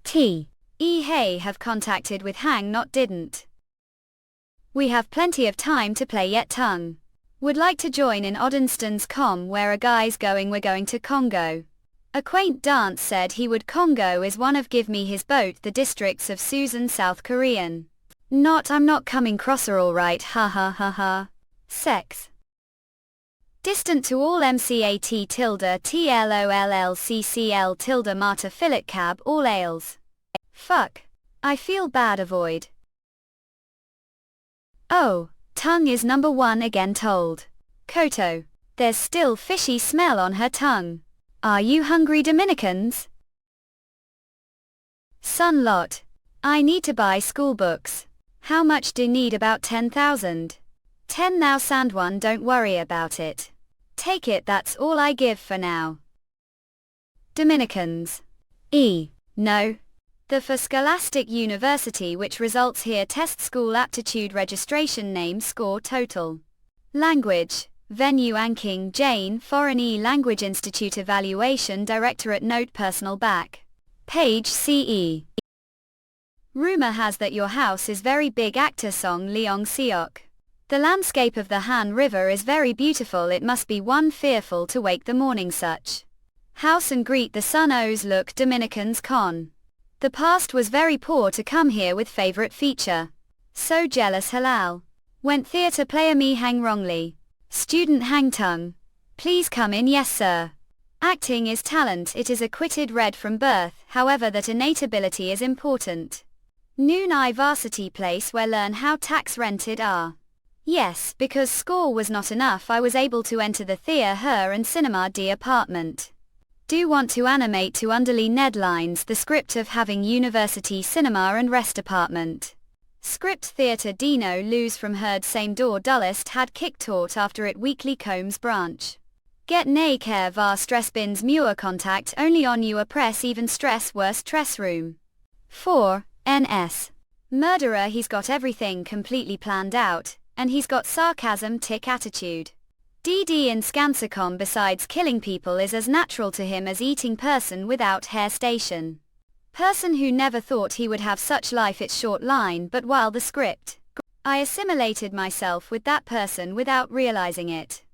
T. E. Hey have contacted with hang not didn't. We have plenty of time to play yet tongue. Would like to join in Oddinstons com where a guy's going we're going to Congo. A quaint dance said he would Congo is one of give me his boat the districts of Susan South Korean. Not I'm not coming crosser alright ha ha ha ha. Sex. Distant to all mcat tilde tlollccl tilde mater fillet cab all ales. Fuck. I feel bad avoid. Oh, tongue is number one again told. Koto. There's still fishy smell on her tongue. Are you hungry Dominicans? Son lot. I need to buy school books. How much do need about 10,000? 10 thou sand one don't worry about it. Take it that's all I give for now. Dominicans. E. No. The for Scholastic University which results here test school aptitude registration name score total. Language. Venue Anking Jane Foreign Language Institute Evaluation Directorate Note Personal Back. Page CE. Rumor has that your house is very big actor song Leong Seok. The landscape of the Han River is very beautiful it must be one fearful to wake the morning such. House and greet the sun O's look Dominicans con. The past was very poor to come here with favorite feature. So jealous halal. Went theatre player me hang wrongly. Student hang tongue. Please come in yes sir. Acting is talent it is acquitted read from birth however that innate ability is important. Noon I varsity place where learn how tax rented are. Yes because score was not enough I was able to enter the theatre her and cinema D apartment. Do want to animate to underly Ned lines the script of having university cinema and rest apartment. Script theatre Dino lose from herd same door dullest had kick taught after it weekly combs branch. Get nay care var stress bins muer contact only on you press even stress worst tress room. 4. NS. Murderer he's got everything completely planned out, and he's got sarcasm tick attitude. DD in Scansacom besides killing people is as natural to him as eating person without hair station. Person who never thought he would have such life it's short line but while the script. I assimilated myself with that person without realizing it.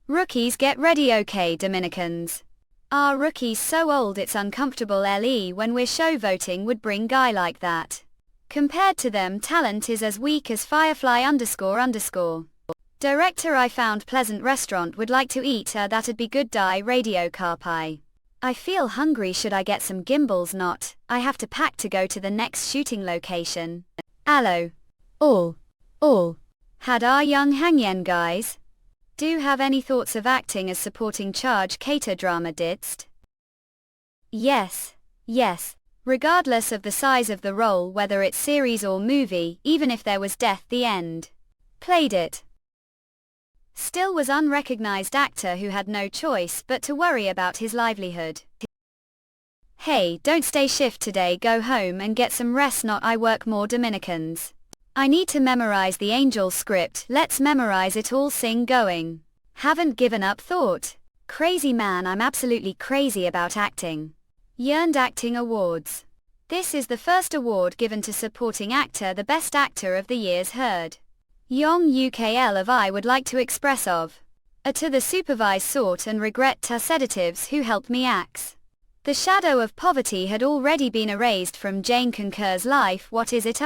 Rookies get ready okay Dominicans. Our rookies so old it's uncomfortable LE when we're show voting would bring guy like that. Compared to them talent is as weak as firefly __. Director I found pleasant restaurant would like to eat that'd be good die radio car pie. I feel hungry should I get some gimbals not, I have to pack to go to the next shooting location. Allo. All. Had our young hangyen guys? Do have any thoughts of acting as supporting charge cater drama didst? Yes. Regardless of the size of the role whether it's series or movie, even if there was death the end. Played it. Still was unrecognized actor who had no choice but to worry about his livelihood. Hey, don't stay shift today go home and get some rest not I work more Dominicans. I need to memorize the Angel script let's memorize it all sing going. Haven't given up thought. Crazy man I'm absolutely crazy about acting. Yearned Acting Awards. This is the first award given to supporting actor the best actor of the year's heard. Young UKL of I would like to express of. To the supervised sort and regret to sedatives who helped me axe. The shadow of poverty had already been erased from Jane Concur's life what is it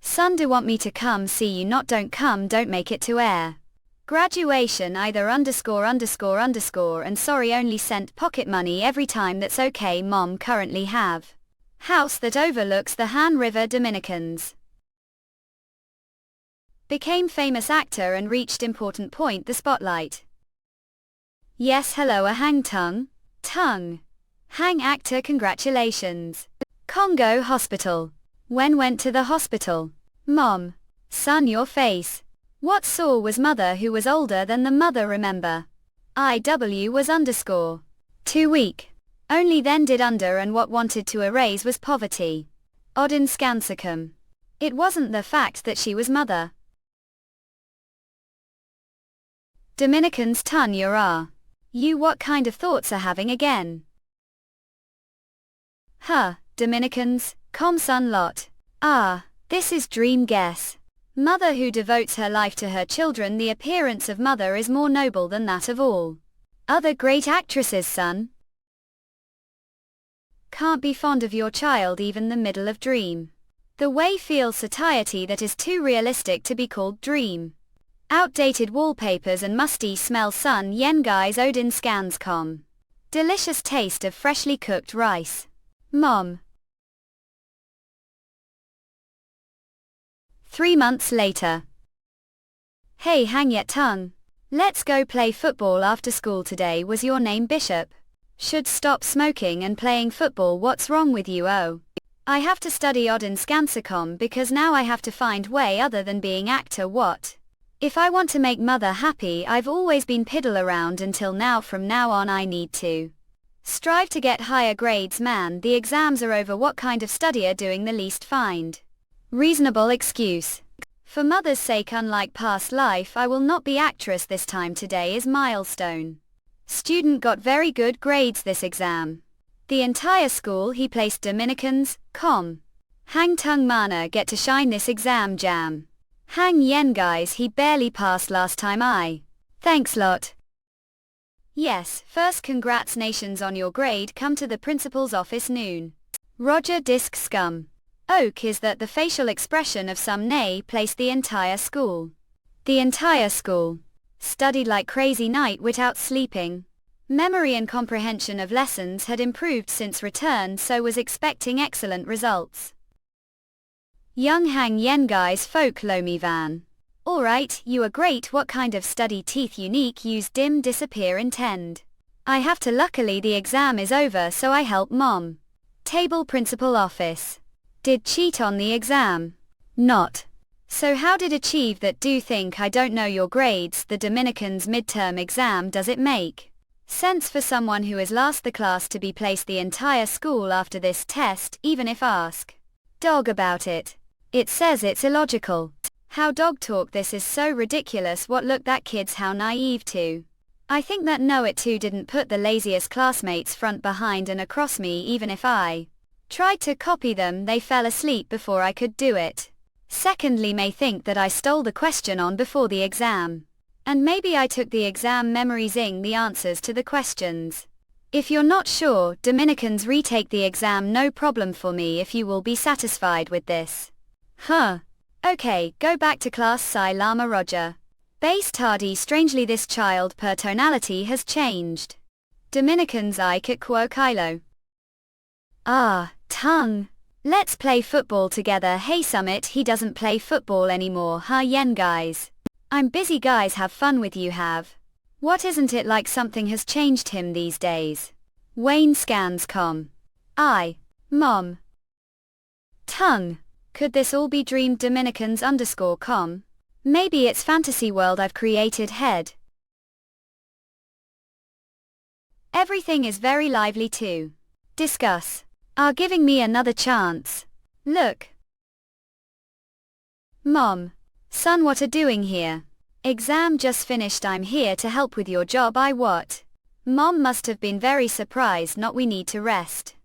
Son do want me to come see you not don't come don't make it to air. Graduation either ___ and sorry only sent pocket money every time that's okay mom currently have. House that overlooks the Han River Dominicans. Became famous actor and reached important point the spotlight. Yes hello a hang tongue. Hang actor congratulations. Congo hospital. When went to the hospital. Mom. Son your face. What saw was mother who was older than the mother remember. IW was _ too weak. Only then did under and what wanted to erase was poverty. Odin Scansacum. It wasn't the fact that she was mother. Dominicans ton your you what kind of thoughts are having again? Dominicans, son lot. Ah, this is dream guess. Mother who devotes her life to her children. The appearance of mother is more noble than that of all other great actresses, son. Can't be fond of your child even the middle of dream. The way feels satiety that is too realistic to be called dream. Outdated wallpapers and musty smell, son. Yen guys Odin scans com. Delicious taste of freshly cooked rice. Mom. 3 months later. Hey, hang yet tongue. Let's go play football after school today. Was your name Bishop? Should stop smoking and playing football. What's wrong with you? Oh, I have to study Odin Scansacom because now I have to find way other than being actor. What? If I want to make mother happy, I've always been piddle around until now. From now on I need to strive to get higher grades, man. The exams are over. What kind of studier doing the least find reasonable excuse? For mother's sake, unlike past life, I will not be actress this time. Today is milestone. Student got very good grades this exam. The entire school he placed Dominicans, hang tongue mana get to shine this exam jam. Hang yen guys, he barely passed last time. Thanks lot. Yes, first congrats nations on your grade. Come to the principal's office noon. Roger disc scum. Oak is that the facial expression of some nay placed the entire school. The entire school. Studied like crazy night without sleeping. Memory and comprehension of lessons had improved since return, so was expecting excellent results. Young hang yen guys folk lomi van. Alright, you are great. What kind of study? Teeth unique, use dim disappear intend. I have to. Luckily the exam is over, so I help mom. Table principal office. Did cheat on the exam? Not. So how did achieve that? Do think I don't know your grades? The Dominicans midterm exam. Does it make sense for someone who is last the class to be placed the entire school after this test? Even if ask dog about it, it says it's illogical. How dog talk? This is so ridiculous. What look that kids how naive too. I think that know it too didn't put the laziest classmates front behind and across me. Even if I tried to copy them, they fell asleep before I could do it. Secondly, may think that I stole the question on before the exam. And maybe I took the exam memorizing the answers to the questions. If you're not sure, Dominicans, retake the exam, no problem for me if you will be satisfied with this. Okay, go back to class. Sai Lama Roger. Base tardy. Strangely this child per tonality has changed. Dominicans I quo Kylo. Tongue. Let's play football together. Hey Summit, he doesn't play football anymore. Yen guys. I'm busy guys, have fun with you have. What isn't it like something has changed him these days? Wayne scans com. Mom. Tongue. Could this all be dreamed? Dominicans _com. Maybe it's fantasy world I've created. Head. Everything is very lively too. Discuss. Are giving me another chance. Look. Mom. Son, what are doing here? Exam just finished. I'm here to help with your job. What? Mom must have been very surprised. Not, we need to rest.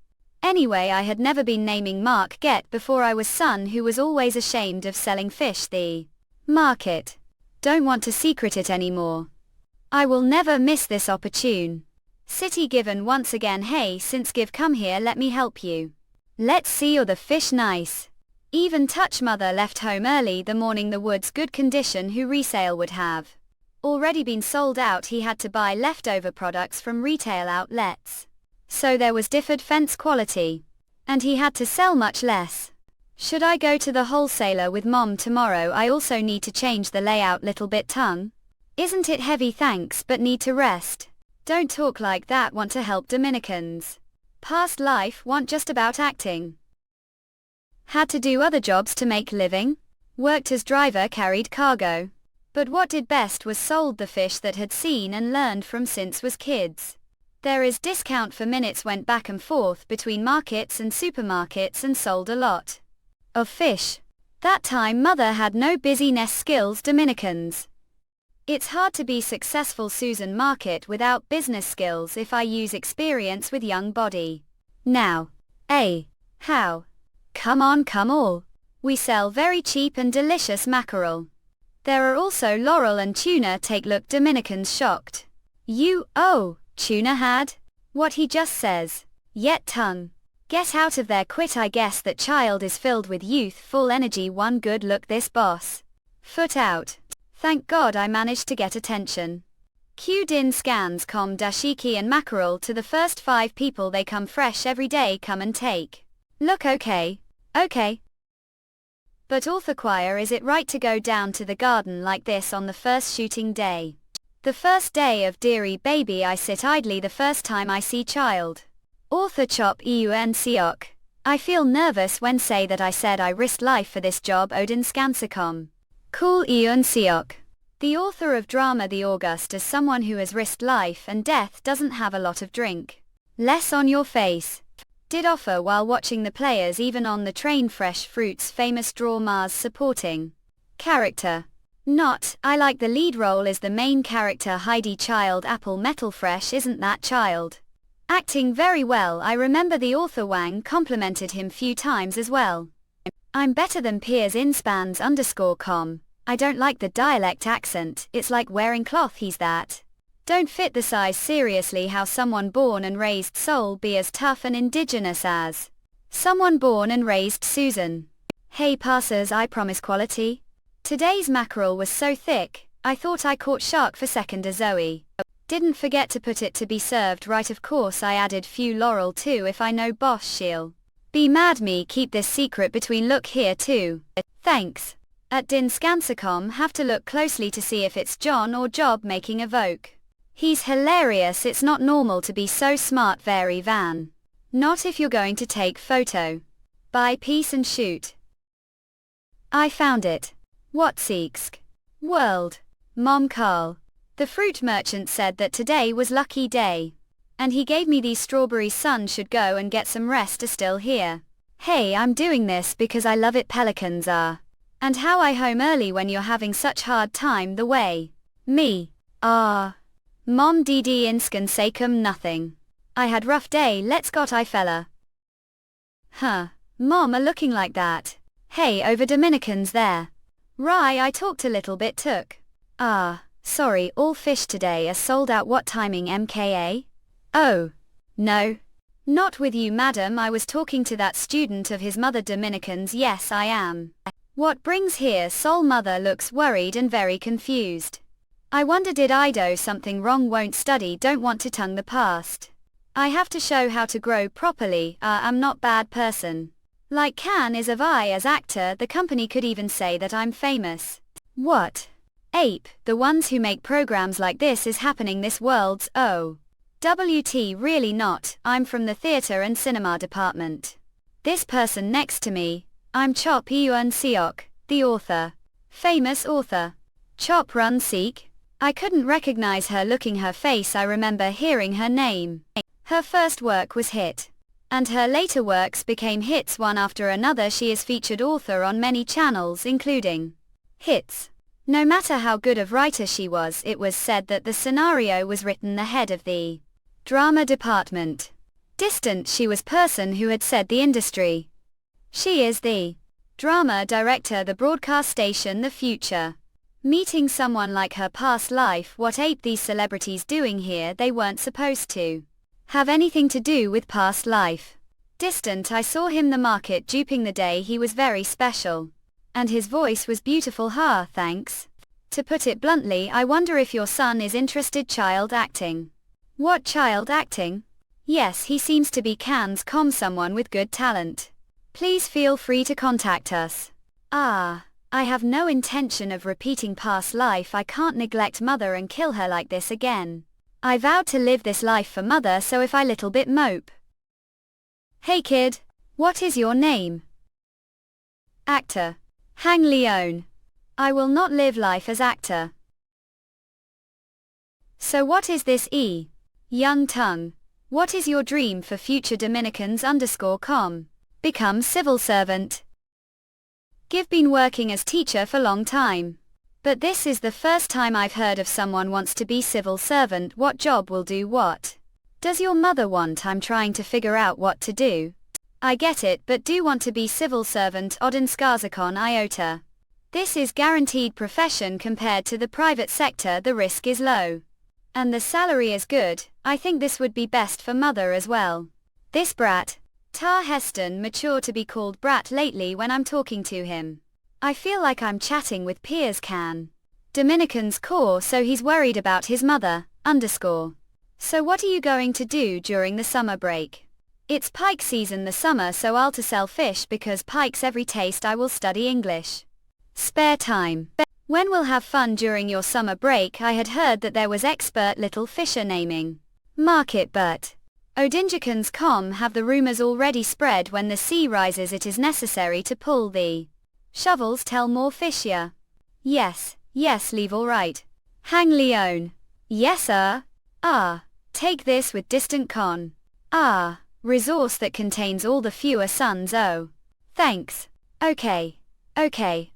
Anyway, I had never been naming Mark Get before I was son, who was always ashamed of selling fish the market. Don't want to secret it anymore. I will never miss this opportune. City given once again. Hey, since give come here, let me help you. Let's see, you're the fish nice. Even touch. Mother left home early the morning. The woods good condition, who resale would have already been sold out. He had to buy leftover products from retail outlets. So there was differed fence quality. And he had to sell much less. Should I go to the wholesaler with mom tomorrow? I also need to change the layout little bit. Tongue. Isn't it heavy? Thanks, but need to rest. Don't talk like that. Want to help Dominicans. Past life, want just about acting. Had to do other jobs to make living. Worked as driver, carried cargo. But what did best was sold the fish that had seen and learned from since was kids. There is discount for minutes. Went back and forth between markets and supermarkets and sold a lot of fish. That time mother had no business skills. Dominicans. It's hard to be successful Susan Market without business skills. If I use experience with young body. Now. How? Come on, come all. We sell very cheap and delicious mackerel. There are also laurel and tuna. Take look. Dominicans shocked. Tuna had? What he just says. Yet tongue. Get out of there, quit. I guess that child is filled with youth, full energy. One good look, this boss. Foot out. Thank God I managed to get attention. Q din scans com dashiki and mackerel to the first 5 people. They come fresh every day. Come and take. Look. Okay. But author choir, is it right to go down to the garden like this on the first shooting day? The first day of Deary Baby I sit idly the first time I see child. Author chop eun siok. I feel nervous when say that I said I risked life for this job. Odin Scansacom. Cool eun siok. The author of drama The August, as someone who has risked life and death, doesn't have a lot of drink. Less on your face. Did offer while watching the players even on the train. Fresh fruits. Famous draw Mars supporting character. Not, I like the lead role is the main character. Heidi Child Apple Metal Fresh. Isn't that child? Acting very well. I remember the author Wang complimented him few times as well. I'm better than peers. Inspans_com. I don't like the dialect accent. It's like wearing cloth. He's that. Don't fit the size. Seriously, how someone born and raised Seoul be as tough and indigenous as someone born and raised Susan? Hey passers, I promise quality. Today's mackerel was so thick, I thought I caught shark for second. Zoe. Didn't forget to put it to be served right. Of course I added few laurel too. If I know boss she'll be mad me. Keep this secret between. Look here too. Thanks. At Din Scansacom, have to look closely to see if it's John or Job making a voke. He's hilarious. It's not normal to be so smart. Very van. Not if you're going to take photo. Buy piece and shoot. I found it. What seeksk? World. Mom Carl. The fruit merchant said that today was lucky day. And he gave me these strawberries. Son should go and get some rest. Are still here. Hey, I'm doing this because I love it. Pelicans are. And how I home early when you're having such hard time the way. Me. Mom dd inskan sakum nothing. I had rough day. Let's got I fella. Huh. Mom are looking like that. Hey, over Dominicans there. Rye, I talked a little bit took. Sorry, all fish today are sold out. What timing MKA? Oh. No. Not with you madam, I was talking to that student of his mother. Dominicans, yes I am. What brings here? Soul mother looks worried and very confused. I wonder did I do something wrong? Won't study, don't want to tongue the past. I have to show how to grow properly. I'm not bad person. Like Can is of I as actor. The company could even say that I'm famous. What? Ape, the ones who make programs like this is happening this world's WT really not. I'm from the theater and cinema department. This person next to me, I'm Chop Eun Seok, the author. Famous author. Chop Run Seek. I couldn't recognize her looking her face. I remember hearing her name. Her first work was hit. And her later works became hits one after another. She is featured author on many channels including hits. No matter how good of writer she was, it was said that the scenario was written the head of the drama department. Distant she was person who had said the industry. She is the drama director, the broadcast station, the future. Meeting someone like her past life. What ape these celebrities doing here? They weren't supposed to have anything to do with past life. Distant I saw him the market duping the day. He was very special. And his voice was beautiful. Thanks. To put it bluntly, I wonder if your son is interested. Child acting. What child acting? Yes, he seems to be Cannes.com, someone with good talent. Please feel free to contact us. I have no intention of repeating past life. I can't neglect mother and kill her like this again. I vowed to live this life for mother, so if I little bit mope. Hey kid, what is your name? Actor. Hang Leon. I will not live life as actor. So what is this Young tongue. What is your dream for future Dominicans_com? Become civil servant. Give been working as teacher for long time. But this is the first time I've heard of someone wants to be civil servant. What job will do what? Does your mother want? I'm trying to figure out what to do. I get it, but do want to be civil servant odin skarsakon iota. This is guaranteed profession compared to the private sector, the risk is low. And the salary is good. I think this would be best for mother as well. This brat. Tar Heston mature to be called brat lately when I'm talking to him. I feel like I'm chatting with peers can. Dominican's core, so he's worried about his mother, _. So what are you going to do during the summer break? It's pike season the summer, so I'll to sell fish because pike's every taste. I will study English. Spare time. When we'll have fun during your summer break? I had heard that there was expert little fisher naming market, but Odinjikans have the rumors already spread. When the sea rises it is necessary to pull the shovels. Tell more fisher. Yes, leave all right. Hang Leone. Yes take this with distant con. Resource that contains all the fewer sons. Oh. Thanks. Okay,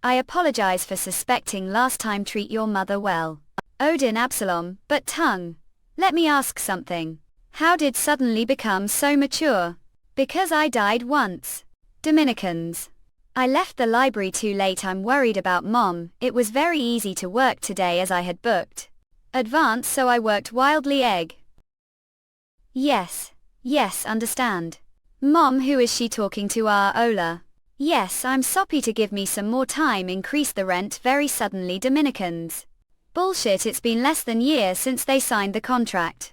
I apologize for suspecting last time. Treat your mother well. Odin Absalom, but tongue. Let me ask something. How did suddenly become so mature? Because I died once. Dominicans. I left the library too late. I'm worried about mom. It was very easy to work today as I had booked advance, so I worked wildly. Egg. Yes, understand. Mom, who is she talking to? Ola. Yes, I'm soppy to give me some more time. Increase the rent very suddenly. Dominicans. Bullshit, it's been less than year since they signed the contract.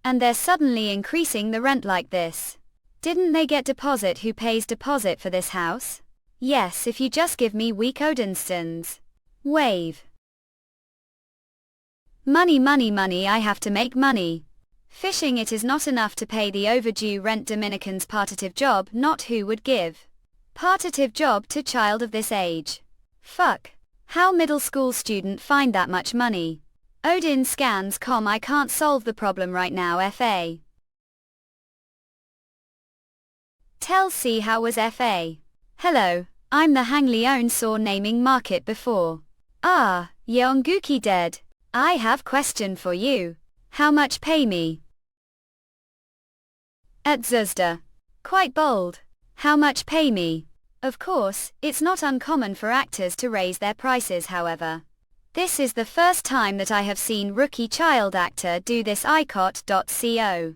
And they're suddenly increasing the rent like this. Didn't they get deposit? Who pays deposit for this house? Yes, if you just give me weak Odinstons. Wave. Money, I have to make money. Fishing, it is not enough to pay the overdue rent. Dominicans partitive job, not who would give partitive job to child of this age. Fuck. How middle school student find that much money? Odin scans com. I can't solve the problem right now. FA. Tell C how was FA. Hello, I'm the Hang Leone saw naming market before. Yeonguki dead. I have question for you. How much pay me? At Zuzda. Quite bold. How much pay me? Of course, it's not uncommon for actors to raise their prices. However, this is the first time that I have seen rookie child actor do this. icot.co.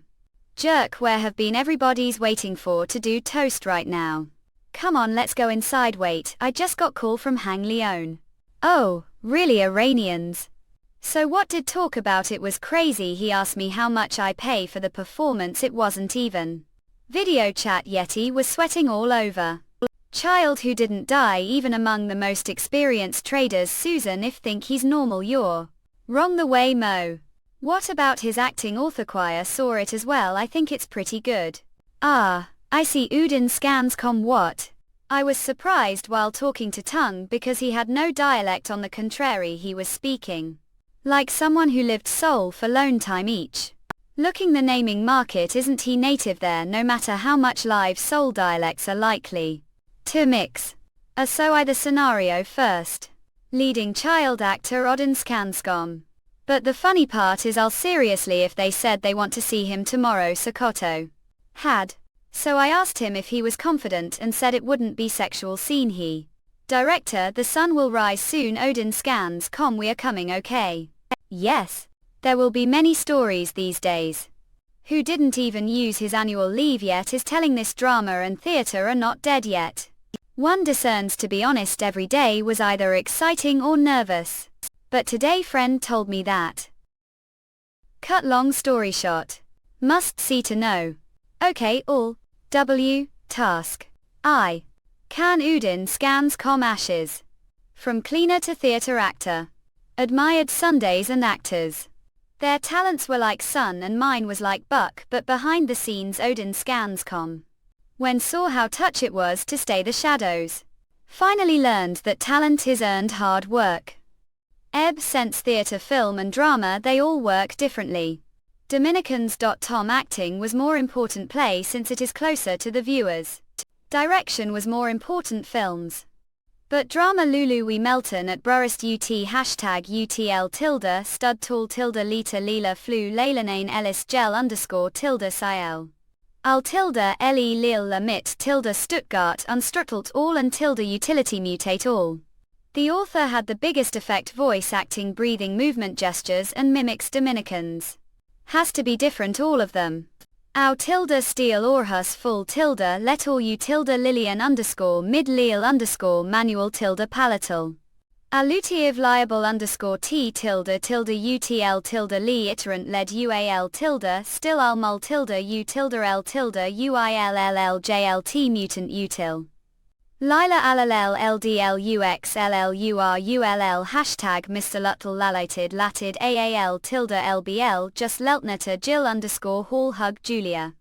Jerk, where have been everybody's waiting for to do toast right now. Come on, let's go inside. Wait, I just got call from Hang Leone. Oh, really? Iranians? So what did talk about? It was crazy. He asked me how much I pay for the performance. It wasn't even video chat. Yeti was sweating all over. Child who didn't die even among the most experienced traders. Susan, if think he's normal, you're wrong the way. Mo. What about his acting? Author choir saw it as well. I think it's pretty good. I see. Udin scans com. What? I was surprised while talking to Tongue because he had no dialect. On the contrary, he was speaking like someone who lived Seoul for long time each. Looking the naming market, isn't he native there? No matter how much live Seoul dialects are likely to mix. So I the scenario first. Leading child actor Odin Skanskom. But the funny part is I'll seriously if they said they want to see him tomorrow. Sokoto had. So I asked him if he was confident and said it wouldn't be sexual scene. He. Director, the sun will rise soon. Odin scans com. We are coming, okay? Yes. There will be many stories these days. Who didn't even use his annual leave yet is telling this drama, and theatre are not dead yet. One discerns, to be honest. Every day was either exciting or nervous. But today friend told me that. Cut long story short. Must see to know. Okay, all. W. Task. I. Can Udin scans com. Ashes. From cleaner to theatre actor. Admired Sundays and actors. Their talents were like sun and mine was like buck, but behind the scenes Odin scans com. When saw how touch it was to stay the shadows. Finally learned that talent is earned hard work. Sense theatre, film and drama, they all work differently. Dominicans. Tom acting was more important play since it is closer to the viewers. Direction was more important films. But drama Lulu we Melton at Brurist UT #UTL tilde stud tool tilde lita lila flu leilanane ellis gel _ Siel. Al tilde le lil la mit tilde Stuttgart unstruttelt all and tilde utility mutate all. The author had the biggest effect voice acting, breathing, movement, gestures and mimics Dominicans. Has to be different all of them. Au tilde steel orhus full tilde let all u tilde Lillian underscore mid leal underscore manual tilde palatal. Allutive liable underscore t tilde tilde utl tilde li iterant led ual tilde still al mul tilde u tilde l tilde uilljlt mutant util. Lila allel ldlux llur hashtag Mr. Luttel lalated latid aal tilde lbl just leltneta Jill underscore hall hug Julia.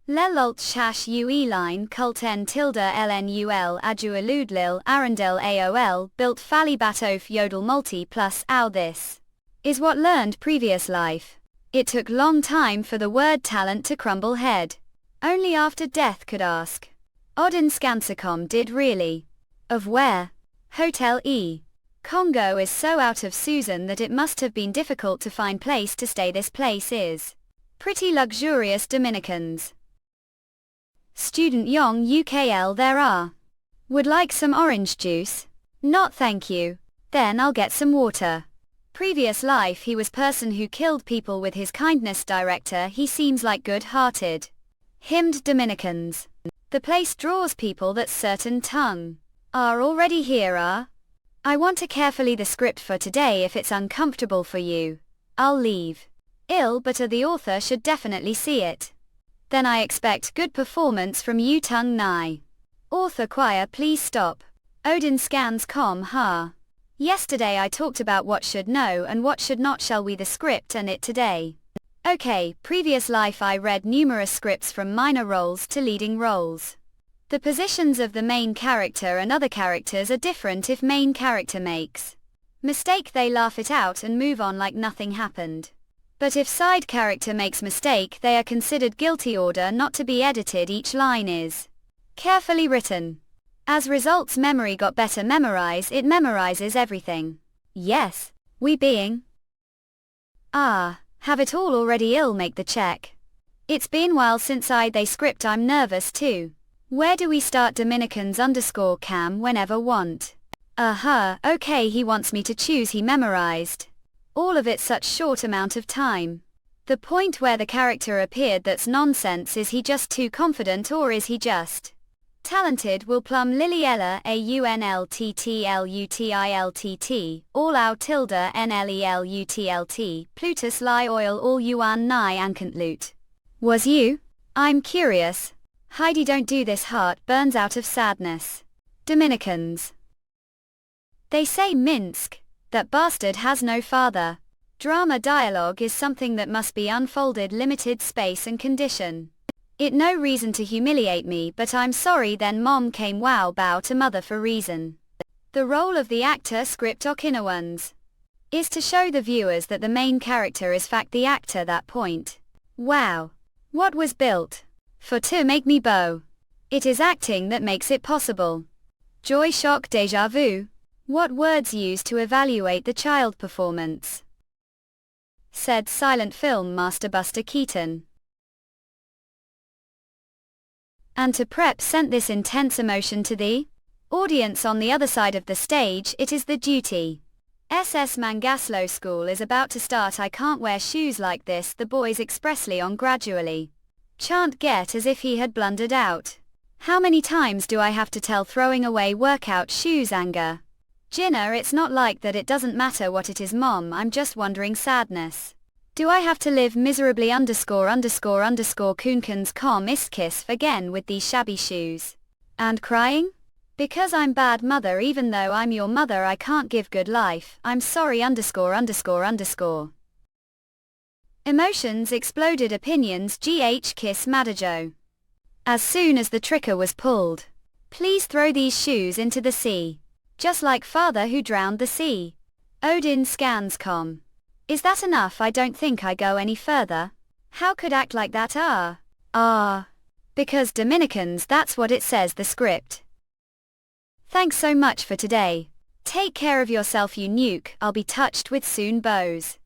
Lelult shash ue line cult n tilde lnul adualudlil arundel aol built fallibatof yodel multi plus ow. This is what learned previous life. It took long time for the word talent to crumble head. Only after death could ask. Odin Scansacom did really. Of where? Hotel E. Congo is so out of Susan that it must have been difficult to find place to stay. This place is pretty luxurious. Dominicans. Student Yong UKL there are. Would like some orange juice? Not thank you. Then I'll get some water. Previous life he was person who killed people with his kindness. Director he seems like good-hearted. Hymned Dominicans. The place draws people that's certain tongue. Are already here are. I want to carefully the script for today. If it's uncomfortable for you, I'll leave. Ill but the author should definitely see it. Then I expect good performance from you. Tongue Nai. Author choir please stop. Odin scans com ha. Yesterday I talked about what should know and what should not. Shall we the script and it today? Okay, previous life I read numerous scripts from minor roles to leading roles. The positions of the main character and other characters are different. If main character makes mistake they laugh it out and move on like nothing happened. But if side character makes mistake they are considered guilty. Order not to be edited. Each line is carefully written. As results memory got better. Memorize it memorizes everything. Yes, we being have it all already. Ill make the check. It's been while since they script. I'm nervous too. Where do we start? Dominicans underscore cam whenever want. Okay he wants me to choose. He memorized all of it such short amount of time. The point where the character appeared that's nonsense. Is he just too confident or is he just talented? Will plum Liliella aunlttlutilt all out tilde nlelutlt Plutus lie oil all yuan nigh ankant loot. Was you? I'm curious. Heidi don't do this. Heart burns out of sadness. Dominicans. They say Minsk. That bastard has no father. Drama dialogue is something that must be unfolded. Limited space and condition. It no reason to humiliate me but I'm sorry. Then mom came wow bow to mother for reason. The role of the actor script Okinawans is to show the viewers that the main character is fact the actor. That point. Wow. What was built for to make me bow. It is acting that makes it possible. Joy shock déjà vu. What words used to evaluate the child performance? Said silent film master Buster Keaton. And to prep sent this intense emotion to the audience on the other side of the stage. It is the duty. SS Mangaslo school is about to start. I can't wear shoes like this. The boys expressly on gradually chant get as if he had blundered out. How many times do I have to tell? Throwing away workout shoes anger. Jinna it's not like that. It doesn't matter what it is mom. I'm just wondering sadness. Do I have to live miserably underscore Kunkans com iskis again with these shabby shoes? And crying? Because I'm bad mother. Even though I'm your mother I can't give good life. I'm sorry underscore. Emotions exploded. Opinions gh kiss Madajo. As soon as the trigger was pulled. Please throw these shoes into the sea. Just like father who drowned the sea. Odin scans com. Is that enough? I don't think I go any further. How could act like that? Because Dominicans that's what it says the script. Thanks so much for today. Take care of yourself you nuke. I'll be touched with soon bows.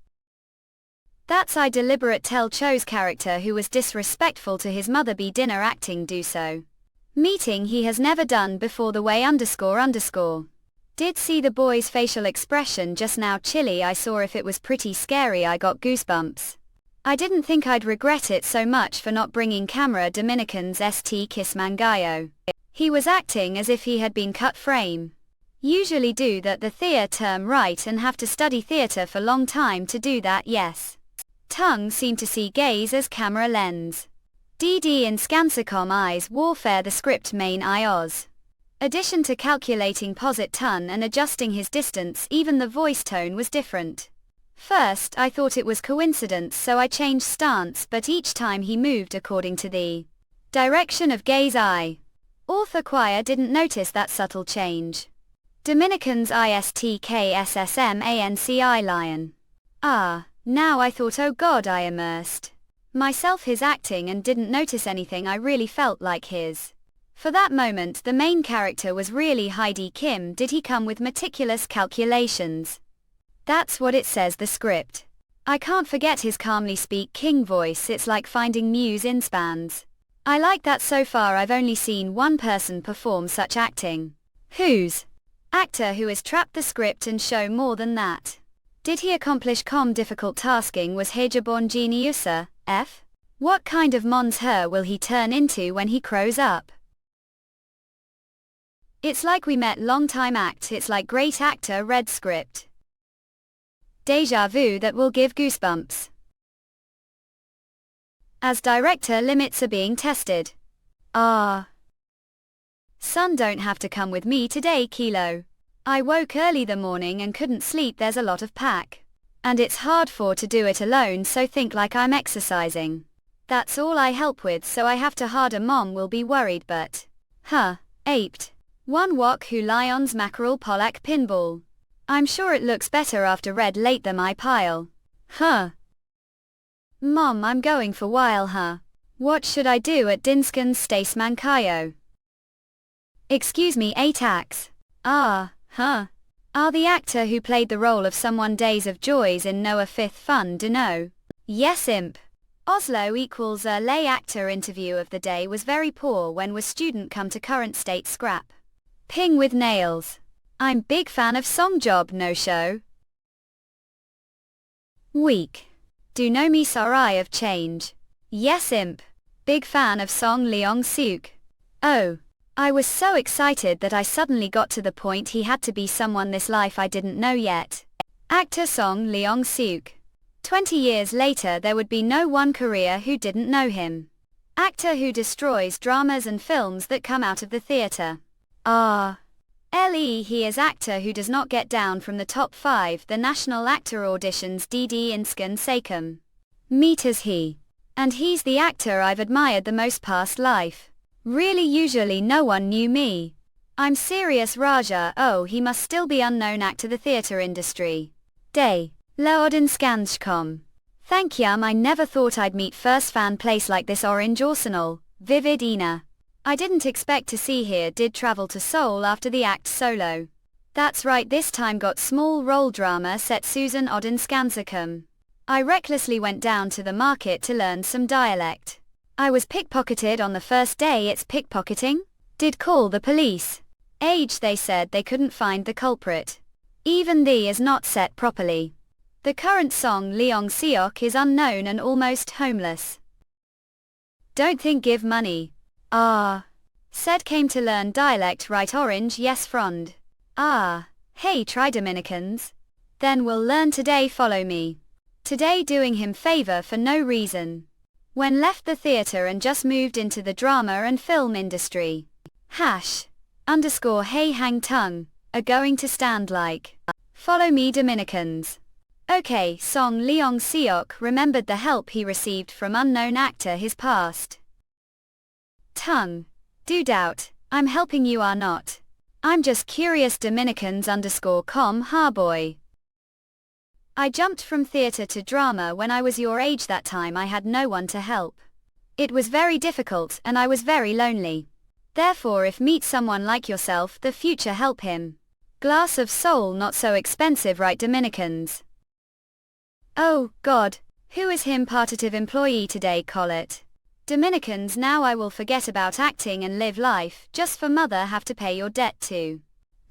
That's I deliberate tell Cho's character who was disrespectful to his mother be dinner acting do so. Meeting he has never done before the way __. Did see the boy's facial expression just now chilly I saw if it was pretty scary I got goosebumps. I didn't think I'd regret it so much for not bringing camera Dominicans St Kiss Mangayo. He was acting as if he had been cut frame. Usually do that the theatre term right and have to study theatre for long time to do that yes. Tongue seem to see gaze as camera lens. DD in Scansacom eyes warfare the script main IOS. Addition to calculating posit ton and adjusting his distance even the voice tone was different. First I thought it was coincidence so I changed stance but each time he moved according to the direction of gaze eye. Author choir didn't notice that subtle change. Dominicans ISTKSSMANCI lion. Ah, now I thought oh god I immersed myself his acting and didn't notice anything I really felt like his. For that moment the main character was really Heidi Kim did he come with meticulous calculations. That's what it says the script. I can't forget his calmly speak king voice it's like finding muse in spans. I like that so far I've only seen one person perform such acting. Whose? Actor who has trapped the script and show more than that. Did he accomplish difficult tasking was Hijaborn Geniusa, F? What kind of mons her will he turn into when he grows up? It's like we met long time act it's like great actor read script. Deja vu that will give goosebumps. As director limits are being tested. Ah. Son don't have to come with me today Kilo. I woke early the morning and couldn't sleep there's a lot of pack. And it's hard for to do it alone so think like I'm exercising. That's all I help with so I have to harder mom will be worried but. Aped. One wok who lions mackerel Polak pinball. I'm sure it looks better after red late than my pile. Mom I'm going for while What should I do at Dinskan's Stace Mankayo? Excuse me 8 acts. Are the actor who played the role of someone Days of Joys in Noah 5th Fun do know? Yes imp. Oslo equals a lay actor interview of the day was very poor when was student come to current state scrap. Ping with nails. I'm big fan of song job no show. Week. Do know me Sarai of change. Yes imp. Big fan of song Leong Suk. Oh. I was so excited that I suddenly got to the point he had to be someone this life I didn't know yet. Actor Song Leong Suk. 20 years later there would be no one Korea who didn't know him. Actor who destroys dramas and films that come out of the theater. He is actor who does not get down from the top 5 the national actor auditions DD Inskan Sakum. Meet as he. And he's the actor I've admired the most past life. Really usually no one knew me. I'm serious Raja he must still be unknown actor the theatre industry. Day. Leodin Skanshkom. Thank yum I never thought I'd meet first fan place like this Orange Arsenal, Vivid Ina. I didn't expect to see here did travel to Seoul after the act solo. That's right this time got small role drama set Susan Odin Skansakum. I recklessly went down to the market to learn some dialect. I was pickpocketed on the first day it's pickpocketing? Did call the police. Age they said they couldn't find the culprit. Even the is not set properly. The current song Leong Seok is unknown and almost homeless. Don't think give money. Said came to learn dialect right orange yes frond. Hey try Dominicans. Then we'll learn today follow me. Today doing him favor for no reason. When left the theatre and just moved into the drama and film industry. _hey hang tongue, are going to stand like. Follow me Dominicans. Okay, Song Leong Seok remembered the help he received from unknown actor his past. Tongue. Do doubt, I'm helping you are not. I'm just curious Dominicans _com boy. I jumped from theatre to drama when I was your age that time I had no one to help. It was very difficult and I was very lonely. Therefore if meet someone like yourself the future help him. Glass of soul not so expensive right Dominicans. Oh, God, Who is him partitive employee today call it? Dominicans now I will forget about acting and live life, just for mother have to pay your debt to.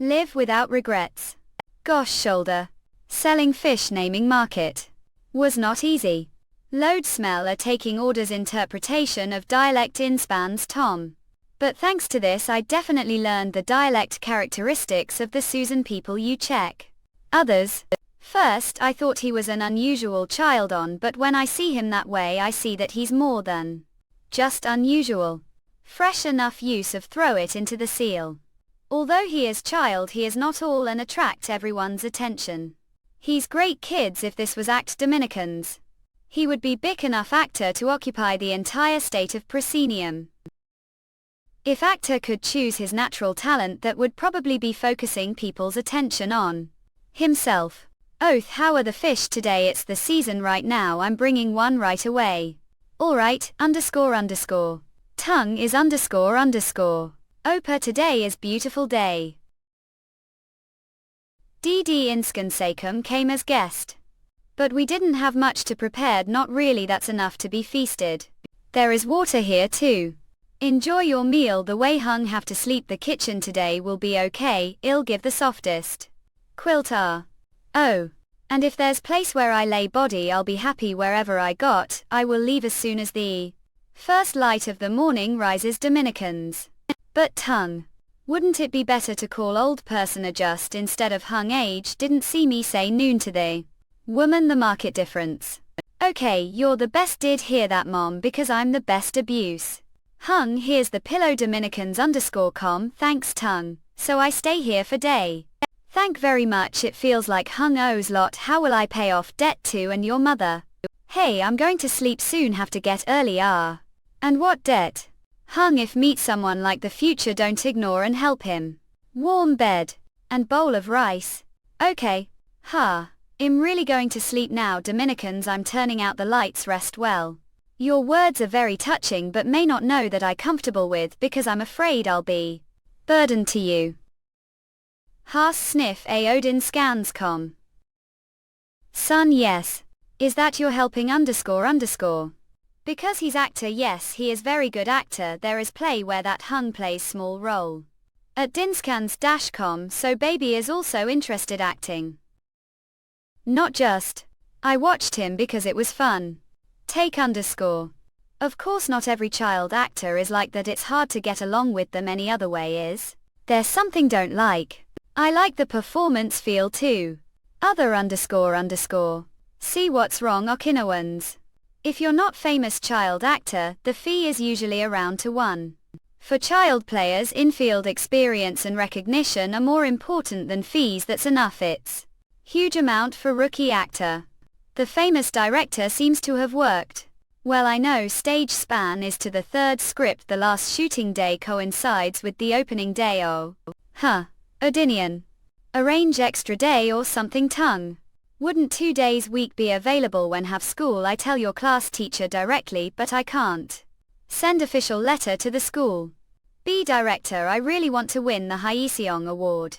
Live without regrets. Gosh shoulder. Selling fish naming market. Was not easy. Load smell are taking orders interpretation of dialect inspans Tom. But thanks to this I definitely learned the dialect characteristics of the Susan people you check. Others. First I thought he was an unusual child on, but when I see him that way I see that he's more than just unusual. Fresh enough use of throw it into the seal. Although he is child he is not all and attract everyone's attention. He's great kids if this was act Dominicans. He would be big enough actor to occupy the entire state of proscenium. If actor could choose his natural talent that would probably be focusing people's attention on himself. Oath how are the fish today it's the season right now I'm bringing one right away. Alright, __. Tongue is __. Opa today is beautiful day. DD Inskansakum came as guest. But we didn't have much to prepared not really that's enough to be feasted. There is water here too. Enjoy your meal the way hung have to sleep the kitchen today will be okay, I'll give the softest. Quilt oh. And if there's place where I lay body I'll be happy wherever I got, I will leave as soon as the first light of the morning rises Dominicans. But tongue. Wouldn't it be better to call old person adjust instead of hung age didn't see me say noon to the woman the market difference. Okay you're the best did hear that mom because I'm the best abuse. Hung here's the pillow Dominicans _com thanks tongue, so I stay here for day. Thank very much it feels like hung owes lot how will I pay off debt to and your mother? Hey I'm going to sleep soon have to get early And what debt? Hung if meet someone like the future don't ignore and help him. Warm bed. And bowl of rice. Okay. I'm really going to sleep now Dominicans I'm turning out the lights rest well. Your words are very touching but may not know that I comfortable with because I'm afraid I'll be burden to you. Haas sniff a Odin scans.com. Son yes. Is that you're helping __? Because he's actor yes he is very good actor there is play where that hung plays small role. At dinscans.com so baby is also interested acting. Not just. I watched him because it was fun. Take _. Of course not every child actor is like that it's hard to get along with them any other way is. There's something don't like. I like the performance feel too. Other __. See what's wrong Okinawans. If you're not famous child actor, the fee is usually around to 1. For child players infield experience and recognition are more important than fees that's enough it's huge amount for rookie actor. The famous director seems to have worked. Well I know stage span is to the third script the last shooting day coincides with the opening day Odinian. Arrange extra day or something tongue. Wouldn't 2 days week be available when have school I tell your class teacher directly but I can't. Send official letter to the school. Be director I really want to win the Hyeseong award.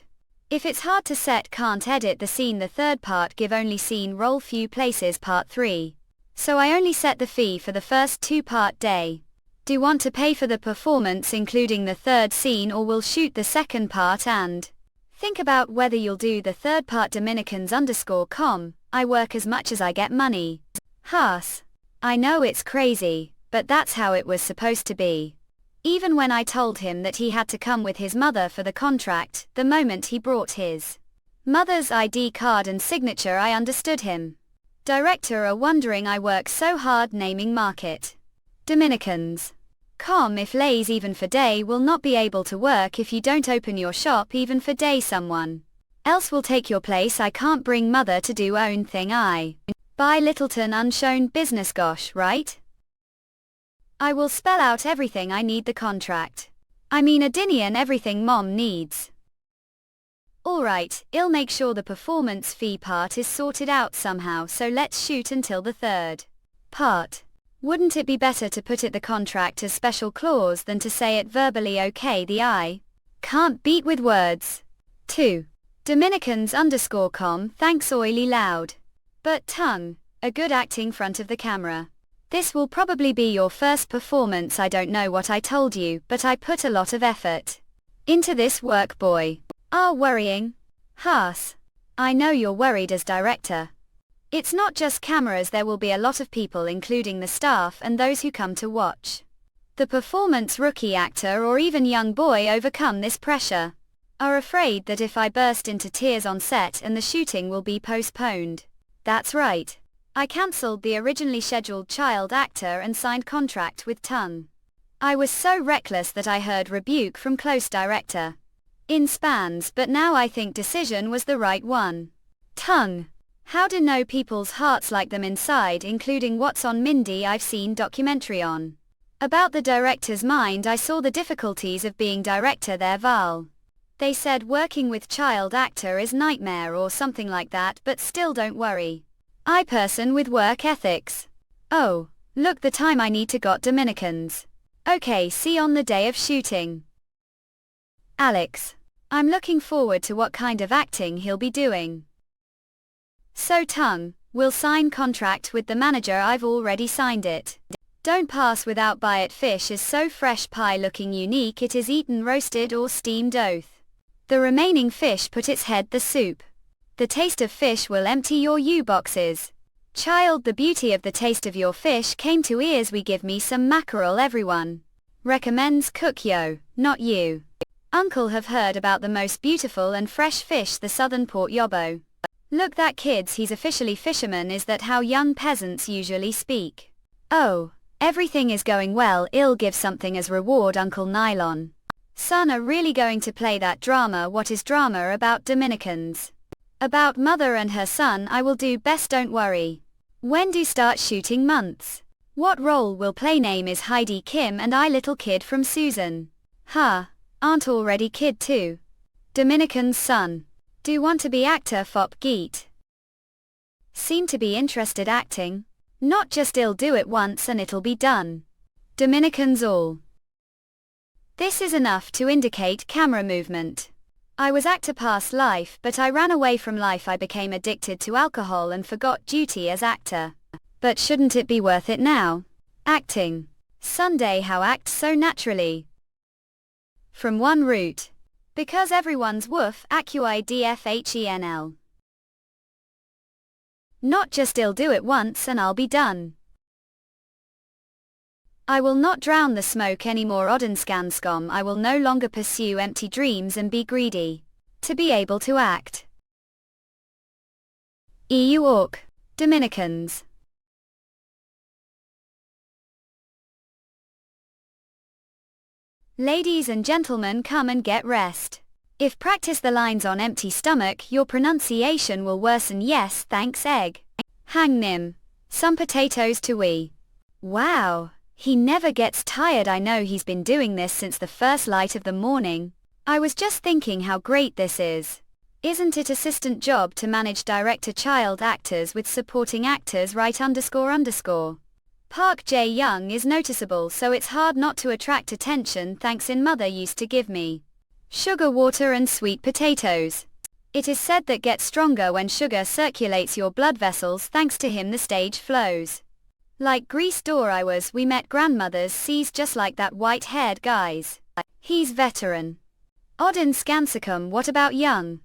If it's hard to set can't edit the scene the third part give only scene roll few places part 3. So I only set the fee for the first 2-part day. Do want to pay for the performance including the third scene or will shoot the second part and think about whether you'll do the third part Dominicans _com, I work as much as I get money. Haas. I know it's crazy, but that's how it was supposed to be. Even when I told him that he had to come with his mother for the contract, the moment he brought his mother's ID card and signature I understood him. Director are wondering I work so hard naming market. Dominicans. If lays even for day will not be able to work if you don't open your shop even for day someone else will take your place I can't bring mother to do own thing I buy Littleton unshown business gosh right? I will spell out everything I need the contract. I mean Adinian everything mom needs. Alright, I'll make sure the performance fee part is sorted out somehow so let's shoot until the third part. Wouldn't it be better to put it the contract as special clause than to say it verbally okay the I can't beat with words. 2. Dominicans _com thanks oily loud. But tongue. a good acting front of the camera. This will probably be your first performance. I don't know what I told you, but I put a lot of effort into this work, boy. Worrying? Haas. I know you're worried as director. It's not just cameras, there will be a lot of people including the staff and those who come to watch. The performance rookie actor or even young boy overcome this pressure. Are afraid that if I burst into tears on set and the shooting will be postponed. That's right. I cancelled the originally scheduled child actor and signed contract with Tung. I was so reckless that I heard rebuke from close director in spans, but now I think decision was the right one. Tung. How to know people's hearts like them inside, including what's on Mindy. I've seen documentary on about the director's mind. I saw the difficulties of being director there, Val. They said working with child actor is nightmare or something like that, but still don't worry. I person with work ethics. Oh, look the time I need to got Dominicans. Okay, see on the day of shooting. Alex. I'm looking forward to what kind of acting he'll be doing. So Tung, will sign contract with the manager. I've already signed it. Don't pass without buy it. Fish is so fresh, pie looking unique, it is eaten roasted or steamed. Oath. The remaining fish put its head the soup. The taste of fish will empty your U-boxes. Child, the beauty of the taste of your fish came to ears. We give me some mackerel. Everyone recommends cook yo, not you. Uncle have heard about the most beautiful and fresh fish, the southern port yobo. Look that kids, he's officially fisherman. Is that how young peasants usually speak? Oh, everything is going well. I'll give something as reward. Uncle Nylon. Son, are really going to play that drama? What is drama about? Dominicans. About mother and her son. I will do best, don't worry. When do start shooting? Months. What role will play? Name is Heidi Kim and I little kid from Susan. Aren't already kid too. Dominican's son. Do want to be actor? Fop Geet. Seem to be interested acting. Not just I'll do it once and it'll be done. Dominicans all. This is enough to indicate camera movement. I was actor past life, but I ran away from life. I became addicted to alcohol and forgot duty as actor. But shouldn't it be worth it now? Acting. Sunday, how act so naturally. From one root. Because everyone's woof, AQIDFHENL. Not just I'll do it once and I'll be done. I will not drown the smoke anymore. Odinskanskom. I will no longer pursue empty dreams and be greedy. To be able to act. EU Orc. Dominicans. Ladies and gentlemen, come and get rest. If practice the lines on empty stomach, your pronunciation will worsen. Yes, thanks. Egg. Hang nim. Some potatoes to we. Wow. He never gets tired. I know he's been doing this since the first light of the morning. I was just thinking how great this is. Isn't it assistant job to manage director child actors with supporting actors, right? __. Park Jae-young is noticeable, so it's hard not to attract attention. Thanks in mother used to give me sugar water and sweet potatoes. It is said that gets stronger when sugar circulates your blood vessels. Thanks to him the stage flows like grease. We met grandmothers sees just like that white-haired guys. He's veteran. Odin Skansikum. What about young?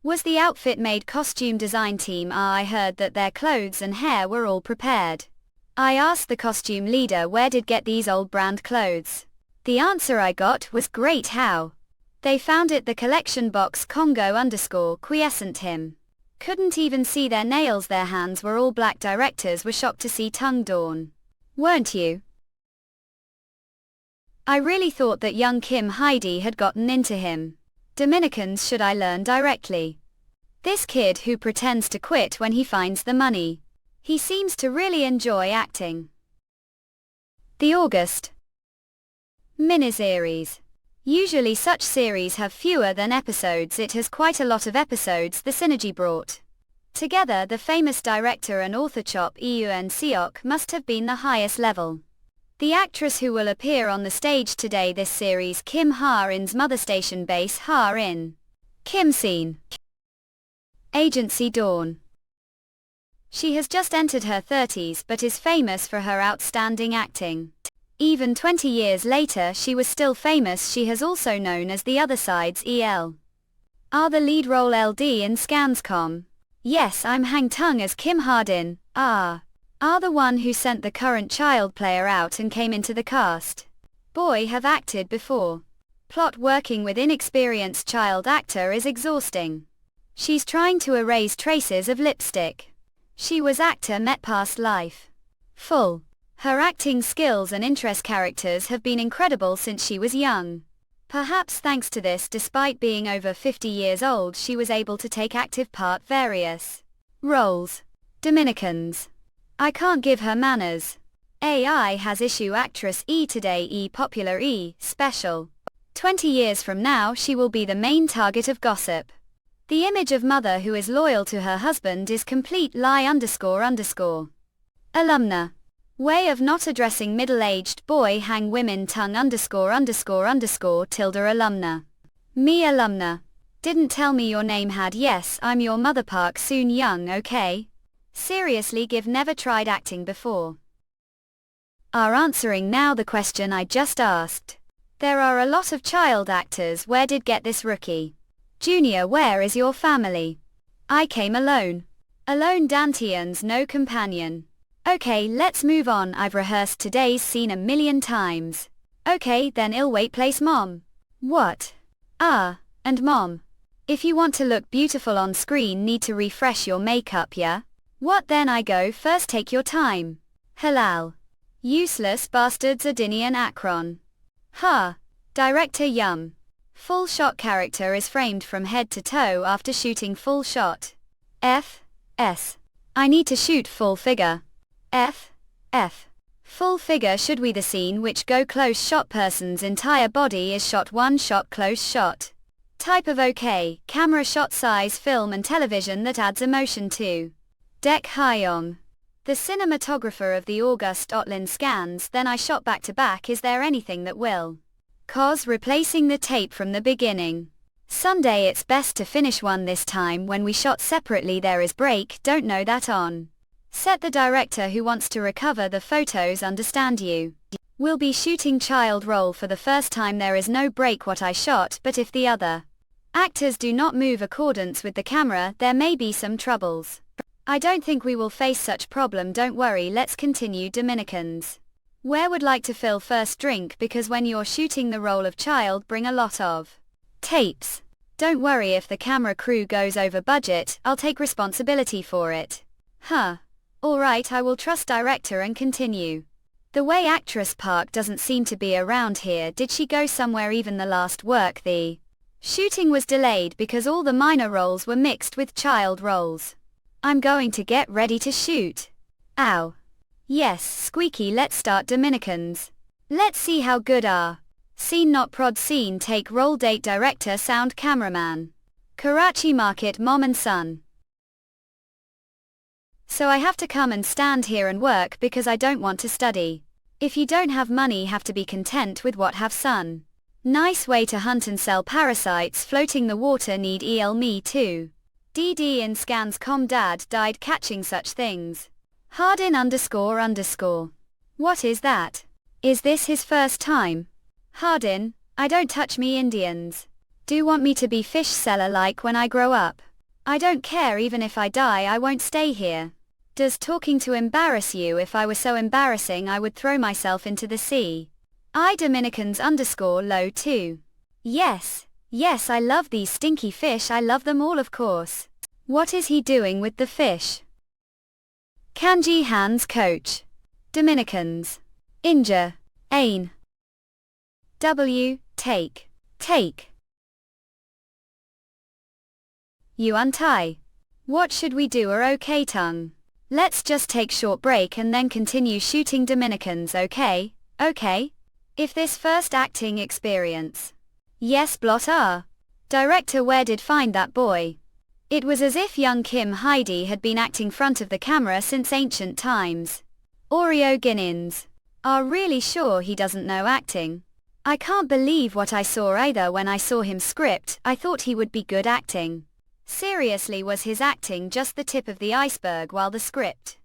Was the outfit made? Costume design team. I heard that their clothes and hair were all prepared. I asked the costume leader where did get these old brand clothes. The answer I got was great. How? They found it the collection box. Congo_quiescent him. Couldn't even see their nails. Their hands were all black. Directors were shocked to see Tung Dawn. Weren't you? I really thought that young Kim Heidi had gotten into him. Dominicans, should I learn directly? This kid who pretends to quit when he finds the money. He seems to really enjoy acting. The August miniseries. Usually such series have fewer than episodes. It has quite a lot of episodes. The synergy brought together the famous director and author Chop Eun Seok must have been the highest level. The actress who will appear on the stage today this series, Kim Ha-in's mother station base Ha-in. Kim Scene. Agency Dawn. She has just entered her 30s but is famous for her outstanding acting. Even 20 years later she was still famous. She has also known as the other side's EL. Are the lead role LD in Scanscom? Yes, I'm Hang Tung as Kim Hardin. Are the one who sent the current child player out and came into the cast. Boy have acted before. Plot: working with inexperienced child actor is exhausting. She's trying to erase traces of lipstick. She was actor met past life. Full. Her acting skills and interest characters have been incredible since she was young. Perhaps thanks to this, despite being over 50 years old, she was able to take active part various roles. Dominicans. I can't give her manners. AI has issue actress E today, E popular E special. 20 years from now she will be the main target of gossip. The image of mother who is loyal to her husband is complete lie __. Alumna. Way of not addressing middle-aged boy hang women tongue ___ tilde alumna. Me alumna. Didn't tell me your name had yes I'm your mother Park Soon Young okay? Seriously give never tried acting before. Are answering now the question I just asked. There are a lot of child actors. Where did get this rookie? Junior, where is your family? I came alone. Alone Dantians no companion. Okay, let's move on. I've rehearsed today's scene a million times. Okay, then I'll wait place mom. What? And mom. If you want to look beautiful on screen need to refresh your makeup, yeah? What then I go first take your time. Halal. Useless bastards Adinian Akron. Director Yum. Full shot character is framed from head to toe after shooting full shot. S. I need to shoot full figure. F. Full figure should we the scene which go close shot person's entire body is shot one shot close shot. Type of okay, camera shot size film and television that adds emotion to. Dek Hyong. The cinematographer of the August Otlin scans then I shot back to back. Is there anything that will cause replacing the tape from the beginning? Sunday it's best to finish one this time. When we shot separately there is break, don't know that on set. The director who wants to recover the photos understand you. Will be shooting child role for the first time. There is no break what I shot, but if the other actors do not move accordance with the camera there may be some troubles. I don't think we will face such problem, don't worry. Let's continue. Dominicans. Where would like to fill first drink because when you're shooting the role of child bring a lot of tapes. Don't worry if the camera crew goes over budget, I'll take responsibility for it. Alright, I will trust director and continue. The way actress Park doesn't seem to be around here. Did she go somewhere? Even the last work the shooting was delayed because all the minor roles were mixed with child roles. I'm going to get ready to shoot. Ow. Yes, squeaky. Let's start. Dominicans. Let's see how good are. Scene not prod scene take roll date director sound cameraman. Karachi market mom and son. So I have to come and stand here and work because I don't want to study. If you don't have money have to be content with what have sun. Nice way to hunt and sell parasites floating the water need me too. DD in Scanscom dad died catching such things. Hardin __. What is that? Is this his first time? Hardin, I don't touch me Indians. Do want me to be fish seller like when I grow up? I don't care even if I die I won't stay here. Does talking to embarrass you? If I were so embarrassing I would throw myself into the sea. I Dominicans _low too. Yes I love these stinky fish, I love them all of course. What is he doing with the fish? Kanji hands coach. Dominicans. Injure. Ain. W. Take. You untie. What should we do? Or okay tongue. Let's just take short break and then continue shooting. Dominicans. Okay. If this first acting experience. Yes blot Director where did find that boy? It was as if young Kim Heidi had been acting front of the camera since ancient times. Oreo Guinins. Are really sure he doesn't know acting? I can't believe what I saw either. When I saw him script I thought he would be good acting. Seriously, was his acting just the tip of the iceberg while the script?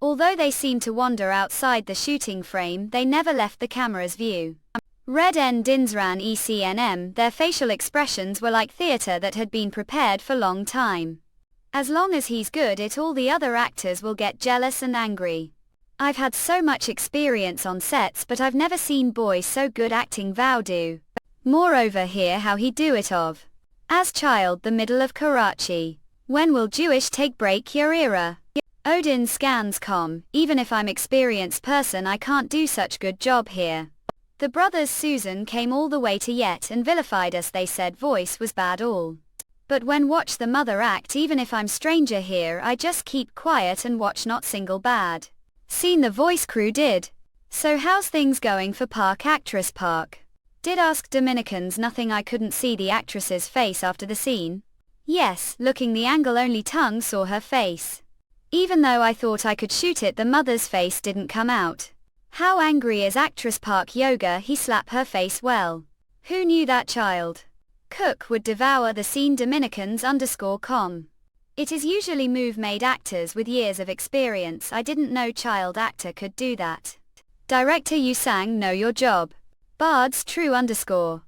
Although they seemed to wander outside the shooting frame, they never left the camera's view. Red N Dinsran ECNM, their facial expressions were like theatre that had been prepared for long time. As long as he's good at all, the other actors will get jealous and angry. I've had so much experience on sets, but I've never seen boy so good acting Vaudu. Moreover, hear how he do it of. As child the middle of Karachi. When will Jewish take break your era? Odin scans com, even if I'm experienced person I can't do such good job here. The brothers Susan came all the way to Yet and vilified us, they said voice was bad all. But when watch the mother act, even if I'm stranger here I just keep quiet and watch, not single bad. Seen the voice crew did. So how's things going for Park actress Park? Did ask Dominicans nothing, I couldn't see the actress's face after the scene. Yes, looking the angle only tongue saw her face. Even though I thought I could shoot it, the mother's face didn't come out. How angry is actress Park Yoga, he slap her face well. Who knew that child? Cook would devour the scene Dominicans_com. It is usually move-made actors with years of experience, I didn't know child actor could do that. Director you sang know your job. Bards true_.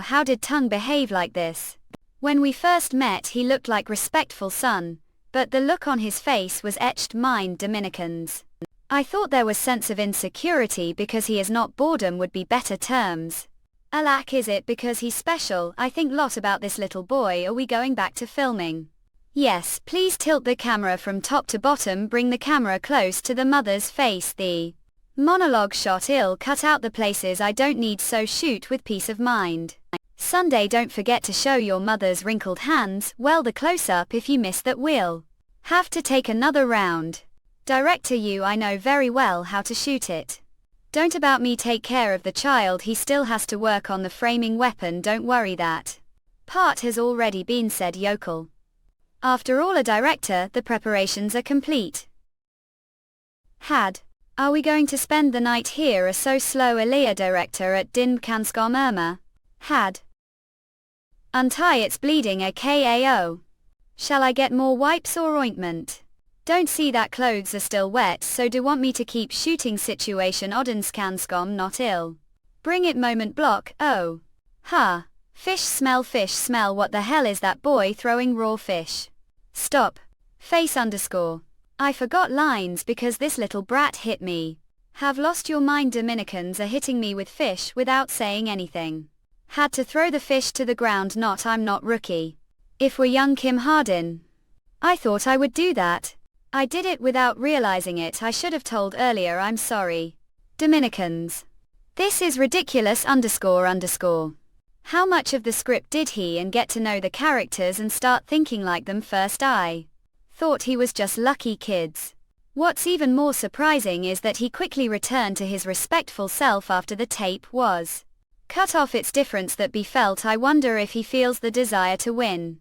How did Tongue behave like this? When we first met he looked like respectful son, but the look on his face was etched mind Dominicans. I thought there was sense of insecurity because he is not, boredom would be better terms. Alack, is it because he's special? I think lot about this little boy. Are we going back to filming? Yes, please tilt the camera from top to bottom, bring the camera close to the mother's face. The monologue shot ill, cut out the places I don't need, so shoot with peace of mind. Sunday, don't forget to show your mother's wrinkled hands, well the close-up, if you miss that we'll have to take another round. Director you, I know very well how to shoot it. Don't about me, take care of the child, he still has to work on the framing weapon, don't worry, that part has already been said. Yokel. After all, a director, the preparations are complete. Had. Are we going to spend the night here? Are so slow, Elia, director at Din Kanskom Irma. Had. Untie, it's bleeding a KAO. Shall I get more wipes or ointment? Don't see that clothes are still wet, so do want me to keep shooting situation Odinskanskom not ill. Bring it moment block, oh. Ha. Fish smell, what the hell is that boy throwing raw fish? Stop. Face_. I forgot lines because this little brat hit me. Have lost your mind, Dominicans are hitting me with fish without saying anything. Had to throw the fish to the ground, not I'm not rookie. If we're young Kim Hardin. I thought I would do that. I did it without realizing it, I should have told earlier, I'm sorry. Dominicans. This is ridiculous__. How much of the script did he and get to know the characters and start thinking like them? First I thought he was just lucky kids. What's even more surprising is that he quickly returned to his respectful self after the tape was cut off. It's difference that be felt. I wonder if he feels the desire to win.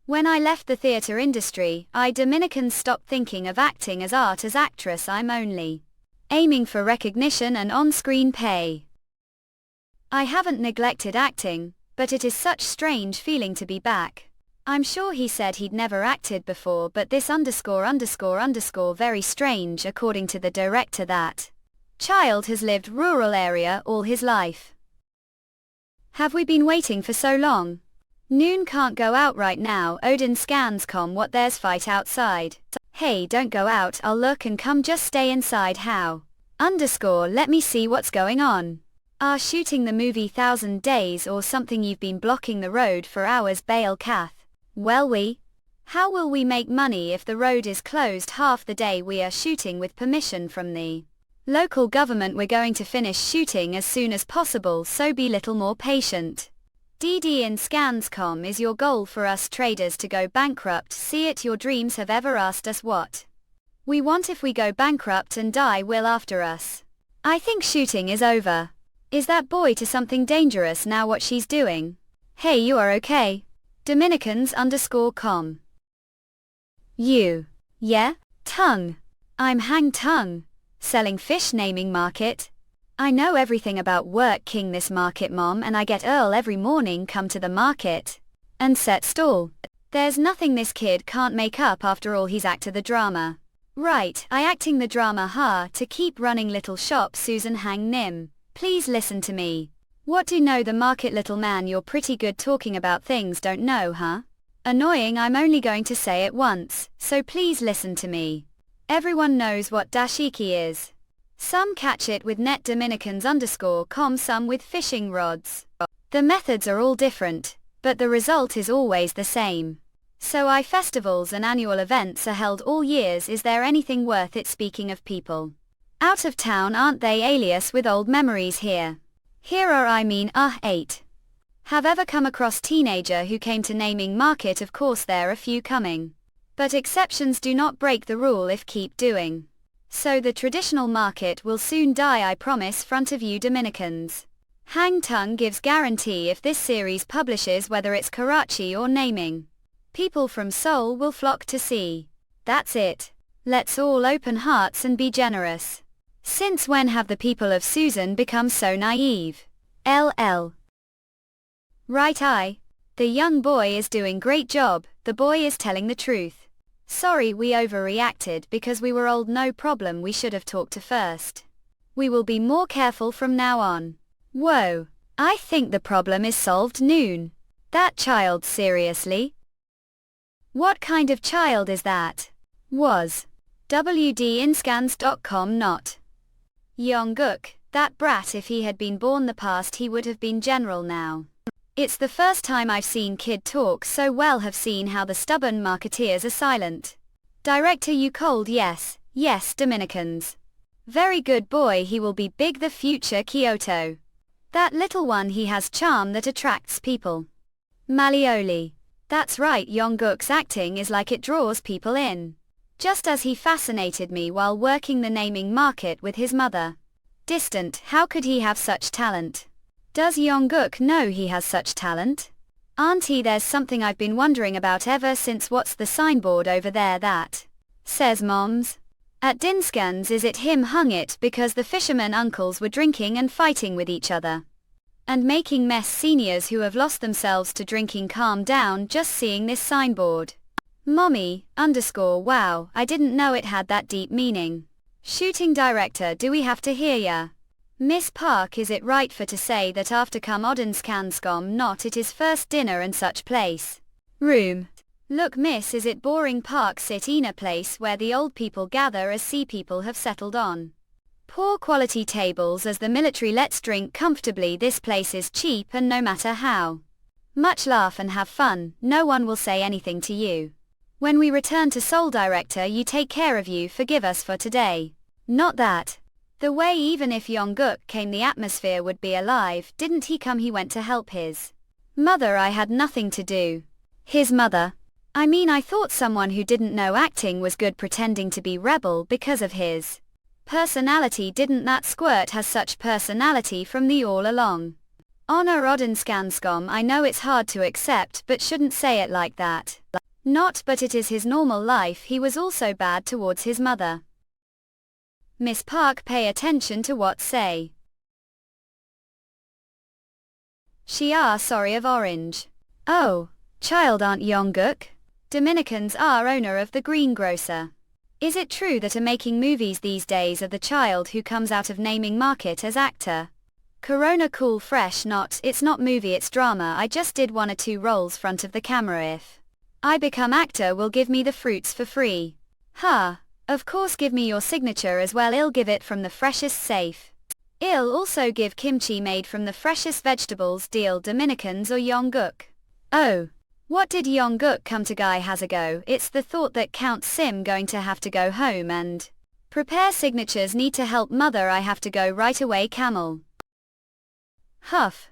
When I left the theatre industry, I Dominicans stopped thinking of acting as art. As actress I'm only aiming for recognition and on-screen pay. I haven't neglected acting, but it is such strange feeling to be back. I'm sure he said he'd never acted before, but this ___ very strange. According to the director, that child has lived rural area all his life. Have we been waiting for so long? Noon can't go out right now. Odin Skanskom, what, there's fight outside. Hey, don't go out, I'll look and come, just stay inside. How? Let me see what's going on. Shooting the movie 1000 Days or something. You've been blocking the road for hours. Bail Kath. Well, how will we make money if the road is closed half the day? We are shooting with permission from the local government. We're going to finish shooting as soon as possible, so be little more patient. DD in Skanskom, is your goal for us traders to go bankrupt? See it, your dreams have ever asked us what we want. If we go bankrupt and die, will after us. I think shooting is over. Is that boy to something dangerous now? What she's doing? Hey, you are okay? Dominicans_com. You. Yeah? Tongue. I'm Hang Tongue. Selling fish, naming market. I know everything about work king this market mom, and I get Earl every morning come to the market. and set stall. There's nothing this kid can't make up, after all he's actor the drama. Right, I acting the drama, to keep running little shop Susan hang nim. Please listen to me. What do know the market, little man? You're pretty good talking about things don't know, Annoying, I'm only going to say it once, so please listen to me. Everyone knows what dashiki is. Some catch it with net Dominicans_com, some with fishing rods. The methods are all different, but the result is always the same. So festivals and annual events are held all years. Is there anything worth it? Speaking of people out of town, aren't they alias with old memories here? Here are 8. Have ever come across teenager who came to naming market? Of course there are few coming. But exceptions do not break the rule if keep doing. So the traditional market will soon die, I promise front of you Dominicans. Hang tongue gives guarantee if this series publishes, whether it's Karachi or naming. People from Seoul will flock to see. That's it. Let's all open hearts and be generous. Since when have the people of Susan become so naive? LL. Right, the young boy is doing great job, the boy is telling the truth. Sorry we overreacted because we were old, no problem, we should have talked to first. We will be more careful from now on. Whoa, I think the problem is solved. Noon. That child, seriously? What kind of child is that? Was. WDInscans.com not. Yongguk, that brat, if he had been born the past he would have been general now. It's the first time I've seen kid talk so well, have seen how the stubborn marketeers are silent. Director, you cold? Yes, Dominicans. Very good boy, he will be big, the future Kyoto. That little one, he has charm that attracts people. Malioli. That's right, Yongguk's acting is like it draws people in. Just as he fascinated me while working the naming market with his mother. Distant, how could he have such talent? Does Yongguk know he has such talent? Auntie, there's something I've been wondering about ever since. What's the signboard over there that says moms? At Dinskans, is it him hung it because the fishermen uncles were drinking and fighting with each other? And making mess. Seniors who have lost themselves to drinking, calm down just seeing this signboard. Mommy_wow, I didn't know it had that deep meaning. Shooting director, do we have to hear ya? Miss Park, is it right for to say that after come Odinskanskom not it is first dinner and such place? Room. Look miss, is it boring park sit in a place where the old people gather as sea people have settled on? Poor quality tables as the military, let's drink comfortably, this place is cheap and no matter how much laugh and have fun, no one will say anything to you. When we return to Seoul, director, you take care of you, forgive us for today. Not that. The way, even if Yongguk came the atmosphere would be alive. Didn't he come? He went to help his mother. I had nothing to do. His mother? I thought someone who didn't know acting was good pretending to be rebel because of his personality. Didn't that squirt has such personality from the all along? Honor Odinskanskom, I know it's hard to accept but shouldn't say it like that. Not, but it is his normal life. He was also bad towards his mother. Miss Park, pay attention to what say. She are sorry of orange. Oh, child, aren't Yongguk? Dominicans are owner of the greengrocer. Is it true that are making movies these days of the child who comes out of naming market as actor? Corona cool fresh, not, it's not movie, it's drama. I just did 1 or 2 roles front of the camera. If I become actor, will give me the fruits for free. Of course, give me your signature as well. I'll give it from the freshest safe. I'll also give kimchi made from the freshest vegetables. Deal, Dominicans or Yongguk? Oh. What did Yongguk come to? Guy has a go. It's the thought that counts. Sim going to have to go home and prepare signatures. Need to help mother. I have to go right away. Camel. Huff.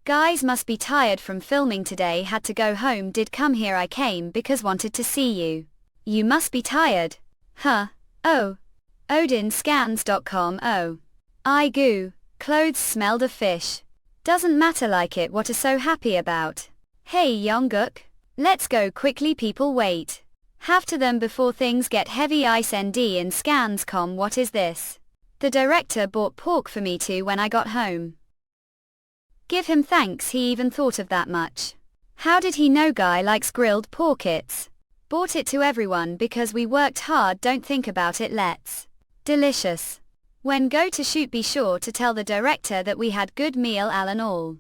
Guys must be tired from filming today. Had to go home. Did come here. I came because wanted to see you. You must be tired. Oh. Odinscans.com. Oh. I goo. Clothes smelled of fish. Doesn't matter, like it. What are so happy about? Hey Yongguk. Let's go quickly, people wait. Have to them before things get heavy. Ice ND in Scans.com. What is this? The director bought pork for me too when I got home. Give him thanks, he even thought of that much. How did he know guy likes grilled pork? It's bought it to everyone because we worked hard, don't think about it, let's. Delicious. When go to shoot be sure to tell the director that we had good meal Alan all.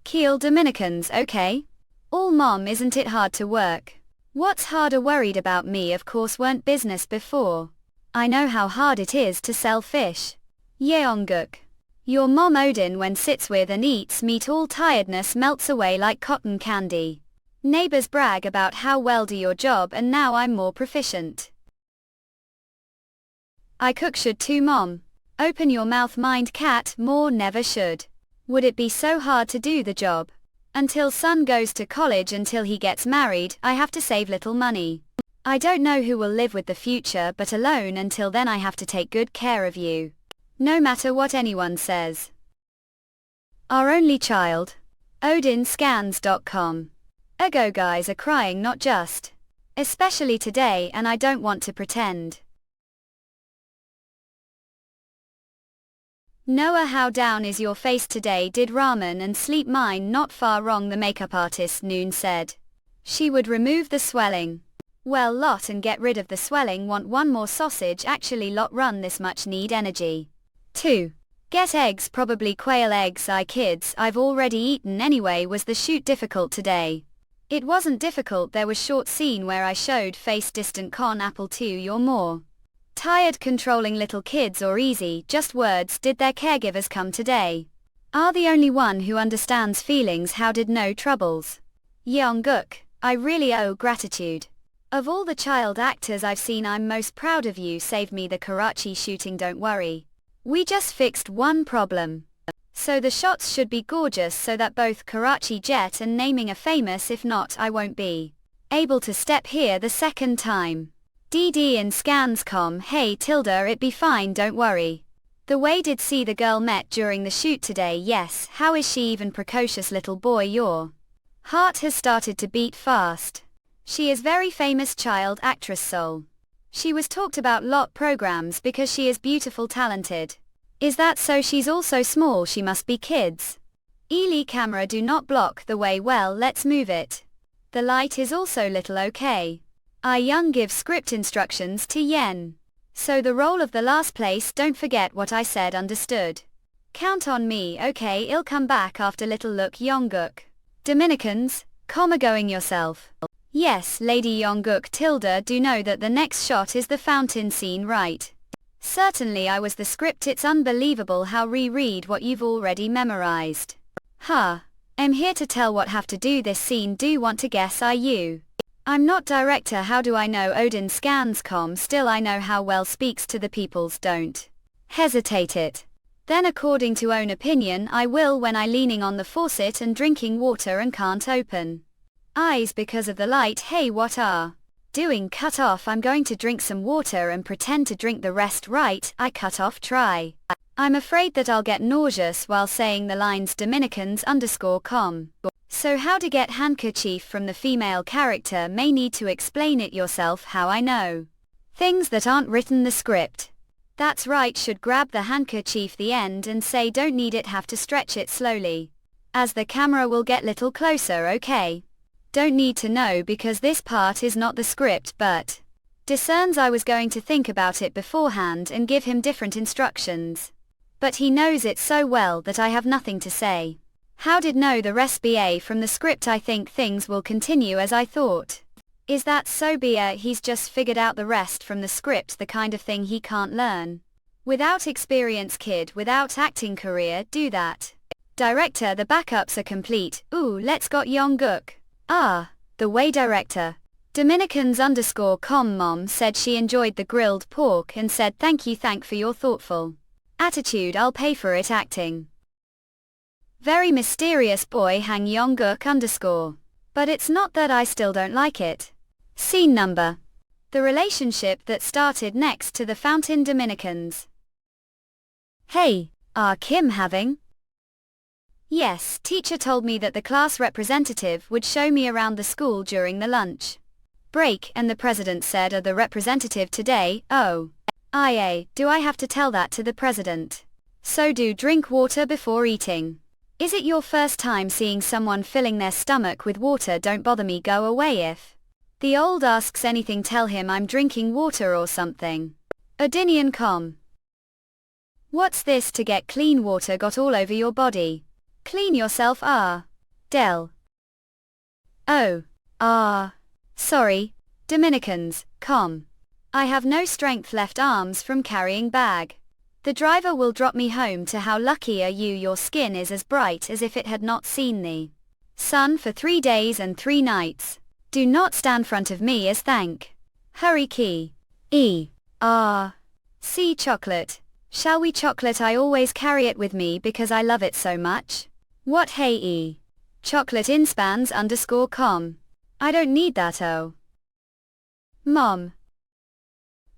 Keel Dominicans okay? All mom isn't it hard to work? What's harder worried about me of course weren't business before. I know how hard it is to sell fish. Yeonguk. Your mom Odin when sits with and eats meat all tiredness melts away like cotton candy. Neighbors brag about how well do your job and now I'm more proficient. I cook should too mom. Open your mouth mind cat more never should. Would it be so hard to do the job? Until son goes to college until he gets married I have to save little money. I don't know who will live with the future but alone until then I have to take good care of you. No matter what anyone says. Our only child. OdinScans.com. Ego guys are crying not just. Especially today and I don't want to pretend. Noah how down is your face today did ramen and sleep mine not far wrong the makeup artist Noon said. She would remove the swelling. Well lot and get rid of the swelling want one more sausage actually lot run this much need energy. 2. Get eggs probably quail eggs I kids I've already eaten anyway was the shoot difficult today? It wasn't difficult there was short scene where I showed face distant con apple 2 you're more. Tired controlling little kids or easy just words did their caregivers come today? Are the only one who understands feelings how did no troubles? Yeonguk, I really owe gratitude. Of all the child actors I've seen I'm most proud of you saved me the Karachi shooting don't worry. We just fixed one problem. So the shots should be gorgeous so that both Karachi jet and naming are famous if not I won't be able to step here the second time. DD in Scanscom hey Tilda it be fine don't worry. The way did see the girl met during the shoot today yes how is she even precocious little boy your heart has started to beat fast. She is very famous child actress soul. She was talked about lot programs because she is beautiful talented. Is that so she's also small she must be kids. Ely camera do not block the way well let's move it. The light is also little okay. I young give script instructions to Yen. So the role of the last place don't forget what I said understood. Count on me okay I'll come back after little look Yongguk. Dominicans, comma going yourself. Yes Lady Yongguk Tilda do know that the next shot is the fountain scene right? Certainly I was the script it's unbelievable how reread what you've already memorized. Huh. I'm here to tell what have to do this scene do want to guess are you? I'm not director how do I know Odin Scanscom still I know how well speaks to the peoples don't hesitate it. Then according to own opinion I will when I leaning on the faucet and drinking water and can't open eyes because of the light hey what are doing cut off I'm going to drink some water and pretend to drink the rest right I cut off try. I'm afraid that I'll get nauseous while saying the lines Dominicans_com. So how to get handkerchief from the female character may need to explain it yourself how I know. Things that aren't written the script. That's right should grab the handkerchief the end and say don't need it have to stretch it slowly. As the camera will get little closer okay. Don't need to know because this part is not the script but discerns I was going to think about it beforehand and give him different instructions. But he knows it so well that I have nothing to say. How did know the rest BA from the script I think things will continue as I thought. Is that so BA he's just figured out the rest from the script the kind of thing he can't learn. Without experience kid without acting career do that. Director the backups are complete ooh let's got Yongguk. Ah, the way director. Dominicans_com mom said she enjoyed the grilled pork and said thank for your thoughtful attitude I'll pay for it acting. Very mysterious boy hang Yongguk_. But it's not that I still don't like it. Scene number. The relationship that started next to the fountain Dominicans. Hey, are Kim having? Yes, teacher told me that the class representative would show me around the school during the lunch break and the president said are the representative today, oh. IA, do I have to tell that to the president? So do drink water before eating. Is it your first time seeing someone filling their stomach with water? Don't bother me, go away. If the old asks anything, tell him I'm drinking water or something. Odinian com. What's this? To get clean water got all over your body. Clean yourself. Del. Oh. Sorry. Dominicans, com. I have no strength left, arms from carrying bag. The driver will drop me home to. How lucky are you? Your skin is as bright as if it had not seen the sun for 3 days and 3 nights. Do not stand front of me as thank. Hurry key. See chocolate. Shall we chocolate? I always carry it with me because I love it so much. What hey chocolate inspans _com. I don't need that. Oh. Mom.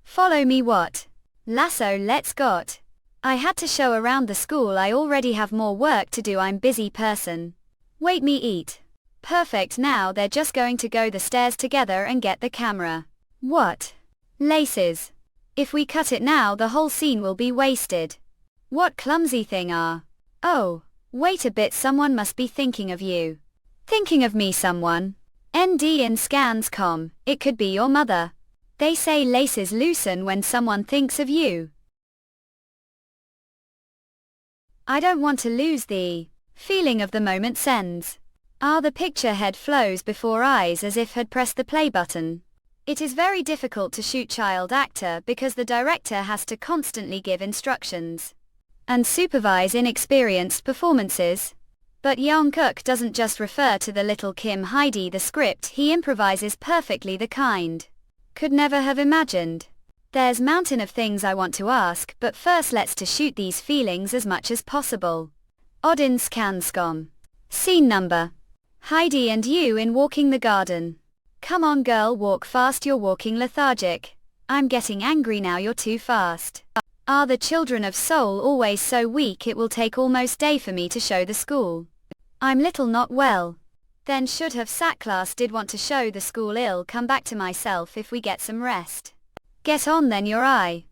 Follow me. What? Lasso, let's got. I had to show around the school. I already have more work to do. I'm busy person. Wait, me eat. Perfect. Now they're just going to go the stairs together and get the camera. What? Laces. If we cut it now the whole scene will be wasted. What clumsy thing are. Oh, wait a bit, someone must be thinking of you. Thinking of me, someone? ND in scans com, it could be your mother. They say laces loosen when someone thinks of you. I don't want to lose the feeling of the moment. Sends. The picture head flows before eyes as if had pressed the play button. It is very difficult to shoot child actor because the director has to constantly give instructions and supervise inexperienced performances. But Jungkook doesn't just refer to the little Kim Heidi the script, he improvises perfectly, the kind could never have imagined. There's mountain of things I want to ask, but first let's to shoot these feelings as much as possible. Odin Skanskom. Scene number. Heidi and you in walking the garden. Come on girl, walk fast, you're walking lethargic. I'm getting angry now, you're too fast. Are the children of Seoul always so weak? It will take almost day for me to show the school. I'm little not well. Then should have sat class, did want to show the school ill, come back to myself if we get some rest. Get on then your eye.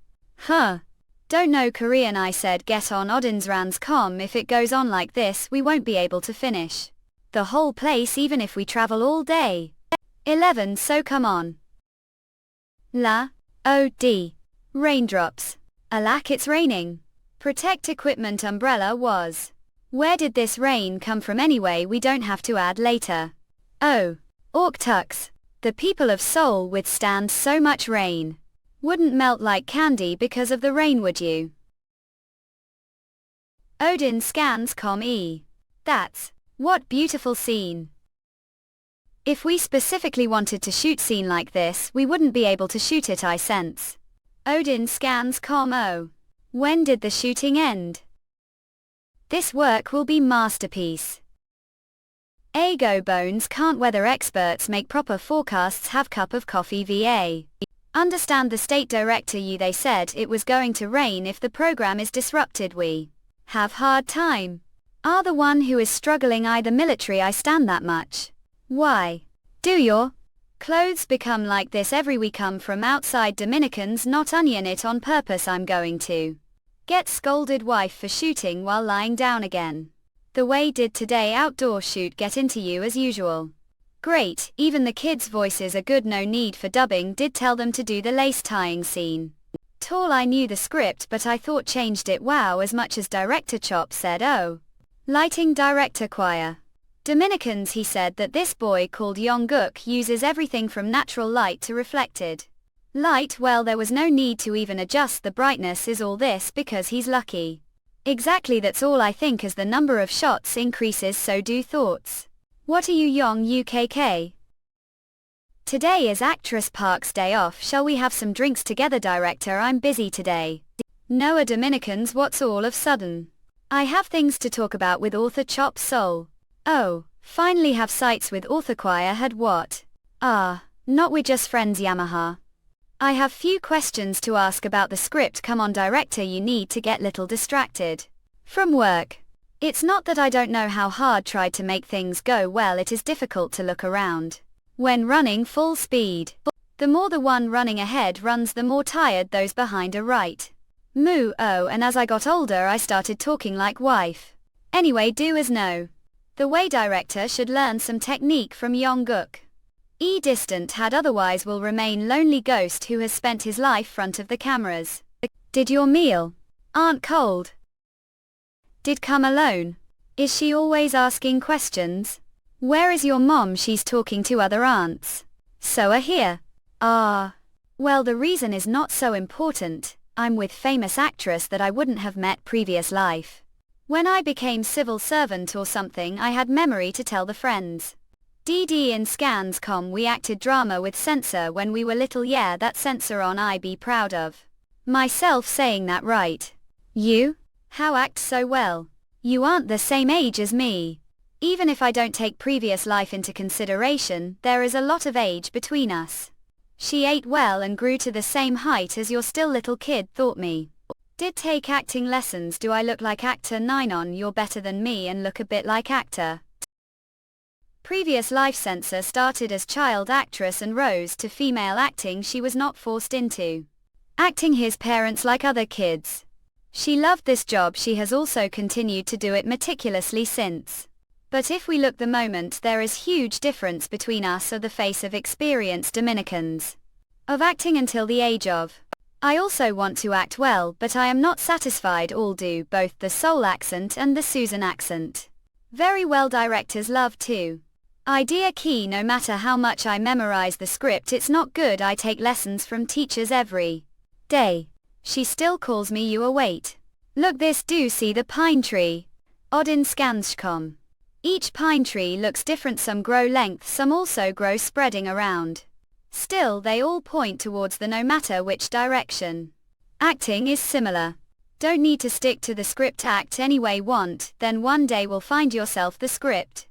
Don't know Korean, I said get on Odinsranskom, if it goes on like this we won't be able to finish the whole place even if we travel all day. 11 so come on. Raindrops. Alack, it's raining. Protect equipment umbrella was. Where did this rain come from anyway? We don't have to add later. Orktux. The people of Seoul withstand so much rain. Wouldn't melt like candy because of the rain, would you? Odin scans com. That's what beautiful scene. If we specifically wanted to shoot scene like this, we wouldn't be able to shoot it, I sense. Odin scans com. When did the shooting end? This work will be masterpiece. Ago bones can't weather experts make proper forecasts, have cup of coffee va. Understand the state director you, they said it was going to rain if the program is disrupted, we have hard time. Are the one who is struggling either military, I stand that much. Why do your clothes become like this every we come from outside? Dominicans not onion it on purpose. I'm going to get scolded wife for shooting while lying down again. The way did today outdoor shoot get into you as usual. Great, even the kids' voices are good, no need for dubbing, did tell them to do the lace tying scene. Tall, I knew the script but I thought changed it, wow, as much as director Chop said. Lighting director choir. Dominicans, he said that this boy called Jungkook uses everything from natural light to reflected light. Well, there was no need to even adjust the brightness, is all this because he's lucky. Exactly, that's all I think. As the number of shots increases so do thoughts. What are you young UKK? Today is actress Park's day off, shall we have some drinks together? Director, I'm busy today. Noah, Dominicans, what's all of sudden? I have things to talk about with author Chop Soul. Finally have sights with author choir had what? Not we're just friends Yamaha. I have few questions to ask about the script. Come on director, you need to get little distracted from work. It's not that I don't know how hard tried to make things go well, it is difficult to look around when running full speed. The more the one running ahead runs, the more tired those behind are, right? And as I got older I started talking like wife. Anyway, do as no. The way director should learn some technique from Yongguk. Distant had otherwise will remain lonely ghost who has spent his life front of the cameras. Did your meal? Aren't cold? Did come alone? Is she always asking questions? Where is your mom? She's talking to other aunts. So are here. Ah. Well, the reason is not so important. I'm with famous actress that I wouldn't have met previous life. When I became civil servant or something I had memory to tell the friends. DD in scans.com we acted drama with censor when we were little, yeah, that censor on I be proud of. Myself saying that, right? You? How act so well? You aren't the same age as me. Even if I don't take previous life into consideration, there is a lot of age between us. She ate well and grew to the same height as your still little kid thought me. Did take acting lessons. Do I look like actor 9 on? You're better than me and look a bit like actor. Previous life censor started as child actress and rose to female acting. She was not forced into acting his parents like other kids. She loved this job. She has also continued to do it meticulously since. But if we look the moment, there is huge difference between us or the face of experienced Dominicans. Of acting until the age of. I also want to act well, but I am not satisfied. All do, both the Seoul accent and the Susan accent. Very well, directors love to. Idea key. No matter how much I memorize the script, it's not good. I take lessons from teachers every day. She still calls me you. Wait. Look this, do see the pine tree? Odd in scans.com. Each pine tree looks different, some grow length, some also grow spreading around. Still they all point towards the no matter which direction. Acting is similar. Don't need to stick to the script, act anyway want, then one day will find yourself the script.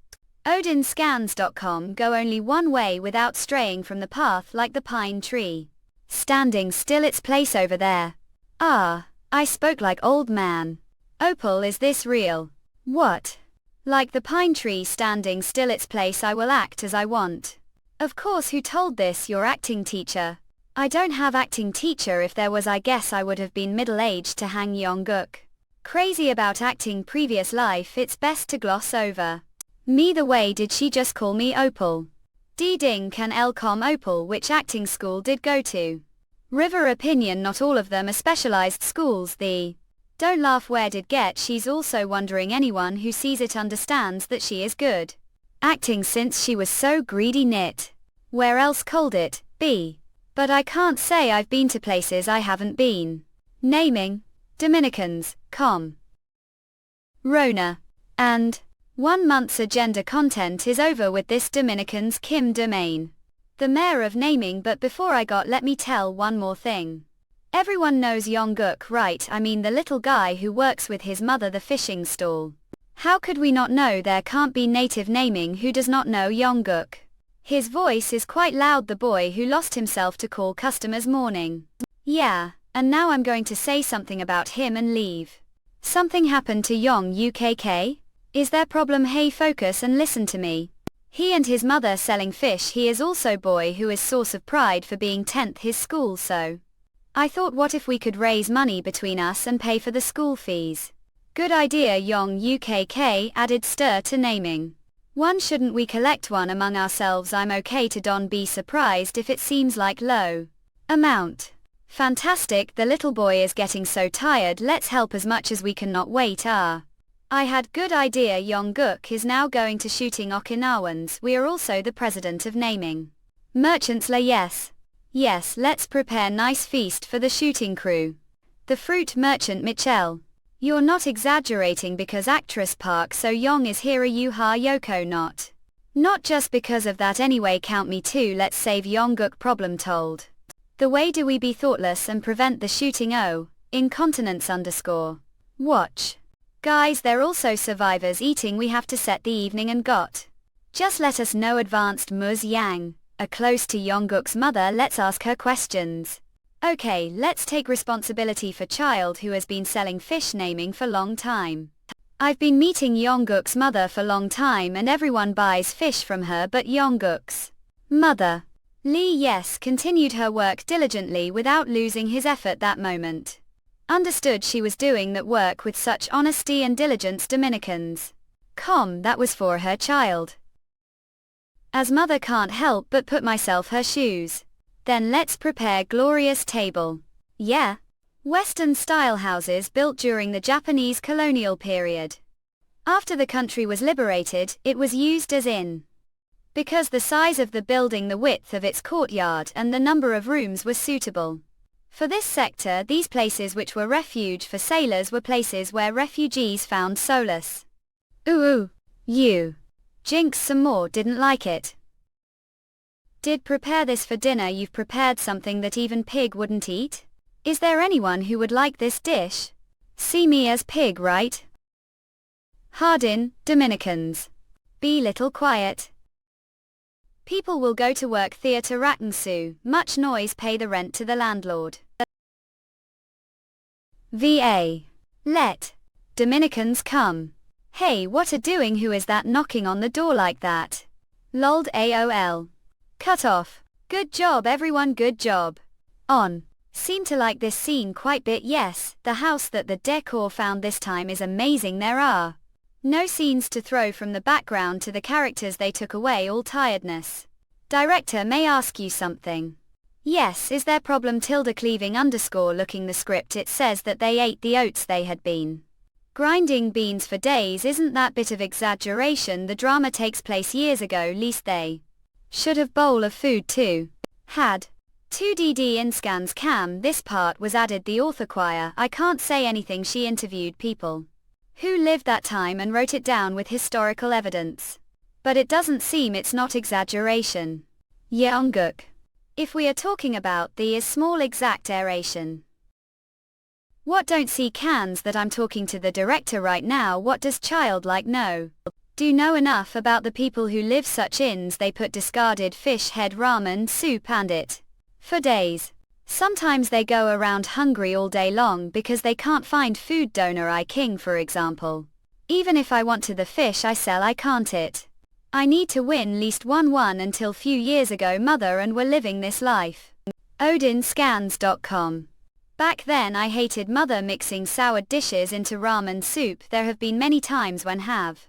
Odinscans.com go only one way without straying from the path like the pine tree. Standing still its place over there. Ah, I spoke like old man. Opal, is this real? What? Like the pine tree standing still its place, I will act as I want. Of course, who told this? Your acting teacher. I don't have acting teacher. If there was, I guess I would have been middle-aged to hang Yongguk. Crazy about acting previous life, it's best to gloss over. Me the way did she just call me Opal? Ding can Lcom Opal, which acting school did go to? River opinion, not all of them are specialized schools. The don't laugh where did get? She's also wondering anyone who sees it understands that she is good acting since she was so greedy knit. Where else cold it be? But I can't say I've been to places I haven't been. Naming Dominicans, Rona. And 1 month's agenda content is over with this Dominicans Kim domain. The mayor of naming. But before I got, let me tell one more thing. Everyone knows Yongguk, right? I mean the little guy who works with his mother the fishing stall. How could we not know? There can't be native naming who does not know Yongguk. His voice is quite loud, the boy who lost himself to call customers morning. Yeah, and now I'm going to say something about him and leave. Something happened to Yong UKK? Is there problem? Hey, focus and listen to me. He and his mother selling fish. He is also boy who is source of pride for being 10th his school, so I thought, what if we could raise money between us and pay for the school fees? Good idea. Yong UKK added stir to naming. One, shouldn't we collect one among ourselves? I'm okay to don't be surprised if it seems like low amount. Fantastic, the little boy is getting so tired, let's help as much as we can, not wait. I had good idea. Yongguk is now going to shooting Okinawans. We are also the president of naming merchants. Yes, let's prepare nice feast for the shooting crew. The fruit merchant Michelle. You're not exaggerating because actress Park So Young is here. You ha Yoko not. Not just because of that anyway, count me too. Let's save Yongguk problem told. The way do we be thoughtless and prevent the shooting? Incontinence _ watch. Guys, they're also survivors eating. We have to set the evening and got. Just let us know. Advanced Muz Yang. Close to Yongguk's mother. Let's ask her questions. Okay, let's take responsibility for child who has been selling fish naming for long time. I've been meeting Yongguk's mother for long time and everyone buys fish from her but Yongguk's mother. Lee, yes, continued her work diligently without losing his effort that moment. Understood she was doing that work with such honesty and diligence. Dominicans. That was for her child. As mother can't help but put myself her shoes. Then let's prepare glorious table. Yeah. Western style houses built during the Japanese colonial period. After the country was liberated, it was used as inn. Because the size of the building, the width of its courtyard and the number of rooms was suitable. For this sector, these places which were refuge for sailors were places where refugees found solace. You. Jinx some more didn't like it. Did prepare this for dinner. You've prepared something that even pig wouldn't eat? Is there anyone who would like this dish? See me as pig, right? Hardin, Dominicans. Be little quiet. People will go to work. Theatre Raknsu, much noise. Pay the rent to the landlord. Va. Let. Dominicans come. Hey, what are doing? Who is that knocking on the door like that? Lolled AOL. Cut off. Good job everyone, good job. On. Seem to like this scene quite bit. Yes, the house that the decor found this time is amazing. There are no scenes to throw from the background to the characters. They took away all tiredness. Director, may ask you something? Yes, is there problem? Cleaving _ looking the script. It says that they ate the oats. They had been grinding beans for days. Isn't that bit of exaggeration? The drama takes place years ago. Least they should have bowl of food too. Had 2DD in scans cam. This part was added. The author choir. I can't say anything. She interviewed people who lived that time and wrote it down with historical evidence. But it doesn't seem it's not exaggeration. Yeongguk. If we are talking about the is small exaggeration. What don't see cans that I'm talking to the director right now. What does childlike know? Do know enough about the people who live such inns. They put discarded fish head ramen soup and it for days. Sometimes they go around hungry all day long because they can't find food. Donor I king for example. Even if I want to the fish I sell I can't it. I need to win least 1-1 until few years ago mother and were living this life. Odinscans.com. Back then I hated mother mixing soured dishes into ramen soup. There have been many times when have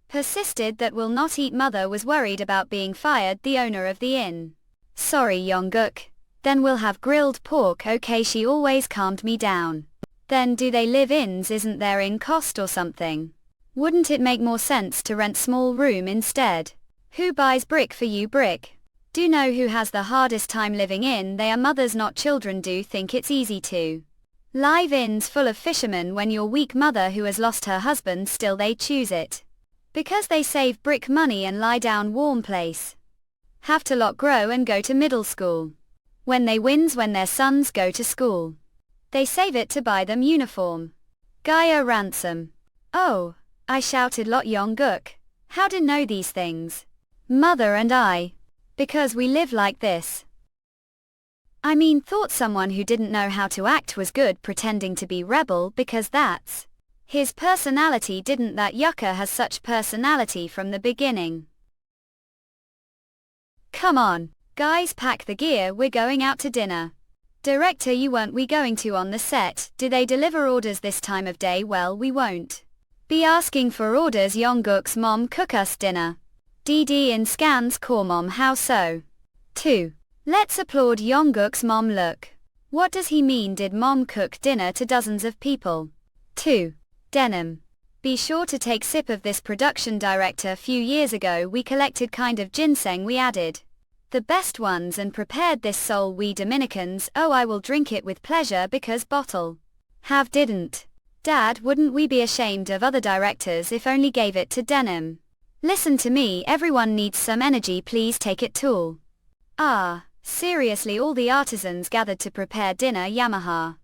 persisted that will not eat. Mother was worried about being fired. The owner of the inn. Sorry Yeongguk. Then we'll have grilled pork. Okay, she always calmed me down. Then do they live inns? Isn't there in cost or something? Wouldn't it make more sense to rent small room instead? Who buys brick for you? Brick. Do know who has the hardest time living in? They are mothers not children. Do think it's easy to live inns full of fishermen when your weak mother who has lost her husband still they choose it. Because they save brick money and lie down warm place. Have to lot grow and go to middle school. When they wins when their sons go to school. They save it to buy them uniform. Gaia ransom. Oh. I shouted lot Yeongguk. How to know these things? Mother and I. Because we live like this. I mean thought someone who didn't know how to act was good pretending to be rebel because that's his personality. Didn't that yucca has such personality from the beginning. Come on, guys, pack the gear, we're going out to dinner. Director, you weren't we going to on the set? Do they deliver orders this time of day? Well, we won't be asking for orders. Yeongguk's mom cook us dinner. DD in scans core mom. How so? 2. Let's applaud Yeongguk's mom. Look. What does he mean? Did mom cook dinner to dozens of people? 2. Denim. Be sure to take sip of this. Production director. Few years ago we collected kind of ginseng. We added the best ones and prepared this soul. We Dominicans, oh I will drink it with pleasure because bottle have didn't. Dad, wouldn't we be ashamed of other directors if only gave it to denim? Listen to me, everyone needs some energy, please take it tool. Ah, seriously, all the artisans gathered to prepare dinner. Yamaha.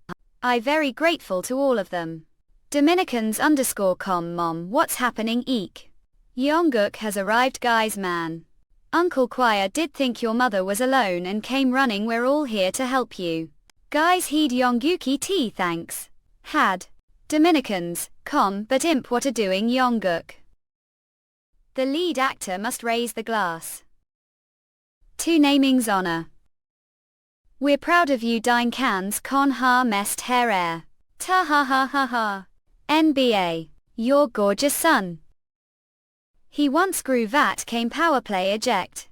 I very grateful to all of them. Dominicans _com mom, what's happening? Eek. Yeongguk has arrived guys man. Uncle Choir did think your mother was alone and came running. We're all here to help you. Guys heed Yeongguki tea thanks. Had. Dominicans, but imp what are doing Yeongguk. The lead actor must raise the glass. To naming's honor. We're proud of you Dine cans con ha mest hair air. Ta ha ha ha ha. NBA. Your gorgeous son. He once grew vat came power play eject.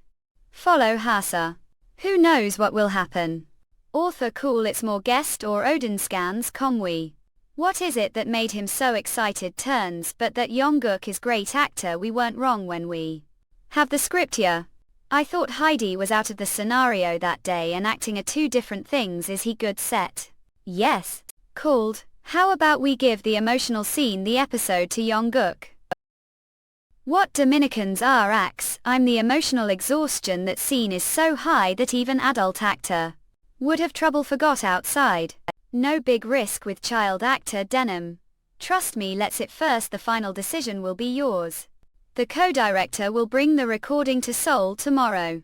Follow Hasa. Who knows what will happen? Author cool it's more guest or Odin scans comwe. What is it that made him so excited turns but that Jungkook is great actor we weren't wrong when we have the script here. I thought Heidi was out of the scenario that day and acting are two different things. Is he good set? Yes. Called. How about we give the emotional scene the episode to Jungkook? What Dominicans are acts, I'm the emotional exhaustion that scene is so high that even adult actor would have trouble forgot outside. No big risk with child actor denim. Trust me let's it first the final decision will be yours. The co-director will bring the recording to Seoul tomorrow.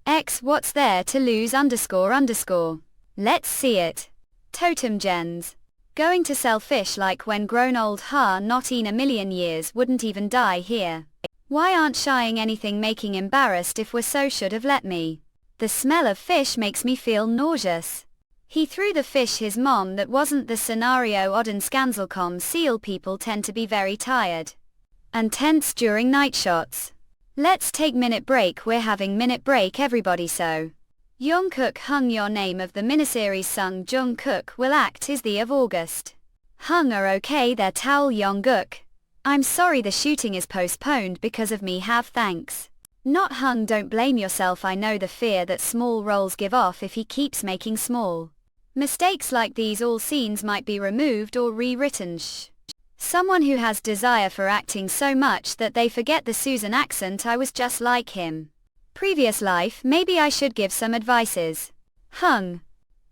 X what's there to lose __. Let's see it. Totem gens. Going to sell fish like when grown old not in a million years wouldn't even die here. Why aren't shying anything making embarrassed if we're so should have let me. The smell of fish makes me feel nauseous. He threw the fish his mom that wasn't the scenario Odin Scanselcom seal people tend to be very tired and tense during night shots. Let's take minute break we're having minute break everybody so. Jungkook Hung your name of the miniseries Sung Jungkook will act is the of August. Hung are okay they're towel Jungkook. I'm sorry the shooting is postponed because of me have thanks. Not Hung don't blame yourself I know the fear that small roles give off if he keeps making small mistakes like these all scenes might be removed or rewritten Someone who has desire for acting so much that they forget the Susan accent I was just like him. Previous life maybe I should give some advices. Hung.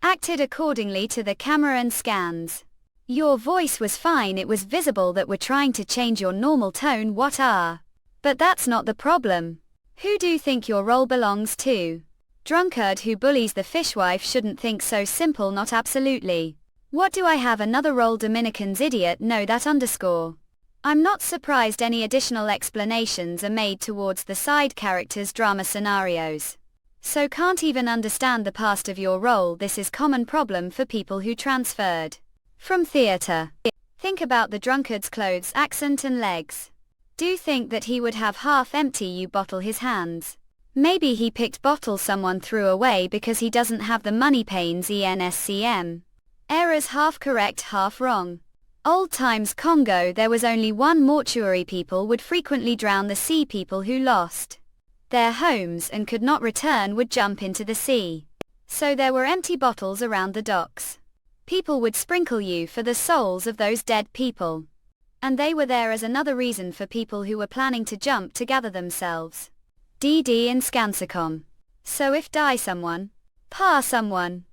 Acted accordingly to the camera and scans. Your voice was fine it was visible that we're trying to change your normal tone what are. But that's not the problem. Who do you think your role belongs to? Drunkard who bullies the fishwife shouldn't think so simple not absolutely. What do I have another role Dominicans idiot know that _. I'm not surprised any additional explanations are made towards the side characters' drama scenarios. So can't even understand the past of your role this is common problem for people who transferred from theater. Think about the drunkard's clothes accent and legs. Do think that he would have half empty you bottle his hands. Maybe he picked bottle someone threw away because he doesn't have the money pains enscm. Errors half correct half wrong. Old times Congo there was only one mortuary people would frequently drown the sea people who lost their homes and could not return would jump into the sea. So there were empty bottles around the docks. People would sprinkle you for the souls of those dead people. And they were there as another reason for people who were planning to jump to gather themselves. DD in Scansacom. So if die someone, pa someone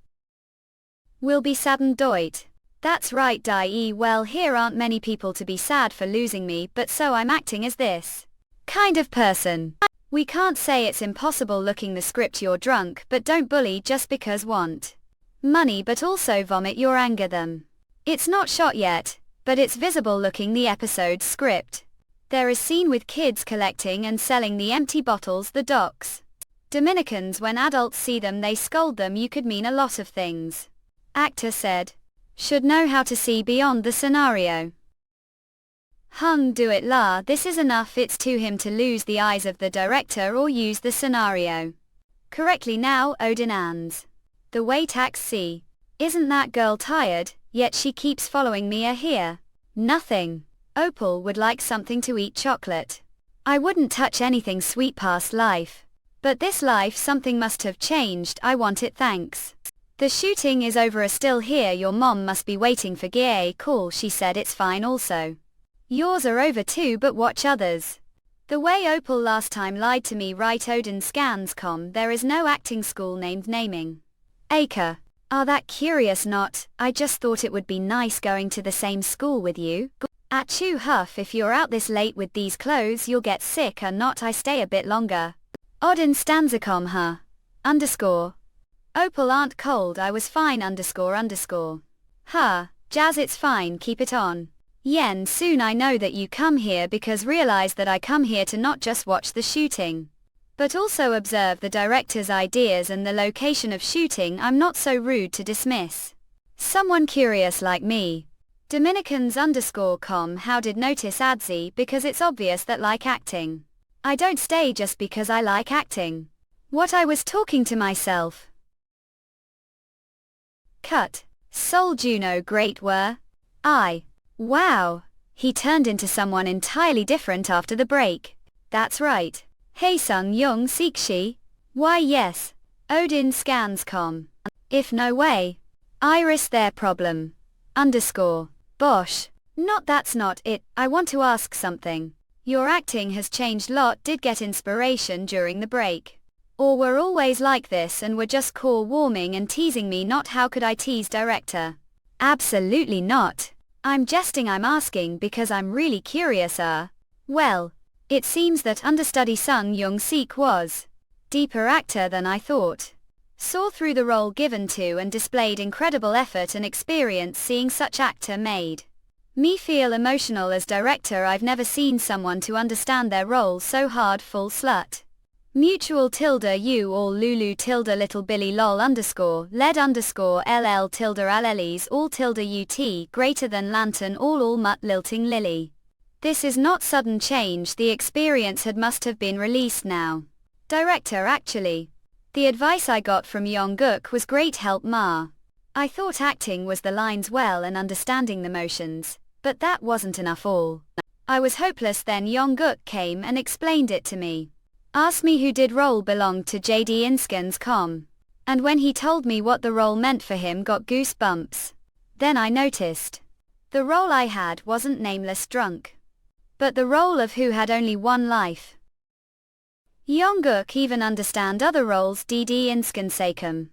will be saddened doit. That's right die well here aren't many people to be sad for losing me but so I'm acting as this kind of person. We can't say it's impossible looking the script you're drunk but don't bully just because want money but also vomit your anger them. It's not shot yet, but it's visible looking the episode's script. There is scene with kids collecting and selling the empty bottles the docks. Dominicans when adults see them they scold them you could mean a lot of things. Actor said. Should know how to see beyond the scenario. Hung do it la this is enough it's to him to lose the eyes of the director or use the scenario correctly now Odin ans. The way tax see. Isn't that girl tired, yet she keeps following me here. Nothing. Opal would like something to eat chocolate. I wouldn't touch anything sweet past life. But this life something must have changed I want it thanks. The shooting is over still here your mom must be waiting for gear call she said it's fine also. Yours are over too but watch others. The way Opal last time lied to me right Odin scans there is no acting school named naming. Acre. Are that curious not, I just thought it would be nice going to the same school with you. Achoo huff if you're out this late with these clothes you'll get sick or not I stay a bit longer. Odin stanzacom huh. _ Opal aren't cold I was fine __. Huh, Jazz it's fine keep it on. Yen soon I know that you come here because realize that I come here to not just watch the shooting. But also observe the director's ideas and the location of shooting I'm not so rude to dismiss. Someone curious like me. Dominicans underscore com how did notice adzi because it's obvious that like acting. I don't stay just because I like acting. What I was talking to myself. Cut. Sol Juno great were. Wow. He turned into someone entirely different after the break. That's right. Hey Sung Young Sikshi. Why yes. Odin scans com. If no way. Iris their problem. Underscore. Bosh. Not that's not it, I want to ask something. Your acting has changed lot, did get inspiration during the break? Or were always like this and were just core warming and teasing me? Not how could I tease director? Absolutely not. I'm jesting, I'm asking because I'm really curious. Well, it seems that understudy Sung Young Sik was deeper actor than I thought. Saw through the role given to and displayed incredible effort and experience. Seeing such actor made me feel emotional as director. I've never seen someone to understand their role so hard. Full slut. Mutual tilde you all Lulu tilde little Billy lol underscore led underscore ll tilde alleles all tilde ut greater than lantern all mutt lilting lily. This is not sudden change, the experience had must have been released now. Director actually. The advice I got from Yongguk was great help ma. I thought acting was the lines well and understanding the motions, but that wasn't enough all. I was hopeless then Yongguk came and explained it to me. Asked me who did role belonged to JD Inskans com. And when he told me what the role meant for him got goosebumps. Then I noticed. The role I had wasn't nameless drunk. But the role of who had only one life. Yongguk even understand other roles DD Inskansakum.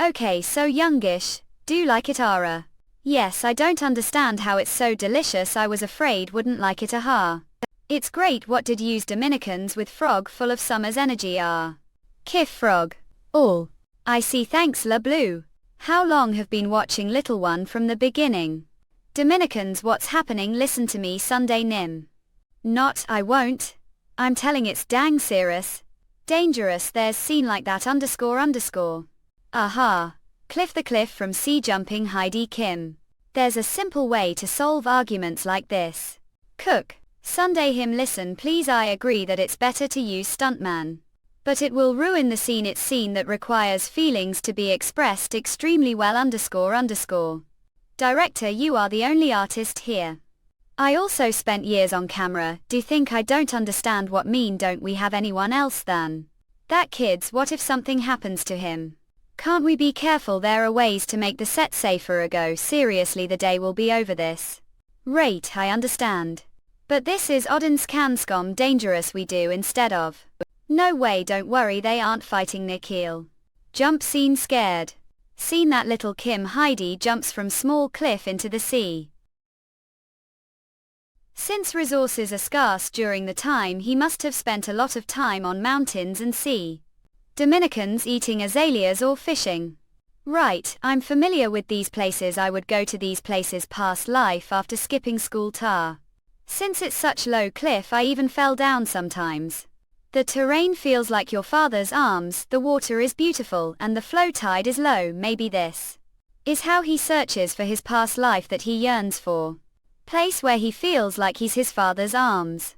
Okay so youngish, do like it Ara. Yes I don't understand how it's so delicious, I was afraid wouldn't like it aha. It's great, what did use Dominicans with frog full of summer's energy Kif frog. All. I see thanks la blue. How long have been watching little one from the beginning. Dominicans what's happening listen to me Sunday Nim. Not I won't. I'm telling it's dang serious. Dangerous there's scene like that underscore. Aha. Cliff the cliff from sea jumping Heidi Kim. There's a simple way to solve arguments like this. Cook. Sunday him listen please I agree that it's better to use stuntman. But it will ruin the scene, it's scene that requires feelings to be expressed extremely well underscore. Director you are the only artist here. I also spent years on camera, do think I don't understand what mean don't we have anyone else than that kids, what if something happens to him? Can't we be careful, there are ways to make the set safer ago seriously the day will be over this. Rate I understand. But this is Odinskanskom dangerous we do instead of. No way don't worry they aren't fighting Nikhil. Jump scene scared. Seen that little Kim Heidi jumps from small cliff into the sea. Since resources are scarce during the time he must have spent a lot of time on mountains and sea. Dominicans eating azaleas or fishing. Right, I'm familiar with these places, I would go to these places past life after skipping school tar. Since it's such low cliff I even fell down sometimes. The terrain feels like your father's arms, the water is beautiful and the flow tide is low, maybe this is how he searches for his past life that he yearns for. Place where he feels like he's his father's arms.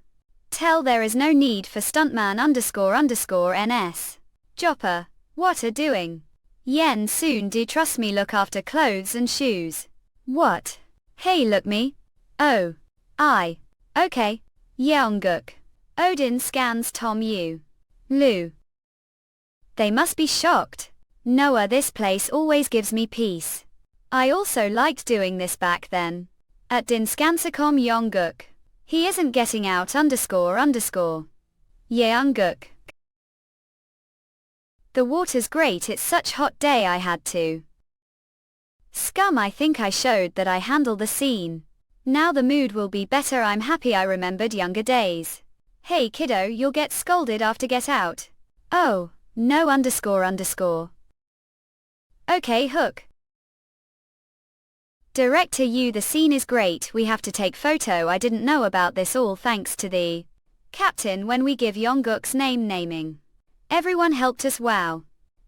Tell there is no need for stuntman underscore ns. Jopper, what are doing? Yen soon do trust me look after clothes and shoes. What? Hey look me. Oh. Okay. Yeongguk. Odin scans Tom Yu. Lu. They must be shocked. Noah this place always gives me peace. I also liked doing this back then. At Dinskansakom Yeongguk. He isn't getting out underscore. Yeongguk. The water's great, it's such hot day I had to. Scum I think I showed that I handle the scene. Now the mood will be better, I'm happy I remembered younger days. Hey kiddo you'll get scolded after get out. Oh, no underscore. Okay hook. Director you the scene is great, we have to take photo, I didn't know about this all thanks to the captain when we give Yeongguk's naming. Everyone helped us, wow.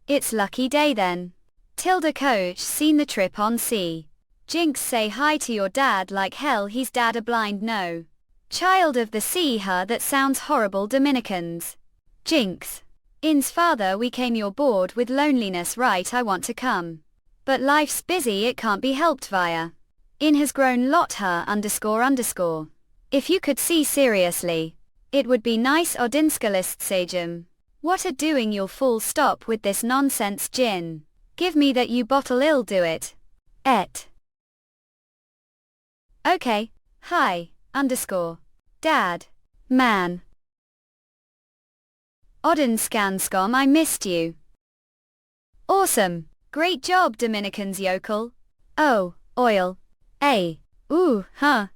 It's lucky day then. Tilda coach seen the trip on sea. Jinx, say hi to your dad like hell. He's dad a blind no. Child of the sea, her that sounds horrible. Dominicans. Jinx. In's father, we came, you're bored with loneliness, right? I want to come. But life's busy, it can't be helped via. In has grown lot her __. If you could see seriously. It would be nice Odinskalist sagem. What a doing, you'll full stop with this nonsense Jin. Give me that you bottle, ill do it. Et. Okay. Hi, _ Dad. Man. Odinskanskom, I missed you. Awesome. Great job, Dominicans yokel. Oh, oil. A. Ooh, huh.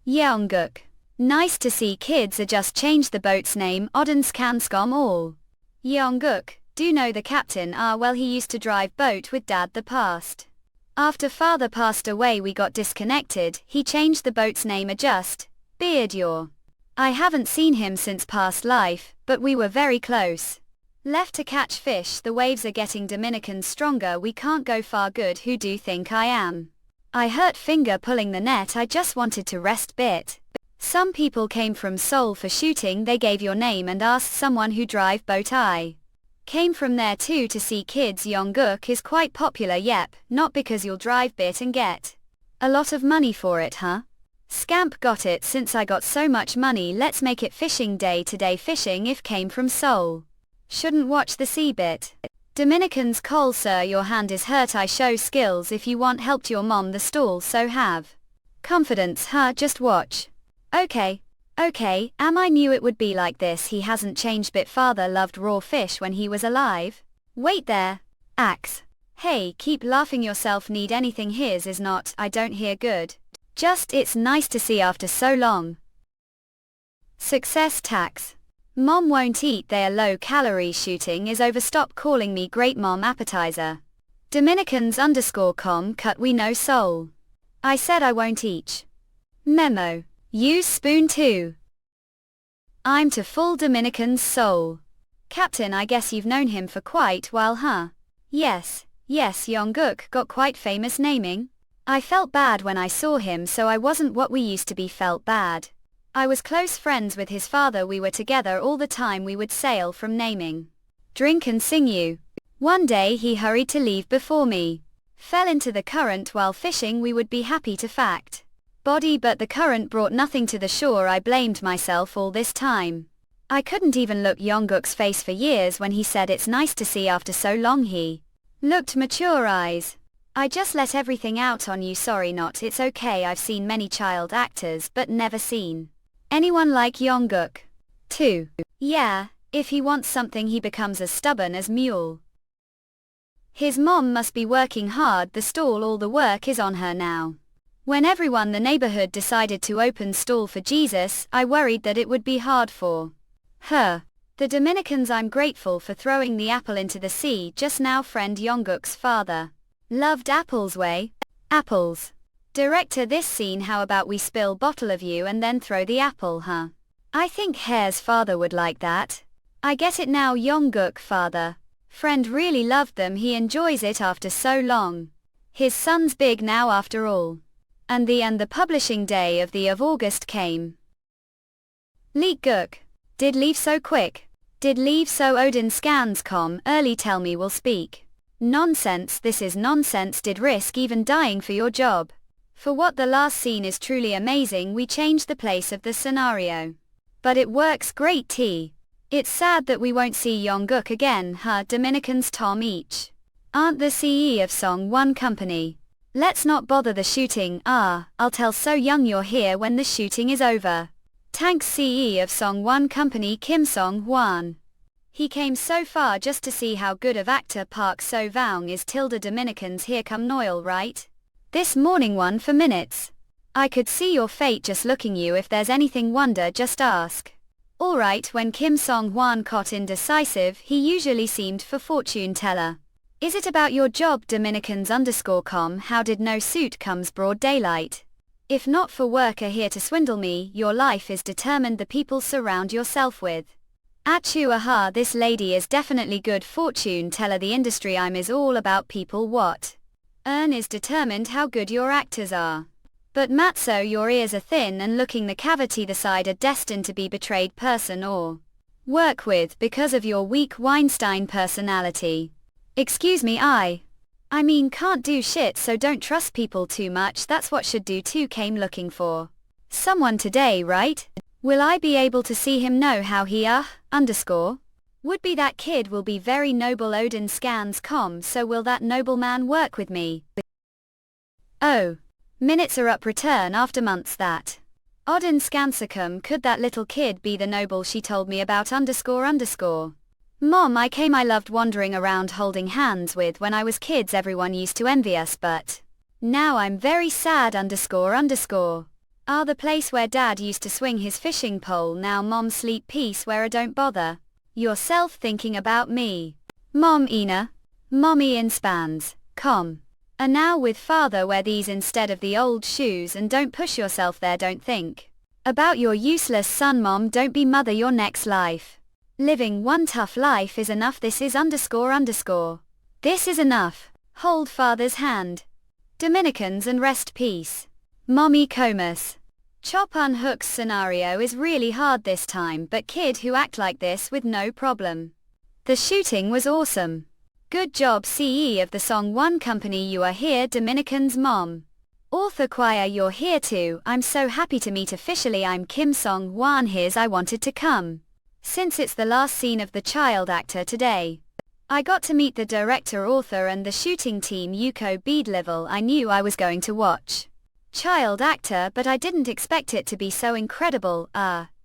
Yeonguk. Nice to see kids are just changed the boat's name Odinskanskom all. Yeonguk, do know the captain? Well, he used to drive boat with dad the past. After father passed away we got disconnected, he changed the boat's name adjust, Beardyor. I haven't seen him since past life, but we were very close. Left to catch fish, the waves are getting Dominicans stronger, we can't go far. Good, who do think I am? I hurt finger pulling the net, I just wanted to rest bit. Some people came from Seoul for shooting, they gave your name and asked someone who drive boat. I came from there too to see kids. Yeonguk is quite popular, yep, not because you'll drive bit and get a lot of money for it, huh? Scamp, got it, since I got so much money let's make it fishing day today. Fishing if came from Seoul. Shouldn't watch the sea bit. Dominicans, Cole sir, your hand is hurt, I show skills if you want helped your mom the stall, so have confidence, huh? Just watch. Okay. I knew it would be like this, he hasn't changed bit. Father loved raw fish when he was alive. Wait there. Axe. Hey, keep laughing yourself, need anything? His is not, I don't hear good. Just, it's nice to see after so long. Success tax. Mom won't eat, they are low calorie. Shooting is over, stop calling me great mom. Appetizer. Dominicans _com cut, we know soul. I said I won't eat. Memo. Use spoon too. I'm to full Dominican's soul. Captain, I guess you've known him for quite while, huh? Yes, Yeonguk got quite famous naming. I felt bad when I saw him, so I wasn't what we used to be. Felt bad. I was close friends with his father, we were together all the time, we would sail from naming. Drink and sing you. One day he hurried to leave before me. Fell into the current while fishing, we would be happy to fact. Body, but the current brought nothing to the shore. I blamed myself all this time. I couldn't even look Yeonguk's face for years when he said it's nice to see after so long. He looked mature eyes. I just let everything out on you, sorry not, it's okay. I've seen many child actors but never seen anyone like Yeonguk. 2. Yeah, if he wants something he becomes as stubborn as mule. His mom must be working hard, the stall, all the work is on her now. When everyone the neighborhood decided to open stall for Jesus, I worried that it would be hard for her. The Dominicans, I'm grateful for throwing the apple into the sea just now. Friend Yeonguk's father loved apples way. Apples. Director, this scene, how about we spill bottle of you and then throw the apple, huh? I think Hare's father would like that. I get it now. Yeonguk father. Friend really loved them, he enjoys it after so long. His son's big now after all. And the publishing day of August came. Leak Guk. Did leave so quick. Did leave so Odinskanskom early, tell me we'll speak. Nonsense, this is nonsense. Did risk even dying for your job. For what? The last scene is truly amazing, we changed the place of the scenario. But it works great. It's sad that we won't see Yeonguk again, huh? Dominicans, Tom each aren't the CE of Song 1 company. Let's not bother the shooting. I'll tell So Young you're here when the shooting is over. Tanks, CE of Song 1 company, Kim Song Hwan. He came so far just to see how good of actor Park So Vaung is. Dominicans, here come Noel, right? This morning one for minutes. I could see your fate just looking you, if there's anything wonder just ask. Alright, when Kim Song Hwan caught indecisive, he usually seemed for fortune teller. Is it about your job? Dominicans _com, how did no suit comes broad daylight? If not for work are here to swindle me, your life is determined the people surround yourself with. Achu, aha, this lady is definitely good fortune teller. The industry I'm is all about people. What Is determined how good your actors are. But Matzo, your ears are thin and looking the cavity the side are destined to be betrayed person or work with because of your weak Weinstein personality. Excuse me, I mean can't do shit, so don't trust people too much, that's what should do too. Came looking for someone today, right? Will I be able to see him? Know how he underscore? Would be that kid will be very noble. Odin scans com, so will that nobleman work with me? Oh. Minutes are up, return after months. That Odin scansacum, could that little kid be the noble she told me about underscore? Mom, I loved wandering around holding hands with when I was kids, everyone used to envy us, but now I'm very sad underscore. The place where dad used to swing his fishing pole, now mom sleep peace where I don't bother yourself thinking about me. Mom Ina. Mommy in spans, com. Now with father wear these instead of the old shoes and don't push yourself there, don't think about your useless son. Mom, don't be mother your next life. Living one tough life is enough. This is underscore. This is enough. Hold father's hand. Dominicans and rest peace. Mommy Comas. Chop unhooks scenario is really hard this time, but kid who act like this with no problem. The shooting was awesome. Good job CE of the song One Company, you are here Dominicans. Mom. Author choir, you're here too, I'm so happy to meet officially. I'm Kim Song Hwan. Here's I wanted to come. Since it's the last scene of the child actor today. I got to meet the director, author and the shooting team. Yuko Beadlevel. I knew I was going to watch child actor, but I didn't expect it to be so incredible.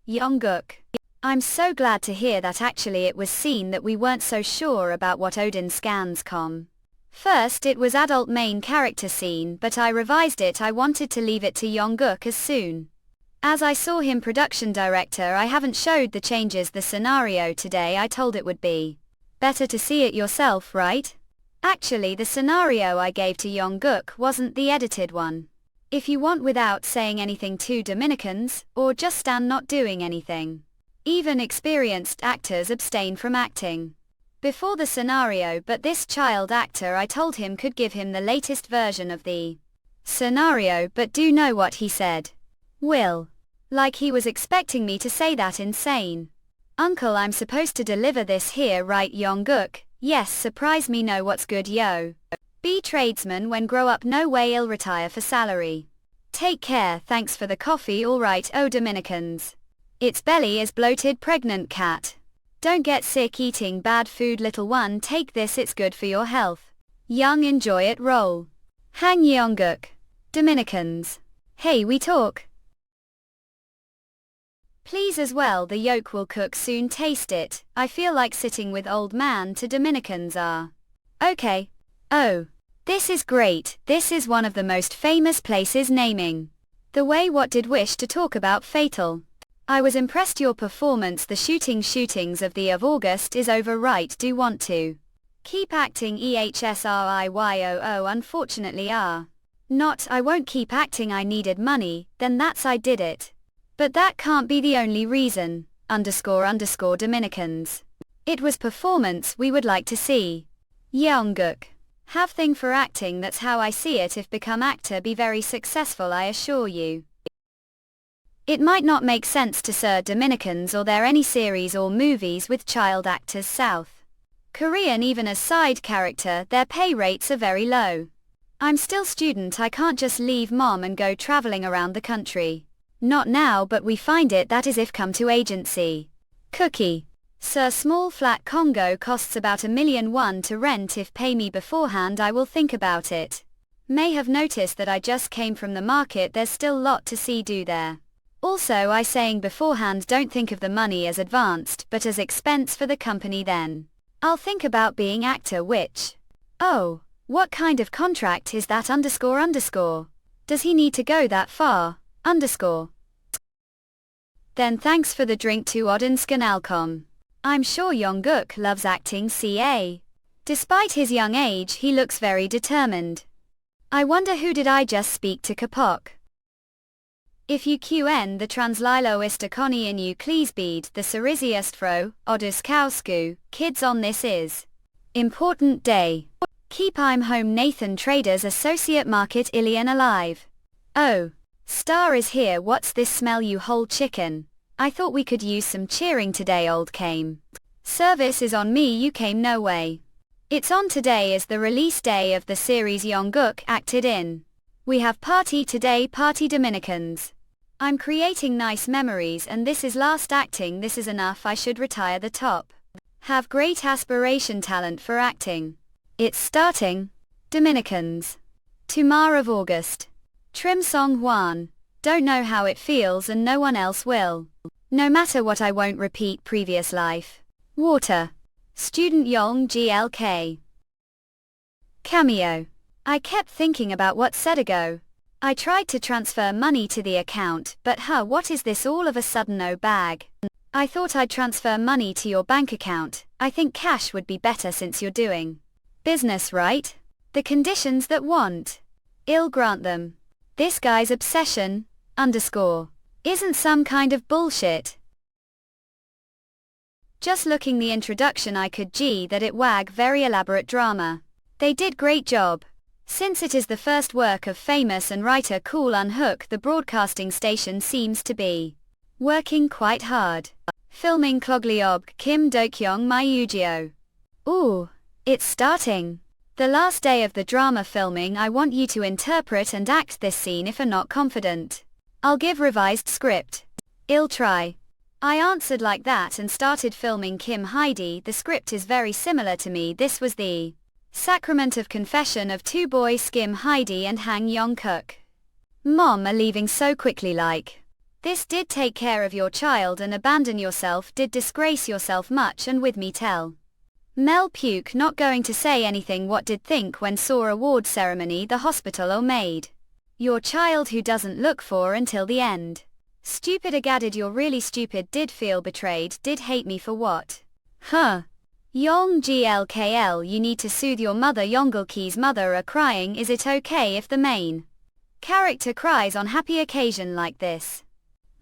Yongguk. I'm so glad to hear that actually it was seen that we weren't so sure about what Odin scans com. First it was adult main character scene, but I revised it. I wanted to leave it to Yongguk as soon as I saw him production director. I haven't showed the changes the scenario today. I told it would be better to see it yourself, right? Actually the scenario I gave to Yongguk wasn't the edited one. If you want without saying anything to Dominicans, or just stand not doing anything. Even experienced actors abstain from acting before the scenario, but this child actor I told him could give him the latest version of the scenario, but do know what he said? Will. Like he was expecting me to say that insane. Uncle, I'm supposed to deliver this here, right? Yongguk. Yes, surprise me. Know what's good, yo. Be tradesman when grow up, no way I'll retire for salary. Take care, thanks for the coffee. Alright, oh Dominicans. Its belly is bloated pregnant cat. Don't get sick eating bad food, little one, take this, it's good for your health. Young, enjoy it. Roll. Hang Yongguk. Dominicans. Hey, we talk. Please as well, the yolk will cook soon, taste it. I feel like sitting with old man to Dominicans are. Okay. Oh. This is great, this is one of the most famous places naming. The way what did wish to talk about fatal. I was impressed your performance. The shootings of the of August is over, right? Do want to keep acting ehsriyoo? Unfortunately not. I won't keep acting. I needed money, then that's I did it. But that can't be the only reason, underscore Dominicans. It was performance we would like to see. Yongguk. Have thing for acting, that's how I see it. If become actor be very successful, I assure you. It might not make sense to Sir Dominicans or there any series or movies with child actors. South Korean, even as side character, their pay rates are very low. I'm still student, I can't just leave mom and go traveling around the country. Not now, but we find it that is if come to agency. Cookie. Sir, small flat Congo costs about $1 million to rent. If pay me beforehand I will think about it. May have noticed that I just came from the market, there's still lot to see do there. Also I saying beforehand, don't think of the money as advanced but as expense for the company, then I'll think about being actor. Which, oh, what kind of contract is that underscore? Does he need to go that far, underscore? Then thanks for the drink to Odin Skanalcom. I'm sure Yongguk loves acting. Ca. Despite his young age he looks very determined. I wonder who did I just speak to? Kapok. If you qn the transliloist iconi in you Cleesbead the Cerisiustfro, Oduskausku, kids on this is important day. Keep I'm home Nathan Traders Associate Market Ilian alive. Oh. Star is here, what's this smell you whole chicken? I thought we could use some cheering today old came. Service is on me you came no way. It's on today is the release day of the series Yongguk acted in. We have party today party Dominicans. I'm creating nice memories and this is last acting this is enough I should retire the top. Have great aspiration talent for acting. It's starting. Dominicans. Tumar of August. Trim Song Hwan. Don't know how it feels and no one else will. No matter what I won't repeat previous life. Water. Student Yong GLK. Cameo. I kept thinking about what said ago. I tried to transfer money to the account but what is this all of a sudden oh bag. I thought I'd transfer money to your bank account. I think cash would be better since you're doing business right? The conditions that want. I'll grant them. This guy's obsession, isn't some kind of bullshit. Just looking the introduction I could that it wag very elaborate drama. They did great job. Since it is the first work of famous and writer Cool Unhook the broadcasting station seems to be working quite hard. Filming Kloglyob Kim Dokyong Myugyo. Ooh. It's starting. The last day of the drama filming I want you to interpret and act this scene if are not confident. I'll give revised script. I'll try. I answered like that and started filming Kim Heidi. The script is very similar to me. This was the sacrament of confession of two boys Kim Heidi and Hang Yong-kuk. Mom are leaving so quickly like. This did take care of your child and abandon yourself did disgrace yourself much and with me tell. Mel Puke not going to say anything what did think when saw award ceremony the hospital or made. Your child who doesn't look for until the end. Stupid agadid you're really stupid did feel betrayed did hate me for what? Yong GLKL you need to soothe your mother Yonggulki's mother are crying is it okay if the main character cries on happy occasion like this?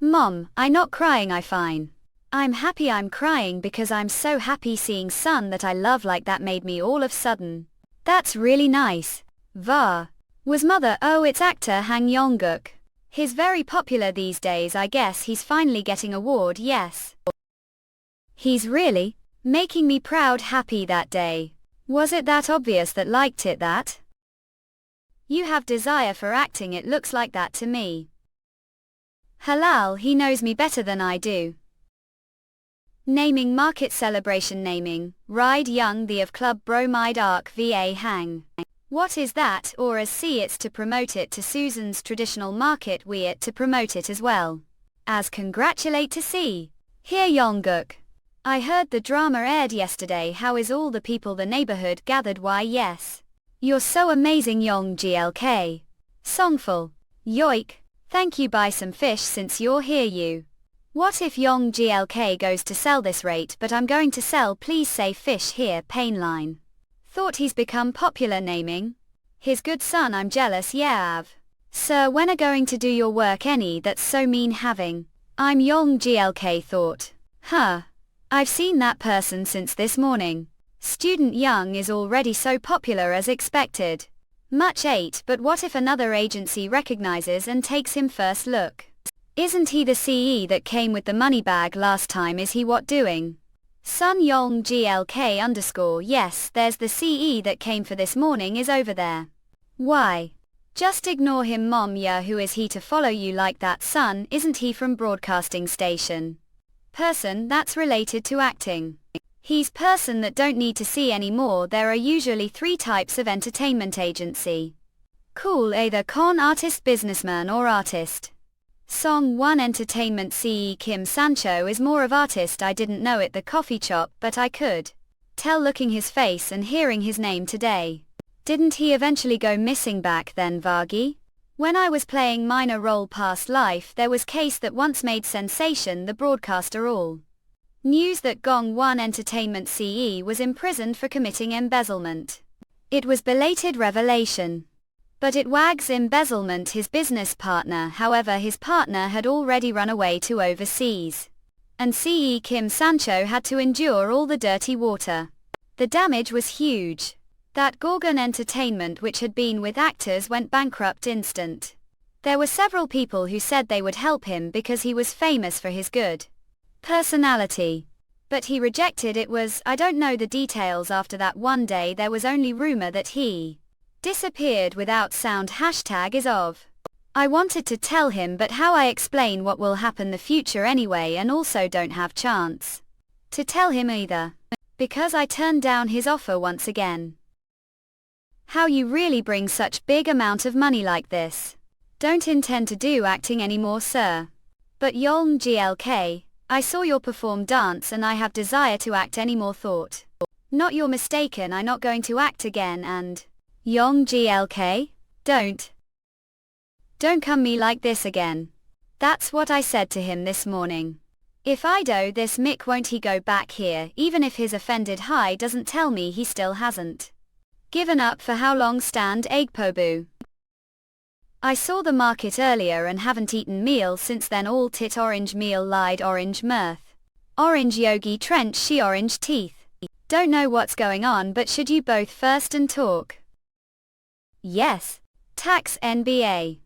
Mom, I not crying I fine. I'm happy I'm crying because I'm so happy seeing son that I love like that made me all of sudden. That's really nice. Va. Was mother oh it's actor Hang Yongguk. He's very popular these days I guess he's finally getting award yes. He's really making me proud happy that day. Was it that obvious that liked it that? You have desire for acting it looks like that to me. Halal he knows me better than I do. Naming market celebration naming, ride young the of club bromide arc va hang. What is that or as see it's to promote it to Susan's traditional market we it to promote it as well. As congratulate to see. Here Yongguk. I heard the drama aired yesterday how is all the people the neighborhood gathered why yes. You're so amazing Yong GLK. Songful. Yoik. Thank you buy some fish since you're here you. What if Yong GLK goes to sell this rate but I'm going to sell please say fish here pain line. Thought he's become popular naming. His good son I'm jealous yeah av. Sir when are going to do your work any that's so mean having. I'm Yong GLK thought. I've seen that person since this morning. Student Young is already so popular as expected. Much 8 but what if another agency recognizes and takes him first look? Isn't he the CE that came with the money bag last time is he what doing? Sun Yong GLK _ yes there's the CE that came for this morning is over there. Why? Just ignore him mom yeah who is he to follow you like that son isn't he from broadcasting station? Person that's related to acting. He's person that don't need to see anymore there are usually 3 types of entertainment agency. Cool either con artist businessman or artist. Song 1 Entertainment CE Kim Sancho is more of artist I didn't know it the coffee shop but I could tell looking his face and hearing his name today. Didn't he eventually go missing back then Vargi? When I was playing minor role past life there was case that once made sensation the broadcaster all. News that Gong 1 Entertainment CE was imprisoned for committing embezzlement. It was belated revelation. But it wags embezzlement his business partner however his partner had already run away to overseas. And CE Kim Sancho had to endure all the dirty water. The damage was huge. That Gorgon Entertainment which had been with actors went bankrupt instant. There were several people who said they would help him because he was famous for his good personality. But he rejected it. I don't know the details. After that one day there was only rumor that he disappeared without sound. #is of. I wanted to tell him, but how I explain what will happen the future anyway, and also don't have chance to tell him either. Because I turned down his offer once again. How you really bring such big amount of money like this? Don't intend to do acting anymore, sir. But Yolng glk, I saw your perform dance and I have desire to act any more thought. Not you're mistaken, I'm not going to act again and Yolng glk, don't come me like this again. That's what I said to him this morning. If I do this Mick won't he go back here, even if his offended high doesn't tell me he still hasn't given up. For how long stand Agpobu? I saw the market earlier and haven't eaten meal since then. All tit orange meal lied orange mirth. Orange yogi trench she orange teeth. Don't know what's going on, but should you both first and talk? Yes. Tax NBA.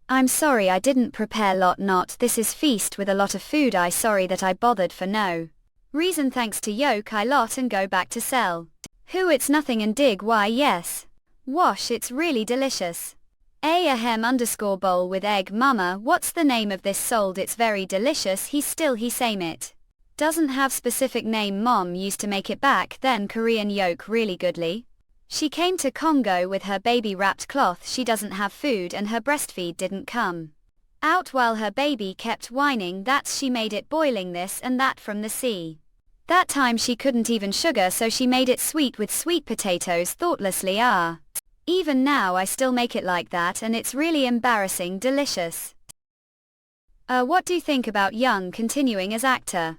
I'm sorry I didn't prepare lot not this is feast with a lot of food. I sorry that I bothered for no reason. Thanks to yoke I lot and go back to sell. Who it's nothing and dig why yes. Wash it's really delicious. Ahem _ bowl with egg. Mama, what's the name of this sold? It's very delicious. He same it. Doesn't have specific name. Mom used to make it back then. Korean yolk really goodly. She came to Congo with her baby wrapped cloth. She doesn't have food and her breastfeed didn't come out while her baby kept whining. That's she made it boiling this and that from the sea. That time she couldn't even sugar, so she made it sweet with sweet potatoes thoughtlessly. Even now I still make it like that and it's really embarrassing delicious. What do you think about Young continuing as actor?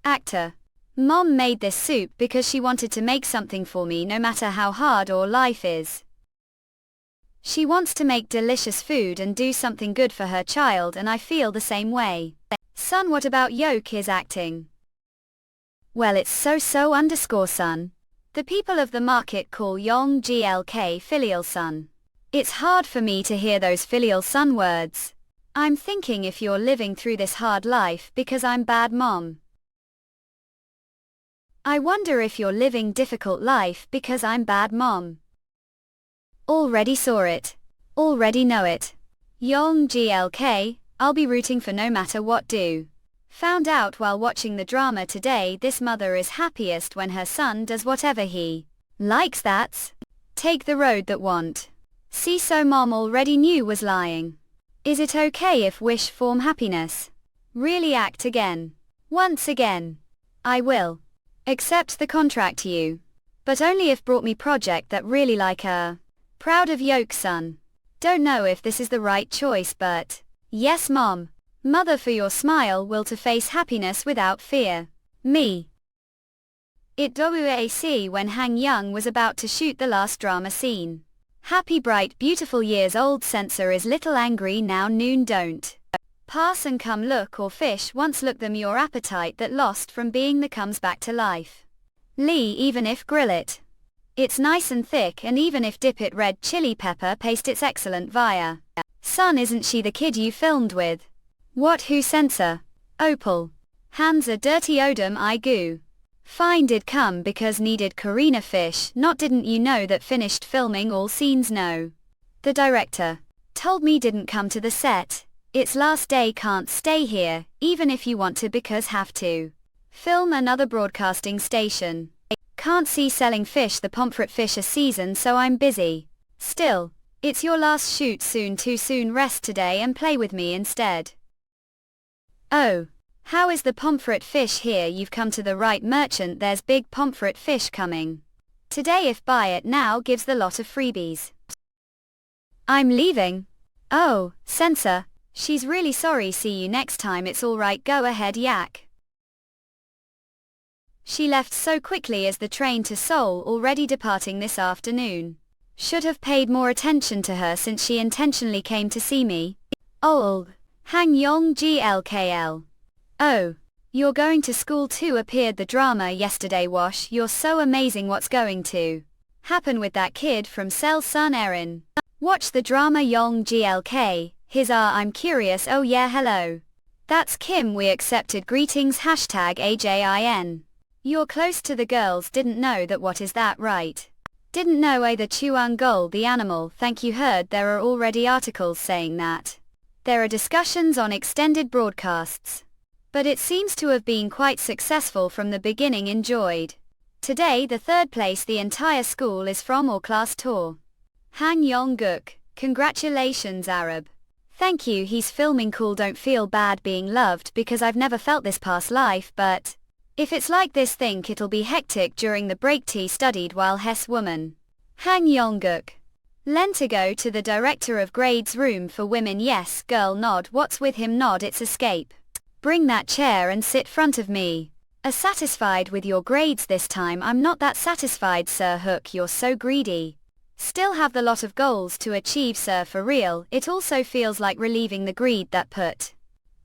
Actor. Mom made this soup because she wanted to make something for me no matter how hard or life is. She wants to make delicious food and do something good for her child, and I feel the same way. Son, what about Yoke is acting? Well, it's so son. The people of the market call Yolng glk filial son. It's hard for me to hear those filial son words. I'm thinking if you're living through this hard life because I'm bad mom. I wonder if you're living difficult life because I'm bad mom. Already saw it. Already know it. Yolng glk, I'll be rooting for no matter what do. Found out while watching the drama today this mother is happiest when her son does whatever he likes. That's take the road that want. See, so mom already knew was lying. Is it okay if wish form happiness? Really act again. Once again. I will. Accept the contract you. But only if brought me project that really like proud of Yoke son. Don't know if this is the right choice but yes mom. Mother, for your smile will to face happiness without fear. Me. It WAC when Han Young was about to shoot the last drama scene. Happy bright beautiful years old censor is little angry now noon don't. Pass and come look or fish once look them your appetite that lost from being the comes back to life. Lee, even if grill it. It's nice and thick, and even if dip it red chili pepper paste it's excellent via. Son, isn't she the kid you filmed with? What who censor? Opal. Hands a dirty odom I goo. Fine did come because needed Karina fish, not didn't you know that finished filming all scenes no. The director told me didn't come to the set. It's last day can't stay here, even if you want to because have to. Film another broadcasting station. Can't see selling fish the pomfret fish a season so I'm busy. Still, it's your last shoot soon too soon rest today and play with me instead. Oh, how is the pomfret fish here? You've come to the right merchant, there's big pomfret fish coming today if buy it now gives the lot of freebies. I'm leaving. Oh, censor, she's really sorry, see you next time, it's alright, go ahead yak. She left so quickly as the train to Seoul already departing this afternoon. Should have paid more attention to her since she intentionally came to see me. Oh. Han Yong glkl. Oh. You're going to school too, appeared the drama yesterday. Wash, you're so amazing, what's going to Happen with that kid from Cell Sun Erin. Watch the drama Yong GLK, his I'm curious oh yeah hello. That's Kim we accepted greetings hashtag AJIN. You're close to the girls didn't know that what is that right? Didn't know either Chuang Gol the animal thank you heard there are already articles saying that. There are discussions on extended broadcasts. But it seems to have been quite successful from the beginning enjoyed. Today the third place the entire school is from or class tour. Han Yong-guk, congratulations Arab. Thank you he's filming cool don't feel bad being loved because I've never felt this past life but if it's like this think it'll be hectic during the break tea studied while Hess woman. Han Yong-guk. Lent go to the director of grades room for women yes girl nod what's with him nod it's escape. Bring that chair and sit front of me. Are satisfied with your grades this time I'm not that satisfied sir Hook you're so greedy. Still have the lot of goals to achieve sir for real it also feels like relieving the greed that put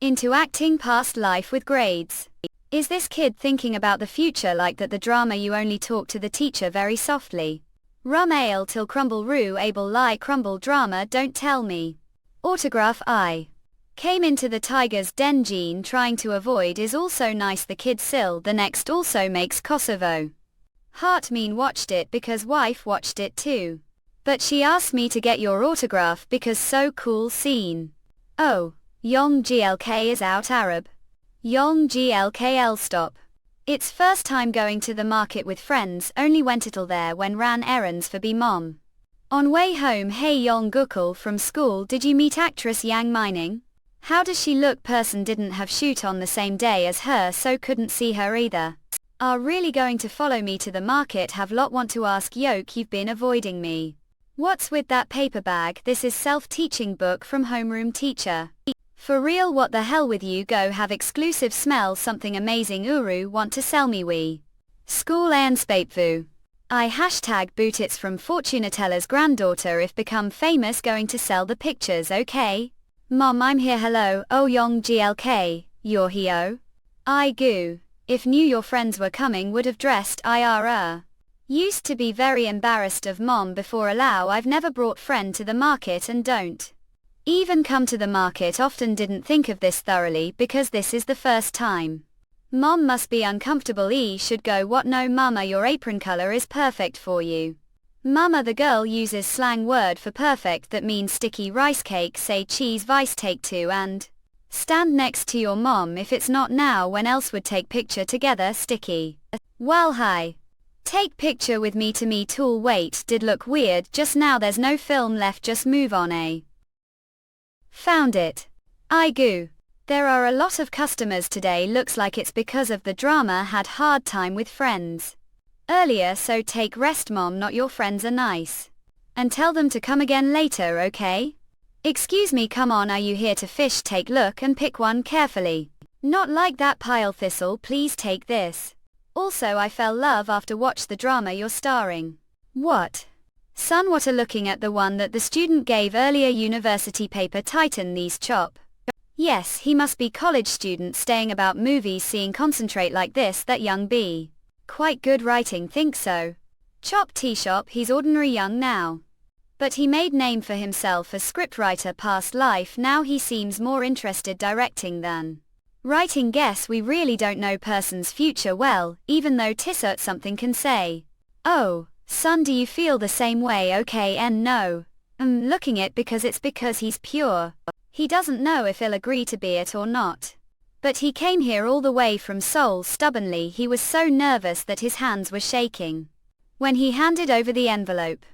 into acting past life with grades. Is this kid thinking about the future like that the drama you only talk to the teacher very softly? Rum ale till crumble rue able lie crumble drama don't tell me. Autograph I. Came into the tiger's den Jean trying to avoid is also nice the kid Sil the next also makes Kosovo. Heart mean watched it because wife watched it too. But she asked me to get your autograph because so cool scene. Oh, Yong GLK is out Arab. Yong GLKL stop. It's first time going to the market with friends only went it'll there when ran errands for B mom. On way home hey Yong Gukul from school did you meet actress Yang Mining? How does she look person didn't have shoot on the same day as her so couldn't see her either. Are really going to follow me to the market have lot want to ask Yoke you've been avoiding me. What's with that paper bag this is self-teaching book from homeroom teacher. For real what the hell with you go have exclusive smell something amazing Uru want to sell me we. School and Spapevu. I hashtag bootits from Fortunatella's granddaughter if become famous going to sell the pictures okay? Mom I'm here hello oh Yong GLK, you're here. I goo. If knew your friends were coming would have dressed IRR. Used to be very embarrassed of mom before allow I've never brought friend to the market and don't. Even come to the market often didn't think of this thoroughly because this is the first time. Mom must be uncomfortable should go what no mama your apron color is perfect for you. Mama the girl uses slang word for perfect that means sticky rice cake say cheese vice take two and stand next to your mom if it's not now when else would take picture together sticky. Well hi. Take picture with me to me tool wait did look weird just now there's no film left just move on Found it. I goo. There are a lot of customers today looks like it's because of the drama had hard time with friends earlier so take rest mom not your friends are nice. And tell them to come again later okay? Excuse me come on are you here to fish take look and pick one carefully. Not like that pile thistle please take this. Also I fell love after watch the drama you're starring. What? Son what are looking at the one that the student gave earlier university paper titan these chop. Yes he must be college student staying about movies seeing concentrate like this that young b. Quite good writing think so. Chop tea shop he's ordinary young now. But he made name for himself as scriptwriter past life now he seems more interested directing than writing guess we really don't know person's future well even though Tissot something can say. Oh. Son do you feel the same way okay and no. Looking it because it's because he's pure. He doesn't know if he'll agree to be it or not. But he came here all the way from Seoul stubbornly he was so nervous that his hands were shaking. When he handed over the envelope.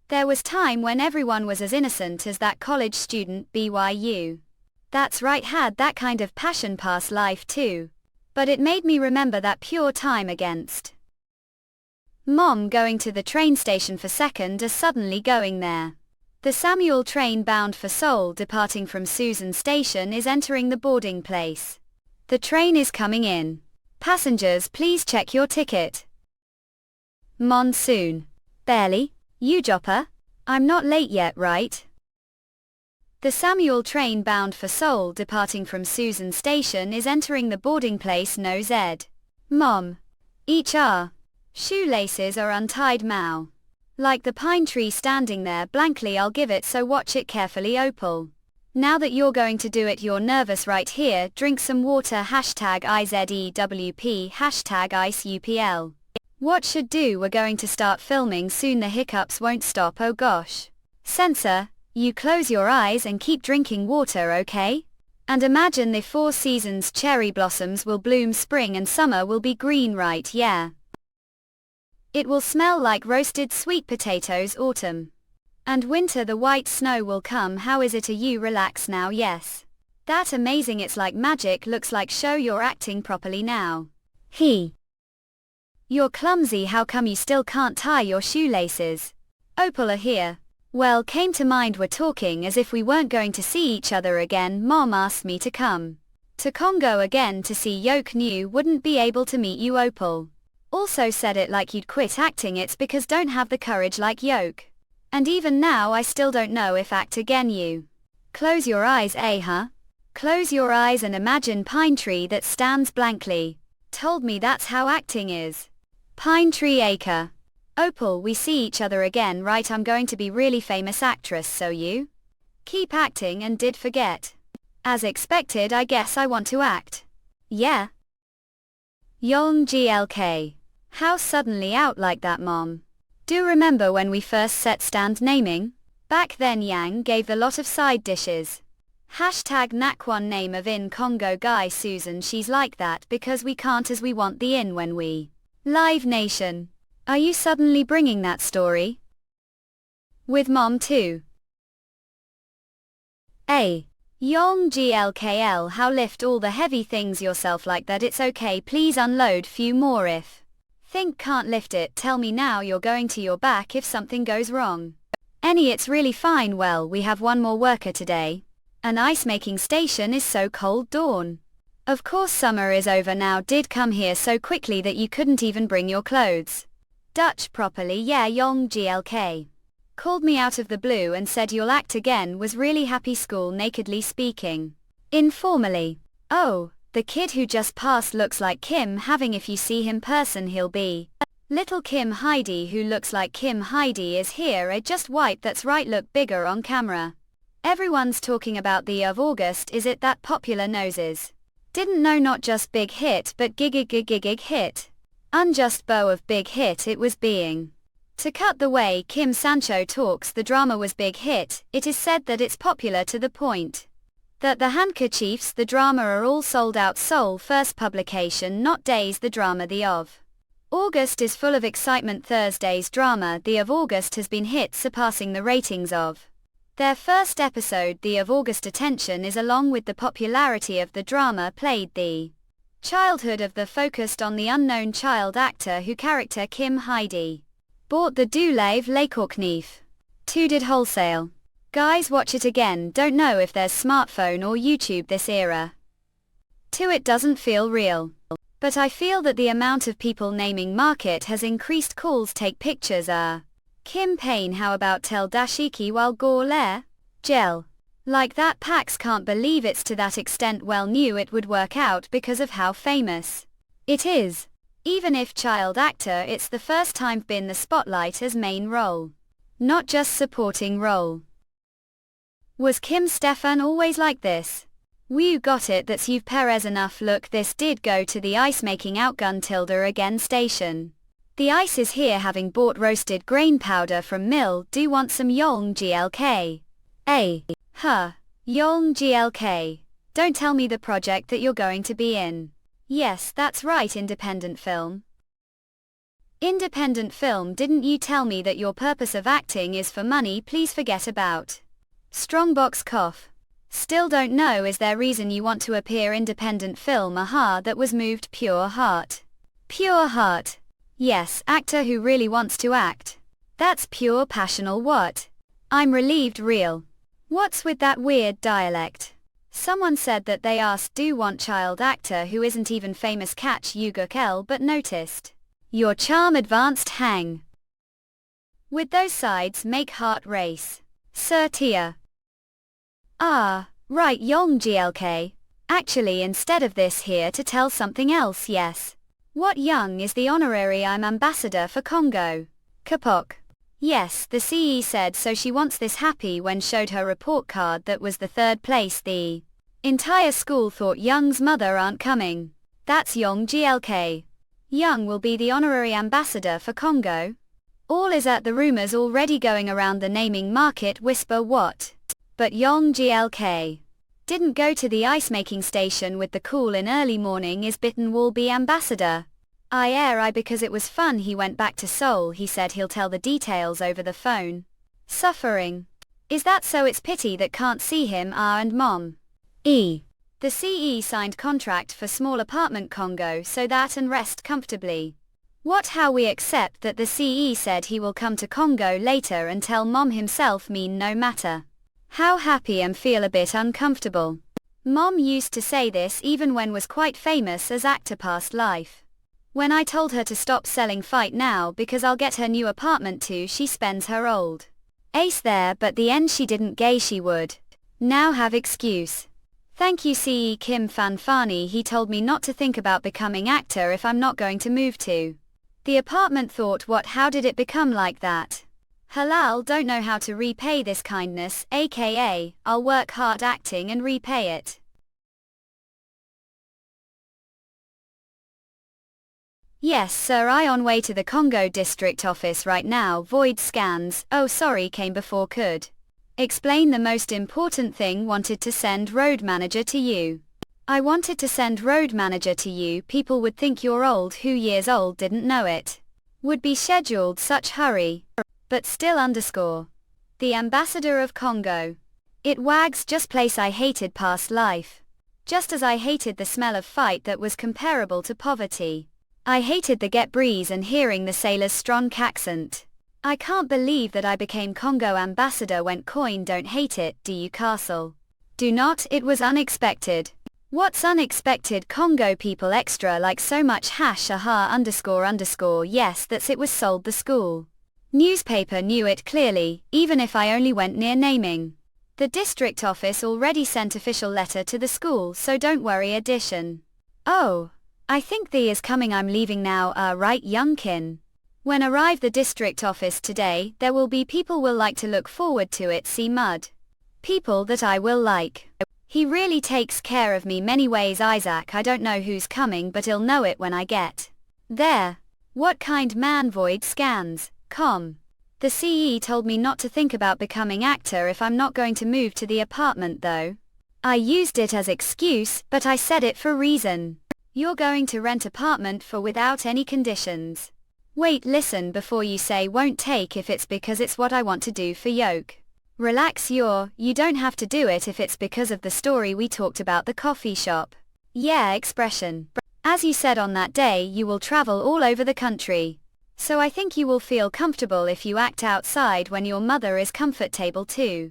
There was time when everyone was as innocent as that college student BYU. That's right had that kind of passion past life too. But it made me remember that pure time against. Mom going to the train station for second are suddenly going there. The Samuel train bound for Seoul departing from Susan station is entering the boarding place. The train is coming in. Passengers please check your ticket. Monsoon. Barely. You Jopper? I'm not late yet right? The Samuel train bound for Seoul departing from Susan station is entering the boarding place no Z. Mom. Each are. Shoelaces are untied Mao. Like the pine tree standing there blankly, I'll give it, so watch it carefully, Opal. Now that you're going to do it, you're nervous right here, drink some water, #IZEWP, #IceUPL. What should do, we're going to start filming soon, the hiccups won't stop, oh gosh. Censor, you close your eyes and keep drinking water, okay? And imagine the 4 seasons, cherry blossoms will bloom, spring and summer will be green, right? Yeah. It will smell like roasted sweet potatoes, autumn. And winter, the white snow will come. How is it? You relax now? Yes. That amazing, it's like magic, looks like show you're acting properly now. You're clumsy, how come you still can't tie your shoelaces? Opal are here. Well, came to mind, we're talking as if we weren't going to see each other again. Mom asked me to come to Congo again to see Yoke, knew wouldn't be able to meet you, Opal. Also said it like you'd quit acting, it's because don't have the courage like Yoke. And even now I still don't know if act again you. Close your eyes, huh? Close your eyes and imagine pine tree that stands blankly. Told me that's how acting is. Pine tree acre. Opal, we see each other again, right? I'm going to be really famous actress, so you keep acting and did forget. As expected, I guess I want to act. Yeah. Yolng GLK. How suddenly out like that, Mom? Do remember when we first set stand naming? Back then Yang gave the lot of side dishes. #Nakwan name of in Congo guy Susan, she's like that because we can't as we want the in when we Live Nation. Are you suddenly bringing that story? With Mom too? Yolng GLKL, how lift all the heavy things yourself like that, it's okay, please unload few more, if think can't lift it, tell me now you're going to your back if something goes wrong. It's really fine, well we have one more worker today. An ice making station is so cold, Dawn. Of course summer is over now, did come here so quickly that you couldn't even bring your clothes. Dutch properly, yeah. Yolng GLK. Called me out of the blue and said you'll act again, was really happy, school nakedly speaking. Informally. Oh, the kid who just passed looks like Kim having, if you see him person he'll be. Little Kim Heidi who looks like Kim Heidi is here, I just wiped, that's right, look bigger on camera. Everyone's talking about the of August, is it that popular noses? Didn't know, not just big hit but gig hit. Unjust bow of big hit it was being. To cut the way Kim Sancho talks, the drama was big hit, it is said that it's popular to the point that the handkerchiefs the drama are all sold out. Seoul first publication, not days, the drama The of August is full of excitement. Thursday's drama The of August has been hit, surpassing the ratings of their first episode. The of August attention is along with the popularity of the drama played the childhood of the focused on the unknown child actor who character Kim Heidi. Bought the Dulev Lekorknief. 2 did wholesale. Guys, watch it again, don't know if there's smartphone or YouTube this era. 2 it doesn't feel real. But I feel that the amount of people naming market has increased. Calls take pictures Kim Payne, how about tell dashiki while gore lair? Gel. Like that, Pax can't believe it's to that extent, well knew it would work out because of how famous it is. Even if child actor, it's the first time been the spotlight as main role. Not just supporting role. Was Kim Stefan always like this? You got it, that's you Perez enough. Look, this did go to the ice making outgun tilde again station. The ice is here, having bought roasted grain powder from mill. Do want some Yolng GLK? Yolng GLK. Don't tell me the project that you're going to be in. Yes, that's right, independent film. Independent film, didn't you tell me that your purpose of acting is for money? Please forget about strongbox cough. Still don't know, is there reason you want to appear independent film? Aha, that was moved pure heart. Pure heart. Yes, actor who really wants to act. That's pure passional. What? I'm relieved, real. What's with that weird dialect? Someone said that they asked do want child actor who isn't even famous catch Yuguk but noticed your charm advanced hang. With those sides make heart race. Sir Tia. Ah, right, Yolng GLK. Actually instead of this here to tell something else, yes. What Young is the honorary I'm ambassador for Congo. Kapok. Yes, the CE said so. She wants this happy when showed her report card that was the third place. The entire school thought Young's mother aren't coming. That's Young GLK. Young will be the honorary ambassador for Congo. All is at the rumors already going around the naming market whisper what? But Young GLK didn't go to the ice making station with the cool in early morning is bitten will be ambassador. I because it was fun he went back to Seoul he said he'll tell the details over the phone. Suffering. Is that so? It's pity that can't see him and mom. The CE signed contract for small apartment Congo so that and rest comfortably. What how we accept that the CE said he will come to Congo later and tell mom himself mean no matter. How happy and feel a bit uncomfortable. Mom used to say this even when was quite famous as actor past life. When I told her to stop selling fight now because I'll get her new apartment too she spends her old ace there but the end she didn't gay she would. Now have excuse. Thank you CE Kim Fan Fani he told me not to think about becoming actor if I'm not going to move to the apartment thought what how did it become like that? Halal don't know how to repay this kindness aka I'll work hard acting and repay it. Yes sir I on way to the Congo district office right now void scans oh sorry came before could. Explain the most important thing wanted to send road manager to you. I wanted to send road manager to you people would think you're old who years old didn't know it. Would be scheduled such hurry. But still underscore. The ambassador of Congo. It wags just place I hated past life. Just as I hated the smell of fight that was comparable to poverty. I hated the get breeze and hearing the sailor's strong accent. I can't believe that I became Congo ambassador went coin don't hate it do you castle. Do not it was unexpected. What's unexpected Congo people extra like so much hash aha underscore yes that's it was sold the school. Newspaper knew it clearly even if I only went near naming. The district office already sent official letter to the school so don't worry addition. Oh. I think the is coming I'm leaving now right young kin. When arrive the district office today there will be people will like to look forward to it see mud. People that I will like. He really takes care of me many ways Isaac I don't know who's coming but he'll know it when I get there. What kind man void scans, com. The CE told me not to think about becoming actor if I'm not going to move to the apartment though. I used it as excuse but I said it for reason. You're going to rent apartment for without any conditions. Wait listen before you say won't take if it's because it's what I want to do for Yoke. Relax you don't have to do it if it's because of the story we talked about the coffee shop. Yeah expression. As you said on that day you will travel all over the country. So I think you will feel comfortable if you act outside when your mother is comfortable too.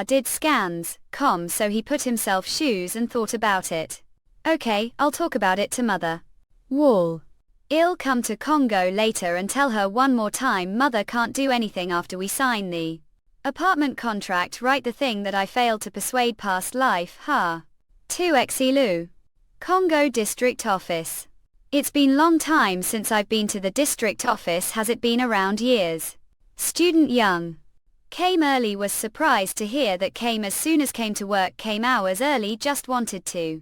Did scans, so he put himself shoes and thought about it. Okay, I'll talk about it to mother. Wall. I'll come to Congo later and tell her one more time mother can't do anything after we sign the apartment contract right the thing that I failed to persuade past life 2 Exilu. Congo district office. It's been long time since I've been to the district office has it been around years. Student young. Came early was surprised to hear that came as soon as came to work came hours early just wanted to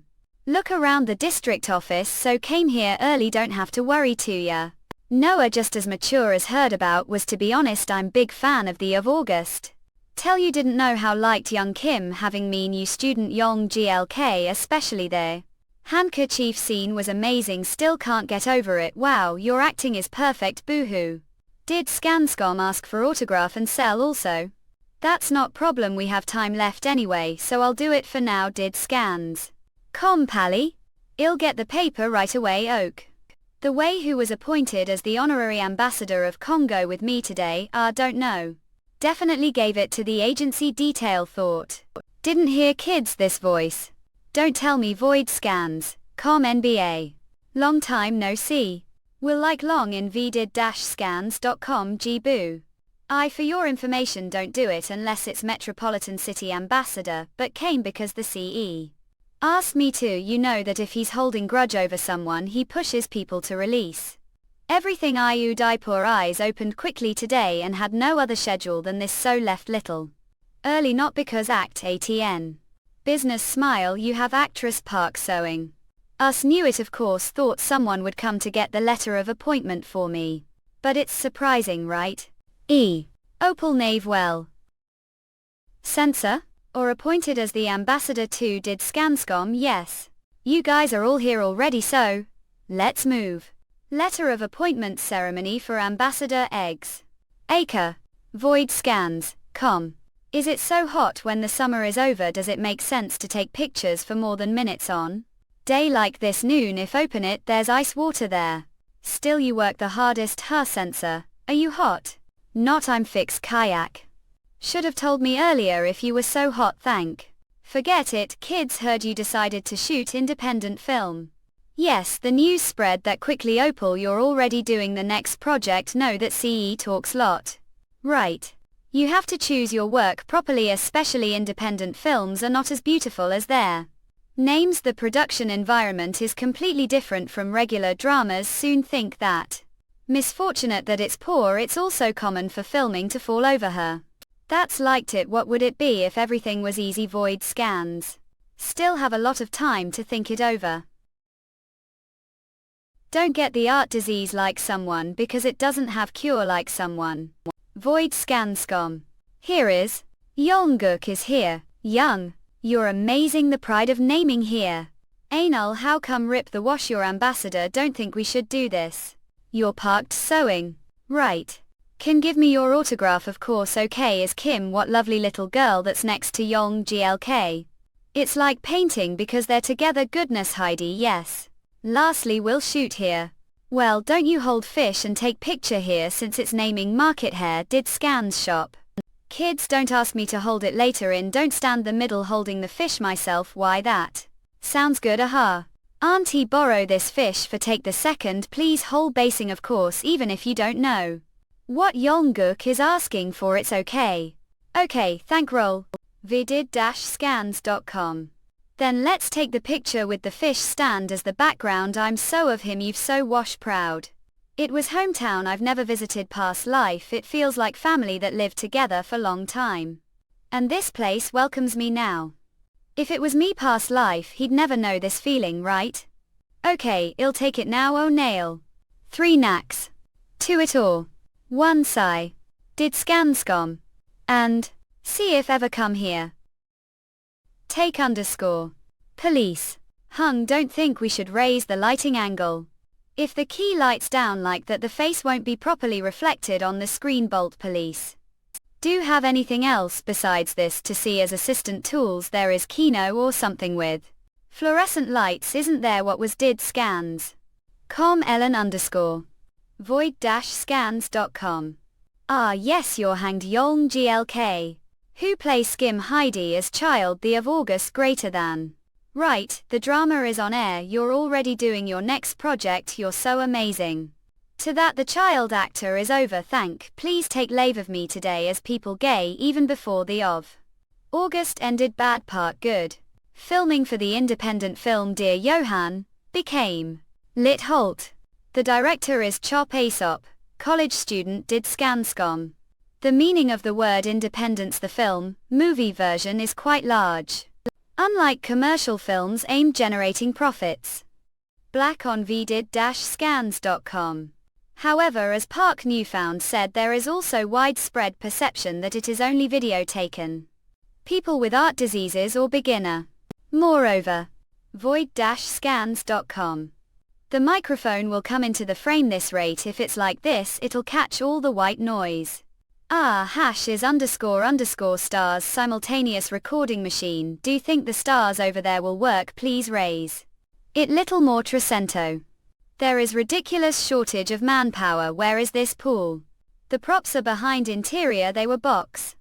look around the district office so came here early don't have to worry to ya. Noah just as mature as heard about was to be honest I'm big fan of the of August. Tell you didn't know how liked young Kim having me new student Yong GLK especially there. Handkerchief scene was amazing still can't get over it wow your acting is perfect boohoo. Did Scanscom ask for autograph and sell also? That's not problem we have time left anyway so I'll do it for now did scans. Pally? I'll get the paper right away Oak. The way who was appointed as the honorary ambassador of Congo with me today don't know. Definitely gave it to the agency detail thought. Didn't hear kids this voice. Don't tell me void scans, NBA. Long time no see. Will like long in vdid-scans.com gboo. For your information don't do it unless it's Metropolitan City Ambassador but came because the CE. Asked me to you know that if he's holding grudge over someone he pushes people to release. Everything I Udaipur eyes opened quickly today and had no other schedule than this, so left little early, not because act ATN. Business smile, you have actress Park sewing. Us knew it, of course, thought someone would come to get the letter of appointment for me. But it's surprising, right? Opal Nave well. Censor? Or appointed as the ambassador to did Scanscom, yes. You guys are all here already, so let's move. Letter of appointment ceremony for Ambassador Eggs. Acre. Void scans, com. Is it so hot when the summer is over? Does it make sense to take pictures for more than minutes on day like this? Noon, if open it, there's ice water there. Still you work the hardest, huh? Censor. Are you hot? Not, I'm fixed kayak. Should have told me earlier if you were so hot, thank. Forget it, kids, heard you decided to shoot independent film. Yes, the news spread that quickly. Opal, you're already doing the next project. Know that CE talks lot. Right. You have to choose your work properly, especially independent films are not as beautiful as their names. The production environment is completely different from regular dramas. Soon think that. Misfortunate that it's poor. It's also common for filming to fall over her. That's liked it. What would it be if everything was easy? Void scans. Still have a lot of time to think it over. Don't get the art disease like someone because it doesn't have cure like someone. Void Scanscom. Here is. Yolnguk is here. Young. You're amazing, the pride of naming here. Anal, how come rip the wash your ambassador? Don't think we should do this. You're parked sewing. Right. Can give me your autograph, of course. Okay, is Kim. What lovely little girl that's next to Yong GLK. It's like painting because they're together. Goodness, Heidi, yes. Lastly, we'll shoot here. Well, don't you hold fish and take picture here since it's naming market hair. Did scans shop. Kids, don't ask me to hold it later in. Don't stand the middle holding the fish myself. Why that? Sounds good, aha. Auntie, borrow this fish for take the second please. Whole basing, of course, even if you don't know what Yolnguk is asking for. It's okay. Okay, thank roll. vidid-scans.com. Then let's take the picture with the fish stand as the background. I'm so of him, you've so wash proud. It was hometown, I've never visited past life. It feels like family that lived together for long time. And this place welcomes me now. If it was me past life, he'd never know this feeling, right? Okay, I'll take it now. Oh nail. 3 knacks. 2 it all. 1 sigh. Did Scanscom. And see if ever come here. Take underscore. Police. Hung, don't think we should raise the lighting angle. If the key lights down like that, the face won't be properly reflected on the screen. Bolt police. Do have anything else besides this to see as assistant tools? There is Kino or something with fluorescent lights, isn't there? What was did scans? Com Ellen underscore. Void-scans.com. Ah yes, you're hanged Yolng GLK. Who play Skim Heidi as child the of August greater than. Right, the drama is on air. You're already doing your next project. You're so amazing. To that the child actor is over. Thank, please take leave of me today as people gay even before the of August ended. Bad part good. Filming for the independent film Dear Johan became lit halt. The director is Chop Aesop, college student did Scanscom. The meaning of the word independence, the film, movie version is quite large. Unlike commercial films aimed generating profits. Black on vidid-scans.com. However, as Park Newfound said, there is also widespread perception that it is only video taken. People with art diseases or beginner. Moreover, void-scans.com. The microphone will come into the frame this rate. If it's like this, it'll catch all the white noise. Hash is __ stars simultaneous recording machine. Do think the stars over there will work? Please raise it little more. Trecento. There is ridiculous shortage of manpower. Where is this pool? The props are behind interior. They were box.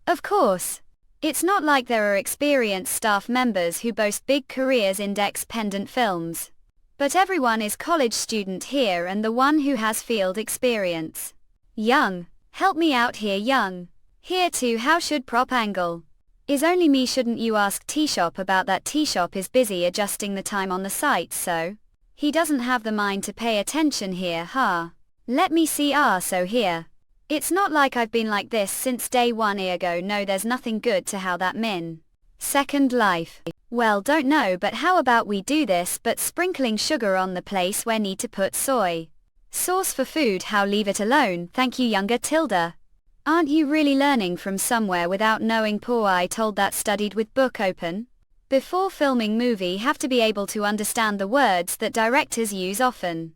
Of course. It's not like there are experienced staff members who boast big careers in Dex pendant films. But everyone is college student here and the one who has field experience. Young. Help me out here, Young. Here too. How should prop angle? Is only me? Shouldn't you ask T-Shop about that? T-Shop is busy adjusting the time on the site, so He doesn't have the mind to pay attention here, huh? Let me see. So here. It's not like I've been like this since day 1 year ago. No, there's nothing good to how that min. Second life. Well, don't know, but how about we do this but sprinkling sugar on the place where need to put soy sauce for food. How leave it alone, thank you younger Tilda. Aren't you really learning from somewhere without knowing? Poor I told that studied with book open. Before filming movie have to be able to understand the words that directors use often.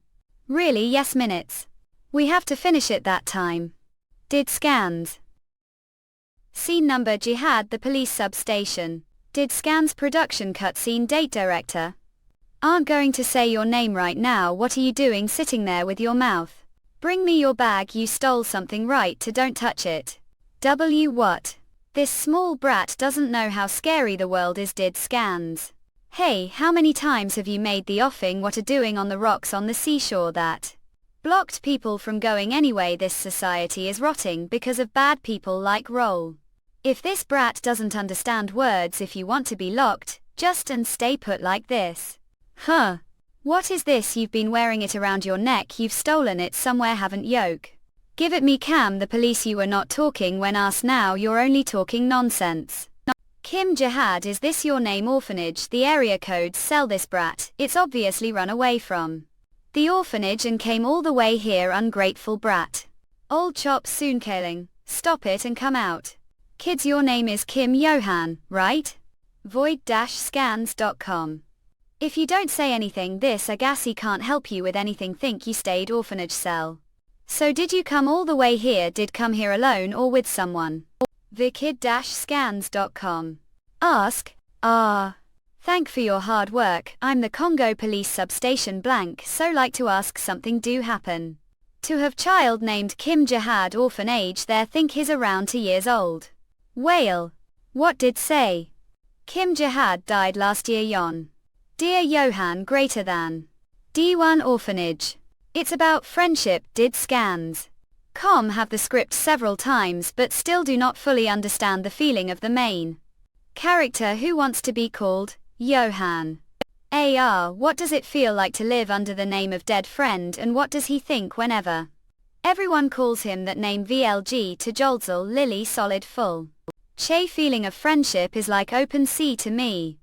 Really yes minutes. We have to finish it that time. Did scans. Scene number Jihad the police substation. Did scans production cutscene date director. Aren't going to say your name right now. What are you doing sitting there with your mouth? Bring me your bag. You stole something right to don't touch it. What? This small brat doesn't know how scary the world is. Did scans. Hey, how many times have you made the offing what are doing on the rocks on the seashore that blocked people from going anyway? This society is rotting because of bad people like Roll. If this brat doesn't understand words, if you want to be locked, just and stay put like this. Huh. What is this? You've been wearing it around your neck. You've stolen it somewhere, haven't yoke? Give it me. Cam the police. You were not talking when asked, now you're only talking nonsense. Kim Jihad, is this your name? Orphanage. The area codes sell this brat. It's obviously run away from the orphanage and came all the way here. Ungrateful brat. Old chop soon killing. Stop it and come out. Kids, your name is Kim Johan, right? Void-scans.com. If you don't say anything, this Agassi can't help you with anything. Think you stayed orphanage cell. So did you come all the way here? Did come here alone or with someone? Vikid-scans.com. Ask. Thank for your hard work. I'm the Congo police substation blank, so like to ask something do happen. To have child named Kim Jihad orphan age there, think he's around 2 years old. Whale. What did say? Kim Jihad died last year. Yon. Dear Johan greater than. D1 orphanage. It's about friendship. Did scans. Com have the script several times but still do not fully understand the feeling of the main character who wants to be called Johan. AR, what does it feel like to live under the name of dead friend, and what does he think whenever everyone calls him that name? VLG to Jolzel Lily solid full. Che feeling of friendship is like open sea to me.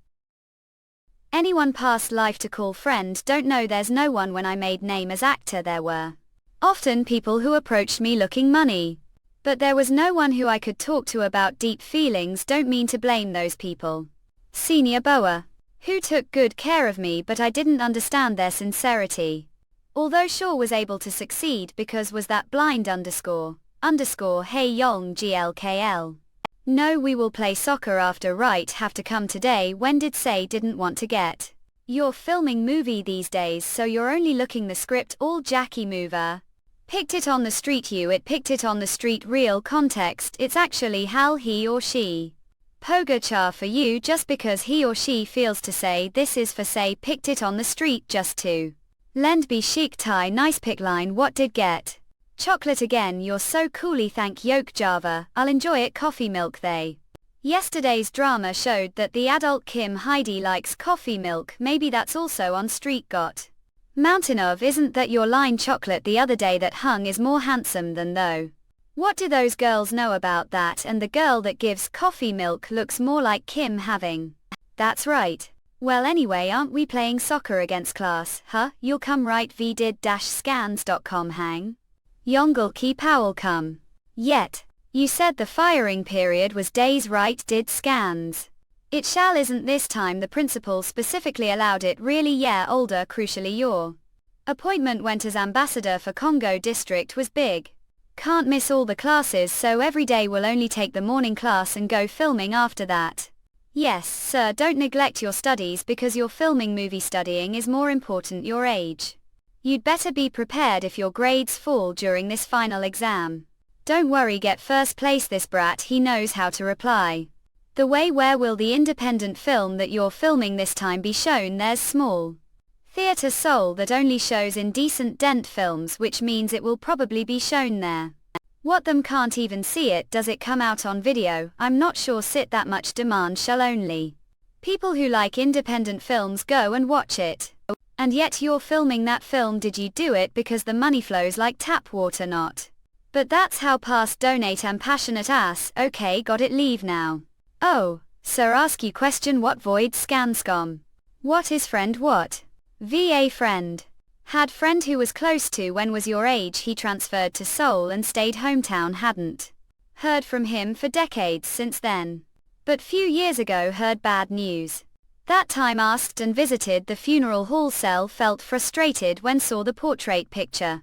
Anyone past life to call friend, don't know. There's no one. When I made name as actor there were often people who approached me looking money. But there was no one who I could talk to about deep feelings. Don't mean to blame those people. Senior Boa. Who took good care of me, but I didn't understand their sincerity. Although Shaw was able to succeed because was that blind underscore hey Yong GLKL. No, we will play soccer after. Right, have to come today. When did say didn't want to get. You're filming movie these days, so you're only looking the script. All Jackie mover. Picked it on the street. It picked it on the street. Real context, it's actually Hal he or she. Pogacar for you just because he or she feels to say this is for say picked it on the street just to lend be chic tie. Nice pick line. What did get. Chocolate again. You're so coolly. Thank yoke Java. I'll enjoy it. Coffee milk. They. Yesterday's drama showed that the adult Kim Heidi likes coffee milk. Maybe that's also on street got. Mountain of. Isn't that your line? Chocolate the other day that hung is more handsome than though. What do those girls know about that? And the girl that gives coffee milk looks more like Kim having. That's right. Well anyway, aren't we playing soccer against class? Huh? You'll come right? Vdid-scans.com. Hang. Yongle Key Powell come. Yet. You said the firing period was days, right? Did scans. It shall. Isn't this time the principal specifically allowed it? Really? Yeah. Older. Crucially your appointment went as ambassador for Congo district was big. Can't miss all the classes, so every day will only take the morning class and go filming after that. Yes, sir. Don't neglect your studies because you're filming movie. Studying is more important your age. You'd better be prepared if your grades fall during this final exam. Don't worry, get first place. This brat, he knows how to reply. The way. Where will the independent film that you're filming this time be shown? There's small theatre Seoul that only shows indecent dent films, which means it will probably be shown there. What them can't even see it? Does it come out on video? I'm not sure. Sit that much demand shall only people who like independent films go and watch it. And yet you're filming that film. Did you do it because the money flows like tap water? Not. But that's how past donate am passionate ass. Okay, got it, leave now. Oh, sir, ask you question what void scanscom. What is friend what? VA friend. Had friend who was close to when was your age, he transferred to Seoul and stayed hometown, hadn't heard from him for decades since then. But few years ago heard bad news. That time asked and visited the funeral hall cell, felt frustrated when saw the portrait picture.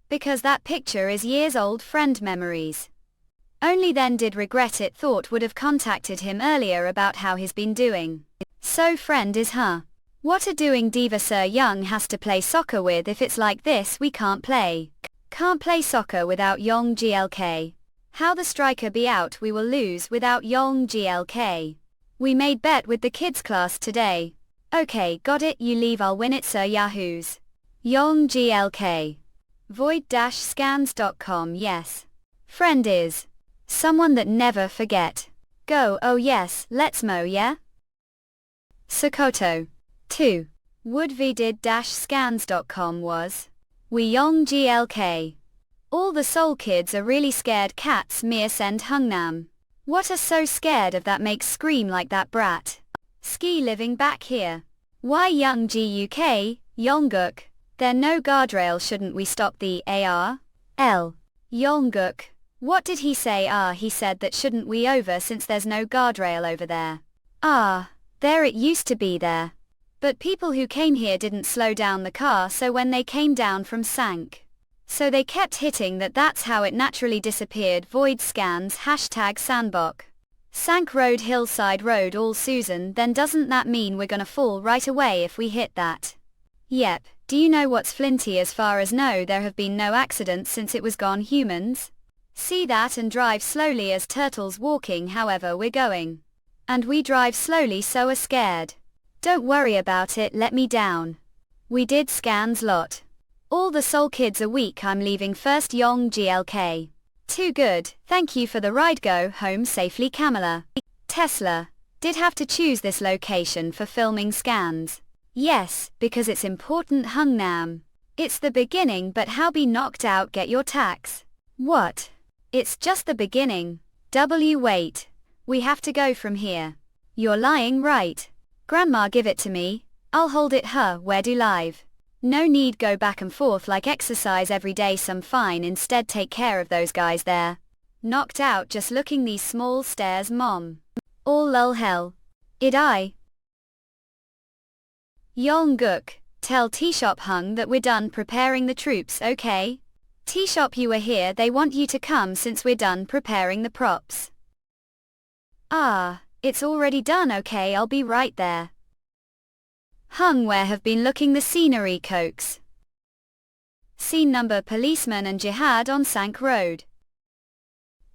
Because that picture is years old, friend memories. Only then did regret it, thought would have contacted him earlier about how he's been doing. So friend is what a doing diva, sir. Young has to play soccer with. If it's like this we can't play. Can't play soccer without Yong GLK. How the striker be out, we will lose without Yong GLK. We made bet with the kids class today. Okay, got it, you leave, I'll win it, sir. Yahoos. Yong GLK. Void-scans.com. Yes. Friend is someone that never forget. Go, oh yes, let's mo, yeah? Sokoto. 2. Woodvidid-scans.com was. We Yong GLK. All the Seoul kids are really scared cats. Mir send Hungnam. What are so scared of that makes scream like that brat. Ski living back here. Why Young GUK, Yongguk. There no guardrail, shouldn't we stop the AR? L. Yongguk. What did he say? He said that shouldn't we over since there's no guardrail over there. There it used to be there. But people who came here didn't slow down the car, so when they came down from sank. So they kept hitting that's how it naturally disappeared. Void scans #sandbok. Sank road, hillside road, all Susan. Then doesn't that mean we're gonna fall right away if we hit that? Yep. Do you know what's flinty? As far as know, there have been no accidents since it was gone. Humans see that and drive slowly as turtles walking. However we're going. And we drive slowly, so are scared. Don't worry about it, let me down. We did scans lot. All the Seoul kids are weak. I'm leaving first. Yong GLK. Too good, thank you for the ride. Go home safely, Camilla. Tesla. Did have to choose this location for filming scans. Yes, because it's important. Hungnam. It's the beginning, but how be knocked out? Get your tax. What? It's just the beginning. Wait. We have to go from here. You're lying, right? Grandma, give it to me. I'll hold it. Where do live? No need go back and forth like exercise every day. Some fine, instead take care of those guys there. Knocked out just looking these small stairs, mom. All lol hell. Id I? Yongguk, tell T-Shop Hung that we're done preparing the troops, okay? T-Shop, you were here, they want you to come since we're done preparing the props. It's already done. Okay, I'll be right there. Hung, where have been looking the scenery cokes. Scene number policeman and jihad on Sank Road.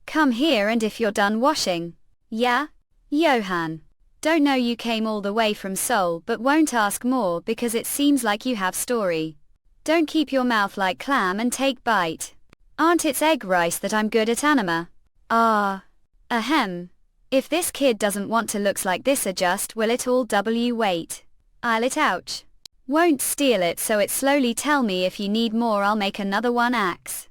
Come here, and if you're done washing. Yeah? Johan. Don't know you came all the way from Seoul, but won't ask more because it seems like you have story. Don't keep your mouth like clam and take bite. Aren't it's egg rice that I'm good at anima? Ahem. If this kid doesn't want to looks like this, adjust will it all wait. I'll it ouch. Won't steal it, so it slowly tell me if you need more, I'll make another one axe.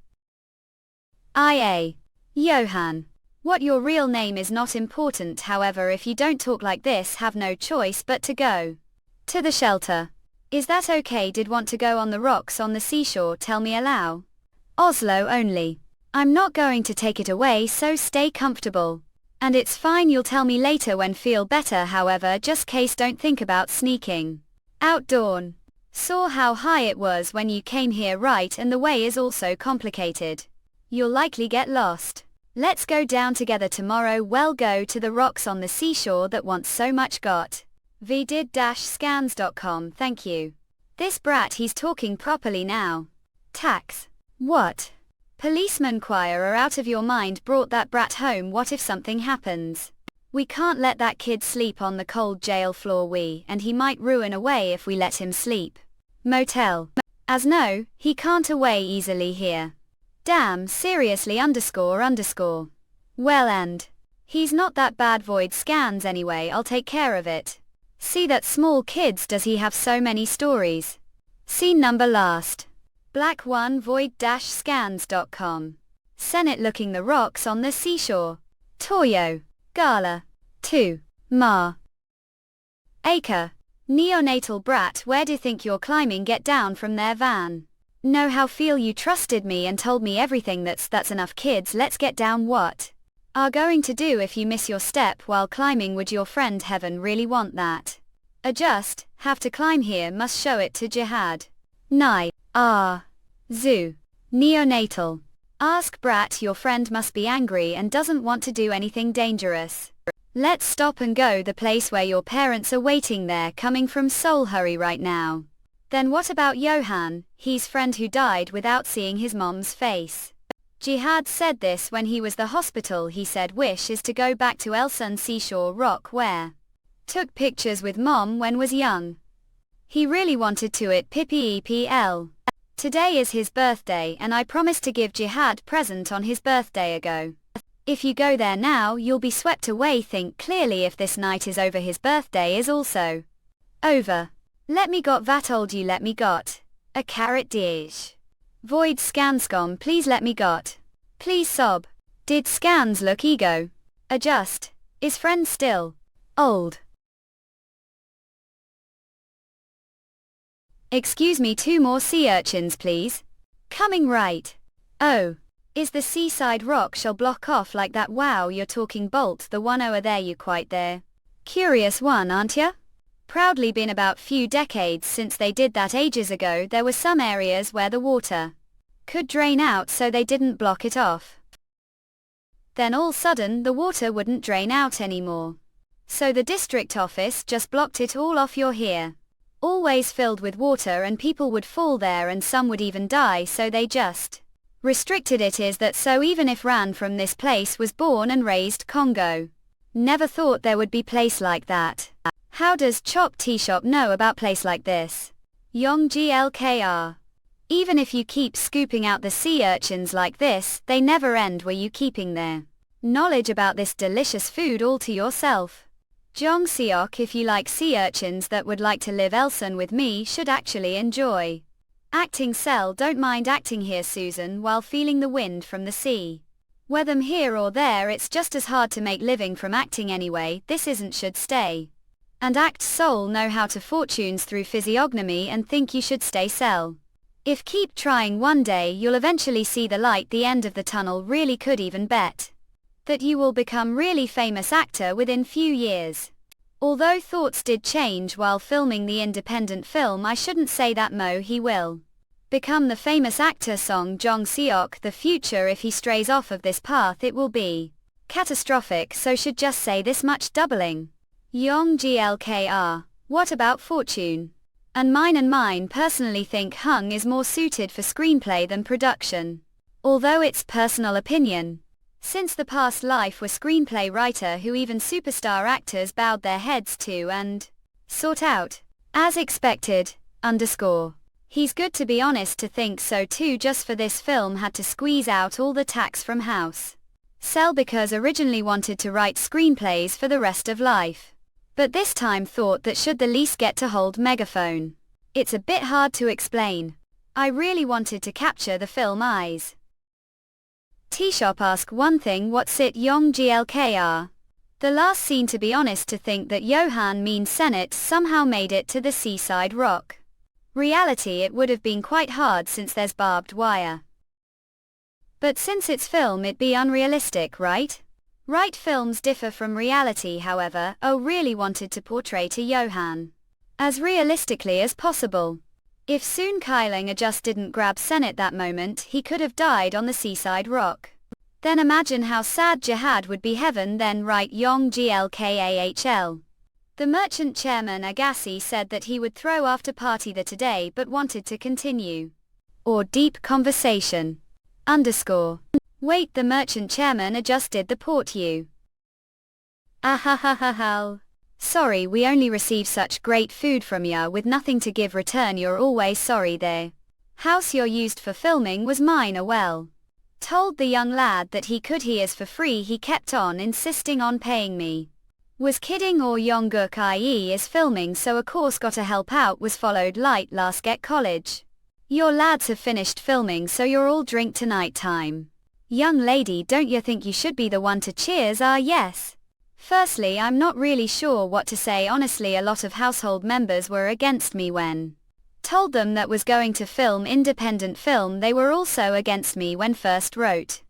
IA. Johan. What your real name is not important, however if you don't talk like this have no choice but to go to the shelter. Is that okay? Did want to go on the rocks on the seashore, tell me allow. Oslo only. I'm not going to take it away, so stay comfortable. And it's fine, you'll tell me later when feel better, however just case don't think about sneaking out. Dawn. Saw how high it was when you came here, right, and the way is also complicated. You'll likely get lost. Let's go down together tomorrow. Well, go to the rocks on the seashore that once so much got. Vdid-scans.com. Thank you. This brat, he's talking properly now. Tax. What? Policeman choir are out of your mind, brought that brat home. What if something happens? We can't let that kid sleep on the cold jail floor, and he might ruin away if we let him sleep. Motel. As no, he can't away easily here. Damn, seriously __. Well, and he's not that bad. Void scans anyway, I'll take care of it. See that small kids, does he have so many stories? Scene number last. Black 1 void-scans.com. Senate looking the rocks on the seashore. Toyo. Gala. 2. Ma. Acre. Neonatal brat, where do think you're climbing? Get down from their van. Know how feel you trusted me and told me everything. That's enough kids, let's get down. What are going to do if you miss your step while climbing? Would your friend Heaven really want that? Adjust, have to climb here, must show it to Jihad. Nai. Zoo. Neonatal. Ask brat, your friend must be angry and doesn't want to do anything dangerous. Let's stop and go the place where your parents are waiting, there coming from Seoul, hurry right now. Then what about Johan, his friend who died without seeing his mom's face? Jihad said this when he was the hospital. He said wish is to go back to Elsun seashore rock where took pictures with mom when was young. He really wanted to it PPEPL. Today is his birthday and I promised to give Jihad present on his birthday ago. If you go there now you'll be swept away. Think clearly, if this night is over his birthday is also over. Let me got that old you let me got a carrot dish. Void scanscom, please let me got. Please sob. Did scans look ego? Adjust. Is friend still old? Excuse me, 2 more sea urchins please. Coming right. Oh. Is the seaside rock shall block off like that? Wow, you're talking bolt the one over there, you quite there. Curious one, aren't ya? Proudly been about few decades since they did that ages ago. There were some areas where the water could drain out so they didn't block it off. Then all sudden the water wouldn't drain out anymore. So the district office just blocked it all off. You're here. Always filled with water and people would fall there and some would even die, so they just restricted it. Is that so? Even if ran from this place was born and raised Congo. Never thought there would be place like that. How does Chop Tea Shop know about place like this? Yong GLKR. Even if you keep scooping out the sea urchins like this, they never end. Were you keeping their knowledge about this delicious food all to yourself? Jong Seok, if you like sea urchins that would like to live Elsun with me, should actually enjoy acting. Cell, don't mind acting here Susan, while feeling the wind from the sea. Whether here or there, it's just as hard to make living from acting anyway. This isn't should stay and act. Soul know how to fortunes through physiognomy and think you should stay. Cell, if keep trying, one day you'll eventually see the light, the end of the tunnel. Really could even bet that you will become really famous actor within few years. Although thoughts did change while filming the independent film, I shouldn't say that Mo he will become the famous actor. Song Jong Seok, the future, if he strays off of this path it will be catastrophic, so should just say this much. Doubling Yong GLKR. What about fortune? And mine personally think Hung is more suited for screenplay than production. Although it's personal opinion. Since the past life were screenplay writer who even superstar actors bowed their heads to and sought out. As expected, _ He's good, to be honest, to think so too. Just for this film had to squeeze out all the tax from House Cell because originally wanted to write screenplays for the rest of life. But this time thought that should the least get to hold megaphone. It's a bit hard to explain. I really wanted to capture the film eyes. T-Shop ask one thing, what's it Yong GLKR? The last scene, to be honest, to think that Johan means Senate somehow made it to the seaside rock. Reality, it would have been quite hard since there's barbed wire. But since it's film it be unrealistic, right? Right, films differ from reality, however. Oh, really wanted to portray to Johan as realistically as possible. If Soon Kailing just didn't grab Senate that moment, he could have died on the seaside rock. Then imagine how sad Jihad would be. Heaven then right Yong GLKAHL. The merchant chairman Agassi said that he would throw after party the today but wanted to continue. Or deep conversation. _ Wait, the merchant chairman adjusted the port you. Ahahahahal. Sorry, we only receive such great food from ya with nothing to give return. You're always sorry there. House you're used for filming was mine. Well. Told the young lad that he could, he is for free. He kept on insisting on paying me. Was kidding or Yongguk ie is filming so a course gotta help out was followed light last get college. Your lads have finished filming so you're all drink tonight time. Young lady, don't you think you should be the one to cheers? Yes. Firstly, I'm not really sure what to say. Honestly, a lot of household members were against me when told them that was going to film independent film. They were also against me when first wrote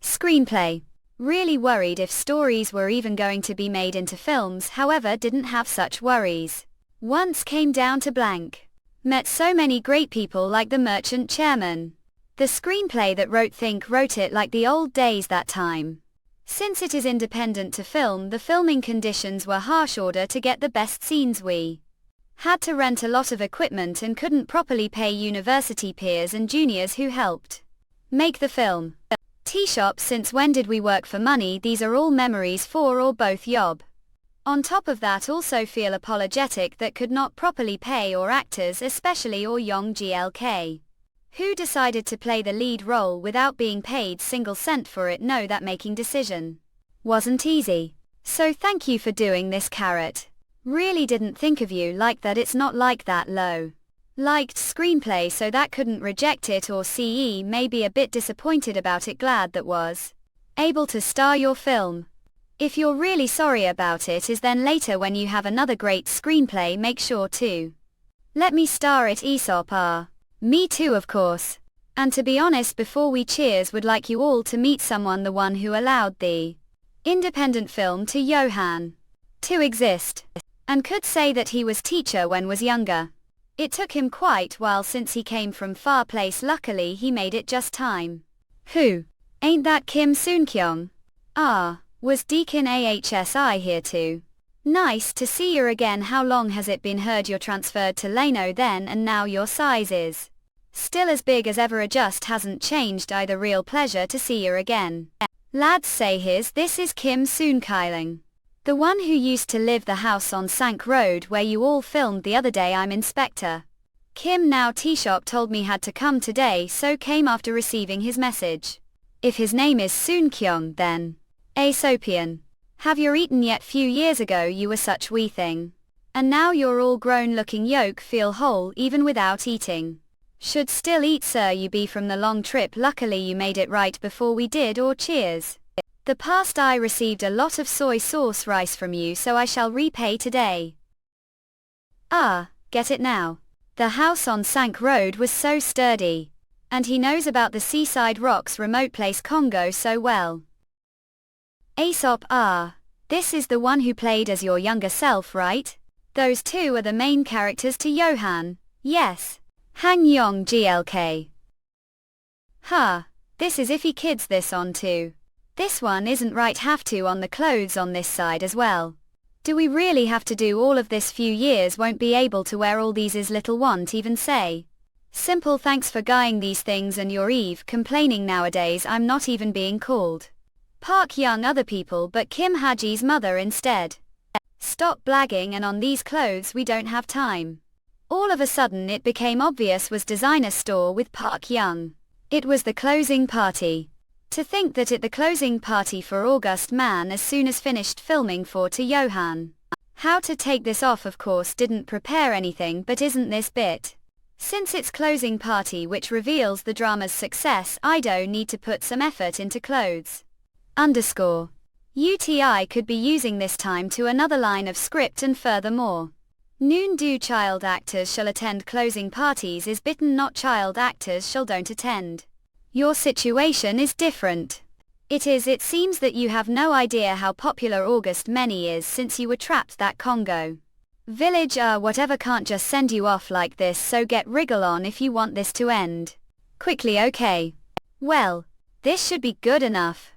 screenplay. Really worried if stories were even going to be made into films, however didn't have such worries. Once came down to blank. Met so many great people like the merchant chairman. The screenplay that wrote it like the old days that time. Since it is independent to film, the filming conditions were harsh. Order to get the best scenes we had to rent a lot of equipment and couldn't properly pay university peers and juniors who helped make the film. T-shop, since when did we work for money? These are all memories for or both yob. On top of that also feel apologetic that could not properly pay or actors especially or Yong GLK. Who decided to play the lead role without being paid single cent for it. No, that making decision wasn't easy. So thank you for doing this, carrot. Really didn't think of you like that. It's not like that low liked screenplay so that couldn't reject it or CE maybe a bit disappointed about it. Glad that was able to star your film. If you're really sorry about it is then later when you have another great screenplay make sure to let me star it. Aesop Me too, of course. And to be honest, before we cheers, would like you all to meet someone, the one who allowed the independent film to Johan to exist. And could say that he was teacher when was younger. It took him quite while since he came from far place. Luckily he made it just time. Who? Ain't that Kim Soon-kyung? Was Deacon AHSI here too? Nice to see you again. How long has it been? Heard you're transferred to Leno then and now your size is still as big as ever. Just hasn't changed either. Real pleasure to see you again. Lads say this is Kim Soon-kyung. The one who used to live the house on Sank Road where you all filmed the other day. I'm Inspector Kim now. T-shop told me had to come today so came after receiving his message. If his name is Soon-kyung then Aesopian. Have you eaten yet? Few years ago you were such wee thing. And now you're all grown looking. Yolk feel whole even without eating. Should still eat sir, you be from the long trip. Luckily you made it right before we did. Or cheers. The past I received a lot of soy sauce rice from you so I shall repay today. Get it now. The house on Sank Road was so sturdy. And he knows about the seaside rocks remote place Congo so well. Aesop, this is the one who played as your younger self, right? Those two are the main characters to Johan. Yes. Hang Yong GLK. This is iffy kids. This on too. This one isn't right. Have to on the clothes on this side as well. Do we really have to do all of this? Few years won't be able to wear all these. Is little won't even say simple thanks for guying these things. And your Eve complaining nowadays I'm not even being called Park Young other people but Kim Haji's mother instead. Stop blagging, and on these clothes we don't have time. All of a sudden it became obvious was designer store with Park Young. It was the closing party. To think that at the closing party for August Man as soon as finished filming for to Johan. How to take this off? Of course didn't prepare anything, but isn't this bit? Since it's closing party which reveals the drama's success, I do need to put some effort into clothes. UTI could be using this time to another line of script. And furthermore, noon do child actors shall attend closing parties is bitten, not child actors shall don't attend. Your situation is different. It seems that you have no idea how popular August Many is since you were trapped that Congo village. Whatever, can't just send you off like this, so get wriggle on if you want this to end quickly. Okay. Well, this should be good enough.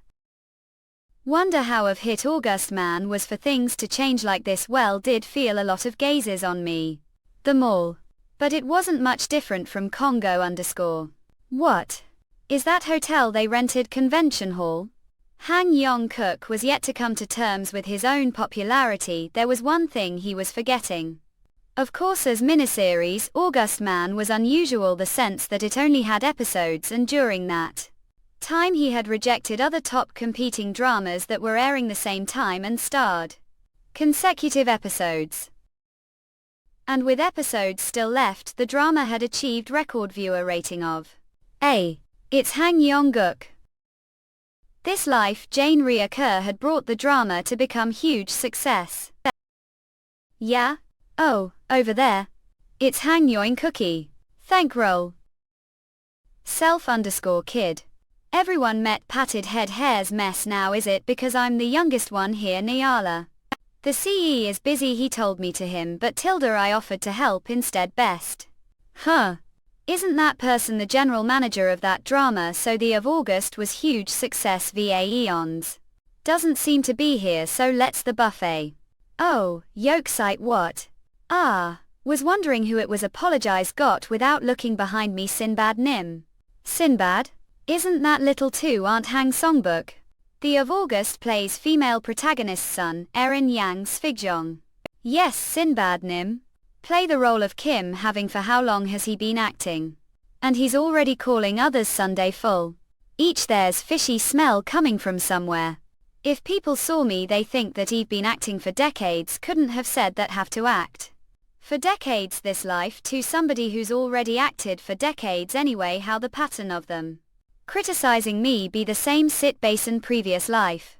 Wonder how of hit August Man was for things to change like this. Well, did feel a lot of gazes on me. The mall. But it wasn't much different from Congo _ What? Is that hotel they rented convention hall? Han Yong-kook was yet to come to terms with his own popularity. There was one thing he was forgetting. Of course, as miniseries, August Man was unusual the sense that it only had episodes, and during that time he had rejected other top competing dramas that were airing the same time and starred consecutive episodes. And with episodes still left, the drama had achieved record viewer rating of A. It's Hang Yong-guk. This life Jane reoccur had brought the drama to become huge success. Yeah? Oh, over there. It's Hang Yoing Cookie. Thank roll. Self_kid. Everyone met patted head hair's mess now is it because I'm the youngest one here Nyala. The CE is busy he told me to him but Tilda I offered to help instead best. Huh. Isn't that person the general manager of that drama so the of August was huge success va eons. Doesn't seem to be here so let's the buffet. Oh, yoke site what? Ah, was wondering who it was apologize got without looking behind me Sinbad Nim. Sinbad? Isn't that little too Aunt Hang Songbook? The of August plays female protagonist's son, Erin Yang Svigjong. Yes Sinbad Nim. Play the role of Kim having for how long has he been acting? And he's already calling others Sunday full. Each there's fishy smell coming from somewhere. If people saw me they think that I've been acting for decades couldn't have said that have to act. For decades this life to somebody who's already acted for decades anyway how the pattern of them. Criticizing me be the same sit basin previous life.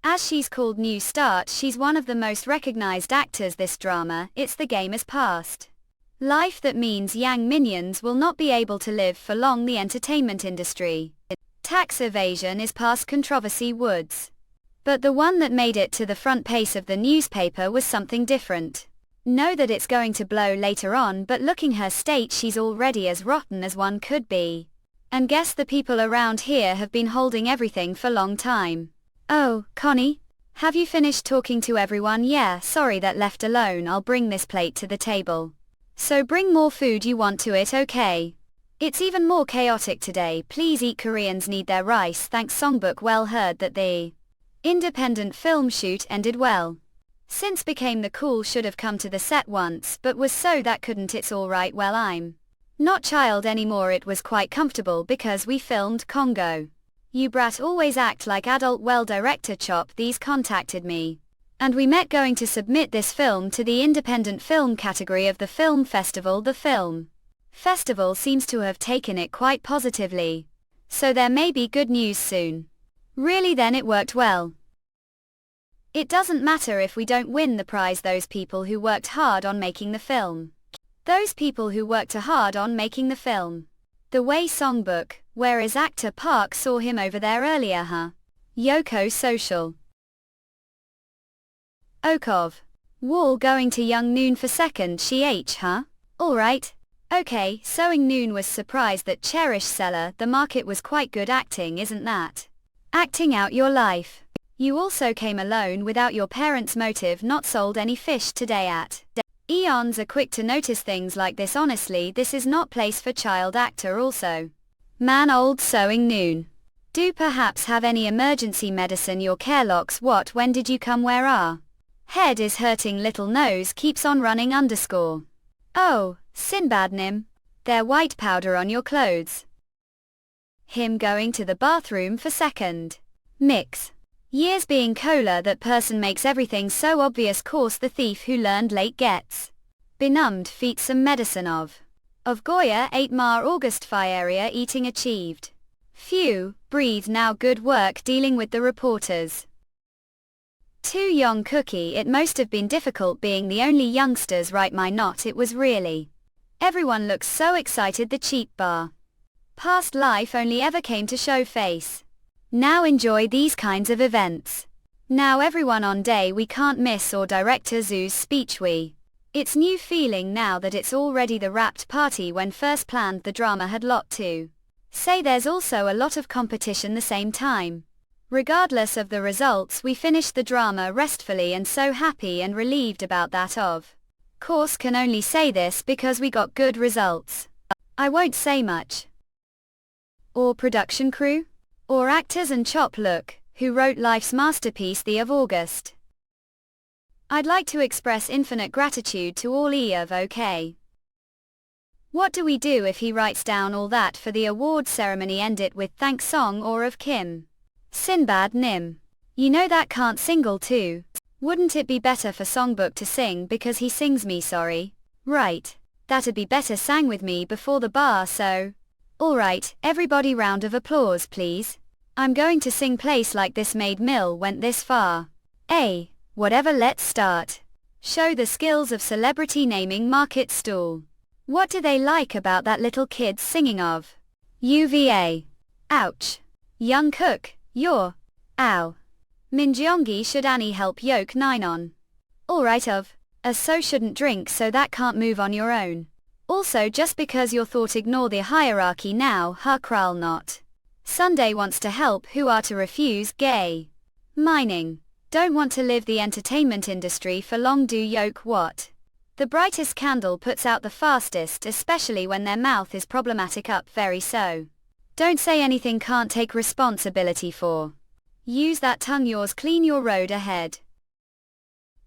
As she's called New Start she's one of the most recognized actors this drama it's the game is past. Life that means Yang minions will not be able to live for long the entertainment industry. Tax evasion is past controversy woods. But the one that made it to the front page of the newspaper was something different. Know that it's going to blow later on but looking her state she's already as rotten as one could be. And guess the people around here have been holding everything for long time. Oh, Connie? Have you finished talking to everyone? Yeah, sorry that left alone I'll bring this plate to the table. So bring more food you want to it okay? It's even more chaotic today please eat Koreans need their rice thanks Songbook well heard that the independent film shoot ended well. Since became the cool should have come to the set once but was so that couldn't it's alright well I'm not child anymore it was quite comfortable because we filmed Congo. You brat always act like adult well director Chop these contacted me. And we met going to submit this film to the independent film category of the film festival. The film festival seems to have taken it quite positively. So there may be good news soon. Really then it worked well. It doesn't matter if we don't win the prize those people who worked hard on making the film. Those people who worked hard on making the film. The way Songbook, where is actor Park saw him over there earlier huh? Yoko social. Okov. Wall going to Young Noon for second huh? Alright. Okay, Sewing Noon was surprised that Cherish Seller the market was quite good acting isn't that? Acting out your life. You also came alone without your parents' motive not sold any fish today at. Eons are quick to notice things like this honestly this is not place for child actor also. Man old Sewing Noon. Do perhaps have any emergency medicine your care locks what when did you come where are? Head is hurting little nose keeps on running underscore. Oh, Sinbad Nim. There white powder on your clothes. Him going to the bathroom for second. Mix. Years being cola that person makes everything so obvious course the thief who learned late gets. Benumbed feet some medicine of Goya 8 Mar August Fire area eating achieved. Phew, breathe now good work dealing with the reporters. Too young cookie it must have been difficult being the only youngsters right my not it was really. Everyone looks so excited the cheap bar. Past life only ever came to show face. Now enjoy these kinds of events. Now everyone on day we can't miss or director Zoo's speech we. It's new feeling now that it's already the wrapped party when first planned the drama had lot to. Say there's also a lot of competition the same time. Regardless of the results we finished the drama restfully and so happy and relieved about that of. Course can only say this because we got good results. I won't say much. Or production crew? Or actors and Chop Look, who wrote life's masterpiece The of August. I'd like to express infinite gratitude to all of OK. What do we do if he writes down all that for the award ceremony end it with thanks song or of Kim? Sinbad Nim. You know that can't single too. Wouldn't it be better for Songbook to sing because he sings me sorry? Right. That'd be better sang with me before the bar so. Alright, everybody round of applause please. I'm going to sing place like this made Mill went this far. Whatever let's start. Show the skills of celebrity naming market stool. What do they like about that little kid singing of? UVA. Ouch. Young cook, you're. Ow. Minjeongi should Annie help yoke 9 on. Alright of. So shouldn't drink so that can't move on your own. Also just because your thought ignore the hierarchy now ha kral not. Sunday wants to help who are to refuse gay. Mining. Don't want to live the entertainment industry for long do yoke what? The brightest candle puts out the fastest especially when their mouth is problematic up very so. Don't say anything can't take responsibility for. Use that tongue yours clean your road ahead.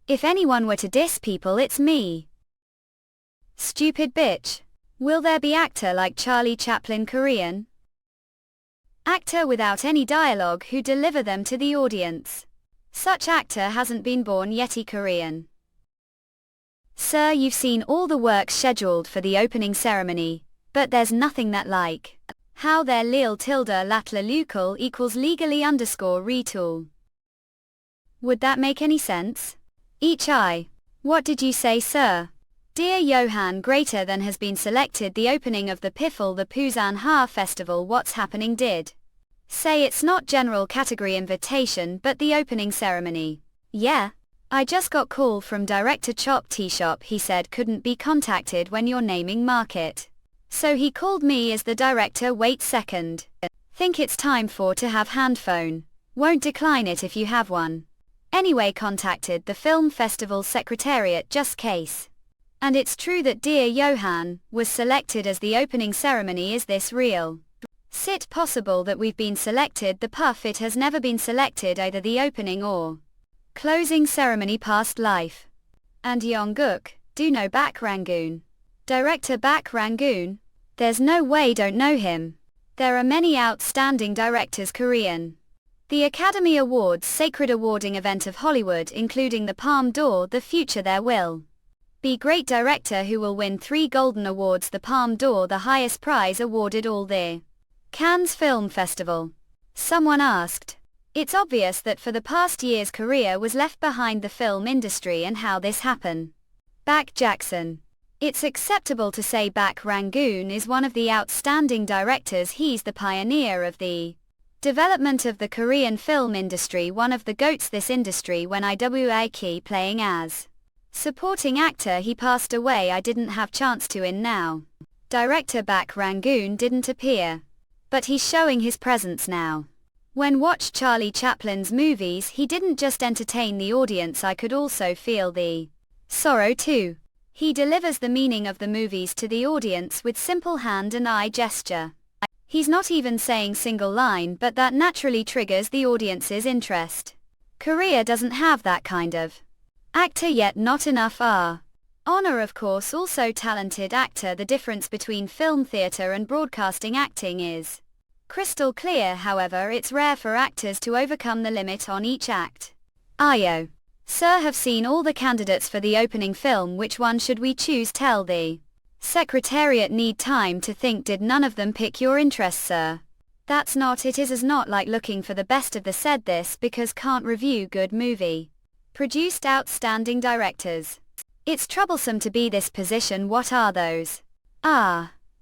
If anyone were to diss people it's me. Stupid bitch. Will there be actor like Charlie Chaplin Korean? Actor without any dialogue who deliver them to the audience. Such actor hasn't been born yeti Korean. Sir, you've seen all the work scheduled for the opening ceremony, but there's nothing that like. How their lil tilde latla lukal equals legally underscore retool. Would that make any sense? Each eye. What did you say, sir? Dear Johan greater than has been selected the opening of the Piffle the Puzan Ha Festival what's happening did. Say it's not general category invitation but the opening ceremony. Yeah. I just got call from director Chop T-Shop he said couldn't be contacted when you're naming market. So he called me as the director wait second. Think it's time for to have handphone. Won't decline it if you have one. Anyway contacted the film festival secretariat just case. And it's true that dear Johan was selected as the opening ceremony is this real? Sit possible that we've been selected the puff it has never been selected either the opening or closing ceremony past life. And Yongguk, do know Bak Rangoon. Director Bak Rangoon? There's no way don't know him. There are many outstanding directors Korean. The Academy Awards sacred awarding event of Hollywood including the Palme d'Or the future there will be great director who will win 3 Golden Awards the Palme d'Or the highest prize awarded all the Cannes Film Festival. Someone asked. It's obvious that for the past years Korea was left behind the film industry and how this happen. Bak Jackson. It's acceptable to say Bak Rangoon is one of the outstanding directors he's the pioneer of the development of the Korean film industry one of the goats this industry when IWIK playing as supporting actor he passed away I didn't have chance to in now. Director Bak Rangoon didn't appear. But he's showing his presence now. When watch Charlie Chaplin's movies he didn't just entertain the audience I could also feel the sorrow too. He delivers the meaning of the movies to the audience with simple hand and eye gesture. He's not even saying single line but that naturally triggers the audience's interest. Korea doesn't have that kind of actor yet not enough honor of course also talented actor the difference between film theater and broadcasting acting is crystal clear however it's rare for actors to overcome the limit on each act. Ayo. Sir have seen all the candidates for the opening film which one should we choose tell the secretariat need time to think did none of them pick your interest sir. That's not it is as not like looking for the best of the said this because can't review good movie. Produced outstanding directors. It's troublesome to be this position what are those?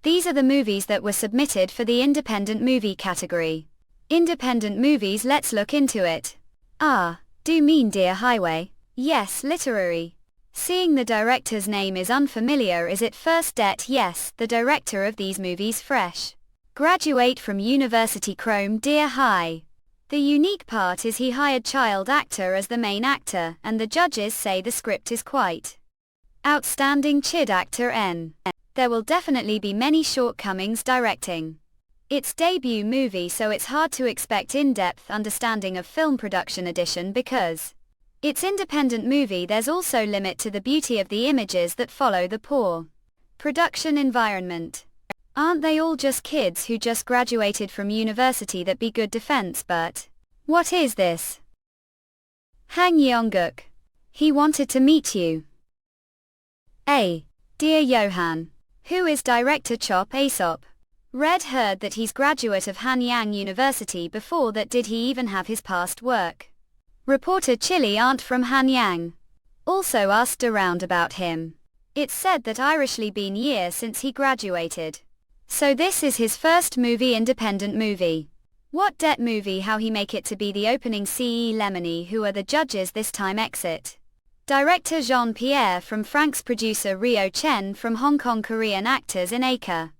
These are the movies that were submitted for the independent movie category. Independent movies let's look into it. Do mean Dear Highway? Yes literary. Seeing the director's name is unfamiliar is it first det yes the director of these movies fresh. Graduate from University Chrome Dear High. The unique part is he hired child actor as the main actor and the judges say the script is quite outstanding chid actor N. There will definitely be many shortcomings directing. It's debut movie so it's hard to expect in-depth understanding of film production edition because it's independent movie there's also limit to the beauty of the images that follow the poor production environment. Aren't they all just kids who just graduated from university that be good defense but what is this? Hang Yeongguk. He wanted to meet you. A. Dear Johan. Who is director Chop Aesop? Read heard that he's graduate of Hanyang University. Before that, did he even have his past work? Reported Chile aren't from Hanyang. Also asked around about him. It's said that Irishly been year since he graduated. So this is his first movie, independent movie. What det movie, how he make it to be the opening CE Lemony, who are the judges this time? Exit. Director Jean-Pierre from Frank's, producer Rio Chen from Hong Kong, Korean actors in Acre,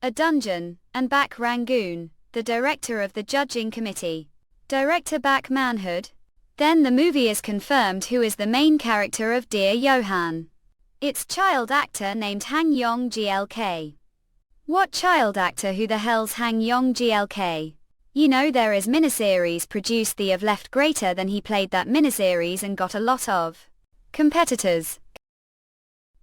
A Dungeon, and Back Rangoon, the director of the judging committee. Director back Manhood. Then the movie is confirmed who is the main character of Dear Johan. It's child actor named Han Yong Glk. What child actor? Who the hell's Han Yong Glk? You know, there is miniseries produced the of Left Greater Than. He played that miniseries and got a lot of competitors.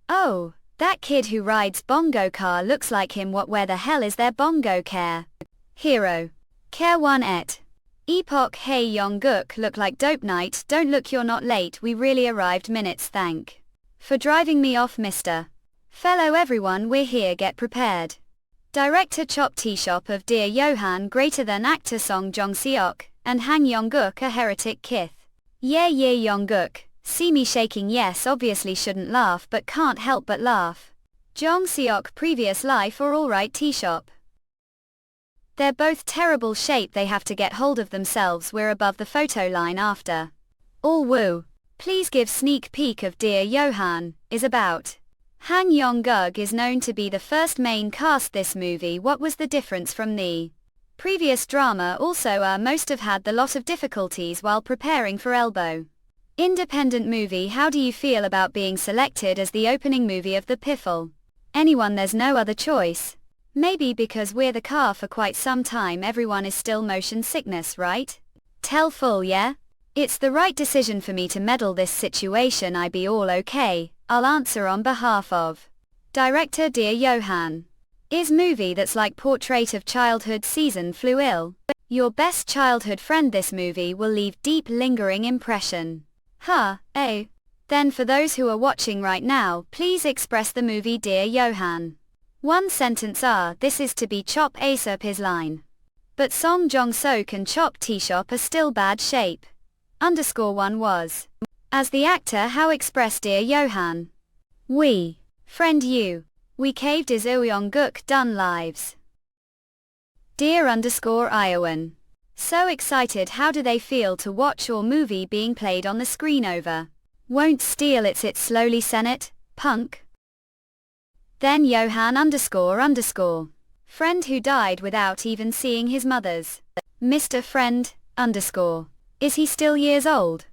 Oh, that kid who rides bongo car looks like him. What, where the hell is their bongo care? Hero. Care one et. Epoch. Hey Yongguk, look like dope night. Don't look, you're not late, we really arrived minutes. Thank for driving me off, mister. Fellow everyone, we're here, get prepared. Director Chop T-Shop of Dear Johan Greater Than, actor Song Jong-seok, and Han Yongguk a heretic kith. Yeah Yongguk, see me shaking, yes, obviously shouldn't laugh but can't help but laugh. Jong-seok previous life or alright T-Shop. They're both terrible shape, they have to get hold of themselves, we're above the photo line after. All woo. Please give sneak peek of Dear Johan, is about. Han Yongguk is known to be the first main cast this movie. What was the difference from the previous drama? Also most have had the lot of difficulties while preparing for Elbow. Independent movie. How do you feel about being selected as the opening movie of the Piffle? Anyone, there's no other choice. Maybe because we're the car for quite some time, everyone is still motion sickness, right? Tell full, yeah? It's the right decision for me to meddle this situation. I be all okay. I'll answer on behalf of director Dear Johan. Is movie that's like portrait of childhood season flew ill. Your best childhood friend. This movie will leave deep lingering impression. Huh, eh? Then for those who are watching right now, please express the movie Dear Johan. One sentence. This is to be Chop Aesop his line. But Song Jong-seok and Chop T-Shop are still bad shape. _1 was. As the actor, how express Dear Johan? We. Friend you. We caved is Yongguk done lives. Dear _Iowan. So excited, how do they feel to watch your movie being played on the screen over? Won't steal it slowly Senate, punk. Then Johan _. Friend who died without even seeing his mother's. Mr. Friend _. Is he still years old?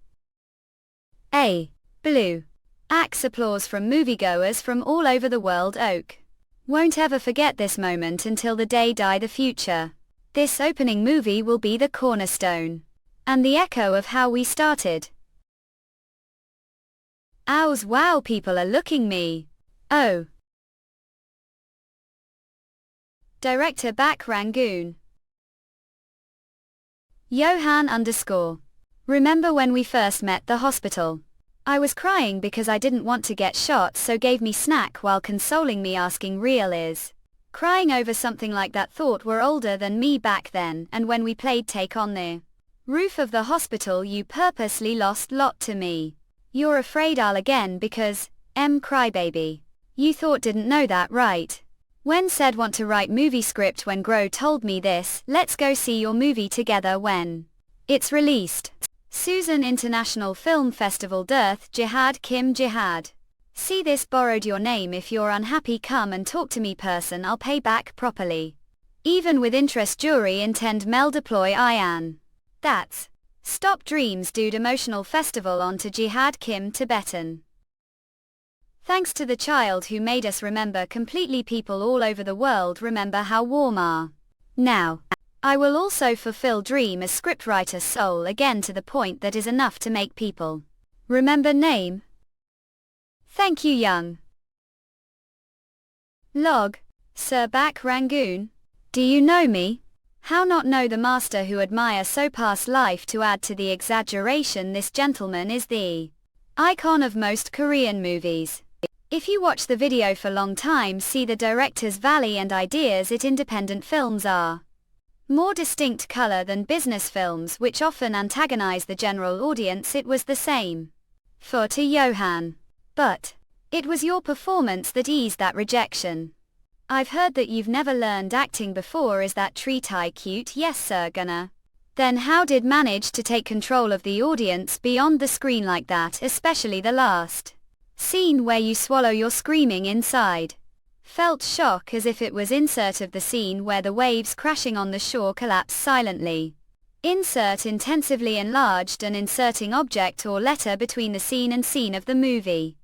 A. Blue. Axe applause from moviegoers from all over the world. Oak. Won't ever forget this moment until the day die the future. This opening movie will be the cornerstone. And the echo of how we started. Ows, wow, people are looking me. Oh. Director back Rangoon. Johan _. Remember when we first met the hospital? I was crying because I didn't want to get shot, so gave me snack while consoling me, asking real is. Crying over something like that. Thought were older than me back then, and when we played Take on the roof of the hospital you purposely lost lot to me. You're afraid I'll again because, crybaby. You thought didn't know that, right? When said want to write movie script when Gro told me this, let's go see your movie together when it's released. Susan International Film Festival Dearth Jihad Kim Jihad. See this, borrowed your name, if you're unhappy come and talk to me person, I'll pay back properly. Even with interest jury intend mel deploy Ian. That's Stop Dreams Dude Emotional Festival on to Jihad Kim Tibetan. Thanks to the child who made us remember completely, people all over the world remember how warm are. Now, I will also fulfill dream as scriptwriter soul again to the point that is enough to make people remember name. Thank you young. Log. Sir back Rangoon. Do you know me? How not know the master who admire so past life? To add to the exaggeration, this gentleman is the Icon of most Korean movies. If you watch the video for long time, see the director's value and ideas. Independent films are more distinct color than business films, which often antagonize the general audience. It was the same for to Johan. But it was your performance that eased that rejection. I've heard that you've never learned acting before. Is that tree tie cute? Yes sir, gonna. Then how did manage to take control of the audience beyond the screen like that, especially the last scene where you swallow your screaming inside? Felt shock as if it was insert of the scene where the waves crashing on the shore collapse silently. Insert intensively enlarged and inserting object or letter between the scene and scene of the movie.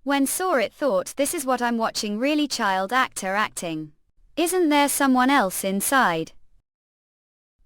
When saw it thought, this is what I'm watching, really child actor acting. Isn't there someone else inside?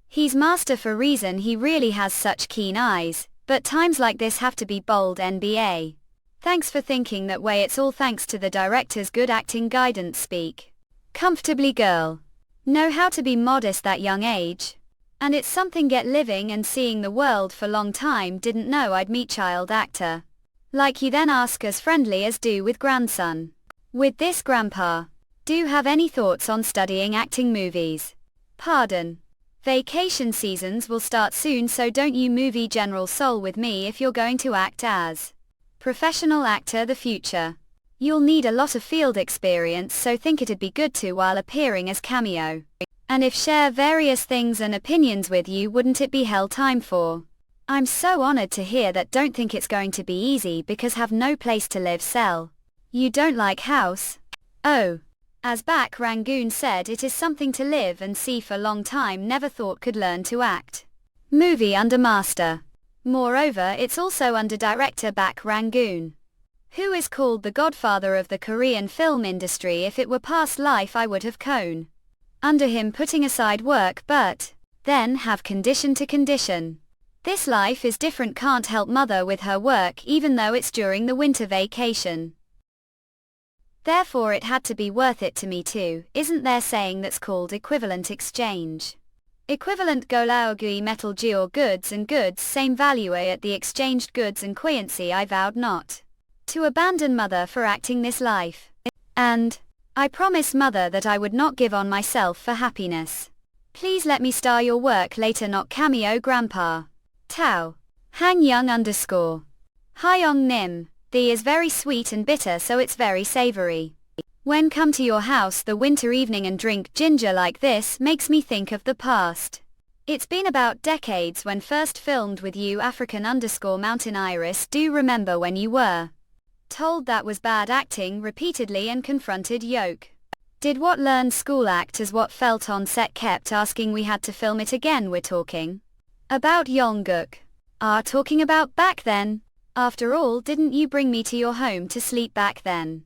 He's master for reason, he really has such keen eyes, but times like this have to be bold. NBA. Thanks for thinking that way, it's all thanks to the director's good acting guidance. Speak comfortably girl. Know how to be modest that young age. And it's something get living and seeing the world for long time. Didn't know I'd meet child actor. Like you then ask as friendly as do with grandson. With this grandpa. Do have any thoughts on studying acting movies? Pardon. Vacation seasons will start soon, so don't you movie general soul with me if you're going to act as professional actor the future. You'll need a lot of field experience, so think it'd be good to while appearing as cameo. And if share various things and opinions with you, wouldn't it be hell time for? I'm so honored to hear that. Don't think it's going to be easy because have no place to live. Sell. You don't like house? Oh. As Bak Rangoon said, it is something to live and see for long time. Never thought could learn to act. Movie under master. Moreover, it's also under director Bak Rangoon, who is called the godfather of the Korean film industry. If it were past life I would have known under him, putting aside work, but then have condition to condition. This life is different, can't help mother with her work even though it's during the winter vacation. Therefore it had to be worth it to me too. Isn't there saying that's called equivalent exchange? Equivalent golaogui metal geo goods and goods same value at the exchanged goods and quiancy. I vowed not to abandon mother for acting this life. And I promised mother that I would not give on myself for happiness. Please let me star your work later, not cameo. Grandpa. Tao. Hang Young _ Hyong Nim. The is very sweet and bitter, so it's very savory. When come to your house the winter evening and drink ginger like this makes me think of the past. It's been about decades when first filmed with you. African _ Mountain Iris. Do remember when you were told that was bad acting repeatedly and confronted Yoke? Did what learned school act as what felt on set, kept asking we had to film it again. We're talking about Yongguk. Talking about back then. After all, didn't you bring me to your home to sleep back then?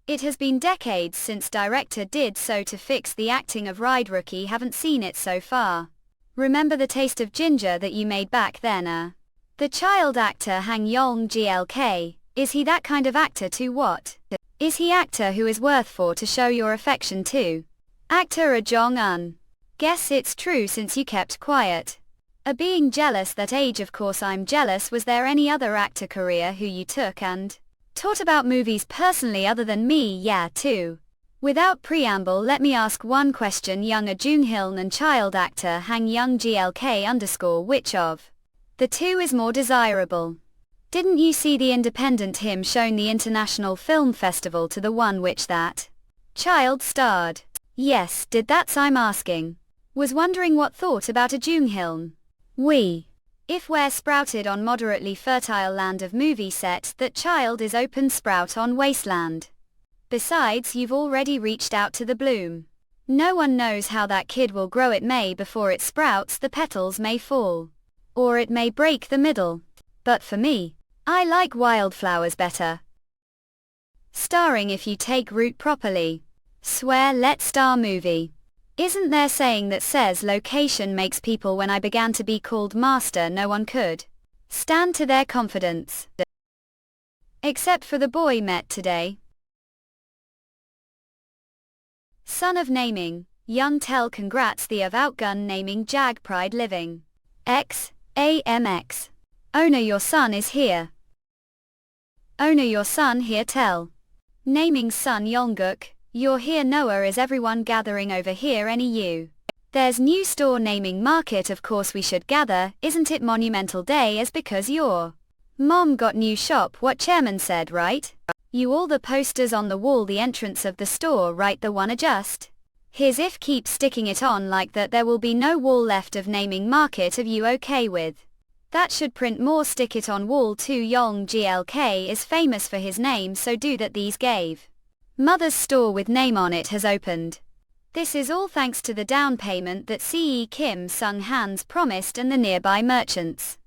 It has been decades since director did so to fix the acting of Ride Rookie. Haven't seen it so far. Remember the taste of ginger that you made back then? The child actor Hang Yong Glk. Is he that kind of actor too? What? Is he actor who is worth for to show your affection to? Actor Jong-un. Guess it's true since you kept quiet. Being jealous that age, of course I'm jealous. Was there any other actor career who you took and taught about movies personally other than me? Yeah, too. Without preamble, let me ask one question. Young Jung-hiln and child actor Hang Young Glk _ which of the two is more desirable? Didn't you see the independent him shown the International Film Festival to the one which that child starred? Yes, did that's I'm asking. Was wondering what thought about a Jung-hiln. If we're sprouted on moderately fertile land of movie set, that child is open sprout on wasteland. Besides, you've already reached out to the bloom. No one knows how that kid will grow. It may before it sprouts the petals may fall. Or it may break the middle. But for me, I like wildflowers better. Starring if you take root properly. Swear let's star movie. Isn't there saying that says location makes people? When I began to be called master no one could stand to their confidence. Except for the boy met today. Son of naming, young tell congrats the of outgun naming jag pride living. X, AMX. Owner your son is here. Owner your son here tell. Naming son Yongguk, you're here Noah is everyone gathering over here any you. There's new store naming market of course we should gather, isn't it monumental day as because your mom got new shop what chairman said right? You all the posters on the wall the entrance of the store right the one adjust. Here's if keep sticking it on like that there will be no wall left of naming market of you okay with. That should print more stick it on wall too Yong GLK is famous for his name so do that these gave. Mother's store with name on it has opened. This is all thanks to the down payment that CE Kim Sung Han's promised and the nearby merchants.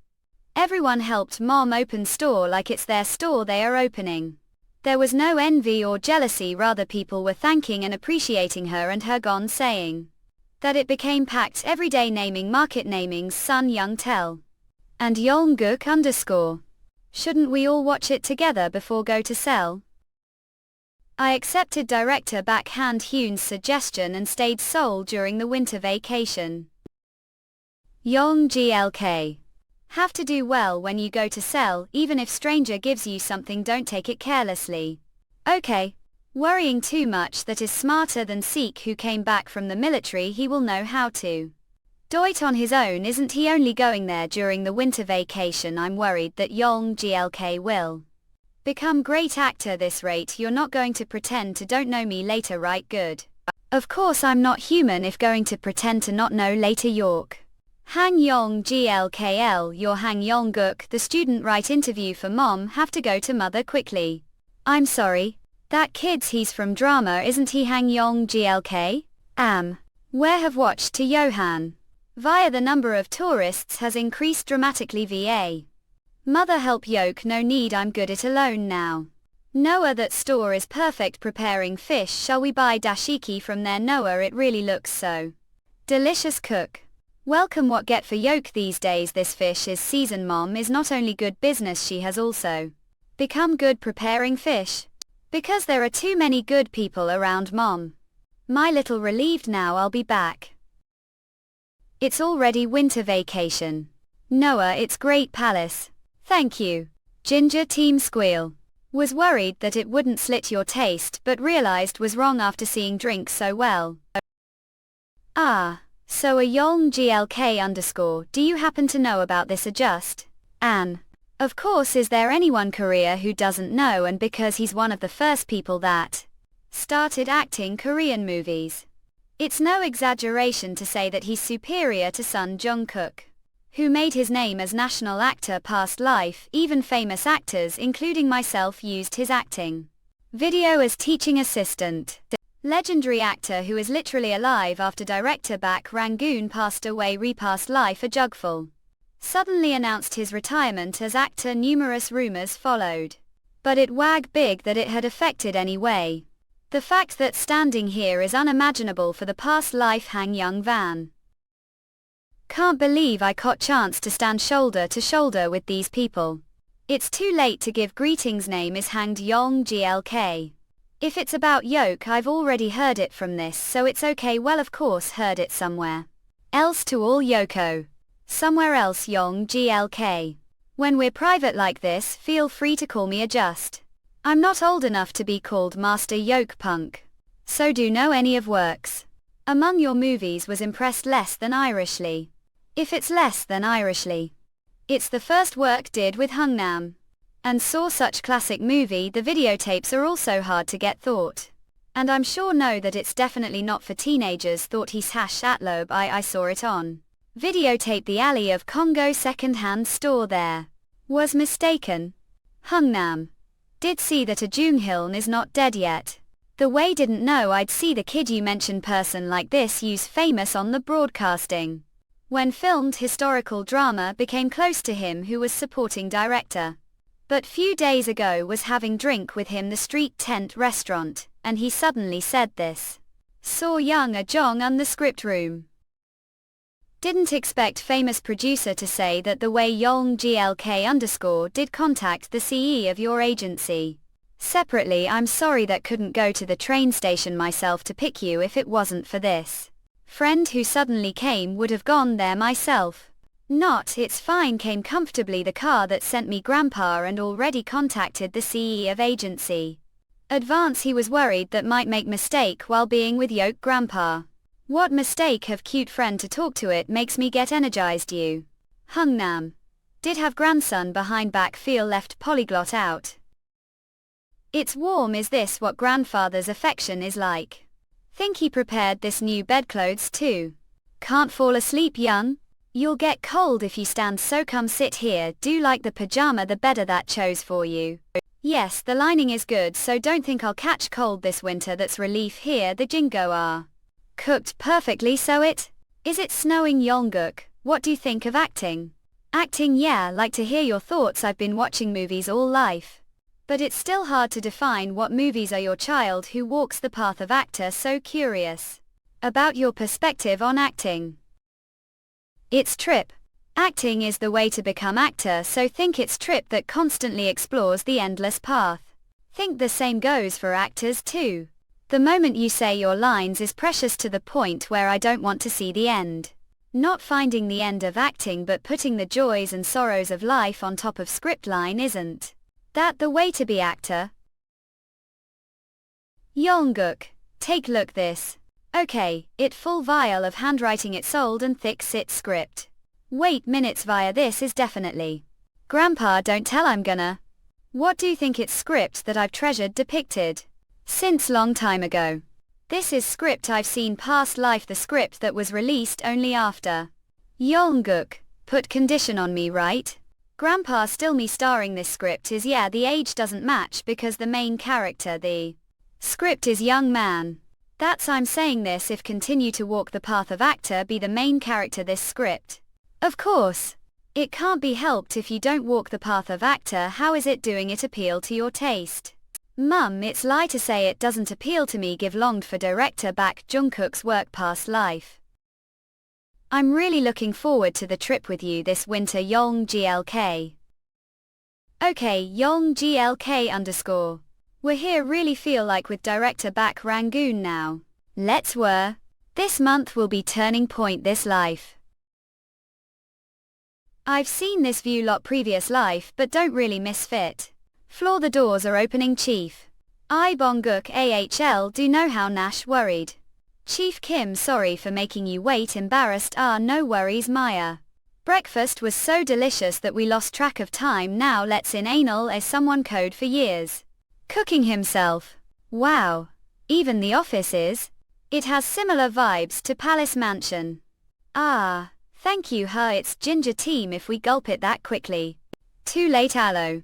Everyone helped mom open store like it's their store they are opening. There was no envy or jealousy rather people were thanking and appreciating her and her gone saying that it became packed everyday naming market namings Sun Young Tell. And Yongguk _ Shouldn't we all watch it together before go to sell? I accepted director Backhand Hyun's suggestion and stayed Seoul during the winter vacation. Yong GLK. Have to do well when you go to sell, even if stranger gives you something don't take it carelessly. Okay. Worrying too much that is smarter than Seek who came back from the military he will know how to do it on his own isn't he only going there during the winter vacation I'm worried that Yong GLK will become great actor this rate you're not going to pretend to don't know me later right good. Of course I'm not human if going to pretend to not know later York. Hang Yong GLKL your Hang Yongguk the student right interview for mom have to go to mother quickly. I'm sorry. That kid's he's from drama isn't he Hang Yong GLK? Where have watched to Johan. Via the number of tourists has increased dramatically VA. Mother help Yoke no need I'm good it alone now. Noah that store is perfect preparing fish shall we buy dashiki from there Noah it really looks so delicious cook. Welcome what get for Yoke these days this fish is season mom is not only good business she has also become good preparing fish. Because there are too many good people around mom. My little relieved now I'll be back. It's already winter vacation. Noah it's great palace. Thank you. Ginger team squeal. Was worried that it wouldn't slit your taste but realized was wrong after seeing drink so well. So a Yong GLK _ do you happen to know about this adjust? Anne. Of course is there anyone Korea who doesn't know and because he's one of the first people that started acting Korean movies. It's no exaggeration to say that he's superior to Sun Jung-kook, who made his name as national actor past life, even famous actors including myself used his acting video as teaching assistant. Legendary actor who is literally alive after director Bak Rangoon passed away repast life a jugful. Suddenly announced his retirement as actor numerous rumors followed. But it wag big that it had affected anyway. The fact that standing here is unimaginable for the past life Hang Young Van. Can't believe I caught chance to stand shoulder to shoulder with these people. It's too late to give greetings name is Hanged Yong GLK. If it's about Yoke I've already heard it from this so it's okay well of course heard it somewhere else to all Yoko. Somewhere else Yong GLK. When we're private like this feel free to call me adjust. I'm not old enough to be called Master Yoke Punk. So do know any of works. Among your movies was impressed less than Irishly. If it's less than Irishly. It's the first work did with Hungnam. And saw such classic movie the videotapes are also hard to get thought. And I'm sure know that it's definitely not for teenagers thought he's hash atlobe I saw it on videotape the alley of Congo second-hand store there. Was mistaken. Hungnam. Did see that a Junghiln is not dead yet. The way didn't know I'd see the kid you mention person like this use famous on the broadcasting. When filmed historical drama became close to him who was supporting director. But few days ago was having drink with him the street tent restaurant, and he suddenly said this. Saw young a Jong on the script room. Didn't expect famous producer to say that the way Yong GLK _ did contact the CE of your agency. Separately I'm sorry that couldn't go to the train station myself to pick you if it wasn't for this friend who suddenly came would have gone there myself. Not, it's fine, came comfortably the car that sent me grandpa and already contacted the CE of agency. Advance he was worried that might make mistake while being with yoke grandpa. What mistake have cute friend to talk to it makes me get energized you. Hungnam. Did have grandson behind back feel left polyglot out. It's warm, is this what grandfather's affection is like? Think he prepared this new bedclothes too. Can't fall asleep young? You'll get cold if you stand, so come sit here, do like the pajama the better that chose for you. Yes, the lining is good, so don't think I'll catch cold this winter, that's relief here the jingo are. Cooked perfectly, so it? Is it snowing Yongguk? What do you think of acting? Acting, yeah, like to hear your thoughts. I've been watching movies all life. But it's still hard to define what movies are your child who walks the path of actor, so curious about your perspective on acting. It's trip. Acting is the way to become actor, so think it's trip that constantly explores the endless path. Think the same goes for actors too. The moment you say your lines is precious to the point where I don't want to see the end. Not finding the end of acting but putting the joys and sorrows of life on top of script line, isn't that the way to be actor? Yongguk. Take look this. Okay, it full vial of handwriting, it's old and thick sit script. Wait minutes via this is definitely. Grandpa don't tell I'm gonna. What do you think it's script that I've treasured depicted? Since long time ago. This is script I've seen past life, the script that was released only after. Yongguk, put condition on me right? Grandpa still me starring this script is, yeah, the age doesn't match because the main character the script is young man. That's I'm saying this if continue to walk the path of actor be the main character this script. Of course. It can't be helped if you don't walk the path of actor, how is it doing it appeal to your taste? Mum, it's lie to say it doesn't appeal to me, give longed for director back Jungkook's work past life. I'm really looking forward to the trip with you this winter Yong GLK. Okay Yong GLK _ We're here really feel like with director back Rangoon now. Let's were. This month will be turning point this life. I've seen this view lot previous life but don't really misfit. Floor the doors are opening chief. I Bongguk AHL do know how Nash worried. Chief Kim sorry for making you wait, embarrassed no worries Maya. Breakfast was so delicious that we lost track of time, now let's in anal as someone code for years. Cooking himself. Wow. Even the office is. It has similar vibes to Palace Mansion. Ah, thank you it's ginger team if we gulp it that quickly. Too late aloe.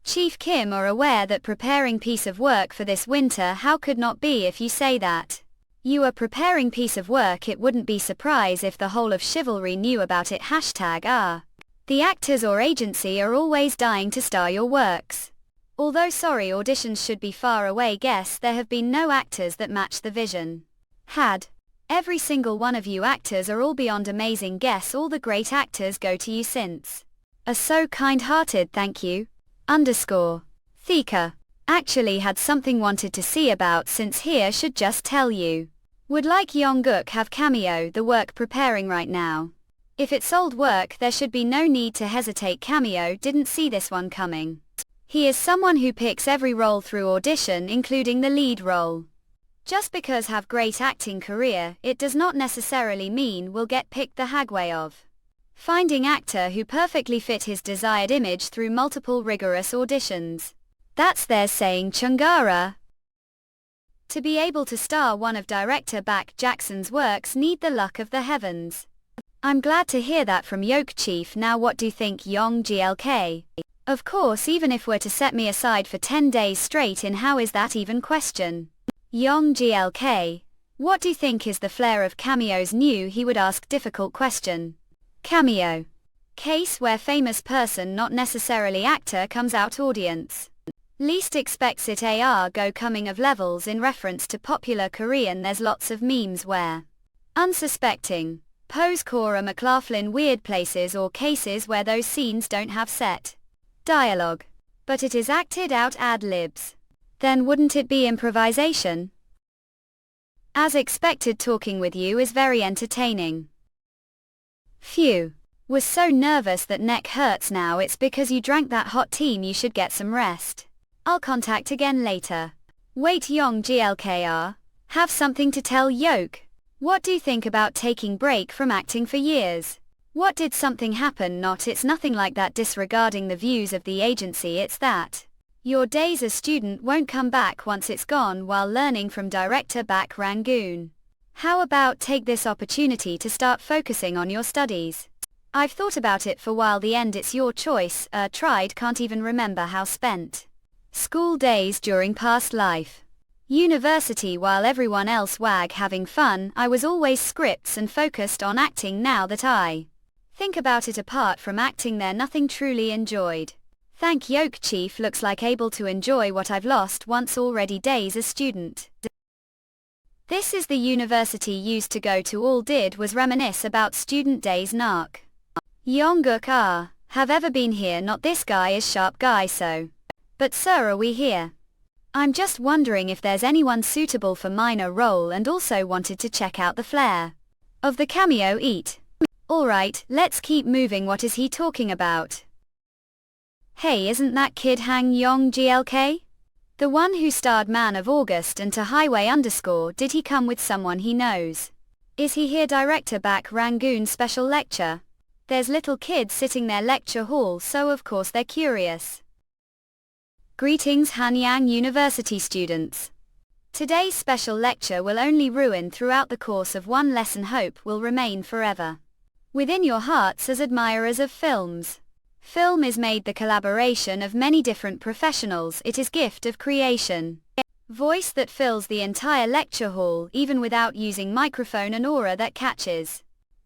Chief Kim are aware that preparing piece of work for this winter, how could not be if you say that. You are preparing piece of work, it wouldn't be surprise if the whole of chivalry knew about it #. The actors or agency are always dying to star your works. Although sorry auditions should be far away, guess there have been no actors that match the vision. Had. Every single one of you actors are all beyond amazing, guess all the great actors go to you since. Are so kind-hearted, thank you. Thika. Actually had something wanted to see about since here should just tell you. Would like Yongguk have cameo the work preparing right now. If it's old work there should be no need to hesitate, cameo didn't see this one coming. He is someone who picks every role through audition including the lead role. Just because have great acting career, it does not necessarily mean will get picked the hagway of. Finding actor who perfectly fit his desired image through multiple rigorous auditions. That's their saying Chungara. To be able to star one of director back Jackson's works need the luck of the heavens. I'm glad to hear that from Yoke Chief. Now what do you think Yong GLK? Of course, even if we're to set me aside for 10 days straight in, how is that even question? Yong GLK. What do you think is the flair of cameos? Knew he would ask difficult question. Cameo. Case where famous person not necessarily actor comes out audience. Least expects it go coming of levels in reference to popular Korean. There's lots of memes where unsuspecting pose Cora McLaughlin weird places or cases where those scenes don't have set dialogue. But it is acted out ad-libs. Then wouldn't it be improvisation? As expected, talking with you is very entertaining. Phew. Was so nervous that neck hurts now. It's because you drank that hot tea. You should get some rest. I'll contact again later. Wait, Yong GLKR. Have something to tell Yoke. What do you think about taking break from acting for years? What did something happen? Not, it's nothing like that. Disregarding the views of the agency, it's that your days as student won't come back once it's gone. While learning from director back Rangoon. How about take this opportunity to start focusing on your studies? I've thought about it for a while. The end, it's your choice. Tried, can't even remember how spent school days during past life. University, while everyone else wag having fun, I was always scripts and focused on acting. Now that I think about it, apart from acting there nothing truly enjoyed. Thank Yoke Chief, looks like able to enjoy what I've lost once already. Days as student. This is the university used to go to. All did was reminisce about student days. Nark. Yongguk have ever been here? Not, this guy is sharp guy so. But sir, are we here? I'm just wondering if there's anyone suitable for minor role, and also wanted to check out the flair of the cameo. Eat. Alright, let's keep moving. What is he talking about? Hey, isn't that kid Hang Yong GLK? The one who starred Man of August and to Highway _ Did he come with someone he knows? Is he here? Director back Rangoon special lecture. There's little kids sitting there lecture hall, so of course they're curious. Greetings Hanyang University students. Today's special lecture will only ruin throughout the course of one lesson. Hope will remain forever within your hearts as admirers of films. Film is made the collaboration of many different professionals. It is gift of creation. Voice that fills the entire lecture hall even without using microphone, an aura that catches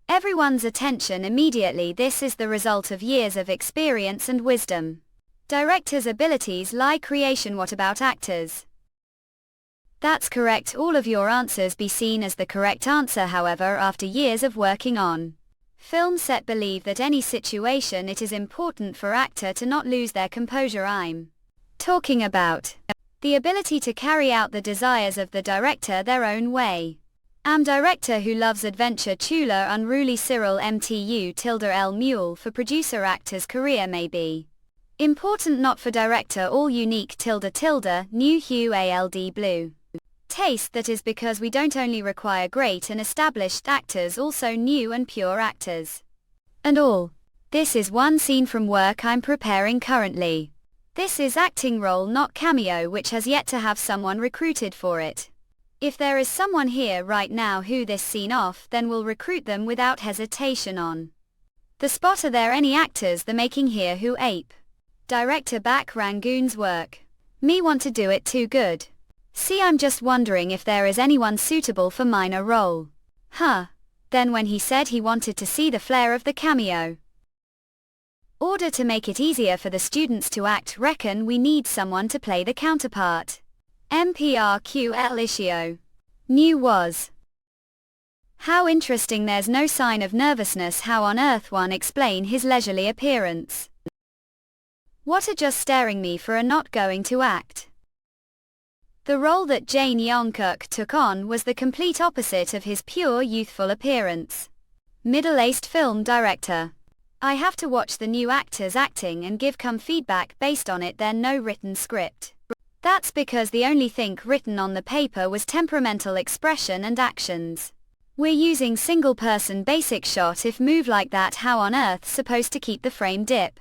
everyone's attention immediately. This is the result of years of experience and wisdom. Directors' abilities lie creation. What about actors? That's correct. All of your answers be seen as the correct answer. However, after years of working on film set, believe that any situation it is important for actor to not lose their composure. I'm talking about the ability to carry out the desires of the director their own way. Am director who loves adventure. Chula unruly Cyril MTU tilde L mule. For producer, actor's career may be important, not for director. All unique tilde new hue ald blue taste. That is because we don't only require great and established actors, also new and pure actors. And all this is one scene from work I'm preparing currently. This is acting role, not cameo, which has yet to have someone recruited for it. If there is someone here right now who this scene off, then we'll recruit them without hesitation on the spot. Are there any actors the making here who ape director back Rangoon's work? Me want to do it too good. See, I'm just wondering if there is anyone suitable for minor role. Huh. Then when he said he wanted to see the flair of the cameo, order to make it easier for the students to act, reckon we need someone to play the counterpart. MPRQL Ishio. New was. How interesting. There's no sign of nervousness. How on earth one explain his leisurely appearance? What are just staring me for a not going to act? The role that Jane Yongkook took on was the complete opposite of his pure youthful appearance. Middle-aged film director. I have to watch the new actors acting and give come feedback based on it. There no written script. That's because the only thing written on the paper was temperamental expression and actions. We're using single person basic shot. If move like that, how on earth supposed to keep the frame dip?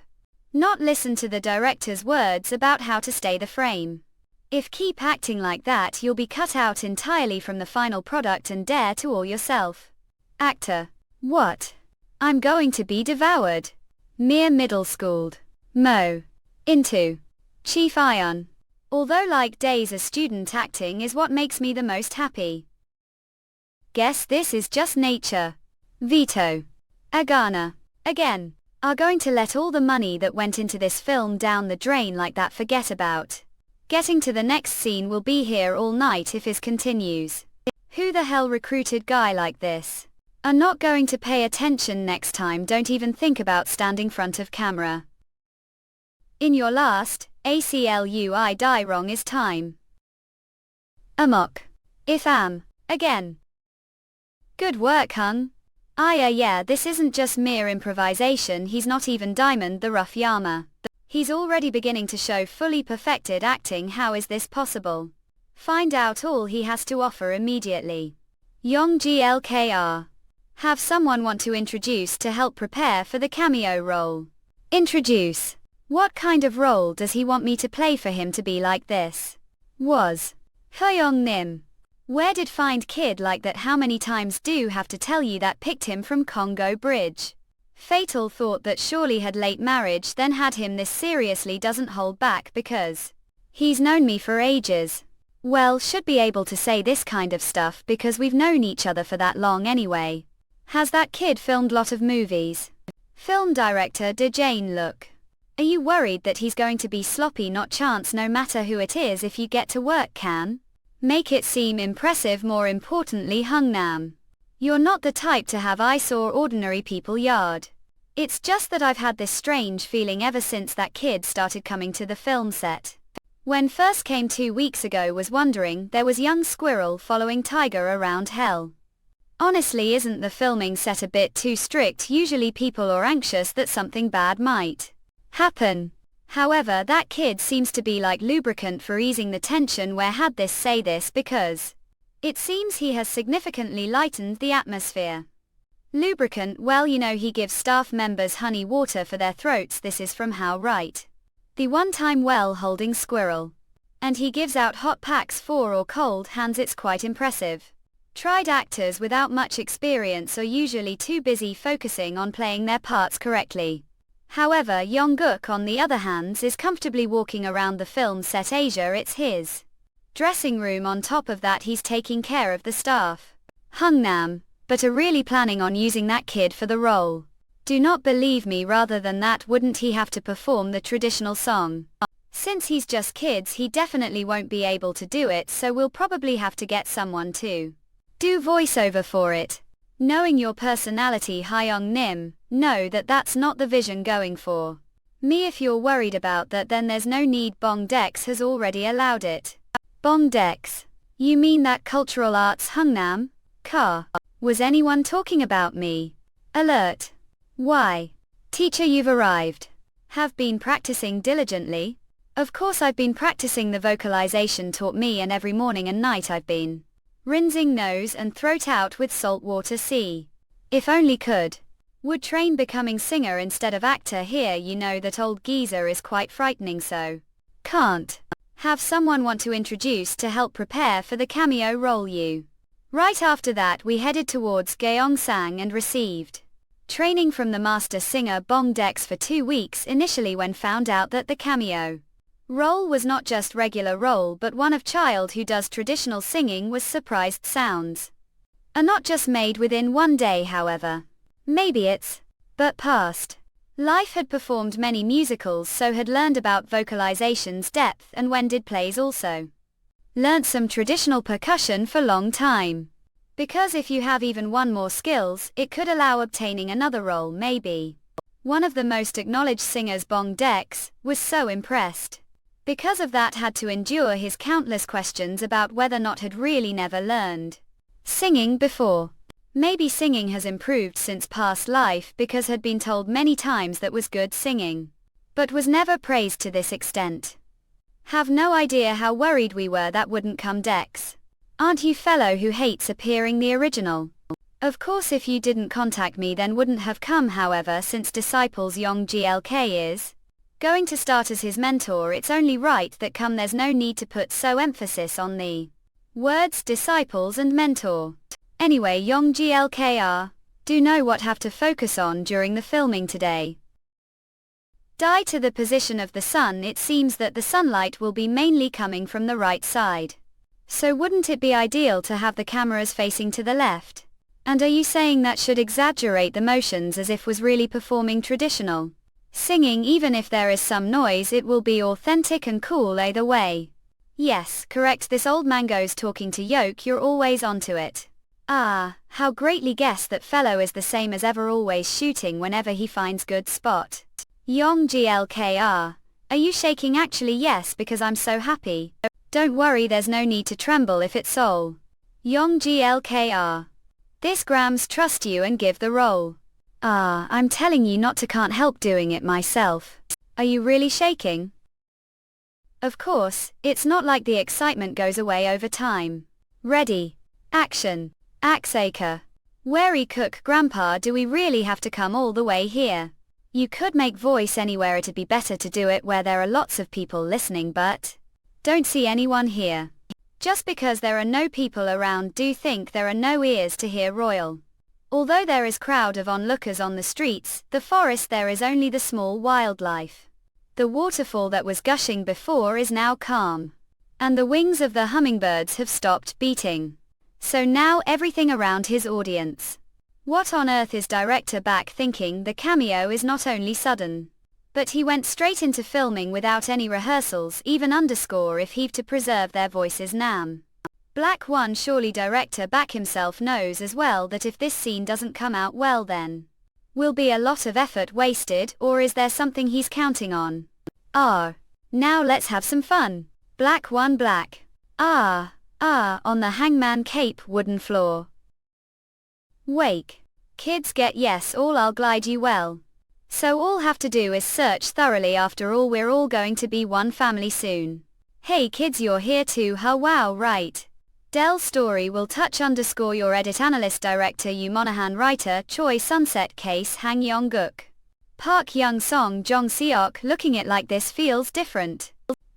Not listen to the director's words about how to stay the frame. If keep acting like that, you'll be cut out entirely from the final product and dare to all yourself. Actor. What? I'm going to be devoured. Mere middle schooled. Mo. Into. Chief Ion. Although like days as student, acting is what makes me the most happy. Guess this is just nature. Veto. Agana. Again. Are going to let all the money that went into this film down the drain like that? Forget about getting to the next scene. Will be here all night if this continues. Who the hell recruited guy like this? Are not going to pay attention next time. Don't even think about standing front of camera. In your last ACLUI die wrong is time. Amok. If am. Again. Good work, Hung. Yeah, this isn't just mere improvisation, he's not even Diamond the Rough Yama. He's already beginning to show fully perfected acting. How is this possible? Find out all he has to offer immediately. Yong GLKR. Have someone want to introduce to help prepare for the cameo role. Introduce. What kind of role does he want me to play for him to be like this? Was. Hyung Nim. Where did find kid like that? How many times do have to tell you that? Picked him from Congo Bridge. Fatal thought that surely had late marriage then had him. This seriously doesn't hold back because he's known me for ages. Well, should be able to say this kind of stuff because we've known each other for that long anyway. Has that kid filmed lot of movies? Film director De Jane. Look. Are you worried that he's going to be sloppy? Not chance. No matter who it is, if you get to work can make it seem impressive. More importantly, Hungnam. You're not the type to have ice or ordinary people yard. It's just that I've had this strange feeling ever since that kid started coming to the film set. When first came 2 weeks ago, was wondering there was young squirrel following tiger around hell. Honestly, isn't the filming set a bit too strict? Usually people are anxious that something bad might happen. However, that kid seems to be like lubricant for easing the tension. Where had this say this because it seems he has significantly lightened the atmosphere. Lubricant, well, you know, he gives staff members honey water for their throats. This is from How Right. The one-time well-holding squirrel. And he gives out hot packs for or cold hands. It's quite impressive. Tried actors without much experience are usually too busy focusing on playing their parts correctly. However, Jungkook on the other hand is comfortably walking around the film set. Asia, it's his dressing room. On top of that, he's taking care of the staff. Hungnam, but are really planning on using that kid for the role. Do not believe me. Rather than that, wouldn't he have to perform the traditional song? Since he's just kids, he definitely won't be able to do it, so we'll probably have to get someone to do voiceover for it. Knowing your personality, Hyung Nim, know that that's not the vision going for me. If you're worried about that, then there's no need. Bong Dex has already allowed it. Bong Dex? You mean that cultural arts? Hungnam? Car? Was anyone talking about me? Alert. Why? Teacher, you've arrived. Have been practicing diligently? Of course I've been practicing. The vocalization taught me, and every morning and night I've been rinsing nose and throat out with salt water. See. If only could. Would train becoming singer instead of actor. Here, you know that old geezer is quite frightening, so can't have someone want to introduce to help prepare for the cameo role. You. Right after that we headed towards Gyeongsang and received training from the master singer Bong Dex for 2 weeks. Initially, when found out that the cameo role was not just regular role but one of child who does traditional singing, was surprised. Sounds are not just made within one day, however. Maybe it's but past life had performed many musicals, so had learned about vocalization's depth, and when did plays also learnt some traditional percussion for long time. Because if you have even one more skills, it could allow obtaining another role. Maybe one of the most acknowledged singers, Bong Dex, was so impressed. Because of that, had to endure his countless questions about whether not had really never learned singing before. Maybe singing has improved since past life, because had been told many times that was good singing, but was never praised to this extent. Have no idea how worried we were that wouldn't come. Dex, aren't you fellow who hates appearing the original? Of course, if you didn't contact me then wouldn't have come. However, since Disciples Yong GLK is going to start as his mentor, it's only right that come. There's no need to put so emphasis on the words disciples and mentor. Anyway, Yong GLKR, do know what have to focus on during the filming today. Die to the position of the sun. It seems that the sunlight will be mainly coming from the right side. So wouldn't it be ideal to have the cameras facing to the left? And are you saying that should exaggerate the motions as if was really performing traditional singing? Even if there is some noise, it will be authentic and cool either way. Yes, correct. This old mango's talking to Yoke. You're always onto it. Ah, how greatly guess that fellow is the same as ever, always shooting whenever he finds good spot. Yong GLKR, are you shaking? Actually yes, because I'm so happy. Don't worry, there's no need to tremble if it's Seoul. Yong GLKR. This Grams trust you and give the role. Ah, I'm telling you not to, can't help doing it myself. Are you really shaking? Of course, it's not like the excitement goes away over time. Ready. Action. Axacre. Wary cook grandpa, do we really have to come all the way here? You could make voice anywhere, it'd be better to do it where there are lots of people listening, but don't see anyone here. Just because there are no people around, do think there are no ears to hear royal. Although there is crowd of onlookers on the streets, the forest there is only the small wildlife. The waterfall that was gushing before is now calm. And the wings of the hummingbirds have stopped beating. So now everything around his audience. What on earth is director back thinking? The cameo is not only sudden, but he went straight into filming without any rehearsals, even underscore if he've to preserve their voices. Nam. Black one, surely director back himself knows as well that if this scene doesn't come out well, then will be a lot of effort wasted, or is there something he's counting on? Now let's have some fun. Black one black. On the hangman cape wooden floor. Wake. Kids get yes all, I'll glide you well. So all have to do is search thoroughly, after all we're all going to be one family soon. Hey kids, you're here too, huh? Wow, right. Dell story will touch underscore your edit analyst director Yu Monahan writer Choi sunset case Hang Yong Guk. Park Young Song Jong Seok, looking it like this feels different.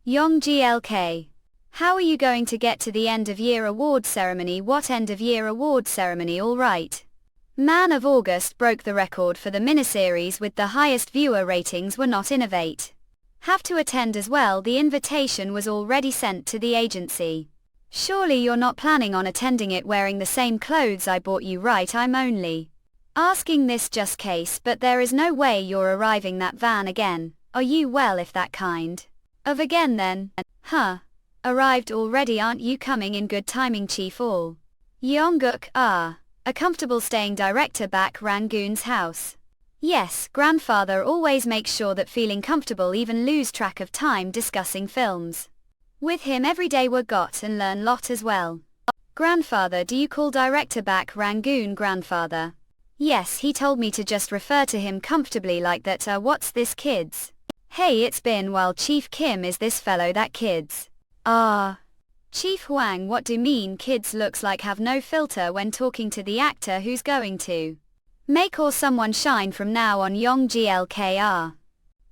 Yong GLK. How are you going to get to the end of year award ceremony? What end of year award ceremony? Alright. Man of August broke the record for the miniseries with the highest viewer ratings. Were not innovate. Have to attend as well. The invitation was already sent to the agency. Surely you're not planning on attending it wearing the same clothes I bought you, right? I'm only asking this just case, but there is no way you're arriving that van again. Are you? Well, if that kind of again then. Arrived already, aren't you? Coming in good timing, Chief. All. Yeongguk, a comfortable staying director back Rangoon's house. Yes, grandfather always makes sure that feeling comfortable, even lose track of time discussing films. With him every day we got and learn lot as well. Grandfather, do you call director back Rangoon grandfather? Yes, he told me to just refer to him comfortably like that. What's this, kids? Hey, it's been while. Chief Kim, is this fellow that kids? Chief Huang, what do mean kids? Looks like have no filter when talking to the actor who's going to make or someone shine from now on. Yong GLKR.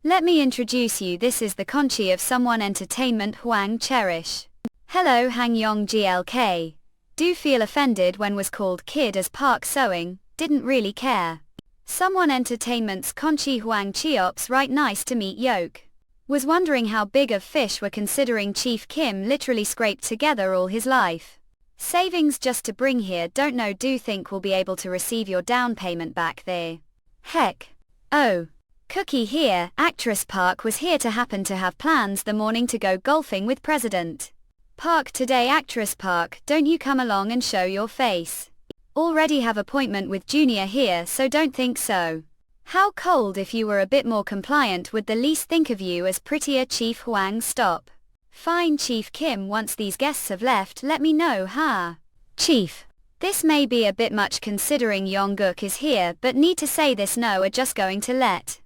Let me introduce you, this is the Conchi of Someone Entertainment Huang Cherish. Hello Hang Yong GLK. Do feel offended when was called kid as Park Sewing, didn't really care. Someone Entertainment's Conchi Huang Cheops, right, nice to meet Yoke. Was wondering how big of fish we're considering. Chief Kim literally scraped together all his life savings just to bring here. Don't know, do think we'll be able to receive your down payment back there? Heck. Oh. Cookie here, actress Park was here to happen to have plans the morning to go golfing with President Park today. Actress Park, don't you come along and show your face. Already have appointment with Junior here, so don't think so. How cold. If you were a bit more compliant would the least think of you as prettier. Chief Huang, stop. Fine Chief Kim, once these guests have left let me know. Chief. This may be a bit much considering Yongguk is here, but need to say this, no, are just going to let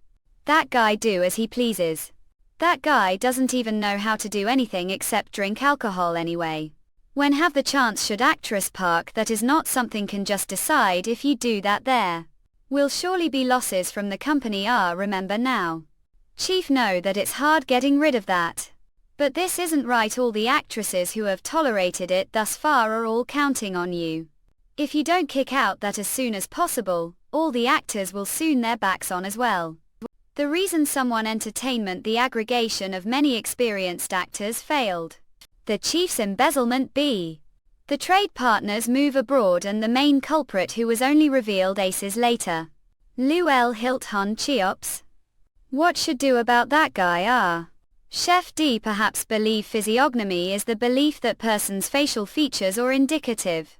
that guy do as he pleases. That guy doesn't even know how to do anything except drink alcohol anyway. When have the chance should actress Park, that is not something can just decide. If you do that there will surely be losses from the company. Remember now. Chief, know that it's hard getting rid of that. But this isn't right. All the actresses who have tolerated it thus far are all counting on you. If you don't kick out that as soon as possible, all the actors will soon their backs on as well. The reason Someone Entertainment, the aggregation of many experienced actors, failed. The chief's embezzlement. B. The trade partners move abroad and the main culprit who was only revealed aces later. Luel Hilt Han Cheops. What should do about that guy? Chef D. Perhaps believe physiognomy is the belief that person's facial features or indicative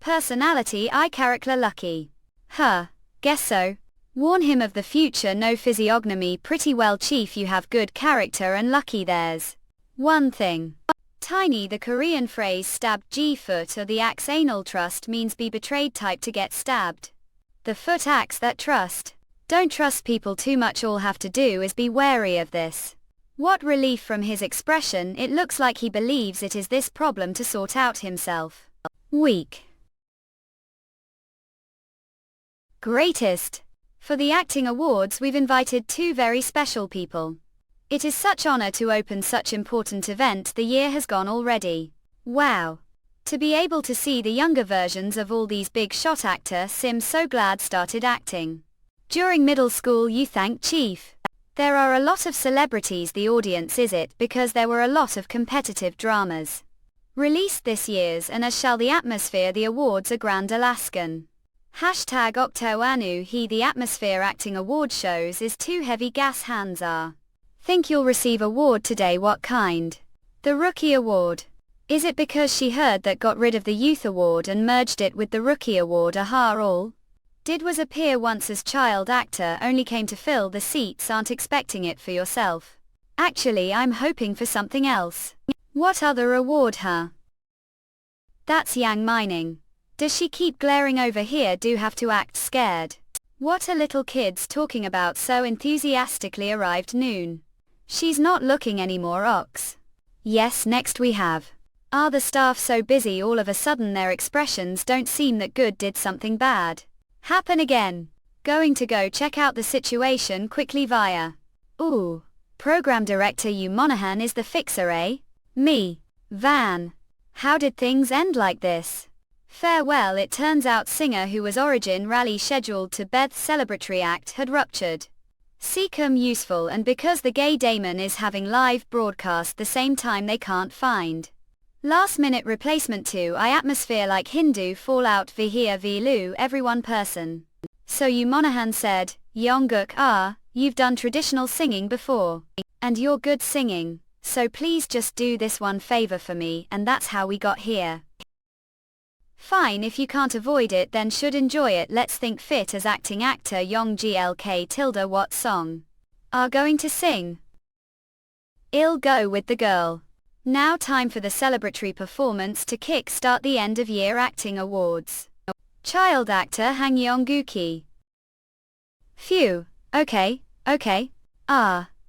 personality. I character lucky. Guess so. Warn him of the future. No physiognomy. Pretty well Chief, you have good character and lucky. There's one thing Tiny. The Korean phrase stabbed G-foot or the axe anal trust means be betrayed type to get stabbed. The foot axe that trust. Don't trust people too much, all have to do is be wary of this. What relief from his expression, it looks like he believes it is this problem to sort out himself. Weak. Greatest. For the acting awards we've invited two very special people. It is such honor to open such important event. The year has gone already. Wow. To be able to see the younger versions of all these big shot actor Sim so glad started acting. During middle school you thank Chief. There are a lot of celebrities the audience is it because there were a lot of competitive dramas. Released this year's and as shall the atmosphere the awards are Grand Alaskan. #Octo Anu he the atmosphere acting award shows is too heavy gas hands are. Think you'll receive award today what kind? The Rookie Award. Is it because she heard that got rid of the Youth Award and merged it with the Rookie Award aha all? Did was appear once as child actor only came to fill the seats aren't expecting it for yourself. Actually I'm hoping for something else. What other award huh? That's Yang Mining. Does she keep glaring over here do have to act scared? What are little kids talking about so enthusiastically arrived noon? She's not looking anymore ox. Yes next we have. Are the staff so busy all of a sudden their expressions don't seem that good did something bad happen again? Going to go check out the situation quickly via. Ooh. Program director Hugh Monahan is the fixer eh? Me. Van. How did things end like this? Farewell. It turns out singer who was origin rally scheduled to Beth's celebratory act had ruptured. Seacom useful and because the gay Damon is having live broadcast the same time they can't find. Last minute replacement to I atmosphere like Hindu fallout vihia vilu everyone person. So you Monahan said, Yongguk you've done traditional singing before. And you're good singing, so please just do this one favor for me and that's how we got here. Fine if you can't avoid it then should enjoy it let's think fit as acting actor Yong GLK tilde what song? Are going to sing? I'll go with the girl. Now time for the celebratory performance to kick start the end of year acting awards. Child actor Han Yong-guki. Phew, okay.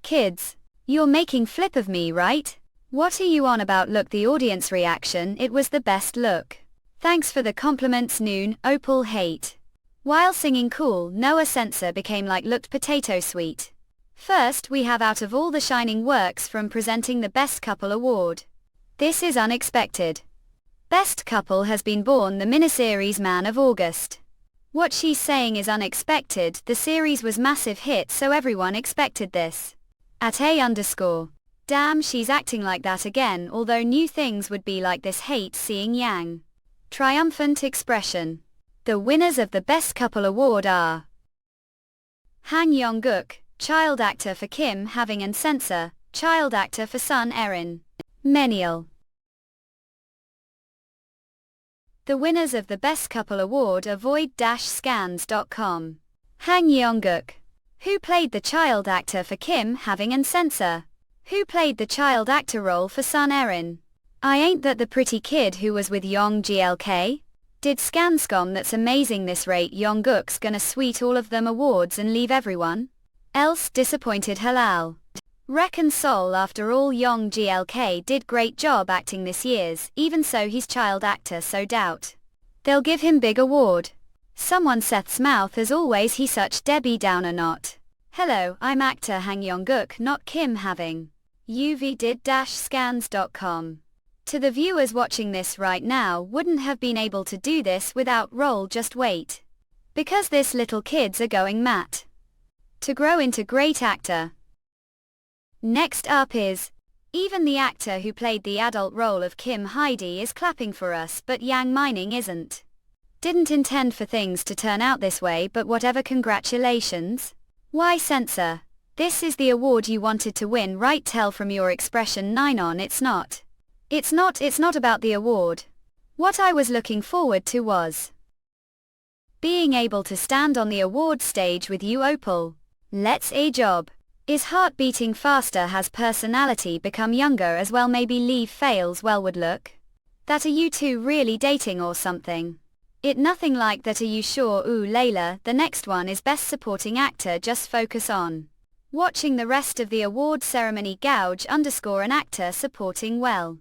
Kids. You're making flip of me right? What are you on about look the audience reaction it was the best look. Thanks for the compliments noon, Opal hate. While singing cool, Noah censor became like looked potato sweet. First we have out of all the shining works from presenting the Best Couple Award. This is unexpected. Best Couple has been born the miniseries Man of August. What she's saying is unexpected, the series was massive hit so everyone expected this. At _. Damn she's acting like that again although new things would be like this hate seeing Yang. Triumphant expression. The winners of the Best Couple Award are Han Yong-guk, child actor for Kim Having and Censor, child actor for Sun Erin. Menial. The winners of the Best Couple Award are void-scans.com. Han Yong-guk. Who played the child actor for Kim Having and Censor? Who played the child actor role for Sun Erin? I ain't that the pretty kid who was with Yong GLK? Did Scanscom that's amazing this rate Yong-guk's gonna sweet all of them awards and leave everyone else disappointed halal. Reconcile after all Yong GLK did great job acting this year's, even so he's child actor so doubt they'll give him big award. Someone Seth's mouth as always he such Debbie Downer not. Hello I'm actor Han Yong-guk not Kim Having. UV did-scans.com. To the viewers watching this right now wouldn't have been able to do this without roll just wait. Because this little kids are going mat. To grow into great actor. Next up is, even the actor who played the adult role of Kim Heidi is clapping for us but Yang Mining isn't. Didn't intend for things to turn out this way but whatever congratulations. Why censor? This is the award you wanted to win right tell from your expression 9 on it's not. It's not about the award. What I was looking forward to was being able to stand on the award stage with you Opal. Let's a job. Is heart beating faster? Has personality become younger as well? Maybe leave fails? Well, would look. That are you two really dating or something? It nothing like that. Are you sure? Ooh Layla, the next one is best supporting actor. Just focus on watching the rest of the award ceremony. Gouge _ an actor supporting well.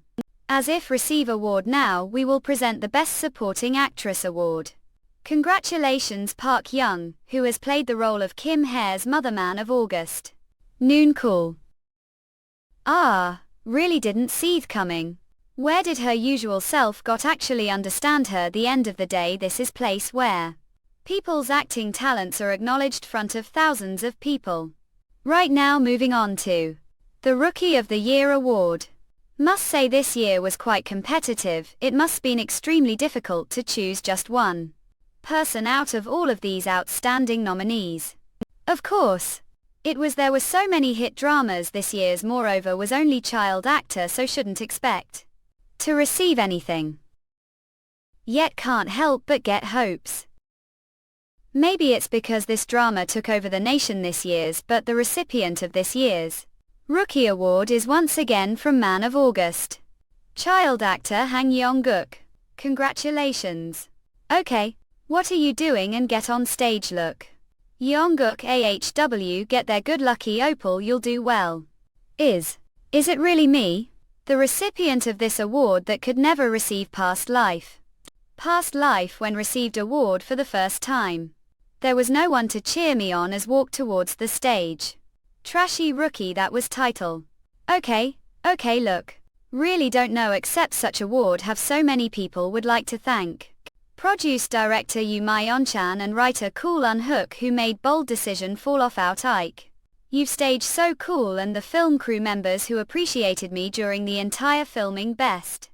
As if receive award. Now we will present the best supporting actress award. Congratulations Park Young, who has played the role of Kim Hae's mother. Man of August. Noon cool. Ah, really didn't see it coming. Where did her usual self got? Actually understand her. The end of the day, this is place where people's acting talents are acknowledged front of thousands of people. Right now, moving on to the Rookie of the Year award. Must say this year was quite competitive. It must been extremely difficult to choose just one person out of all of these outstanding nominees. Of course, there were so many hit dramas this year's. Moreover, was only child actor, so shouldn't expect to receive anything. Yet can't help but get hopes. Maybe it's because this drama took over the nation this year's, but the recipient of this year's Rookie Award is once again from Man of August. Child actor Han Yeong-guk. Congratulations. Okay, what are you doing? And get on stage. Look. Yeong-guk AHW, get there. Good lucky Opal, you'll do well. Is it really me? The recipient of this award that could never receive past life. Past life when received award for the first time. There was no one to cheer me on as walked towards the stage. Trashy rookie, that was title. Okay, look. Really don't know except such award have so many people would like to thank. Produce director Yu Myeon-chan and writer Cool Unhook, who made bold decision fall off out Ike. You've staged so cool, and the film crew members who appreciated me during the entire filming. Best.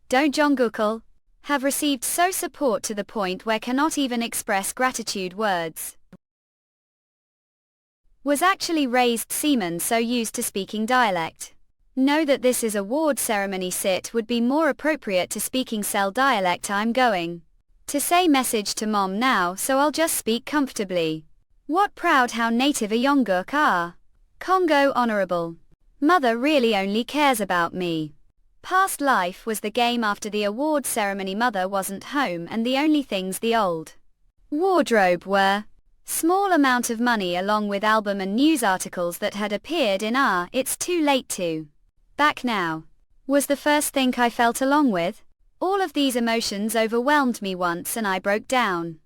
Don't Jongkookal have received so support to the point where cannot even express gratitude words. Was actually raised seaman, so used to speaking dialect. Know that this is award ceremony. Sit would be more appropriate to speaking cell dialect. I'm going to say message to mom now, so I'll just speak comfortably. What proud how native a Yeong-guk are. Congo honorable. Mother really only cares about me. Past life was the game after the award ceremony. Mother wasn't home, and the only things the old wardrobe were small amount of money along with album and news articles that had appeared in It's Too Late to Back Now. Was the first thing I felt along with. All of these emotions overwhelmed me once and I broke down.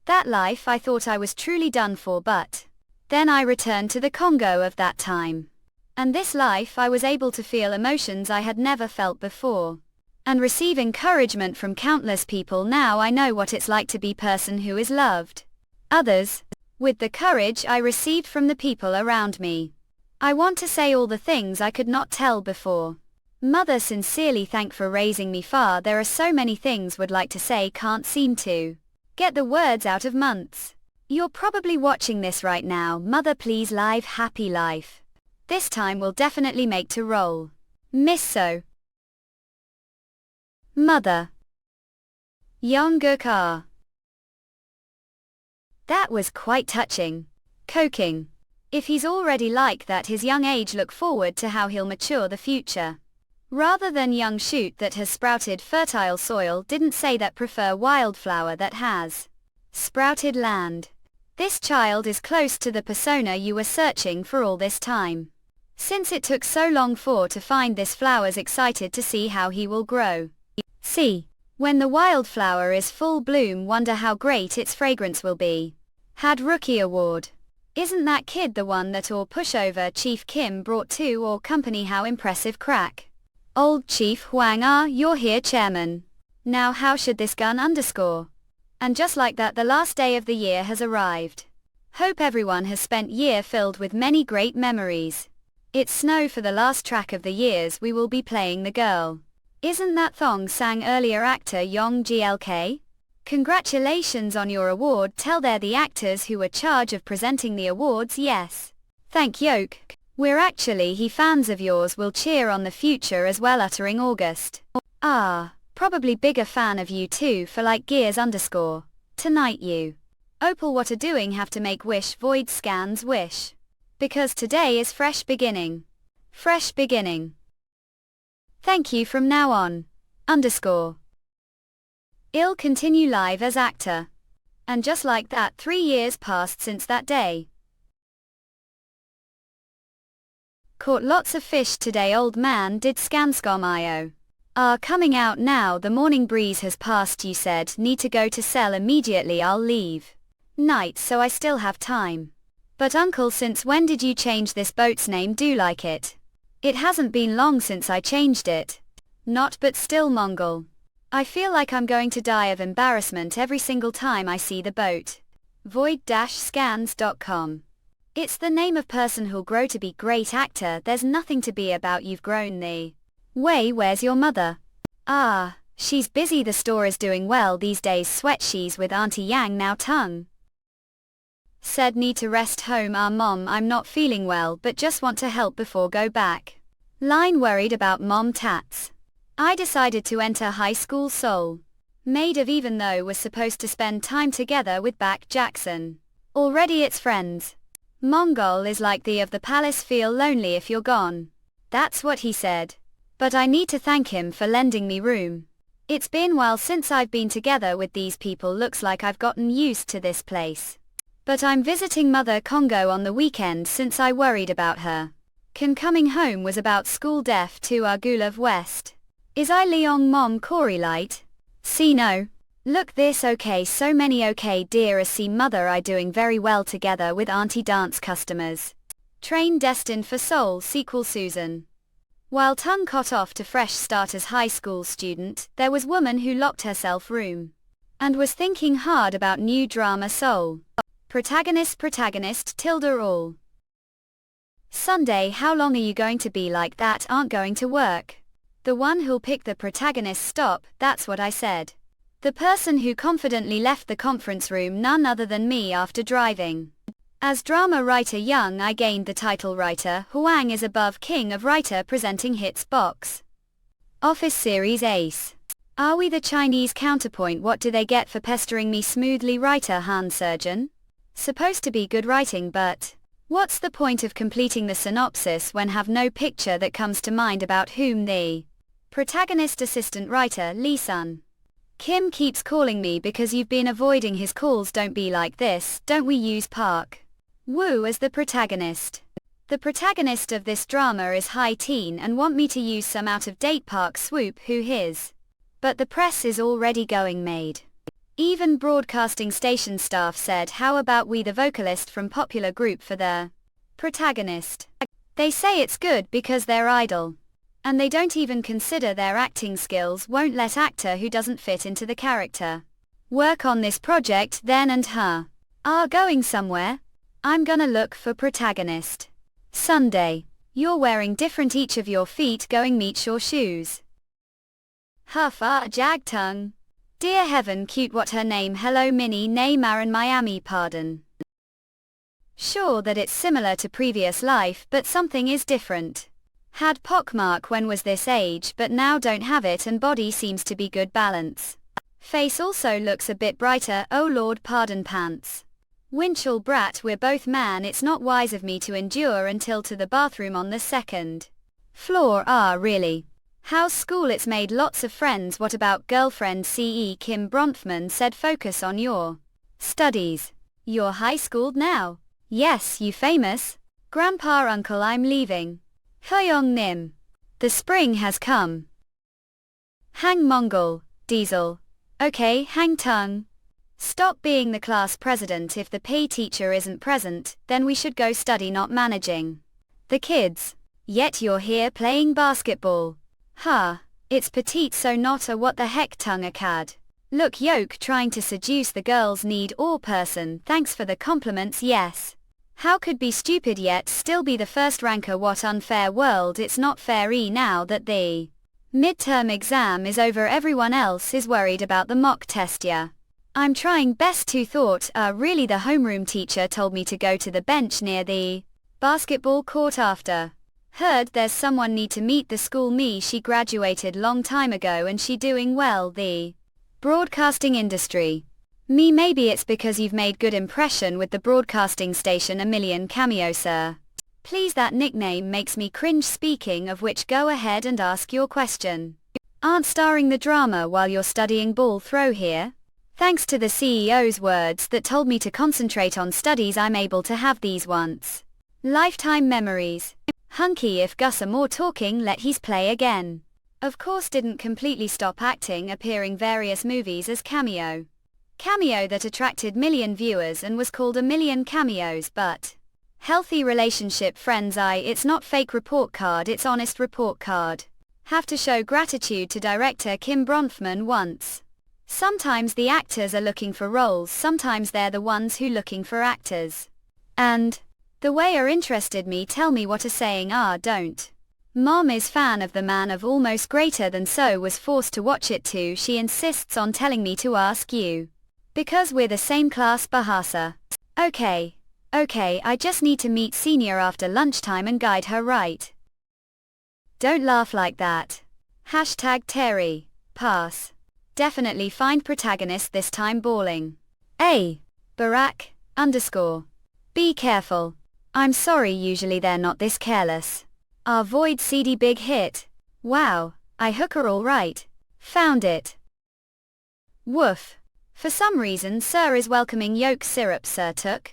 That life I thought I was truly done for, but then I returned to the Congo of that time. And this life I was able to feel emotions I had never felt before. And receive encouragement from countless people. Now I know what it's like to be person who is loved. Others, with the courage I received from the people around me. I want to say all the things I could not tell before. Mother, sincerely thank for raising me far. There are so many things would like to say, can't seem to get the words out of months. You're probably watching this right now. Mother, please live happy life. This time will definitely make to roll. Miss so. Mother. Yeong-guk are. That was quite touching. Coking. If he's already like that his young age, look forward to how he'll mature the future. Rather than young shoot that has sprouted fertile soil. Didn't say that, prefer wildflower that has sprouted land. This child is close to the persona you were searching for all this time. Since it took so long for to find this flowers, excited to see how he will grow. See, when the wildflower is full bloom, wonder how great its fragrance will be. Had Rookie Award. Isn't that kid the one that or pushover Chief Kim brought to or company? How impressive crack. Old Chief Hwang, you're here, chairman. Now how should this gun _? And just like that the last day of the year has arrived. Hope everyone has spent year filled with many great memories. It's snow for the last track of the years. We will be playing the girl. Isn't that Thong sang earlier, actor Yong GLK? Congratulations on your award. Tell they're the actors who were charge of presenting the awards. Yes. Thank Yoke. We're actually he fans of yours, will cheer on the future as well. Uttering August. Probably bigger fan of you too for like gears _ tonight you. Opal, what are doing? Have to make wish void scans wish. Because today is fresh beginning. Fresh beginning. Thank you from now on. Underscore. I'll continue live as actor. And just like that 3 years passed since that day. Caught lots of fish today, old man did scanscom.io. Are coming out now, the morning breeze has passed, you said, need to go to sell immediately, I'll leave. Night, so I still have time. But uncle, since when did you change this boat's name? Do like it. It hasn't been long since I changed it. Not, but still Mongol. I feel like I'm going to die of embarrassment every single time I see the boat. Void-scans.com. It's the name of person who'll grow to be great actor. There's nothing to be about, you've grown the way. Where's your mother? Ah, she's busy, the store is doing well these days, sweat, she's with Auntie Yang now. Tongue said need to rest home. Ah mom, I'm not feeling well but just want to help before go back. Line worried about mom tats. I decided to enter high school Seoul. Made of, even though was supposed to spend time together with Baek Jackson. Already it's friends. Mongol is like the of the palace, feel lonely if you're gone. That's what he said. But I need to thank him for lending me room. It's been while since I've been together with these people, looks like I've gotten used to this place. But I'm visiting Mother Congo on the weekend since I worried about her. Coming home was about school def to Argulav West. Is I Leong mom Corey light? See no. Look this okay, so many okay dear, I see mother I doing very well together with auntie dance customers. Train destined for Seoul sequel Susan. While tongue cut off to fresh start as high school student, there was woman who locked herself room. And was thinking hard about new drama Seoul. Protagonist tilde all. Sunday, how long are you going to be like that? Aren't going to work? The one who'll pick the protagonist, stop, that's what I said. The person who confidently left the conference room, none other than me, after driving. As drama writer young, I gained the title writer. Huang is above king of writer presenting hits box office series ace. Are we the Chinese counterpoint? What do they get for pestering me smoothly? Writer Han Surgeon. Supposed to be good writing, but what's the point of completing the synopsis when have no picture that comes to mind about whom the protagonist? Assistant writer Lee Sun. Kim keeps calling me because you've been avoiding his calls. Don't be like this, don't we use Park Woo as the protagonist? The protagonist of this drama is high teen and want me to use some out-of-date Park Swoop who his. But the press is already going made. Even broadcasting station staff said, how about we the vocalist from popular group for the protagonist? They say it's good because they're idol. And they don't even consider their acting skills, won't let actor who doesn't fit into the character work on this project then, and her are going somewhere. I'm gonna look for protagonist. Sunday. You're wearing different each of your feet, going meet your shoes. Huff jag tongue. Dear heaven, cute, what her name? Hello Minnie Neymar in Miami, pardon. Sure that it's similar to previous life but something is different. Had pockmark when was this age but now don't have it, and body seems to be good balance. Face also looks a bit brighter, oh lord pardon pants. Winchell brat, we're both man, it's not wise of me to endure until to the bathroom on the second floor. Ah really? How's school? It's made lots of friends. What about girlfriend? Ce Kim Bronfman said focus on your studies. You're high schooled now? Yes, you famous? Grandpa uncle I'm leaving. Hyung Nim. The spring has come. Hang Mongol, Diesel. Okay, hang tongue. Stop being the class president. If the PE teacher isn't present, then we should go study, not managing the kids. Yet you're here playing basketball. Huh, it's petite so not a what the heck tongue a cad. Look yoke trying to seduce the girls need or person, thanks for the compliments yes. How could be stupid yet still be the first ranker? What unfair world, it's not fair now that the midterm exam is over, everyone else is worried about the mock test. Yeah, I'm trying best to thought, really the homeroom teacher told me to go to the bench near the basketball court after. Heard there's someone need to meet the school me, she graduated long time ago and she doing well the broadcasting industry. Me maybe it's because you've made good impression with the broadcasting station, a million cameo sir. Please, that nickname makes me cringe. Speaking of which, go ahead and ask your question. Aren't starring the drama while you're studying ball throw here? Thanks to the CEO's words that told me to concentrate on studies, I'm able to have these once lifetime memories. Hunky, if Gus are more talking, let he's play again. Of course, didn't completely stop acting, appearing various movies as cameo. Cameo that attracted million viewers and was called a million cameos, but healthy relationship friends. It's not fake report card, it's honest report card. Have to show gratitude to director Kim Bronfman once. Sometimes the actors are looking for roles, sometimes they're the ones who looking for actors. And the way are interested me, tell me what are saying don't. Mom is fan of the man of almost greater than, so was forced to watch it too. She insists on telling me to ask you. Because we're the same class, Bahasa. Okay, I just need to meet senior after lunchtime and guide her right. Don't laugh like that. Hashtag Terry. Pass. Definitely find protagonist this time bawling. A. Barack, _ Be careful. I'm sorry, usually they're not this careless. Our void CD big hit. Wow, I hooker all right. Found it. Woof. For some reason Sir is welcoming yolk syrup. Sir took.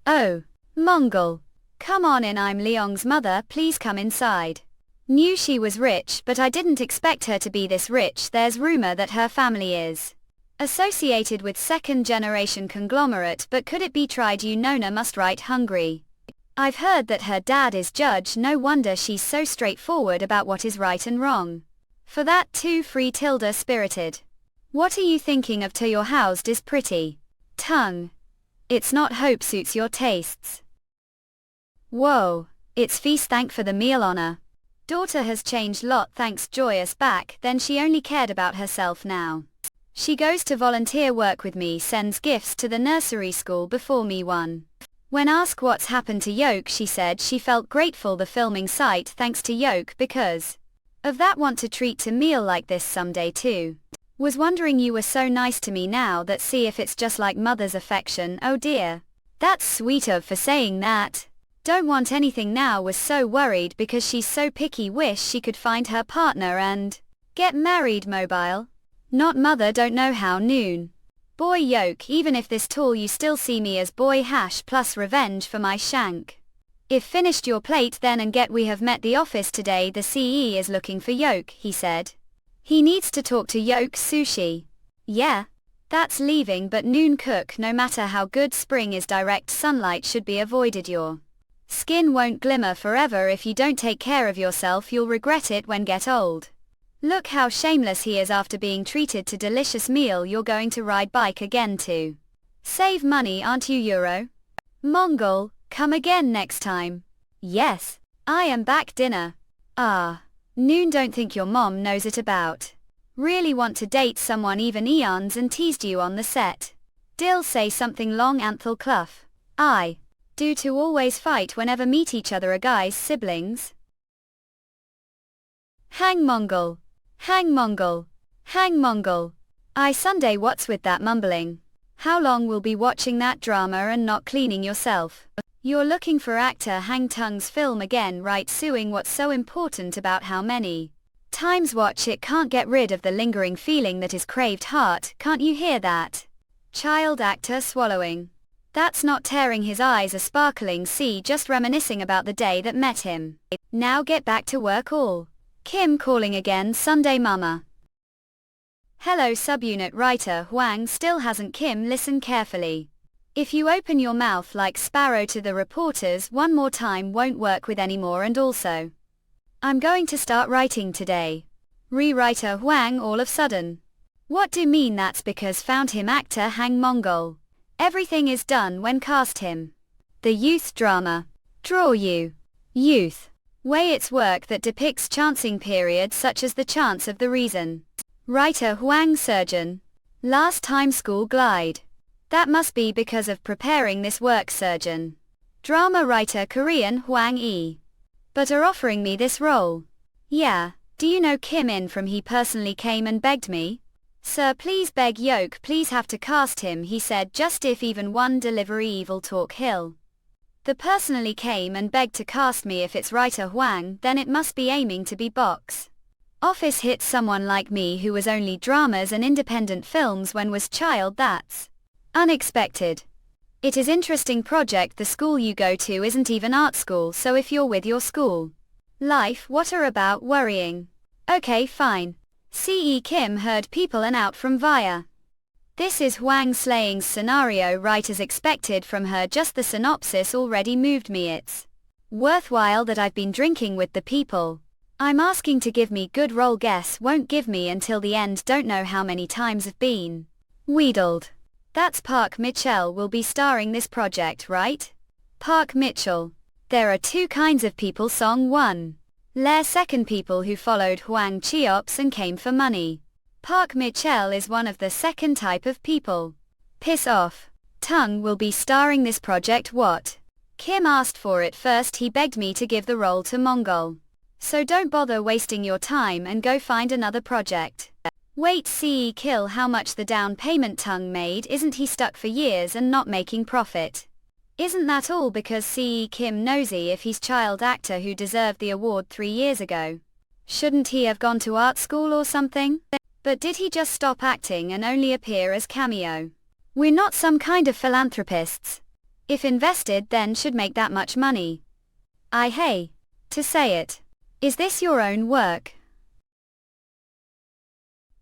Oh, Mongol. Come on in, I'm Leong's mother, please come inside. Knew she was rich, but I didn't expect her to be this rich. There's rumor that her family is associated with second-generation conglomerate, but could it be tried? You Nona must write hungry. I've heard that her dad is judge, no wonder she's so straightforward about what is right and wrong. For that too, free tilde spirited. What are you thinking of? To your housed is pretty. Tongue. It's not hope suits your tastes. Whoa, it's feast, thank for the meal honor. Daughter has changed lot, thanks joyous back, then she only cared about herself now. She goes to volunteer work with me, sends gifts to the nursery school before me one. When asked what's happened to Yoke, she said she felt grateful the filming site thanks to Yoke because of that, want to treat to meal like this someday too. Was wondering you were so nice to me now that, see if it's just like mother's affection. Oh dear. That's sweet of for saying that. Don't want anything now, was so worried because she's so picky, wish she could find her partner and get married. Mobile. Not mother, don't know how noon. Boy Yoke, even if this tall you still see me as boy hash plus revenge for my shank. If finished your plate then and get, we have met the office today, the CE is looking for Yoke, he said. He needs to talk to Yoke sushi. Yeah. That's leaving, but noon cook, no matter how good spring is, direct sunlight should be avoided. Your skin won't glimmer forever if you don't take care of yourself, you'll regret it when get old. Look how shameless he is after being treated to delicious meal. You're going to ride bike again to save money, aren't you Euro? Mongol, come again next time. Yes, I am back. Dinner. Noon, don't think your mom knows it about. Really want to date someone even eons and teased you on the set. Dill say something long Anthel Clough. I do to always fight whenever meet each other, a guy's siblings. Hang Mongol. Hang Mongol. Hang Mongol. Sunday, what's with that mumbling? How long will be watching that drama and not cleaning yourself? You're looking for actor Hang Tung's film again, right? Suing, what's so important about how many times watch it? Can't get rid of the lingering feeling that is craved heart, can't you hear that? Child actor swallowing. That's not tearing his eyes are sparkling, see, just reminiscing about the day that met him. Now get back to work all. Kim calling again, Sunday mama. Hello subunit writer Huang, still hasn't Kim, listen carefully. If you open your mouth like Sparrow to the reporters one more time, won't work with anymore, and also I'm going to start writing today. Rewriter Huang all of sudden. What do mean? That's because found him actor Hang Mongol. Everything is done when cast him. The youth drama. Draw you. Youth. Way it's work that depicts chancing periods such as the chance of the reason. Writer Huang surgeon. Last time school glide. That must be because of preparing this work surgeon. Drama writer Korean Huang E. But are offering me this role. Yeah, do you know Kim in from he personally came and begged me? Sir, please beg Yoke, please have to cast him, he said, just if even one delivery evil talk hill. The personally came and begged to cast me. If it's writer Huang, then it must be aiming to be box office hit. Someone like me who was only dramas and independent films when was child. That's unexpected. It is interesting project. The school you go to isn't even art school, so if you're with your school life, what are about worrying? Okay, fine. C.E. Kim heard people and out from via. This is Huang slaying scenario right as expected from her. Just the synopsis already moved me. It's worthwhile that I've been drinking with the people I'm asking to give me good role. Guess won't give me until the end. Don't know how many times I've been wheedled. That's Park Mitchell will be starring this project, right? Park Mitchell. There are two kinds of people. Song 1. Lair second, people who followed Huang Chiops and came for money. Park Mitchell is one of the second type of people. Piss off. Tung will be starring this project. What? Kim asked for it first. He begged me to give the role to Mongol. So don't bother wasting your time and go find another project. Wait, see kill how much the down payment Tung made. Isn't he stuck for years and not making profit? Isn't that all because C.E. Kim nosy if he's child actor who deserved the award 3 years ago? Shouldn't he have gone to art school or something? But did he just stop acting and only appear as cameo? We're not some kind of philanthropists. If invested then should make that much money. I hey. To say it. Is this your own work?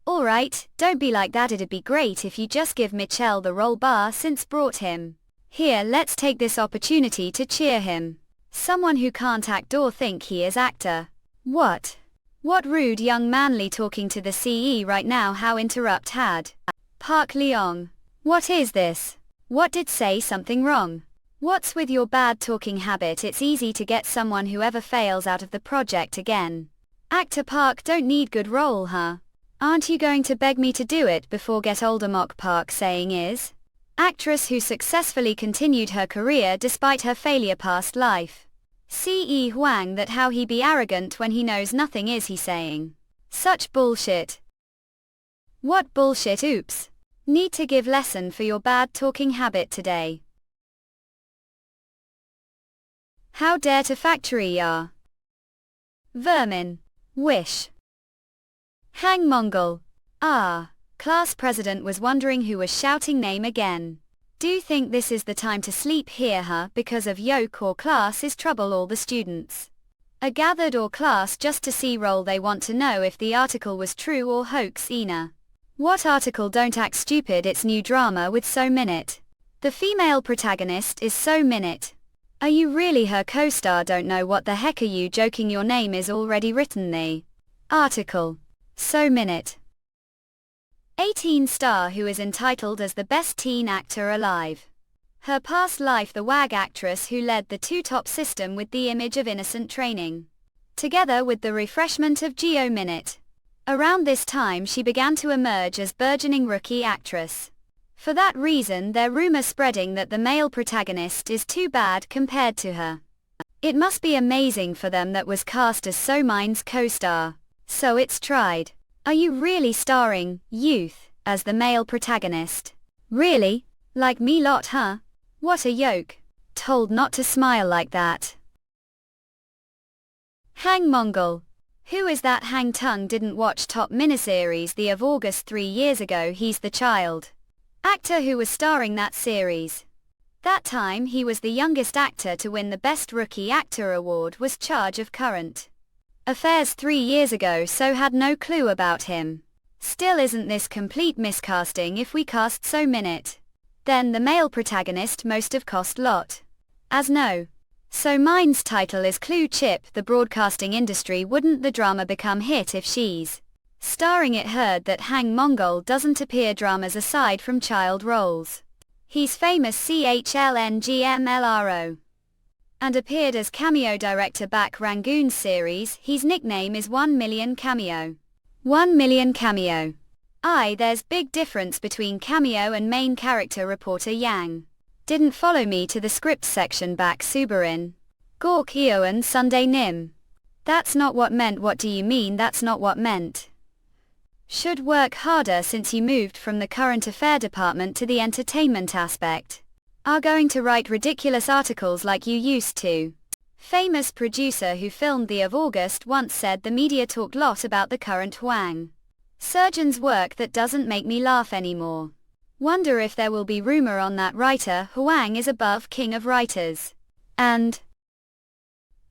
Alright, don't be like that. It'd be great if you just give Mitchell the role bar since brought him here. Let's take this opportunity to cheer him. Someone who can't act or think he is actor. What? What rude young manly talking to the CE right now. How interrupt had. Park Leong. What is this? What did say something wrong? What's with your bad talking habit? It's easy to get someone who ever fails out of the project again. Actor Park don't need good role, huh? Aren't you going to beg me to do it before get older? Mock Park saying is actress who successfully continued her career despite her failure past life. C.E. Huang that how he be arrogant when he knows nothing is he saying. Such bullshit. What bullshit? Oops. Need to give lesson for your bad talking habit today. How dare to factory ya. Vermin. Wish. Hang Mongol. Ah. Class president was wondering who was shouting name again. Do think this is the time to sleep here, huh? Because of yoke or class is trouble. All the students are gathered or class just to see roll. They want to know if the article was true or hoax. Ina. What article? Don't act stupid. It's new drama with So Minute. The female protagonist is So Minute. Are you really her co-star? Don't know. What the heck are you joking? Your name is already written. The article. So Minute. 18 star who is entitled as the best teen actor alive. Her past life. The WAG actress who led the two-top system with the image of innocent training. Together with the refreshment of Geo Minute. Around this time she began to emerge as burgeoning rookie actress. For that reason there rumor spreading that the male protagonist is too bad compared to her. It must be amazing for them that was cast as So Mine's co-star. So it's tried. Are you really starring, youth, as the male protagonist? Really? Like me lot, huh? What a yoke. Told not to smile like that. Hang Mongol. Who is that? Hang Tung didn't watch top miniseries the of August 3 years ago. He's the child actor who was starring that series. That time he was the youngest actor to win the Best Rookie Actor award. Was charge of current affairs 3 years ago, so had no clue about him. Still, isn't this complete miscasting? If we cast So Minute, then the male protagonist most have cost lot. As no. So Mine's title is Clue Chip. The broadcasting industry wouldn't the drama become hit if she's starring it? Heard that Hang Mongol doesn't appear dramas aside from child roles. He's famous CHLNGMLRO. And appeared as cameo director back Rangoon series. His nickname is 1 Million Cameo. 1 Million Cameo. There's big difference between cameo and main character. Reporter Yang didn't follow me to the script section back Subarin. Gork Eoan Sunday Nim. That's not what meant. What do you mean that's not what meant? Should work harder since you moved from the current affair department to the entertainment aspect. are going to write ridiculous articles like you used to. Famous producer who filmed the of August once said the media talked lot about the current Hwang surgeon's work that doesn't make me laugh anymore. Wonder if there will be rumor on that writer Hwang is above king of writers. And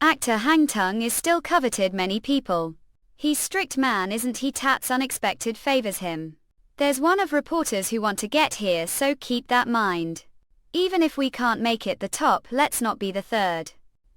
actor Hang Tung is still coveted many people. He's strict man isn't he, tats unexpected favors him. There's one of reporters who want to get here, so keep that mind. Even if we can't make it the top, let's not be the third.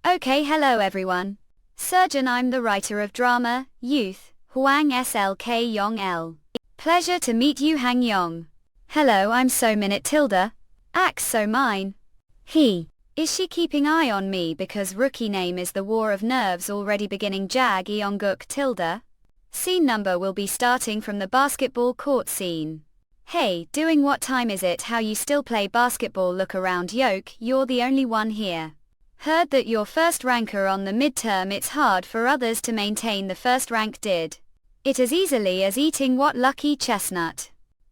Okay, hello everyone. Surgeon, I'm the writer of drama, Youth, Hwang Slk Yong L. Pleasure to meet you, Hang Yong. Hello, I'm So Minute Tilda. Ax So Mine. He. Is she keeping eye on me because rookie name is the war of nerves already beginning? Jag Eonguk Tilda. Scene number will be starting from the basketball court scene. Hey, doing what time is it? How you still play basketball? Look around, Yoke, you're the only one here. Heard that you're first ranker on the midterm. It's hard for others to maintain the first rank. Did it as easily as eating what lucky chestnut.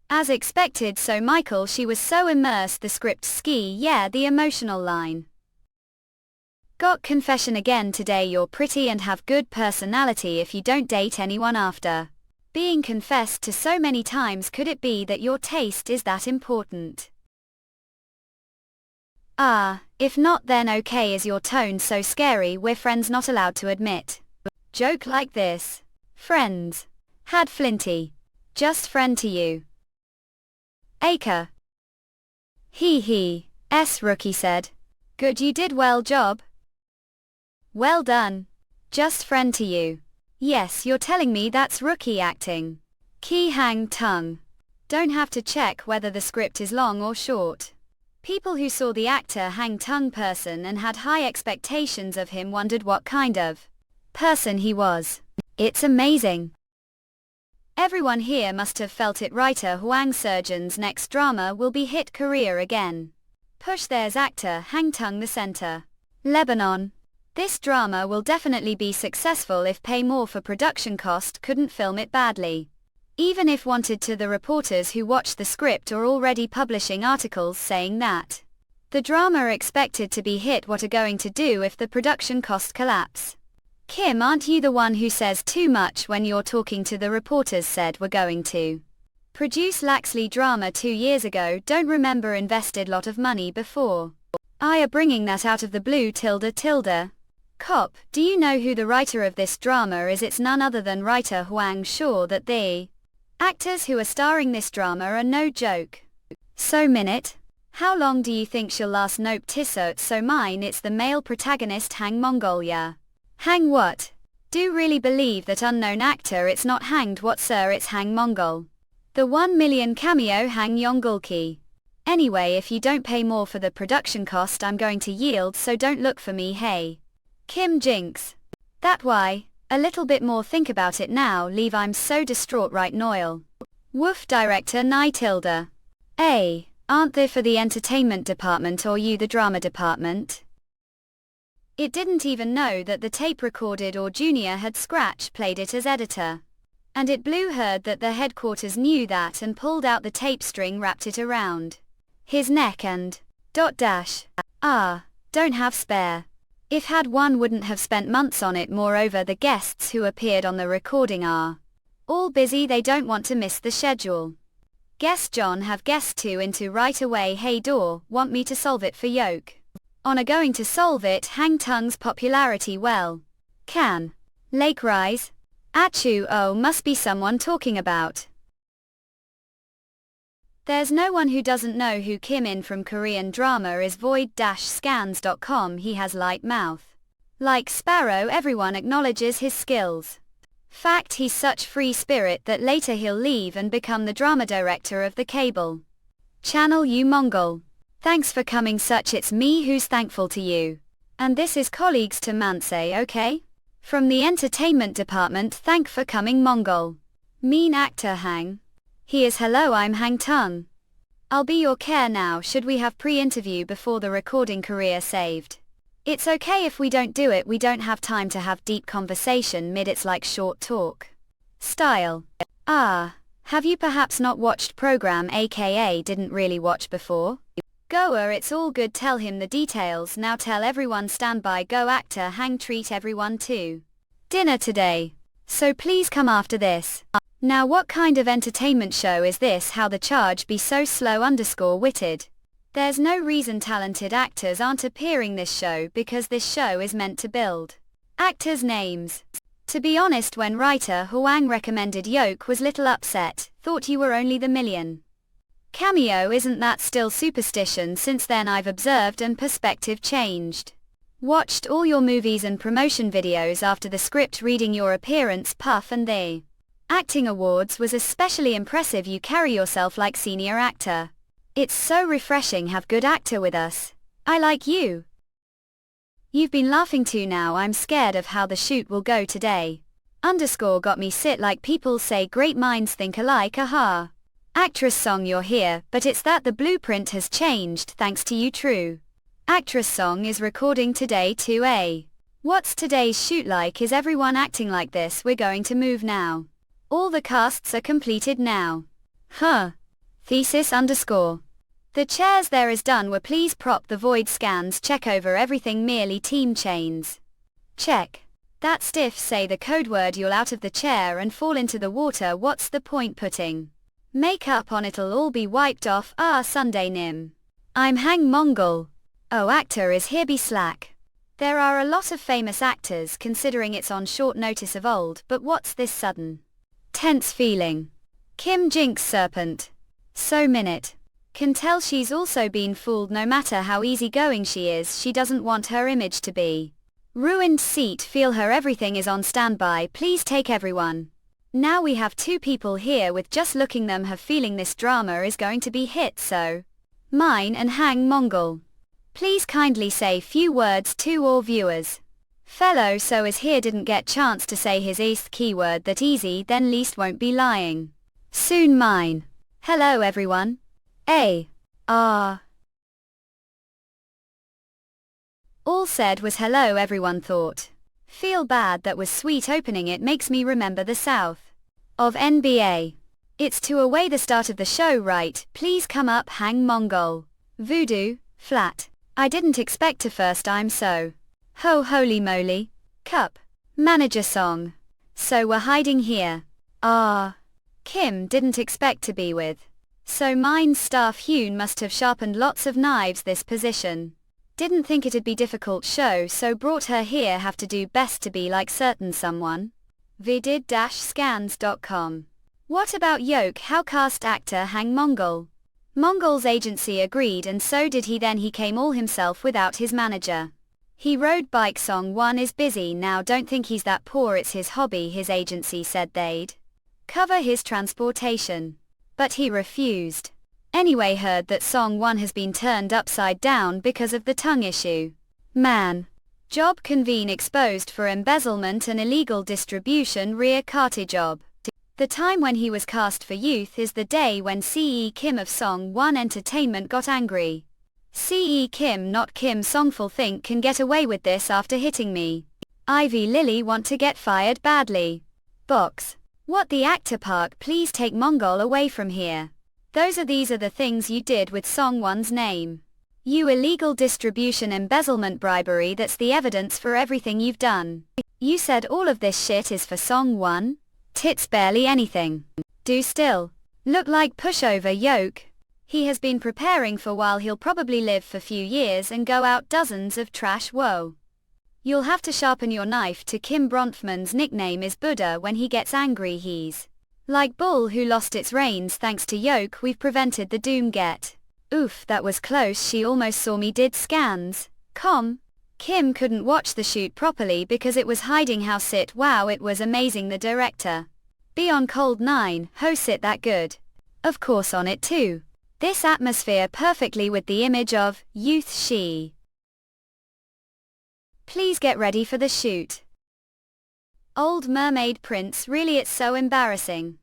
As expected, so Michael, she was so immersed the script ski, yeah, the emotional line. Got confession again today. You're pretty and have good personality if you don't date anyone after being confessed to so many times. Could it be that your taste is that important? Ah, if not then okay. Is your tone so scary? We're friends, not allowed to admit joke like this. Friends. Had Flinty. Just friend to you. Acre. He. S. Rookie said. Good, you did well job. Well done. Just friend to you. Yes, you're telling me that's rookie acting. Ki Hang Tung. Don't have to check whether the script is long or short. People who saw the actor Hang Tung person and had high expectations of him wondered what kind of person he was. It's amazing. Everyone here must have felt it. Writer Hwang surgeon's next drama will be hit Korea again. Push, there's actor Hang Tung the center. Lebanon. This drama will definitely be successful if pay more for production cost, couldn't film it badly. Even if wanted to. The reporters who watched the script are already publishing articles saying that the drama expected to be hit. What are going to do if the production cost collapse? Kim, aren't you the one who says too much when you're talking to the reporters? Said we're going to produce Laxley drama 2 years ago, don't remember, invested lot of money before. I are bringing that out of the blue. Tilda. Cop, do you know who the writer of this drama is? It's none other than writer Hwang. Sure that the actors who are starring this drama are no joke. So Minute. How long do you think she'll last? Nope, Tissot So Mine. It's the male protagonist Hang Mongolia. Hang what? Do really believe that unknown actor? It's not hanged what sir, it's Hang Mongol. The 1 million cameo Hang Yongulki. Anyway, if you don't pay more for the production cost, I'm going to yield, so don't look for me. Hey. Kim Jinx. That why? A little bit more, think about it now, leave, I'm so distraught right Noel. Woof, director Nai Tilda. Aren't they for the entertainment department or you the drama department? It didn't even know that the tape recorded or Junior had scratch played it as editor. And it blew. Heard that the headquarters knew that and pulled out the tape string, wrapped it around his neck and ... don't have spare. If had one, wouldn't have spent months on it. Moreover, the guests who appeared on the recording are all busy, they don't want to miss the schedule. Guest John have guest 2 into right away. Hey door, want me to solve it for Yoke? On a going to solve it. Hang Tung's popularity well. Can Lake rise? Achu, oh, must be someone talking about. There's no one who doesn't know who Kim In from Korean drama is. Void-scans.com. He has light mouth. Like Sparrow, everyone acknowledges his skills. Fact, he's such free spirit that later he'll leave and become the drama director of the cable channel You Mongol. Thanks for coming such, it's me who's thankful to you. And this is colleagues to Manse, okay? From the entertainment department, thank for coming Mongol. Mean actor Hang. He is hello, I'm Hang Tung. I'll be your care now. Should we have pre-interview before the recording? Career saved. It's okay if we don't do it, we don't have time to have deep conversation mid, it's like short talk style. Have you perhaps not watched program aka didn't really watch before? Goer, it's all good, tell him the details, now tell everyone stand by, go actor Hang, treat everyone to dinner today. So please come after this. Now what kind of entertainment show is this, how the charge be so slow _witted. There's no reason talented actors aren't appearing this show because this show is meant to build actors' names. To be honest, when writer Huang recommended Yoke was little upset, thought you were only the million cameo, isn't that still superstition? Since then I've observed and perspective changed. Watched all your movies and promotion videos after the script reading your appearance puff and the acting awards was especially impressive, you carry yourself like senior actor. It's so refreshing have good actor with us. I like you. You've been laughing too, now I'm scared of how the shoot will go today. Got me sit like people say great minds think alike, aha. Actress Song, you're here, but it's that the blueprint has changed thanks to you, true. Actress Song is recording today too, eh? What's today's shoot like? Is everyone acting like this? We're going to move now. All the casts are completed now. Huh. Thesis _ The chairs there is done were please prop the void scans, check over everything, merely team chains. Check. That stiff, say the code word, you'll out of the chair and fall into the water, what's the point putting makeup on, it'll all be wiped off, Sunday Nim. I'm Hang Mongol. Oh, actor is here, be slack. There are a lot of famous actors considering it's on short notice of old, but what's this sudden tense feeling? Kim Jinx serpent. So minute. Can tell she's also been fooled, no matter how easygoing she is, she doesn't want her image to be ruined. Seat, feel her, everything is on standby, please take everyone. Now we have two people here with just looking them have feeling this drama is going to be hit, so mine and Hang Mongol. Please kindly say few words to all viewers. Fellow so is here, didn't get chance to say his eighth keyword that easy, then least won't be lying. Soon mine. Hello everyone. All said was hello, everyone thought. Feel bad, that was sweet opening, it makes me remember the South of NBA. It's 2 away, the start of the show, right? Please come up, Hang Mongol. Voodoo, flat. I didn't expect to first, I'm so. Ho holy moly. Cup. Manager Song. So we're hiding here. Kim didn't expect to be with. So mine's staff Hune must have sharpened lots of knives this position. Didn't think it'd be difficult show, so brought her here, have to do best to be like certain someone. Vidid-scans.com. What about Yoke, how cast actor Hang Mongol? Mongol's agency agreed and so did he, then he came all himself without his manager. He rode bike, Song 1 is busy now, don't think he's that poor, it's his hobby, his agency said they'd cover his transportation. But he refused. Anyway, heard that Song 1 has been turned upside down because of the tongue issue. Man. Job convene exposed for embezzlement and illegal distribution, rear carty job. The time when he was cast for Youth is the day when C.E. Kim of Song 1 Entertainment got angry. C.E. Kim, not Kim Songful, think can get away with this after hitting me. Ivy Lily want to get fired badly. Box. What the actor park, please take Mongol away from here. These are the things you did with Song 1's name. You illegal distribution, embezzlement, bribery, that's the evidence for everything you've done. You said all of this shit is for Song 1? Tits barely anything. Do still. Look like pushover Yoke. He has been preparing for a while, he'll probably live for few years and go out dozens of trash, whoa. You'll have to sharpen your knife to Kim Bronfman's nickname is Buddha, when he gets angry he's like bull who lost its reins, thanks to Yoke we've prevented the doom get. Oof, that was close, she almost saw me, did scans. Kim couldn't watch the shoot properly because it was hiding how sit, wow it was amazing, the director. Be on cold 9, ho sit that good. Of course on it too. This atmosphere perfectly with the image of youth she. Please get ready for the shoot. Old Mermaid Prince, really it's so embarrassing.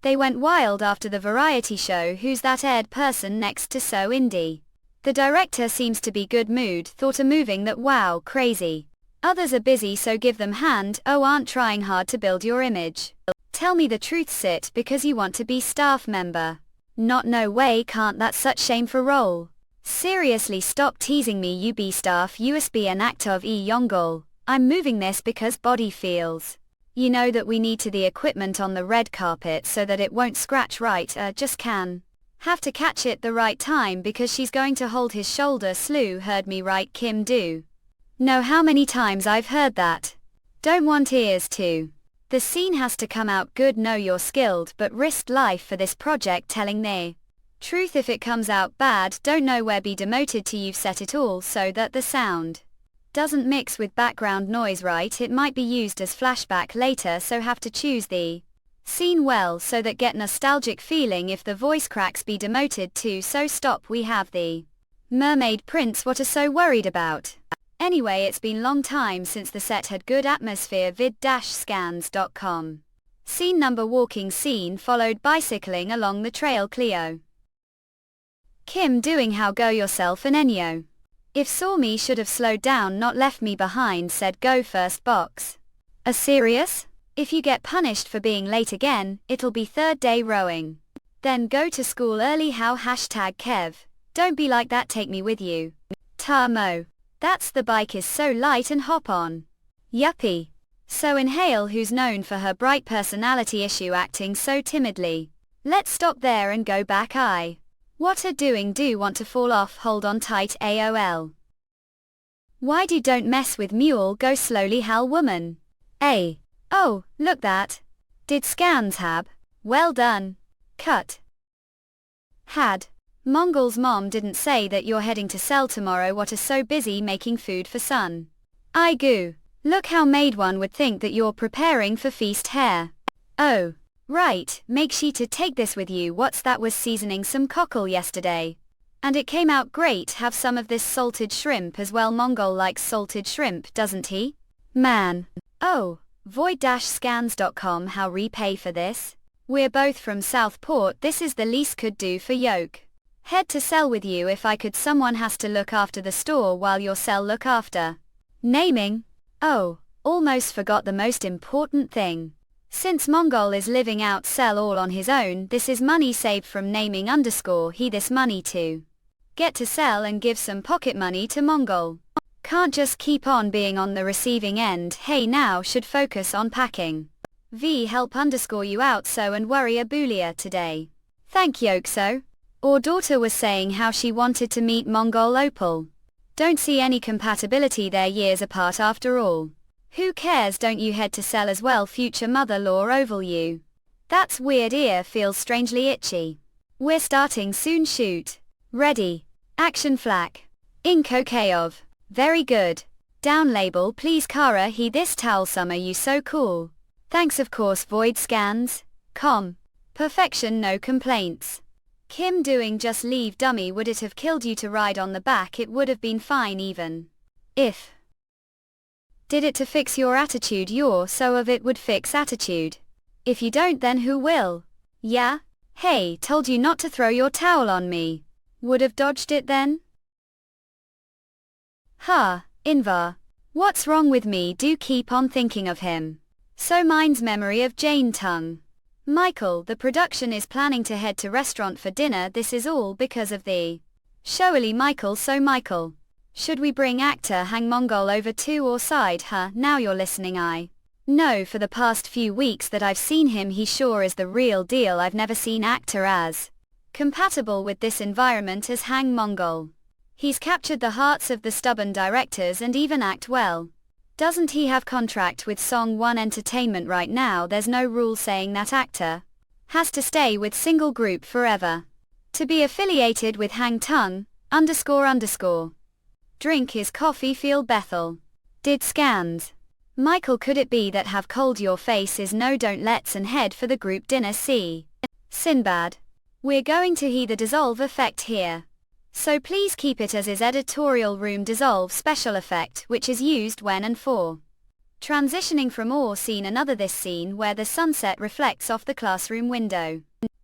They went wild after the variety show Who's That aired person next to So Indie. The director seems to be good mood, thought a moving that wow crazy. Others are busy so give them hand, aren't trying hard to build your image. Tell me the truth, sit because you want to be staff member. Not no way, can't, that's such shame for role. Seriously, stop teasing me, you B staff USB an actor of E Yonggol. I'm moving this because body feels. You know that we need to the equipment on the red carpet so that it won't scratch right, just can. Have to catch it the right time because she's going to hold his shoulder. Slew heard me right, Kim do. Know how many times I've heard that. Don't want ears to. The scene has to come out good. Know you're skilled but risked life for this project telling the truth. If it comes out bad, don't know where be demoted to. You've set it all so that the sound doesn't mix with background noise, right? It might be used as flashback later, so have to choose the scene well so that get nostalgic feeling. If the voice cracks be demoted too, so stop. We have the mermaid prince. What are so worried about? Anyway, it's been long time since the set had good atmosphere. vid-scans.com. Scene number: walking scene followed bicycling along the trail. Cleo. Kim doing how go yourself and Enyo. If saw me should have slowed down, not left me behind, said go first box. A serious? If you get punished for being late again, it'll be third day rowing. Then go to school early. How #Kev. Don't be like that, take me with you. Ta-mo. That's the bike is so light and hop on. Yuppie. So Inhale, who's known for her bright personality issue, acting so timidly. Let's stop there and go back. What are doing? Do want to fall off? Hold on tight. AOL. Why do don't mess with mule? Go slowly. Hal woman. A. Oh, look that. Did scans have? Well done. Cut. Had. Mongol's mom didn't say that you're heading to sell tomorrow. What are so busy making food for son? I goo. Look how made one would think that you're preparing for feast hair. Oh. Right, make she to take this with you. What's that? Was seasoning some cockle yesterday. And it came out great. Have some of this salted shrimp as well. Mongol likes salted shrimp, doesn't he? Man. Oh, void-scans.com. How repay for this? We're both from Southport. This is the least could do for yoke. Head to sell with you if I could. Someone has to look after the store while your sell look after. Naming? Oh, almost forgot the most important thing. Since Mongol is living out sell all on his own, this is money saved from naming _ he this money to get to sell and give some pocket money to Mongol. Can't just keep on being on the receiving end. Hey, now should focus on packing. V help _ you out so and worry a boolia today. Thank Yokso. Or daughter was saying how she wanted to meet Mongol Opal. Don't see any compatibility there, years apart after all. Who cares? Don't you head to sell as well? Future mother-law oval you. That's weird. Ear feels strangely itchy. We're starting soon. Shoot. Ready. Action. Flak. Ink. Okay of. Very good. Down label please. Kara he this towel summer you so cool. Thanks of course. Void scans. Com. Perfection, no complaints. Kim doing just leave dummy. Would it have killed you to ride on the back? It would have been fine even if did it to fix your attitude. Your so of it would fix attitude. If you don't, then who will? Yeah? Hey, told you not to throw your towel on me. Would have dodged it then? Ha, Invar. What's wrong with me? Do keep on thinking of him. So mine's memory of Jane tongue. Michael, the production is planning to head to restaurant for dinner. This is all because of the showy Michael. So Michael, should we bring actor Hang Mongol over too or side? Now you're listening. I know for the past few weeks that I've seen him. He sure is the real deal. I've never seen actor as compatible with this environment as Hang Mongol. He's captured the hearts of the stubborn directors and even act well. Doesn't he have contract with Song 1 Entertainment right now? There's no rule saying that actor has to stay with single group forever to be affiliated with Hang Tung __. Drink his coffee. Feel Bethel. Did scans. Michael, could it be that have cold your face is no? Don't let's and head for the group dinner. See Sinbad. We're going to hear the dissolve effect here. So please keep it as is. Editorial room dissolve special effect, which is used when and for transitioning from or scene another. This scene where the sunset reflects off the classroom window.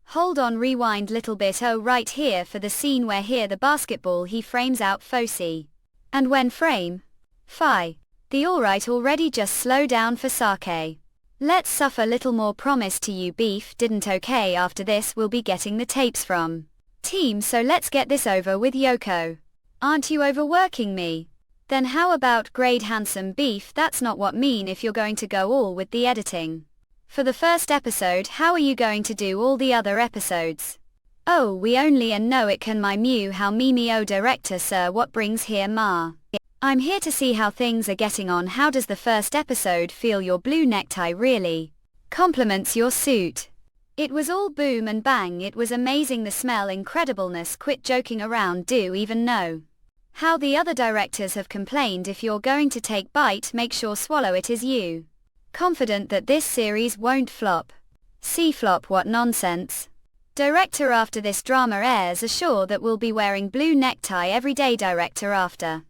Hold on, rewind little bit. Oh, right here for the scene where here the basketball he frames out Fosi. And when frame Phi. The alright already. Just slow down for sake. Let's suffer little more. Promise to you beef didn't okay. After this we'll be getting the tapes from Team, so let's get this over with, Yoko. Aren't you overworking me? Then how about grade handsome beef? That's not what mean if you're going to go all with the editing. For the first episode, how are you going to do all the other episodes? Oh, we only and know it can my mew how Mimi oh director sir, what brings here ma? I'm here to see how things are getting on. How does the first episode feel? Your blue necktie really compliments your suit. It was all boom and bang, it was amazing, the smell, incredibleness, quit joking around, do even know how the other directors have complained. If you're going to take bite, make sure swallow it. Is you confident that this series won't flop? See flop, what nonsense. Director, after this drama airs, assure that we'll be wearing blue necktie every day. Director, after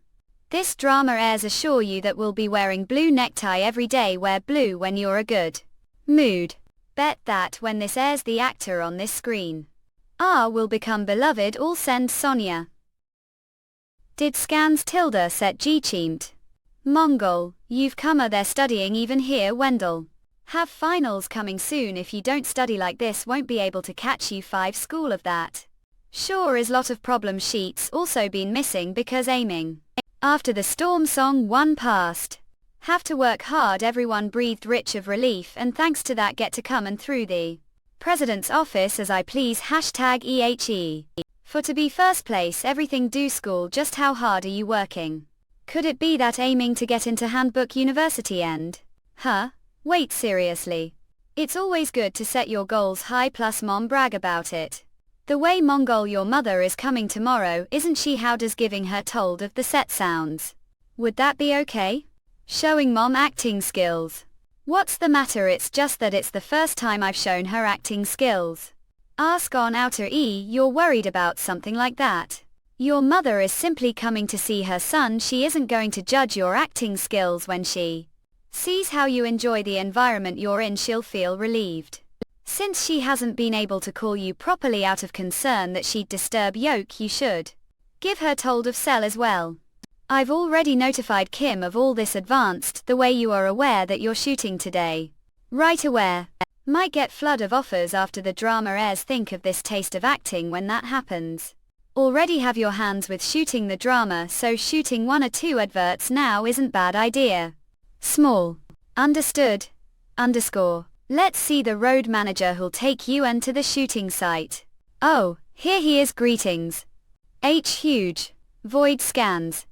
this drama airs, assure you that we'll be wearing blue necktie every day. Wear blue when you're a good mood. Bet that when this airs, the actor on this screen will become beloved. All send Sonia. Did scans tilde set G cheamed? Mongol, you've come they're studying even here. Wendell, have finals coming soon. If you don't study like this, won't be able to catch you 5 school of that. Sure is lot of problem sheets also been missing because aiming after the storm song 1 past. Have to work hard. Everyone breathed rich of relief, and thanks to that get to come and through the president's office as I please. #EHE. For to be first place everything do school. Just how hard are you working? Could it be that aiming to get into Handbook University end? Huh? Wait, seriously. It's always good to set your goals high, plus mom brag about it. The way Mongol, your mother is coming tomorrow, isn't she? How does giving her told of the set sounds? Would that be okay? Showing mom acting skills. What's the matter? It's just that it's the first time I've shown her acting skills. Ask on outer E, you're worried about something like that. Your mother is simply coming to see her son. She isn't going to judge your acting skills. When she sees how you enjoy the environment you're in, she'll feel relieved. Since she hasn't been able to call you properly out of concern that she'd disturb Yoke, you should give her told of Cell as well. I've already notified Kim of all this advanced, the way you are aware that you're shooting today. Right, aware. Might get flood of offers after the drama airs. Think of this taste of acting when that happens. Already have your hands with shooting the drama, so shooting 1 or 2 adverts now isn't bad idea. Small. Understood. _ Let's see the road manager who'll take you and to the shooting site. Oh, here he is. Greetings. H huge. Void scans.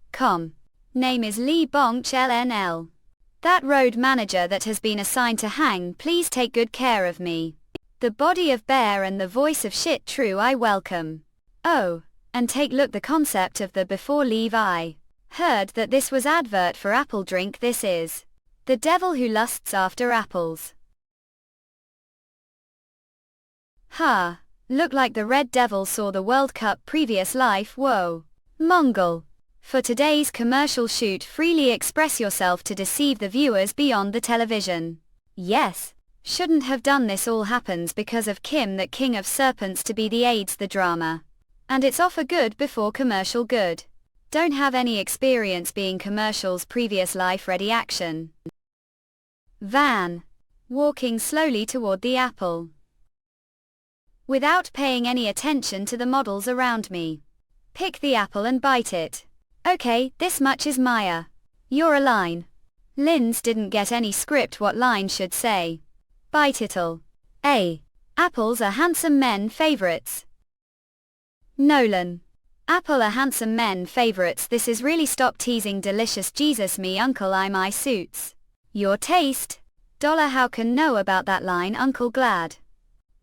Name is Lee Bonch LNL. That road manager that has been assigned to hang, please take good care of me. The body of bear and the voice of shit, true, I welcome. Oh, and take look the concept of the before leave. I heard that this was advert for apple drink. This is the devil who lusts after apples. Ha, look like the Red Devil saw the World Cup previous life. Whoa. Mongol. For today's commercial shoot, freely express yourself to deceive the viewers beyond the television. Yes. Shouldn't have done this. All happens because of Kim, that king of serpents, to be the AIDS the drama. And it's offer good before commercial good. Don't have any experience being commercials previous life. Ready, action. Van. Walking slowly toward the apple. Without paying any attention to the models around me. Pick the apple and bite it. Okay, this much is Maya. You're a line. Linz didn't get any script what line should say. Bite it'll. A. Apples are handsome men favorites. Nolan. Apple are handsome men favorites. This is really stop teasing delicious Jesus me uncle I my suits. Your taste. Dollar how can know about that line uncle glad.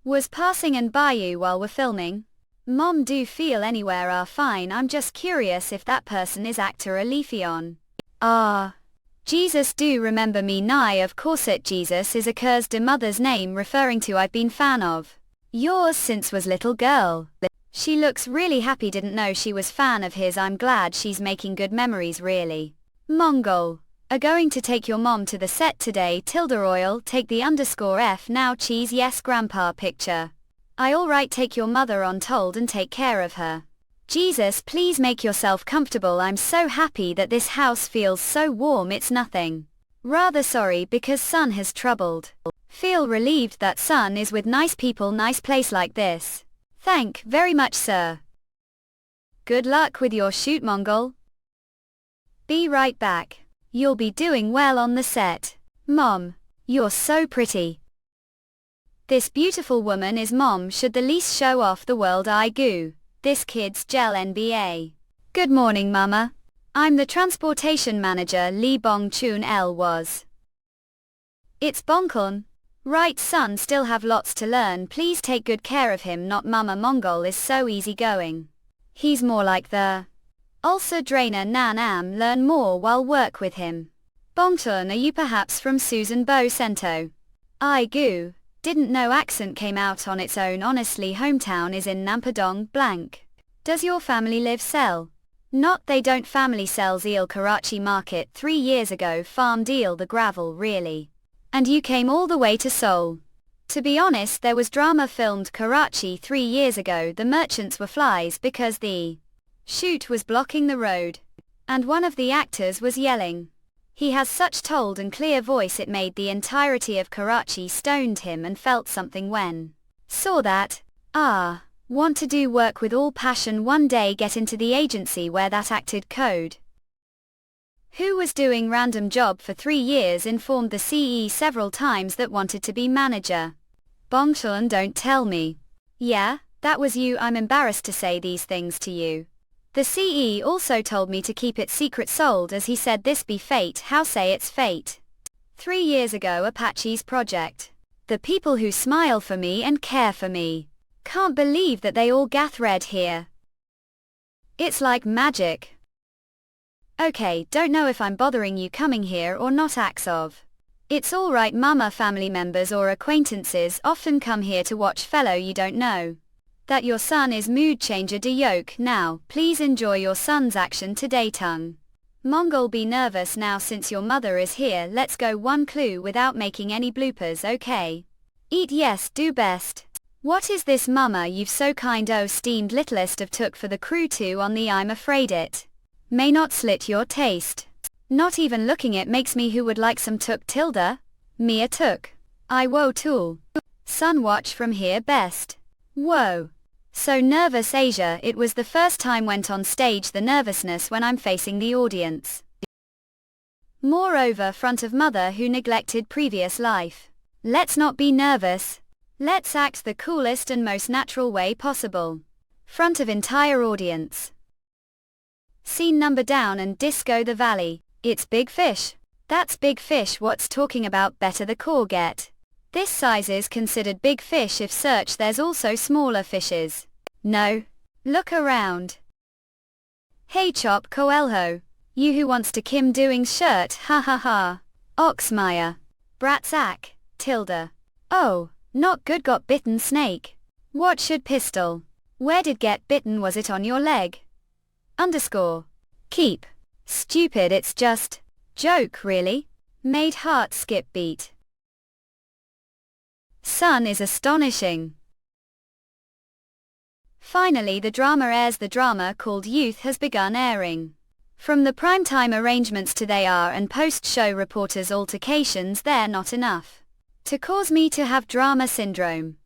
Was passing and by you while we're filming. Mom do feel anywhere are fine. I'm just curious if that person is actor Alefion. Jesus do remember me nigh of course it Jesus is occurs de mother's name referring to I've been fan of yours since was little girl. She looks really happy, didn't know she was fan of his. I'm glad she's making good memories really. Mongol. Are going to take your mom to the set today. Oil take the _F now cheese yes grandpa picture. I alright take your mother on told and take care of her. Jesus please make yourself comfortable. I'm so happy that this house feels so warm. It's nothing. Rather sorry because son has troubled. Feel relieved that son is with nice people. Nice place like this. Thank very much, sir. Good luck with your shoot, Mongol. Be right back. You'll be doing well on the set. Mom, you're so pretty. This beautiful woman is Mom should the least show off the world I goo. This kid's gel NBA. Good morning, Mama. I'm the transportation manager Lee Bong Chun L was. It's Bonkon. Right, son, still have lots to learn, please take good care of him, not Mama. Mongol is so easygoing. He's more like the ulcer drainer Nan Am, learn more while work with him. Bongchun, are you perhaps from Susan Bo Sento? I goo, didn't know accent came out on its own, honestly hometown is in Nampadong blank. Does your family live sell? Not they don't, family sells eel Karachi market 3 years ago, farm deal the gravel really. And you came all the way to Seoul. To be honest, there was drama filmed Karachi 3 years ago, the merchants were flies because the shoot was blocking the road. And one of the actors was yelling. He has such told and clear voice it made the entirety of Karachi stoned him and felt something when saw that. Want to do work with all passion one day, get into the agency where that acted code. Who was doing random job for 3 years, informed the CE several times that wanted to be manager. Bongchun, don't tell me. Yeah, that was you. I'm embarrassed to say these things to you. The CE also told me to keep it secret, sold, as he said this be fate. How say it's fate? 3 years ago, Apache's project. The people who smile for me and care for me. Can't believe that they all gath red here. It's like magic. Okay, don't know if I'm bothering you coming here or not, Axov. It's alright, Mama. Family members or acquaintances often come here to watch fellow you don't know. That your son is mood changer de yoke. Now, please enjoy your son's action today. Tongue. Mongol, be nervous now since your mother is here. Let's go one clue without making any bloopers, okay? Eat, yes, do best. What is this, Mama? You've so kind, oh steamed littlest of took for the crew too on the, I'm afraid it may not slit your taste. Not even looking it makes me who would like some took tilde? Mia took. I woe tool. Son, watch from here best. Whoa. So nervous, Asia. It was the first time went on stage, the nervousness when I'm facing the audience. Moreover, front of mother who neglected previous life. Let's not be nervous. Let's act the coolest and most natural way possible. Front of entire audience. Scene number down and Disco the Valley. It's big fish. That's big fish. What's talking about? Better the core get. This size is considered big fish if search there's also smaller fishes. No. Look around. Hey Chop Coelho. You who wants to Kim Doing's shirt, ha ha ha. Oxmeyer. Bratsack, tilde. Oh, not good, got bitten snake. What should pistol? Where did get bitten? Was it on your leg? Underscore. Keep. Stupid, it's just joke really. Made heart skip beat. Son is astonishing. Finally the drama airs. The drama called Youth has begun airing. From the primetime arrangements to they are and post-show reporters' altercations, they're not enough to cause me to have drama syndrome.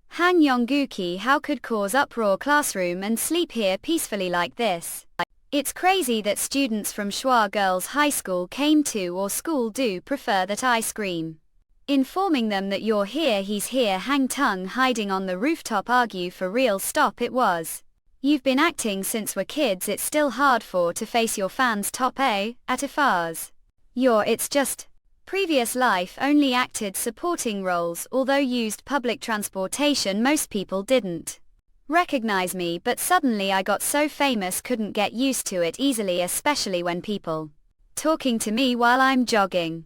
Han Yongguki, how could cause uproar classroom and sleep here peacefully like this? It's crazy that students from Schwa Girls High School came to or school do prefer that I scream. Informing them that you're here, he's here, hang tongue hiding on the rooftop, argue for real, stop it was. You've been acting since we're kids, it's still hard for to face your fans top A, at IFARs. It's just. Previous life only acted supporting roles, although used public transportation most people didn't recognize me, but suddenly I got so famous couldn't get used to it easily, especially when people talking to me while I'm jogging.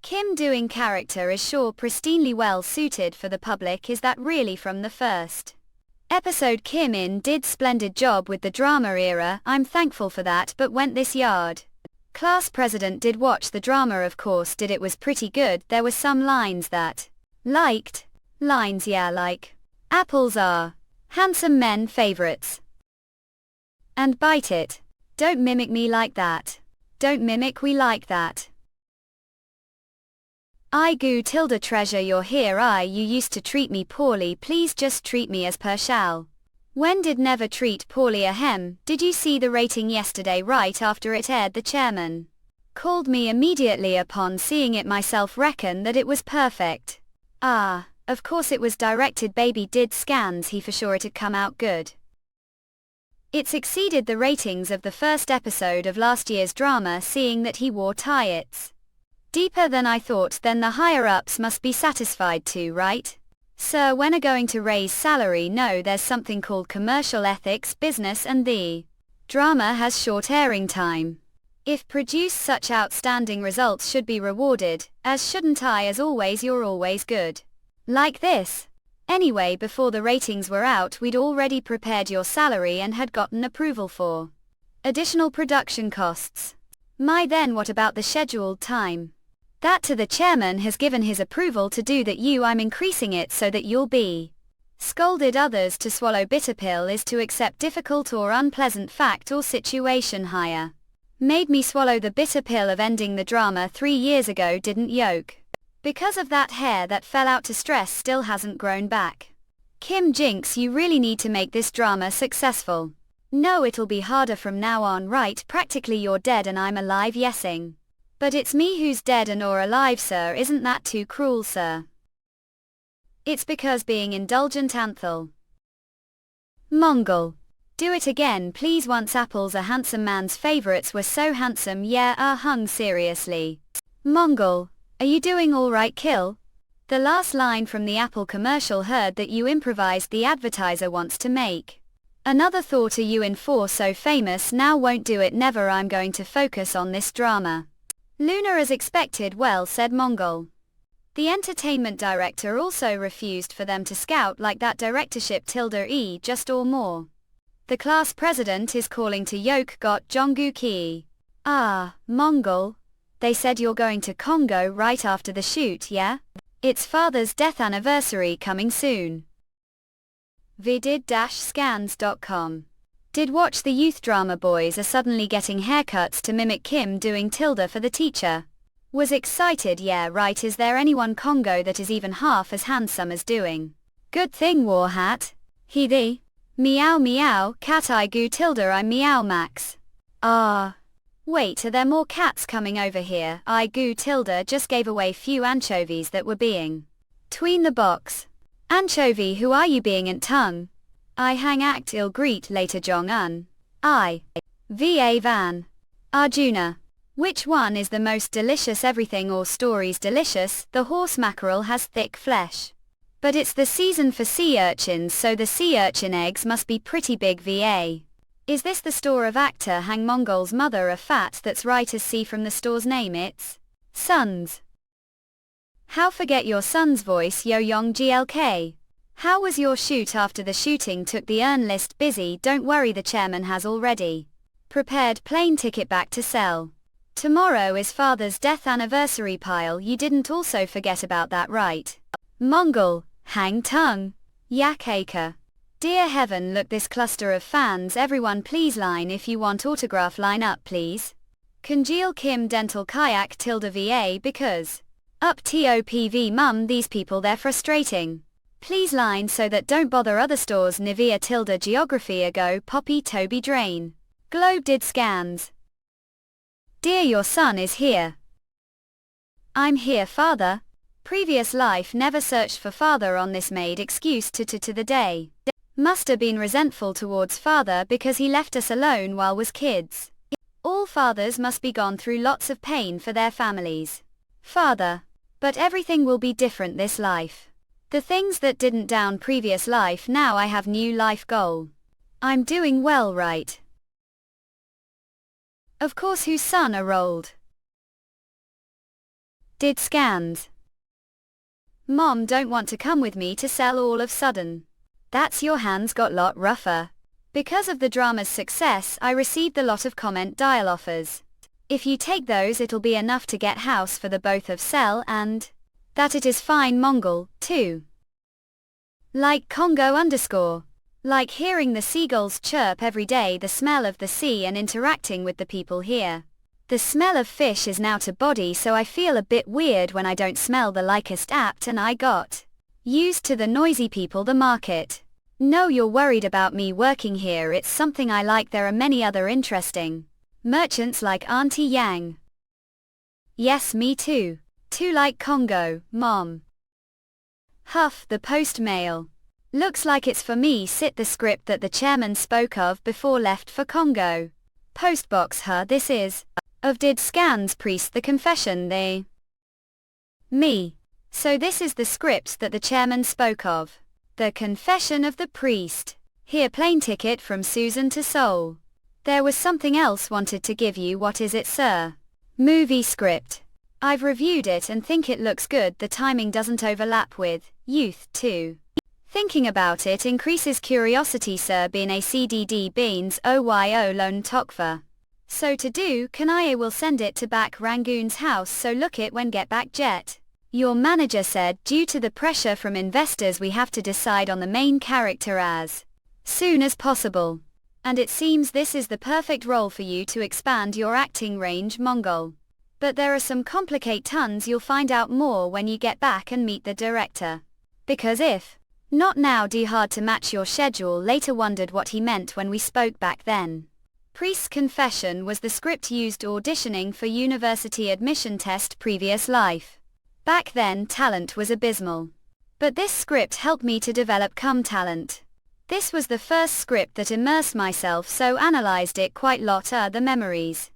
Kim Doing character is sure pristinely well suited for the public. Is that really from the first episode? Kim In did splendid job with the drama era, I'm thankful for that, but went this yard. Class president did watch the drama, of course did, it was pretty good, there were some lines that liked. Lines, yeah, like apples are handsome men favorites. And bite it. Don't mimic me like that. Don't mimic we like that. I goo tilde treasure you're here, you used to treat me poorly, please just treat me as per shall. When did Never Treat Poorly Ahem? Did you see the rating yesterday right after it aired? The chairman called me immediately upon seeing it myself, reckon that it was perfect. Ah, of course it was directed baby did scans he for sure it'd come out good. It's exceeded the ratings of the first episode of last year's drama, seeing that he wore tie. It's deeper than I thought. Then the higher-ups must be satisfied too, right? Sir, when are going to raise salary? No, there's something called commercial ethics, business, and the drama has short airing time. If produce such outstanding results should be rewarded, as shouldn't I? As always, you're always good. Like this. Anyway, before the ratings were out, we'd already prepared your salary and had gotten approval for additional production costs. My, then what about the scheduled time? That to the chairman has given his approval to do that. I'm increasing it so that you'll be scolded. Others to swallow bitter pill is to accept difficult or unpleasant fact or situation. Higher made me swallow the bitter pill of ending the drama 3 years ago, didn't yoke? Because of that hair that fell out to stress still hasn't grown back. Kim Jinx, you really need to make this drama successful. No, it'll be harder from now on, right? Practically you're dead and I'm alive, yesing. But it's me who's dead and or alive, sir. Isn't that too cruel, sir? It's because being indulgent, Anthel. Mongol. Do it again, please. Once apples a handsome man's favorites were so handsome, yeah, hung seriously. Mongol. Are you doing all right, Kill? The last line from the Apple commercial, heard that you improvised, the advertiser wants to make another thought. Are you in for so famous now? Won't do it, never. I'm going to focus on this drama. Luna as expected, well said, Mongol. The entertainment director also refused for them to scout like that directorship tilde just or more. The class president is calling to yoke got Jonggu-ki. Ah, Mongol. They said you're going to Congo right after the shoot, yeah? It's father's death anniversary coming soon. vidid-scans.com. Did watch the youth drama. Boys are suddenly getting haircuts to mimic Kim doing tilde for the teacher. Was excited, yeah right. Is there anyone Congo that is even half as handsome as doing? Good thing wore hat. He the. Meow meow, cat I goo tilde I'm meow max. Ah. Wait, are there more cats coming over here? I goo tilde just gave away few anchovies that were being tween the box. Anchovy, who are you being ant tongue? I hang act ill greet later Jong-un. I. Va Van. Arjuna. Which one is the most delicious? Everything or stories delicious. The horse mackerel has thick flesh. But it's the season for sea urchins, so the sea urchin eggs must be pretty big. Va. Is this the store of actor Hang Mongol's mother a fat? That's right, as see from the store's name. It's Sons. How forget your son's voice, Yo Yong GLK. How was your shoot? After the shooting took the earn list busy. Don't worry, the chairman has already prepared plane ticket back to sell. Tomorrow is father's death anniversary. Pile, you didn't also forget about that, right? Mongol, hang tongue. Yak acre. Dear heaven, look this cluster of fans. Everyone please line if you want autograph, line up please. Congeal Kim dental kayak tilde va because up topv mum, these people they're frustrating. Please line so that don't bother other stores. Nivea tilde geography ago Poppy Toby Drain. Globe did scans. Dear, your son is here. I'm here, father. Previous life never searched for father on this, made excuse to the day. Must have been resentful towards father because he left us alone while was kids. All fathers must be gone through lots of pain for their families. Father. But everything will be different this life. The things that didn't down previous life, now I have new life goal. I'm doing well, right? Of course, whose son are rolled? Did scans. Mom don't want to come with me to sell all of sudden. That's your hands got lot rougher. Because of the drama's success, I received a lot of comment dial offers. If you take those, it'll be enough to get house for the both of sell and that it is fine. Mongol, too. Like Congo _ Like hearing the seagulls chirp every day, the smell of the sea and interacting with the people here. The smell of fish is now to body, so I feel a bit weird when I don't smell the likest apt, and I got used to the noisy people, the market. No, you're worried about me working here. It's something I like. There are many other interesting merchants like Auntie Yang. Yes, me too. Too like Congo, Mom. Huff, the post mail. Looks like it's for me. Sit the script that the chairman spoke of before left for Congo. Postbox, huh? This is of did scans priest the confession they me. So this is the script that the chairman spoke of. The confession of the priest. Here, plane ticket from Susan to Seoul. There was something else wanted to give you. What is it, sir? Movie script. I've reviewed it and think it looks good. The timing doesn't overlap with youth too. Thinking about it increases curiosity, sir. Being a CDD beans OYO lone tokfa. So to do, can I will send it to back Rangoon's house, so look it when get back jet. Your manager said due to the pressure from investors we have to decide on the main character as soon as possible. And it seems this is the perfect role for you to expand your acting range, Mongol. But there are some complicate tons. You'll find out more when you get back and meet the director. Because if not now, hard to match your schedule. Later wondered what he meant when we spoke back then. Priest's confession was the script used auditioning for university admission test previous life. Back then talent was abysmal. But this script helped me to develop talent. This was the first script that immersed myself, so analyzed it quite lot the memories.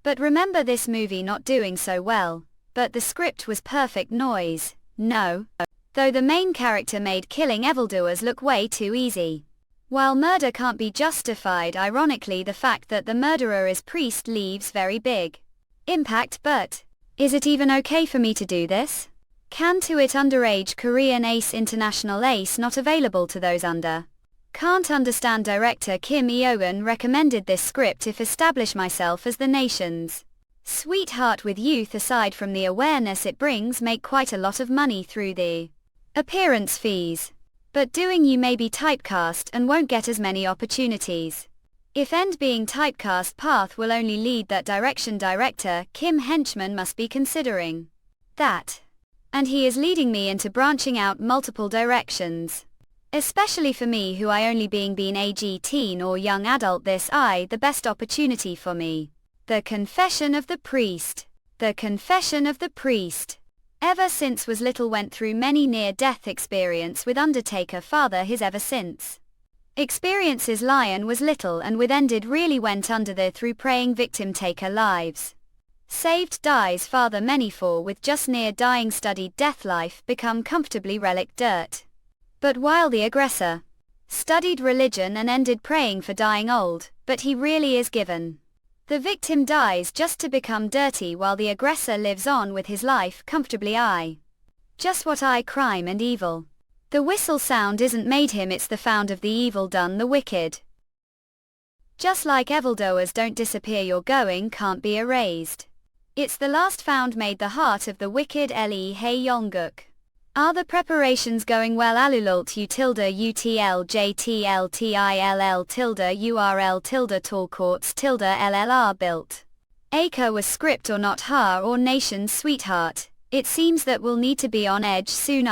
But remember this movie not doing so well, but the script was perfect noise, no. Though the main character made killing evildoers look way too easy. While murder can't be justified, ironically the fact that the murderer is priest leaves very big impact. But is it even okay for me to do this? Can to it underage Korean ace international ace not available to those under. Can't understand. Director Kim Eogan recommended this script if establish myself as the nation's sweetheart with youth. Aside from the awareness it brings, make quite a lot of money through the appearance fees. But doing you may be typecast and won't get as many opportunities. If end being typecast path will only lead that direction, director Kim Henchman must be considering that. And he is leading me into branching out multiple directions. Especially for me who I only being age teen or young adult, this the best opportunity for me. The confession of the priest. The confession of the priest. Ever since was little went through many near-death experience with Undertaker father his ever since. Experiences lion was little and with ended really went under the through praying victim taker lives. Saved dies father many for with just near dying studied death life become comfortably relic dirt. But while the aggressor studied religion and ended praying for dying old, but he really is given. The victim dies just to become dirty while the aggressor lives on with his life comfortably. Just what crime and evil. The whistle sound isn't made him, it's the found of the evil done the wicked. Just like evildoers don't disappear, your going can't be erased. It's the last found made the heart of the wicked. Le Hey Yonguk. Are the preparations going well? Alulult U tilde UTL JTL TILL tilde URL tilde tall courts tilde LLR built. Acre was script or not ha or nation's sweetheart. It seems that we'll need to be on edge soon.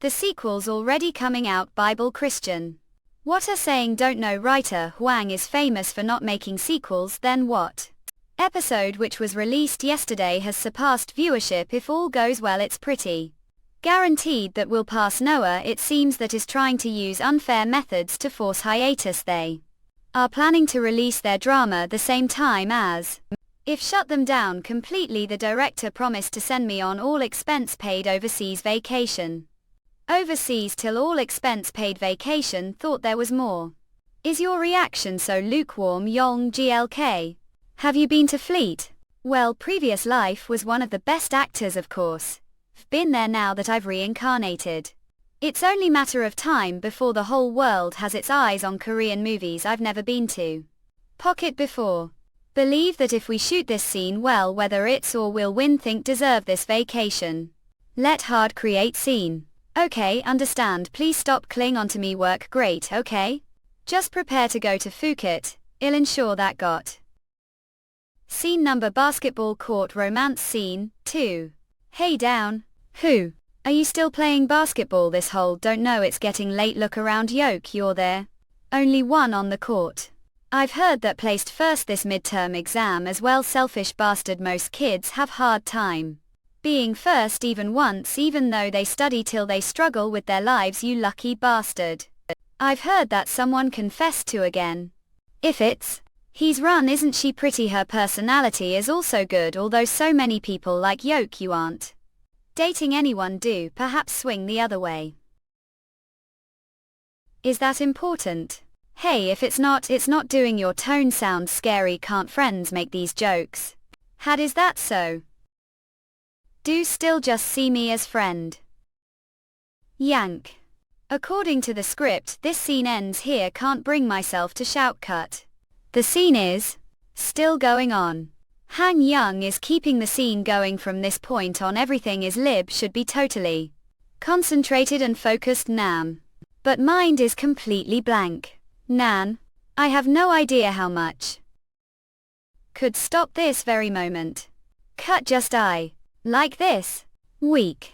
The sequel's already coming out. Bible Christian. What are saying don't know. Writer Huang is famous for not making sequels. Then what? Episode which was released yesterday has surpassed viewership. If all goes well it's pretty guaranteed that will pass. Noah it seems that is trying to use unfair methods to force hiatus. They are planning to release their drama the same time as if shut them down completely. The director promised to send me on all expense paid overseas vacation. Overseas till all expense paid vacation. Thought there was more. Is your reaction so lukewarm? Yong GLK. Have you been to Fleet? Well, previous life was one of the best actors of course. Been there now that I've reincarnated. It's only matter of time before the whole world has its eyes on Korean movies I've never been to. Pocket before. Believe that if we shoot this scene well, whether it's or will win, think deserve this vacation. Let hard create scene. Okay, understand. Please stop cling onto me. Work great, okay? Just prepare to go to Phuket. I'll ensure that got. Scene number basketball court romance scene 2. Hey down. Who? Are you still playing basketball this whole don't know it's getting late look around yoke you're there? Only one on the court. I've heard that placed first this midterm exam as well selfish bastard most kids have hard time being first even once even though they study till they struggle with their lives you lucky bastard. I've heard that someone confessed to again. If it's he's run isn't she pretty her personality is also good although so many people like yoke you aren't dating anyone do perhaps swing the other way. Is that important? Hey if it's not doing your tone sound scary can't friends make these jokes? Had is that so? Do still just see me as friend. Yank. According to the script this scene ends here can't bring myself to shout cut. The scene is still going on. Han Young is keeping the scene going from this point on everything is lib should be totally concentrated and focused Nam. But mind is completely blank. Nan. I have no idea how much could stop this very moment. Cut just I. Like this. Weak.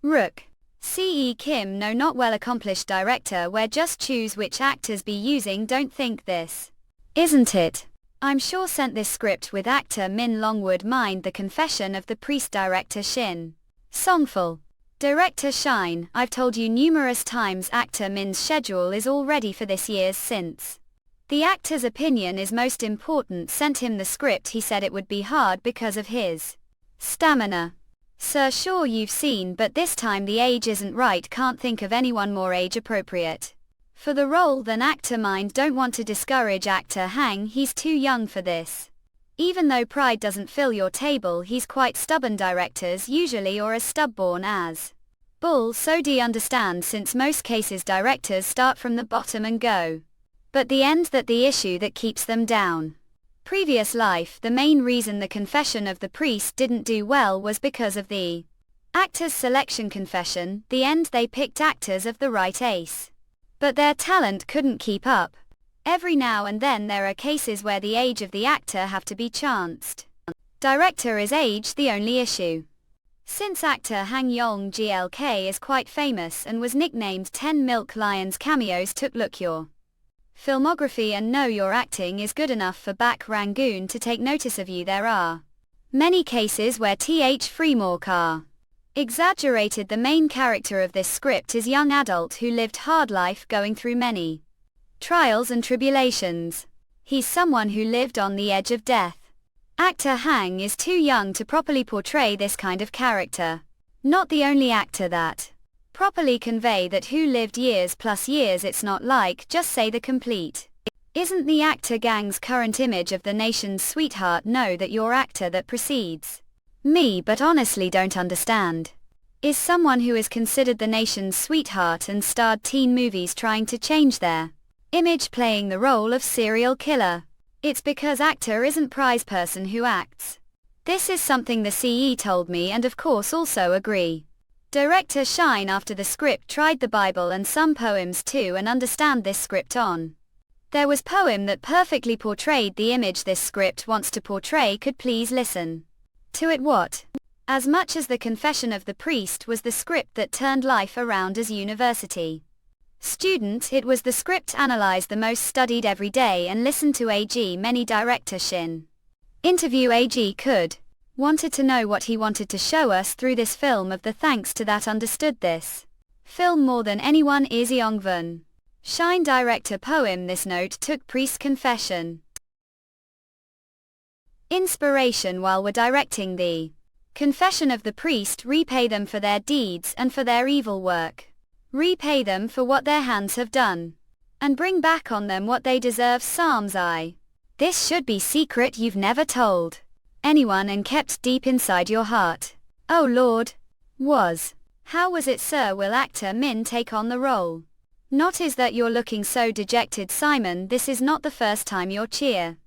Rook. C.E. Kim no not well accomplished director where just choose which actors be using don't think this. Isn't it? I'm sure sent this script with actor Min Longwood mind the confession of the priest director Shin. Songful. Director Shine, I've told you numerous times actor Min's schedule is all ready for this year's since the actor's opinion is most important sent him the script he said it would be hard because of his stamina. Sir sure you've seen but this time the age isn't right can't think of anyone more age appropriate for the role than actor mind don't want to discourage actor Hang he's too young for this. Even though pride doesn't fill your table he's quite stubborn directors usually or as stubborn as bull so do understand since most cases directors start from the bottom and go. But the end that the issue that keeps them down. Previous life the main reason the confession of the priest didn't do well was because of the actors selection confession the end they picked actors of the right ace. But their talent couldn't keep up. Every now and then there are cases where the age of the actor have to be chanced. Director is age the only issue. Since actor Han Yong GLK is quite famous and was nicknamed 10 Milk Lions cameos took look your filmography and know your acting is good enough for Bak Rangoon to take notice of you there are many cases where Th Freemore are exaggerated the main character of this script is young adult who lived hard life going through many trials and tribulations. He's someone who lived on the edge of death. Actor Hang is too young to properly portray this kind of character. Not the only actor that properly convey that who lived years plus years it's not like just say the complete. Isn't the actor gang's current image of the nation's sweetheart know that your actor that precedes me but honestly don't understand is someone who is considered the nation's sweetheart and starred teen movies trying to change their image playing the role of serial killer. It's because actor isn't prize person who acts. This is something the CE told me and of course also agree. Director Shine after the script tried the Bible and some poems too and understand this script on. There was poem that perfectly portrayed the image this script wants to portray could please listen to it what? As much as the confession of the priest was the script that turned life around as university student it was the script analyzed the most studied every day and listened to AG many director Shin. Interview AG could. Wanted to know what he wanted to show us through this film of the thanks to that understood this film more than anyone is Yongvun. Shine director poem this note took priest confession. Inspiration while we're directing the confession of the priest repay them for their deeds and for their evil work. Repay them for what their hands have done. And bring back on them what they deserve Psalms I. This should be secret you've never told anyone and kept deep inside your heart. Oh Lord. Was. How was it sir will actor Min take on the role? Not is that you're looking so dejected Simon this is not the first time you're cheer.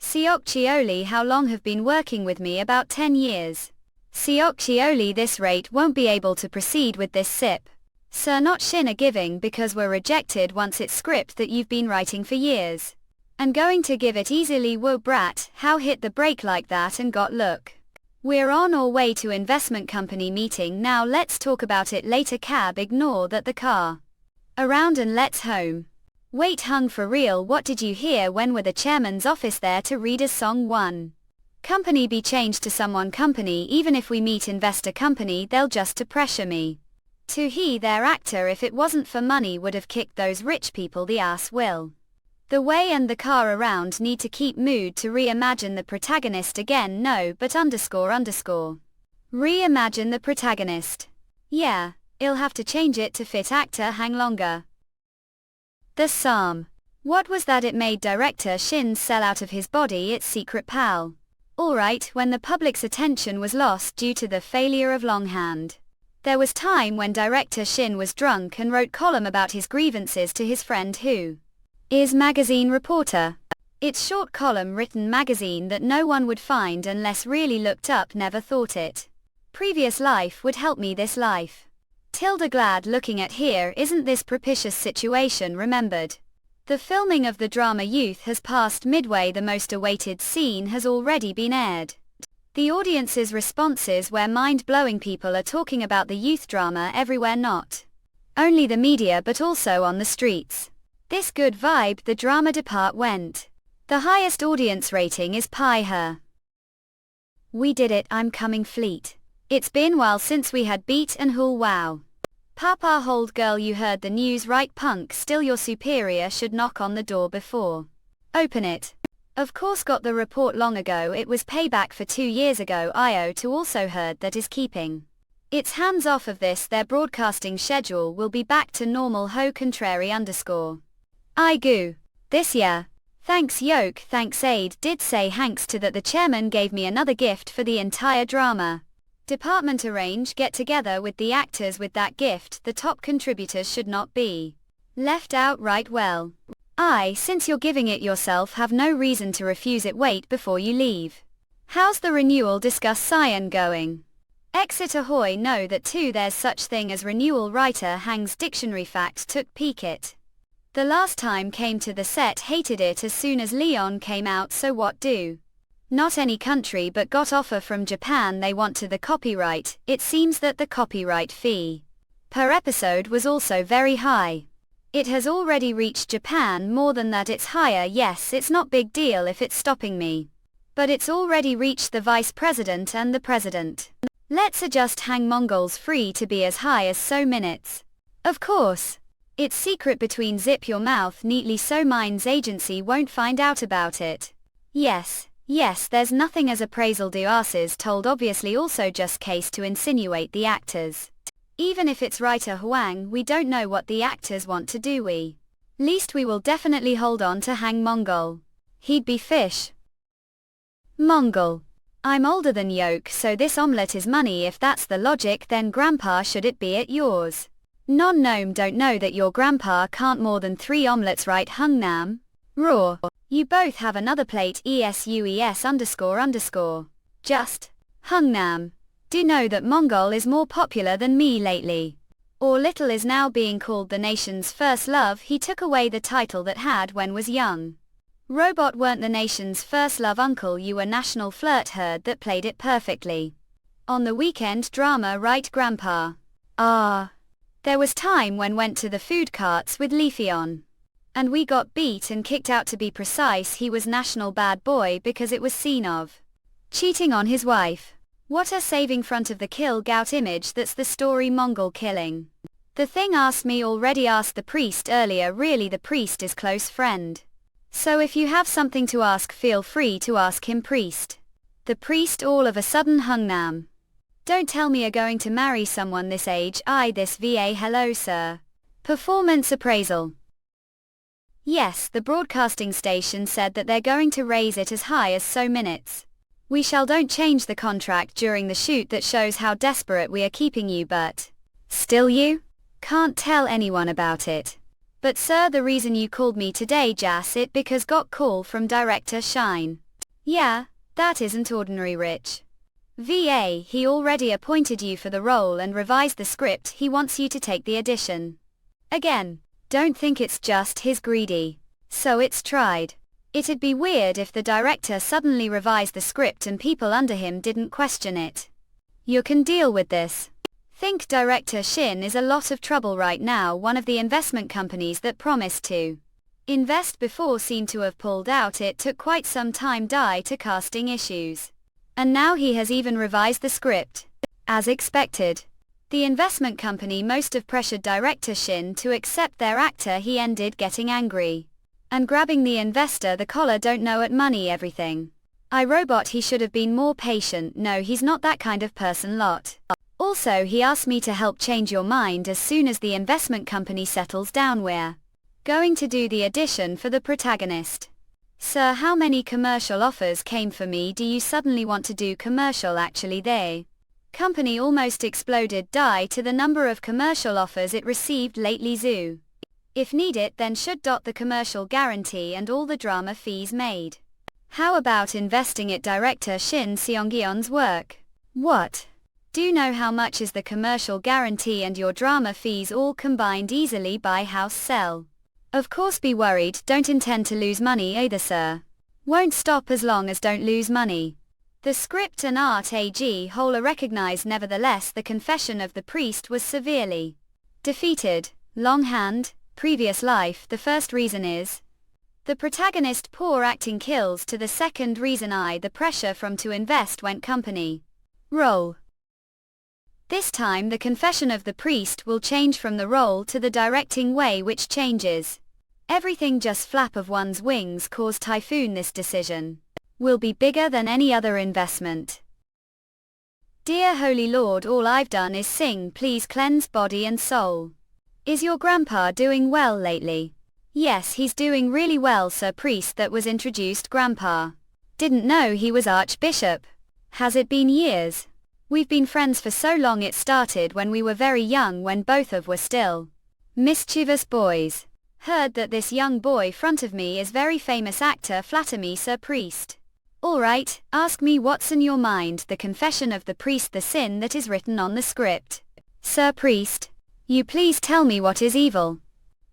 Seok Chioli how long have been working with me about 10 years. Seok Chioli this rate won't be able to proceed with this sip. Sir not Shin a giving because we're rejected once it's script that you've been writing for years. And going to give it easily wo brat how hit the brake like that and got look. We're on our way to investment company meeting now, let's talk about it later. Cab, ignore that, the car. Around and let's home. Wait, hung, for real, what did you hear? When were the chairman's office there to read a song? One company be changed to someone company, even if we meet investor company they'll just to pressure me. To he, their actor, if it wasn't for money would have kicked those rich people the ass. Will the way and the car around need to keep mood to reimagine the protagonist again? No, but underscore reimagine the protagonist. Yeah, I'll have to change it to fit actor. Hang longer. The Psalm. What was that? It made director Shin's sell out of his body, its secret pal. Alright, when the public's attention was lost due to the failure of Longhand. There was time when director Shin was drunk and wrote column about his grievances to his friend who is magazine reporter. It's short column written magazine that no one would find unless really looked up. Never thought it. Previous life would help me this life. Tilda glad looking at here, isn't this propitious situation remembered? The filming of the drama Youth has passed midway, the most awaited scene has already been aired. The audience's responses were mind-blowing. People are talking about the youth drama everywhere, not only the media but also on the streets. This good vibe the drama depart went. The highest audience rating is Pie Her. We did it, I'm coming fleet. It's been while since we had beat and haul. Wow. Papa hold girl, you heard the news right? Punk, still your superior should knock on the door before open it. Of course, got the report long ago, it was payback for 2 years ago. IO to also heard that is keeping its hands off of this. Their broadcasting schedule will be back to normal. Ho contrary underscore I goo. This year. Thanks Yoke, thanks Aid, did say Hanks to that the chairman gave me another gift for the entire drama. Department arrange get together with the actors with that gift. The top contributors should not be left out. Right, well. Since you're giving it yourself, have no reason to refuse it. Wait before you leave. How's the renewal? Discuss Cyan going. Exit ahoy. Know that too, there's such thing as renewal. Writer Hangs dictionary fact took peek it. The last time came to the set, hated it as soon as Leon came out. So what do? Not any country but got offer from Japan. They want to the copyright. It seems that the copyright fee per episode was also very high. It has already reached Japan. More than that, it's higher. Yes, it's not big deal if it's stopping me. But it's already reached the vice president and the president. Let's adjust hang Mongols free to be as high as so minutes. Of course. It's secret between zip your mouth neatly so mine's agency won't find out about it. Yes, there's nothing as appraisal do asses told, obviously also just case to insinuate the actors. Even if it's writer Huang, we don't know what the actors want to do. We least we will definitely hold on to hang Mongol. He'd be fish. Mongol. I'm older than Yoke, so this omelette is money. If that's the logic, then grandpa should it be at yours? Non-gnome don't know that your grandpa can't more than 3 omelets, right? Hung Nam. Raw. You both have another plate. ESUES underscore. Just. Hung Nam. Do know that Mongol is more popular than me lately. Or Little is now being called the nation's first love. He took away the title that had when was young. Robot weren't the nation's first love. Uncle, you were national flirt. Heard that played it perfectly. On the weekend drama, right grandpa? There was time when went to the food carts with Leafy on. And we got beat and kicked out. To be precise, he was national bad boy because it was seen of cheating on his wife. What a saving front of the kill gout image. That's the story. Mongol killing. The thing asked me already, asked the priest earlier. Really, the priest is close friend. So if you have something to ask, feel free to ask him. Priest. The priest all of a sudden hung Nam. Don't tell me you're going to marry someone this age. This VA. Hello sir. Performance appraisal. Yes, the broadcasting station said that they're going to raise it as high as so minutes. We shall don't change the contract during the shoot. That shows how desperate we are keeping you, but still you can't tell anyone about it. But sir, the reason you called me today, Jas, it because got call from director Shine. Yeah, that isn't ordinary rich. VA, he already appointed you for the role and revised the script. He wants you to take the audition. Again, don't think it's just his greedy. So it's tried. It'd be weird if the director suddenly revised the script and people under him didn't question it. You can deal with this. Think director Shin is a lot of trouble right now. One of the investment companies that promised to invest before seemed to have pulled out. It took quite some time due to casting issues. And now he has even revised the script. As expected. The investment company most have pressured director Shin to accept their actor. He ended getting angry and grabbing the investor the collar. Don't know at money everything. iRobot, he should have been more patient. No, he's not that kind of person lot. Also, he asked me to help change your mind as soon as the investment company settles down. We're going to do the audition for the protagonist. Sir, how many commercial offers came for me? Do you suddenly want to do commercial? Actually, they company almost exploded due to the number of commercial offers it received lately. Zoo. If need it, then should dot the commercial guarantee and all the drama fees made. How about investing it? Director Shin Seongyeon's work. What? Do you know how much is the commercial guarantee and your drama fees all combined? Easily buy house sell. Of course, be worried, don't intend to lose money either, sir. Won't stop as long as don't lose money. The script and art AG whole are recognized. Nevertheless, the confession of the priest was severely defeated. Longhand, previous life. The first reason is the protagonist poor acting kills to the second reason the pressure from to invest went company role. This time the confession of the priest will change from the role to the directing way, which changes everything. Just flap of one's wings cause typhoon. This decision will be bigger than any other investment. Dear Holy Lord, all I've done is sing. Please cleanse body and soul. Is your grandpa doing well lately? Yes, he's doing really well, sir. Priest that was introduced. Grandpa. Didn't know he was Archbishop. Has it been years? We've been friends for so long. It started when we were very young, when both of were still mischievous boys. Heard that this young boy front of me is very famous actor. Flatter me, sir. Priest. Alright, ask me what's in your mind. The confession of the priest, the sin that is written on the script. Sir Priest. You please tell me what is evil.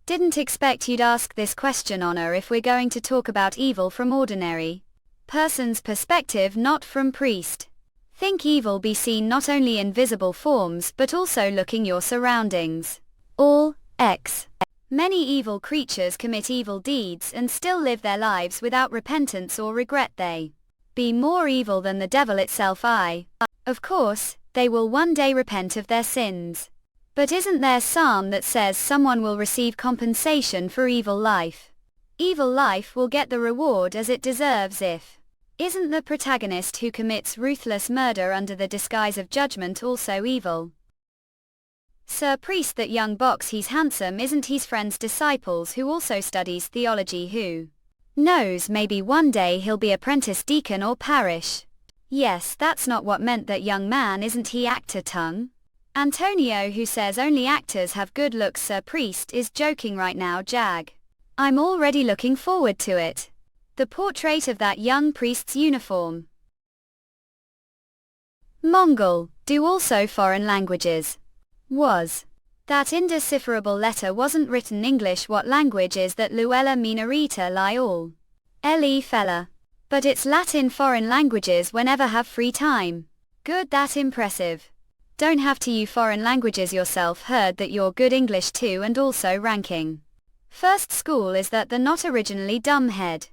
Didn't expect you'd ask this question, Honor, if we're going to talk about evil from ordinary person's perspective, not from priest. Think evil be seen not only in visible forms but also looking your surroundings. All, X. Many evil creatures commit evil deeds and still live their lives without repentance or regret. They be more evil than the devil itself. Of course, they will one day repent of their sins. But isn't there psalm that says someone will receive compensation for evil life? Evil life will get the reward as it deserves. If isn't the protagonist who commits ruthless murder under the disguise of judgment also evil? Sir Priest, that young box, he's handsome. Isn't his friend's disciples who also studies theology? Who knows, maybe one day he'll be apprentice deacon or parish. Yes, that's not what meant. That young man, isn't he actor tongue? Antonio, who says only actors have good looks. Sir Priest is joking right now. Jag. I'm already looking forward to it. The portrait of that young priest's uniform. Mongol, do also foreign languages. Was that indecipherable letter wasn't written English? What language is that? Luella Minorita lie all. Le fella. But it's Latin. Foreign languages whenever have free time. Good, that impressive. Don't have to you foreign languages yourself. Heard that you're good English too and also ranking first school. Is that the not originally dumbhead?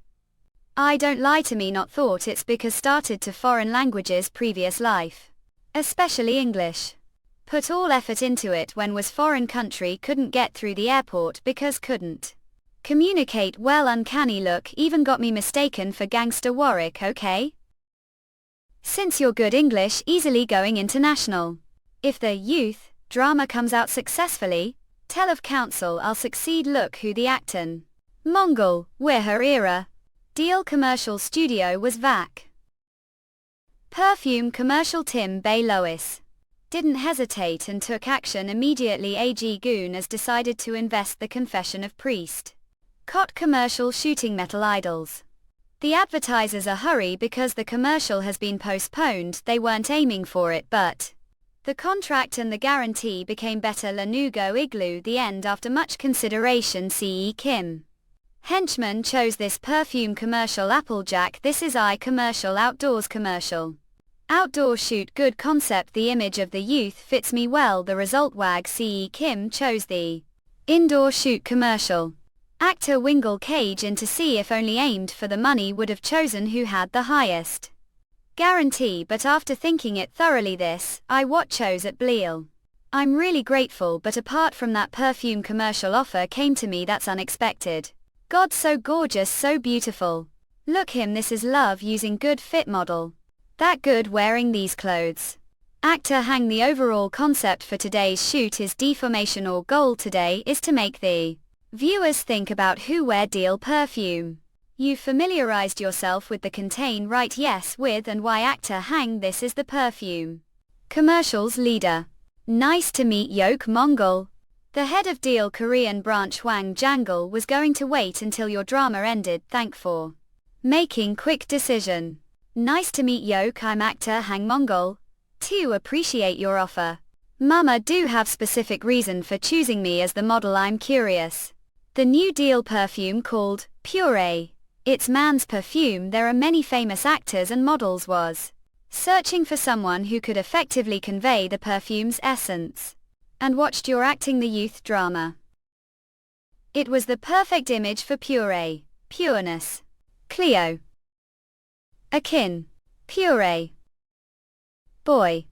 I don't lie to me, not thought it's because started to foreign languages previous life. Especially English. Put all effort into it when was foreign country couldn't get through the airport because couldn't communicate well. Uncanny look, even got me mistaken for gangster Warwick. Okay? Since you're good English, easily going international. If the youth drama comes out successfully, tell of council I'll succeed. Look who the actin. Mongol, we're her era. Deal commercial studio was VAC. Perfume commercial Tim Bay Lois. Didn't hesitate and took action immediately. AG Goon has decided to invest the confession of priest. Cot commercial shooting metal idols. The advertisers are hurry because the commercial has been postponed. They weren't aiming for it, but the contract and the guarantee became better. Lanugo Igloo, the end after much consideration. CE Kim Henchman chose this perfume commercial. Applejack, this is I commercial. Outdoors commercial. Outdoor shoot, good concept. The image of the youth fits me well. The result, Wag Ce Kim chose the indoor shoot commercial. Actor Wingle Cage in to see if only aimed for the money would have chosen who had the highest guarantee, but after thinking it thoroughly this, I what chose at Bleal. I'm really grateful, but apart from that perfume commercial offer came to me that's unexpected. God, so gorgeous, so beautiful. Look him, this is love using good fit model. That good wearing these clothes. Actor Hang, the overall concept for today's shoot is deformation, or goal today is to make the viewers think about who wear deal perfume. You've familiarized yourself with the contain, right? Yes, with and why. Actor Hang, this is the perfume commercial's leader. Nice to meet Yok Mongol. The head of Deal Korean branch Hwang Jangle was going to wait until your drama ended. Thank for making quick decision. Nice to meet Yok, I'm actor Hang Mongol. To appreciate your offer. Mama, do have specific reason for choosing me as the model? I'm curious. The new Deal perfume called Puree. It's man's perfume. There are many famous actors and models was searching for someone who could effectively convey the perfume's essence. And watched your acting the youth drama. It was the perfect image for Puree. Pureness. Cleo. Akin. Puree. Boy.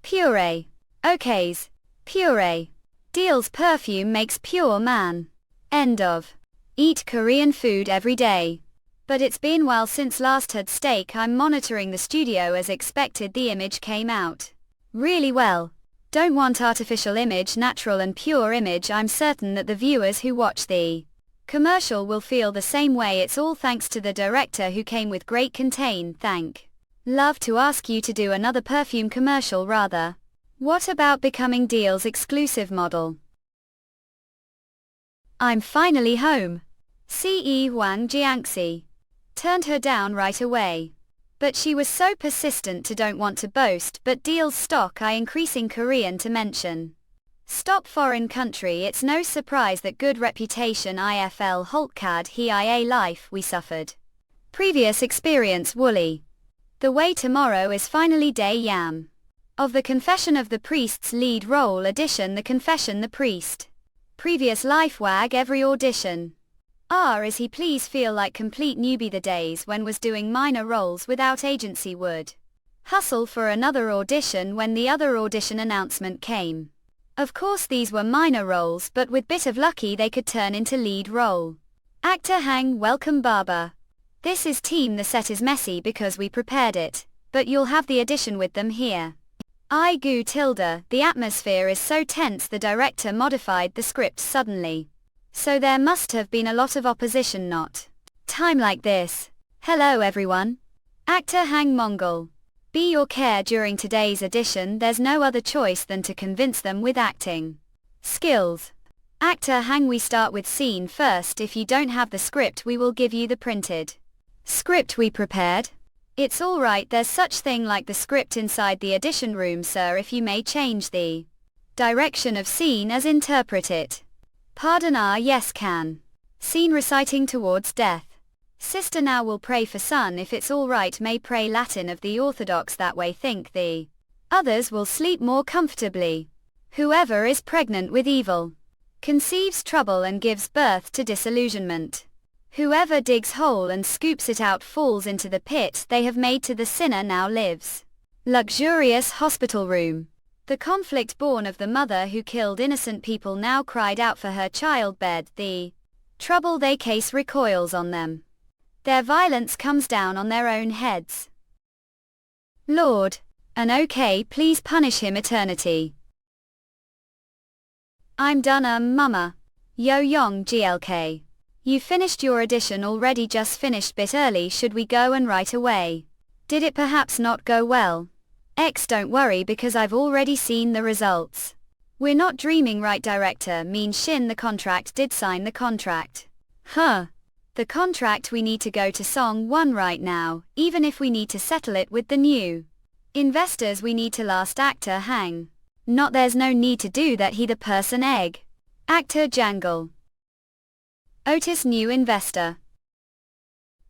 Puree. Okays. Puree. Deal's perfume makes pure man. End of. Eat Korean food every day. But it's been while since last had steak. I'm monitoring the studio as expected. The image came out really well. Don't want artificial image, natural and pure image. I'm certain that the viewers who watch the commercial will feel the same way. It's all thanks to the director who came with great contain. Thank. Love to ask you to do another perfume commercial rather. What about becoming Deal's exclusive model? I'm finally home. Ce Hwang Jiangxi turned her down right away. But she was so persistent to don't want to boast, but Deal's stock I increasing Korean to mention. Stop foreign country, it's no surprise that good reputation IFL Holtkad HIA life we suffered. Previous experience Woolly. The way tomorrow is finally day yam. Of the Confession of the Priest's lead role edition, The Confession the Priest. Previous life Wag every audition. Is he please feel like complete newbie. The days when was doing minor roles without agency would hustle for another audition when the other audition announcement came. Of course these were minor roles, but with bit of lucky they could turn into lead role. Actor Hang, welcome Baba. This is team, the set is messy because we prepared it, but you'll have the audition with them here. I goo tilde, the atmosphere is so tense the director modified the script suddenly. So there must have been a lot of opposition not time like this. Hello everyone. Actor Hang Mongol. Be your care during today's audition. There's no other choice than to convince them with acting skills. Actor Hang, we start with scene first. If you don't have the script we will give you the printed script we prepared. It's alright, there's such thing like the script inside the audition room sir. If you may change the direction of scene as interpret it. Pardon, yes can. Scene reciting towards death. Sister now will pray for son. If it's alright may pray Latin of the Orthodox, that way think the others will sleep more comfortably. Whoever is pregnant with evil conceives trouble and gives birth to disillusionment. Whoever digs hole and scoops it out falls into the pit they have made to the sinner now lives. Luxurious hospital room. The conflict born of the mother who killed innocent people now cried out for her childbed. The trouble they case recoils on them. Their violence comes down on their own heads. Lord, and okay, please punish him eternity. I'm done, mama. Yo Yong GLK. You finished your audition already? Just finished bit early. Should we go and right away? Did it perhaps not go well? Don't worry because I've already seen the results. We're not dreaming, right director? Mean Shin the contract did sign the contract. Huh. The contract, we need to go to song 1 right now, even if we need to settle it with the new investors. We need to last actor Hang. Not there's no need to do that, he the person egg. Actor Jangle. Otis new investor.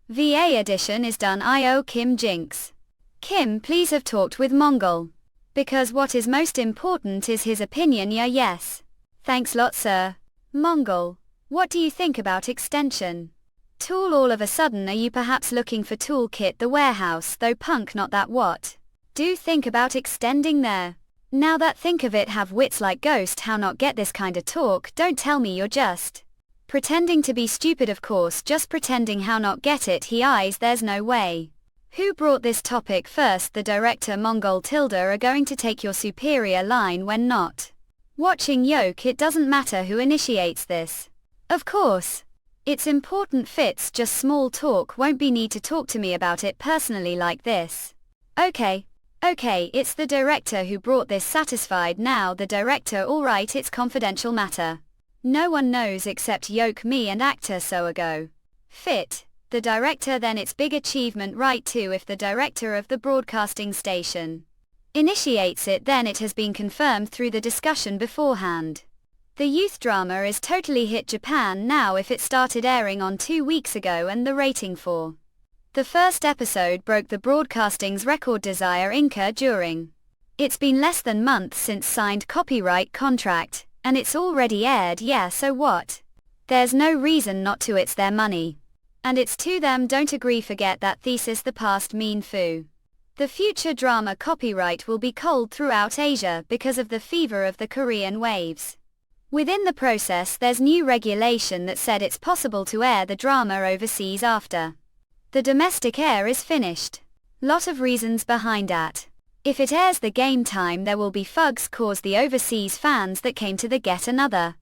VA edition is done. I.O. Kim Jinx. Kim, please have talked with Mongol. Because what is most important is his opinion. Yeah, yes. Thanks lot, sir. Mongol. What do you think about extension? Tool all of a sudden, are you perhaps looking for toolkit the warehouse, though punk not that what? Do think about extending there. Now that think of it, have wits like ghost, how not get this kinda talk, don't tell me you're just pretending to be stupid, of course, just pretending, how not get it, he eyes, there's no way. Who brought this topic first? The director Mongol tilde are going to take your superior line when not watching yoke, it doesn't matter who initiates this. Of course. It's important fits, just small talk, won't be need to talk to me about it personally like this. Okay, it's the director who brought this, satisfied now the director, alright, it's confidential matter. No one knows except yoke, me and actor, so ago. Fit. The director, then it's big achievement right too, if the director of the broadcasting station initiates it, then it has been confirmed through the discussion beforehand. The youth drama is totally hit Japan now, if it started airing on 2 weeks ago and the rating for the first episode broke the broadcasting's record desire Inca during. It's been less than months since signed copyright contract, and it's already aired, yeah, so what? There's no reason not to, it's their money. And it's to them, don't agree, forget that thesis, the past mean foo. The future drama copyright will be cold throughout Asia because of the fever of the Korean waves. Within the process there's new regulation that said it's possible to air the drama overseas after the domestic air is finished. Lot of reasons behind that. If it airs the game time, there will be fugs cause the overseas fans that came to the get. Another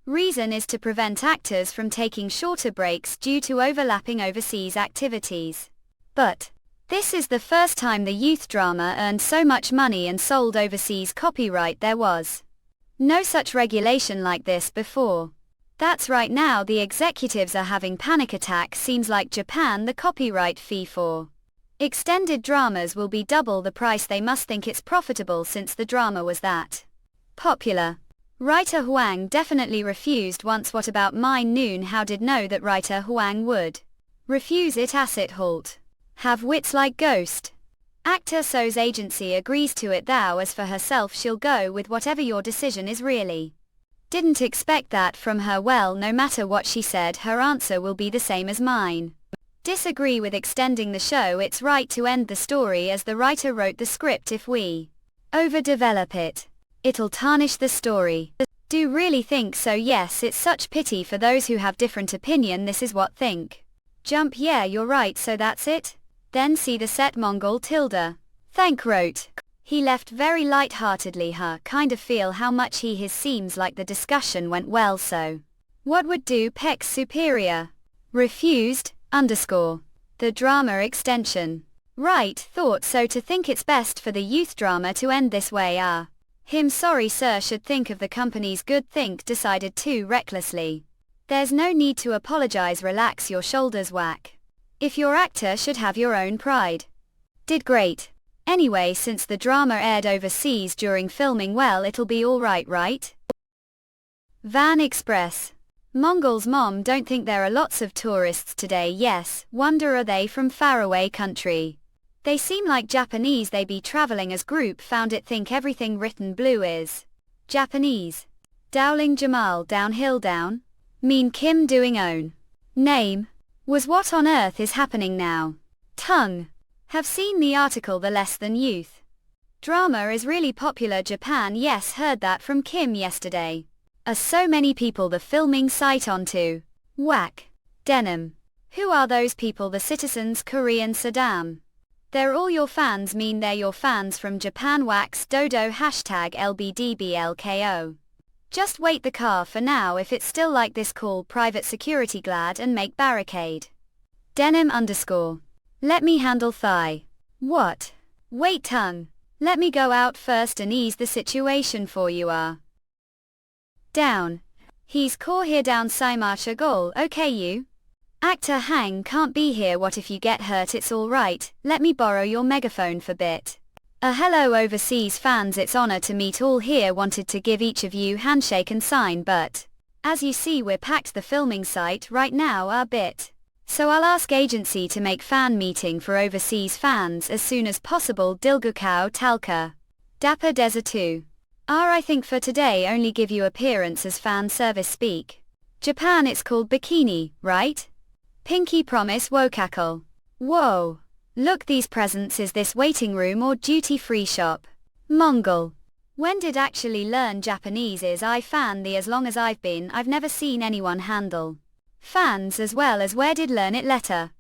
reason is to prevent actors from taking shorter breaks due to overlapping overseas activities. But this is the first time the youth drama earned so much money and sold overseas copyright. There was no such regulation like this before. That's right, now the executives are having panic attacks. Seems like Japan, the copyright fee for extended dramas will be double the price. They must think it's profitable since the drama was that popular. Writer Huang definitely refused once. What about mine noon? How did know that writer Huang would refuse it? Asset halt. Have wits like ghost. Actor So's agency agrees to it, thou as for herself she'll go with whatever your decision is. Really didn't expect that from her. Well, no matter what she said, her answer will be the same as mine. Disagree with extending the show. It's right to end the story as the writer wrote the script. If we overdevelop it, it'll tarnish the story. Do really think so? Yes, it's such pity for those who have different opinion. This is what think. Jump, yeah, you're right, so that's it? Then see the set. Mongol tilde. Thank wrote. He left very light-heartedly. Kind of feel how much he his seems like the discussion went well. So what would do Peck's superior? Refused, underscore. The drama extension. Right, thought so, to think it's best for the youth drama to end this way. Him sorry sir, should think of the company's good, think decided too recklessly. There's no need to apologize, relax your shoulders, whack. If your actor should have your own pride. Did great. Anyway, since the drama aired overseas during filming, well, it'll be alright, right? Van Express. Mongol's mom don't think there are lots of tourists today. Yes, wonder are they from faraway country? They seem like Japanese, they be traveling as group, found it, think everything written blue is Japanese. Dowling Jamal, downhill down. Mean Kim doing own name. Was what on earth is happening now? Tongue. Have seen the article, the less than youth drama is really popular Japan. Yes, heard that from Kim yesterday. Are so many people the filming site onto. Whack. Denim. Who are those people? The citizens Korean Saddam. They're all your fans, mean they're your fans from Japan. Wax dodo hashtag LBDBLKO. Just wait the car for now. If it's still like this, call private security glad and make barricade. Denim underscore. Let me handle thigh. What? Wait tongue. Let me go out first and ease the situation for you. Down. He's core here down Saimacha goal. Okay you. Actor Hang can't be here. What if you get hurt? It's alright, let me borrow your megaphone for bit. Hello overseas fans, it's honor to meet all here. Wanted to give each of you handshake and sign, but As you see, we're packed the filming site right now a bit. So I'll ask agency to make fan meeting for overseas fans as soon as possible. Dilgukau Talka. Dapper Deza 2. I think for today only give you appearance as fan service speak. Japan it's called bikini, right? Pinky promise Wokakal. Whoa. Look these presents, is this waiting room or duty-free shop? Mongol. When did actually learn Japanese is I fan the as long as I've been I've never seen anyone handle fans as well as where did learn it letter.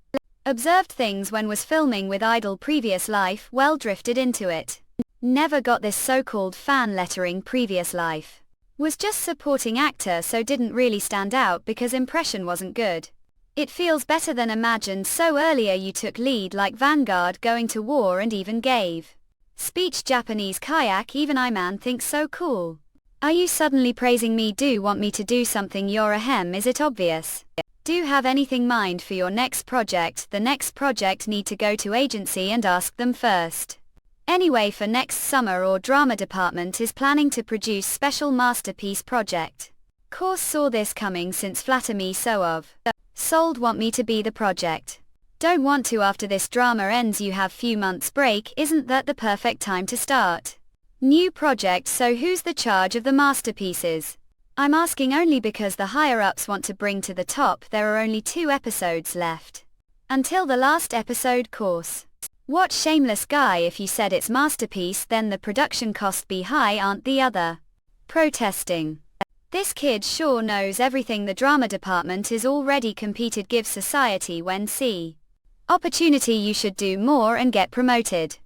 Observed things when was filming with idol previous life well drifted into it. Never got this so-called fan lettering previous life. Was just supporting actor so didn't really stand out because impression wasn't good. It feels better than imagined so earlier you took lead like Vanguard going to war and even gave speech Japanese kayak even I man thinks so cool. Are you suddenly praising me? Do want me to do something? You're a hem, is it obvious? Do have anything mind for your next project? The next project need to go to agency and ask them first. Anyway for next summer or drama department is planning to produce special masterpiece project. Course saw this coming since flatter me so of. Sold want me to be the project. Don't want to after this drama ends you have few months break, isn't that the perfect time to start? New project, so who's the charge of the masterpieces? I'm asking only because the higher-ups want to bring to the top. There are only 2 episodes left. Until the last episode course. What shameless guy, if you said it's masterpiece then the production cost be high aren't the other? Protesting. This kid sure knows everything. The drama department is already competed. Give society when see opportunity you should do more and get promoted.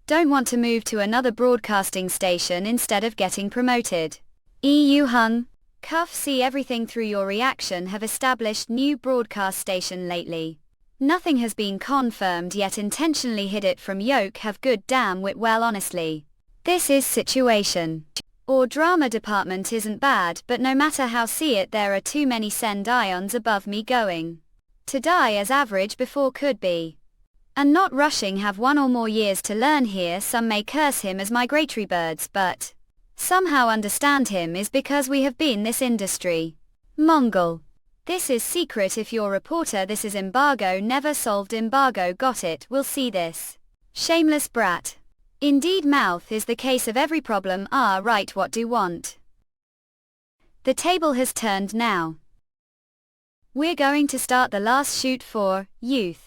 Don't want to move to another broadcasting station instead of getting promoted. EU hung. Cuff see everything through your reaction have established new broadcast station lately. Nothing has been confirmed yet intentionally hid it from yoke have good damn wit well honestly. This is situation. Or drama department isn't bad but no matter how see it there are too many send ions above me going to die as average before could be. And not rushing have 1 or more years to learn here. Some may curse him as migratory birds but somehow understand him is because we have been this industry. Mongol. This is secret if you're reporter. This is embargo never solved embargo got it we'll see this. Shameless brat. Indeed mouth is the case of every problem. Right what do want? The table has turned now. We're going to start the last shoot for youth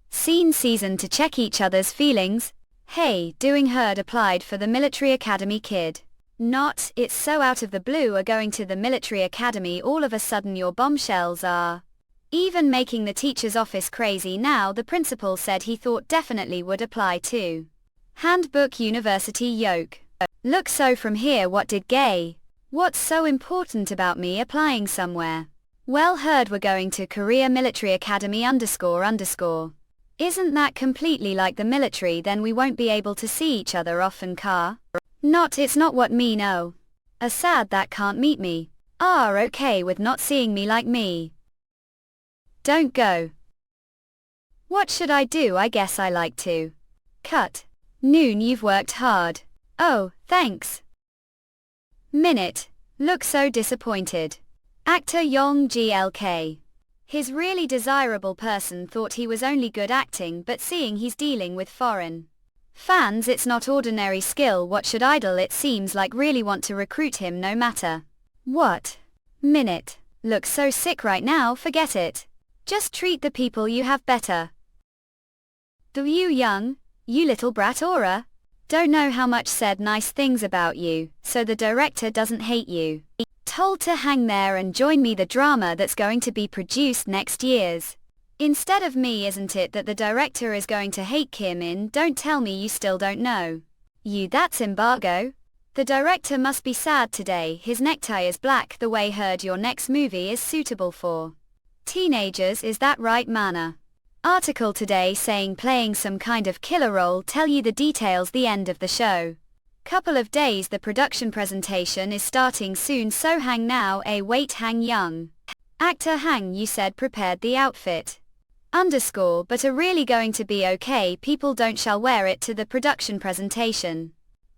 scene season to check each other's feelings. Hey, doing heard applied for the military academy kid. Not, it's so out of the blue are going to the military academy all of a sudden your bombshells are even making the teacher's office crazy now. The principal said he thought definitely would apply to handbook university yoke. Look so from here what did gay? What's so important about me applying somewhere? Well heard we're going to Korea military academy __. Isn't that completely like the military? Then we won't be able to see each other often car? Not it's not what me no. A sad that can't meet me. Okay with not seeing me like me. Don't go. What should I do? I guess I like to. Cut. Noon you've worked hard. Oh, thanks. Minute. Look so disappointed. Actor Yong GLK. His really desirable person thought he was only good acting but seeing he's dealing with foreign fans it's not ordinary skill. What should idol it seems like really want to recruit him no matter what. Minute. Looks so sick right now forget it. Just treat the people you have better. Do you young, you little brat aura? Don't know how much said nice things about you, so the director doesn't hate you. Told to hang there and join me the drama that's going to be produced next year's. Instead of me isn't it that the director is going to hate Kim In? Don't tell me you still don't know. You that's embargo. The director must be sad today. His necktie is black. The way heard your next movie is suitable for teenagers, is that right manner? Article today saying playing some kind of killer role. Tell you the details the end of the show. Couple of days the production presentation is starting soon so hang now. Wait hang young. Actor hang you said prepared the outfit. But are really going to be okay. People don't shall wear it to the production presentation.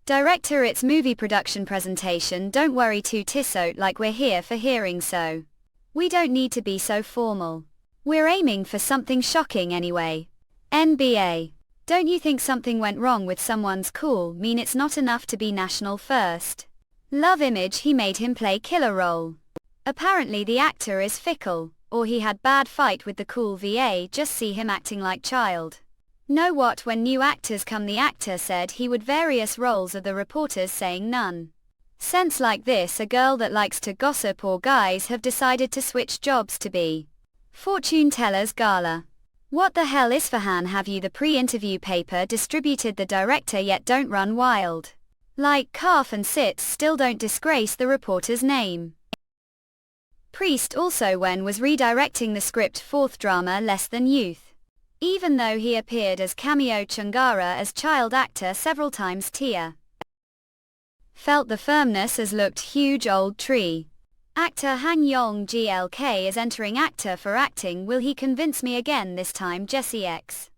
Director, it's movie production presentation, don't worry too tisso, like we're here for hearing so. We don't need to be so formal. We're aiming for something shocking anyway. NBA. Don't you think something went wrong with someone's cool mean it's not enough to be national first? Love image, he made him play killer role. Apparently the actor is fickle, or he had bad fight with the cool VA, just see him acting like child. Know what, when new actors come, the actor said he would various roles of the reporters saying none. Sense like this, a girl that likes to gossip or guys have decided to switch jobs to be fortune tellers gala. What the hell Isfahan, have you the pre-interview paper distributed the director yet? Don't run wild. Like calf and sits, still don't disgrace the reporter's name. Priest also when was redirecting the script fourth drama Less Than Youth. Even though he appeared as cameo Chungara as child actor several times, Tia felt the firmness as looked huge old tree. Actor Han Yong GLK is entering actor for acting. Will he convince me again this time? Jesse X.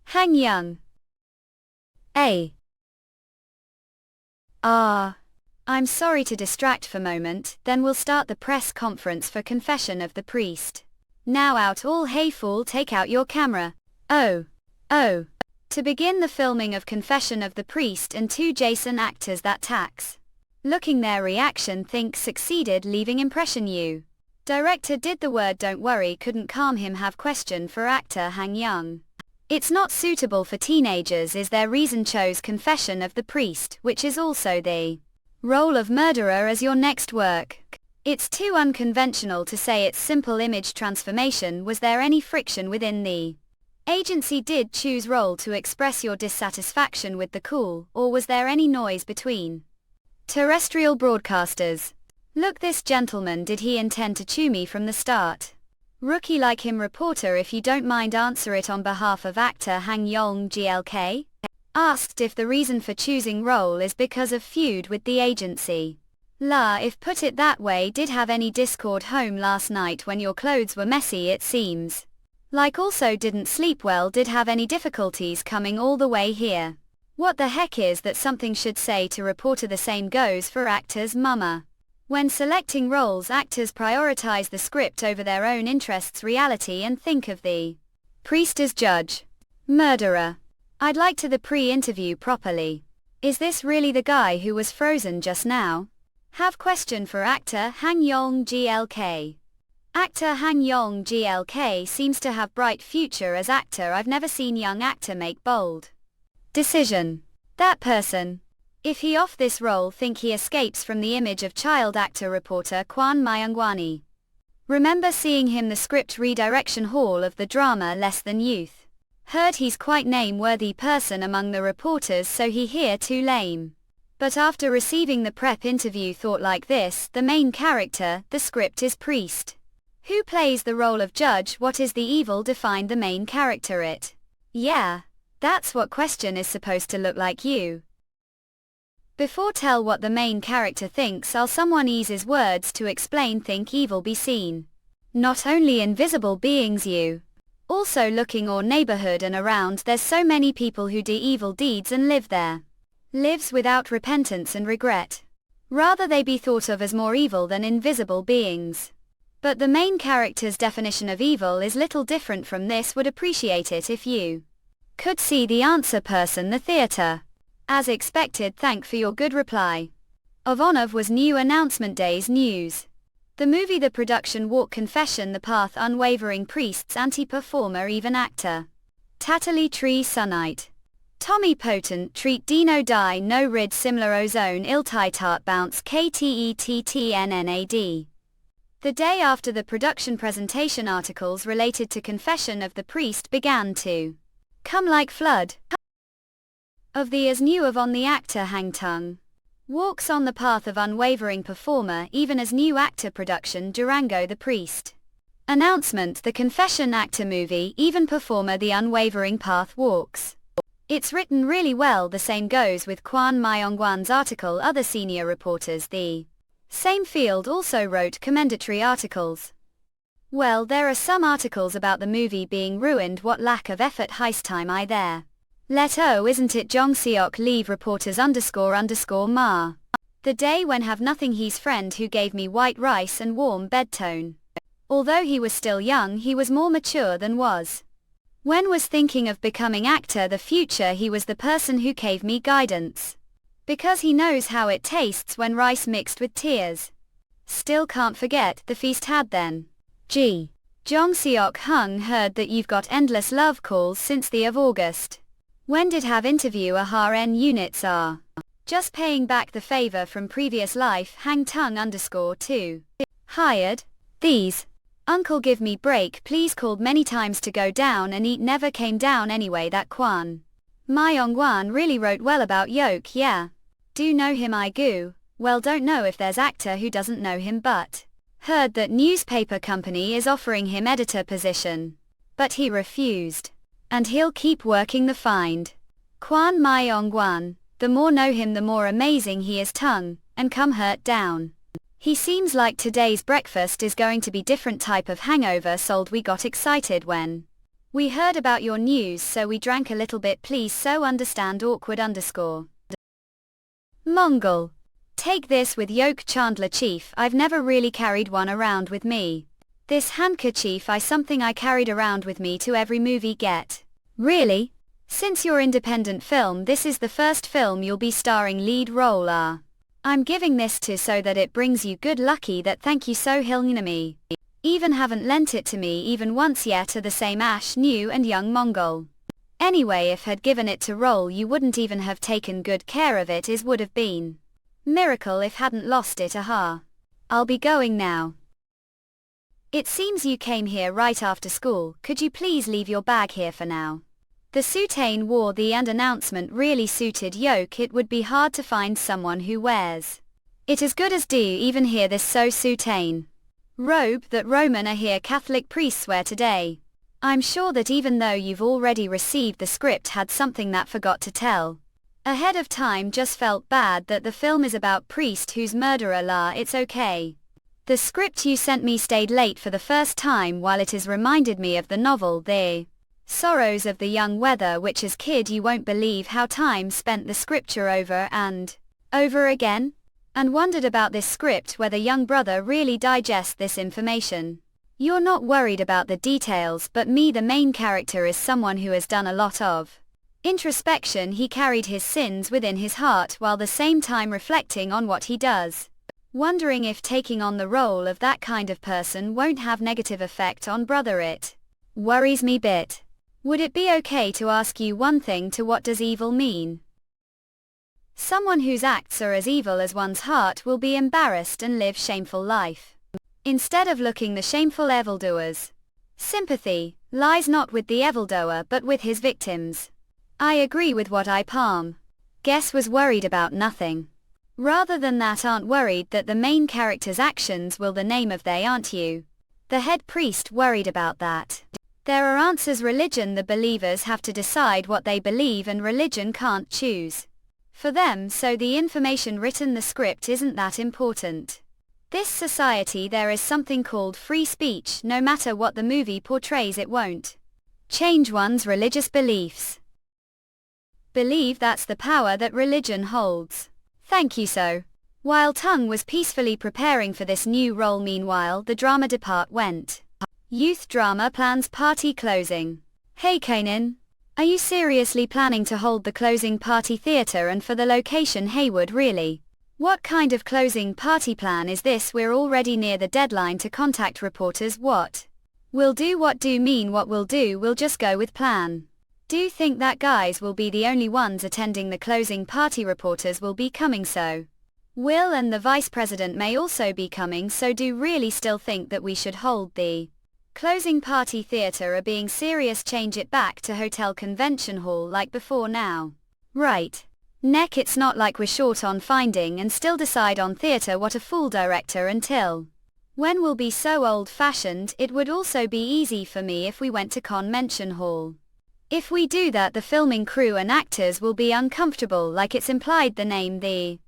Han Young. I'm sorry to distract for moment, then we'll start the press conference for Confession of the Priest. Now out all, hey fool, take out your camera. Oh. To begin the filming of Confession of the Priest and two Jason actors that tax. Looking their reaction, think succeeded leaving impression you. Director did the word don't worry couldn't calm him, have question for actor Han Young. It's not suitable for teenagers, is there reason chose Confession of the Priest, which is also the role of murderer, as your next work. It's too unconventional to say it's simple image transformation. Was there any friction within the agency? Did choose role to express your dissatisfaction with the cool, or was there any noise between terrestrial broadcasters? Look, this gentleman, did he intend to chew me from the start? Rookie like him. Reporter, if you don't mind answer it on behalf of actor Han Yong GLK. Asked if the reason for choosing role is because of feud with the agency. La, if put it that way, did have any discord home last night when your clothes were messy? It seems like also didn't sleep well, did have any difficulties coming all the way here. What the heck is that something should say to reporter? The same goes for actors. Mama. When selecting roles, actors prioritize the script over their own interests, reality, and think of the priest as judge. Murderer. I'd like to the pre-interview properly. Is this really the guy who was frozen just now? Have question for actor Han Yong GLK. Actor Han Yong GLK seems to have bright future as actor. I've never seen young actor make bold decision. That person. If he off this role, think he escapes from the image of child actor. Reporter Kwan Myungwani. Remember seeing him the script redirection hall of the drama Less Than Youth. Heard he's quite name-worthy person among the reporters, so he here too lame. But after receiving the prep interview thought like this, the main character, the script is priest. Who plays the role of judge? What is the evil? Define the main character. It. Yeah. That's what question is supposed to look like you. Before tell what the main character thinks, I'll someone eases words to explain. Think evil be seen. Not only invisible beings you. Also looking or neighborhood and around, there's so many people who do evil deeds and live there. Lives without repentance and regret. Rather they be thought of as more evil than invisible beings. But the main character's definition of evil is little different from this. Would appreciate it if you could see the answer. Person, the theater. As expected, thank for your good reply. Ovonov was new announcement days news. The movie, the production walk, Confession, the path, unwavering priests, anti-performer, even actor. Tatali tree sunite. Tommy potent, treat Dino die, no rid similar ozone, ill-titart bounce, KTETTNNAD. The day after the production presentation, articles related to Confession of the Priest began to come like flood. Of the as new of on the actor Hang Tung. Walks on the path of unwavering performer, even as new actor production Durango the Priest. Announcement, the Confession actor movie, even performer the unwavering path walks. It's written really well. The same goes with Kwan Myongwan's article. Other senior reporters the same field also wrote commendatory articles. Well, there are some articles about the movie being ruined. What lack of effort, heist time I there. Let oh isn't it Jong Seok leave reporters __ ma. The day when have nothing he's friend who gave me white rice and warm bed tone. Although he was still young he was more mature than was. When was thinking of becoming actor the future he was the person who gave me guidance. Because he knows how it tastes when rice mixed with tears. Still can't forget the feast had then. G. Jong Seok Hung heard that you've got endless love calls since the of August. When did have interview n units are? Just paying back the favor from previous life hang tongue _2. Hired. These. Uncle give me break please called many times to go down and eat never came down anyway that Kwan. Myongwan really wrote well about Yoke yeah. Do know him I goo, well don't know if there's actor who doesn't know him but. Heard that newspaper company is offering him editor position. But he refused. And he'll keep working the find. Kwan Myongwan, the more know him the more amazing he is tongue, and come hurt down. He seems like today's breakfast is going to be different type of hangover sold we got excited when. We heard about your news so we drank a little bit please so understand awkward _ Mongol. Take this with yoke Chandler chief I've never really carried one around with me. This handkerchief I something I carried around with me to every movie get. Really? Since your independent film this is the first film you'll be starring lead role I'm giving this to so that it brings you good lucky that thank you so me. Even haven't lent it to me even once yet to the same Ash new and young Mongol. Anyway if had given it to roll you wouldn't even have taken good care of it is would have been. Miracle if hadn't lost it aha. I'll be going now. It seems you came here right after school, could you please leave your bag here for now? The soutane wore the and announcement really suited Yoke it would be hard to find someone who wears it as good as do even hear this so soutane robe that Roman are here Catholic priests wear today. I'm sure that even though you've already received the script had something that forgot to tell. Ahead of time just felt bad that the film is about priest who's murderer it's okay. The script you sent me stayed late for the first time while it is reminded me of the novel The Sorrows of the Young Weather which as kid you won't believe how time spent the scripture over and over again, and wondered about this script whether young brother really digest this information. You're not worried about the details but me the main character is someone who has done a lot of introspection he carried his sins within his heart while the same time reflecting on what he does. Wondering if taking on the role of that kind of person won't have negative effect on brother it worries me bit. Would it be okay to ask you one thing to what does evil mean? Someone whose acts are as evil as one's heart will be embarrassed and live shameful life. Instead of looking the shameful evildoers. Sympathy lies not with the evildoer but with his victims. I agree with what I palm. Guess was worried about nothing. Rather than that aren't worried that the main character's actions will the name of they aren't you. The head priest worried about that. There are answers religion the believers have to decide what they believe and religion can't choose for them so the information written the script isn't that important. This society there is something called free speech no matter what the movie portrays it won't change one's religious beliefs. Believe that's the power that religion holds. Thank you so. While Tung was peacefully preparing for this new role meanwhile the drama depart went. Youth drama plans party closing. Hey Kanin. Are you seriously planning to hold the closing party theater and for the location Haywood really? What kind of closing party plan is this we're already near the deadline to contact reporters what? We'll do what do mean what we'll do we'll just go with plan. Do think that guys will be the only ones attending the closing party reporters will be coming so. Will and the vice president may also be coming so do really still think that we should hold the closing party theater or being serious change it back to hotel convention hall like before now. Right. Neck it's not like we're short on finding and still decide on theater what a fool director until when we'll be so old fashioned it would also be easy for me if we went to convention hall. If we do that the filming crew and actors will be uncomfortable like it's implied the name the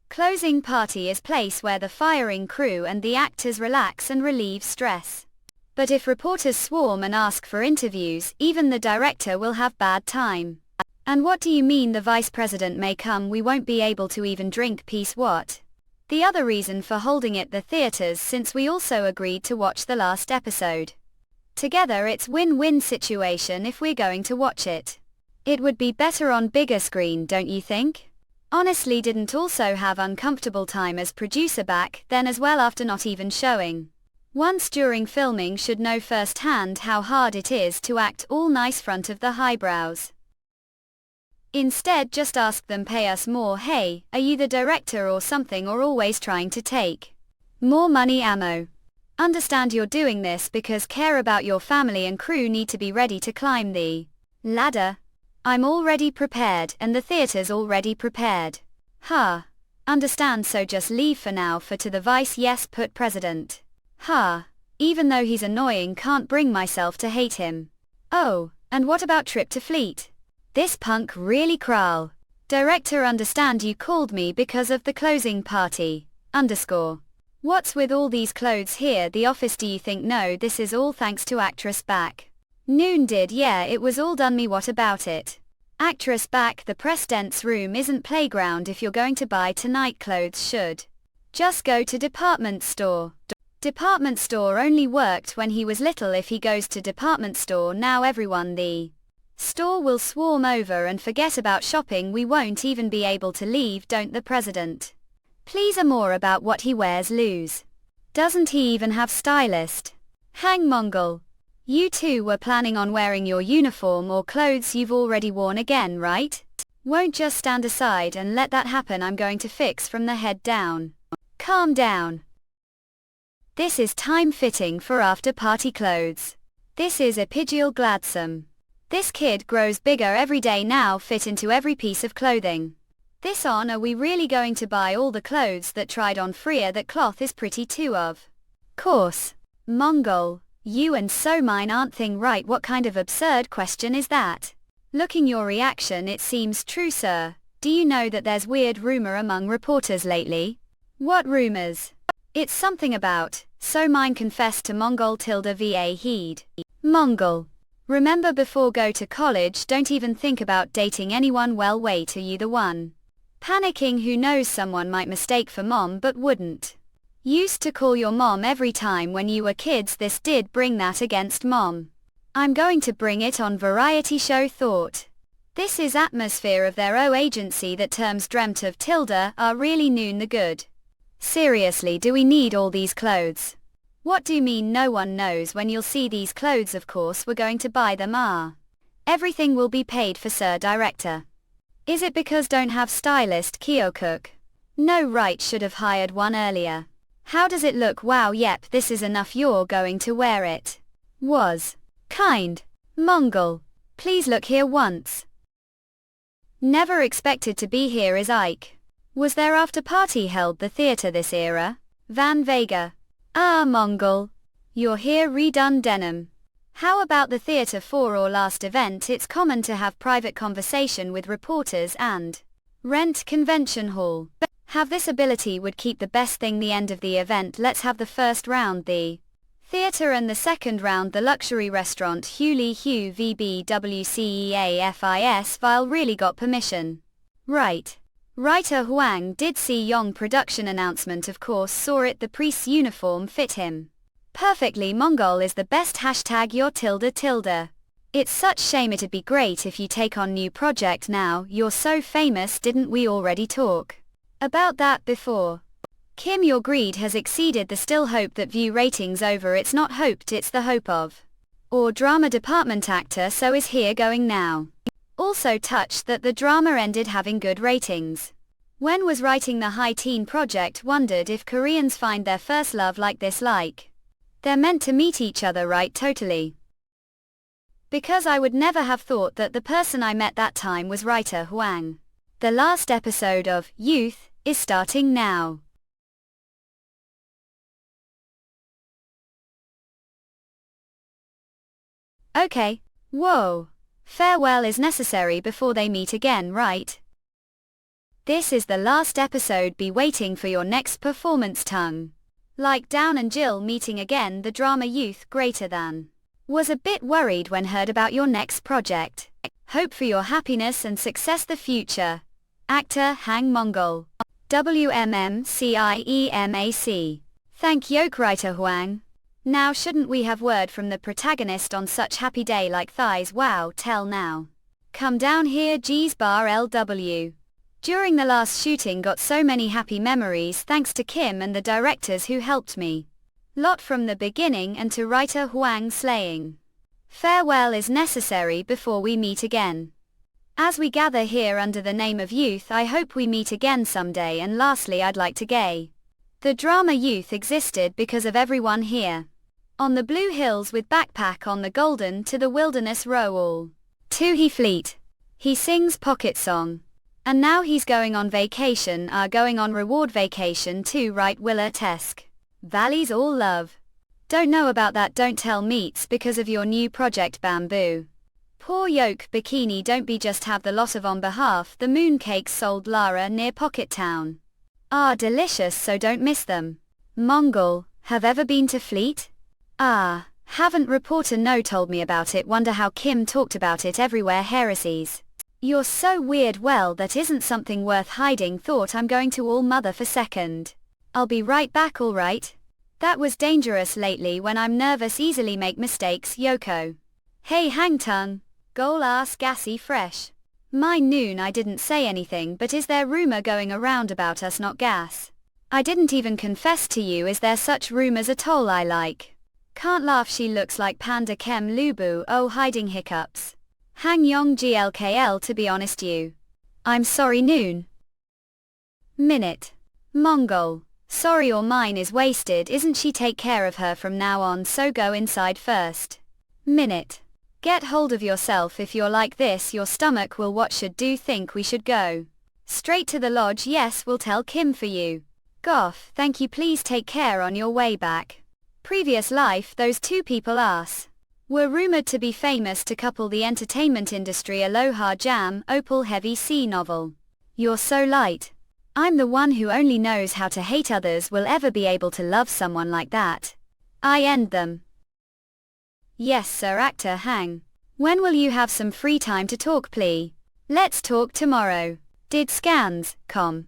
closing party is place where the firing crew and the actors relax and relieve stress. But if reporters swarm and ask for interviews, even the director will have bad time. And what do you mean the vice president may come, we won't be able to even drink peace? What? The other reason for holding it the theaters, since we also agreed to watch the last episode together. It's win-win situation if we're going to watch it. It would be better on bigger screen, don't you think? Honestly, didn't also have uncomfortable time as producer back then as well after not even showing once during filming. Should know firsthand how hard it is to act all nice front of the highbrows. Instead just ask them, pay us more. Hey, are you the director or something, or always trying to take more money? Ammo. Understand you're doing this because care about your family and crew need to be ready to climb the ladder. I'm already prepared and the theater's already prepared. Understand, so just leave for now. For to the vice, yes, put president. Even though he's annoying, can't bring myself to hate him. Oh, and what about trip to fleet? This punk really crawl. Director, understand you called me because of the closing party. What's with all these clothes here? The office, do you think? No, this is all thanks to actress back. Noon did, yeah, it was all done me. What about it? Actress back, the press dance room isn't playground. If you're going to buy tonight clothes, should just go to department store. Department store only worked when he was little. If he goes to department store now, everyone the store will swarm over and forget about shopping. We won't even be able to leave. Don't the president please more about what he wears? Lose. Doesn't he even have stylist? Hang Mongol. You two were planning on wearing your uniform or clothes you've already worn again, right? Won't just stand aside and let that happen. I'm going to fix from the head down. Calm down. This is time-fitting for after-party clothes. This is epidural gladsome. This kid grows bigger every day now, fit into every piece of clothing. This on, are we really going to buy all the clothes that tried on Freya? That cloth is pretty too, of course. Mongol, you and so mine aren't thing right. What kind of absurd question is that? Looking your reaction, it seems true, sir. Do you know that there's weird rumor among reporters lately? What rumors? It's something about, so mine confessed to Mongol tilde va heed. Mongol. Remember, before go to college, don't even think about dating anyone. Well, wait, are you the one panicking who knows someone might mistake for mom but wouldn't? Used to call your mom every time when you were kids. This did bring that against mom. I'm going to bring it on variety show thought. This is atmosphere of their O agency that terms dreamt of tilde are really noon the good. Seriously, do we need all these clothes? What do you mean no one knows when you'll see these clothes? Of course we're going to buy them. Everything will be paid for, sir director. Is it because don't have stylist Kyokuk? No, right, should have hired one earlier. How does it look? Wow, yep, this is enough. You're going to wear it. Was kind. Mongol. Please look here once. Never expected to be here. Is Ike. Was there after party held the theater this era? Van Vega. Mongol. You're here redone denim. How about the theater for or last event? It's common to have private conversation with reporters and rent convention hall. Have this ability would keep the best thing the end of the event. Let's have the first round the theater and the second round the luxury restaurant. Hughley Hugh VBWCEAFIS Vile really got permission. Right. Writer Huang did see Yong production announcement, of course saw it. The priest's uniform fit him perfectly. Mongol is the best. Hashtag your tilde. It's such shame. It'd be great if you take on new project now. You're so famous. Didn't we already talk about that before? Kim, your greed has exceeded the still hope that view ratings over. It's not hoped, it's the hope of. Or drama department actor, so is here going now. Also touched that the drama ended having good ratings. When was writing the high teen project, wondered if Koreans find their first love like this, like they're meant to meet each other, right? Totally. Because I would never have thought that the person I met that time was writer Huang. The last episode of Youth is starting now. Okay. Whoa. Farewell is necessary before they meet again, right? This is the last episode. Be waiting for your next performance. Tongue. Like Down and Jill meeting again. The drama Youth greater than. Was a bit worried when heard about your next project. Hope for your happiness and success the future. Actor Hang Mongol. WMMCIEMAC. Thank Yoke writer Huang. Now shouldn't we have word from the protagonist on such happy day like thighs? Wow, tell now. Come down here G's bar LW. During the last shooting got so many happy memories thanks to Kim and the directors who helped me. Lot from the beginning and to writer Huang slaying. Farewell is necessary before we meet again. As we gather here under the name of youth, I hope we meet again someday. And lastly, I'd like to gay. The drama Youth existed because of everyone here. On the blue hills with backpack on the golden to the wilderness row all. To he fleet. He sings pocket song. And now he's going on vacation, going on reward vacation too, right Willa Tesk. Valleys all love. Don't know about that, don't tell meets because of your new project Bamboo. Poor Yoke Bikini, don't be just have the lot of on behalf the mooncakes sold Lara near Pocket Town. Ah, delicious, so don't miss them. Mongol, have ever been to Fleet? Ah, haven't. Reporter no told me about it, wonder how Kim talked about it everywhere. Heresies. You're so weird, well that isn't something worth hiding. Thought I'm going to all mother for second. I'll be right back, alright? That was dangerous lately when I'm nervous easily make mistakes Yoko. Hey hang tongue. Goal ass gassy fresh. My noon I didn't say anything, but is there rumor going around about us not gas? I didn't even confess to you, is there such rumors at all? I like. Can't laugh, she looks like Panda Kem Lubu, oh hiding hiccups. Hang Yong GLKL, to be honest you. I'm sorry noon. Minute. Mongol. Sorry, or mine is wasted, isn't she? Take care of her from now on, so go inside first. Minute. Get hold of yourself, if you're like this your stomach will what should do. Think we should go straight to the lodge? Yes, we'll tell Kim for you. Goff, thank you, please take care on your way back. Previous life, those two people were rumored to be famous to couple the entertainment industry. Aloha Jam, Opal Heavy Sea novel. You're so light. I'm the one who only knows how to hate others will ever be able to love someone like that. I end them. Yes sir. Actor Hang. When will you have some free time to talk, please? Let's talk tomorrow. Did scans, com.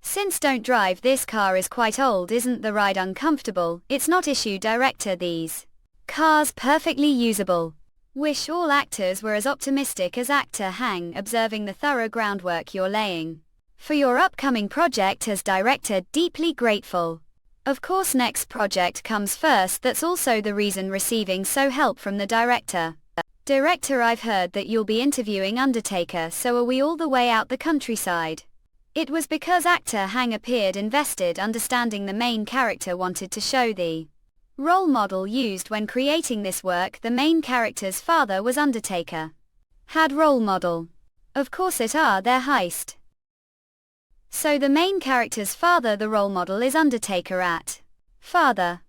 Since don't drive, this car is quite old, isn't the ride uncomfortable? It's not issue director, these cars perfectly usable. Wish all actors were as optimistic as actor Hang, observing the thorough groundwork you're laying for your upcoming project as director. Deeply grateful. Of course next project comes first, that's also the reason receiving so help from the director. Director, I've heard that you'll be interviewing Undertaker, so are we all the way out the countryside? It was because actor Hang appeared invested, understanding the main character wanted to show the role model used when creating this work. The main character's father was Undertaker. Had role model. Of course it are their heist. So the main character's father, the role model, is Undertaker at father.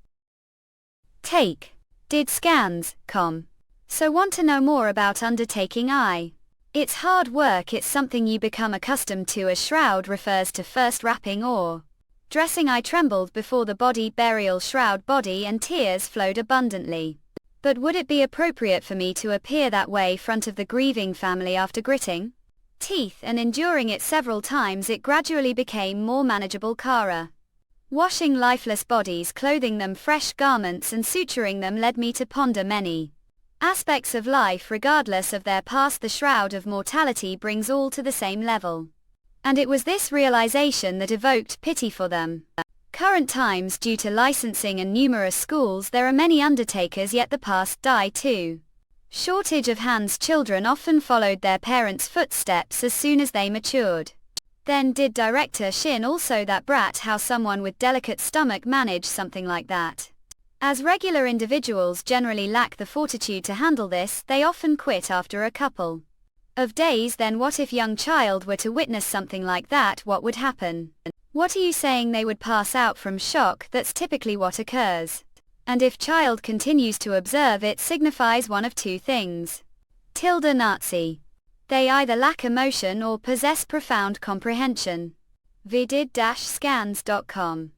Take. Did scans, com. So want to know more about undertaking? It's hard work, it's something you become accustomed to. A shroud refers to first wrapping or dressing. I trembled before the body burial shroud body and tears flowed abundantly. But would it be appropriate for me to appear that way front of the grieving family after gritting teeth and enduring it several times? It gradually became more manageable. Kara. Washing lifeless bodies, clothing them fresh garments and suturing them led me to ponder many aspects of life regardless of their past. The shroud of mortality brings all to the same level. And it was this realization that evoked pity for them. Current times, due to licensing and numerous schools, there are many undertakers, yet the past die too. Shortage of hands. Children often followed their parents' footsteps as soon as they matured. Then did director Shin also that brat? How someone with delicate stomach manage something like that? As regular individuals generally lack the fortitude to handle this, they often quit after a couple of days. Then what if young child were to witness something like that? What would happen? What are you saying? They would pass out from shock. That's typically what occurs. And if child continues to observe, it signifies one of two things. Tilde Nazi. They either lack emotion or possess profound comprehension. Vidid-scans.com.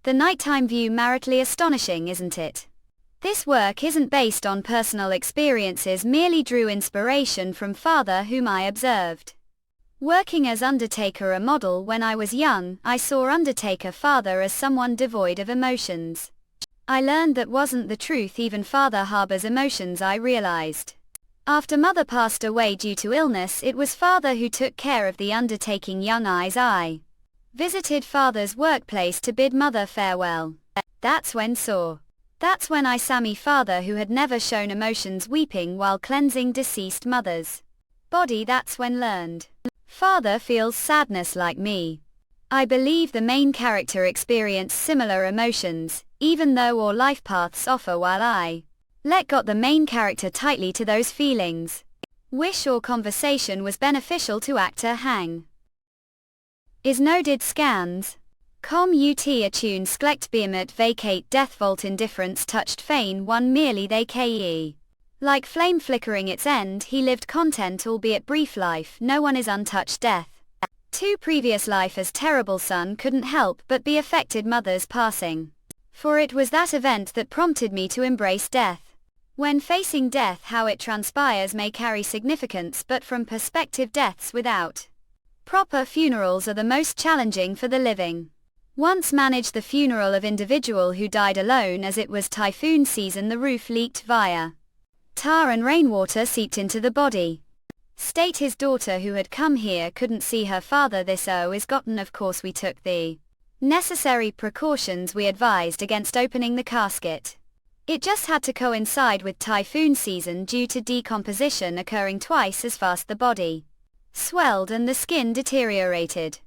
The nighttime view maritally astonishing, isn't it? This work isn't based on personal experiences, merely drew inspiration from father whom I observed. Working as undertaker a model when I was young, I saw undertaker father as someone devoid of emotions. I learned that wasn't the truth, even father harbors emotions, I realized. After mother passed away due to illness, it was father who took care of the undertaking young eyes. I visited father's workplace to bid mother farewell. That's when I saw me father who had never shown emotions, weeping while cleansing deceased mother's body. That's when learned. Father feels sadness like me. I believe the main character experienced similar emotions, even though all life paths offer, while I got the main character tightly to those feelings. Wish or conversation was beneficial to actor Hang. Is no did scans. Com ut attune sklect behemoth vacate death vault indifference touched feign one merely they ke. Like flame flickering its end, he lived content albeit brief life, no one is untouched death. Two previous life as terrible son couldn't help but be affected mother's passing. For it was that event that prompted me to embrace death. When facing death, how it transpires may carry significance, but from perspective, deaths without proper funerals are the most challenging for the living. Once managed the funeral of individual who died alone as it was typhoon season. The roof leaked via tar and rainwater seeped into the body. State his daughter who had come here couldn't see her father. This is gotten. Of course we took the necessary precautions. We advised against opening the casket. It just had to coincide with typhoon season due to decomposition occurring twice as fast. The body swelled and the skin deteriorated.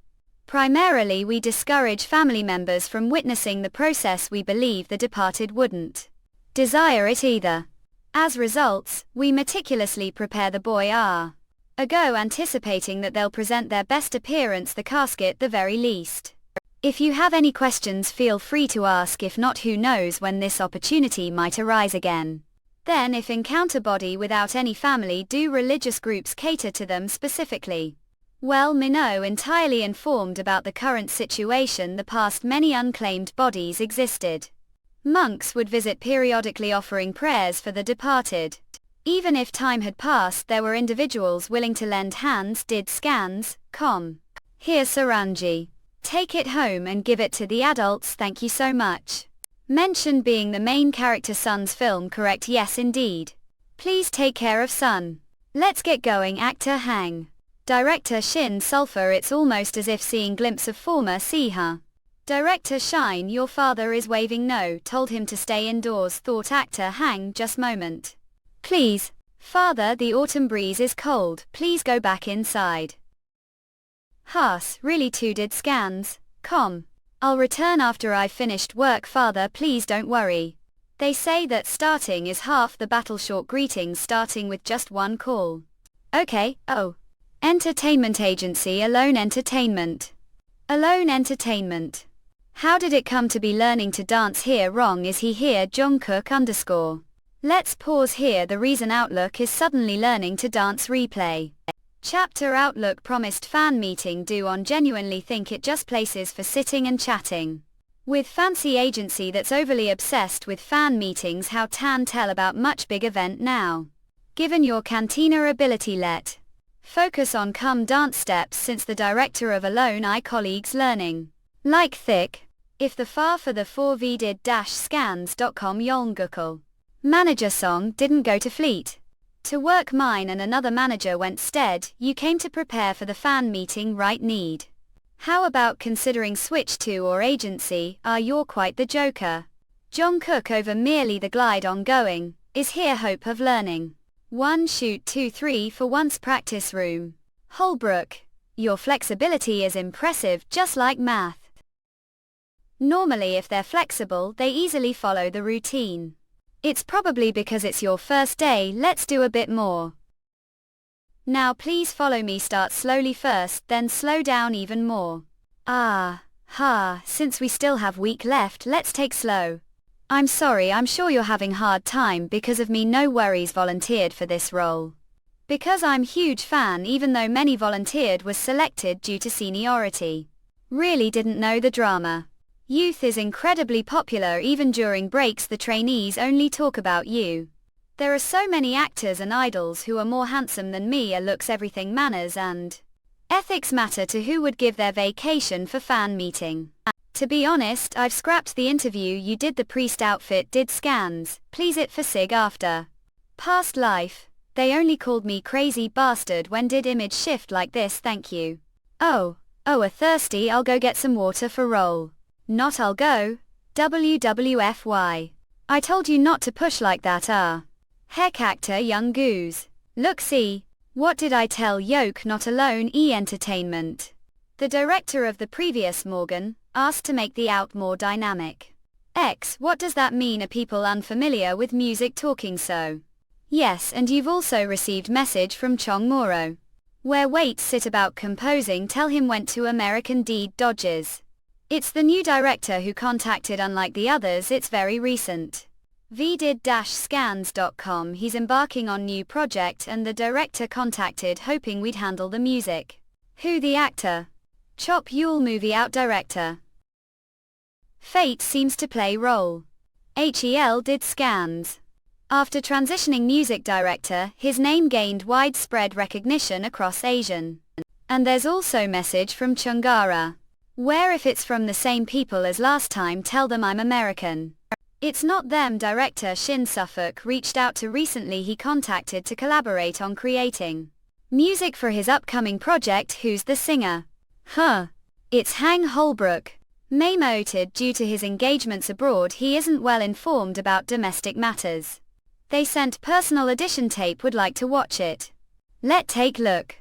Primarily we discourage family members from witnessing the process. We believe the departed wouldn't desire it either. As results, we meticulously prepare the boy ago, anticipating that they'll present their best appearance, the casket the very least. If you have any questions, feel free to ask. If not, who knows when this opportunity might arise again. Then if encounter body without any family, do religious groups cater to them specifically? Well, Minot entirely informed about the current situation. The past many unclaimed bodies existed. Monks would visit periodically offering prayers for the departed. Even if time had passed, there were individuals willing to lend hands. Did scans. Here Saranji. Take it home and give it to the adults. Thank you so much. Mentioned being the main character son's film, correct? Yes indeed. Please take care of son. Let's get going. Actor Hang. Director Shin Sulphur. It's almost as if seeing glimpse of former Siha. Director Shine. Your father is waving no, told him to stay indoors. Thought actor Hang. Just moment. Please. Father, the autumn breeze is cold, please go back inside. Haas. Really too did scans. I'll return after I've finished work. Father, please don't worry. They say that starting is half the battle. Short greetings starting with just one call. Okay. Oh. Entertainment agency. Alone Entertainment. Alone Entertainment. How did it come to be learning to dance here? Wrong. Is he here? Jungkook_. Let's pause here. The reason Outlook is suddenly learning to dance. Replay. Chapter Outlook promised fan meeting. Do on genuinely think it just places for sitting and chatting. With fancy agency that's overly obsessed with fan meetings. How tan tell about much big event now. Given your cantina ability, let focus on dance steps since the director of Alone I colleagues learning. Like thick. If the far for the 4v did scans.com Yolngukul. Manager song didn't go to Fleet. To work mine and another manager went stead. You came to prepare for the fan meeting, right? Need. How about considering switch to or agency? You're quite the joker. Jungkook over merely the glide ongoing. Is here hope of learning. 1 shoot 2 3 for once practice room. Holbrook. Your flexibility is impressive, just like math. Normally if they're flexible, they easily follow the routine. It's probably because it's your first day. Let's do a bit more. Now please follow me. Start slowly first, then slow down even more. Since we still have week left, let's take slow. I'm sorry, I'm sure you're having hard time because of me. No worries, volunteered for this role. Because I'm huge fan, even though many volunteered, was selected due to seniority. Really didn't know the drama. Youth is incredibly popular. Even during breaks the trainees only talk about you. There are so many actors and idols who are more handsome than me. Looks everything, manners and ethics matter to who would give their vacation for fan meeting. To be honest, I've scrapped the interview you did. The priest outfit did scans, please it for sig after. Past life, they only called me crazy bastard when did image shift like this, thank you. Oh, a thirsty, I'll go get some water for roll. Not I'll go, WWFY. I told you not to push like that. Heck actor young goose. Look see, what did I tell yoke not alone entertainment. The director of the previous Morgan asked to make the out more dynamic. What does that mean? Are people unfamiliar with music talking so? Yes, and you've also received message from Chong Moro. Where waits sit about composing, tell him went to American Deed Dodges. It's the new director who contacted, unlike the others it's very recent. vdid-scans.com. He's embarking on new project and the director contacted hoping we'd handle the music. Who the actor? Chop Yule movie out director. Fate seems to play role. HEL did scans. After transitioning music director, his name gained widespread recognition across Asian. And there's also message from Chungara. Where if it's from the same people as last time, tell them I'm American. It's not them. Director Shin Suffolk reached out to recently. He contacted to collaborate on creating music for his upcoming project. Who's the singer? It's Hang Holbrook. May noted due to his engagements abroad he isn't well informed about domestic matters. They sent personal edition tape, would like to watch it. Let take look.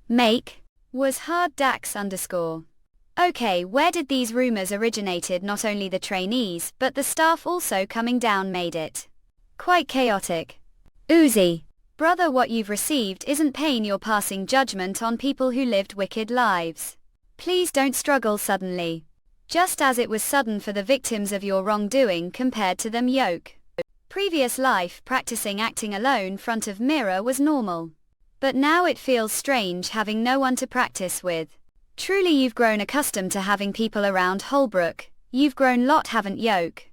Make was hard dax _ Okay, where did these rumors originated? Not only the trainees, but the staff also coming down made it quite chaotic. Uzi. Brother, what you've received isn't pain, you're passing judgment on people who lived wicked lives. Please don't struggle suddenly. Just as it was sudden for the victims of your wrongdoing compared to them yoke. Previous life practicing acting alone front of mirror was normal. But now it feels strange having no one to practice with. Truly you've grown accustomed to having people around. Holbrook, you've grown lot, haven't yoke?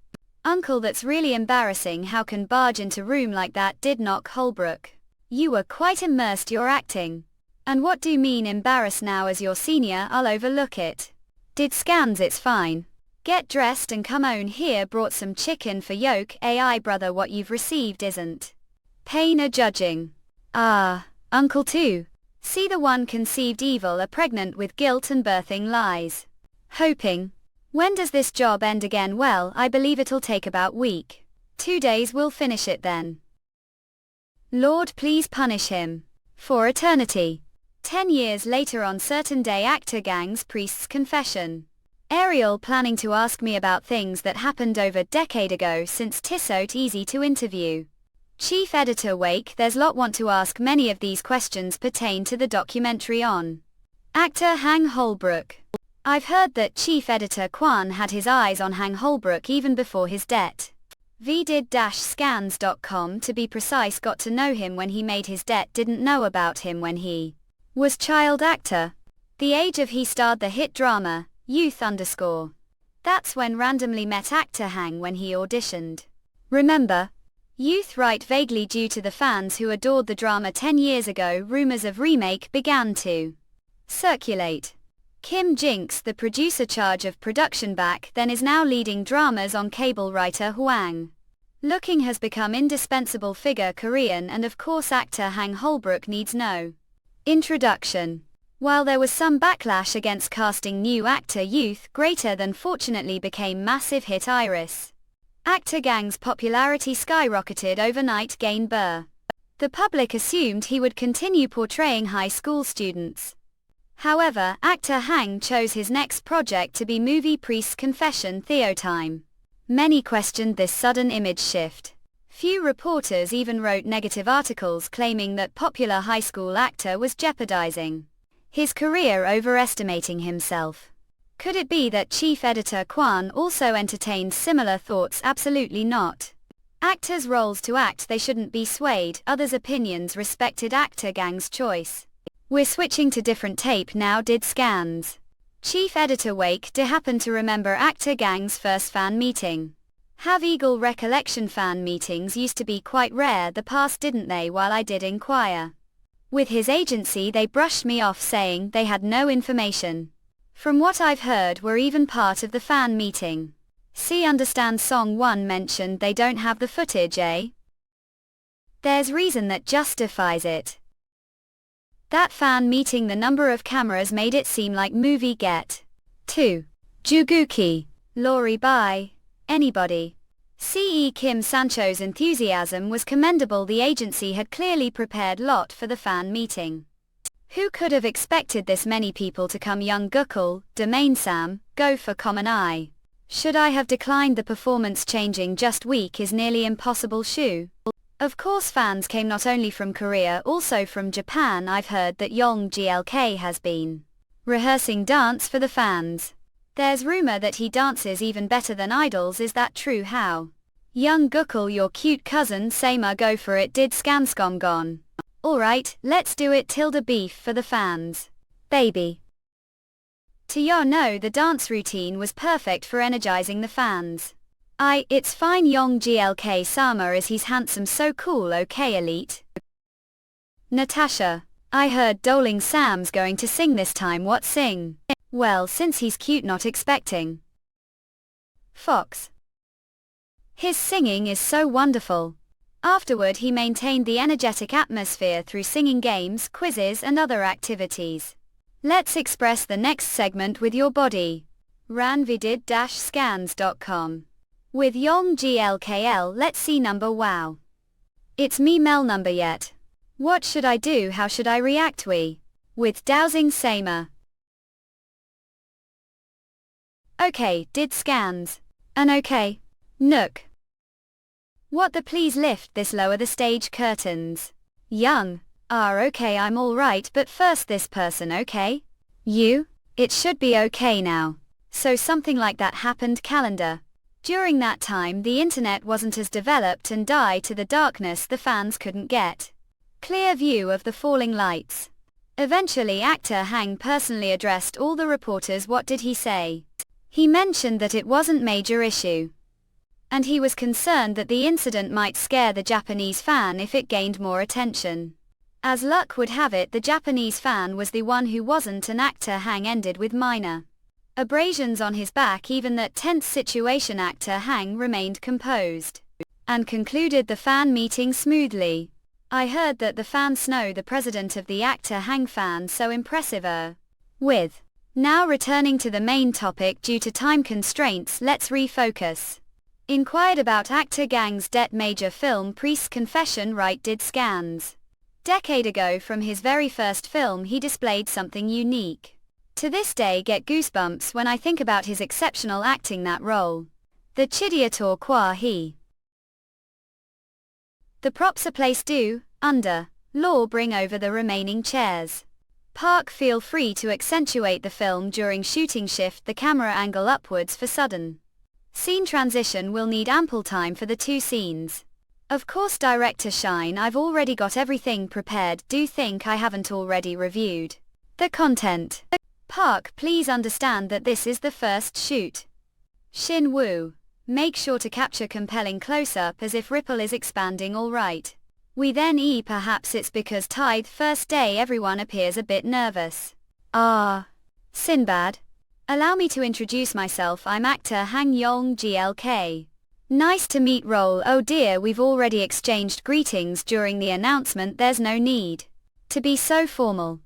Uncle, that's really embarrassing. How can barge into room like that? Did knock Holbrook. You were quite immersed your acting. And what do you mean embarrassed? Now as your senior I'll overlook it. Did scans, it's fine. Get dressed and come on here. Brought some chicken for yoke. AI brother, what you've received isn't pain or judging. Uncle too. See, the one conceived evil are pregnant with guilt and birthing lies. Hoping. When does this job end again? Well, I believe it'll take about week. 2 days, we'll finish it then. Lord, please punish him. For eternity. 10 years later on certain day, actor gang's priest's confession. Ariel planning to ask me about things that happened over decade ago since Tissot easy to interview. Chief Editor Wake, there's lot want to ask. Many of these questions pertain to the documentary on actor Hang Holbrook. I've heard that Chief Editor Kwan had his eyes on Hang Holbrook even before his debt. vdid-scans.com to be precise got to know him when he made his debt, didn't know about him when he was child actor. The age of he starred the hit drama, Youth _ That's when randomly met actor Hang when he auditioned. Remember? Youth, right, vaguely due to the fans who adored the drama 10 years ago. Rumors of remake began to circulate. Kim Jinx, the producer charge of production back then, is now leading dramas on cable. Writer Hwang Looking has become indispensable figure. Korean, and of course actor Hang Holbrook needs no introduction. While there was some backlash against casting new actor, Youth greater than fortunately became massive hit. Iris actor gang's popularity skyrocketed overnight. Gain Burr. The public assumed he would continue portraying high school students. However, actor Hang chose his next project to be movie Priest's Confession Theotime. Many questioned this sudden image shift. Few reporters even wrote negative articles claiming that popular high school actor was jeopardizing his career, overestimating himself. Could it be that Chief Editor Kwan also entertained similar thoughts? Absolutely not. Actors' roles to act, they shouldn't be swayed. Others' opinions respected. Actor gang's choice. We're switching to different tape now. Did scans. Chief Editor Wake de happened to remember actor gang's first fan meeting. Have Eagle recollection fan meetings used to be quite rare the past didn't they while I did inquire. With his agency they brushed me off saying they had no information. From what I've heard were even part of the fan meeting. See understand song 1 mentioned they don't have the footage eh? There's reason that justifies it. That fan meeting the number of cameras made it seem like movie get. 2. Juguki. Laurie by anybody. C.E. Kim Sancho's enthusiasm was commendable. The agency had clearly prepared lot for the fan meeting. Who could have expected this many people to come? Young Gukul, Domain Sam, go for common eye. Should I have declined the performance changing just week is nearly impossible shoe. Of course fans came not only from Korea also from Japan. I've heard that Young GLK has been rehearsing dance for the fans. There's rumor that he dances even better than idols. Is that true? How? Young Gukul your cute cousin Sama go for it did Skanscom gone. Alright, let's do it tilde beef for the fans. Baby. To you know the dance routine was perfect for energizing the fans. It's fine Young GLK Sama is he's handsome so cool okay elite. Natasha. I heard Doling Sam's going to sing this time. What sing? Well since he's cute not expecting. Fox. His singing is so wonderful. Afterward he maintained the energetic atmosphere through singing games, quizzes and other activities. Let's express the next segment with your body. Ranvidid-scans.com. With Yong GLKL let's see number wow. It's me Mel number yet. What should I do? How should I react? We. With Dowsing Sama. Okay, did scans. An okay. Nook. What the please lift this lower the stage curtains. Young. Okay I'm alright but first this person okay? You? It should be okay now. So something like that happened calendar. During that time the internet wasn't as developed and die to the darkness the fans couldn't get clear view of the falling lights. Eventually actor Hang personally addressed all the reporters. What did he say? He mentioned that it wasn't major issue. And he was concerned that the incident might scare the Japanese fan if it gained more attention. As luck would have it the Japanese fan was the one who wasn't and actor Hang ended with minor abrasions on his back. Even that tense situation actor Hang remained composed and concluded the fan meeting smoothly. I heard that the fans know the president of the actor Hang fan so impressive with. Now returning to the main topic due to time constraints let's refocus. Inquired about actor Gang's debt major film Priest's Confession right did scans. Decade ago from his very first film he displayed something unique. To this day get goosebumps when I think about his exceptional acting that role. The Chidiator Kwa he. The props a place do, under, law bring over the remaining chairs. Park feel free to accentuate the film during shooting shift the camera angle upwards for sudden. Scene transition will need ample time for the two scenes. Of course director Shine I've already got everything prepared do think I haven't already reviewed the content. Park please understand that this is the first shoot. Shin Woo. Make sure to capture compelling close-up as if Ripple is expanding alright. We then perhaps it's because Tithe first day everyone appears a bit nervous. Sinbad. Allow me to introduce myself. I'm actor Hang Yong GLK. Nice to meet role. Oh dear we've already exchanged greetings during the announcement. There's no need to be so formal.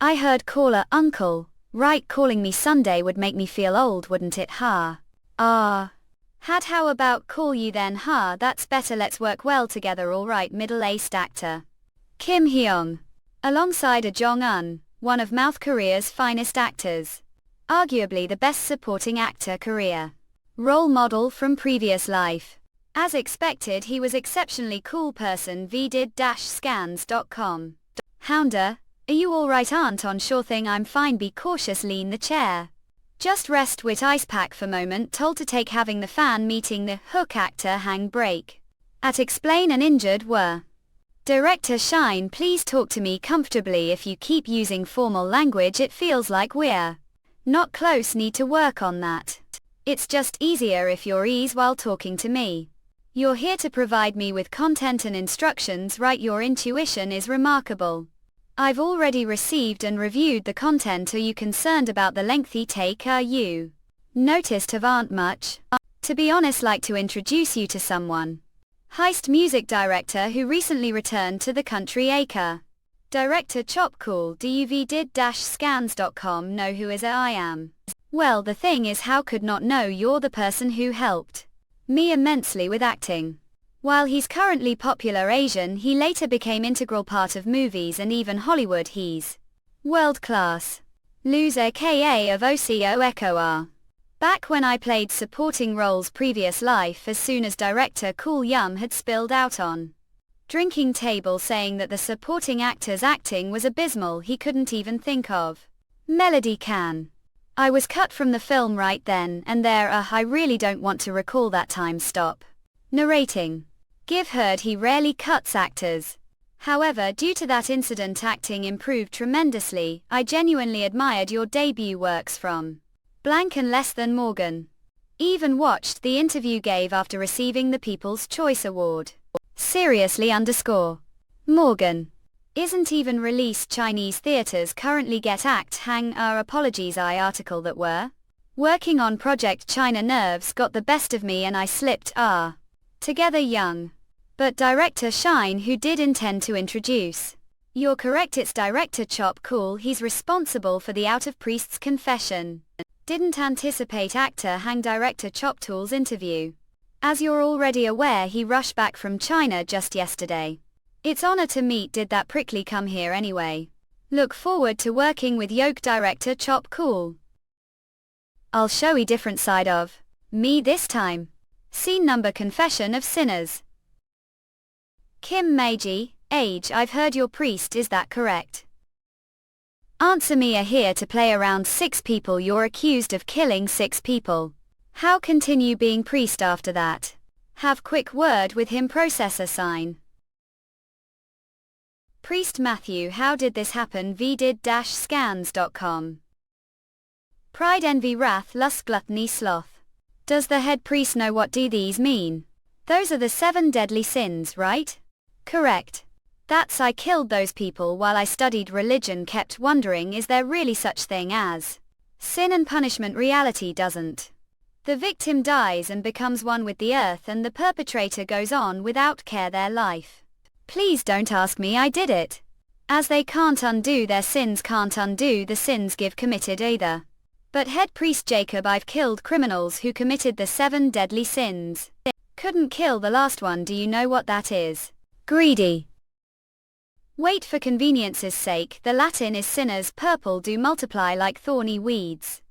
I heard caller uncle. Right calling me Sunday would make me feel old wouldn't it how about call you then that's better let's work well together alright middle-aged actor. Kim Hyung. Alongside a Jong-un, one of South Korea's finest actors. Arguably the best supporting actor career. Role model from previous life. As expected he was exceptionally cool person vdid-scans.com. Hounder, are you alright aunt on sure thing I'm fine be cautious lean the chair. Just rest wit ice pack for moment told to take having the fan meeting the hook actor Hang break. At explain and injured were. Director Shine please talk to me comfortably if you keep using formal language it feels like we're Not close, need to work on that. It's just easier if you're ease while talking to me. You're here to provide me with content and instructions, right? Your intuition is remarkable. I've already received and reviewed the content. Are you concerned about the lengthy take? Are you noticed have aren't much? To be honest, like to introduce you to someone. Heist music director who recently returned to the country. Acre. Director Chop Cool. did-scans.com know who is I am. Well, the thing is, how could not know? You're the person who helped me immensely with acting. While he's currently popular Asian, he later became integral part of movies and even Hollywood. He's world class. Loser ka of OCO Echo R. Back when I played supporting roles previous life, as soon as director Cool Yum had spilled out on drinking table saying that the supporting actor's acting was abysmal, he couldn't even think of Melody Can. I was cut from the film right then and there. I really don't want to recall that time. Stop narrating. Give heard he rarely cuts actors. However, due to that incident, acting improved tremendously. I genuinely admired your debut works from blank and less than Morgan. Even watched the interview gave after receiving the People's Choice Award. Seriously Morgan. Isn't even released. Chinese theaters currently get act hang our apologies. I article that were working on Project China Nerves got the best of me and I slipped together young. But director Shine, who did intend to introduce. You're correct, it's director Chop Cool. He's responsible for the Out of Priest's Confession. Didn't anticipate actor hang director Chop Tool's interview. As you're already aware, he rushed back from China just yesterday. It's honor to meet. Did that prickly come here anyway? Look forward to working with Yoke director Chop Cool. I'll show a different side of me this time. Scene number: Confession of Sinners. Kim Meiji, age: I've heard you're priest, is that correct? Answer me. Are here to play around 6 people. You're accused of killing 6 people. How continue being priest after that? Have quick word with him. Processor sign. Priest Matthew, how did this happen? did-scans.com. Pride, envy, wrath, lust, gluttony, sloth. Does the head priest know what do these mean? Those are the 7 deadly sins, right? Correct. That's I killed those people while I studied religion. Kept wondering, is there really such thing as sin and punishment? Reality doesn't. The victim dies and becomes one with the earth, and the perpetrator goes on without care their life. Please don't ask me, I did it. As they can't undo their sins, can't undo the sins give committed either. But head priest Jacob, I've killed criminals who committed the 7 deadly sins. Couldn't kill the last one. Do you know what that is? Greedy. Wait, for convenience's sake, the Latin is sinners purple do multiply like thorny weeds.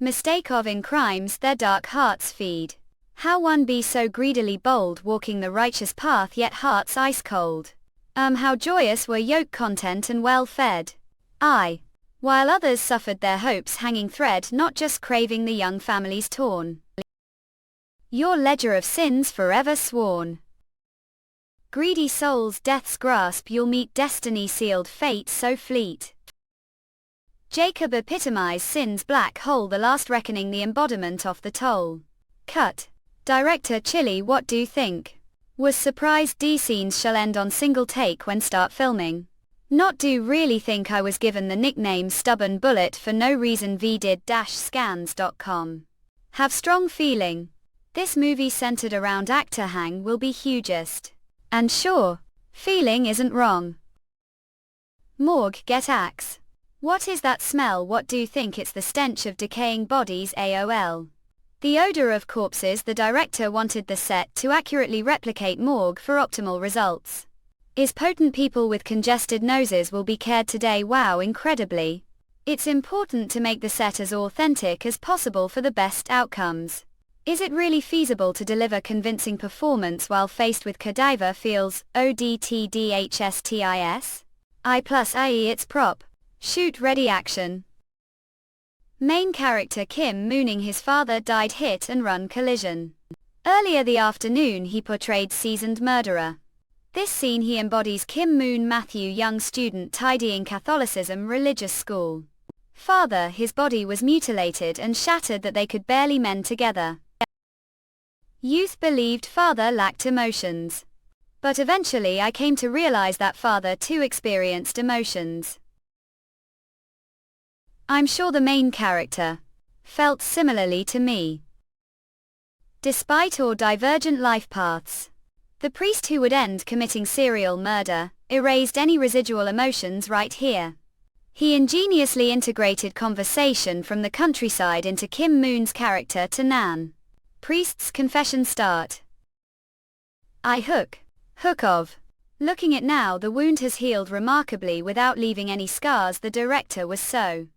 Mistake of in crimes their dark hearts feed. How one be so greedily bold, walking the righteous path yet hearts ice cold. How joyous were yoke content and well fed. While others suffered their hopes hanging thread, not just craving the young families torn. Your ledger of sins forever sworn. Greedy souls death's grasp, you'll meet destiny sealed fate so fleet. Jacob epitomize sin's black hole, the last reckoning, the embodiment of the toll. Cut. Director Chili, what do you think? Was surprised D scenes shall end on single take when start filming. Not do really think I was given the nickname Stubborn Bullet for no reason. did-scans.com. Have strong feeling. This movie centered around actor hang will be hugest. And sure, feeling isn't wrong. Morgue, get axe. What is that smell? What do you think? It's the stench of decaying bodies. AOL. The odor of corpses. The director wanted the set to accurately replicate morgue for optimal results. Is potent people with congested noses will be cared today. Wow, incredibly. It's important to make the set as authentic as possible for the best outcomes. Is it really feasible to deliver convincing performance while faced with cadaver? Feels ODTDHSTIS? I+IE it's prop. Shoot ready action. Main character Kim mooning his father died hit and run collision. Earlier the afternoon he portrayed seasoned murderer. This scene he embodies Kim Moon Matthew, young student tidying Catholicism religious school. Father, his body was mutilated and shattered that they could barely mend together. Youth believed father lacked emotions. But eventually I came to realize that father too experienced emotions. I'm sure the main character felt similarly to me. Despite our divergent life paths, the priest who would end committing serial murder erased any residual emotions right here. He ingeniously integrated conversation from the countryside into Kim Moon's character to Nan. Priest's confession start. I hook of. Looking at now, the wound has healed remarkably without leaving any scars. The director was so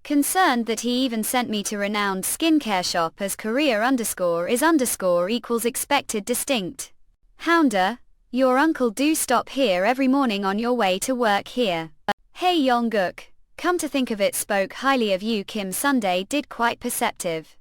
concerned that he even sent me to renowned skincare shop as career_is_equals expected distinct. Hounder, your uncle do stop here every morning on your way to work here. Hey Yonguk, come to think of it, spoke highly of you. Kim Sunday did quite perceptive.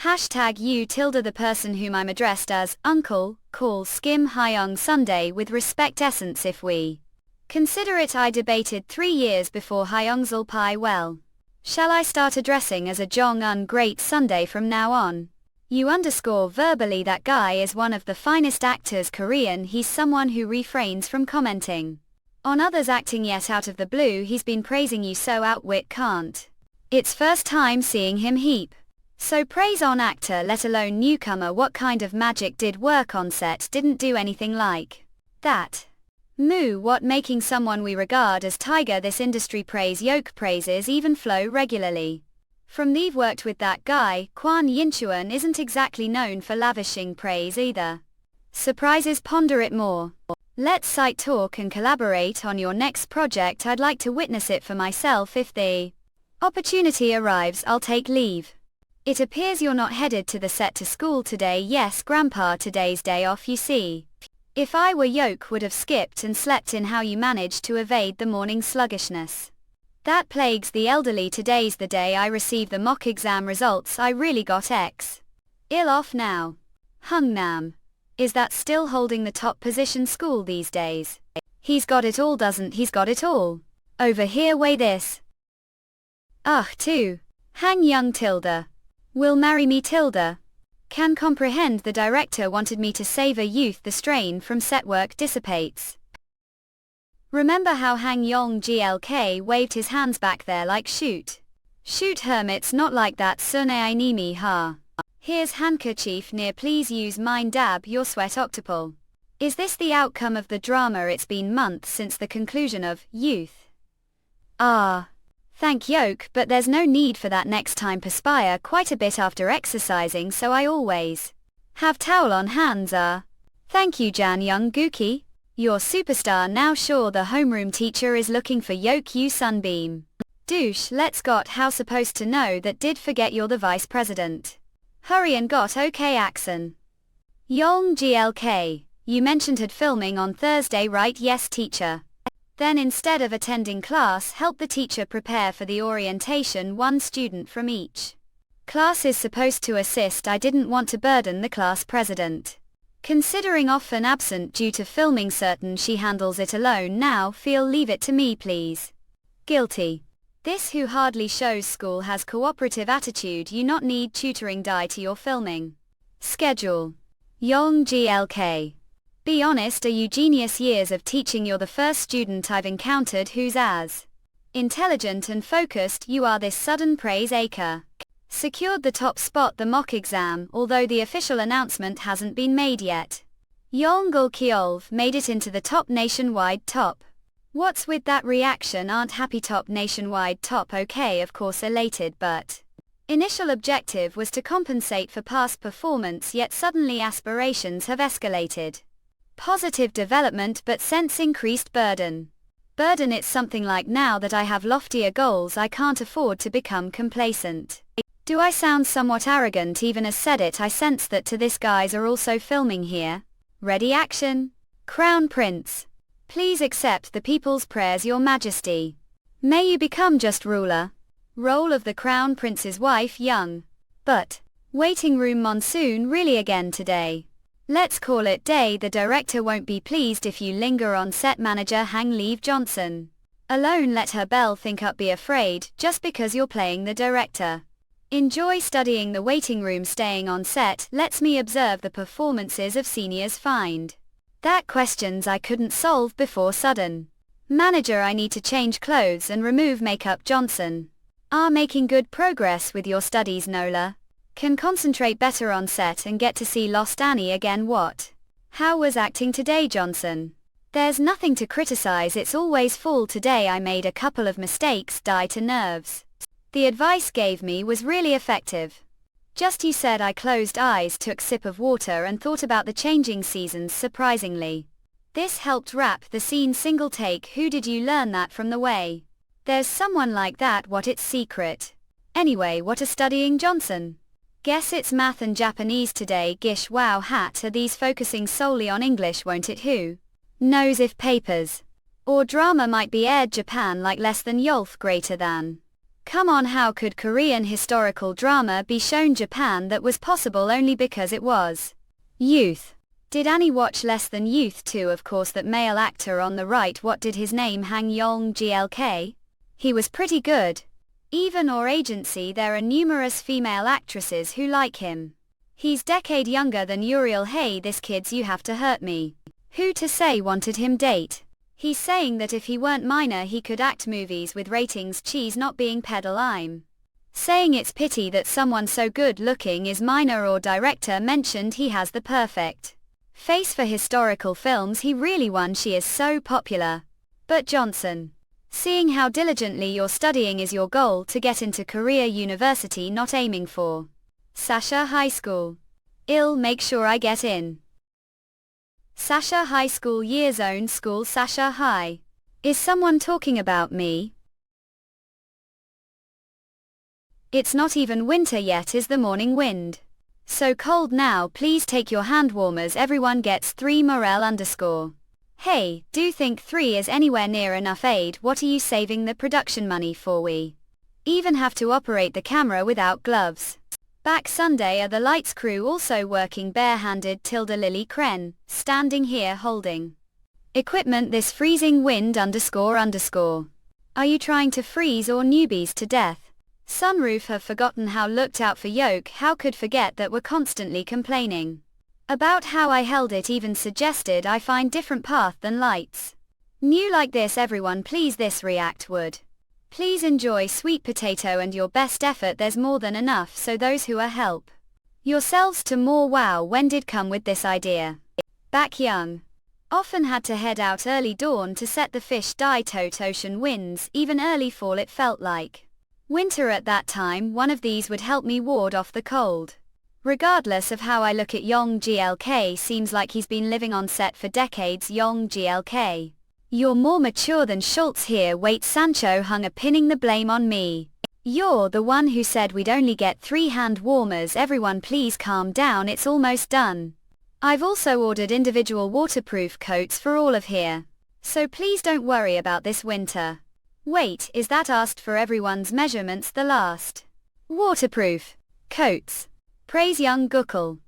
Hashtag you tilde the person whom I'm addressed as uncle, call Skim Hyung Sunday with respect essence if we consider it. I debated 3 years before Hyungsul Pai. Well, shall I start addressing as a Jong-un Great Sunday from now on? You underscore verbally that guy is one of the finest actors Korean. He's someone who refrains from commenting on others acting, yet out of the blue he's been praising you so outwit can't. It's first time seeing him heap. So praise on actor, let alone newcomer. What kind of magic did work on set? Didn't do anything like that. Moo, what making someone we regard as tiger this industry praise. Yoke praises even flow regularly. From they've worked with that guy, Kwan Yinchuan isn't exactly known for lavishing praise either. Surprises, ponder it more. Let's site talk and collaborate on your next project. I'd like to witness it for myself. If the opportunity arrives, I'll take leave. It appears you're not headed to the set to school today. Yes, Grandpa, today's day off, you see. If I were Yoke, would have skipped and slept in. How you managed to evade the morning sluggishness that plagues the elderly. Today's the day I receive the mock exam results. I really got ill off now. Hungnam. Is that still holding the top position school these days? He's got it all, doesn't he's got it all? Over here, weigh this. Too. Hang Young tilde. Will marry me tilde. Can comprehend the director wanted me to savor youth. The strain from set work dissipates. Remember how Hang Yong GLK waved his hands back there like shoot hermits, not like that. Sune Ainimi ha. Here's handkerchief near, please use mine. Dab your sweat octopole. Is this the outcome of the drama? It's been months since the conclusion of Youth. Thank Yoke, but there's no need for that next time. Perspire quite a bit after exercising, so I always have towel on hands. Thank you Jan Young Gookie. Your superstar now. Sure, the homeroom teacher is looking for Yoke. You sunbeam. Douche, let's got how supposed to know that. Did forget you're the vice president. Hurry and got okay accent. Yong GLK, you mentioned had filming on Thursday, right? Yes teacher. Then instead of attending class, help the teacher prepare for the orientation. One student from each class is supposed to assist. I didn't want to burden the class president, considering often absent due to filming. Certain she handles it alone now. Feel leave it to me please. Guilty. This who hardly shows school has cooperative attitude. You not need tutoring. Die to your filming schedule. Yong GLK. Be honest, are you genius? Years of teaching, you're the first student I've encountered who's as intelligent and focused. You are. This sudden praise acre secured the top spot the mock exam, although the official announcement hasn't been made yet. Yongul Kyolv made it into the top nationwide top. What's with that reaction? Aren't happy? Top nationwide top. Okay, of course elated, but initial objective was to compensate for past performance, yet suddenly aspirations have escalated. Positive development but sense increased burden. It's something like, now that I have loftier goals I can't afford to become complacent. Do I sound somewhat arrogant? Even as said it, I sense that to this guys are also filming here. Ready action. Crown Prince. Please accept the people's prayers, your majesty. May you become just ruler. Role of the Crown Prince's wife Young. But waiting room monsoon really again today. Let's call it day. The director won't be pleased if you linger on set. Manager Hang Leave Johnson. Alone let her bell think up be afraid, just because you're playing the director. Enjoy studying the waiting room staying on set lets me observe the performances of seniors find. That questions I couldn't solve before sudden. Manager I need to change clothes and remove makeup Johnson. Are making good progress with your studies Nola. Can concentrate better on set and get to see Lost Annie again what? How was acting today Johnson? There's nothing to criticize it's always full today I made a couple of mistakes die to nerves. The advice gave me was really effective. Just you said I closed eyes took sip of water and thought about the changing seasons surprisingly. This helped wrap the scene single take who did you learn that from the way? There's someone like that what it's secret. Anyway what are studying Johnson? Guess it's math and Japanese today gish wow hat are these focusing solely on English won't it who? Knows if papers. Or drama might be aired Japan like less than Yolf greater than. Come on how could Korean historical drama be shown Japan that was possible only because it was youth. Did Annie watch Less Than Youth too of course that male actor on the right what did his name Hang Yong GLK? He was pretty good. Even or agency there are numerous female actresses who like him. He's decade younger than Uriel hey this kid's You Have to Hurt Me. Who to say wanted him date? He's saying that if he weren't minor he could act movies with ratings cheese not being pedal I'm saying it's pity that someone so good looking is minor or director mentioned he has the perfect face for historical films he really won she is so popular. But Johnson. Seeing how diligently you're studying is your goal to get into Korea University not aiming for Sasha High School. I'll make sure I get in. Sasha High School Year Zone School Sasha High. Is someone talking about me? It's not even winter yet is the morning wind. So cold now please take your hand warmers everyone gets 3 Morel _ Hey, do think 3 is anywhere near enough aid what are you saving the production money for we even have to operate the camera without gloves. Back Sunday are the lights crew also working barehanded tilde Lily Kren, standing here holding equipment this freezing wind __. Are you trying to freeze or newbies to death? Sunroof have forgotten how looked out for yoke how could forget that we're constantly complaining about how I held it even suggested I find different path than lights. New like this everyone please this react would. Please enjoy sweet potato and your best effort there's more than enough so those who are help yourselves to more wow when did come with this idea? Back young. Often had to head out early dawn to set the fish die tote ocean winds even early fall it felt like winter at that time one of these would help me ward off the cold. Regardless of how I look at Yong GLK seems like he's been living on set for decades Yong GLK. You're more mature than Schultz here wait Sancho hung a pinning the blame on me. You're the one who said we'd only get 3 hand warmers everyone please calm down it's almost done. I've also ordered individual waterproof coats for all of here. So please don't worry about this winter. Wait is that asked for everyone's measurements the last waterproof coats. Praise young Gukul.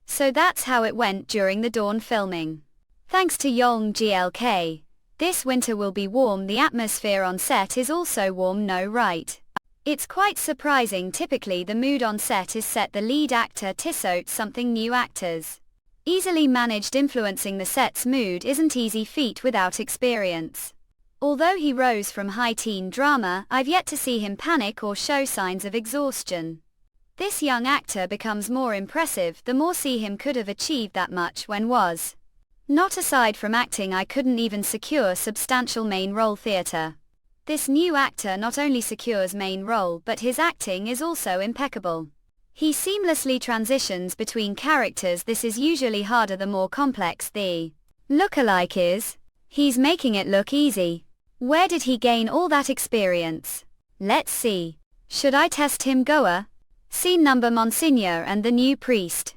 So that's how it went during the dawn filming. Thanks to Yong GLK. This winter will be warm the atmosphere on set is also warm no right. It's quite surprising typically the mood on set is set the lead actor Tissot something new actors. Easily managed influencing the set's mood isn't easy feat without experience. Although he rose from high teen drama, I've yet to see him panic or show signs of exhaustion. This young actor becomes more impressive the more see him could have achieved that much when was. Not aside from acting I couldn't even secure substantial main role theatre. This new actor not only secures main role but his acting is also impeccable. He seamlessly transitions between characters this is usually harder the more complex the look-alike is. He's making it look easy. Where did he gain all that experience? Let's see. Should I test him Goa? Scene number Monsignor and the new priest.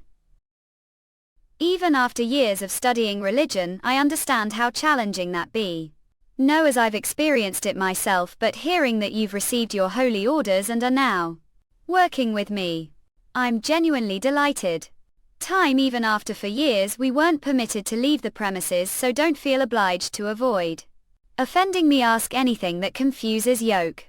Even after years of studying religion I understand how challenging that be. No as I've experienced it myself but hearing that you've received your holy orders and are now working with me. I'm genuinely delighted. Time even after for years we weren't permitted to leave the premises so don't feel obliged to avoid Offending me, ask anything that confuses yoke.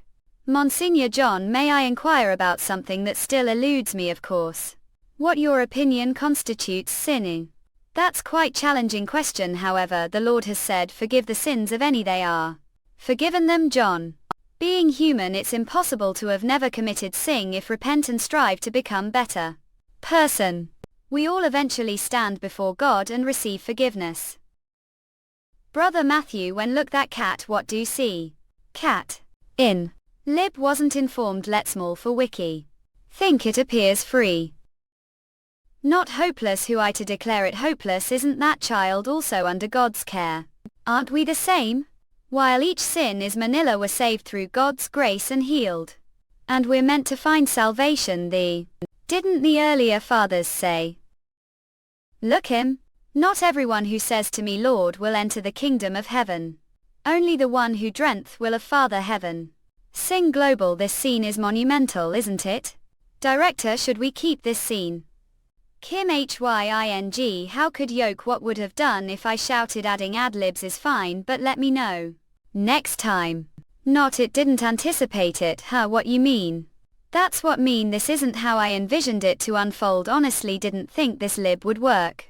Monsignor John, may I inquire about something that still eludes me, of course? What your opinion constitutes sinning? That's quite challenging question. However, the Lord has said, forgive the sins of any they are forgiven them, John. Being human, it's impossible to have never committed sin if repent and strive to become better person. We all eventually stand before God and receive forgiveness. Brother Matthew, when look that cat, what do you see? Cat. In. Lib wasn't informed. Let's small for wiki. Think it appears free. Not hopeless. Who I to declare it hopeless? Isn't that child also under God's care? Aren't we the same? While each sin is Manila, we're saved through God's grace and healed. And we're meant to find salvation. Didn't the earlier fathers say? Look him. Not everyone who says to me, Lord, will enter the kingdom of heaven. Only the one who dreamt will of Father heaven. Sing global. This scene is monumental, isn't it? Director, should we keep this scene? Kim Hying, how could yoke? What would have done if I shouted? Adding ad-libs is fine, but let me know next time. Not it didn't anticipate it. What you mean? That's what mean. This isn't how I envisioned it to unfold. Honestly didn't think this lib would work.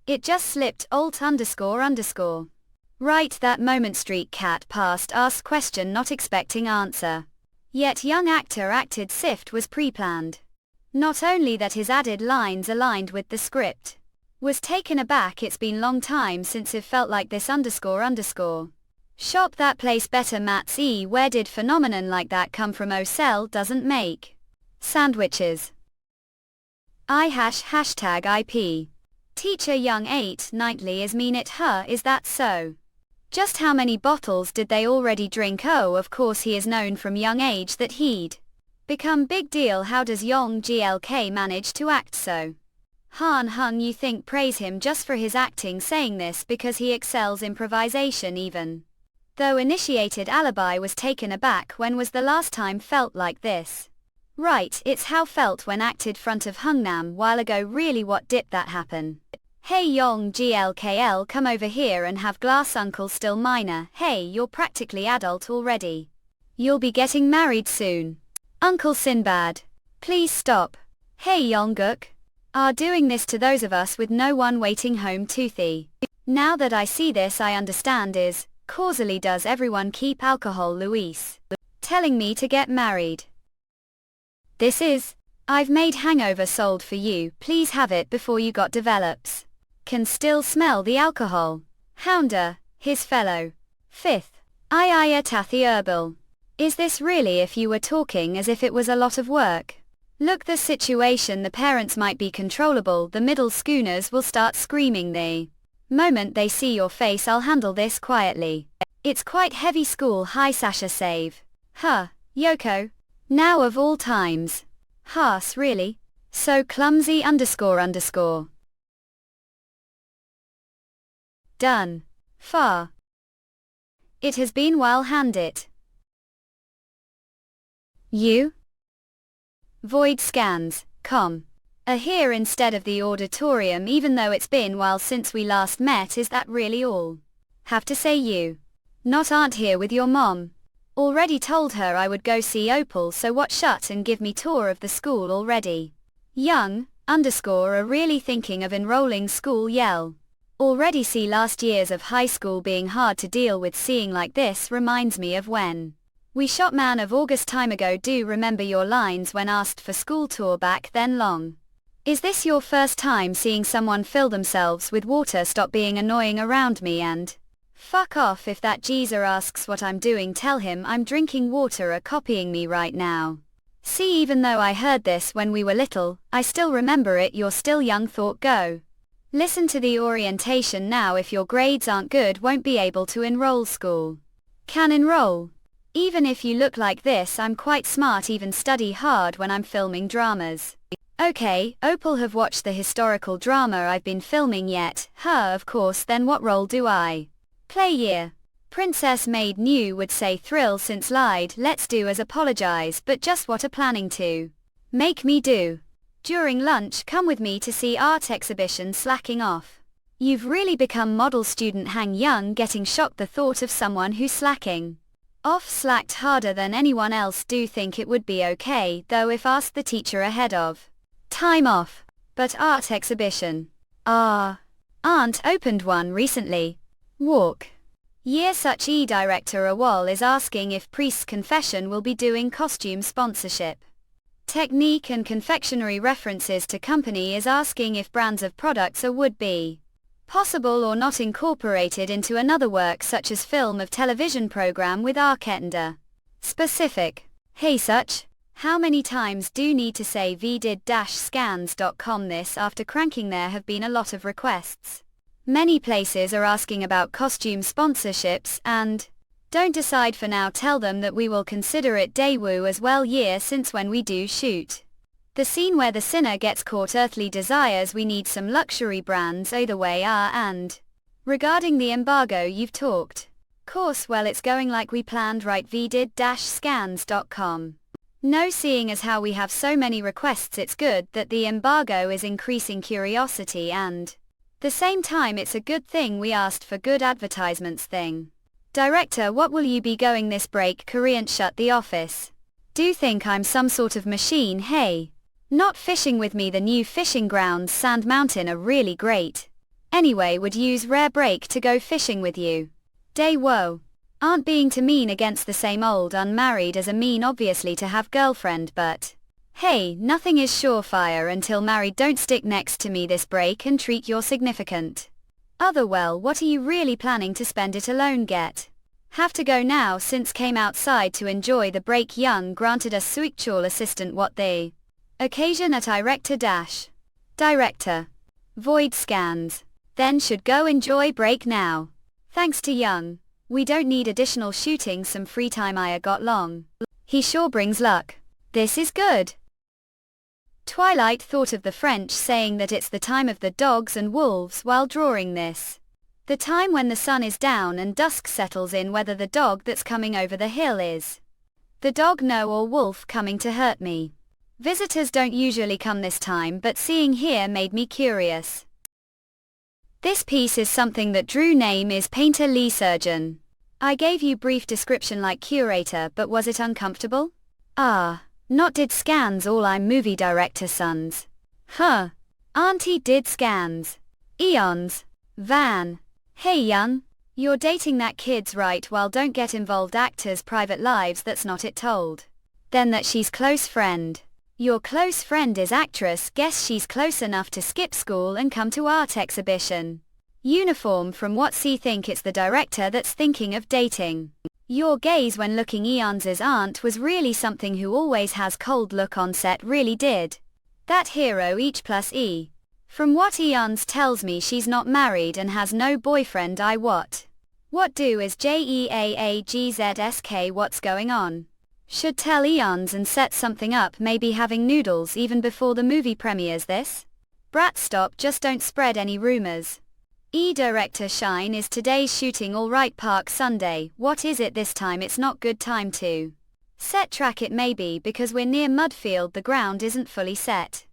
It just slipped. Alt __. Right that moment street cat passed, asked question, not expecting answer. Yet young actor acted sift was pre-planned. Not only that, his added lines aligned with the script. Was taken aback. It's been long time since it felt like this __. Shop that place better. Mats where did phenomenon like that come from? Sell doesn't make sandwiches. Hashtag IP. Teacher young 8 nightly is mean it. Is that so? Just how many bottles did they already drink? Oh, of course he is known from young age that he'd become big deal. How does Yong GLK manage to act so? Han Hung, you think praise him just for his acting, saying this because he excels improvisation even though initiated. Alibi was taken aback. When was the last time felt like this? Right, it's how felt when acted front of Hungnam while ago. Really, what did that happen? Hey Yong GLKL, come over here and have glass. Uncle still minor. Hey, you're practically adult already. You'll be getting married soon. Uncle Sinbad. Please stop. Hey Yonguk. Are doing this to those of us with no one waiting home toothy. Now that I see this, I understand is, causally does everyone keep alcohol? Luis. Telling me to get married. This is, I've made hangover sold for you, please have it before you got develops. Can still smell the alcohol. Hounder, his fellow. Fifth. Tathy herbal. Is this really? If you were talking as if it was a lot of work. Look the situation, the parents might be controllable, the middle schooners will start screaming the moment they see your face. I'll handle this quietly. It's quite heavy. School high. Sasha save. Yoko. Now of all times. Really? So clumsy __. Done. Far. It has been while. Hand it. You? Void scans, here instead of the auditorium, even though it's been while since we last met. Is that really all? Have to say you. Not aren't here with your mom. Already told her I would go see Opal, so what? Shut and give me tour of the school already. Young, are really thinking of enrolling school? Yell. Already see last years of high school being hard to deal with. Seeing like this reminds me of when we shot man of August time ago. Do remember your lines when asked for school tour back then? Long. Is this your first time seeing someone fill themselves with water? Stop being annoying around me and fuck off. If that geezer asks what I'm doing, tell him I'm drinking water. Copying me right now. See, even though I heard this when we were little, I still remember it. You're still young. Thought go. Listen to the orientation now. If your grades aren't good, won't be able to enroll. School can enroll. Even if you look like this, I'm quite smart. Even study hard when I'm filming dramas. Okay, Opal, have watched the historical drama I've been filming yet? Of course. Then what role do I play? Year. Princess Maid New would say thrill since lied. Let's do as apologize, but just what are planning to make me do? During lunch, come with me to see art exhibition. Slacking off. You've really become model student Hang Young, getting shocked the thought of someone who's slacking off slacked harder than anyone else. Do think it would be okay, though, if asked the teacher ahead of time off. But art exhibition. Aunt opened one recently. Walk. Year such director Awal is asking if Priest's Confession will be doing costume sponsorship. Technique and confectionery references to company is asking if brands of products are would be possible or not incorporated into another work such as film of television program with Arketender. Specific. Hey such. How many times do you need to say vdid-scans.com this after cranking? There have been a lot of requests. Many places are asking about costume sponsorships and don't decide for now. Tell them that we will consider it Daewoo as well year since when we do shoot the scene where the sinner gets caught earthly desires, we need some luxury brands either way. And regarding the embargo you've talked course, well, it's going like we planned, right? vdid-scans.com. No, seeing as how we have so many requests, it's good that the embargo is increasing curiosity, and the same time it's a good thing we asked for good advertisements thing. Director, what will you be going this break? Korean shut the office. Do think I'm some sort of machine? Hey. Not fishing with me. The new fishing grounds Sand Mountain are really great. Anyway, would use rare break to go fishing with you. Day whoa. Aren't being too mean against the same old unmarried as a mean obviously to have girlfriend, but hey, nothing is surefire until married. Don't stick next to me this break and treat your significant other well. What are you really planning to spend it alone? Get have to go now since came outside to enjoy the break. Young granted us suikchal assistant what they occasion at director dash. Director. Void scans. Then should go enjoy break now. Thanks to Young. We don't need additional shooting, some free time I got long. He sure brings luck. This is good. Twilight thought of the French saying that it's the time of the dogs and wolves while drawing this. The time when the sun is down and dusk settles in, whether the dog that's coming over the hill is the dog no or wolf coming to hurt me. Visitors don't usually come this time, but seeing here made me curious. This piece is something that drew. Name is Painter Lee Surgeon. I gave you brief description like curator, but was it uncomfortable? Not did scans all. I'm movie director sons. Huh. Auntie did scans. Eons. Van. Hey Young. You're dating that kid's right? Well, don't get involved actors' private lives, that's not it told. Then that she's close friend. Your close friend is actress, guess she's close enough to skip school and come to art exhibition. Uniform from what see think it's the director that's thinking of dating. Your gaze when looking Eons's aunt was really something who always has cold look on set, really did. That hero each plus E. From what Eons tells me she's not married and has no boyfriend. What do is JEAAGZSK. What's going on? Should tell Eons and set something up, maybe having noodles even before the movie premieres. This brat stop, just don't spread any rumors. Director Shine, is today's shooting alright? Park Sunday, what is it this time? It's not good time to set track. It may be because we're near Mudfield, the ground isn't fully set.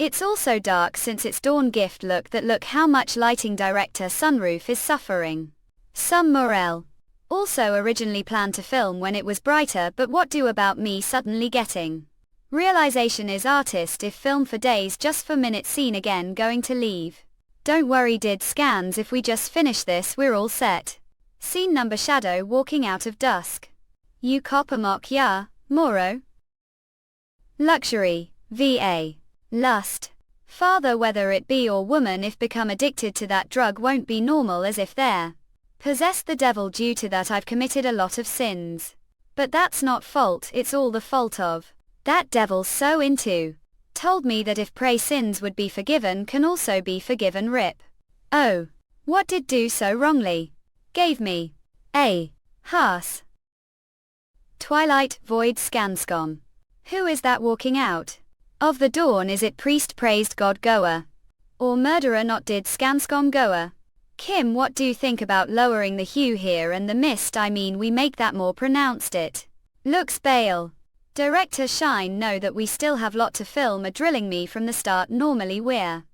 It's also dark since it's dawn. Gift look how much lighting. Director Sunroof is suffering some morale. Also originally planned to film when it was brighter, but what do about me suddenly getting realization is artist if film for days just for minutes. Scene again going to leave. Don't worry did scans, if we just finish this we're all set. Scene number shadow walking out of dusk. You cop a mock ya, Moro. Luxury, VA. Lust. Father, whether it be or woman, if become addicted to that drug won't be normal, as if they're possessed the devil. Due to that I've committed a lot of sins. But that's not fault, it's all the fault of that devil. So into told me that if pray sins would be forgiven can also be forgiven. Rip. Oh. What did do so wrongly? Gave me a Haas. Twilight Void Scanscon. Who is that walking out of the dawn? Is it priest praised God goer? Or murderer not did Scanscon goer? Kim, what do you think about lowering the hue here and the mist? I mean, we make that more pronounced. It looks pale. Director Shine, know that we still have lot to film. Are drilling me from the start. Normally we're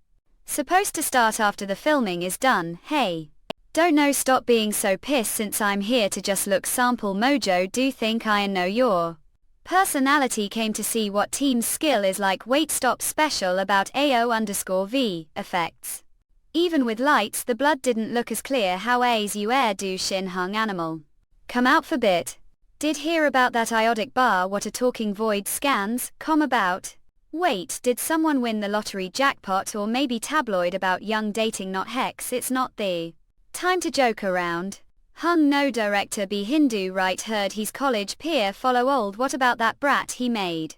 Supposed to start after the filming is done, hey. Don't know, stop being so pissed since I'm here to just look sample mojo. Do think I know your personality. Came to see what team's skill is like. Wait, stop, special about AO_V effects. Even with lights the blood didn't look as clear. How as you air do Shin hung animal. Come out for bit. Did hear about that iodic bar. What a talking void scans, about. Wait, did someone win the lottery jackpot or maybe tabloid about young dating? Not hex, it's not the time to joke around. Hung no, director be Hindu right, heard he's college peer. Follow old, what about that brat he made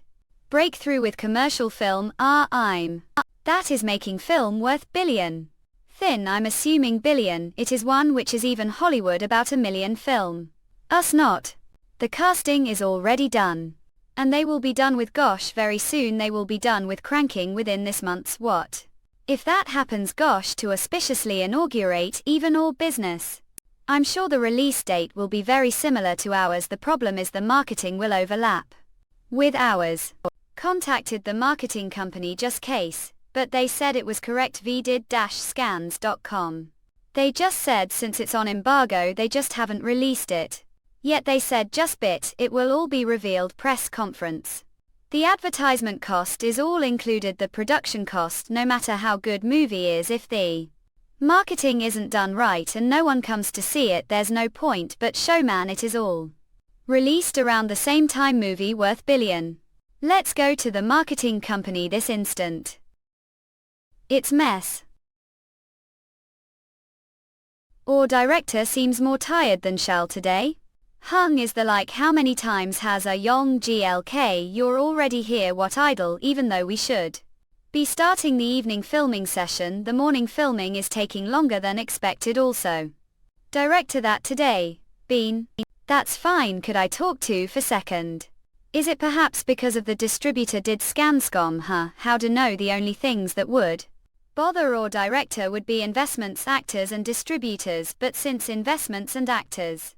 breakthrough with commercial film? I'm that is making film worth billion. Thin, I'm assuming billion, it is one which is even Hollywood about $1 million film. Us not. The casting is already done. And they will be done with gosh very soon. They will be done with cranking within this month's what? If that happens, gosh, to auspiciously inaugurate even all business. I'm sure the release date will be very similar to ours. The problem is the marketing will overlap with ours. Contacted the marketing company just case, but they said it was correct. vdid-scans.com. They just said since it's on embargo they just haven't released it. Yet they said just bit, it will all be revealed. Press conference. The advertisement cost is all included, the production cost, no matter how good movie is. If the marketing isn't done right and no one comes to see it, there's no point. But showman, it is all released around the same time. Movie worth billion. Let's go to the marketing company this instant. It's mess. Or director seems more tired than Shell today. Hung is the like, how many times has a Yong GLK? You're already here, what idle, even though we should be starting the evening filming session. The morning filming is taking longer than expected also. Director that today. Bean. That's fine, could I talk to for second? Is it perhaps because of the distributor did Scanscom? How to know? The only things that would bother or director would be investments, actors and distributors, but since investments and actors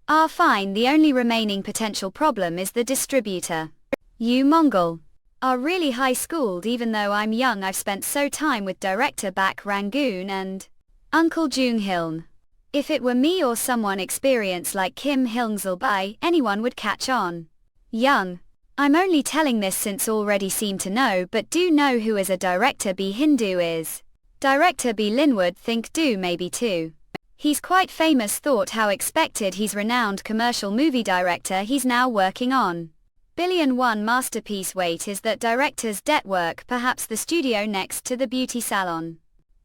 are fine, the only remaining potential problem is the distributor. You Mongol are really high-schooled. Even though I'm young, I've spent so time with director back Rangoon and Uncle Jung Hiln. If it were me or someone experienced like Kim Hilngzilbai, anyone would catch on. Young. I'm only telling this since already seem to know, but do know who is a director B Hindu is. Director B Linwood, think do maybe too. He's quite famous. Thought how expected. He's renowned commercial movie director. He's now working on billion one masterpiece. Wait, is that director's debt work? Perhaps the studio next to the beauty salon.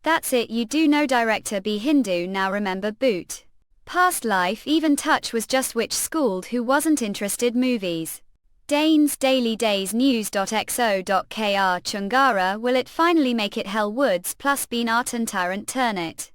That's it. You do know director B Hindu. Now remember boot past life. Even touch was just witch schooled who wasn't interested movies. Danes Daily Days News.xo.kr Chungara. Will it finally make it? Hell Woods plus Bean Art and Tarrant turn it.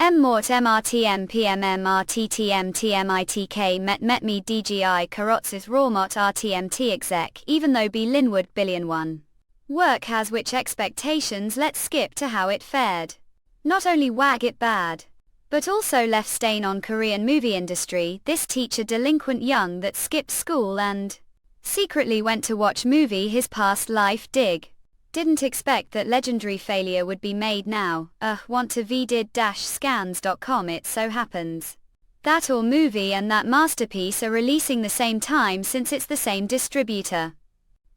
Mort MRTM PMMRTTM TMITK Met Me DGI Karotzis Rawmot RTMT exec. Even though B Linwood billion one work has which expectations? Let's skip to how it fared. Not only wag it bad, but also left stain on Korean movie industry. This teacher delinquent young that skipped school and secretly went to watch movie his past life. Dig. Didn't expect that legendary failure would be made now. Want to vdid-scans.com. It so happens that all movie and that masterpiece are releasing the same time since it's the same distributor.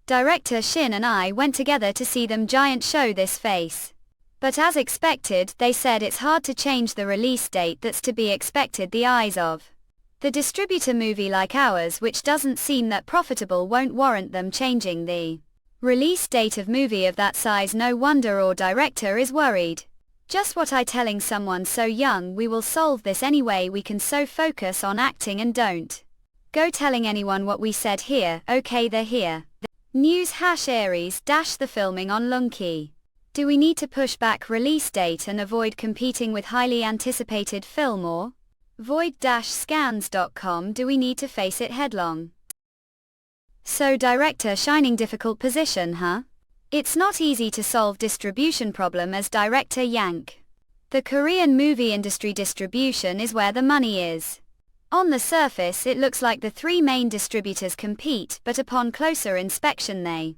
Director Shin and I went together to see them giant show this face. But as expected, they said it's hard to change the release date. That's to be expected. The eyes of the distributor movie like ours, which doesn't seem that profitable, won't warrant them changing the release date of movie of that size. No wonder or director is worried. Just what I telling someone so young. We will solve this anyway we can, so focus on acting and don't go telling anyone what we said here. Okay, they're here. News #Aries the filming on Lunki. Do we need to push back release date and avoid competing with highly anticipated film, or void-scans.com? Do we need to face it headlong? So director shining difficult position, It's not easy to solve distribution problem as director yank. The Korean movie industry distribution is where the money is. On the surface it looks like the three main distributors compete, but upon closer inspection they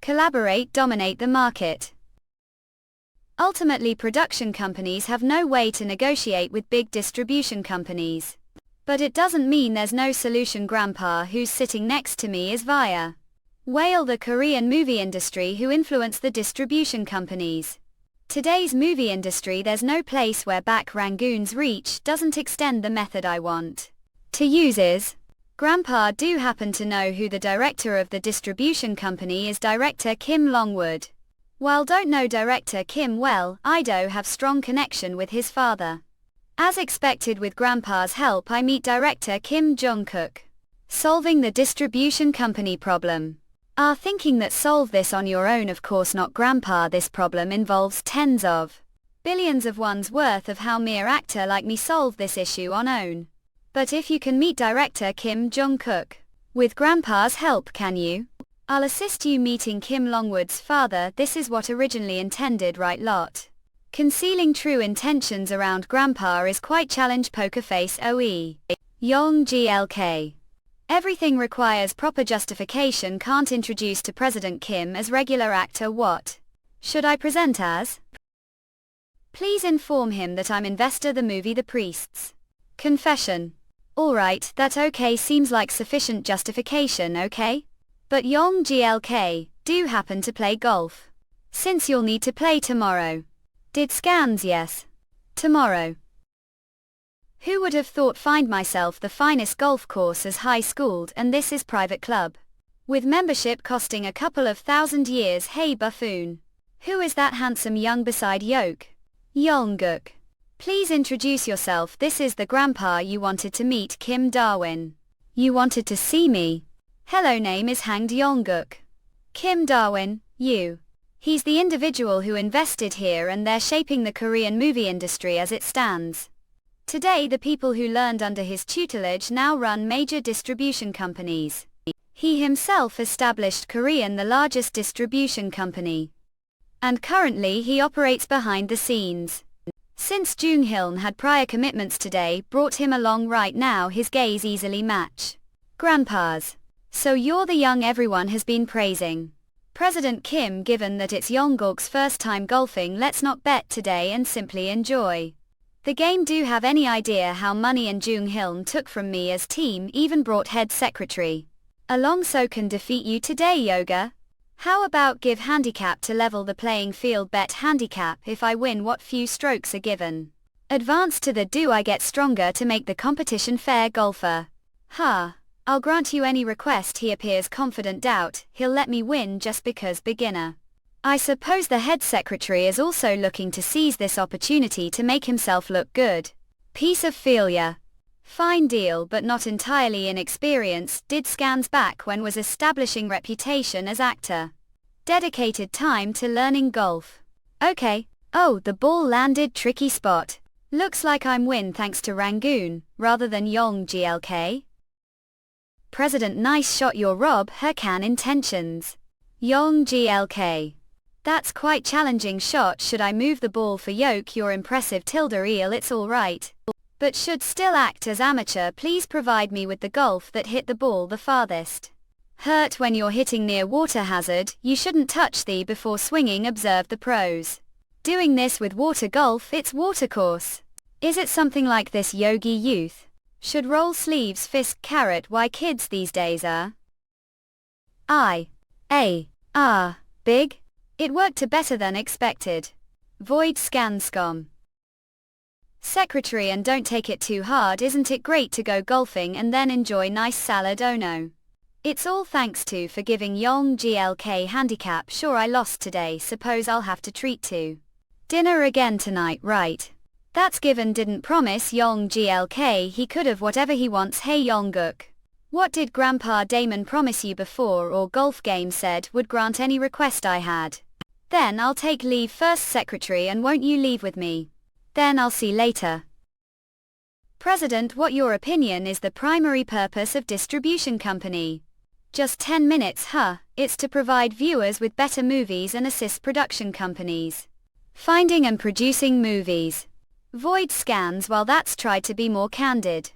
collaborate, dominate the market. Ultimately, production companies have no way to negotiate with big distribution companies. But it doesn't mean there's no solution. Grandpa, who's sitting next to me, is via Whale, the Korean movie industry who influence the distribution companies. Today's movie industry, there's no place where back Rangoon's reach doesn't extend. The method I want to use is, Grandpa, do happen to know who the director of the distribution company is? Director Kim Longwood. While don't know Director Kim well, I do have strong connection with his father. As expected, with Grandpa's help I meet Director Kim Jong-kook. Solving the distribution company problem. Thinking that solve this on your own? Of course not, Grandpa. This problem involves tens of billions of one's worth of how mere actor like me solve this issue on own. But if you can meet Director Kim Jong-kook with Grandpa's help, can you? I'll assist you meeting Kim Longwood's father. This is what originally intended, right lot? Concealing true intentions around Grandpa is quite challenge. Poker face. OE. Yong GLK. Everything requires proper justification. Can't introduce to President Kim as regular actor. What should I present as? Please inform him that I'm investor. The movie The Priests. Confession. Alright, that okay, seems like sufficient justification, okay? But Yong GLK, do happen to play golf? Since you'll need to play tomorrow. Did scans? Yes. Tomorrow. Who would have thought? Find myself the finest golf course as high schooled, and this is private club. With membership costing a couple of $1,000. Hey buffoon. Who is that handsome young beside Yoke? Yong-gook. Please introduce yourself. This is the Grandpa you wanted to meet, Kim Darwin. You wanted to see me? Hello, name is Hanged Yong-gook. Kim Darwin, you. He's the individual who invested here and they're shaping the Korean movie industry as it stands. Today the people who learned under his tutelage now run major distribution companies. He himself established Korean the largest distribution company. And currently he operates behind the scenes. Since Jung-hiln had prior commitments today brought him along right now, his gaze easily match Grandpa's. So you're the young everyone has been praising. President Kim, given that it's Yong-gook's first time golfing, let's not bet today and simply enjoy the game. Do have any idea how money and Jung-hiln took from me as team, even brought head secretary along so can defeat you today, Yoga? How about give handicap to level the playing field? Bet handicap, if I win what few strokes are given. Advance to the do I get stronger to make the competition fair? Golfer. I'll grant you any request. He appears confident. Doubt he'll let me win just because beginner. I suppose the head secretary is also looking to seize this opportunity to make himself look good. Piece of failure. Fine deal, but not entirely inexperienced. Did scans back when was establishing reputation as actor. Dedicated time to learning golf. Okay. Oh, the ball landed tricky spot. Looks like I'm win thanks to Rangoon, rather than Yong GLK. President, nice shot. Your Rob her can intentions. Yong GLK. That's quite challenging shot. Should I move the ball for Yoke? Your impressive tilde eel. It's alright. But should still act as amateur. Please provide me with the golf that hit the ball the farthest. Hurt when you're hitting near water hazard. You shouldn't touch the before swinging. Observe the pros. Doing this with water golf, it's watercourse. Is it something like this, yogi youth? Should roll sleeves fist carrot. Why kids these days are big? It worked better than expected. Void scan scum. Secretary, and don't take it too hard. Isn't it great to go golfing and then enjoy nice salad? Oh no. It's all thanks to for giving Yong GLK handicap. Sure, I lost today. Suppose I'll have to treat to dinner again tonight, right? That's given. Didn't promise Yong GLK he could have whatever he wants. Hey Yong-gook. What did Grandpa Damon promise you before or golf game? Said would grant any request I had. Then I'll take leave first, secretary, and won't you leave with me? Then I'll see later. President, what your opinion is the primary purpose of distribution company? Just 10 minutes, It's to provide viewers with better movies and assist production companies finding and producing movies. Void scans. While that's tried to be more candid.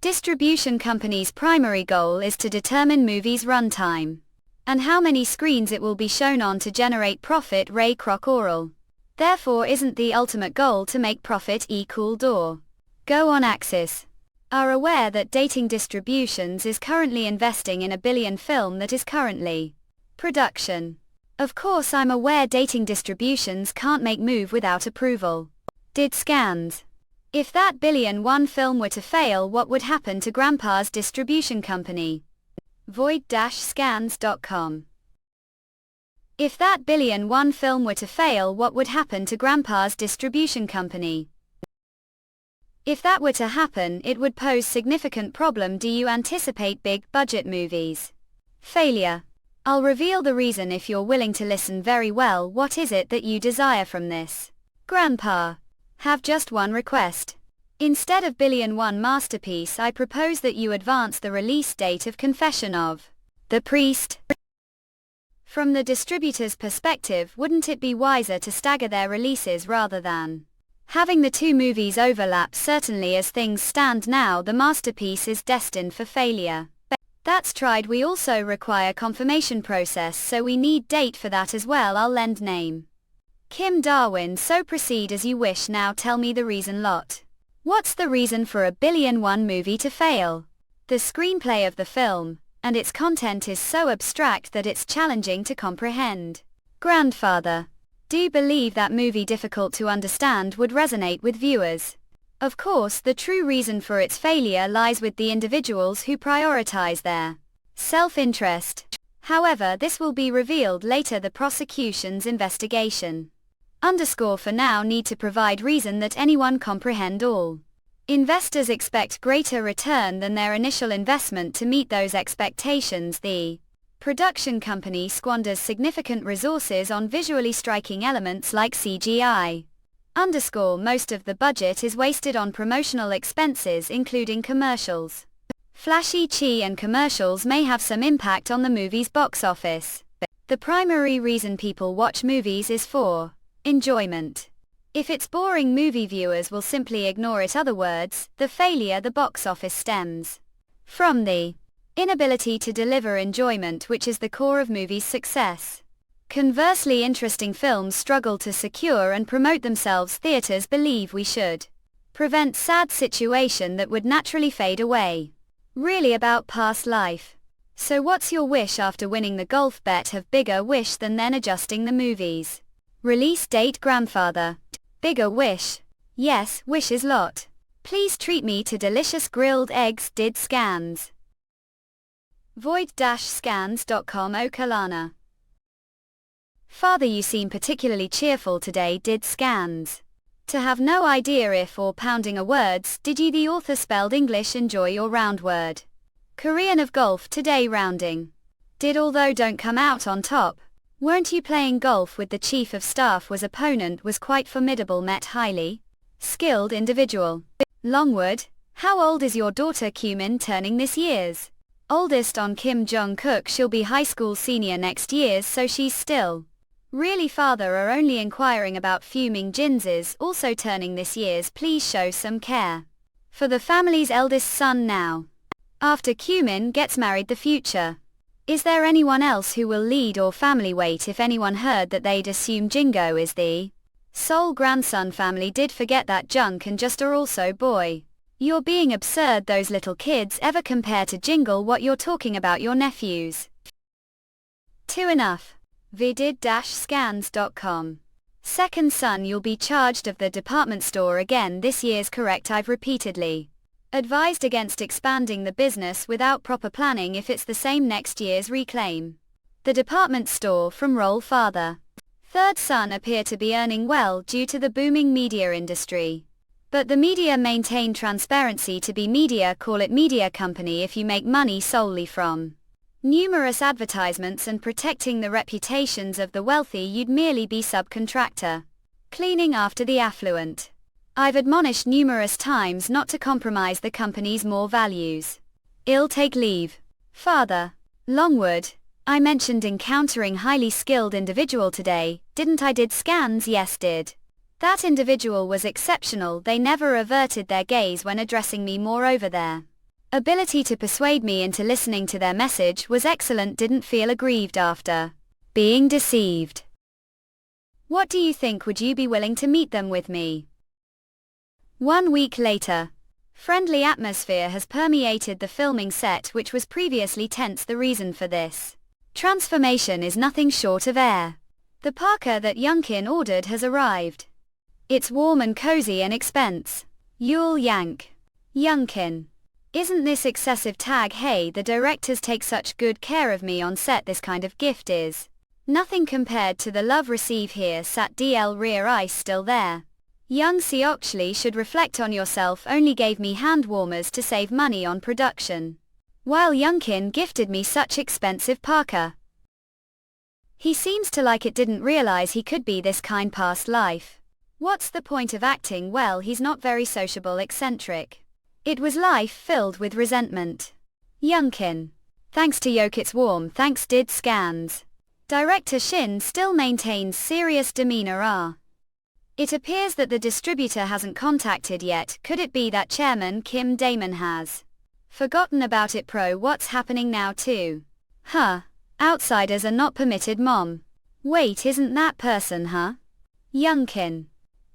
Distribution company's primary goal is to determine movies' runtime and how many screens it will be shown on to generate profit. Ray Kroc oral. Therefore isn't the ultimate goal to make profit equal door. Go on Axis. Are aware that Dating Distributions is currently investing in a billion film that is currently production. Of course I'm aware Dating Distributions can't make move without approval. Did scans. If that billion-1 film were to fail, what would happen to Grandpa's distribution company? Void-scans.com. If that billion-1 film were to fail, what would happen to Grandpa's distribution company? If that were to happen, it would pose significant problem. Do you anticipate big budget movies? Failure. I'll reveal the reason if you're willing to listen very well. What is it that you desire from this? Grandpa. Have just one request. Instead of billion-1 masterpiece, I propose that you advance the release date of Confession of the Priest. From the distributor's perspective, wouldn't it be wiser to stagger their releases rather than having the two movies overlap? Certainly, as things stand now, the masterpiece is destined for failure. That's tried. We also require confirmation process, so we need date for that as well. I'll lend name Kim Darwin. So proceed as you wish. Now tell me the reason. Lot. What's the reason for a billion-1 movie to fail? The screenplay of the film and its content is so abstract that it's challenging to comprehend. Grandfather. Do believe that movie difficult to understand would resonate with viewers. Of course, the true reason for its failure lies with the individuals who prioritize their self-interest. However, this will be revealed later. The prosecution's investigation. For now need to provide reason that anyone comprehend all. Investors expect greater return than their initial investment. To meet those expectations, the production company squanders significant resources on visually striking elements like CGI. Most of the budget is wasted on promotional expenses, including commercials. Flashy chi and commercials may have some impact on the movie's box office. The primary reason people watch movies is for enjoyment. If it's boring, movie viewers will simply ignore it. Other words, the failure the box office stems from the inability to deliver enjoyment, which is the core of movies' success. Conversely, interesting films struggle to secure and promote themselves. Theaters believe we should prevent sad situation that would naturally fade away. Really about past life. So what's your wish after winning the golf bet? Have bigger wish than then adjusting the movies. Release date. Grandfather. Bigger wish. Yes, wish is lot. Please treat me to delicious grilled eggs. Did scans. Void-scans.com. Oh Kalana. Father, you seem particularly cheerful today. Did scans. To have no idea if or pounding a words. Did you? The author spelled English. Enjoy your round word. Korean of golf today. Rounding. Did although don't come out on top. Weren't you playing golf with the chief of staff? Was opponent was quite formidable. Met highly skilled individual. Longwood. How old is your daughter? Kumin turning this year's oldest on Kim Jong-kook. She'll be high school senior next year, so she's still really. Father, are only inquiring about fuming. Jins is also turning this year's. Please show some care for the family's eldest son now. After Kumin gets married, the future. Is there anyone else who will lead or family? Wait, if anyone heard that they'd assume Jingo is the sole grandson. Family did forget that junk and just are also boy. You're being absurd. Those little kids ever compare to Jingle? What you're talking about? Your nephews. Two enough. Vidid-scans.com. Second son, you'll be charged of the department store again this year's. Correct. I've repeatedly advised against expanding the business without proper planning if it's the same next year's. Reclaim the department store from role. Father. Third son appear to be earning well due to the booming media industry. But the media maintain transparency. To be media, call it media company. If you make money solely from numerous advertisements and protecting the reputations of the wealthy, you'd merely be subcontractor. Cleaning after the affluent. I've admonished numerous times not to compromise the company's more values. Ill take leave. Father. Longwood. I mentioned encountering highly skilled individual today, didn't I? Did scans. Yes, did. That individual was exceptional. They never averted their gaze when addressing me. Moreover, their ability to persuade me into listening to their message was excellent. Didn't feel aggrieved after being deceived. What do you think? Would you be willing to meet them with me? 1 week later. Friendly atmosphere has permeated the filming set, which was previously tense. The reason for this transformation is nothing short of air. The parka that Youngkin ordered has arrived. It's warm and cozy and expense. You'll yank. Youngkin. Isn't this excessive? Tag. Hey, the directors take such good care of me on set. This kind of gift is nothing compared to the love receive here. Sat DL rear ice still there. Young Seokchli should reflect on yourself. Only gave me hand warmers to save money on production, while Youngkin gifted me such expensive parka. He seems to like it. Didn't realize he could be this kind past life. What's the point of acting? Well, he's not very sociable, eccentric. It was life filled with resentment. Youngkin. Thanks to Yok it's warm. Thanks did scans. Director Shin still maintains serious demeanor. It appears that the distributor hasn't contacted yet. Could it be that Chairman Kim Damon has forgotten about it? What's happening now too? Huh. Outsiders are not permitted. Mom. Wait, isn't that person, huh? Youngkin.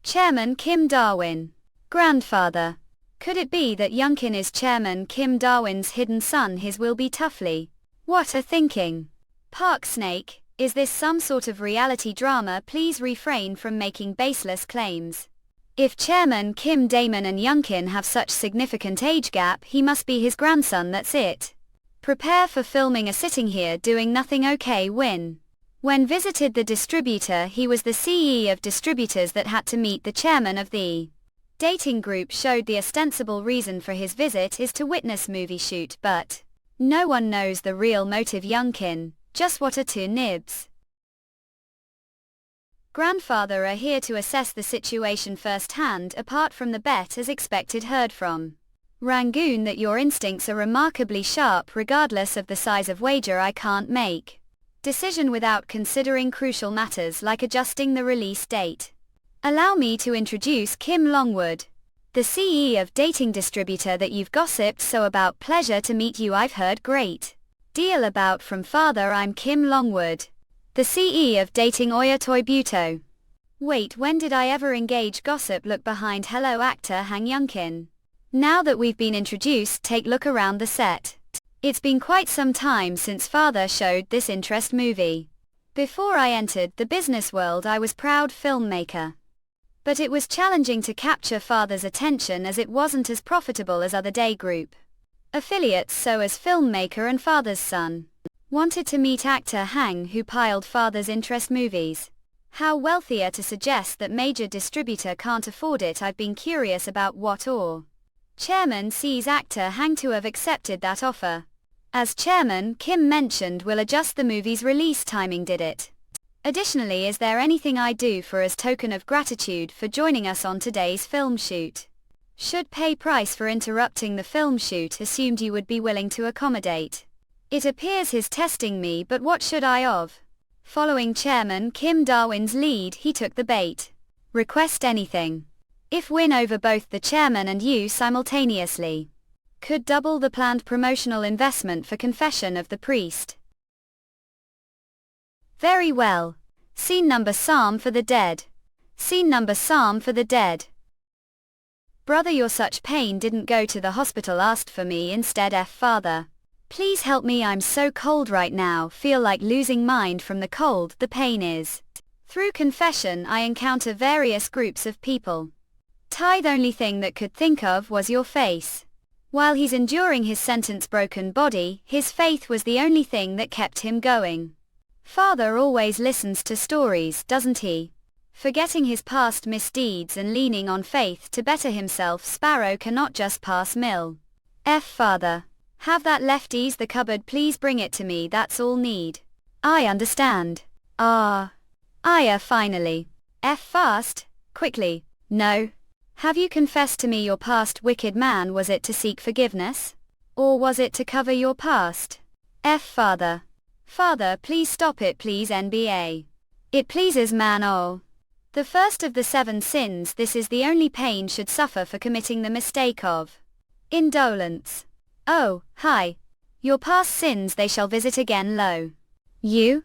Chairman Kim Darwin. Grandfather. Could it be that Youngkin is Chairman Kim Darwin's hidden son? His will be toughly. What a thinking. Park Snake, is this some sort of reality drama? Please refrain from making baseless claims. If Chairman Kim Damon and Youngkin have such significant age gap, he must be his grandson. That's it. Prepare for filming a sitting here doing nothing. Okay, win. When visited the distributor, he was the CE of distributors that had to meet the chairman of the dating group. Showed the ostensible reason for his visit is to witness movie shoot, but no one knows the real motive. Youngkin, just what are two nibs? Grandfather are here to assess the situation firsthand. Apart from the bet as expected, heard from Rangoon that your instincts are remarkably sharp regardless of the size of wager. I can't make decision without considering crucial matters like adjusting the release date. Allow me to introduce Kim Longwood, the CE of dating distributor that you've gossiped so about. Pleasure to meet you. I've heard great deal about from father. I'm Kim Longwood, the CE of dating Oyatoy Buto. Wait, when did I ever engage gossip? Look behind. Hello actor Hang Youngkin. Now that we've been introduced, take look around the set. It's been quite some time since father showed this interest movie. Before I entered the business world I was proud filmmaker. But it was challenging to capture father's attention as it wasn't as profitable as other day group affiliates. So as filmmaker and father's son, wanted to meet actor Hang, who piled father's interest movies. How wealthier to suggest that major distributor can't afford it. I've been curious about what or chairman sees actor Hang to have accepted that offer. As chairman, Kim mentioned will adjust the movie's release timing. Did it? Additionally, is there anything I do for as token of gratitude for joining us on today's film shoot? Should pay price for interrupting the film shoot. Assumed you would be willing to accommodate. It appears he's testing me, but what should I of? Following Chairman Kim Darwin's lead, he took the bait. Request anything. If win over both the chairman and you simultaneously. Could double the planned promotional investment for Confession of the Priest. Very well. Scene number Psalm for the Dead. Scene number Psalm for the Dead. Brother, you're such pain. Didn't go to the hospital, asked for me instead. Father. Please help me, I'm so cold right now, feel like losing mind from the cold. The pain is. Through confession I encounter various groups of people. Tithe only thing that could think of was your face. While he's enduring his sentence, broken body, his faith was the only thing that kept him going. Father always listens to stories, doesn't he? Forgetting his past misdeeds and leaning on faith to better himself. Sparrow cannot just pass mill. Father. Have that lefties the cupboard, please bring it to me, that's all need. I understand. Finally. Fast, quickly. No. Have you confessed to me your past, wicked man? Was it to seek forgiveness? Or was it to cover your past? Father. Father, please stop it, please. NBA. It pleases man. Oh. The first of the 7 sins. This is the only pain should suffer for committing the mistake of indolence. Oh, hi. Your past sins they shall visit again. Lo. You?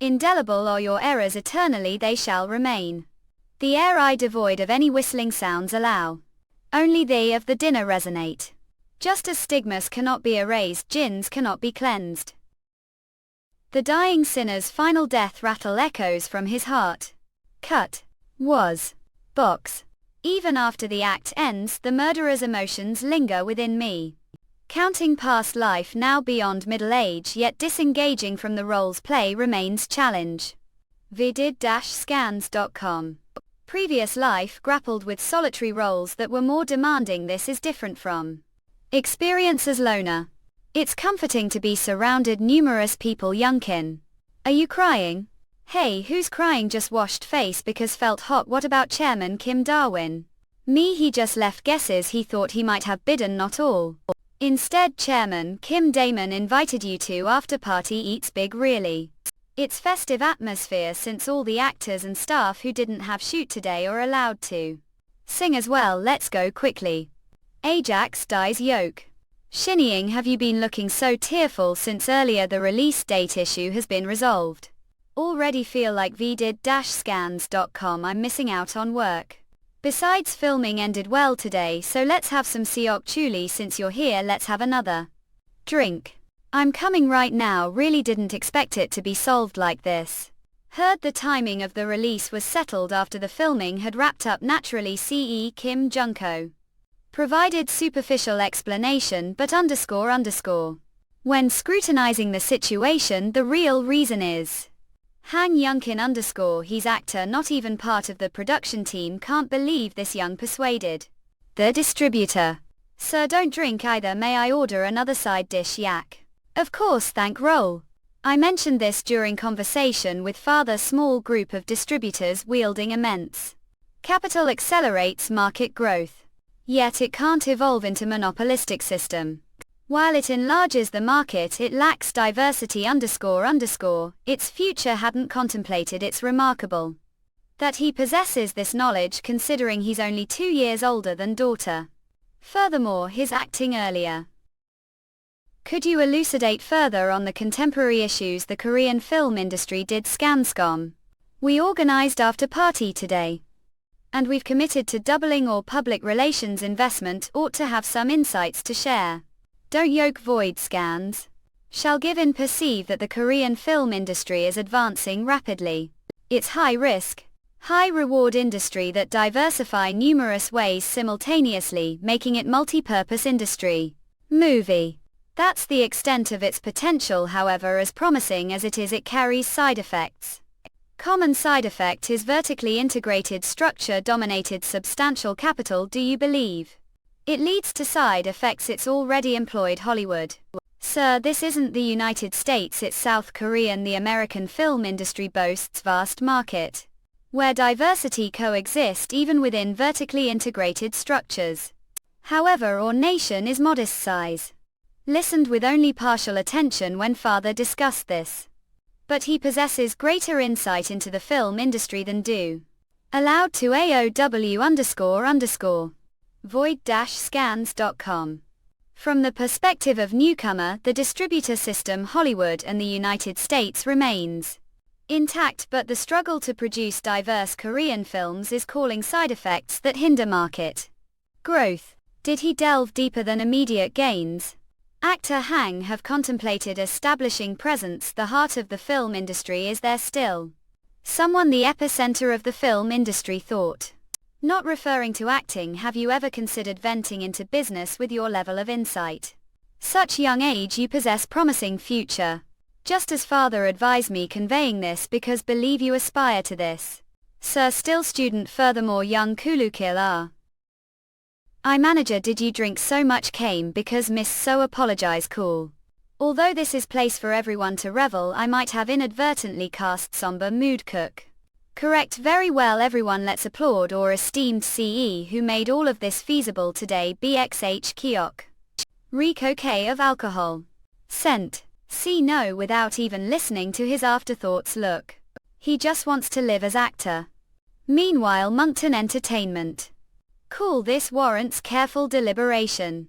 Indelible are your errors, eternally they shall remain. The air I devoid of any whistling sounds allow. Only they of the dinner resonate. Just as stigmas cannot be erased, gins cannot be cleansed. The dying sinner's final death rattle echoes from his heart. Cut. Was. Box. Even after the act ends, the murderer's emotions linger within me. Counting past life now beyond middle age, yet disengaging from the roles play remains challenge. Vidid-scans.com. Previous life grappled with solitary roles that were more demanding. This is different from experience as loner. It's comforting to be surrounded numerous people. Youngkin. Are you crying? Hey, who's crying? Just washed face because felt hot. What about Chairman Kim Darwin? Me, he just left guesses he thought he might have bidden, not all. Instead, Chairman Kim Damon invited you to after party eats big. Really. It's festive atmosphere since all the actors and staff who didn't have shoot today are allowed to sing as well. Let's go quickly. Ajax dies yoke. Shinnying, have you been looking so tearful since earlier the release date issue has been resolved? Already feel like Vidid-scans.com I'm missing out on work. Besides, filming ended well today, so let's have some siok chuli. Since you're here, let's have another drink. I'm coming right now. Really didn't expect it to be solved like this. Heard the timing of the release was settled after the filming had wrapped up. Naturally, CE Kim Junko provided superficial explanation, but when scrutinizing the situation, the real reason is Han Youngkin he's actor, not even part of the production team. Can't believe this. Young persuaded the distributor. Sir, don't drink either. May I order another side dish? Yak. Of course, thank roll. I mentioned this during conversation with father. Small group of distributors wielding immense capital accelerates market growth. Yet it can't evolve into monopolistic system. While it enlarges the market, it lacks diversity. Its future hadn't contemplated. It's remarkable that he possesses this knowledge considering he's only 2 years older than daughter. Furthermore, his acting earlier. Could you elucidate further on the contemporary issues the Korean film industry did? Scanscom. We organized after party today. And we've committed to doubling all public relations investment. Ought to have some insights to share. Don't yoke void scans. Shall give in perceive that the Korean film industry is advancing rapidly. It's high risk, high reward industry that diversify numerous ways simultaneously, making it multi-purpose industry. Movie. That's the extent of its potential. However, as promising as it is, it carries side effects. Common side effect is vertically integrated structure dominated substantial capital. Do you believe it leads to side effects? It's already employed Hollywood. Sir, this isn't the United States, it's South Korean. The American film industry boasts vast market where diversity coexist even within vertically integrated structures. However, our nation is modest size. Listened with only partial attention when father discussed this. But he possesses greater insight into the film industry than do. Allowed to AOW__. Void-scans.com. From the perspective of newcomer, the distributor system Hollywood and the United States remains intact, but the struggle to produce diverse Korean films is calling side effects that hinder market growth. Did he delve deeper than immediate gains? Actor Hang have contemplated establishing presence. The heart of the film industry is there still. Someone the epicenter of the film industry thought. Not referring to acting, have you ever considered venting into business with your level of insight? Such young age, you possess promising future. Just as father advised me, conveying this because believe you aspire to this. Sir, still student. Furthermore, young Kulukil are. I manager, did you drink so much? Came because miss, so apologize. Cool. Although this is place for everyone to revel, I might have inadvertently cast somber mood. Cook. Correct. Very well everyone, let's applaud our esteemed CE who made all of this feasible today. BXH Kiok. Rico K of alcohol. Scent. See no without even listening to his afterthoughts. Look. He just wants to live as actor. Meanwhile, Moncton Entertainment. Cool, this warrants careful deliberation.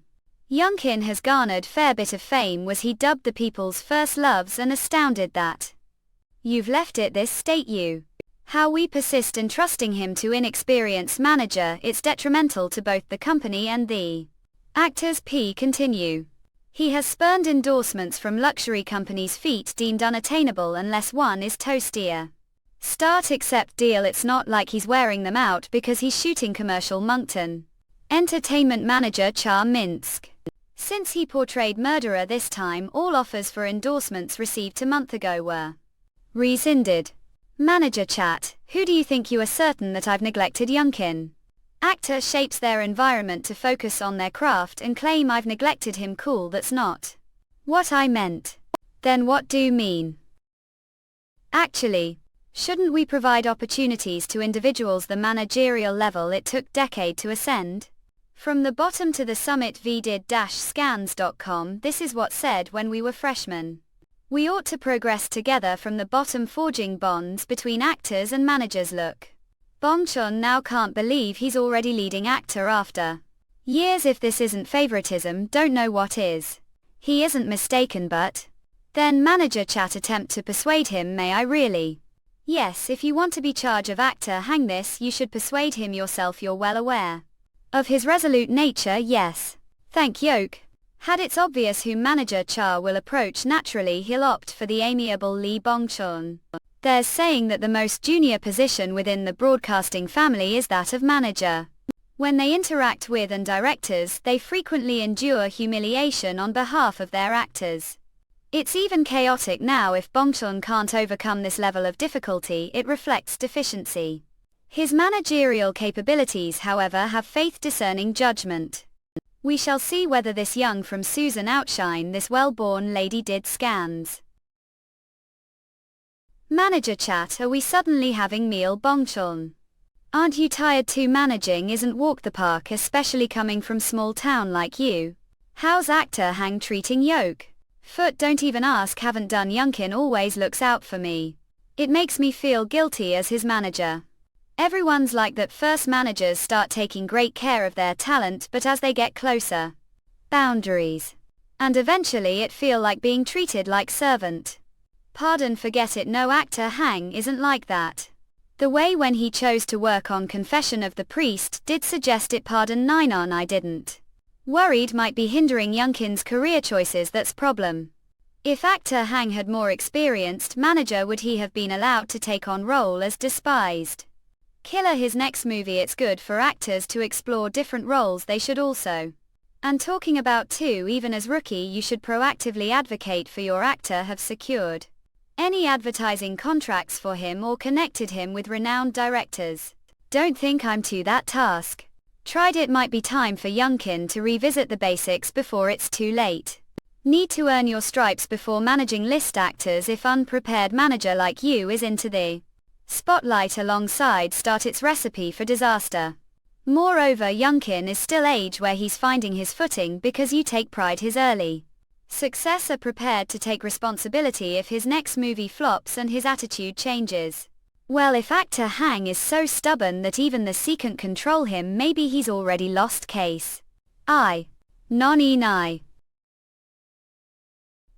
Youngkin has garnered fair bit of fame. Was he dubbed the people's first loves and astounded that You've left it this state you. How we persist in trusting him to inexperienced manager, it's detrimental to both the company and the actors. P continue. He has spurned endorsements from luxury companies, feat deemed unattainable unless one is toastier. Start accept deal. It's not like he's wearing them out because he's shooting commercial Moncton. Entertainment manager Cha Minsk. Since he portrayed murderer this time, all offers for endorsements received a month ago were rescinded. Manager chat. Who do you think you are certain that I've neglected Yunkin? Actor shapes their environment to focus on their craft and claim I've neglected him. Cool, that's not what I meant. Then what do you mean? Actually, shouldn't we provide opportunities to individuals the managerial level it took decade to ascend? From the bottom to the summit. vdid-scans.com. This is what said when we were freshmen. We ought to progress together from the bottom, forging bonds between actors and managers. Look. Bong Chun now can't believe he's already leading actor after years. If this isn't favoritism, don't know what is. He isn't mistaken, but then manager chat attempt to persuade him. May I really? Yes, if you want to be charge of actor hang this, you should persuade him yourself. You're well aware of his resolute nature. Yes. Thank Yoke. Had it's obvious whom manager Cha will approach, naturally he'll opt for the amiable Lee Bong Chun. There's saying that the most junior position within the broadcasting family is that of manager. When they interact with and directors, they frequently endure humiliation on behalf of their actors. It's even chaotic now. If Bong Chun can't overcome this level of difficulty, it reflects deficiency. His managerial capabilities, however, have faith discerning judgment. We shall see whether this young from Susan outshine this well-born lady. Did scans. Manager chat. Are we suddenly having meal? Bong Chun. Aren't you tired too? Managing isn't walk the park, especially coming from small town like you. How's actor hang treating Yoke? Foot, don't even ask. Haven't done. Yunkin always looks out for me. It makes me feel guilty as his manager. Everyone's like that. First managers start taking great care of their talent, but as they get closer, boundaries. And eventually it feel like being treated like servant. Pardon, forget it. No, actor hang isn't like that. The way when he chose to work on Confession of the Priest did suggest it. Pardon, Ninon, I didn't. Worried might be hindering Yunkin's career choices, that's problem. If actor hang had more experienced manager, would he have been allowed to take on role as despised killer his next movie? It's good for actors to explore different roles. They should also. And talking about too, even as rookie you should proactively advocate for your actor. Have secured any advertising contracts for him or connected him with renowned directors. Don't think I'm to that task. Tried. It might be time for Yunkin to revisit the basics before it's too late. Need to earn your stripes before managing list actors. If unprepared manager like you is into the spotlight alongside, start its recipe for disaster. Moreover, Yunkin is still age where he's finding his footing because you take pride his early success. Are prepared to take responsibility if his next movie flops and his attitude changes. Well, if actor hang is so stubborn that even the sea can't control him, maybe he's already lost case. Noni nai.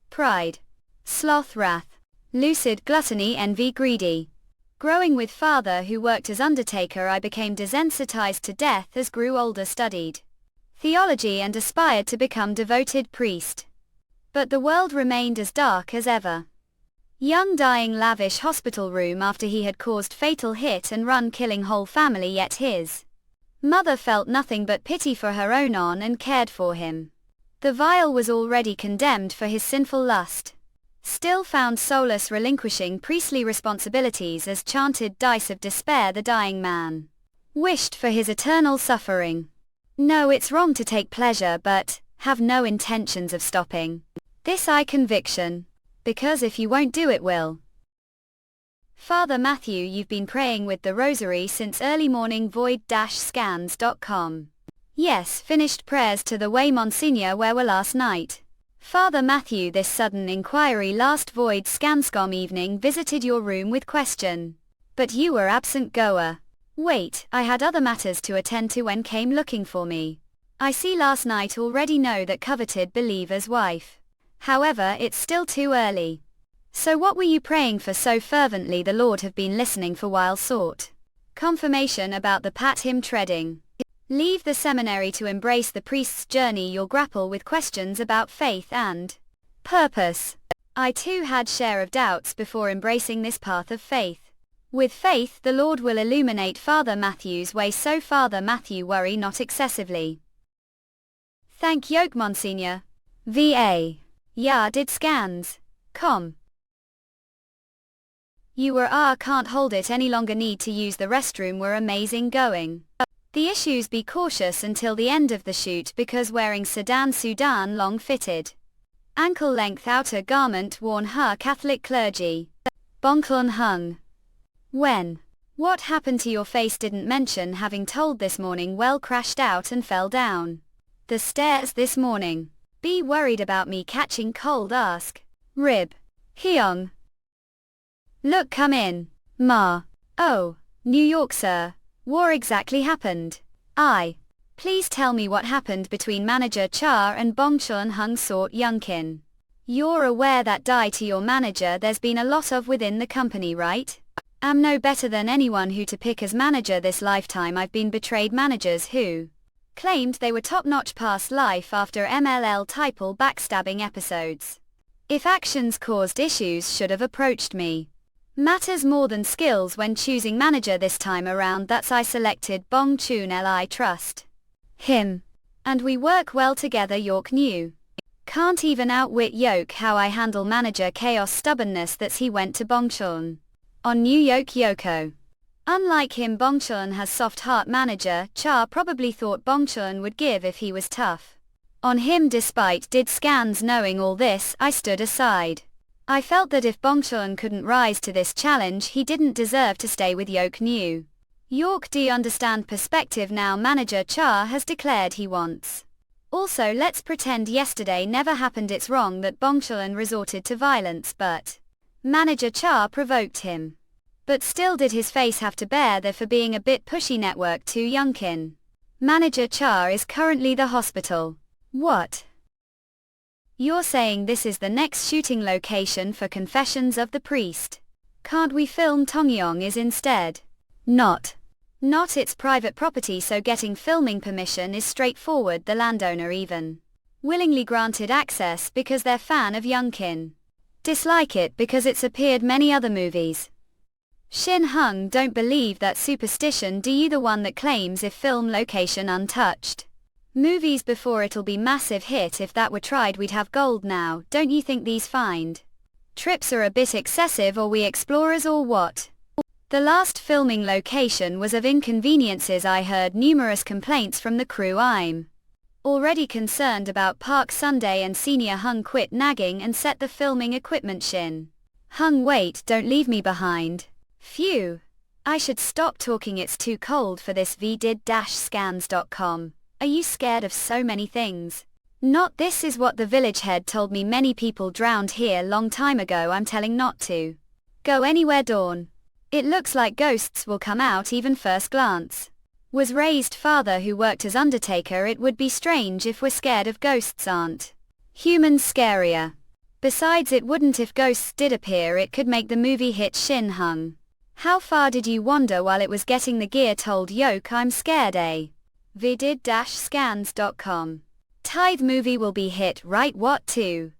Pride. Sloth, wrath. Lucid, gluttony, envy, greedy. Growing with father who worked as undertaker, I became desensitized to death as grew older, studied theology and aspired to become devoted priest. But the world remained as dark as ever. Young, dying, lavish hospital room after he had caused fatal hit and run, killing whole family, yet his mother felt nothing but pity for her own on and cared for him. The vile was already condemned for his sinful lust. Still found solace relinquishing priestly responsibilities as chanted dice of despair. The dying man wished for his eternal suffering. No, it's wrong to take pleasure but have no intentions of stopping. This I conviction. Because if you won't do it will. Father Matthew, you've been praying with the rosary since early morning. Void-scans.com. Yes, finished prayers to the way Monsignor. Where were last night? Father Matthew, this sudden inquiry last Void-Scanscom evening visited your room with question. But you were absent goer. Wait, I had other matters to attend to when came looking for me. I see last night already know that coveted believer's wife. However, it's still too early. So what were you praying for so fervently? The Lord have been listening for while sought confirmation about the pat him treading. Leave the seminary to embrace the priest's journey. You'll grapple with questions about faith and purpose. I too had share of doubts before embracing this path of faith. With faith the Lord will illuminate Father Matthew's way, so Father Matthew worry not excessively. Thank Yoke Monsignor. VA. Ya did scans. Com. You were can't hold it any longer, need to use the restroom, were amazing going. The issues, be cautious until the end of the shoot because wearing Sudan long fitted ankle length outer garment worn her Catholic clergy. Bonklon hung. When? What happened to your face? Didn't mention having told this morning. Well, crashed out and fell down the stairs this morning. Be worried about me catching cold? Ask. Rib. Hyung. Look, come in. Ma. Oh, New York, sir. What exactly happened? Please tell me what happened between manager Cha and Bongchul Hung Sort Youngkin. You're aware that die to your manager there's been a lot of within the company, right? Am no better than anyone who to pick as manager this lifetime. I've been betrayed managers who claimed they were top-notch past life after MLL typal backstabbing episodes. If actions caused issues, should have approached me. Matters more than skills when choosing manager this time around. That's I selected Bong Chun Li, trust him, and we work well together. York knew. Can't even outwit Yoke how I handle manager chaos stubbornness. That's he went to Bongchun on New York Yoko. Unlike him, Bongchun has soft heart. Manager Cha probably thought Bongchun would give if he was tough on him. Despite did scans. Knowing all this, I stood aside. I felt that if Bongchul couldn't rise to this challenge, he didn't deserve to stay with Yoke New York. Do you understand perspective now? Manager Cha has declared he wants. Also, let's pretend yesterday never happened. It's wrong that Bongchul resorted to violence, but manager Cha provoked him. But still, did his face have to bear there for being a bit pushy? Network 2 Youngkin. Manager Cha is currently the hospital. What? You're saying this is the next shooting location for Confessions of the Priest? Can't we film Tongyong is instead? Not, it's private property, so getting filming permission is straightforward. The landowner even willingly granted access because they're fan of Youngkin. Dislike it because it's appeared many other movies. Shin Hung, don't believe that superstition, do you? The one that claims if film location untouched movies before it'll be massive hit. If that were tried we'd have gold now. Don't you think these find trips are a bit excessive, or we explorers, or what? The last filming location was of inconveniences. I heard numerous complaints from the crew. I'm already concerned about Park Sunday and Senior Hung quit nagging and set the filming equipment. Shin Hung, wait, don't leave me behind. Phew. I should stop talking, it's too cold for this. vdid-scans.com. Are you scared of so many things? Not. This is what the village head told me. Many people drowned here long time ago. I'm telling not to go anywhere. Dawn. It looks like ghosts will come out even first glance. Was raised father who worked as undertaker. It would be strange if we're scared of ghosts. Aren't humans scarier? Besides, it wouldn't if ghosts did appear. It could make the movie hit. Shin Hung. How far did you wander while it was getting the gear? Told Yoke I'm scared. vdid-scans.com. Tithe movie will be hit, right? What to?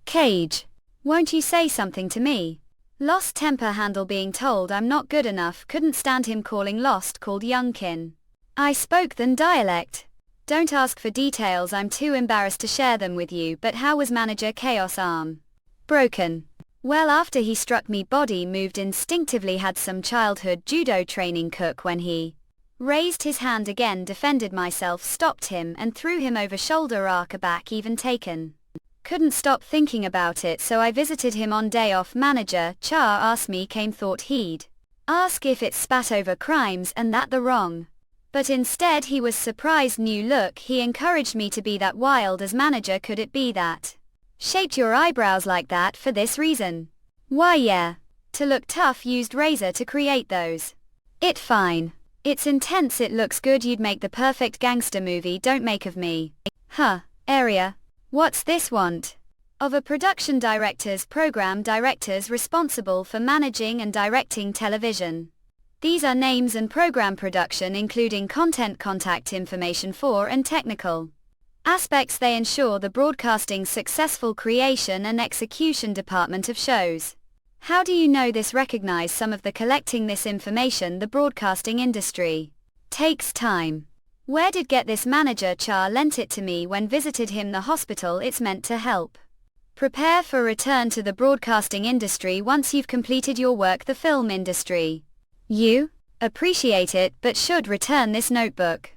Cage. Won't you say something to me? Lost temper handle being told I'm not good enough. Couldn't stand him calling lost. Called Youngkin. I spoke then dialect. Don't ask for details, I'm too embarrassed to share them with you. But how was manager Chaos arm? Broken. Well, after he struck me, body moved instinctively. Had some childhood judo training. Cook when he raised his hand again, defended myself, stopped him and threw him over shoulder. Arc aback, even taken. Couldn't stop thinking about it, so I visited him on day off. Manager Cha asked me, came, thought he'd ask if it spat over crimes and that the wrong. But instead he was surprised. New look, he encouraged me to be that wild as manager. Could it be that shaped your eyebrows like that for this reason? Why yeah, to look tough. Used razor to create those. It fine. It's intense, it looks good. You'd make the perfect gangster movie. Don't make of me. Huh, area. What's this want? Of a production director's program directors responsible for managing and directing television. These are names and program production including content, contact information for and technical aspects. They ensure the broadcasting's successful creation and execution department of shows. How do you know this? Recognize some of the collecting this information. The broadcasting industry takes time. Where did get this? Manager Cha lent it to me when visited him the hospital. It's meant to help prepare for return to the broadcasting industry once you've completed your work. The film industry. You appreciate it but should return this notebook.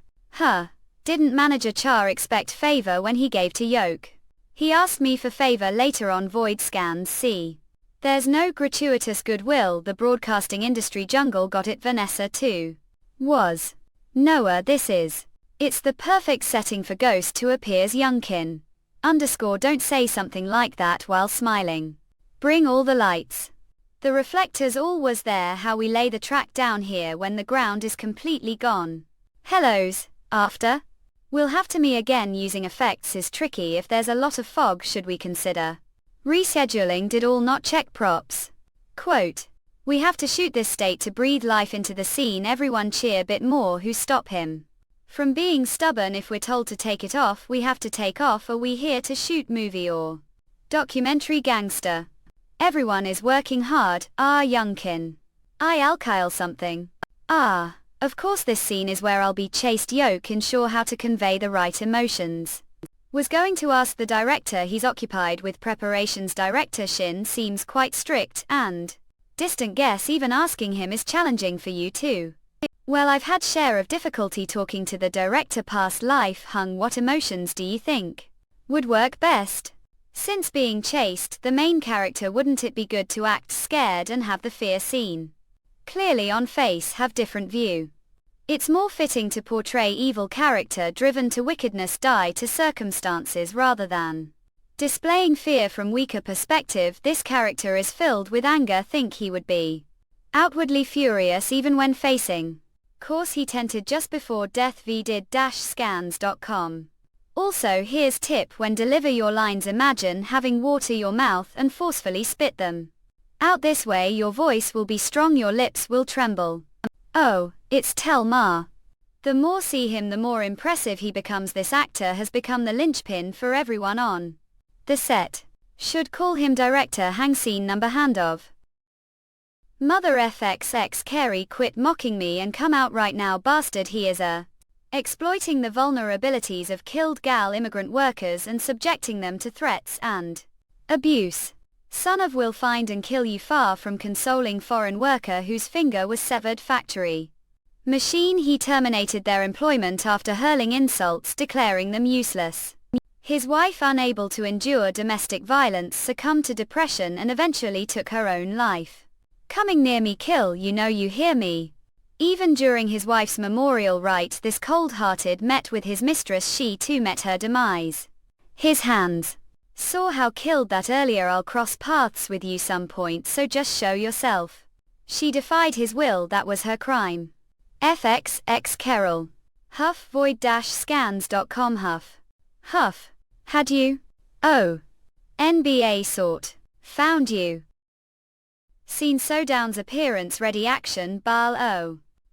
Didn't Manager Cha expect favor when he gave to Yoke? He asked me for favor later on. Void scans. See. There's no gratuitous goodwill. The broadcasting industry jungle got it. Vanessa too. Was. Noah, it's the perfect setting for Ghost to appears. Youngkin. Don't say something like that while smiling. Bring all the lights. The reflectors all was there. How we lay the track down here when the ground is completely gone. Hellos, after? We'll have to me again. Using effects is tricky if there's a lot of fog. Should we consider rescheduling? Did all not check props? Quote. We have to shoot this state to breathe life into the scene. Everyone cheer bit more. Who stop him from being stubborn? If we're told to take it off, we have to take off. Are we here to shoot movie or documentary? Gangster. Everyone is working hard. Youngkin. I'll kyle something. Of course this scene is where I'll be chased. Yoke ensure how to convey the right emotions. Was going to ask the director. He's occupied with preparations. Director Shin seems quite strict and distant. Guess even asking him is challenging for you too. Well, I've had share of difficulty talking to the director. Past life. What emotions do you think would work best? Since being chased, the main character, wouldn't it be good to act scared and have the fear seen clearly on face? Have different view. It's more fitting to portray evil character driven to wickedness, die to circumstances rather than displaying fear from weaker perspective. This character is filled with anger. Think he would be outwardly furious even when facing course. He tented just before death. vdid-scans.com. Also, here's tip: when deliver your lines, imagine having water your mouth and forcefully spit them out. This way your voice will be strong, your lips will tremble. Oh, it's Tell Ma. The more see him the more impressive he becomes. This actor has become the linchpin for everyone on the set. Should call him director Hang. Scene number handoff. Mother FXX Carey, quit mocking me and come out right now, bastard. He is exploiting the vulnerabilities of killed gal immigrant workers and subjecting them to threats and abuse. Son of will find and kill you. Far from consoling foreign worker whose finger was severed. Factory machine. He terminated their employment after hurling insults, declaring them useless. His wife, unable to endure domestic violence, succumbed to depression and eventually took her own life. Coming near me, kill you. Know you hear me? Even during his wife's memorial rite, this cold-hearted met with his mistress. She too met her demise. His hands saw how killed that earlier. I'll cross paths with you some point, so just show yourself. She defied his will. That was her crime. FXX Carol. Huff. Void-scans.com. Huff. Had you? Oh. NBA sought. Found you. Seen Sodown's appearance. Ready action. Baal.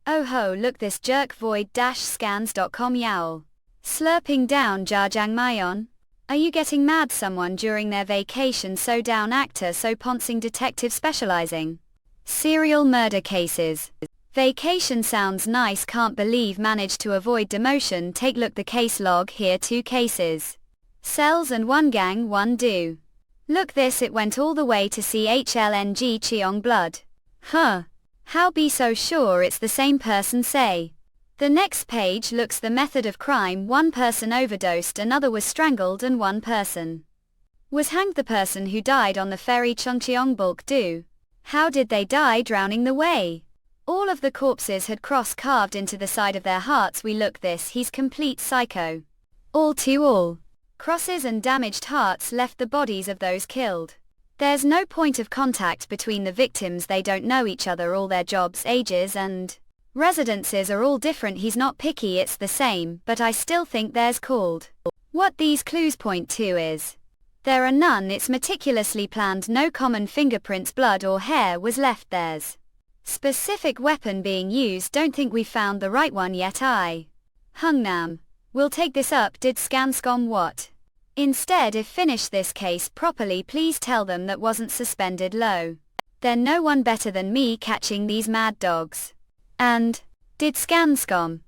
Oh ho, look this jerk. Void-scans.com. Yowl. Slurping down Jajangmyeon. Are you getting mad? Someone during their vacation. Sodown actor So Ponsing detective specializing serial murder cases. Vacation sounds nice. Can't believe managed to avoid demotion. Take look the case log here. 2 cases. Cells and 1 gang, 1 do. Look this, it went all the way to CHLNG Cheong blood. How be so sure it's the same person? Say. The next page looks the method of crime. 1 person overdosed, another was strangled and 1 person was hanged. The person who died on the ferry Chungcheong Bulk do. How did they die? Drowning the way. All of the corpses had cross carved into the side of their hearts. We look this, he's complete psycho. All. Crosses and damaged hearts left the bodies of those killed. There's no point of contact between the victims. They don't know each other. All their jobs, ages and residences are all different. He's not picky, it's the same, but I still think there's called. What these clues point to is There are none. It's meticulously planned. No common fingerprints, blood or hair was left. There's specific weapon being used. Don't think we found the right one yet. Hungnam. We'll take this up. Did Skanscom what? Instead, if finish this case properly, please tell them that wasn't suspended low. Then no one better than me catching these mad dogs. And did Skanscom?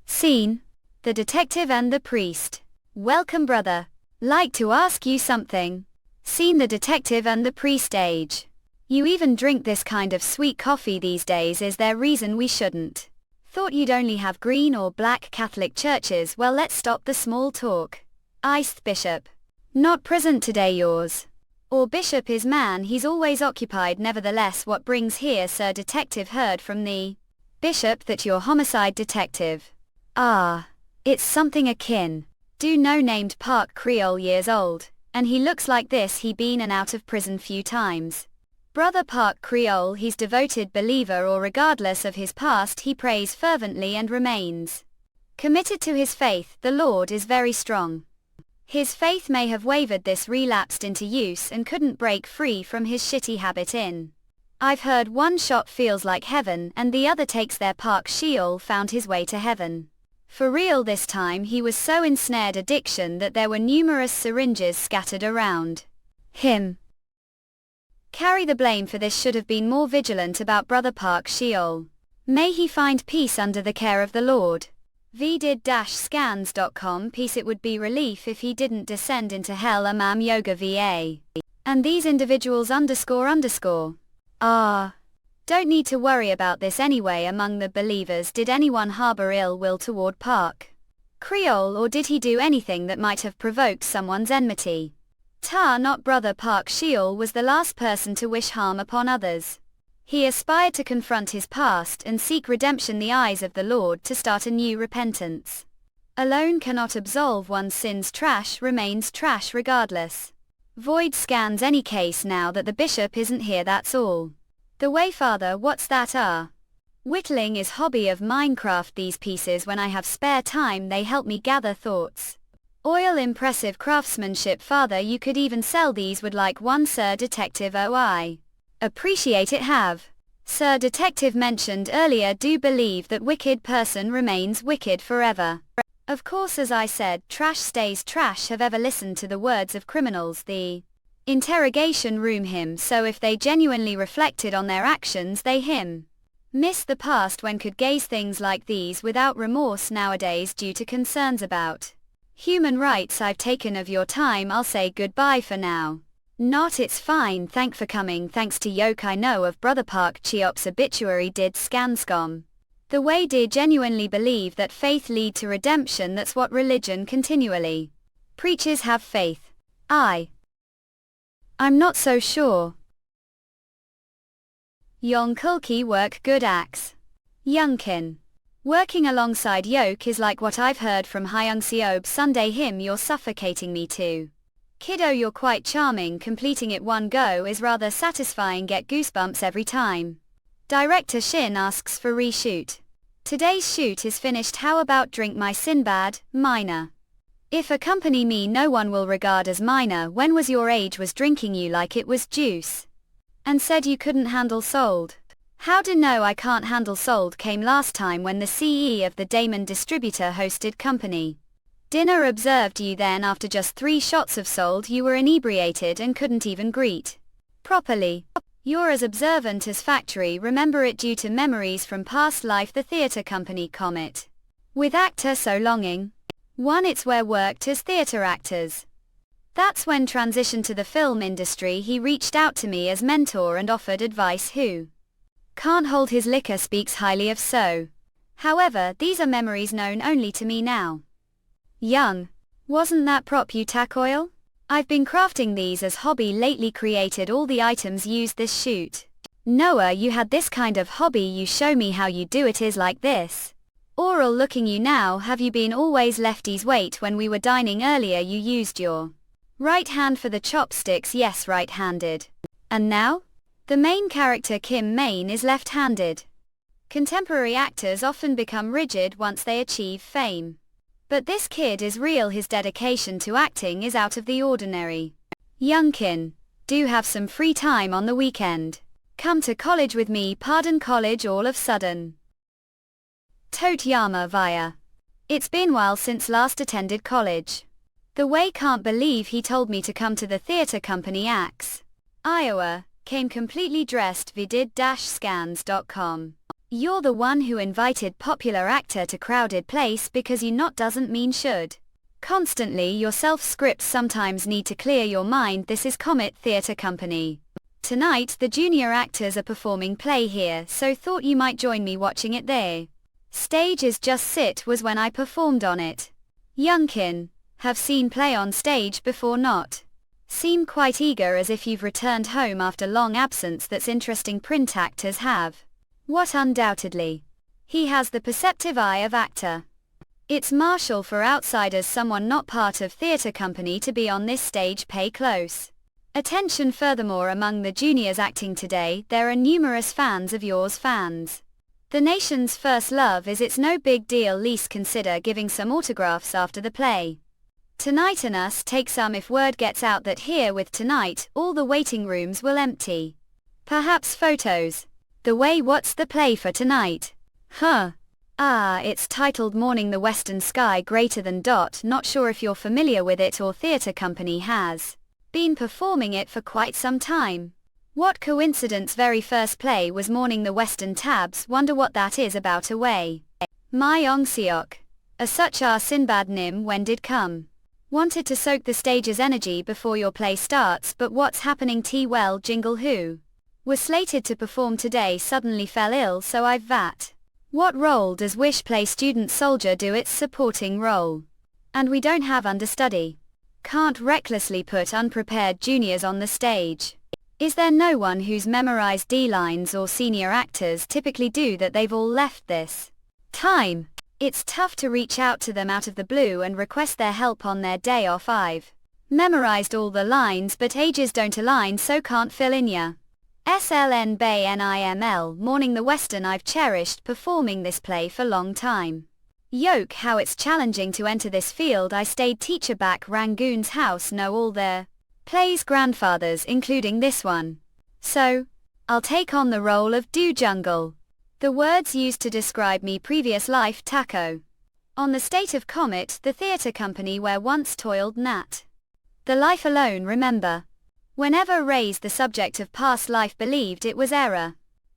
Scene. The detective and the priest. Welcome, brother. Like to ask you something. Scene. The detective and the priest. Age. You even drink this kind of sweet coffee these days. Is there reason we shouldn't? Thought you'd only have green or black Catholic churches. Well, let's stop the small talk. Iced bishop. Not present today. Yours. Or bishop is man. He's always occupied. Nevertheless, what brings here, sir? Detective. Heard from the bishop that you're homicide detective. It's something akin. Do know named Park Creole, years old, and he looks like this. He been and out of prison few times. Brother Park Creole, he's devoted believer, or regardless of his past he prays fervently and remains committed to his faith. The Lord is very strong. His faith may have wavered. This relapsed into use and couldn't break free from his shitty habit in. I've heard one shot feels like heaven and the other takes their Park Sheol found his way to heaven. For real this time. He was so ensnared addiction that there were numerous syringes scattered around him. Carry the blame for this. Should have been more vigilant about Brother Park Sheol. May he find peace under the care of the Lord. vdid-scans.com. Peace. It would be relief if he didn't descend into hell. Imam Yoga VA. And these individuals __. Don't need to worry about this anyway. Among the believers, did anyone harbor ill will toward Park Creole, or did he do anything that might have provoked someone's enmity? Not Brother Park Sheol was the last person to wish harm upon others. He aspired to confront his past and seek redemption, the eyes of the Lord, to start a new repentance. Alone cannot absolve one's sins. Trash remains trash regardless. Void scans any case now that the bishop isn't here, that's all. The way, Father. What's that? Whittling is hobby of Minecraft. These pieces, when I have spare time, they help me gather thoughts. Oil. Impressive craftsmanship, Father. You could even sell these. Would like one, sir? Detective. Oh, I appreciate it. Have. Sir Detective mentioned earlier, do believe that wicked person remains wicked forever. Of course, as I said, trash stays trash. Have ever listened to the words of criminals? The interrogation room hymn. So if they genuinely reflected on their actions, they miss the past when could gaze things like these without remorse nowadays due to concerns about human rights. I've taken of your time. I'll say goodbye for now. Not. It's fine. Thank for coming. Thanks to Yoke. I know of Brother Park Cheop's obituary. Did Skanscom the way? Did genuinely believe that faith lead to redemption? That's what religion continually preaches. Have faith. I'm not so sure. Yong Kulki work good axe. Youngkin. Working alongside Yoke is like what I've heard from Hyung Seob Sunday hymn. You're suffocating me too. Kiddo, you're quite charming. Completing it one go is rather satisfying. Get goosebumps every time. Director Shin asks for reshoot. Today's shoot is finished. How about drink my Sinbad, minor? If accompany me, no one will regard as minor. When was your age? Was drinking you like it was juice. And said you couldn't handle sold. How to know I can't handle sold? Came last time when the CE of the Damon distributor hosted company dinner. Observed you then. After just 3 shots of sold you were inebriated and couldn't even greet properly. You're as observant as factory. Remember it due to memories from past life. The theater company comet with actor so longing. One. It's where worked as theater actors. That's when transitioned to the film industry. He reached out to me as mentor and offered advice. Who can't hold his liquor speaks highly of so. However, these are memories known only to me now. Young. Wasn't that prop you tack oil? I've been crafting these as hobby lately. Created all the items used this shoot. Noah, you had this kind of hobby. You show me how you do it. Is like this. Oral looking you now. Have you been always lefties? Wait, when we were dining earlier you used your right hand for the chopsticks. Yes, right-handed. And now? The main character Kim Main is left-handed. Contemporary actors often become rigid once they achieve fame. But this kid is real, his dedication to acting is out of the ordinary. Youngkin, do have some free time on the weekend. Come to college with me, pardon college all of sudden. Tot Yama via. It's been while since last attended college. The way can't believe he told me to come to the theater company Axe, Iowa, came completely dressed vidid-scans.com. You're the one who invited popular actor to crowded place because you not doesn't mean should. Constantly yourself scripts sometimes need to clear your mind. This is Comet Theater Company. Tonight the junior actors are performing play here, so thought you might join me watching it there. Stage is just sit was when I performed on it. Youngkin, have seen play on stage before not? Seem quite eager as if you've returned home after long absence. That's interesting. Print actors have. What undoubtedly. He has the perceptive eye of actor. It's martial for outsiders, someone not part of theater company, to be on this stage. Pay close attention. Furthermore, among the juniors acting today, there are numerous fans of yours. Fans. The nation's first love is, it's no big deal, least consider giving some autographs after the play. Tonight and us take some if word gets out that here with tonight, all the waiting rooms will empty. Perhaps photos. The way. What's the play for tonight? It's titled Morning the Western Sky Greater Than. Not sure if you're familiar with it or theater company has been performing it for quite some time. What coincidence, very first play was Morning the Western Tabs, wonder what that is about. Away. My Ong Seok. A such are Sinbad Nim when did come. Wanted to soak the stage's energy before your play starts, but what's happening? Well, Jingle who was slated to perform today suddenly fell ill, so I've vat. What role does Wish play? Student soldier do its supporting role. And we don't have understudy. Can't recklessly put unprepared juniors on the stage. Is there no one who's memorized D-lines or senior actors typically do that? They've all left this time. It's tough to reach out to them out of the blue and request their help on their day off. I've memorized all the lines but ages don't align, so can't fill in ya. SLN Bay NIML Morning the Western. I've cherished performing this play for long time. Yoke, how it's challenging to enter this field. I stayed teacher back Rangoon's house, know all their plays grandfathers including this one. So, I'll take on the role of Do Jungle. The words used to describe me previous life. Taco. On the state of Comet, the theater company where once toiled Nat. The life alone remember. Whenever raised the subject of past life, believed it was error.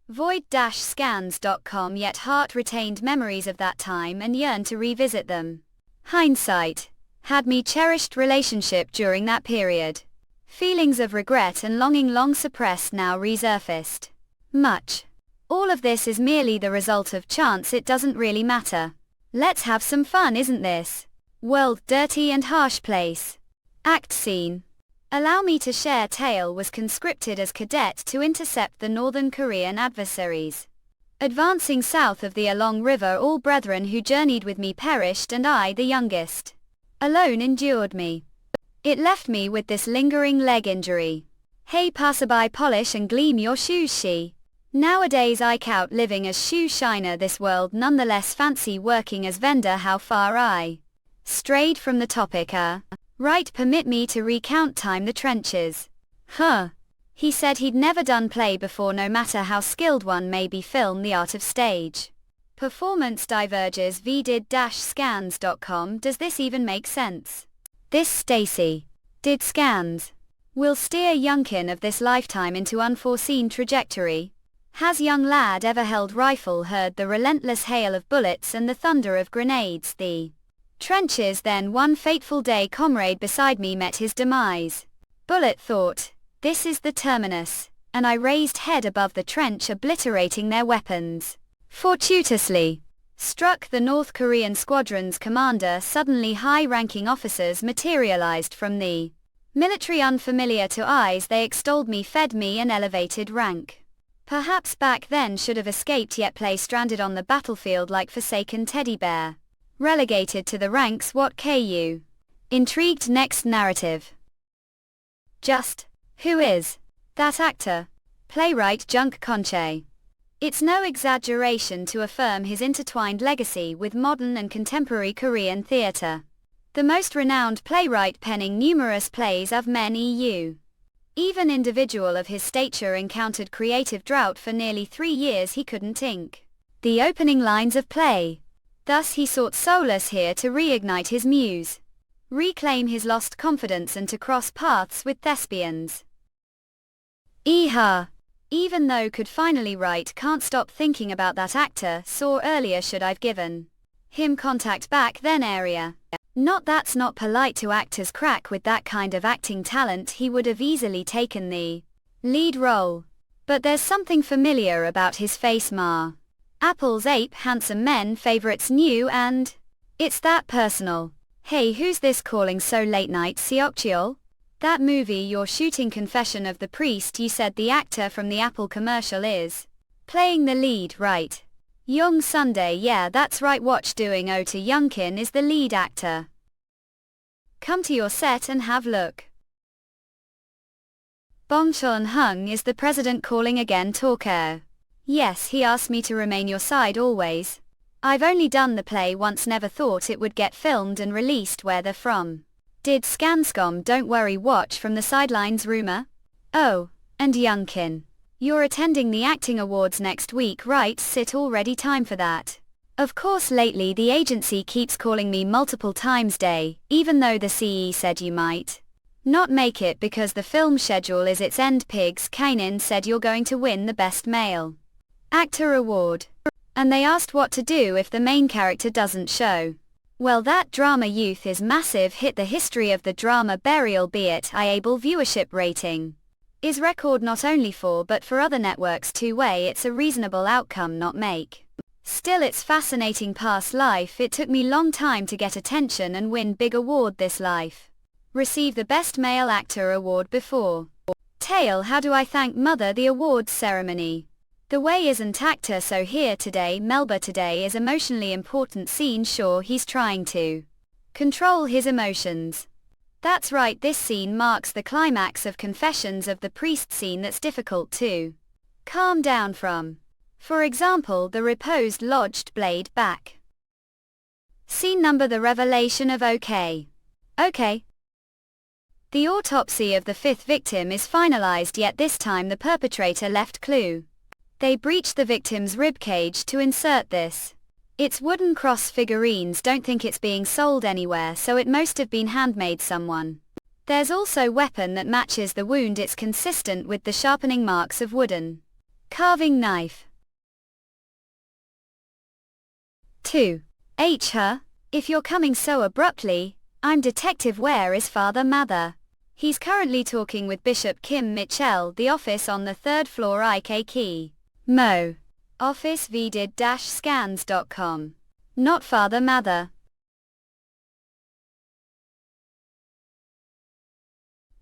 Void-scans.com, yet heart retained memories of that time and yearned to revisit them. Hindsight. Had me cherished relationship during that period. Feelings of regret and longing long suppressed now resurfaced. Much. All of this is merely the result of chance, it doesn't really matter. Let's have some fun, isn't this world dirty and harsh place? Act scene. Allow me to share tale. Was conscripted as cadet to intercept the Northern Korean adversaries. Advancing south of the Along River, all brethren who journeyed with me perished, and I, the youngest, alone endured me. It left me with this lingering leg injury. Hey passerby, polish and gleam your shoes. She. Nowadays I count living as shoe shiner, this world nonetheless fancy working as vendor. How far I strayed from the topic. Right, permit me to recount time. The trenches. He said he'd never done play before, no matter how skilled one may be. Film the art of stage performance diverges. Vidid-scans.com. Does this even make sense? This Stacy did scans will steer Youngkin of this lifetime into unforeseen trajectory. Has young lad ever held rifle, heard the relentless hail of bullets and the thunder of grenades? The trenches. Then one fateful day comrade beside me met his demise. Bullet thought, this is the terminus, and I raised head above the trench, obliterating their weapons. Fortuitously struck the North Korean squadron's commander. Suddenly high-ranking officers materialized from the military. Unfamiliar to eyes, they extolled me, fed me an elevated rank. Perhaps back then should have escaped, yet play stranded on the battlefield like forsaken teddy bear. Relegated to the ranks. What ku? Intrigued. Next narrative. Just who is that actor? Playwright Junk Conche. It's no exaggeration to affirm his intertwined legacy with modern and contemporary Korean theatre. The most renowned playwright penning numerous plays of men EU. Even individual of his stature encountered creative drought for nearly 3 years he couldn't ink the opening lines of play. Thus he sought solace here to reignite his muse, reclaim his lost confidence and to cross paths with thespians. Even though could finally write, can't stop thinking about that actor saw earlier, should I've given him contact back then area. Not that's not polite to actors crack with that kind of acting talent, he would have easily taken the lead role. But there's something familiar about his face, ma. Apple's ape handsome men favorites new and it's that personal. Hey, who's this calling so late night, Seokcheol? That movie you're shooting, Confession of the Priest, you said the actor from the Apple commercial is playing the lead, right? Young Sunday, yeah that's right, watch doing Oh to Youngkin is the lead actor. Come to your set and have look. Bong Chun-hung is the president calling again, talker. Yes, he asked me to remain your side always. I've only done the play once, never thought it would get filmed and released where they're from. Did Skanscom, don't worry, watch from the sidelines rumor? Oh, and Youngkin. You're attending the acting awards next week, right? Sit already, time for that. Of course, lately the agency keeps calling me multiple times day, even though the CE said you might not make it because the film schedule is its end. Pigs Kainin said you're going to win the Best Male Actor award. And they asked what to do if the main character doesn't show. Well, that drama Youth is massive hit. The history of the drama Burial, be it able viewership rating is record not only for but for other networks two-way. It's a reasonable outcome, not make. Still, it's fascinating past life. It took me long time to get attention and win big award this life. Receive the Best Male Actor award before. Tale, how do I thank mother? The awards ceremony. The way isn't actor, so here today Melba today is emotionally important scene. Sure, he's trying to control his emotions. That's right, this scene marks the climax of Confessions of the Priest scene that's difficult to calm down from. For example, the reposed lodged blade back. Scene number, the revelation of OK. The autopsy of the 5th victim is finalized, yet this time the perpetrator left clue. They breached the victim's ribcage to insert this. It's wooden cross figurines, don't think it's being sold anywhere, so it must have been handmade someone. There's also weapon that matches the wound, it's consistent with the sharpening marks of wooden carving knife. 2. Her. If you're coming so abruptly, I'm Detective, where is Father Mather? He's currently talking with Bishop Kim Mitchell, the office on the 3rd floor, IK Key. Mo. Office vdid-scans.com. Not Father Mather.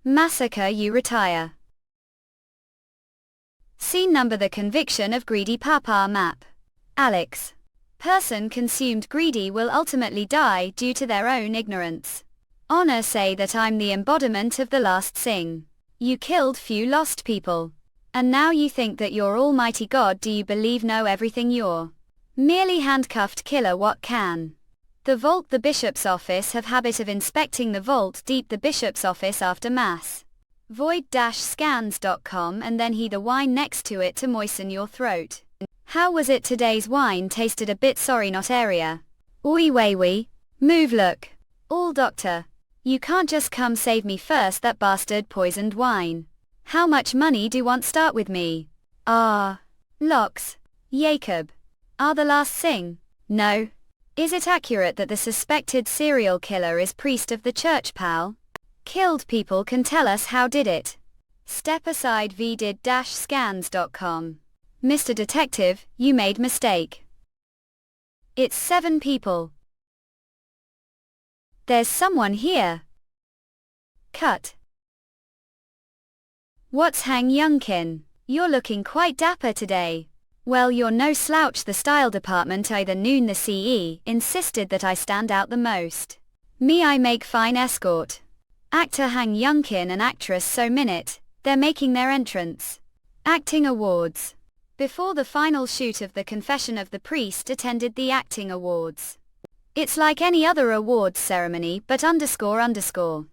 Massacre, you retire. Scene number, the conviction of greedy Papa Map. Alex. Person consumed greedy will ultimately die due to their own ignorance. Honor say that I'm the embodiment of the last sing. You killed few lost people. And now you think that you're almighty God. Do you believe know everything? You're merely handcuffed killer. What can the vault, the bishop's office, have habit of inspecting the vault deep, the bishop's office after mass. Void-scans.com, and then the wine next to it to moisten your throat. How was it? Today's wine tasted a bit sorry, not area. Oi wee, move, look. All doctor. You can't just come save me first, that bastard poisoned wine. How much money do want start with me? Locks. Jacob. The last sing? No. Is it accurate that the suspected serial killer is priest of the church, pal? Killed people, can tell us how did it? Step aside, vdid-scans.com. Mr. Detective, you made mistake. It's 7 people. There's someone here. Cut. What's hang Youngkin? You're looking quite dapper today. Well, you're no slouch. The style department, either noon the CE, insisted that I stand out the most. Me, I make fine escort. Actor hang Youngkin and actress so minute, they're making their entrance. Acting awards. before the final shoot of The Confession of the Priest attended the acting awards. It's like any other awards ceremony but __.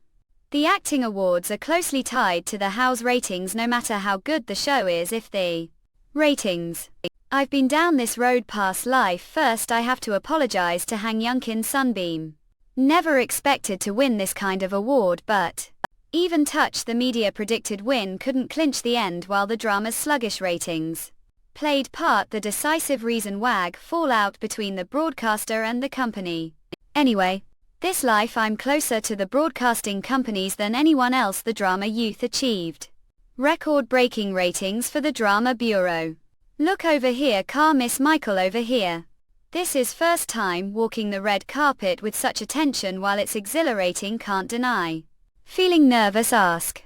The acting awards are closely tied to the house ratings no matter how good the show is if the ratings. I've been down this road past life. First I have to apologize to Hang Youngkin Sunbeam. Never expected to win this kind of award, but even Touch the media predicted win couldn't clinch the end while the drama's sluggish ratings played part the decisive reason wag fallout between the broadcaster and the company. Anyway, this life I'm closer to the broadcasting companies than anyone else. The drama youth achieved record-breaking ratings for the drama bureau. Look over here, car Miss Michael over here. This is first time walking the red carpet with such attention. While it's exhilarating, can't deny feeling nervous. Ask.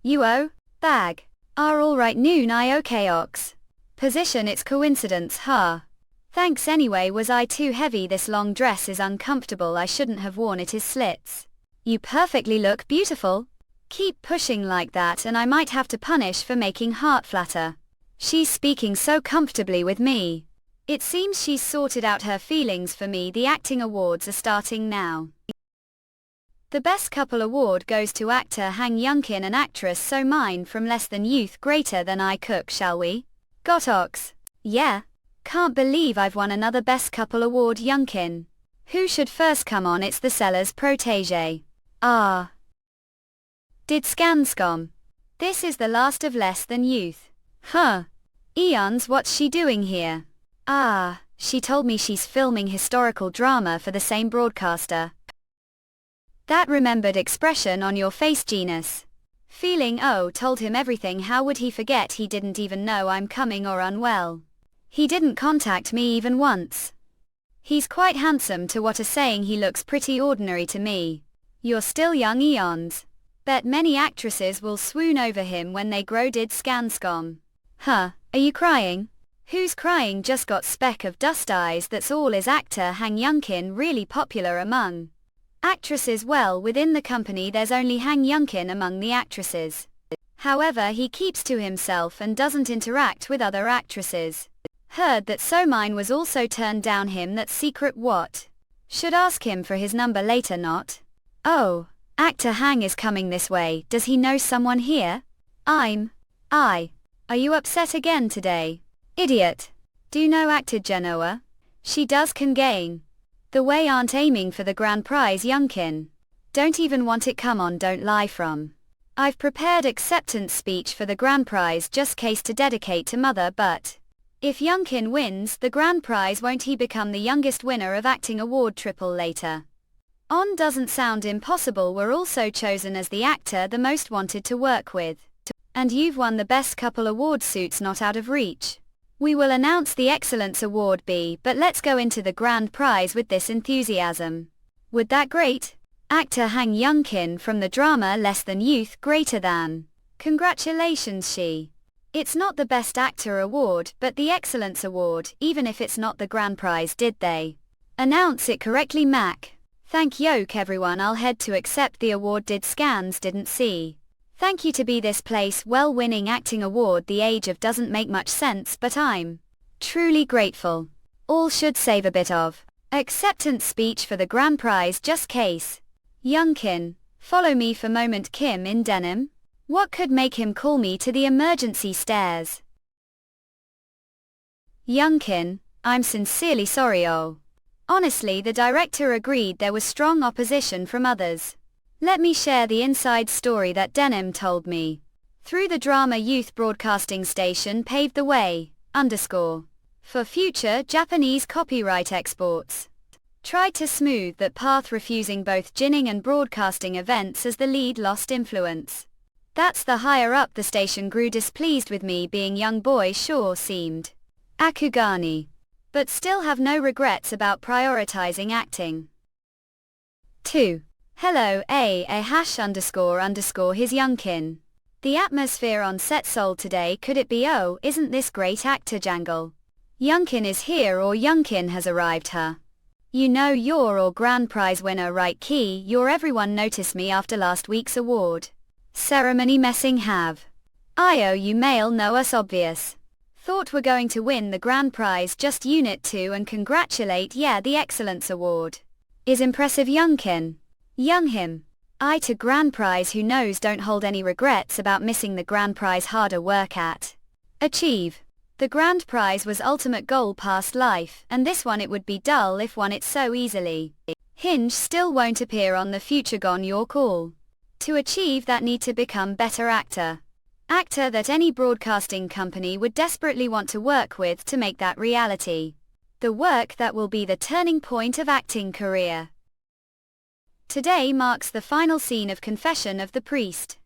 You oh? Bag. Alright noon I okay ox. Position it's coincidence Thanks anyway. Was I too heavy? This long dress is uncomfortable. I shouldn't have worn it. Is slits. You perfectly look beautiful. Keep pushing like that and I might have to punish for making heart flatter. She's speaking so comfortably with me. It seems she's sorted out her feelings for me. The acting awards are starting now. The Best Couple award goes to actor Hang Youngkin and actress So Mine from Less Than Youth Greater Than I Cook. Shall we? Got ox. Yeah. Can't believe I've won another Best Couple award. Youngkin. Who should first come on? It's the seller's protege. Did Scanscom. This is the last of Less Than Youth. Eons, what's she doing here? She told me she's filming historical drama for the same broadcaster. That remembered expression on your face, Genus. Feeling told him everything. How would he forget? He didn't even know I'm coming or unwell. He didn't contact me even once. He's quite handsome to what a saying. He looks pretty ordinary to me. You're still young, Eons. Bet many actresses will swoon over him when they grow. Did Scanscom. Are you crying? Who's crying? Just got speck of dust eyes. That's all. Is actor Hang Youngkin really popular among actresses? Well, within the company there's only Hang Youngkin among the actresses. However, he keeps to himself and doesn't interact with other actresses. Heard that So Mine was also turned down. Him that's secret. What? Should ask him for his number later. Not. Actor Hang is coming this way. Does he know someone here? Are you upset again today? Idiot. Do know actor Genoa? She does can gain. The way aren't aiming for the grand prize. Youngkin. Don't even want it. Come on, don't lie. I've prepared acceptance speech for the grand prize just case to dedicate to mother, but if Youngkin wins the grand prize, won't he become the youngest winner of acting award triple later on? Doesn't sound impossible. We're also chosen as the actor the most wanted to work with. And you've won the Best Couple award. Suits not out of reach. We will announce the Excellence Award B, but let's go into the grand prize with this enthusiasm. Would that great? Actor Hang Youngkin from the drama Less Than Youth Greater Than. Congratulations she. It's not the Best Actor award but the Excellence Award, even if it's not the grand prize. Did they announce it correctly, Mac? Thank yoke everyone. I'll head to accept the award. Did Scans didn't see. Thank you to be this place. Well, winning acting award the age of doesn't make much sense, but I'm truly grateful. All should save a bit of acceptance speech for the grand prize just case. Youngkin, follow me for moment. Kim in denim? What could make him call me to the emergency stairs? Youngkin, I'm sincerely sorry. Honestly, the director agreed there was strong opposition from others. Let me share the inside story that Denim told me. Through the drama youth broadcasting station paved the way, for future Japanese copyright exports. Tried to smooth that path, refusing both ginning and broadcasting events as the lead lost influence. That's the higher up the station grew displeased with me being young boy. Sure seemed Akugani. But still have no regrets about prioritizing acting. 2. Hello ___ his Youngkin. The atmosphere on set sold today. Could it be isn't this great actor Jangle? Youngkin is here or Youngkin has arrived. You know you're or grand prize winner right key. You're everyone notice me after last week's award ceremony messing have. You male know us obvious. Thought we're going to win the grand prize just Unit 2 and congratulate the Excellence Award. Is impressive Youngkin. Young him. I to grand prize who knows don't hold any regrets about missing the grand prize harder work at. Achieve. The grand prize was ultimate goal past life, and this one it would be dull if won it so easily. Hinge still won't appear on the future gone your call. To achieve that need to become better actor. Actor that any broadcasting company would desperately want to work with to make that reality. The work that will be the turning point of acting career. Today marks the final scene of Confession of the Priest.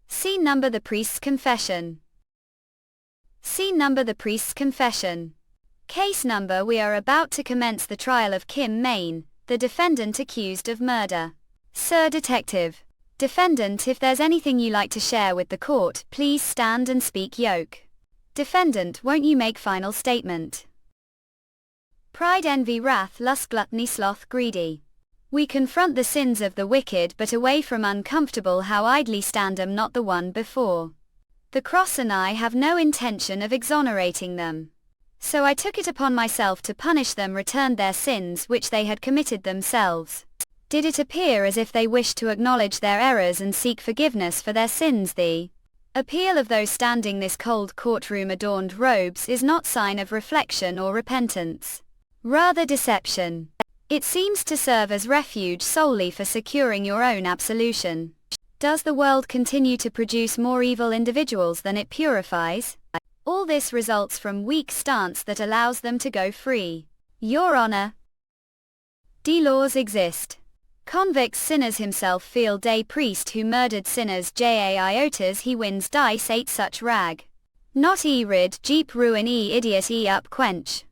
Scene number The Priest's Confession. Scene number The Priest's Confession. Case number We are about to commence the trial of Kim Main, the defendant accused of murder. Sir Detective. Defendant, if there's anything you like to share with the court, please stand and speak yoke. Defendant, won't you make final statement? Pride, envy, wrath, lust, gluttony, sloth, greedy. We confront the sins of the wicked, but away from uncomfortable how idly stand 'em not the one before. The cross and I have no intention of exonerating them. So I took it upon myself to punish them, returned their sins which they had committed themselves. Did it appear as if they wished to acknowledge their errors and seek forgiveness for their sins? The appeal of those standing this cold courtroom adorned robes is not sign of reflection or repentance. Rather deception. It seems to serve as refuge solely for securing your own absolution. Does the world continue to produce more evil individuals than it purifies? All this results from weak stance that allows them to go free. Your Honor. D-laws exist. Convicts sinners himself field day priest who murdered sinners iotas he wins dice 8 such rag. Not rid jeep ruin idiot up quench.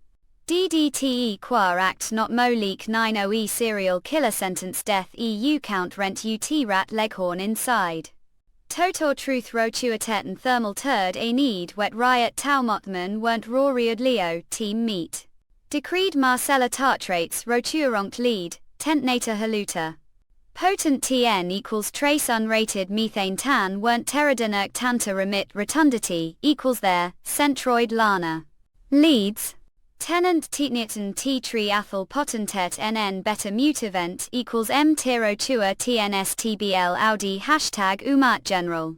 DDTE qua act not mo leak 90 serial killer sentence death EU count rent UT rat leghorn inside. Totor truth rotuatet and thermal turd a need wet riot taumotman weren't roriad leo team meet. Decreed Marcella tartrates rotuaronct lead, tentnator haluta. Potent TN equals trace unrated methane tan weren't pterodonerc tanta remit rotundity equals there, centroid lana. Leads. Tenant Tetniton T tree athel potentet NN beta mutavent equals M tiro tua TNSTBL Audi hashtag Umat General.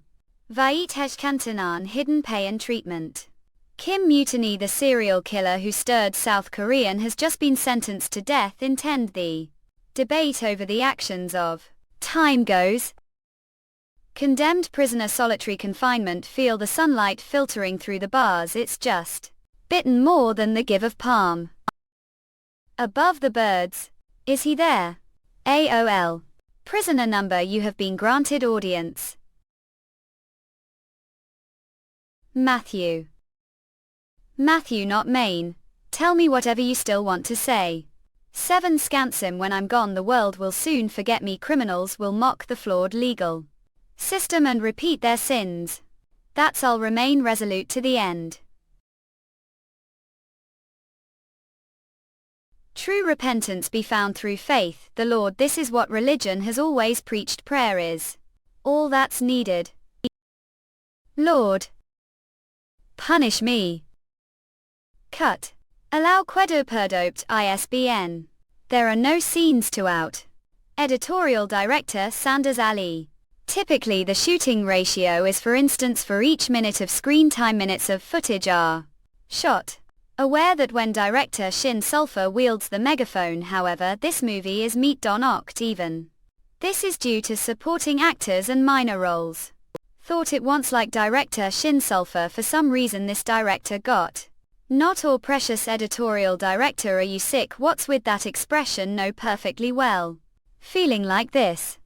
Vait Heshkantanan hidden pay and treatment. Kim Mutiny, the serial killer who stirred South Korean, has just been sentenced to death. Intend the debate over the actions of time goes. Condemned prisoner solitary confinement feel the sunlight filtering through the bars, it's just bitten more than the give of palm. Above the birds. Is he there? AOL. Prisoner number you have been granted audience. Matthew. Matthew not Maine. Tell me whatever you still want to say. 7 Scansim when I'm gone the world will soon forget me. Criminals will mock the flawed legal system and repeat their sins. That's I'll remain resolute to the end. True repentance be found through faith, the Lord. This is what religion has always preached. Prayer is all that's needed. Lord, punish me. Cut. Allow Quedo Perdoped ISBN. There are no scenes to out. Editorial Director Sanders Ali. Typically the shooting ratio is, for instance, for each minute of screen time minutes of footage are shot. Aware that when director Shin Sulphur wields the megaphone, however, this movie is meat don oct even. This is due to supporting actors and minor roles. Thought it once like director Shin Sulphur. For some reason this director got not all precious. Editorial director, are you sick? What's with that expression? Know perfectly well. Feeling like this.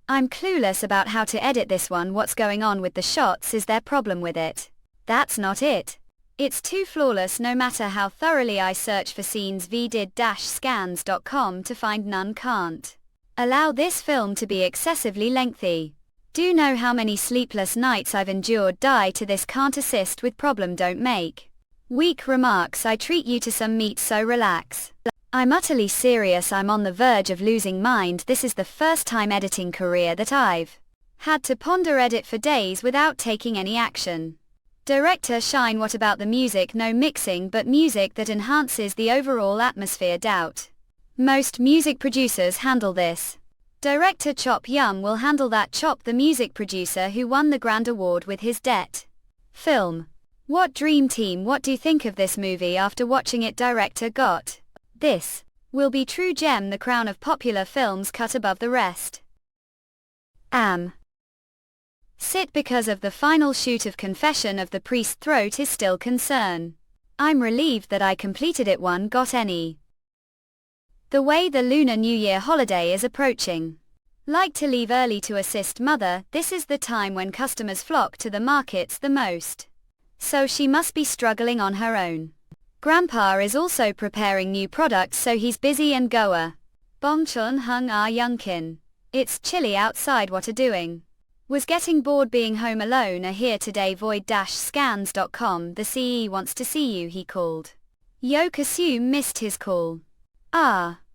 I'm clueless about how to edit this one. What's going on with the shots? Is there problem with it? That's not it. It's too flawless. No matter how thoroughly I search for scenes vdid-scans.com to find none. Can't allow this film to be excessively lengthy. Do know how many sleepless nights I've endured. Die to this. Can't assist with problem. Don't make weak remarks. I treat you to some meat, so relax. I'm utterly serious. I'm on the verge of losing mind. This is the first time editing career that I've had to ponder edit for days without taking any action. Director Shine. What about the music? No mixing, but music that enhances the overall atmosphere. Doubt. Most music producers handle this. Director Chop Yum will handle that. Chop, the music producer who won the Grand Award with his Det film. What dream team? What do you think of this movie after watching it? Director Got. This will be true gem, the crown of popular films cut above the rest. Sit because of the final shoot of Confession of the Priest. Throat is still concern. I'm relieved that I completed it. One got any. The way the Lunar New Year holiday is approaching. Like to leave early to assist mother. This is the time when customers flock to the markets the most. So she must be struggling on her own. Grandpa is also preparing new products, so he's busy and goer. Bongchun hung youngkin. It's chilly outside. What are doing? Was getting bored being home alone. Are here today. Void-scans.com. The CE wants to see you, he called. Yoke assume missed his call.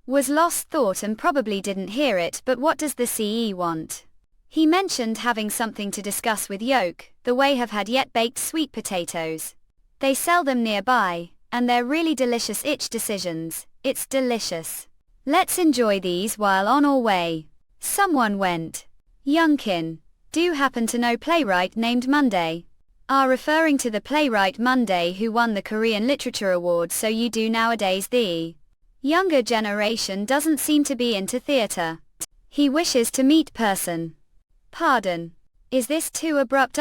Was lost thought and probably didn't hear it, but what does the CE want? He mentioned having something to discuss with Yoke. The way have had yet baked sweet potatoes. They sell them nearby, and they're really delicious. Ich decisions. It's delicious. Let's enjoy these while on our way. Someone went. Youngkin. Do you happen to know playwright named Monday? Referring to the playwright Monday who won the Korean Literature Award. So you do nowadays. The younger generation doesn't seem to be into theater. He wishes to meet person. Pardon. Is this too abrupt?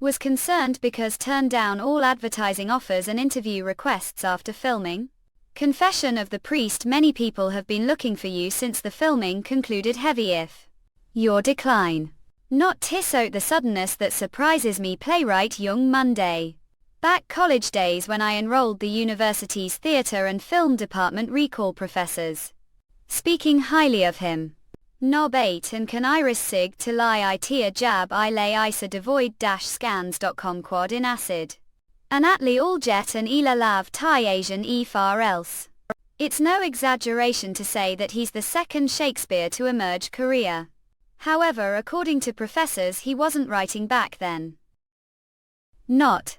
Was concerned because turned down all advertising offers and interview requests after filming. Confession of the Priest. Many people have been looking for you since the filming concluded. Heavy if your decline. Not tisot the suddenness that surprises me. Playwright Young Monday. Back college days when I enrolled the university's theater and film department. Recall professors speaking highly of him. Nob 8 and can iris sig to lie itia jab I lay isa devoid-scans.com quad in acid. An atli all jet and ila lav Thai Asian e far else. It's no exaggeration to say that he's the second Shakespeare to emerge Korea. However, according to professors, he wasn't writing back then. Not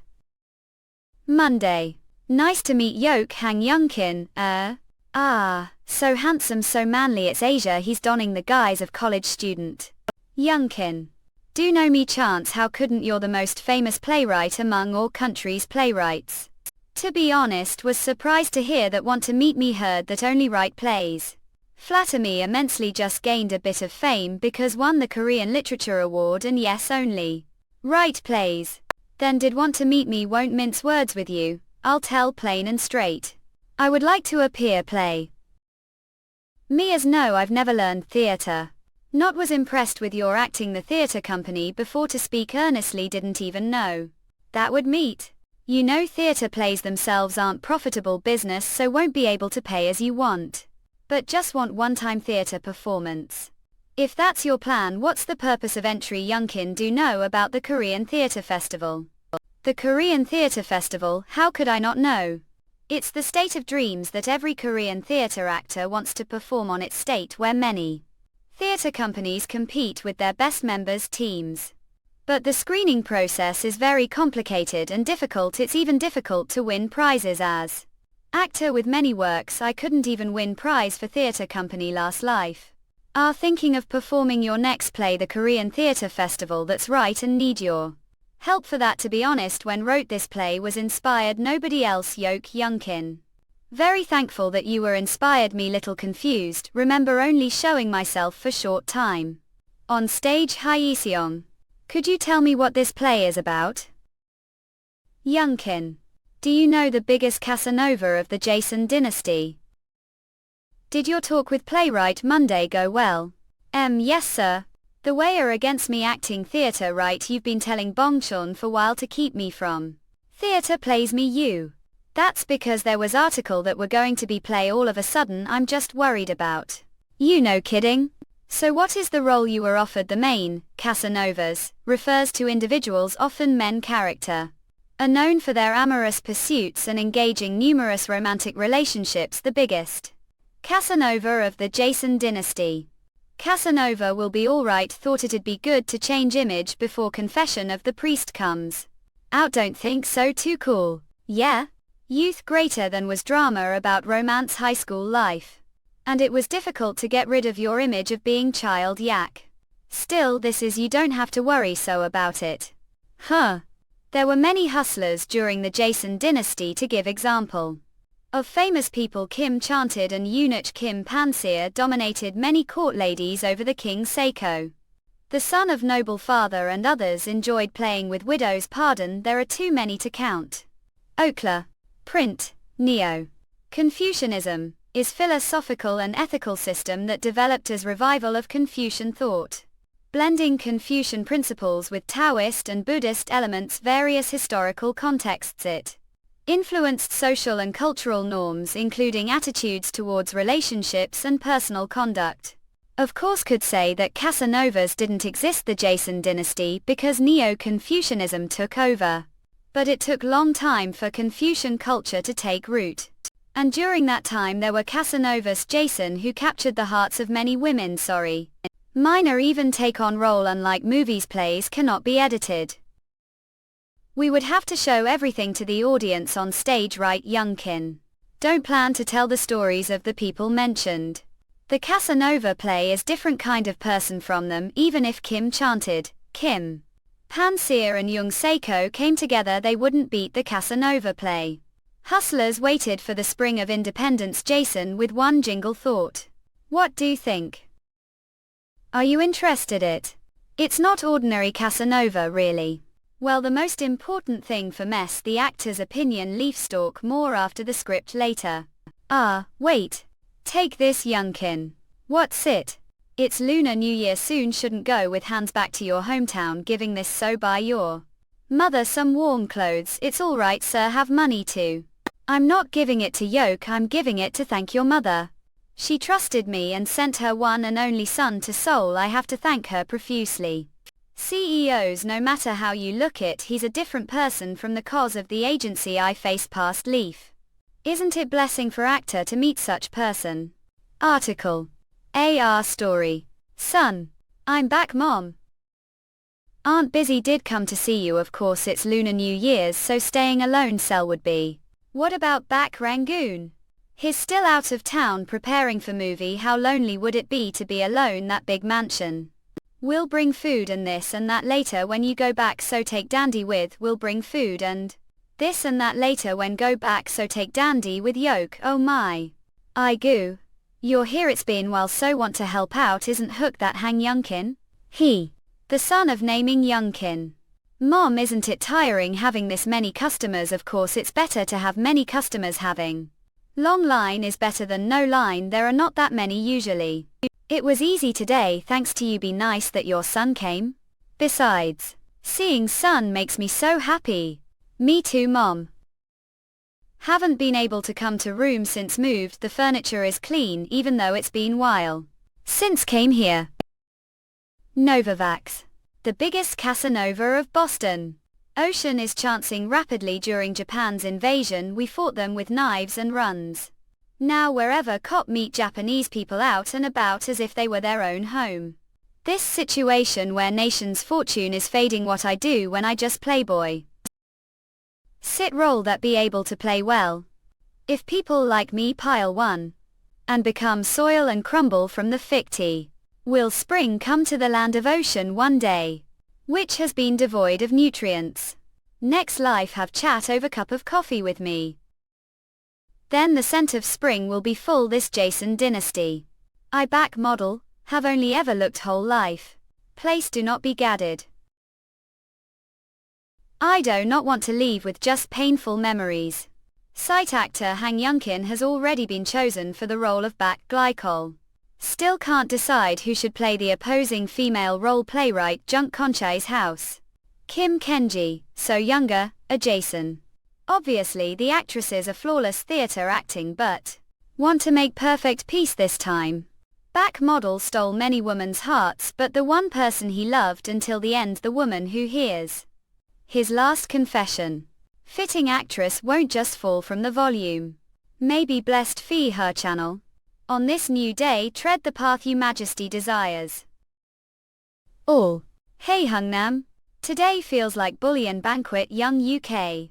Monday. Nice to meet Yoke Hang Youngkin. So handsome, so manly. It's Asia. He's donning the guise of college student. Youngkin. Do know me chance? How couldn't? You're the most famous playwright among all countries' playwrights. To be honest, was surprised to hear that. Want to meet me? Heard that only write plays. Flatter me immensely. Just gained a bit of fame because won the Korean Literature Award and yes, only write plays. Then did want to meet me? Won't mince words with you. I'll tell plain and straight. I would like to appear play. Me as no, I've never learned theater. Not was impressed with your acting. The theater company before to speak earnestly. Didn't even know that would meet. You know theater plays themselves aren't profitable business, so won't be able to pay as you want. But just want one-time theater performance. If that's your plan, what's the purpose of entry? Youngkin. Do know about the Korean Theater Festival. The Korean Theater Festival, how could I not know? It's the state of dreams that every Korean theater actor wants to perform on. Its state where many theater companies compete with their best members' teams. But the screening process is very complicated and difficult. It's even difficult to win prizes as actor with many works. I couldn't even win prize for theater company last life. Are thinking of performing your next play the Korean Theater Festival. That's right, and need your help for that. To be honest, when wrote this play was inspired nobody else. Yoke Youngkin. Very thankful that you were inspired. Me little confused, remember only showing myself for short time on stage. Hyeseong. Could you tell me what this play is about? Youngkin. Do you know the biggest Casanova of the Joseon dynasty? Did your talk with playwright Monday go well? Yes sir. The way are against me acting theater, right? You've been telling Bongchun for while to keep me from theater plays. Me you. That's because there was article that we're going to be play all of a sudden. I'm just worried about. You know kidding. So what is the role you were offered? The main, Casanovas, refers to individuals, often men character, are known for their amorous pursuits and engaging numerous romantic relationships. The biggest Casanova of the Joseon dynasty. Casanova will be alright. Thought it'd be good to change image before Confession of the Priest comes. Out, don't think so, too cool. Yeah? Youth Greater Than was drama about romance high school life. And it was difficult to get rid of your image of being child yak. Still, this is you don't have to worry so about it. Huh. There were many hustlers during the Jason dynasty to give example. Of famous people, Kim Chanted and eunuch Kim Panseer dominated many court ladies over the king Seiko. The son of noble father and others enjoyed playing with widows. Pardon, there are too many to count. Okla. Print. Neo. Confucianism is philosophical and ethical system that developed as revival of Confucian thought. Blending Confucian principles with Taoist and Buddhist elements, various historical contexts. It influenced social and cultural norms, including attitudes towards relationships and personal conduct. Of course, could say that Casanovas didn't exist the Jason dynasty because Neo-Confucianism took over. But it took long time for Confucian culture to take root. And during that time there were Casanovas Jason who captured the hearts of many women. Minor even take on role, unlike movies, plays cannot be edited. We would have to show everything to the audience on stage, right? Youngkin. Don't plan to tell the stories of the people mentioned. The Casanova play is different kind of person from them. Even if Kim Chanted, Kim Panseer and Young Seiko came together, they wouldn't beat the Casanova play. Hustlers waited for the spring of independence. Jason with one jingle thought. What do you think? Are you interested it? It's not ordinary Casanova, really. Well, the most important thing for Mess the actor's opinion, Leafstalk more after the script later. Wait. Take this, Youngkin. What's it? It's Lunar New Year soon, shouldn't go with hands back to your hometown giving this, so buy your mother some warm clothes. It's alright sir, have money too. I'm not giving it to yoke, I'm giving it to thank your mother. She trusted me and sent her one and only son to Seoul. I have to thank her profusely. CEOs, no matter how you look it, he's a different person from the cause of the agency I face past Leaf. Isn't it blessing for actor to meet such person? Article. AR story. Son. I'm back mom. Aunt busy did come to see you, of course it's Lunar New Year's so staying alone Cell would be. What about back Rangoon? He's still out of town preparing for movie. How lonely would it be to be alone, that big mansion? We'll bring food and this and that later when you go back, so take Dandy with. We'll bring food and this and that later when go back, so take Dandy with yoke. Oh my. I goo. You're here, it's been while, so want to help out, isn't Hook that hang Youngkin? He. The son of naming Youngkin. Mom, isn't it tiring having this many customers? Of course it's better to have many customers. Having long line is better than no line, there are not that many usually. It was easy today thanks to you. Be nice that your son came. Besides, seeing son makes me so happy. Me too mom. Haven't been able to come to room since moved. The furniture is clean even though it's been while since came here. Novavax. The biggest Casanova of Boston. Ocean is chancing rapidly during Japan's invasion. We fought them with knives and runs. Now wherever cop meet Japanese people out and about as if they were their own home. This situation where nation's fortune is fading. What I do when I just playboy. Sit role that be able to play well. If people like me pile one and become soil and crumble from the fig tea, will spring come to the land of ocean one day, which has been devoid of nutrients. Next life have chat over cup of coffee with me. Then the scent of spring will be full this Jason dynasty. I back model, have only ever looked whole life. Place do not be gadded. I do not want to leave with just painful memories. Sight actor Hang Youngkin has already been chosen for the role of Back Glycol. Still can't decide who should play the opposing female role. Playwright Junk Conchai's house. Kim Kenji, so younger, a Jason. Obviously the actresses are flawless theater acting but want to make perfect piece this time. Back model stole many women's hearts but the one person he loved until the end, the woman who hears his last confession. Fitting actress won't just fall from the volume. Maybe blessed fee her channel. On this new day tread the path you majesty desires. All. Hey Hungnam. Today feels like bullion banquet young UK.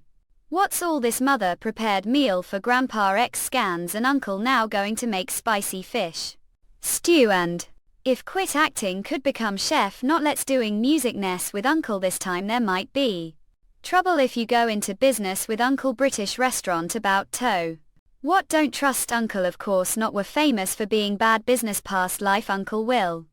What's all this mother prepared meal for grandpa X scans and uncle now going to make spicy fish stew and if quit acting could become chef not let's doing music ness with uncle this time there might be trouble if you go into business with uncle British restaurant about toe. What don't trust uncle of course not were famous for being bad business past life uncle Will.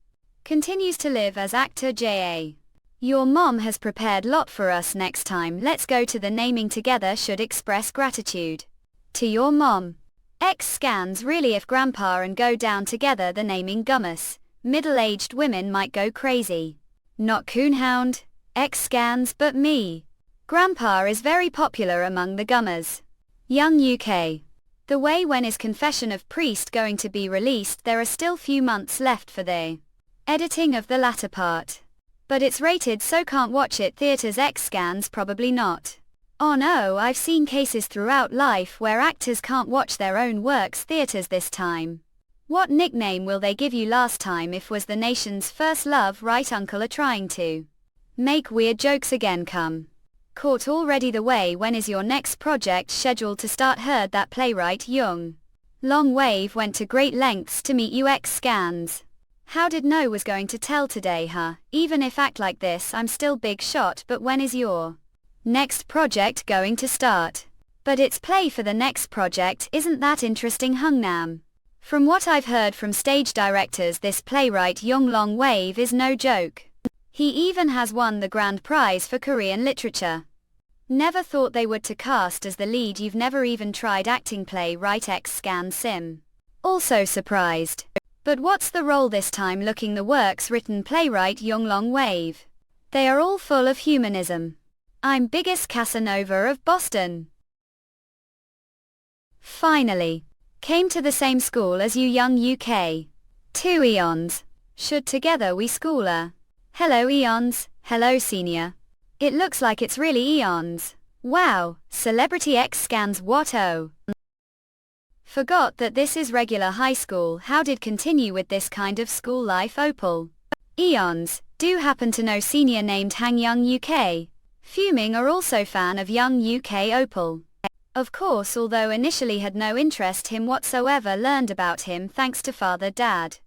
Continues to live as actor J.A. Your mom has prepared lot for us next time let's go to the naming together should express gratitude. To your mom. X scans really if grandpa and go down together the naming gummus. Middle-aged women might go crazy. Not coonhound, X scans but me. Grandpa is very popular among the gummers. Young UK. The way when is Confession of Priest going to be released there are still few months left for the editing of the latter part. But it's rated so can't watch it theaters X scans probably not. Oh no I've seen cases throughout life where actors can't watch their own works theaters this time. What nickname will they give you last time if was the nation's first love right uncle are trying to make weird jokes again come. Caught already the way when is your next project scheduled to start heard that playwright Young Long Wave went to great lengths to meet you X scans. How did know was going to tell today huh, even if act like this I'm still big shot but when is your next project going to start? But it's play for the next project isn't that interesting Hungnam? From what I've heard from stage directors this playwright Young Long Wave is no joke. He even has won the grand prize for Korean literature. Never thought they would to cast as the lead you've never even tried acting playwright X scan sim. Also surprised. But what's the role this time looking the works written playwright Young Long Wave? They are all full of humanism. I'm biggest Casanova of Boston. Finally. Came to the same school as you young UK. 2 eons. Should together we schooler. Hello eons, hello senior. It looks like it's really eons. Wow, Celebrity X scans what oh. Forgot that this is regular high school how did continue with this kind of school life Opal. Eons, do happen to know senior named Hang Young UK. Fuming are also fan of Young UK Opal. Of course although initially had no interest him whatsoever learned about him thanks to father dad.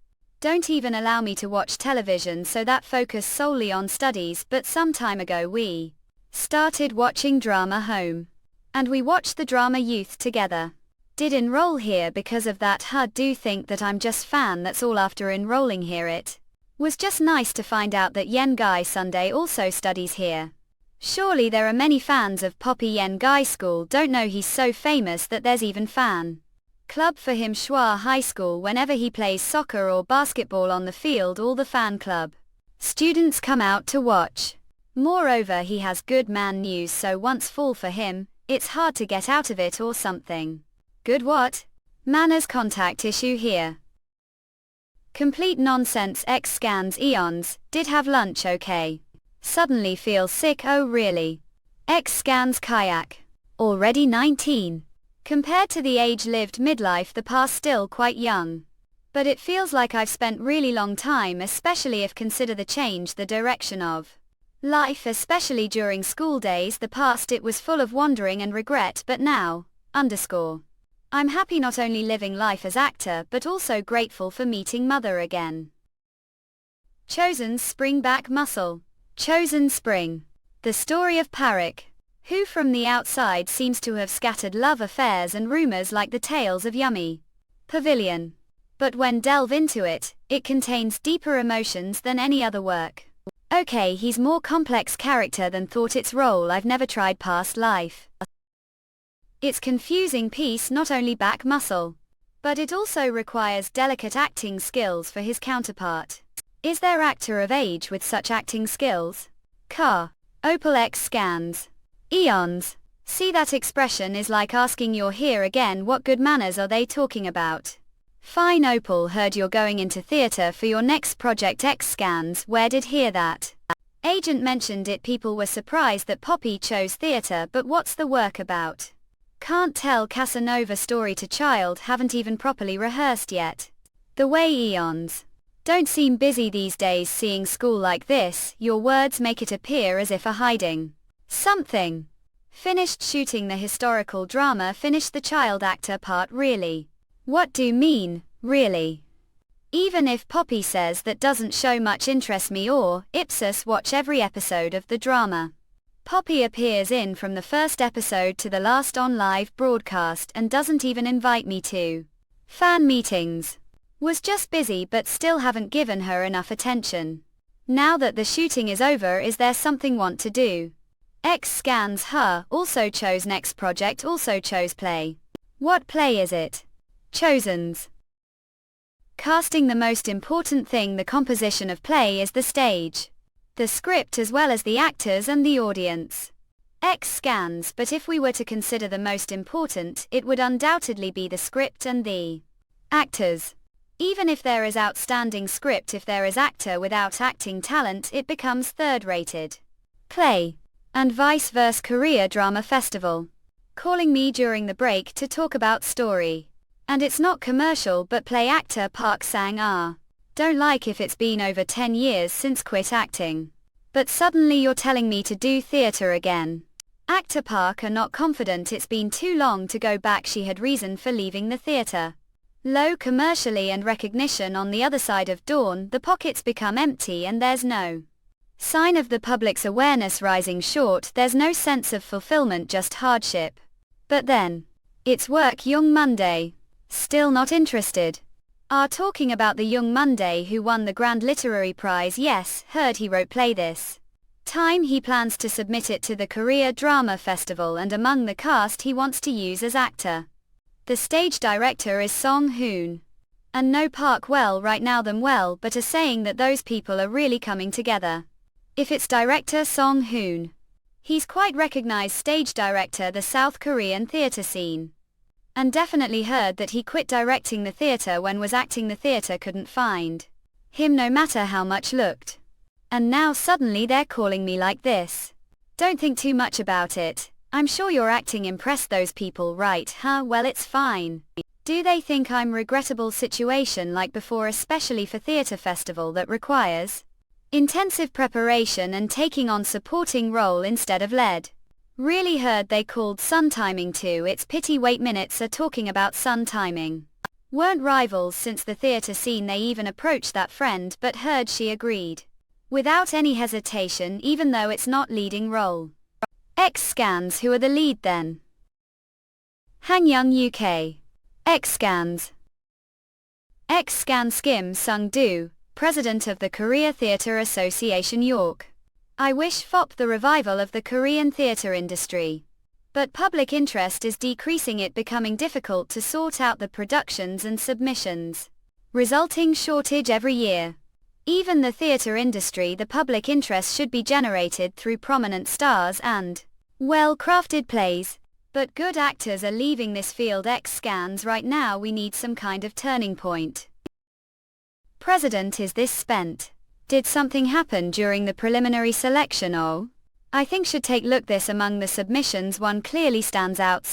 Don't even allow me to watch television so that focus solely on studies but some time ago we started watching drama home. And we watched the drama Youth together. Did enroll here because of that do think that I'm just fan that's all after enrolling here it was just nice to find out that Yen Gai Sunday also studies here. Surely there are many fans of Poppy Yen Gai School don't know he's so famous that there's even fan club for him Schwa High School whenever he plays soccer or basketball on the field all the fan club students come out to watch. Moreover he has good man news so once fall for him, it's hard to get out of it or something. Good what? Manners contact issue here. Complete nonsense X scans eons, did have lunch okay. Suddenly feel sick oh really. X scans kayak. Already 19. Compared to the age lived midlife the past still quite young. But it feels like I've spent really long time especially if consider the change the direction of life especially during school days the past it was full of wandering and regret but now, I'm happy not only living life as actor but also grateful for meeting mother again. Chosen's spring back muscle. Chosen Spring. The story of Parik, who from the outside seems to have scattered love affairs and rumors like the tales of Yummy Pavilion. But when delve into it, it contains deeper emotions than any other work. Okay he's more complex character than thought its role I've never tried past life. It's confusing piece not only back muscle, but it also requires delicate acting skills for his counterpart. Is there actor of age with such acting skills? Car. Opal X scans. Eons. See that expression is like asking you're here again what good manners are they talking about? Fine Opal heard you're going into theatre for your next project X scans where did hear that? Agent mentioned it people were surprised that Poppy chose theatre but what's the work about? Can't tell Casanova story to child haven't even properly rehearsed yet. The way eons. Don't seem busy these days seeing school like this, your words make it appear as if are hiding something. Finished shooting the historical drama, finished the child actor part really. What do you mean, really? Even if Poppy says that doesn't show much interest me or, ipsos watch every episode of the drama. Poppy appears in from the first episode to the last on live broadcast and doesn't even invite me to fan meetings. Was just busy but still haven't given her enough attention. Now that the shooting is over, is there something want to do? X scans her, also chose next project, also chose play. What play is it? Chosen's. Casting the most important thing, the composition of play is the stage. The script as well as the actors and the audience. X scans, but if we were to consider the most important, it would undoubtedly be the script and the actors. Even if there is outstanding script, if there is actor without acting talent, it becomes third-rated. Play. And vice versa. Korea Drama Festival. Calling me during the break to talk about story. And it's not commercial but play actor Park Sang-ah. Don't like if it's been over 10 years since quit acting. But suddenly you're telling me to do theatre again. Actor Park are not confident it's been too long to go back. She had reason for leaving the theatre. Low commercially and recognition on the other side of dawn, the pockets become empty and there's no sign of the public's awareness rising short, there's no sense of fulfillment, just hardship. But then, it's work. Young Monday. Still not interested. Are talking about the young Monday who won the Grand Literary Prize. Yes, heard he wrote play this time. He plans to submit it to the Korea Drama Festival and among the cast he wants to use as actor. The stage director is Song Hoon. And no Park well right now them well, but are saying that those people are really coming together. If it's director Song Hoon. He's quite recognized stage director the South Korean theatre scene. And definitely heard that he quit directing the theatre when was acting. The theatre couldn't find him no matter how much looked. And now suddenly they're calling me like this. Don't think too much about it. I'm sure your acting impressed those people, right? Huh? Well, it's fine. Do they think I'm regrettable situation like before, especially for theatre festival that requires intensive preparation and taking on supporting role instead of lead? Really heard they called sun timing too. It's pity wait minutes are talking about sun timing. Weren't rivals since the theatre scene, they even approached that friend but heard she agreed. Without any hesitation even though it's not leading role. X scans. Who are the lead then? Hang Young UK. X scans. X scan Kim Sung-do, President of the Korea Theatre Association York. I wish FOP the revival of the Korean theatre industry. But public interest is decreasing, it becoming difficult to sort out the productions and submissions. Resulting shortage every year. Even the theatre industry, the public interest should be generated through prominent stars and well-crafted plays. But good actors are leaving this field. X scans. Right now we need some kind of turning point. President, is this spent? Did something happen during the preliminary selection? Oh, I think should take look this among the submissions. One clearly stands out.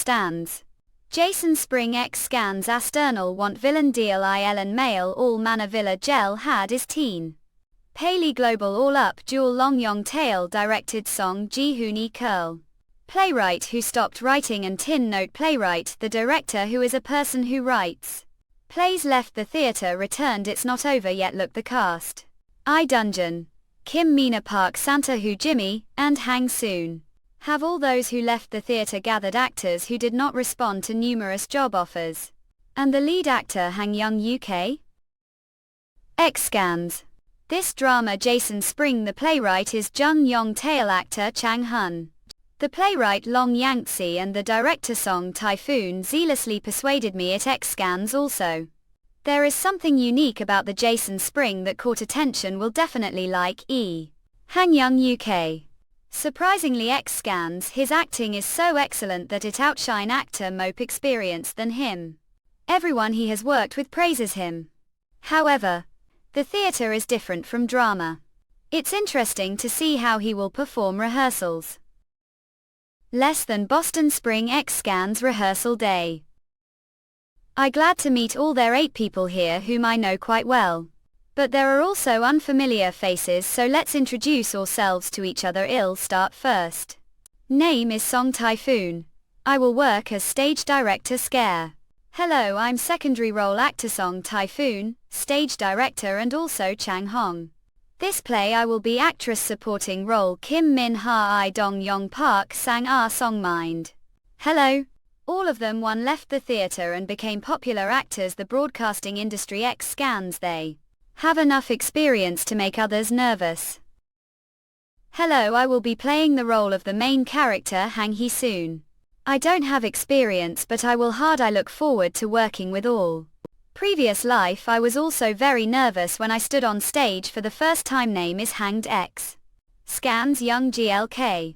Jason Spring. X scans. Asternal want villain deal IL male all manner villa gel had is teen. Paley global all up dual long yong tail directed Song Ji-hoon curl. Playwright who stopped writing and Tin Note playwright, the director who is a person who writes plays left the theatre returned. It's not over yet. Look the cast. I Dungeon. Kim Mina Park Santa Who Jimmy, and Hang Soon. Have all those who left the theatre gathered actors who did not respond to numerous job offers. And the lead actor Hang Young UK? X scans. This drama Jason Spring, the playwright is Jung Yong Tail, actor Chang Hun. The playwright Long Yangtze and the director Song Typhoon zealously persuaded me at X scans also. There is something unique about the Jason Spring that caught attention, will definitely like Hang Young UK. Surprisingly X scans, his acting is so excellent that it outshine actor Mope experienced than him. Everyone he has worked with praises him. However, the theatre is different from drama. It's interesting to see how he will perform rehearsals. Less than Boston Spring X scans rehearsal day. I glad to meet all their 8 people here whom I know quite well. But there are also unfamiliar faces, so let's introduce ourselves to each other. I'll start first. Name is Song Typhoon. I will work as stage director Scare. Hello, I'm secondary role actor Song Typhoon, stage director and also Chang Hong. This play I will be actress supporting role Kim Min Ha I Dong Yong Park Sang Ah Song Mind. Hello. All of them one left the theatre and became popular actors. The broadcasting industry X scans they have enough experience to make others nervous. Hello, I will be playing the role of the main character Hang Hee Soon. I don't have experience but I will hard. I look forward to working with all. Previous life I was also very nervous when I stood on stage for the first time. Name is Hanged X Scans Young GLK.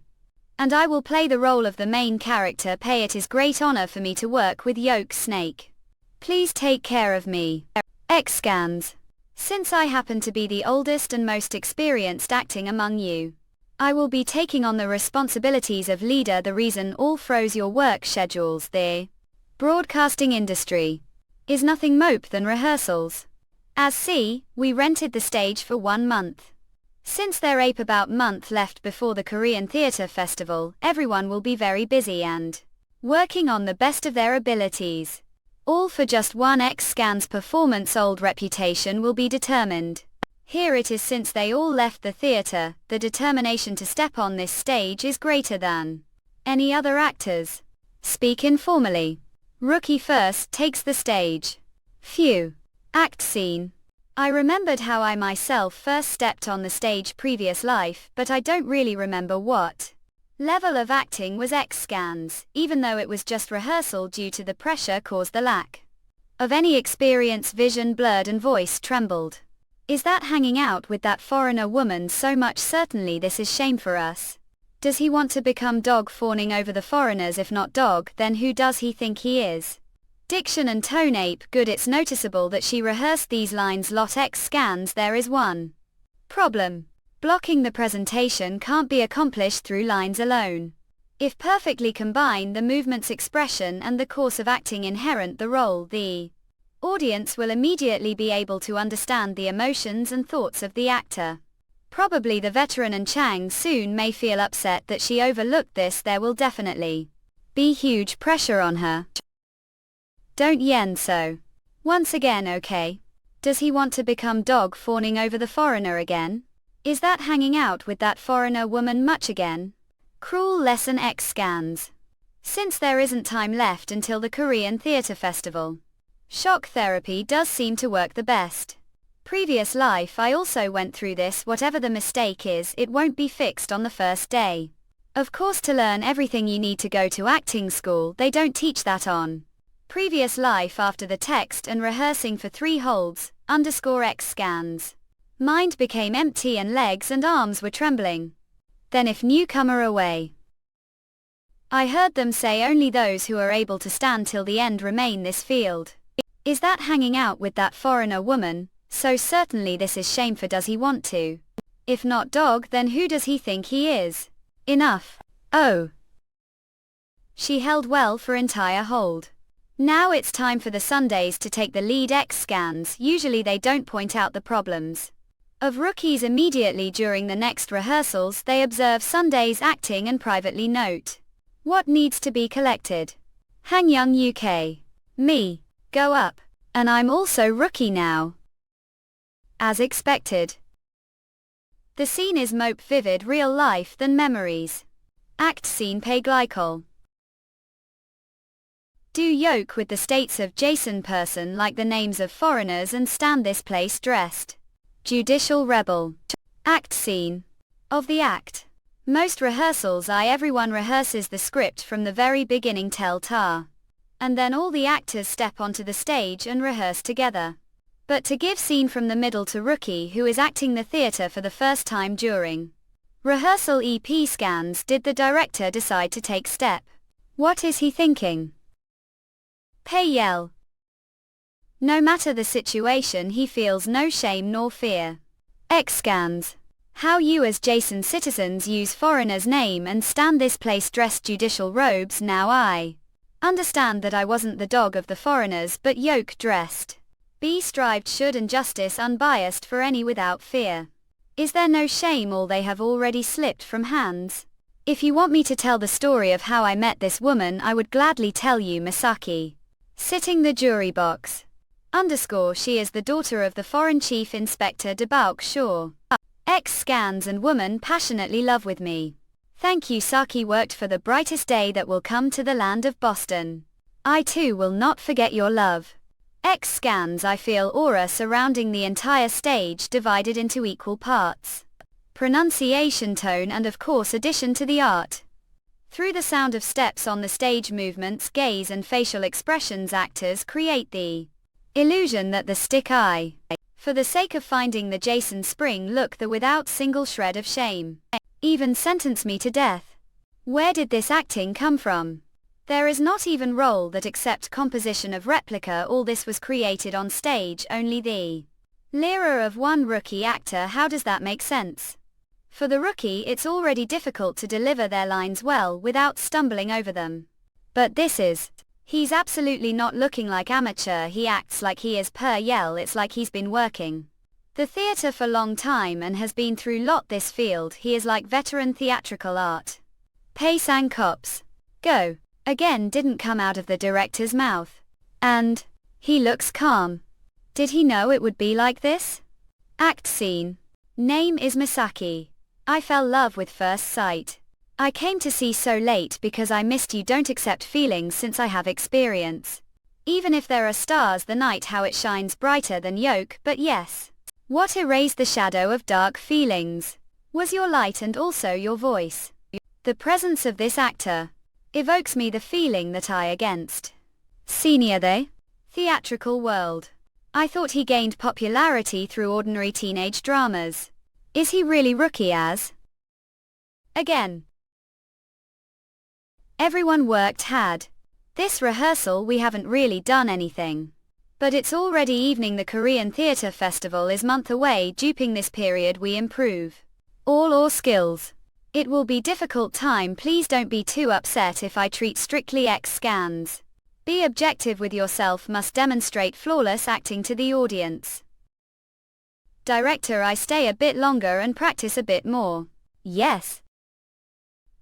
And I will play the role of the main character Pei. It is great honor for me to work with Yoke Snake. Please take care of me. X Scans. Since I happen to be the oldest and most experienced acting among you, I will be taking on the responsibilities of leader. The reason all froze your work schedules. The broadcasting industry is nothing mope than rehearsals. As see, we rented the stage for 1 month. Since there ape about month left before the Korean Theatre Festival, everyone will be very busy and working on the best of their abilities. All for just one X Scans performance. Old reputation will be determined. Here it is. Since they all left the theatre, the determination to step on this stage is greater than any other actors. Speak informally. Rookie first takes the stage. Phew. Act scene. I remembered how I myself first stepped on the stage previous life, but I don't really remember what level of acting was X Scans, even though it was just rehearsal. Due to the pressure caused the lack of any experience, vision blurred and voice trembled. Is that hanging out with that foreigner woman so much? Certainly this is shame for us. Does he want to become dog fawning over the foreigners? If not dog, then who does he think he is? Diction and tone ape good. It's noticeable that she rehearsed these lines lot. X Scans. There is one problem. Blocking the presentation can't be accomplished through lines alone. If perfectly combined the movements, expression and the course of acting inherent the role, the audience will immediately be able to understand the emotions and thoughts of the actor. Probably the veteran and Chang soon may feel upset that she overlooked this. There will definitely be huge pressure on her. Don't yen so. Once again, okay. Does he want to become dog fawning over the foreigner again? Is that hanging out with that foreigner woman much again? Cruel lesson. X Scans. Since there isn't time left until the Korean Theatre Festival, shock therapy does seem to work the best. Previous life I also went through this. Whatever the mistake is, it won't be fixed on the first day. Of course, to learn everything you need to go to acting school. They don't teach that on previous life. After the text and rehearsing for 3 holds, _X Scans. Mind became empty and legs and arms were trembling. Then if newcomer away. I heard them say only those who are able to stand till the end remain this field. Is that hanging out with that foreigner woman? So certainly this is shame for. Does he want to? If not dog, then who does he think he is? Enough. Oh. She held well for entire hold. Now it's time for the Sundays to take the lead. X Scans. Usually they don't point out the problems of rookies immediately. During the next rehearsals they observe Sunday's acting and privately note what needs to be collected. Hang Young UK. Me. Go up. And I'm also rookie now. As expected. The scene is mope vivid real life than memories. Act scene Pei Glycol. Do yoke with the states of Jason person like the names of foreigners and stand this place dressed. Judicial rebel. Act scene. Of the act. Most rehearsals everyone rehearses the script from the very beginning tell tar. And then all the actors step onto the stage and rehearse together. But to give scene from the middle to rookie who is acting the theatre for the first time during rehearsal EP scans, did the director decide to take step? What is he thinking? Pei yell. No matter the situation he feels no shame nor fear. X scans. How you as Jason citizens use foreigners' name and stand this place dressed judicial robes. Now I understand that I wasn't the dog of the foreigners but yoke dressed Be strived should and justice unbiased for any without fear. Is there no shame all they have already slipped from hands? If you want me to tell the story of how I met this woman, I would gladly tell you Misaki. Sitting the jury box. She is the daughter of the foreign chief inspector de Bauk Shaw. X scans and woman passionately love with me. Thank you Saki worked for the brightest day that will come to the land of Boston. I too will not forget your love. X scans I feel aura surrounding the entire stage divided into equal parts. Pronunciation tone and of course addition to the art. Through the sound of steps on the stage movements, gaze and facial expressions actors create the illusion that the stick eye. For the sake of finding the Jason Spring look the without single shred of shame. Even sentence me to death. Where did this acting come from? There is not even role that except composition of replica all this was created on stage only the lyra of one rookie actor. How does that make sense? For the rookie it's already difficult to deliver their lines well without stumbling over them. But this is. He's absolutely not looking like amateur, he acts like he is per yell, it's like he's been working the theatre for long time and has been through lot this field, he is like veteran theatrical art. Pei sang cops. Go. Again didn't come out of the director's mouth. And he looks calm. Did he know it would be like this? Act scene. Name is Misaki. I fell love with first sight. I came to see so late because I missed you, don't accept feelings since I have experience. Even if there are stars the night how it shines brighter than yolk, but yes. What erased the shadow of dark feelings? Was your light and also your voice. The presence of this actor evokes me the feeling that I against. Senior they? Theatrical world. I thought he gained popularity through ordinary teenage dramas. Is he really rookie as? Again. Everyone worked hard. This rehearsal we haven't really done anything. But it's already evening, the Korean Theatre Festival is month away, duping this period we improve all our skills. It will be difficult time, please don't be too upset if I treat strictly X scans. Be objective with yourself, must demonstrate flawless acting to the audience. Director, I stay a bit longer and practice a bit more. Yes.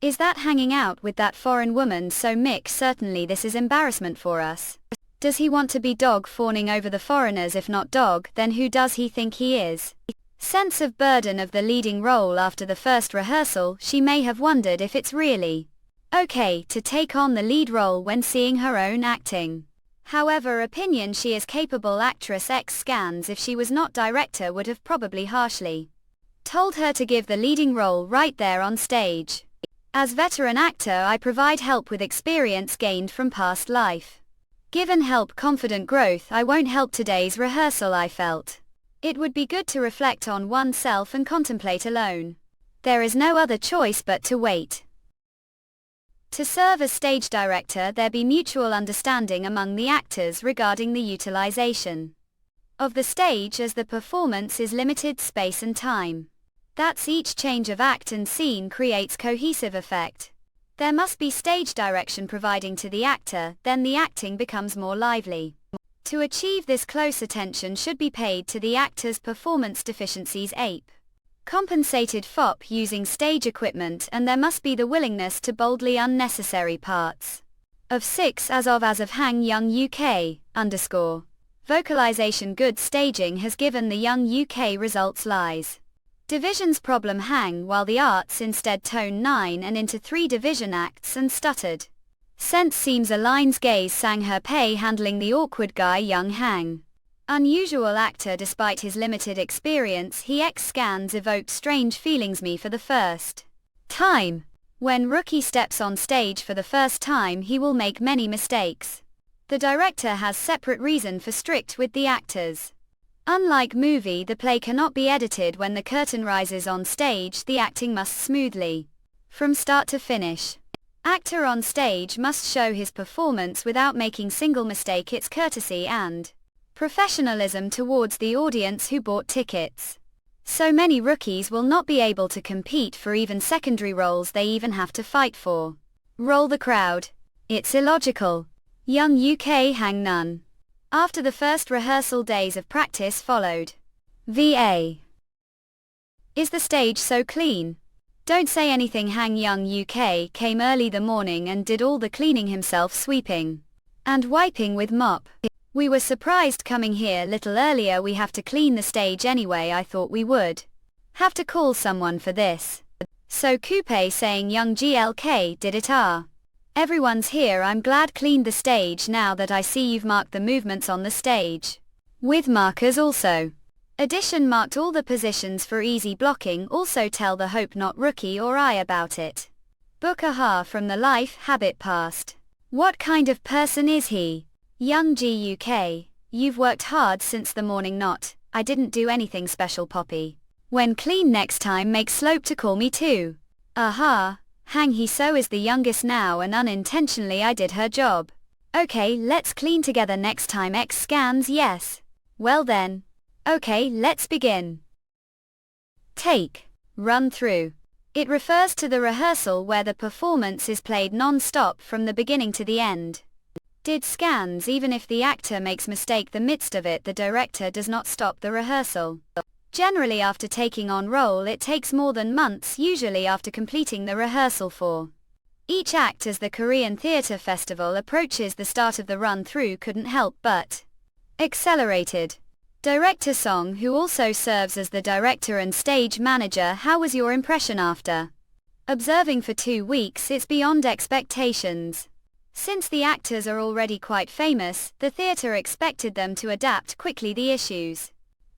Is that hanging out with that foreign woman so Mick? Certainly this is embarrassment for us. Does he want to be dog fawning over the foreigners? If not dog, then who does he think he is? Sense of burden of the leading role. After the first rehearsal, she may have wondered if it's really okay to take on the lead role when seeing her own acting. However, opinion she is capable actress. X scans if she was not director would have probably harshly told her to give the leading role right there on stage. As veteran actor I provide help with experience gained from past life. Given help confident growth. I won't help today's rehearsal. I felt it would be good to reflect on oneself and contemplate alone. There is no other choice but to wait. To serve as stage director there be mutual understanding among the actors regarding the utilization of the stage, as the performance is limited space and time. That's each change of act and scene creates cohesive effect. There must be stage direction providing to the actor, then the acting becomes more lively. To achieve this, close attention should be paid to the actor's performance deficiencies. Ape. Compensated fop using stage equipment, and there must be the willingness to boldly unnecessary parts. Of 6 as of Hang Young UK, _ vocalization. Good staging has given the Young UK results lies. Divisions problem hang, while the arts instead tone 9 and into 3 division acts and stuttered. Sense seems a line's gaze sang her pay handling the awkward guy Young hang. Unusual actor despite his limited experience. He X scans evoked strange feelings me for the first time. When rookie steps on stage for the first time he will make many mistakes. The director has separate reason for strict with the actors. Unlike movie, the play cannot be edited when the curtain rises on stage. The acting must smoothly from start to finish. Actor on stage must show his performance without making single mistake. It's courtesy and professionalism towards the audience who bought tickets. So many rookies will not be able to compete for even secondary roles they even have to fight for. Roll the crowd. It's illogical. Young UK hang none. After the first rehearsal, days of practice followed. VA. Is the stage so clean? Don't say anything. Hang Young UK came early the morning and did all the cleaning himself, sweeping and wiping with mop. We were surprised coming here little earlier. We have to clean the stage anyway. I thought we would have to call someone for this. So Coupe saying Young GLK did it. Everyone's here. I'm glad cleaned the stage. Now that I see you've marked the movements on the stage with markers also. Addition marked all the positions for easy blocking. Also tell the Hope Not Rookie or I about it. Book from the life habit past. What kind of person is he? Young GUK, you've worked hard since the morning. Not, I didn't do anything special, Poppy. When clean next time, make Slope to call me too. Hang he so is the youngest now and unintentionally I did her job. Okay, let's clean together next time. X scans, yes. Well then. Okay, let's begin. Take. Run through. It refers to the rehearsal where the performance is played non-stop from the beginning to the end. Did scans. Even if the actor makes mistake the midst of it, the director does not stop the rehearsal. Generally after taking on role it takes more than months, usually after completing the rehearsal for each act. As the Korean Theatre Festival approaches, the start of the run-through couldn't help but accelerated. Director Song, who also serves as the director and stage manager, how was your impression after observing for 2 weeks? It's beyond expectations. Since the actors are already quite famous, the theatre expected them to adapt quickly. The issues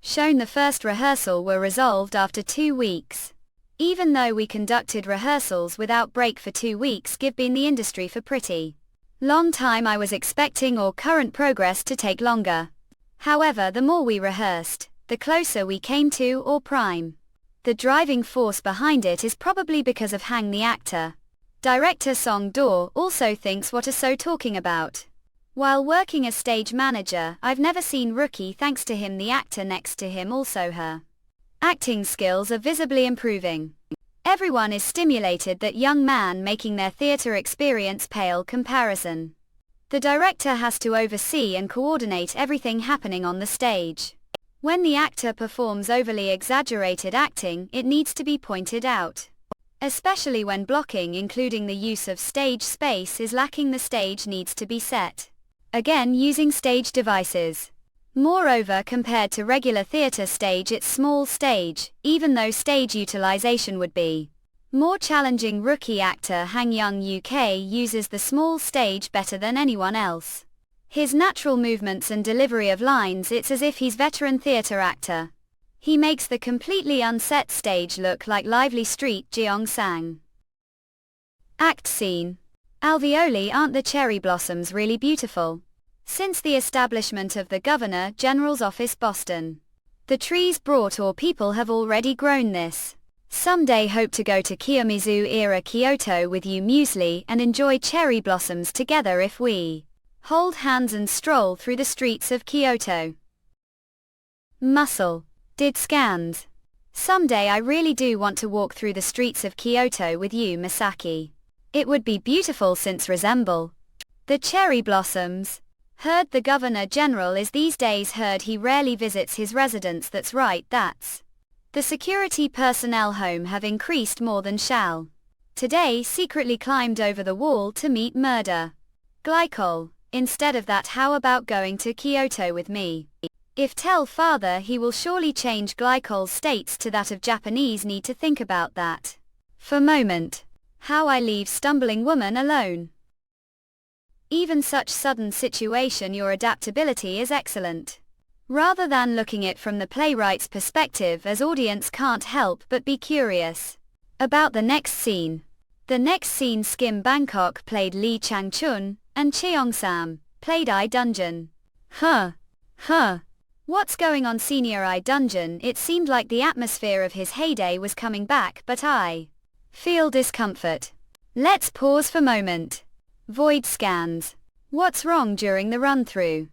shown the first rehearsal were resolved after 2 weeks. Even though we conducted rehearsals without break for 2 weeks, give been the industry for pretty long time, I was expecting or current progress to take longer. However, the more we rehearsed, the closer we came to or prime. The driving force behind it is probably because of Hang the actor. Director Song Do also thinks what are so talking about. While working as stage manager, I've never seen Rookie. Thanks to him, the actor next to him, also her acting skills are visibly improving. Everyone is stimulated. That young man making their theatre experience pale comparison. The director has to oversee and coordinate everything happening on the stage. When the actor performs overly exaggerated acting, it needs to be pointed out. Especially when blocking, including the use of stage space, is lacking. The stage needs to be set again using stage devices. Moreover, compared to regular theatre stage, it's small stage, even though stage utilization would be more challenging. Rookie actor Hang Young UK uses the small stage better than anyone else. His natural movements and delivery of lines, it's as if he's veteran theatre actor. He makes the completely unset stage look like lively street. Jeong Sang. Act scene. Alveoli, aren't the cherry blossoms really beautiful? Since the establishment of the Governor General's office, Boston, the trees brought or people have already grown this. Someday hope to go to Kiyomizu era Kyoto with you muesli and enjoy cherry blossoms together if we hold hands and stroll through the streets of Kyoto. Muscle. Did scans. Someday I really do want to walk through the streets of Kyoto with you, Misaki. It would be beautiful since resemble the cherry blossoms. Heard the Governor General is these days. Heard he rarely visits his residence. That's right, that's the security personnel home have increased more than shall. Today secretly climbed over the wall to meet murder. Glycol. Instead of that, how about going to Kyoto with me? If tell father, he will surely change Glycol's states to that of Japanese. Need to think about that for moment. How I leave stumbling woman alone. Even such sudden situation, your adaptability is excellent. Rather than looking it from the playwright's perspective, as audience can't help but be curious about the next scene. The next scene, Skim Bangkok played Lee Chang-chun, and Cheong Sam played I Dungeon. What's going on, senior I Dungeon? It seemed like the atmosphere of his heyday was coming back, but I feel discomfort. Let's pause for moment. Void scans. What's wrong during the run-through?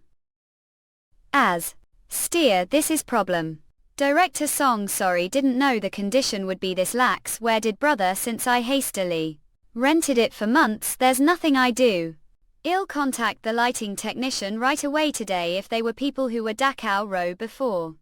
As steer, this is problem. Director Song, sorry, didn't know the condition would be this lax. Where did brother, since I hastily rented it for months, there's nothing I do. I'll contact the lighting technician right away today if they were people who were Dachau row before.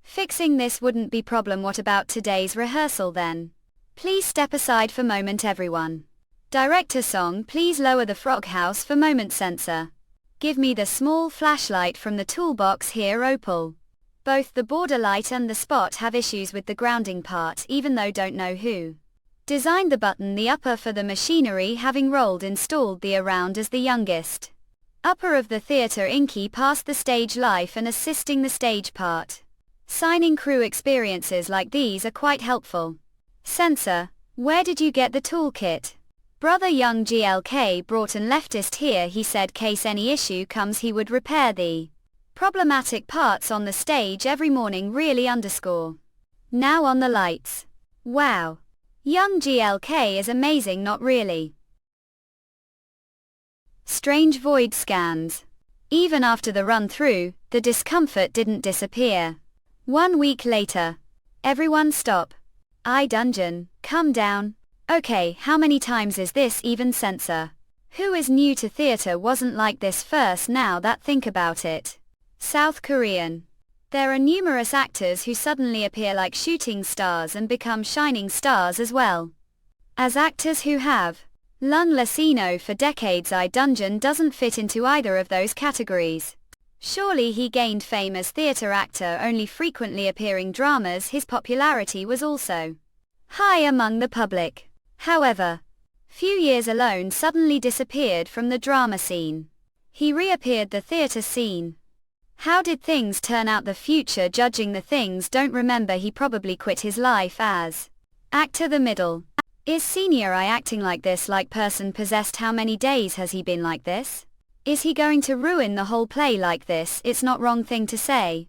Fixing this wouldn't be problem. What about today's rehearsal then? Please step aside for moment everyone. Director Song, please lower the frog house for moment sensor. Give me the small flashlight from the toolbox here Opal. Both the border light and the spot have issues with the grounding part even though don't know who. Designed the button the upper for the machinery having rolled installed the around as the youngest. Upper of the theatre Inky past the stage life and assisting the stage part. Signing crew experiences like these are quite helpful. Sensor, where did you get the toolkit? Brother Young GLK brought an leftist here he said case any issue comes he would repair the problematic parts on the stage every morning really underscore. Now on the lights. Wow. Young GLK is amazing not really. Strange void scans. Even after the run through, the discomfort didn't disappear. 1 week later. Everyone stop. Dungeon, come down. Okay, how many times is this even sensor? Who is new to theater wasn't like this first now that think about it. South Korean. There are numerous actors who suddenly appear like shooting stars and become shining stars as well. As actors who have Lung Lasino for decades Dungeon doesn't fit into either of those categories. Surely he gained fame as theater actor only frequently appearing dramas his popularity was also high among the public. However, few years alone suddenly disappeared from the drama scene. He reappeared the theater scene. How did things turn out the future judging the things don't remember he probably quit his life as actor the middle. Is senior acting like this like person possessed how many days has he been like this? Is he going to ruin the whole play like this? It's not wrong thing to say.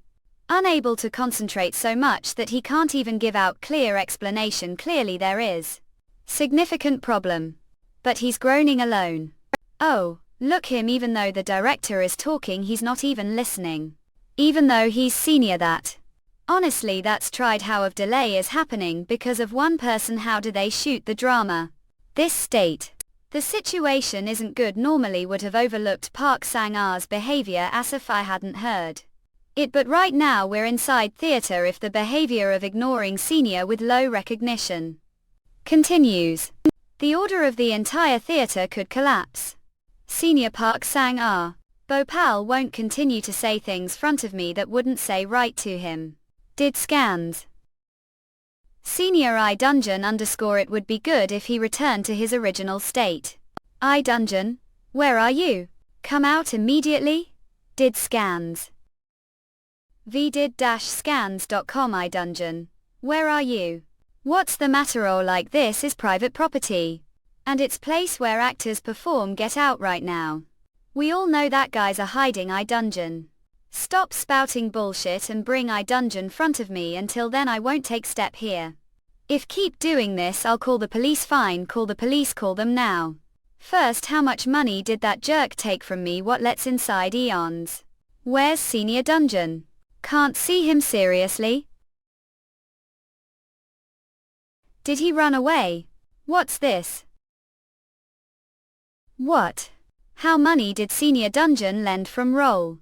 Unable to concentrate so much that he can't even give out clear explanation clearly there is significant problem. But he's groaning alone. Oh, look him even though the director is talking he's not even listening. Even though he's senior that. Honestly that's tried how of delay is happening because of one person how do they shoot the drama? This state. The situation isn't good normally would have overlooked Park Sang-ar's behavior as if I hadn't heard it but right now we're inside theater if the behavior of ignoring senior with low recognition continues. The order of the entire theater could collapse. Senior Park Sang-ar. Bhopal won't continue to say things front of me that wouldn't say right to him. Did scans. Senior Dungeon underscore it would be good if he returned to his original state. Dungeon, where are you? Come out immediately? Did scans. vdid-scans.com Dungeon, where are you? What's the matter? Oh like this is private property. And it's place where actors perform get out right now. We all know that guys are hiding Dungeon. Stop spouting bullshit and bring Dungeon front of me until then I won't take step here. If keep doing this I'll call the police fine call the police call them now. First how much money did that jerk take from me what let's inside eons. Where's senior Dungeon? Can't see him seriously? Did he run away? What's this? What? How money did senior Dungeon lend from roll?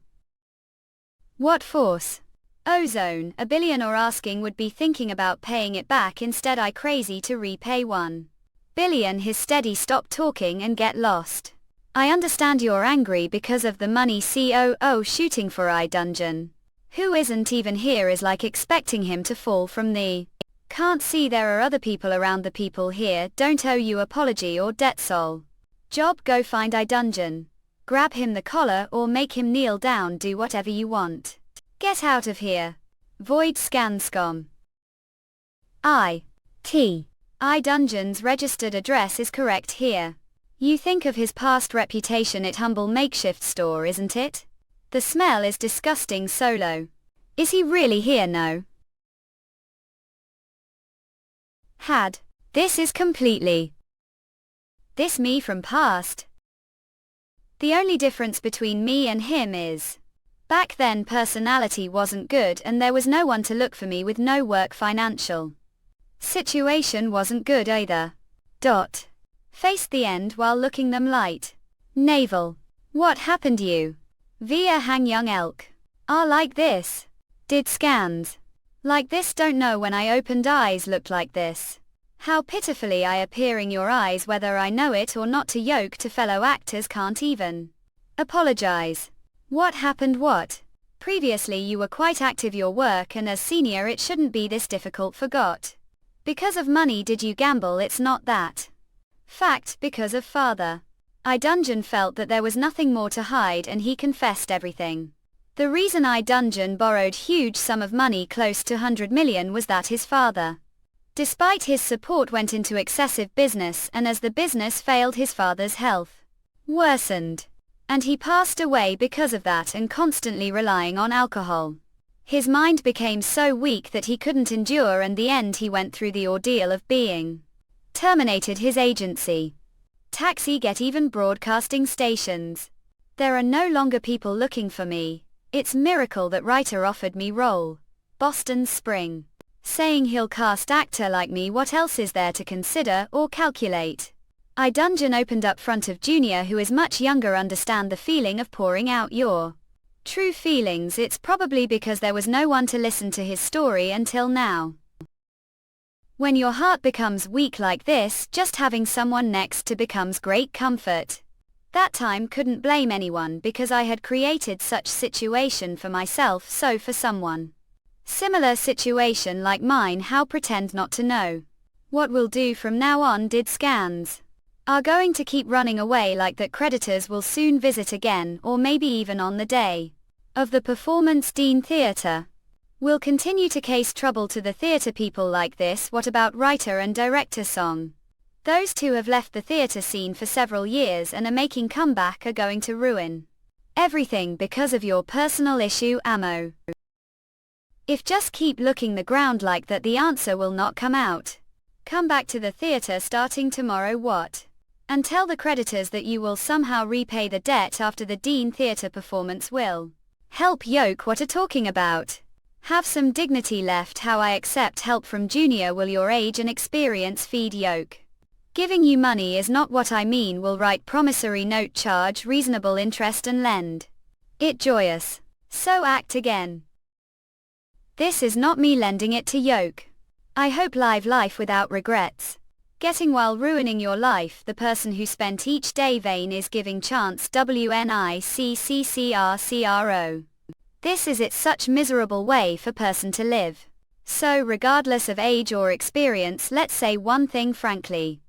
What force? Ozone, a billion or asking would be thinking about paying it back instead I crazy to repay 1 billion his steady stop talking and get lost. I understand you're angry because of the money COO shooting for Dungeon. Who isn't even here is like expecting him to fall from the can't see there are other people around the people here don't owe you apology or debt soul. Job go find Dungeon. Grab him the collar or make him kneel down do whatever you want. Get out of here. Void scan scum. Dungeon's registered address is correct here. You think of his past reputation at humble makeshift store isn't it? The smell is disgusting solo. Is he really here no? Had. This is completely. This me from past. The only difference between me and him is. Back then personality wasn't good and there was no one to look for me with no work financial. Situation wasn't good either. Faced the end while looking them light. Navel. What happened you? Via hang young elk. Ah, like this. Did scans. Like this, don't know when I opened eyes looked like this. How pitifully I appear in your eyes, whether I know it or not, to yoke to fellow actors can't even apologize. What happened what? Previously you were quite active your work, and as senior it shouldn't be this difficult, forgot. Because of money did you gamble? It's not that. Fact, because of father. I Dungeon felt that there was nothing more to hide and he confessed everything. The reason I Dungeon borrowed huge sum of money, close to 100 million, was that his father, despite his support, went into excessive business, and as the business failed his father's health worsened. And he passed away because of that, and constantly relying on alcohol. His mind became so weak that he couldn't endure, and the end he went through the ordeal of being terminated his agency. Taxi get even broadcasting stations. There are no longer people looking for me. It's miracle that writer offered me role. Boston Spring. Saying he'll cast actor like me, what else is there to consider or calculate? I Dungeon opened up front of Junior, who is much younger, understand the feeling of pouring out your true feelings. It's probably because there was no one to listen to his story until now. When your heart becomes weak like this, just having someone next to becomes great comfort. That time couldn't blame anyone because I had created such situation for myself, so for someone similar situation like mine, how pretend not to know? What we'll do from now on, did scans are going to keep running away like that? Creditors will soon visit again, or maybe even on the day of the performance. Dean Theatre will continue to case trouble to the theatre people like this. What about writer and director Song? Those two have left the theatre scene for several years and are making comeback, are going to ruin everything because of your personal issue. Ammo. If just keep looking the ground like that, the answer will not come out. Come back to the theatre starting tomorrow. What? And tell the creditors that you will somehow repay the debt after the Dean Theatre performance will help. Yoke, what are talking about? Have some dignity left. How I accept help from Junior. Will your age and experience feed Yoke? Giving you money is not what I mean. Will write promissory note, charge reasonable interest and lend it joyous. So act again. This is not me lending it to Yoke. I hope live life without regrets. Getting while ruining your life. The person who spent each day vain is giving chance. WNICCCRCRO. This is it's such miserable way for person to live. So regardless of age or experience, let's say one thing frankly.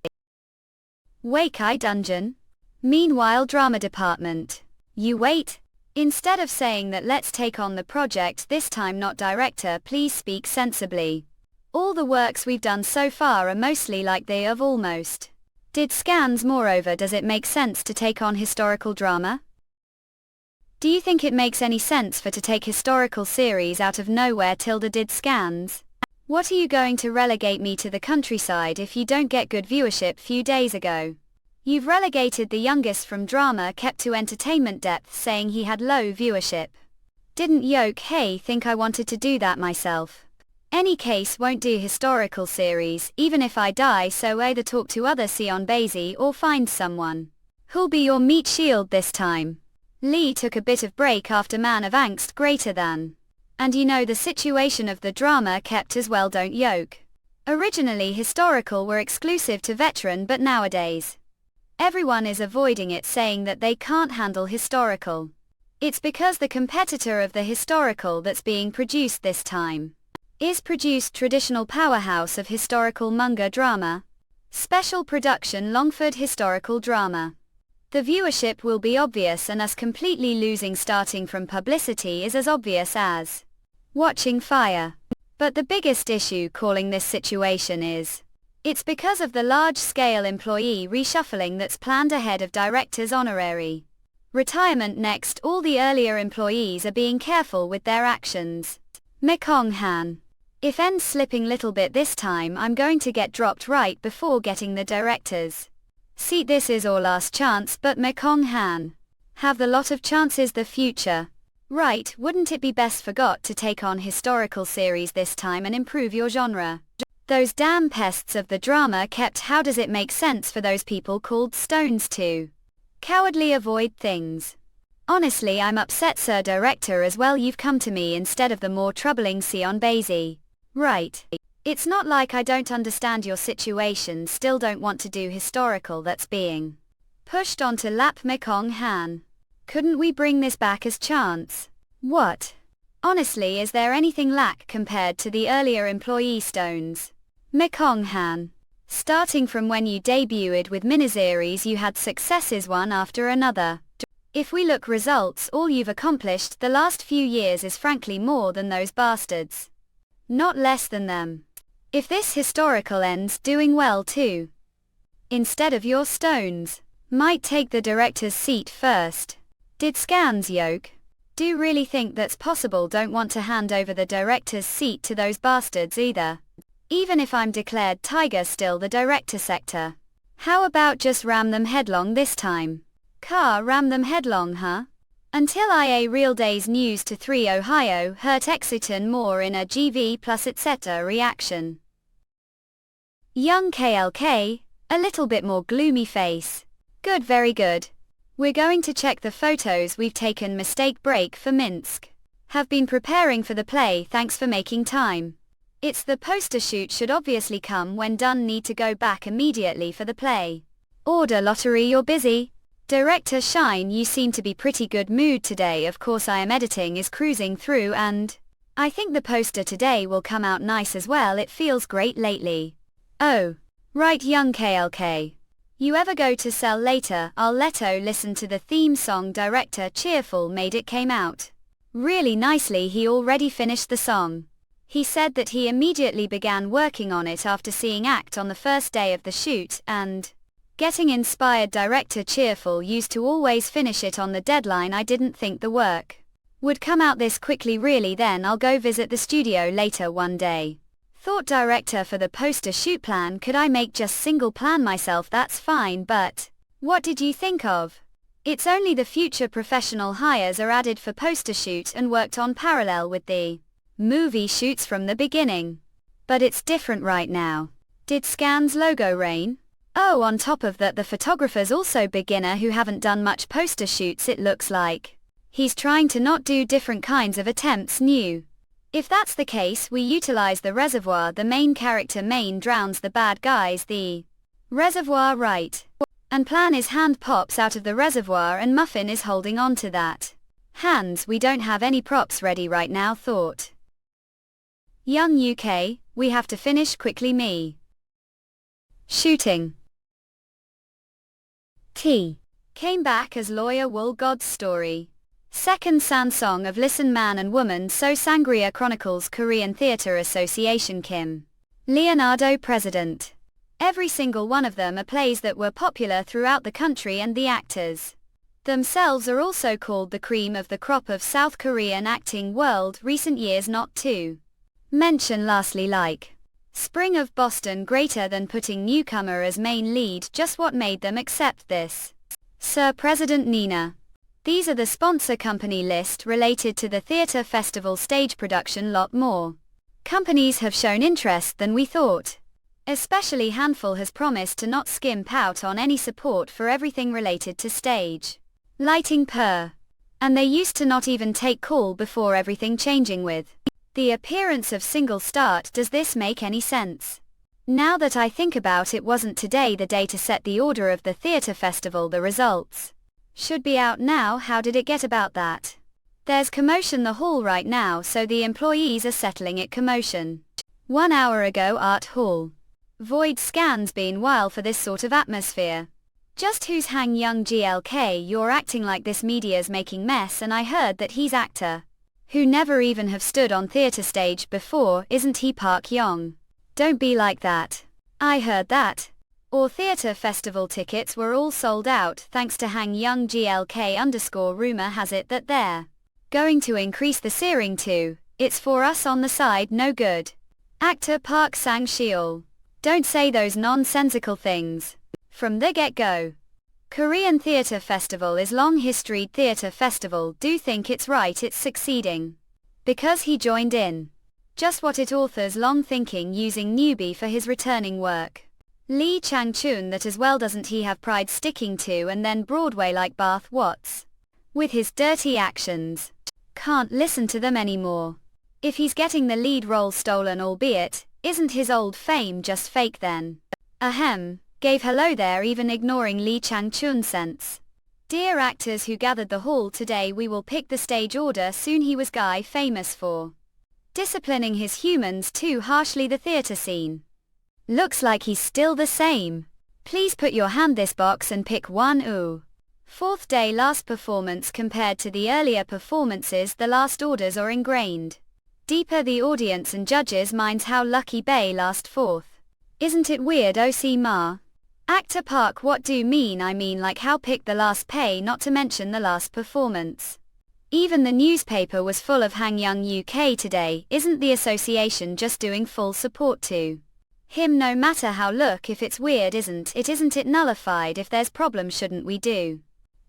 Wake I Dungeon. Meanwhile drama department. You wait. Instead of saying that let's take on the project this time, not director, please speak sensibly. All the works we've done so far are mostly like they of almost did scans. Moreover, does it make sense to take on historical drama? Do you think it makes any sense for to take historical series out of nowhere? Did scans. What are you going to relegate me to the countryside if you don't get good viewership? Few days ago you've relegated the youngest from drama kept to entertainment depth, saying he had low viewership. Didn't Yoke hey think I wanted to do that myself? Any case, won't do historical series even if I die, so either talk to other Sion Basie or find someone who'll be your meat shield this time. Lee took a bit of break after Man of Angst greater than. And you know the situation of the drama kept as well, don't Yoke? Originally historical were exclusive to veteran, but nowadays everyone is avoiding it, saying that they can't handle historical. It's because the competitor of the historical that's being produced this time is produced traditional powerhouse of historical manga drama. Special production Longford historical drama. The viewership will be obvious, and us completely losing starting from publicity is as obvious as watching fire. But the biggest issue calling this situation is it's because of the large-scale employee reshuffling that's planned ahead of directors' honorary retirement next. All the earlier employees are being careful with their actions. Mekong Han. If ends slipping little bit this time, I'm going to get dropped right before getting the director's seat. This is our last chance, but Mekong Han have the lot of chances the future. Right, wouldn't it be best forgot to take on historical series this time and improve your genre? Those damn pests of the drama kept. How does it make sense for those people called Stones to Cowardly avoid things. Honestly, I'm upset, Sir Director, as well. You've come to me instead of the more troubling Sion Basie. Right. It's not like I don't understand your situation, still don't want to do historical that's being pushed onto Lap Mekong Han. Couldn't we bring this back as chance? What? Honestly, is there anything lack compared to the earlier employee stones? Mekong Han. Starting from when you debuted with miniseries, you had successes one after another. If we look results, all you've accomplished the last few years is frankly more than those bastards. Not less than them. If this historical ends doing well too, instead of your stones, might take the director's seat first. Did Scans yoke? Do really think that's possible? Don't want to hand over the director's seat to those bastards either. Even if I'm declared tiger, still the director sector. How about just ram them headlong this time? Ram them headlong, huh? Until IA Real Days News to 3 Ohio hurt Exeton more in a GV plus etc. reaction. Young KLK, a little bit more gloomy face. Good, very good. We're going to check the photos we've taken. Mistake break for Minsk. Have been preparing for the play, thanks for making time. It's the poster shoot should obviously come when done, need to go back immediately for the play. Order lottery, you're busy. Director Shine, you seem to be pretty good mood today. Of course I am, editing is cruising through and I think the poster today will come out nice as well. It feels great lately. Oh, right, young KLK. You ever go to cell later? I'll Leto listen to the theme song. Director cheerful made it came out really nicely. He already finished the song. He said that he immediately began working on it after seeing act on the first day of the shoot and getting inspired. Director cheerful used to always finish it on the deadline. I didn't think the work would come out this quickly really. Then I'll go visit the studio later one day. Thought director for the poster shoot plan, could I make just single plan myself? That's fine, but what did you think of? It's only the future professional hires are added for poster shoot and worked on parallel with the movie shoots from the beginning. But it's different right now. Did Scan's logo reign? Oh, on top of that, the photographer's also beginner who haven't done much poster shoots. It looks like he's trying to not do different kinds of attempts new. If that's the case, we utilize the reservoir. The main character main drowns the bad guys. The reservoir, right? And plan is hand pops out of the reservoir and Muffin is holding on to that. Hands, we don't have any props ready right now. Thought. Young UK, we have to finish quickly. Me. Shooting. T. Came back as lawyer. Wool God's story. Second San Song of Listen Man and Woman. So Sangria Chronicles. Korean Theatre Association. Kim. Leonardo President. Every single one of them are plays that were popular throughout the country, and the actors themselves are also called the cream of the crop of South Korean acting world recent years. Not to mention lastly, like Spring of Boston, greater than putting newcomer as main lead. Just what made them accept this? Sir President Nina. These are the sponsor company list related to the theatre festival stage production. Lot more companies have shown interest than we thought. Especially Handful has promised to not skimp out on any support for everything related to stage lighting per. And they used to not even take call before everything changing with the appearance of Single Start. Does this make any sense? Now that I think about it, wasn't today the day to set the order of the theatre festival? The results should be out now. How did it get about that? There's commotion the hall right now, so the employees are settling it. Commotion. 1 hour ago, Art Hall. Void Scans been while for this sort of atmosphere. Just who's hang young GLK? You're acting like this media's making mess, and I heard that he's actor who never even have stood on theatre stage before. Isn't he Park Yong? Don't be like that. I heard that. Or theatre festival tickets were all sold out thanks to hang young GLK _ rumor has it that they're going to increase the searing too. It's for us on the side, no good. Actor Park Sang-sheol. Don't say those nonsensical things. From the get-go. Korean Theatre Festival is long historied theatre festival. Do think it's right it's succeeding. Because he joined in. Just what it authors long thinking using newbie for his returning work. Lee Chang-chun, that as well doesn't he have pride sticking to and then Broadway like Bath Watts? With his dirty actions. Can't listen to them anymore. If he's getting the lead role stolen, albeit, isn't his old fame just fake then? Ahem, gave hello there, even ignoring Lee Chang-chun's sense. Dear actors who gathered the hall today, we will pick the stage order soon. He was guy famous for disciplining his humans too harshly. The theatre scene looks like he's still the same. Please put your hand this box and pick one. Ooh. Fourth day, last performance. Compared to the earlier performances, the last orders are ingrained deeper the audience and judges' minds. How lucky Bay last fourth. Isn't it weird? OC Ma. Actor Park, what do you mean? I mean like how pick the last pay, not to mention the last performance. Even the newspaper was full of Hang Young UK today. Isn't the association just doing full support to him no matter how? Look, if it's weird, isn't it nullified? If there's problem, shouldn't we do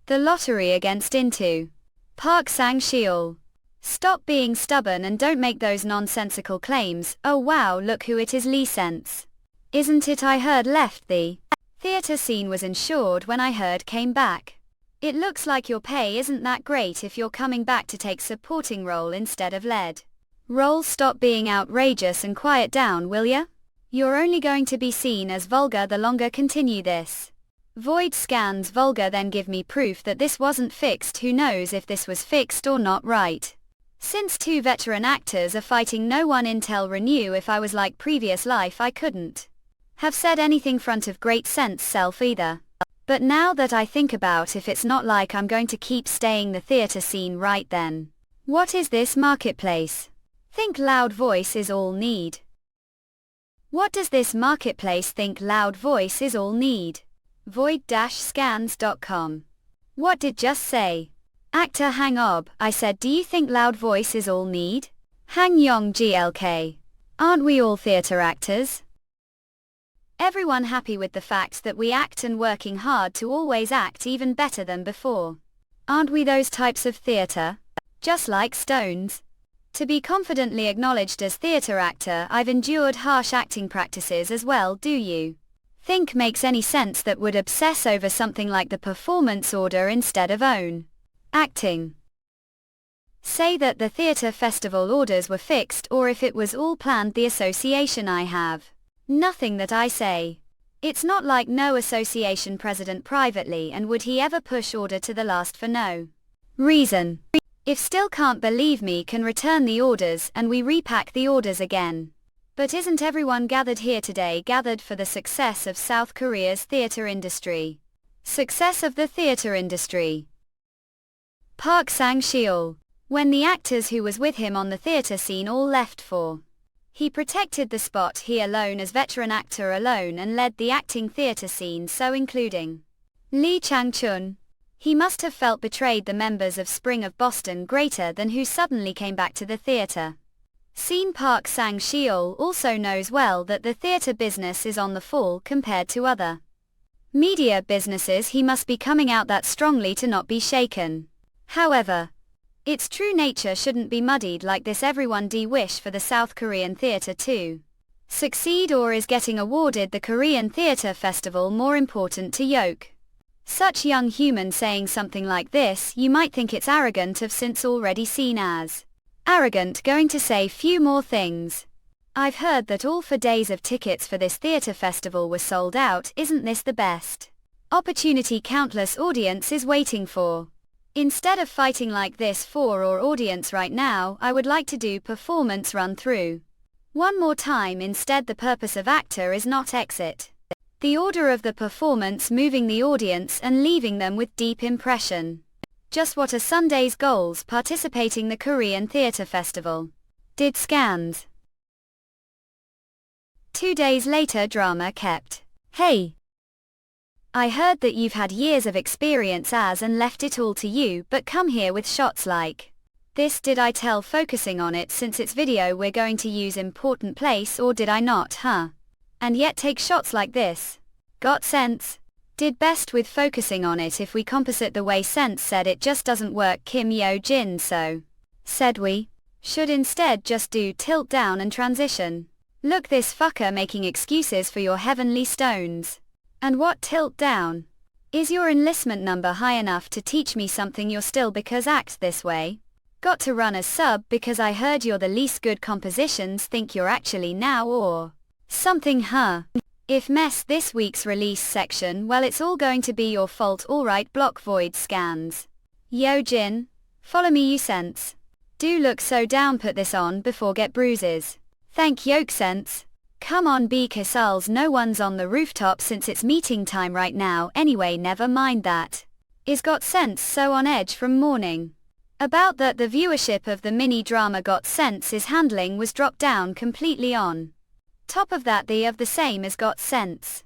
the lottery against Into? Park Sang-sheol. Stop being stubborn and don't make those nonsensical claims. Oh wow, look who it is. Lee Sense. Isn't it? I heard left the theatre scene was insured when I heard came back. It looks like your pay isn't that great if you're coming back to take supporting role instead of lead role. Stop being outrageous and quiet down, will ya? You're only going to be seen as vulgar the longer continue this. Void scans vulgar, then give me proof that this wasn't fixed. Who knows if this was fixed or not, right? Since two veteran actors are fighting, no one intel renew. If I was like previous life, I couldn't have said anything front of great sense self either. But now that I think about, if it's not like I'm going to keep staying the theatre scene, right then what is this marketplace? Think loud voice is all need. What does this marketplace think loud voice is all need? Void-scans.com. What did just say? Actor Hang Ob, I said, do you think loud voice is all need? Hang Yong GLK. Aren't we all theatre actors? Everyone happy with the fact that we act and working hard to always act even better than before. Aren't we those types of theatre? Just like Stones. To be confidently acknowledged as theatre actor, I've endured harsh acting practices as well. Do you think makes any sense that would obsess over something like the performance order instead of own acting? Say that the theatre festival orders were fixed, or if it was all planned. The association, I have nothing that I say. It's not like no association president privately, and would he ever push order to the last for no reason? If still can't believe me, can return the orders and we repack the orders again. But isn't everyone gathered here today gathered for the success of South Korea's theatre industry? Success of the theatre industry. Park Sang-sheol. When the actors who was with him on the theatre scene all left for, he protected the spot, he alone as veteran actor alone, and led the acting theatre scene, so including Lee Chang-chun. He must have felt betrayed. The members of Spring of Boston greater than who suddenly came back to the theatre scene. Park Sang-sheol also knows well that the theatre business is on the fall compared to other media businesses. He must be coming out that strongly to not be shaken. However, its true nature shouldn't be muddied like this. Everyone wish for the South Korean theatre to succeed, or is getting awarded the Korean Theatre Festival more important to yoke such young human? Saying something like this, you might think it's arrogant of since already seen as arrogant. Going to say few more things. I've heard that all 4 days of tickets for this theatre festival were sold out. Isn't this the best opportunity countless audience is waiting for? Instead of fighting like this for our audience right now, I would like to do performance run through one more time instead. The purpose of actor is not exit the order of the performance, moving the audience and leaving them with deep impression. Just what are Sunday's goals participating the Korean Theatre Festival? Did scans. 2 days later, drama kept. Hey, I heard that you've had years of experience as and left it all to you, but come here with shots like this. Did I tell focusing on it since it's video we're going to use important place, or did I not, huh? And yet take shots like this. Got sense? Did best with focusing on it. If we composite the way Sense said, it just doesn't work. Kim Yo Jin, so said we should instead just do tilt down and transition. Look this fucker making excuses for your heavenly stones. And what tilt down? Is your enlistment number high enough to teach me something you're still because act this way? Got to run as sub because I heard you're the least good compositions think you're actually now or something huh? If mess this week's release section well it's all going to be your fault alright block void scans. Yo Jin. Follow me you sense. Do look so down put this on before get bruises. Thank yoke sense. Come on be Casals no one's on the rooftop since it's meeting time right now anyway never mind that. Is got sense so on edge from morning. About that the viewership of the mini drama Got Sense is handling was dropped down completely on. Top of that the of the same as Got Sense.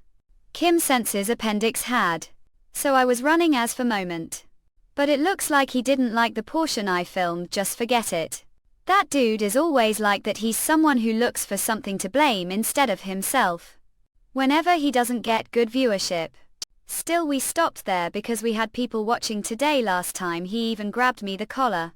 Kim Sense's appendix had. So I was running as for moment. But it looks like he didn't like the portion I filmed just forget it. That dude is always like that he's someone who looks for something to blame instead of himself. Whenever he doesn't get good viewership. Still we stopped there because we had people watching today last time he even grabbed me the collar.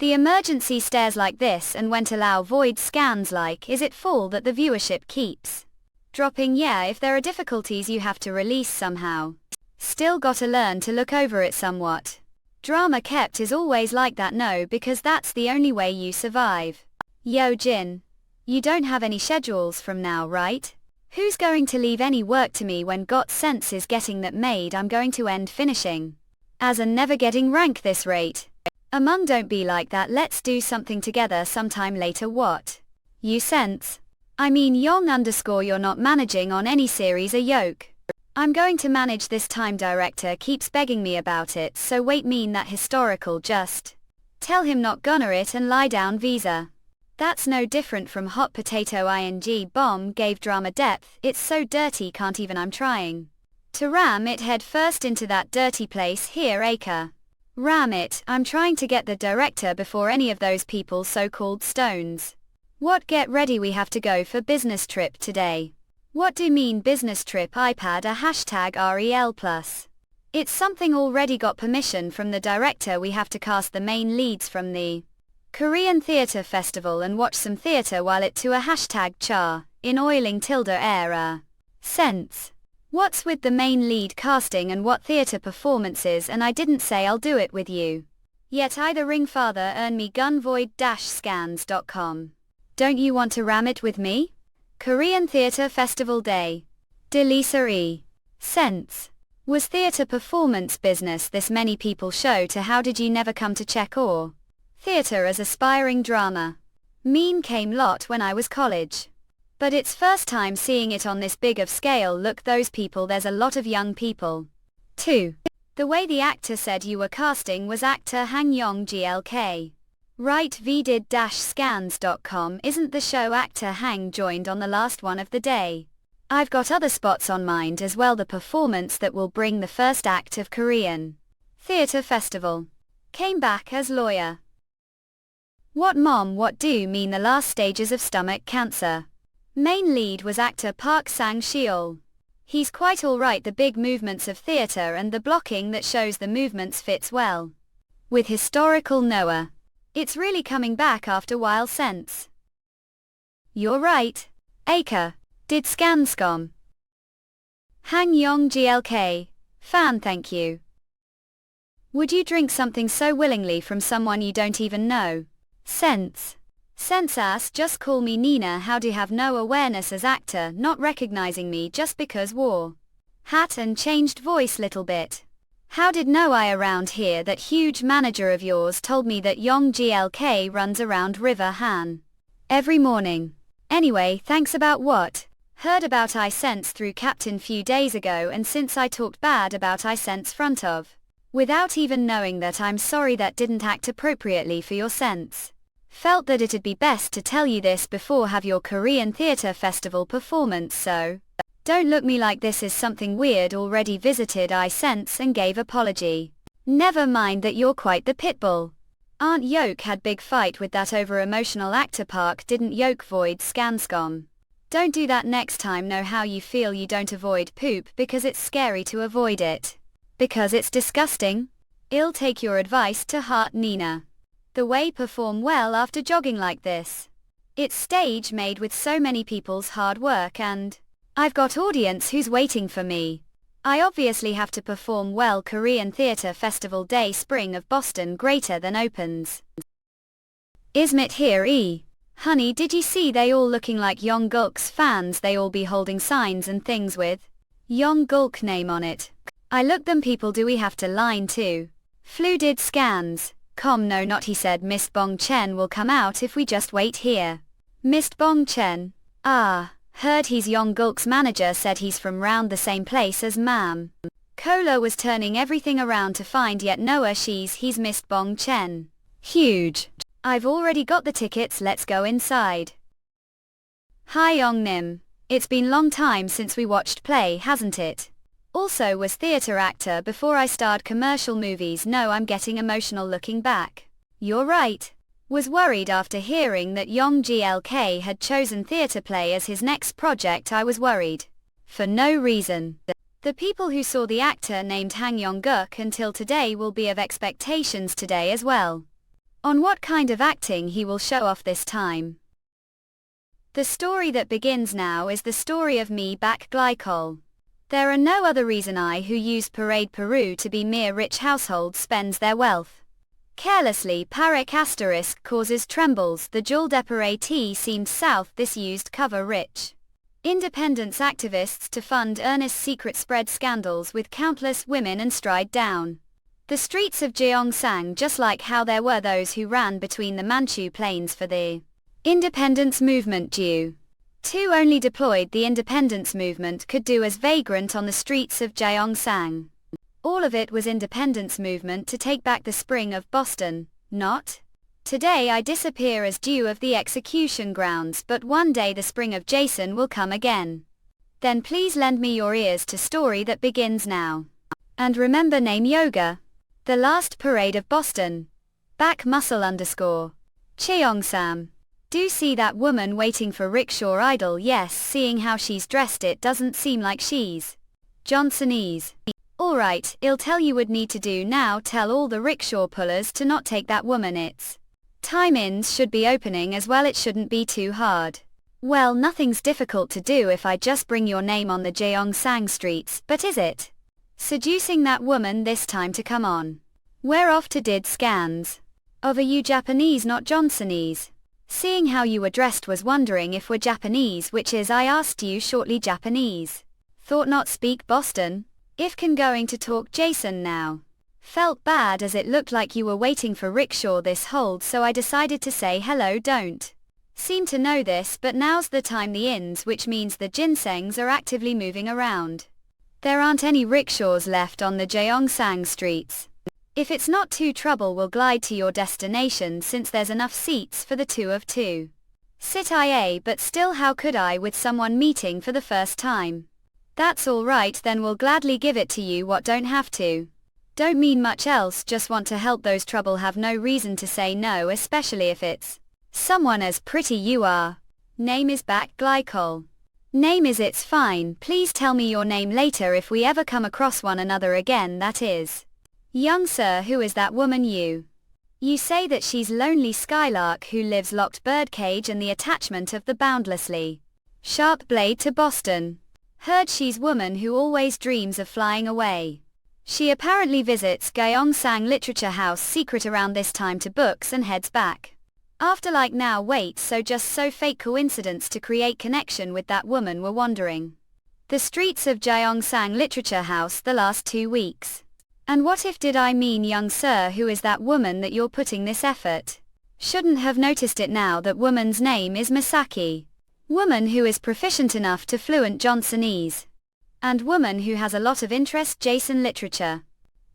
The emergency stares like this and went allow void scans like is it full that the viewership keeps dropping yeah if there are difficulties you have to release somehow. Still gotta learn to look over it somewhat. Drama kept is always like that no because that's the only way you survive. Yo Jin. You don't have any schedules from now right? Who's going to leave any work to me when Got Sense is getting that made I'm going to end finishing. As a never getting rank this rate. Among don't be like that let's do something together sometime later what? You sense? I mean Yong underscore you're not managing on any series a yoke. I'm going to manage this time director keeps begging me about it so wait mean that historical just. Tell him not gonna it and lie down visa. That's no different from hot potato ing bomb gave drama depth it's so dirty can't even I'm trying. To ram it head first into that dirty place here acre. Ram it I'm trying to get the director before any of those people so-called stones. What get ready we have to go for business trip today. What do mean business trip iPad a hashtag REL+. It's something already got permission from the director we have to cast the main leads from the Korean Theatre Festival and watch some theatre while it to a hashtag char, in oiling tilde era. Sense. What's with the main lead casting and what theatre performances and I didn't say I'll do it with you. Yet either ring father earn me gunvoid-scans.com. Don't you want to ram it with me? Korean Theatre Festival Day. Delisa E. Sense. Was theatre performance business this many people show to how did you never come to check or? Theatre as aspiring drama. Meme came lot when I was college. But it's first time seeing it on this big of scale look those people there's a lot of young people. 2. The way the actor said you were casting was actor Han Yong GLK. Right vdid-scans.com isn't the show actor Hang joined on the last one of the day. I've got other spots on mind as well the performance that will bring the first act of Korean Theatre Festival. Came back as lawyer. What mom what do mean the last stages of stomach cancer. Main lead was actor Park Sang-sheol. He's quite alright the big movements of theatre and the blocking that shows the movements fits well. With historical Noah. It's really coming back after while sense. You're right. Acre. Did Scanscom. Hang Yong GLK. Fan thank you. Would you drink something so willingly from someone you don't even know? Sense. Sense ass just call me Nina how do you have no awareness as actor not recognizing me just because wore hat and changed voice little bit. How did know I around here that huge manager of yours told me that Yong GLK runs around River Han every morning. Anyway thanks about what? Heard about I Sense through Captain few days ago and since I talked bad about I Sense front of. Without even knowing that I'm sorry that didn't act appropriately for your sense. Felt that it'd be best to tell you this before have your Korean Theatre Festival performance so. Don't look me like this is something weird already visited I Sense and gave apology. Never mind that you're quite the pitbull. Aunt Yoke had big fight with that over emotional actor Park didn't Yoke void Scanscom. Don't do that next time know how you feel you don't avoid poop because it's scary to avoid it. Because it's disgusting? I'll take your advice to heart Nina. The way perform well after jogging like this. It's stage made with so many people's hard work and I've got audience who's waiting for me. I obviously have to perform well. Korean Theatre Festival Day Spring of Boston Greater Than opens. Ismit here Honey, did you see they all looking like Yongguk's fans? They all be holding signs and things with Yongguk name on it. I look them people do we have to line too. Flu did scans. No not he said Mist Bong Chen will come out if we just wait here. Mist Bong Chen? Heard he's Yongguk's manager said he's from round the same place as Ma'am. Cola was turning everything around to find yet Noah he's Mist Bong Chen. Huge. I've already got the tickets, let's go inside. Hi Yong Nim. It's been long time since we watched play, hasn't it? Also was theatre actor before I starred commercial movies. No, I'm getting emotional looking back. You're right. Was worried after hearing that Yong GLK had chosen theatre play as his next project. I was worried. For no reason. The people who saw the actor named Hang Yong-guk until today will be of expectations today as well. On what kind of acting he will show off this time. The story that begins now is the story of me back glycol. There are no other reason I who use Parade Peru to be mere rich household spends their wealth. Carelessly Parek asterisk causes trembles the Jewel Depare T seemed south this used cover rich. Independence activists to fund earnest secret spread scandals with countless women and stride down the streets of Gyeongsang just like how there were those who ran between the Manchu plains for the independence movement due to only deployed the independence movement could do as vagrant on the streets of Gyeongsang. All of it was independence movement to take back the spring of Boston, not? Today I disappear as due of the execution grounds but one day the spring of Jason will come again. Then please lend me your ears to story that begins now. And remember name yoga. The last parade of Boston. Back muscle underscore. Cheongsam. Do see that woman waiting for rickshaw idol? Yes, seeing how she's dressed it doesn't seem like she's Johnsonese. Alright, I'll tell you would need to do now tell all the rickshaw pullers to not take that woman it's time-ins should be opening as well it shouldn't be too hard. Well nothing's difficult to do if I just bring your name on the Gyeongsang streets, but is it? Seducing that woman this time to come on. We're off to did scans. Of are you Japanese not Johnsonese? Seeing how you were dressed was wondering if we're Japanese which is I asked you shortly Japanese. Thought not speak Boston? If can going to talk Jason now. Felt bad as it looked like you were waiting for rickshaw this hold so I decided to say hello don't. Seem to know this but now's the time the inns which means the ginsengs are actively moving around. There aren't any rickshaws left on the Gyeongsang streets. If it's not too trouble we'll glide to your destination since there's enough seats for the two of two. Sit IA but still how could I with someone meeting for the first time? That's alright then we'll gladly give it to you what don't have to. Don't mean much else just want to help those trouble have no reason to say no especially if it's someone as pretty you are. Name is back glycol. Name is it's fine please tell me your name later if we ever come across one another again that is. Young sir who is that woman you? You say that she's lonely skylark who lives locked birdcage and the attachment of the boundlessly sharp blade to Boston. Heard she's woman who always dreams of flying away. She apparently visits Gyeongsang Literature House secret around this time to books and heads back. After like now wait so just so fake coincidence to create connection with that woman were wandering the streets of Gyeongsang Literature House the last 2 weeks. And what if did I mean young sir who is that woman that you're putting this effort? Shouldn't have noticed it now that woman's name is Misaki. Woman who is proficient enough to fluent Johnsonese. And woman who has a lot of interest Jason literature.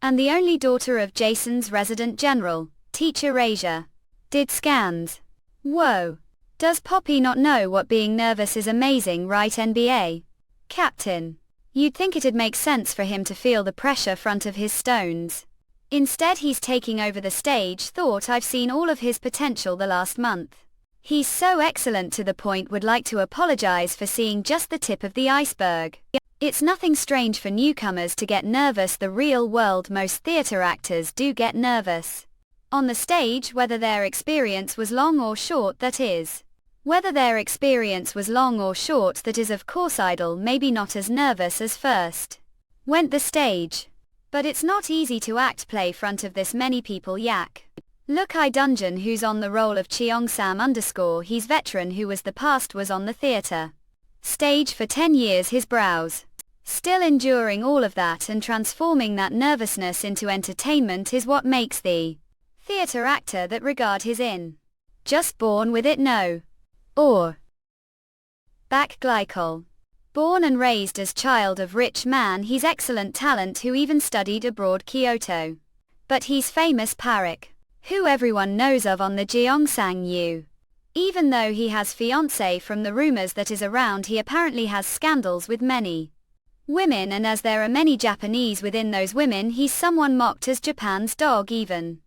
And the only daughter of Jason's resident general, teacher Asia. Did scans. Whoa. Does Poppy not know what being nervous is amazing right NBA? Captain. You'd think it'd make sense for him to feel the pressure front of his stones. Instead he's taking over the stage thought I've seen all of his potential the last month. He's so excellent to the point would like to apologize for seeing just the tip of the iceberg. It's nothing strange for newcomers to get nervous the real world most theater actors do get nervous. On the stage whether their experience was long or short that is. Whether their experience was long or short, that is of course idle, maybe not as nervous as first. Went the stage. But it's not easy to act play front of this many people yak. Look I Dungeon who's on the role of Cheongsam _ he's veteran who was the past was on the theatre stage for 10 years his brows. Still enduring all of that and transforming that nervousness into entertainment is what makes the theatre actor that regard his in. Just born with it no. Or back glycol. Born and raised as child of rich man he's excellent talent who even studied abroad Kyoto. But he's famous Parik, who everyone knows of on the Gyeongsang U. Even though he has fiancé from the rumors that is around he apparently has scandals with many women and as there are many Japanese within those women he's someone mocked as Japan's dog even.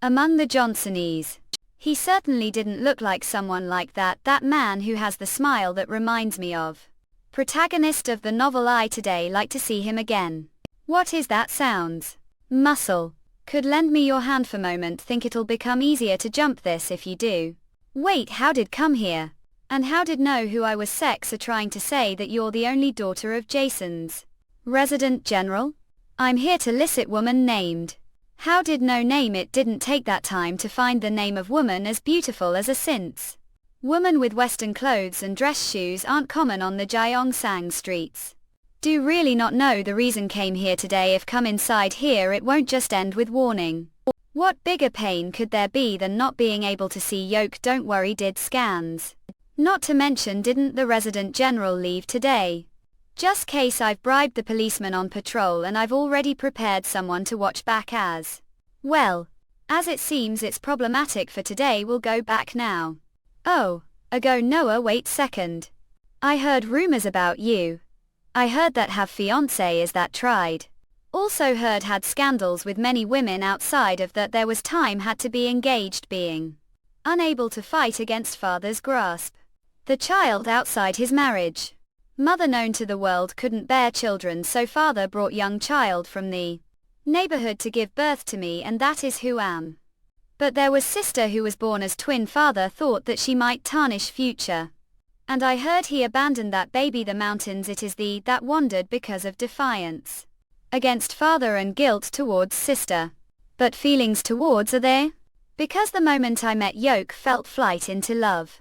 Among the Johnsonese. He certainly didn't look like someone like that man who has the smile that reminds me of. Protagonist of the novel I today like to see him again. What is that sounds? Muscle. Could lend me your hand for moment think it'll become easier to jump this if you do. Wait how did come here? And how did know who I was sex are trying to say that you're the only daughter of Jason's resident general? I'm here to licit woman named. How did no name it didn't take that time to find the name of woman as beautiful as a since. Woman with western clothes and dress shoes aren't common on the Gyeongsang streets. Do really not know the reason came here today if come inside here it won't just end with warning. What bigger pain could there be than not being able to see yoke don't worry did scans. Not to mention didn't the resident general leave today? Just case I've bribed the policeman on patrol and I've already prepared someone to watch back as. Well, as it seems it's problematic for today we'll go back now. Oh, ago Noah wait second. I heard rumors about you. I heard that have fiancé is that tried. Also heard had scandals with many women outside of that there was time had to be engaged being unable to fight against father's grasp. The child outside his marriage. Mother known to the world couldn't bear children so father brought young child from the neighborhood to give birth to me and that is who am. But there was sister who was born as twin father thought that she might tarnish future. And I heard he abandoned that baby the mountains it is the that wandered because of defiance. Against father and guilt towards sister. But feelings towards are there? Because the moment I met Yoke felt flight into love.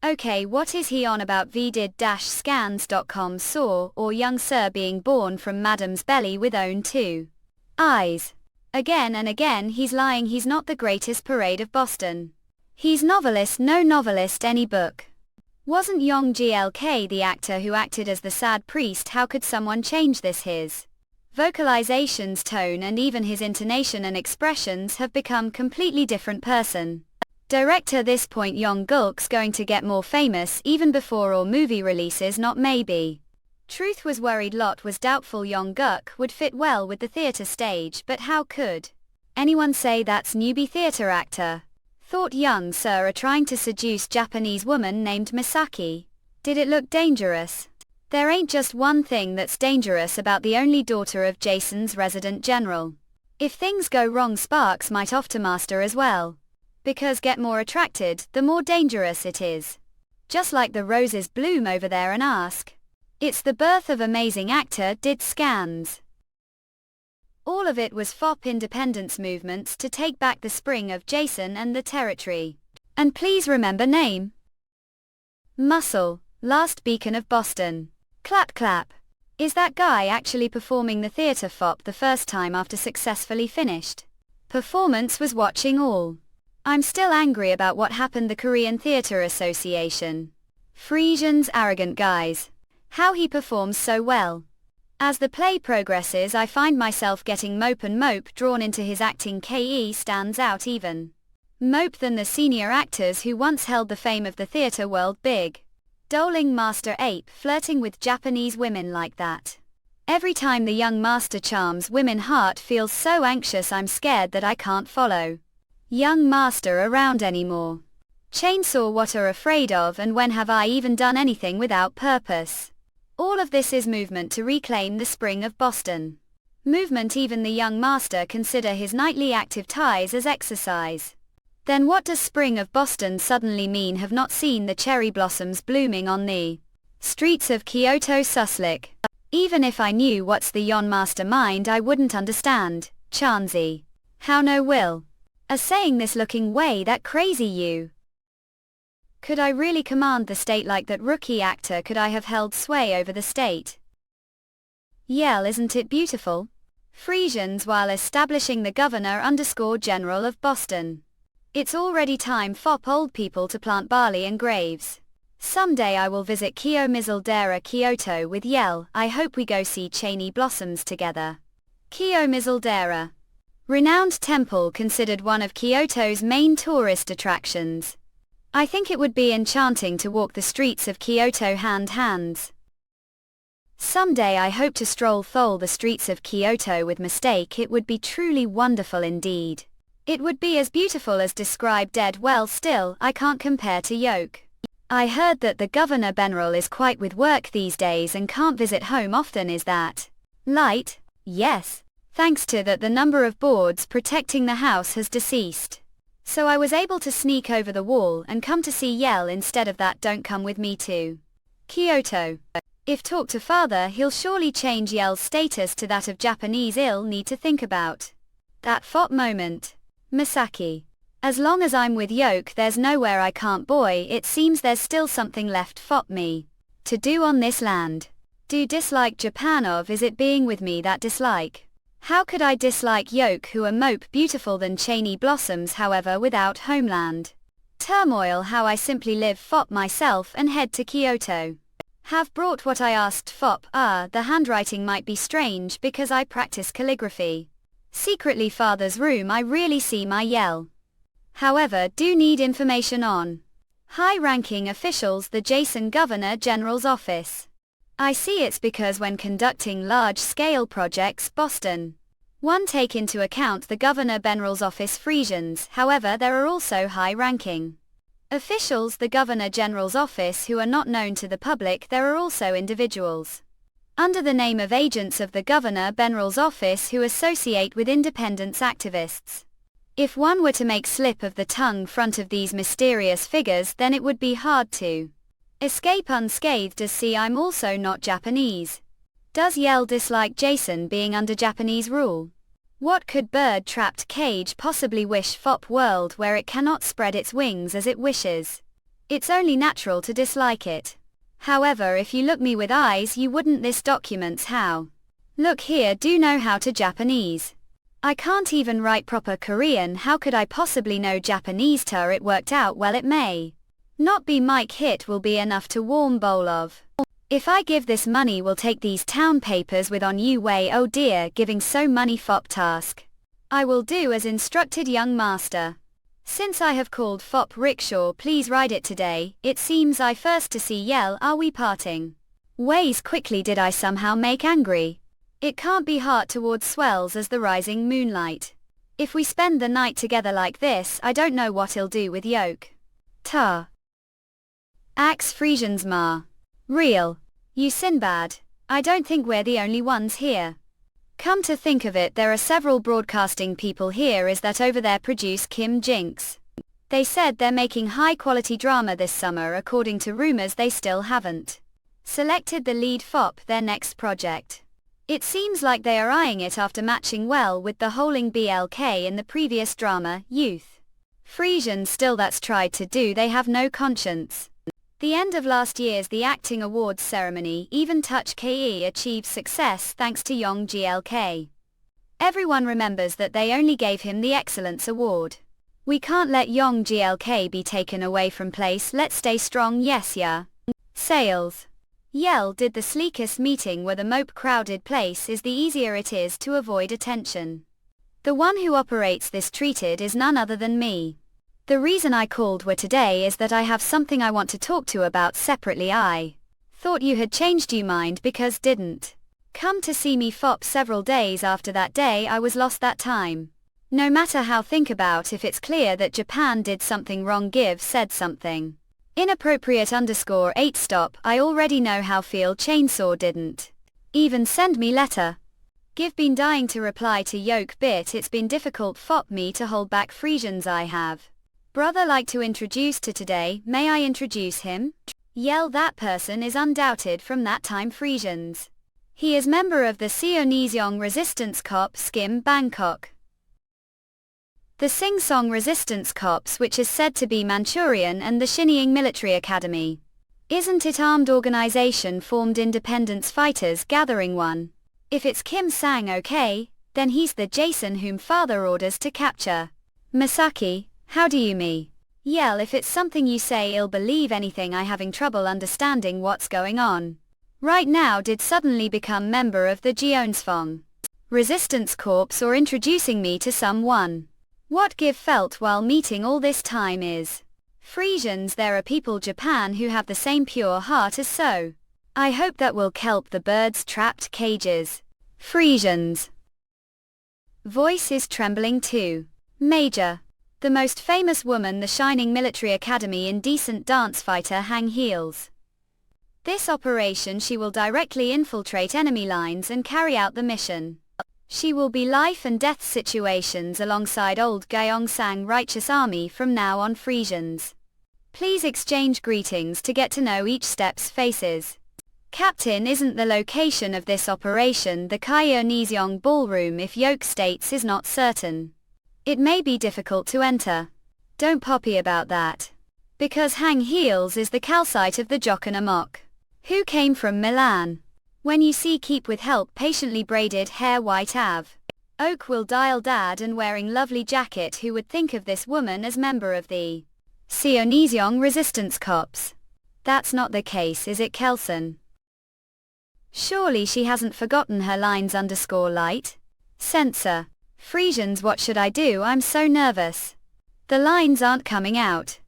Okay what is he on about vdid-scans.com saw or young sir being born from madam's belly with own two eyes. Again and again he's lying he's not the greatest parade of Boston. He's novelist no novelist any book. Wasn't Yong Glk the actor who acted as the sad priest how could someone change this his vocalizations tone and even his intonation and expressions have become completely different person. Director this point Yong Gulk's going to get more famous even before all movie releases not maybe. Truth was worried lot was doubtful Yong Guk would fit well with the theater stage but how could anyone say that's newbie theater actor? Thought young sir are trying to seduce Japanese woman named Misaki. Did it look dangerous? There ain't just one thing that's dangerous about the only daughter of Jason's resident general. If things go wrong sparks might off to master as well. Because get more attracted, the more dangerous it is. Just like the roses bloom over there and ask. It's the birth of amazing actor did scans. All of it was FOP independence movements to take back the spring of Jason and the territory. And please remember name. Muscle, last beacon of Boston. Clap clap. Is that guy actually performing the theater FOP the first time after successfully finished? Performance was watching all. I'm still angry about what happened the Korean Theatre Association. Frisian's arrogant guys. How he performs so well. As the play progresses I find myself getting mope and mope drawn into his acting ke stands out even. Mope than the senior actors who once held the fame of the theatre world big. Doling master ape flirting with Japanese women like that. Every time the young master charms women heart feels so anxious I'm scared that I can't follow. Young master around anymore. Chainsaw what are afraid of and when have I even done anything without purpose? All of this is movement to reclaim the spring of Boston. Movement even the young master consider his nightly active ties as exercise. Then what does spring of Boston suddenly mean? Have not seen the cherry blossoms blooming on the streets of Kyoto Suslik. Even if I knew what's the yon mastermind I wouldn't understand, Chansey. How no will. A saying this looking way that crazy you. Could I really command the state like that rookie actor? Could I have held sway over the state? Yell, isn't it beautiful? Frisians while establishing the Governor_General of Boston. It's already time fop old people to plant barley and graves. Someday I will visit Kiyomizu-dera Kyoto with Yell. I hope we go see Cheney blossoms together. Kiyomizu-dera. Renowned temple considered one of Kyoto's main tourist attractions. I think it would be enchanting to walk the streets of Kyoto hand-hands. Someday I hope to stroll through the streets of Kyoto with mistake. It would be truly wonderful indeed. It would be as beautiful as described dead well still I can't compare to Yoke. I heard that the Governor General is quite with work these days and can't visit home often. Is that light? Yes. Thanks to that the number of boards protecting the house has deceased. So I was able to sneak over the wall and come to see Yell instead of that. Don't come with me to Kyoto. If talk to father he'll surely change Yell's status to that of Japanese. I'll need to think about that fop moment. Misaki. As long as I'm with Yoke there's nowhere I can't boy. It seems there's still something left fop me to do on this land. Do dislike Japan of is it being with me that dislike? How could I dislike Yoke who are mope beautiful than Cheney blossoms however without homeland? Turmoil how I simply live fop myself and head to Kyoto. Have brought what I asked fop. The handwriting might be strange because I practice calligraphy. Secretly father's room I really see my Yell. However do need information on high-ranking officials the Jason Governor General's office. I see it's because when conducting large-scale projects Boston 1 take into account the Governor General's office Frisians. However there are also high-ranking officials the Governor General's office who are not known to the public. There are also individuals under the name of agents of the Governor General's office who associate with independence activists. If one were to make slip of the tongue front of these mysterious figures then it would be hard to escape unscathed. As see I'm also not Japanese. Does Yell dislike Jason being under Japanese rule? What could bird-trapped cage possibly wish fop world where it cannot spread its wings as it wishes? It's only natural to dislike it. However if you look me with eyes you wouldn't. This documents how. Look here do know how to Japanese. I can't even write proper Korean. How could I possibly know Japanese? It worked out well. It may not be Mike hit will be enough to warm bowl of. If I give this money will take these town papers with on you way. Oh dear giving so money fop task. I will do as instructed young master. Since I have called fop rickshaw please ride it today. It seems I first to see Yell. Are we parting ways quickly? Did I somehow make angry? It can't be heart towards swells as the rising moonlight. If we spend the night together like this I don't know what he'll do with Yoke. Ta. Axe Frisians ma. Real. You Sinbad. I don't think we're the only ones here. Come to think of it there are several broadcasting people here. Is that over there produce Kim Jinx? They said they're making high quality drama this summer. According to rumors they still haven't selected the lead fop their next project. It seems like they are eyeing it after matching well with the holing BLK in the previous drama, Youth. Frisians still that's tried to do. They have no conscience. The end of last year's the acting awards ceremony even Touch KE achieved success thanks to Yong GLK. Everyone remembers that they only gave him the Excellence Award. We can't let Yong GLK be taken away from place. Let's stay strong. Yes yeah. Sales. Yell did the sleekest meeting where the mope crowded place is the easier it is to avoid attention. The one who operates this treated is none other than me. The reason I called were today is that I have something I want to talk to about separately. I thought you had changed your mind because didn't come to see me fop several days after that day I was lost that time. No matter how think about if it's clear that Japan did something wrong give said something inappropriate _8 stop. I already know how feel chainsaw didn't even send me letter. Give been dying to reply to Yoke bit. It's been difficult fop me to hold back Frisians. I have Brother like to introduce to today, may I introduce him? Yell that person is undoubted from that time Frisians. He is member of the Seonyeong Resistance Corps Skim Bangkok. The Sing-Song Resistance Corps, which is said to be Manchurian, and the Xinjiang Military Academy. Isn't it armed organization formed independence fighters gathering one? If it's Kim Sang, okay, then he's the Jason whom father orders to capture. Masaki, how do you mean? Yell if it's something you say I'll believe anything. I having trouble understanding what's going on. Right now did suddenly become member of the Jeonsfong Resistance Corps or introducing me to someone. What give felt while meeting all this time is. Frisians, there are people Japan who have the same pure heart as so. I hope that will kelp the birds trapped cages. Frisians. Voice is trembling too. Major. The most famous woman, the Shining Military Academy indecent dance fighter hang heels. This operation she will directly infiltrate enemy lines and carry out the mission. She will be life and death situations alongside old Gyeongsang righteous army from now on. Frisians. Please exchange greetings to get to know each step's faces. Captain, isn't the location of this operation the Gyeongseong ballroom? If Yoke states is not certain. It may be difficult to enter. Don't poppy about that. Because hang heels is the calcite of the Jochen Amok. Who came from Milan. When you see keep with help patiently braided hair white Av. Oak will dial dad and wearing lovely jacket. Who would think of this woman as member of the Seonyeong Resistance Corps? That's not the case, is it, Kelson? Surely she hasn't forgotten her lines _light? Censor. Frisians, what should I do? I'm so nervous. The lines aren't coming out.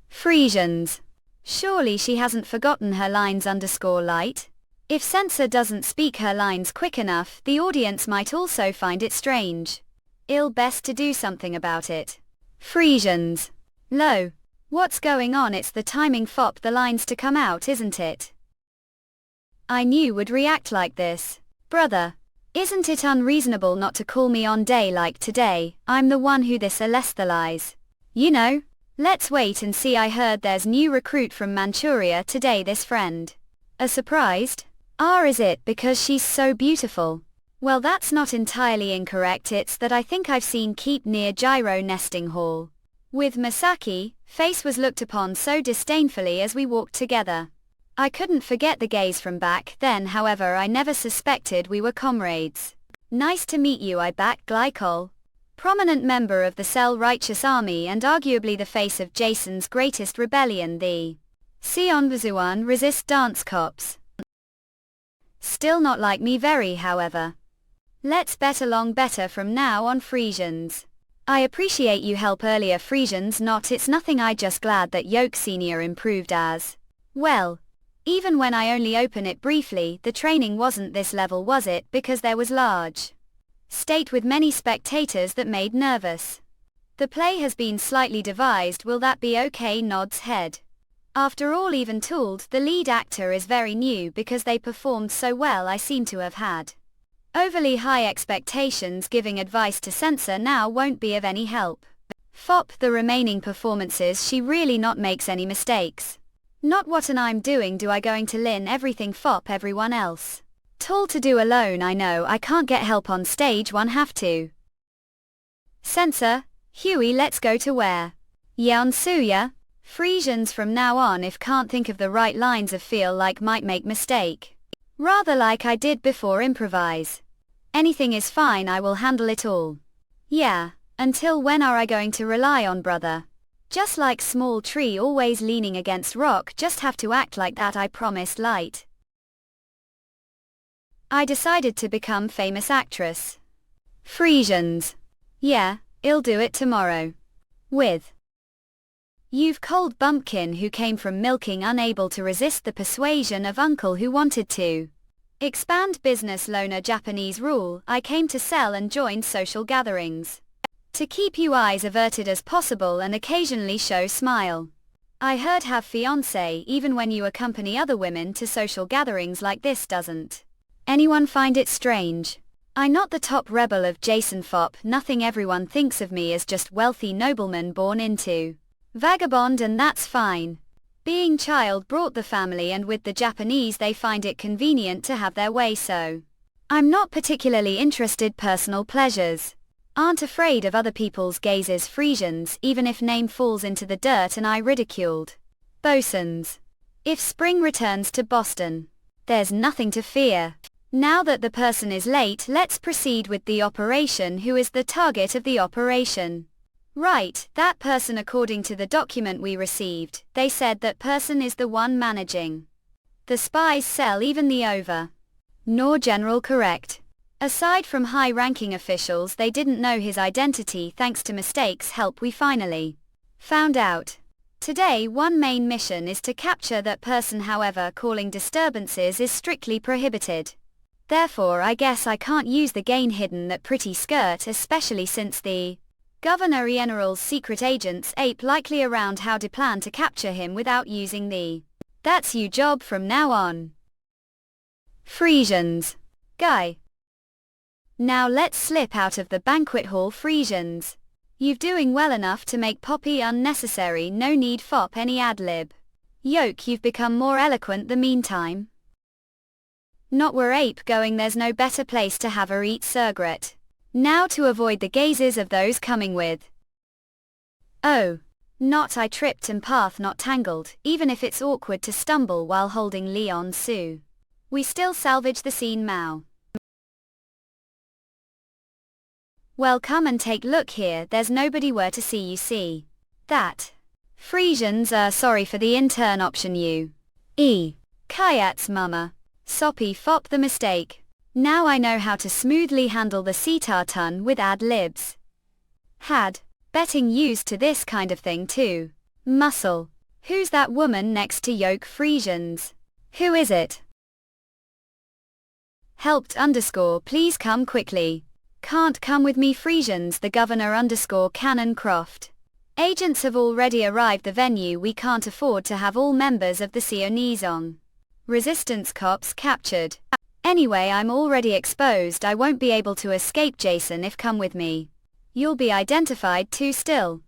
Frisians. Surely she hasn't forgotten her lines _light? If censor doesn't speak her lines quick enough, the audience might also find it strange. Ill best to do something about it. Frisians. Lo. What's going on? It's the timing fop the lines to come out, isn't it? I knew would react like this. Brother. Isn't it unreasonable not to call me on day like today? I'm the one who this alesthalize. You know. Let's wait and see. I heard there's new recruit from Manchuria today, this friend. Surprised? Is it because she's so beautiful? Well, that's not entirely incorrect. It's that I think I've seen keep near gyro nesting hall. With Masaki, face was looked upon so disdainfully as we walked together. I couldn't forget the gaze from back then, however I never suspected we were comrades. Nice to meet you. I back Glykol. Prominent member of the Cell Righteous Army and arguably the face of Jason's greatest rebellion, the Seonyeong Resist Dance Corps. Still not like me very, however. Let's bet along better from now on. Frisians. I appreciate you help earlier. Frisians, not it's nothing. I just glad that Yoke Senior improved as well. Even when I only open it briefly, the training wasn't this level, was it? Because there was large state with many spectators that made nervous. The play has been slightly devised. Will that be okay? Nods head. After all, even tooled, the lead actor is very new. Because they performed so well, I seem to have had overly high expectations. Giving advice to censor now won't be of any help. Fop the remaining performances. She really not makes any mistakes. Not what an I'm doing. Do I going to learn everything? Fop everyone else. Tall to do alone. I know I can't get help on stage. One have to. Censor. Huey, let's go to where? Yeonsuya. Frisians, from now on if can't think of the right lines of feel like might make mistake. Rather like I did before, improvise. Anything is fine, I will handle it all. Yeah, until when are I going to rely on brother? Just like small tree always leaning against rock, just have to act like that. I promised light. I decided to become famous actress. Frisians. Yeah, I'll do it tomorrow. With you've cold bumpkin who came from milking, unable to resist the persuasion of uncle who wanted to expand business loner Japanese rule. I came to sell and joined social gatherings. To keep you eyes averted as possible and occasionally show smile. I heard have fiancé even when you accompany other women to social gatherings like this. Doesn't anyone find it strange? I'm not the top rebel of Jason Fop, nothing, everyone thinks of me as just wealthy nobleman born into vagabond, and that's fine. Being child brought the family, and with the Japanese they find it convenient to have their way, so I'm not particularly interested. Personal pleasures aren't afraid of other people's gazes. Frisians, even if name falls into the dirt and I ridiculed. Bosuns. If spring returns to Boston, there's nothing to fear. Now that the person is late, let's proceed with the operation. Who is the target of the operation? Right, that person. According to the document we received, they said that person is the one managing the spy's cell, even the over. Nor general. Correct. Aside from high-ranking officials, they didn't know his identity. Thanks to mistakes' help we finally found out. Today one main mission is to capture that person, however calling disturbances is strictly prohibited. Therefore I guess I can't use the gain hidden that pretty skirt, especially since the Governor General's secret agents ape likely around how to plan to capture him without using the "that's you" job from now on. Frisians. Guy. Now let's slip out of the banquet hall. Frisians. You've doing well enough to make Poppy unnecessary, no need fop any ad-lib. Yoke, you've become more eloquent the meantime. Not where ape going, there's no better place to have her eat Surgret. Now to avoid the gazes of those coming with. Oh. Not I tripped and path not tangled, even if it's awkward to stumble while holding Leon Sue. We still salvage the scene. Mao. Well, come and take look here, there's nobody where to see. You see that? Frisians, sorry for the intern option. You Kayat's mama. Soppy fop the mistake. Now I know how to smoothly handle the sitar-ton with ad-libs. Had betting used to this kind of thing too. Muscle. Who's that woman next to Yoke? Frisians. Who is it? Helped _ please come quickly. Can't come with me. Frisians. The Governor _ Cannon Croft. Agents have already arrived the venue. We can't afford to have all members of the Sionizong Resistance cops captured. Anyway, I'm already exposed. I won't be able to escape. Jason, if come with me, you'll be identified too still.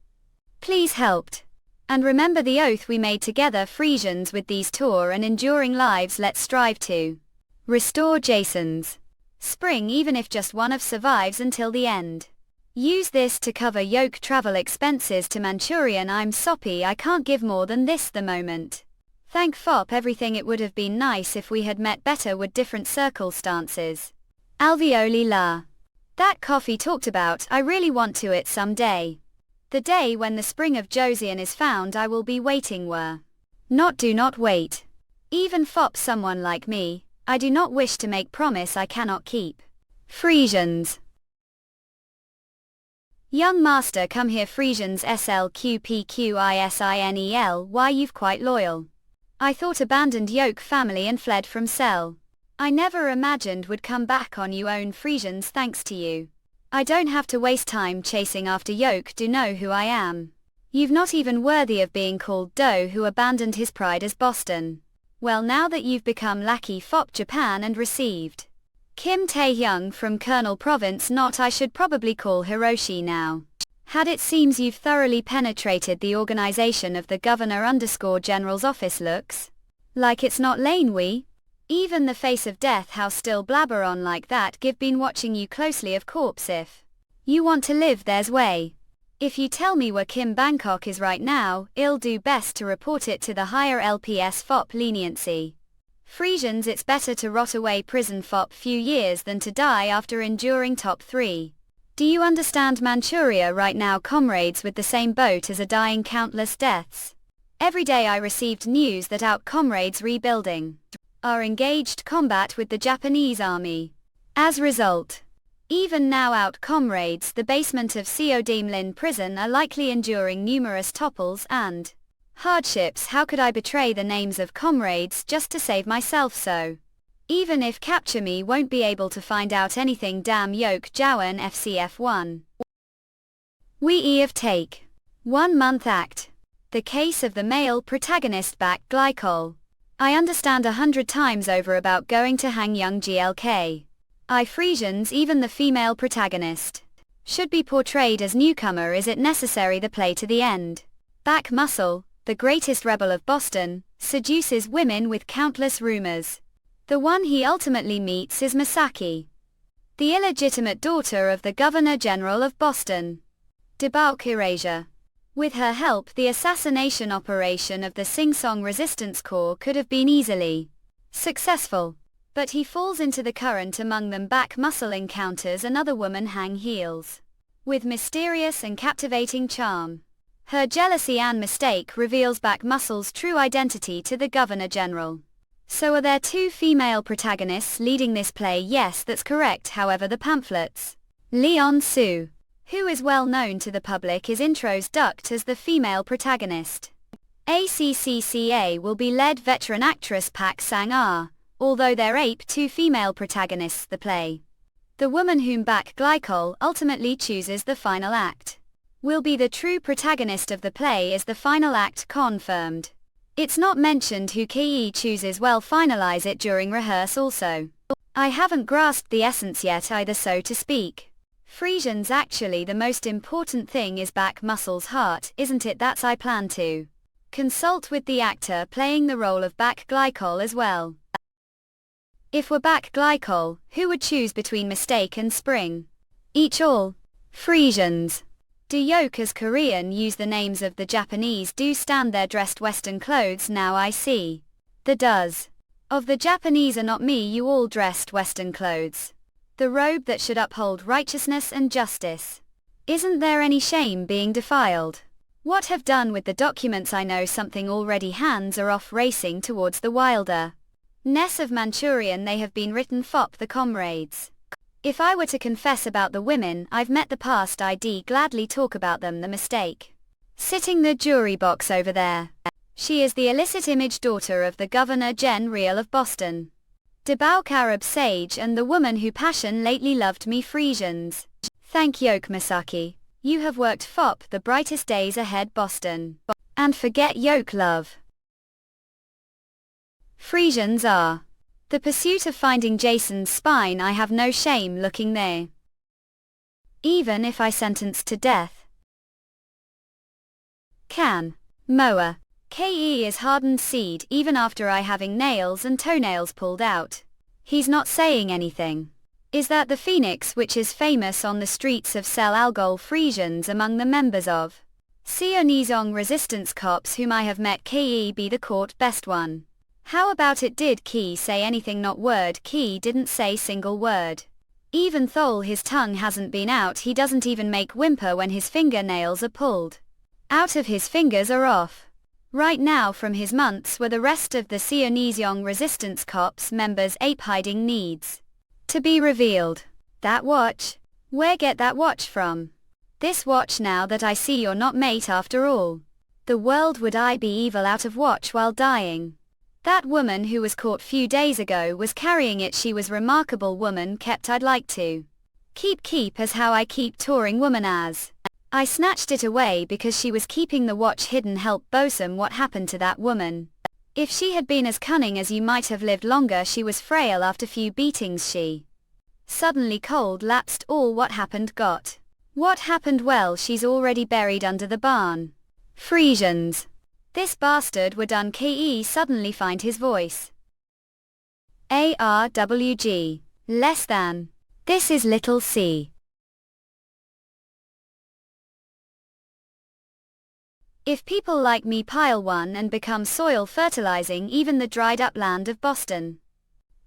Please helped. And remember the oath we made together. Frisians, with these tour and enduring lives, let's strive to restore Jason's spring, even if just one of survives until the end. Use this to cover Yoke travel expenses to Manchurian. I'm soppy, I can't give more than this the moment. Thank Fop everything. It would have been nice if we had met better with different circumstances. Alveoli la. That coffee talked about, I really want to it someday. The day when the spring of Josian is found, I will be waiting. Were not do not wait. Even Fop someone like me. I do not wish to make promise I cannot keep. Frisians. Young master, come here. Frisians. SLQPQISINEL. Why, you've quite loyal. I thought abandoned Yoke family and fled from cell. I never imagined would come back on you own. Frisians. Thanks to you, I don't have to waste time chasing after Yoke. Do know who I am? You've not even worthy of being called Doe, who abandoned his pride as Boston. Well, now that you've become lackey Fop Japan and received Kim Tae-hyung from Colonel Province, not I should probably call Hiroshi now. Had it seems you've thoroughly penetrated the organization of the Governor _ General's office. Looks like it's not lane we. Even the face of death, how still blabber on like that. Give been watching you closely. Of course, if you want to live, there's way. If you tell me where Kim Bangkok is right now, I'll do best to report it to the higher LPS Fop leniency. Frisians, it's better to rot away prison Fop few years than to die after enduring top 3. Do you understand? Manchuria right now, comrades, with the same boat as a dying countless deaths. Every day I received news that out comrades rebuilding are engaged combat with the Japanese army. As result, even now out comrades, the basement of Seodimlin prison are likely enduring numerous topples and hardships. How could I betray the names of comrades just to save myself? So even if capture me, won't be able to find out anything. Damn Yoke Jawan FCF1. We of take 1 month act. The case of the male protagonist back glycol. I understand 100 times over about going to hang young GLK. Frisians, even the female protagonist, should be portrayed as newcomer. Is it necessary the play to the end? Back Muscle, the greatest rebel of Boston, seduces women with countless rumors. The one he ultimately meets is Misaki, the illegitimate daughter of the Governor-General of Boston. Debauch Erasure. With her help, the assassination operation of the Sing Song Resistance Corps could have been easily successful. But he falls into the current among them. Back Muscle encounters another woman, Hang Heels, with mysterious and captivating charm. Her jealousy and mistake reveals Back Muscle's true identity to the Governor-General. So are there two female protagonists leading this play? Yes, that's correct. However, the pamphlets, Leon Su, who is well known to the public, is introduced as the female protagonist. ACCCA will be lead veteran actress Pak Sang-ah, although there are two female protagonists the play. The woman whom Bak Glycol ultimately chooses the final act will be the true protagonist of the play. Is the final act confirmed? It's not mentioned who Ki chooses. Well, finalize it during rehearse also. I haven't grasped the essence yet either, so to speak. Frisians, actually the most important thing is Back Muscle's heart, isn't it? That's I plan to consult with the actor playing the role of Bak Glycol as well. If we're Bak Glycol, who would choose between Mistake and Spring? Each all. Frisians. Do yoke as Korean use the names of the Japanese do stand there dressed Western clothes. Now I see. The does. Of the Japanese are not me, you all dressed Western clothes. The robe that should uphold righteousness and justice. Isn't there any shame being defiled? What have done with the documents? I know something already. Hands are off, racing towards the wilder ness of Manchurian. They have been written fop the comrades. If I were to confess about the women I've met the past, I'd gladly talk about them. The Mistake, sitting the jury box over there. She is the illicit image daughter of the Governor-General of Boston. Debauch Arab sage, and the woman who passion lately loved me. Frisians. Thank yoke Misaki. You have worked fop the brightest days ahead Boston. And forget yoke love. Frisians are the pursuit of finding Jason's spine. I have no shame looking there. Even if I sentenced to death. Can. Moa. Ke is hardened seed even after I having nails and toenails pulled out. He's not saying anything. Is that the phoenix which is famous on the streets of Sel Algol? Frisians among the members of Seonizong resistance cops whom I have met. Ke be the court best one. How about it? Did Ki say anything? Not word. Ki didn't say single word. Even though his tongue hasn't been out, he doesn't even make whimper when his fingernails are pulled out of his fingers or off. Right now from his months were the rest of the Seonizong resistance cops members. Ape hiding needs to be revealed. That watch? Where get that watch from? This watch, now that I see you're not mate after all. The world would I be evil out of watch while dying. That woman who was caught few days ago was carrying it. She was remarkable woman kept. I'd like to keep as how I keep touring woman as. I snatched it away because she was keeping the watch hidden. Help bosom, what happened to that woman? If she had been as cunning as you might have lived longer. She was frail after few beatings. She suddenly cold lapsed. All what happened got. What happened? Well, she's already buried under the barn. Frisians. This bastard were done. Ke suddenly find his voice. ARWG. Less than. This is little c. If people like me pile one and become soil fertilizing even the dried up land of Boston.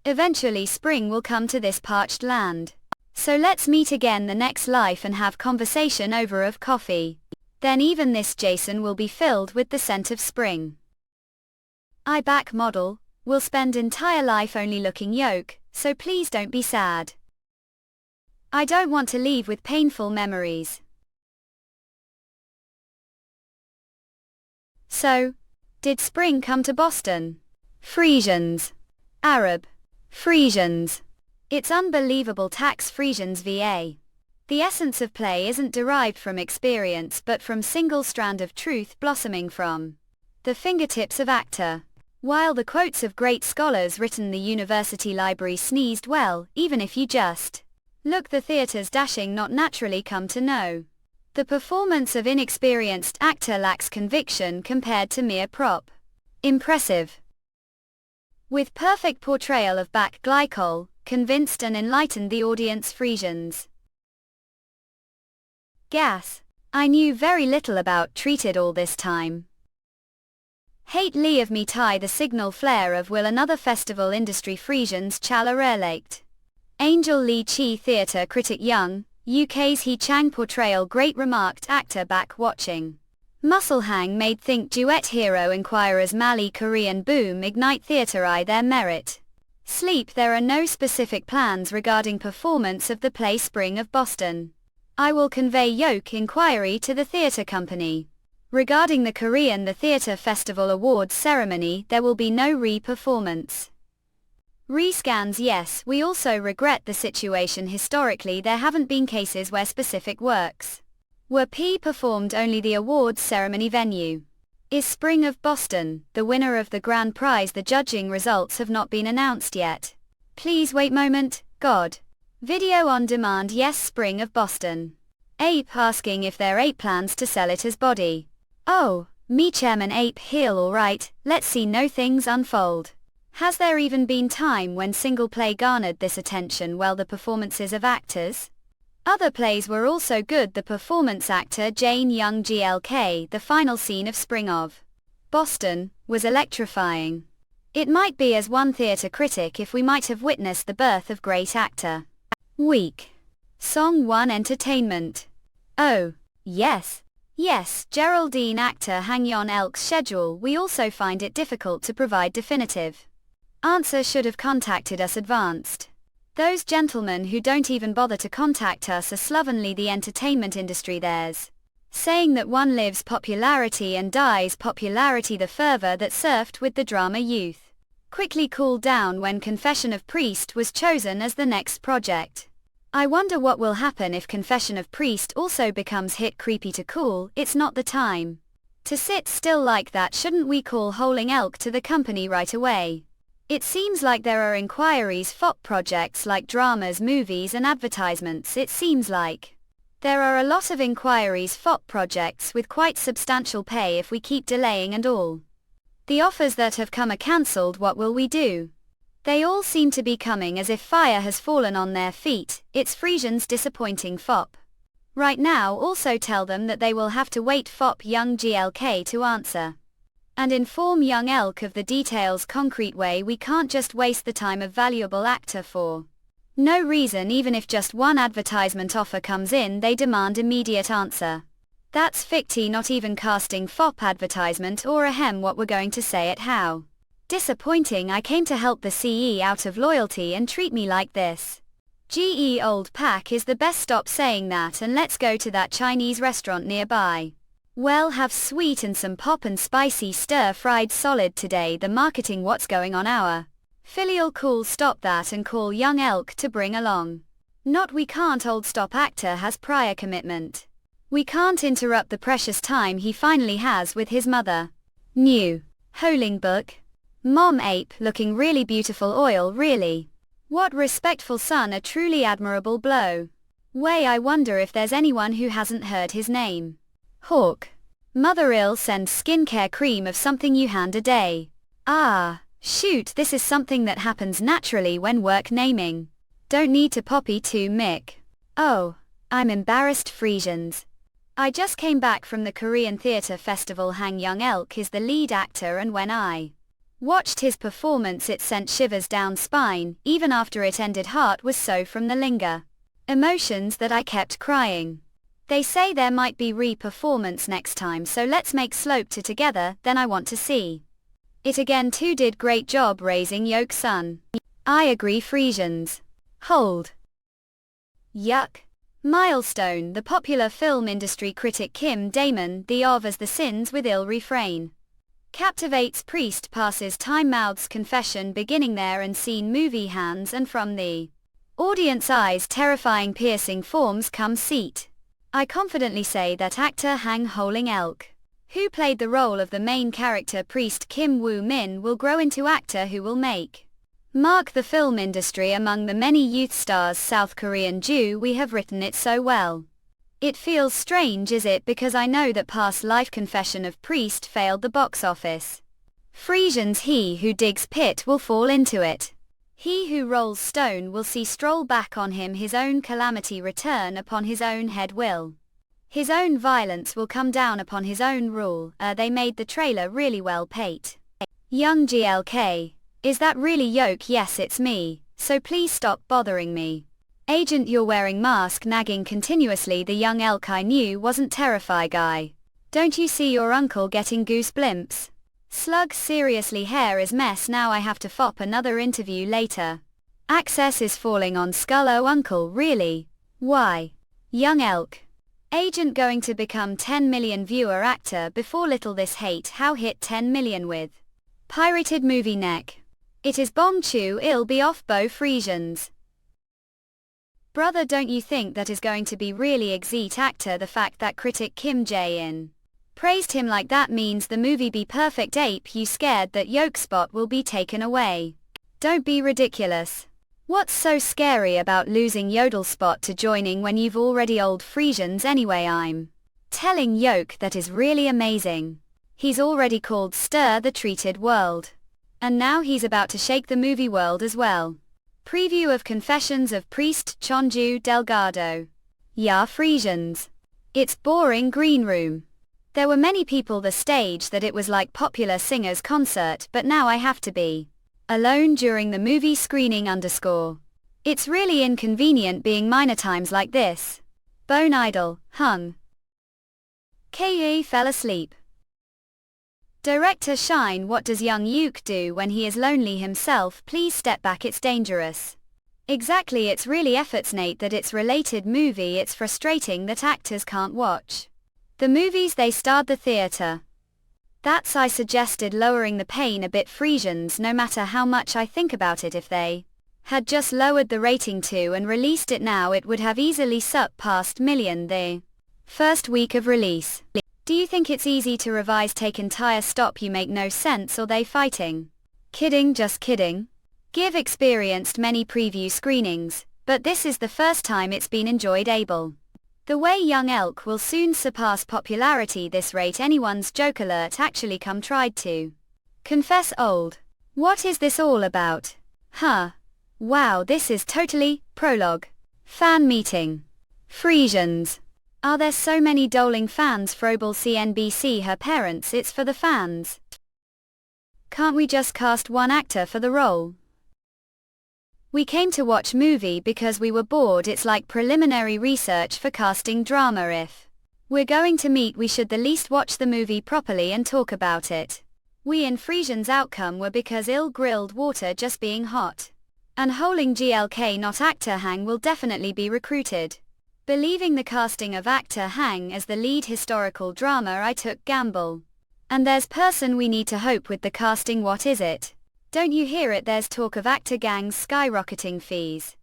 Eventually spring will come to this parched land. So let's meet again the next life and have conversation over of coffee. Then even this Jason will be filled with the scent of spring. I back model, will spend entire life only looking yoke, so please don't be sad. I don't want to leave with painful memories. So, did spring come to Boston? Frisians. Arab. Frisians. It's unbelievable. Tax Frisians VA. The essence of play isn't derived from experience but from single strand of truth blossoming from the fingertips of actor. While the quotes of great scholars written the university library sneezed well, even if you just look the theatre's dashing not naturally come to know. The performance of inexperienced actor lacks conviction compared to mere prop. Impressive. With perfect portrayal of back glycol, convinced and enlightened the audience Frisians. Gas. I knew very little about treated all this time. Hate Lee of me tie the signal flare of will another festival industry Frisians chala relate. Angel Lee Chi theatre critic young, UK's He Chang portrayal great remarked actor back watching. Muscle hang made think duet hero inquirers Mali Korean boom ignite theatre I their merit. Sleep there are no specific plans regarding performance of the play Spring of Boston. I will convey yoke inquiry to the theatre company. Regarding the Korean the Theatre Festival Awards ceremony there will be no re-performance. Rescans yes, we also regret the situation historically there haven't been cases where specific works were performed only the awards ceremony venue. Is Spring of Boston, the winner of the grand prize the judging results have not been announced yet. Please wait moment, God. Video on demand yes Spring of Boston. Ape asking if there ape plans to sell it as body. Oh, me Chairman Ape heel alright, let's see no things unfold. Has there even been time when single play garnered this attention well the performances of actors? Other plays were also good the performance actor Jane Young GLK the final scene of Spring of Boston was electrifying. It might be as one theatre critic if we might have witnessed the birth of great actor. Week. Song 1 Entertainment. Oh, yes. Yes, Geraldine actor Hang Yon Elk's schedule we also find it difficult to provide definitive answer should have contacted us advanced. Those gentlemen who don't even bother to contact us are slovenly the entertainment industry theirs. Saying that one lives popularity and dies popularity the fervor that surfed with the drama youth quickly cooled down when Confession of Priest was chosen as the next project. I wonder what will happen if Confession of Priest also becomes hit creepy to cool, it's not the time to sit still like that shouldn't we call Holding Elk to the company right away? It seems like there are inquiries FOP projects like dramas movies and advertisements it seems like. There are a lot of inquiries FOP projects with quite substantial pay if we keep delaying and all. The offers that have come are cancelled what will we do? They all seem to be coming as if fire has fallen on their feet, it's Frisians disappointing FOP. Right now also tell them that they will have to wait FOP Young GLK to answer. And inform Young Elk of the details concrete way we can't just waste the time of valuable actor for no reason even if just one advertisement offer comes in they demand immediate answer. That's ficti not even casting FOP advertisement or ahem what we're going to say it how. Disappointing I came to help the CE out of loyalty and treat me like this. GE Old Pack is the best stop saying that and let's go to that Chinese restaurant nearby. Well have sweet and some pop and spicy stir-fried solid today the marketing what's going on our filial cool stop that and call Young Elk to bring along. Not we can't old stop actor has prior commitment. We can't interrupt the precious time he finally has with his mother. New. Holing book. Mom Ape looking really beautiful oil really. What respectful son a truly admirable blow. Way I wonder if there's anyone who hasn't heard his name. Hawk. Mother ill send skincare cream of something you hand a day. Ah, shoot this is something that happens naturally when work naming. Don't need to poppy too Mick. Oh, I'm embarrassed Frisians. I just came back from the Korean Theatre Festival Hang Young Elk is the lead actor and when I watched his performance it sent shivers down spine, even after it ended heart was so from the linger. Emotions that I kept crying. They say there might be re-performance next time so let's make slope to together then I want to see. It again too did great job raising yoke son. I agree Frisians. Hold. Yuck. Milestone the popular film industry critic Kim Damon the of as the sins with ill refrain. Captivates priest passes time mouths confession beginning there and scene movie hands and from the audience eyes terrifying piercing forms come seat. I confidently say that actor Hang Holing Elk. who played the role of the main character priest Kim Woo-min, will grow into actor who will mark the film industry among the many youth stars. South Korean Jew, we have written it so well. It feels strange, is it, because I know that Past Life Confession of Priest failed the box office. Frisian's He Who Digs Pit will fall into it. He Who Rolls Stone will see stroll back on him, his own calamity return upon his own head will. His own violence will come down upon his own rule. They made the trailer really well, Pate. Young GLK. Is that really Yoke? Yes, it's me, so please stop bothering me. Agent, you're wearing mask, nagging continuously. The young elk I knew wasn't terrify guy. Don't you see your uncle getting goose blimps? Slug, seriously, hair is mess. Now I have to fop another interview later. Access is falling on skull. Oh uncle, really? Why? Young elk. Agent going to become 10 million viewer actor before little this hate. How hit 10 million with pirated movie neck. It is bong chew, it'll be off Bo Frisians. Brother, don't you think that is going to be really exit actor? The fact that critic Kim Jae-in praised him like that means the movie be perfect. Ape, you scared that Yoke spot will be taken away? Don't be ridiculous. What's so scary about losing Yodel spot to joining when you've already old Frisians anyway? I'm telling Yoke that is really amazing. He's already called Stir the Treated World. And now he's about to shake the movie world as well. Preview of Confessions of Priest Chonju Delgado. Ya Frisians. It's boring green room. There were many people the stage that it was like popular singers concert, but now I have to be alone during the movie screening _ It's really inconvenient being minor times like this. Bone idol, hung. Ke fell asleep. Director Shine, what does young Yuke do when he is lonely himself? Please step back, it's dangerous. Exactly, it's really effortsnate that it's related movie. It's frustrating that actors can't watch the movies they starred the theater. That's I suggested lowering the pain a bit. Frisians, no matter how much I think about it, if they had just lowered the rating to and released it now, it would have easily surpassed million the first week of release. Do you think it's easy to revise? Take entire stop, you make no sense, or they fighting? Kidding, just kidding. Give experienced many preview screenings, but this is the first time it's been enjoyed. Able. The way young elk will soon surpass popularity this rate. Anyone's joke alert actually come tried to confess old. What is this all about? Huh. Wow, this is totally prologue. Fan meeting. Frisians. Are there so many doling fans? Frobel CNBC, her parents, it's for the fans. Can't we just cast one actor for the role? We came to watch movie because we were bored. It's like preliminary research for casting drama. If we're going to meet, we should the least watch the movie properly and talk about it. We in Frisians' outcome were because ill-grilled water just being hot. And holding GLK not actor Hang will definitely be recruited. Believing the casting of actor Hang as the lead historical drama, I took gamble. And there's person we need to hope with the casting. What is it? Don't you hear it? There's talk of actor gangs skyrocketing fees.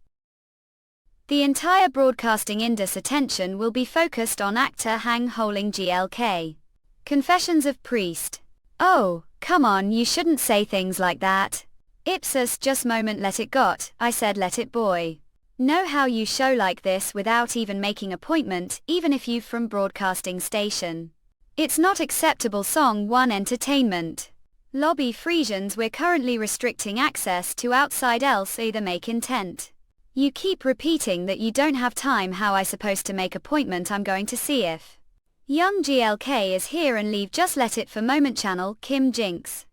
The entire broadcasting industry's attention will be focused on actor Hang holding GLK. Confessions of Priest. Oh, come on, you shouldn't say things like that. Ipsos just moment, let it got, I said let it boy. Know how you show like this without even making appointment, even if you from broadcasting station. It's not acceptable. Song 1 Entertainment. Lobby Frisians, we're currently restricting access to outside, else either make intent. You keep repeating that you don't have time. How I supposed to make appointment? I'm going to see if young GLK is here and leave. Just let it for moment. Channel Kim Jinx.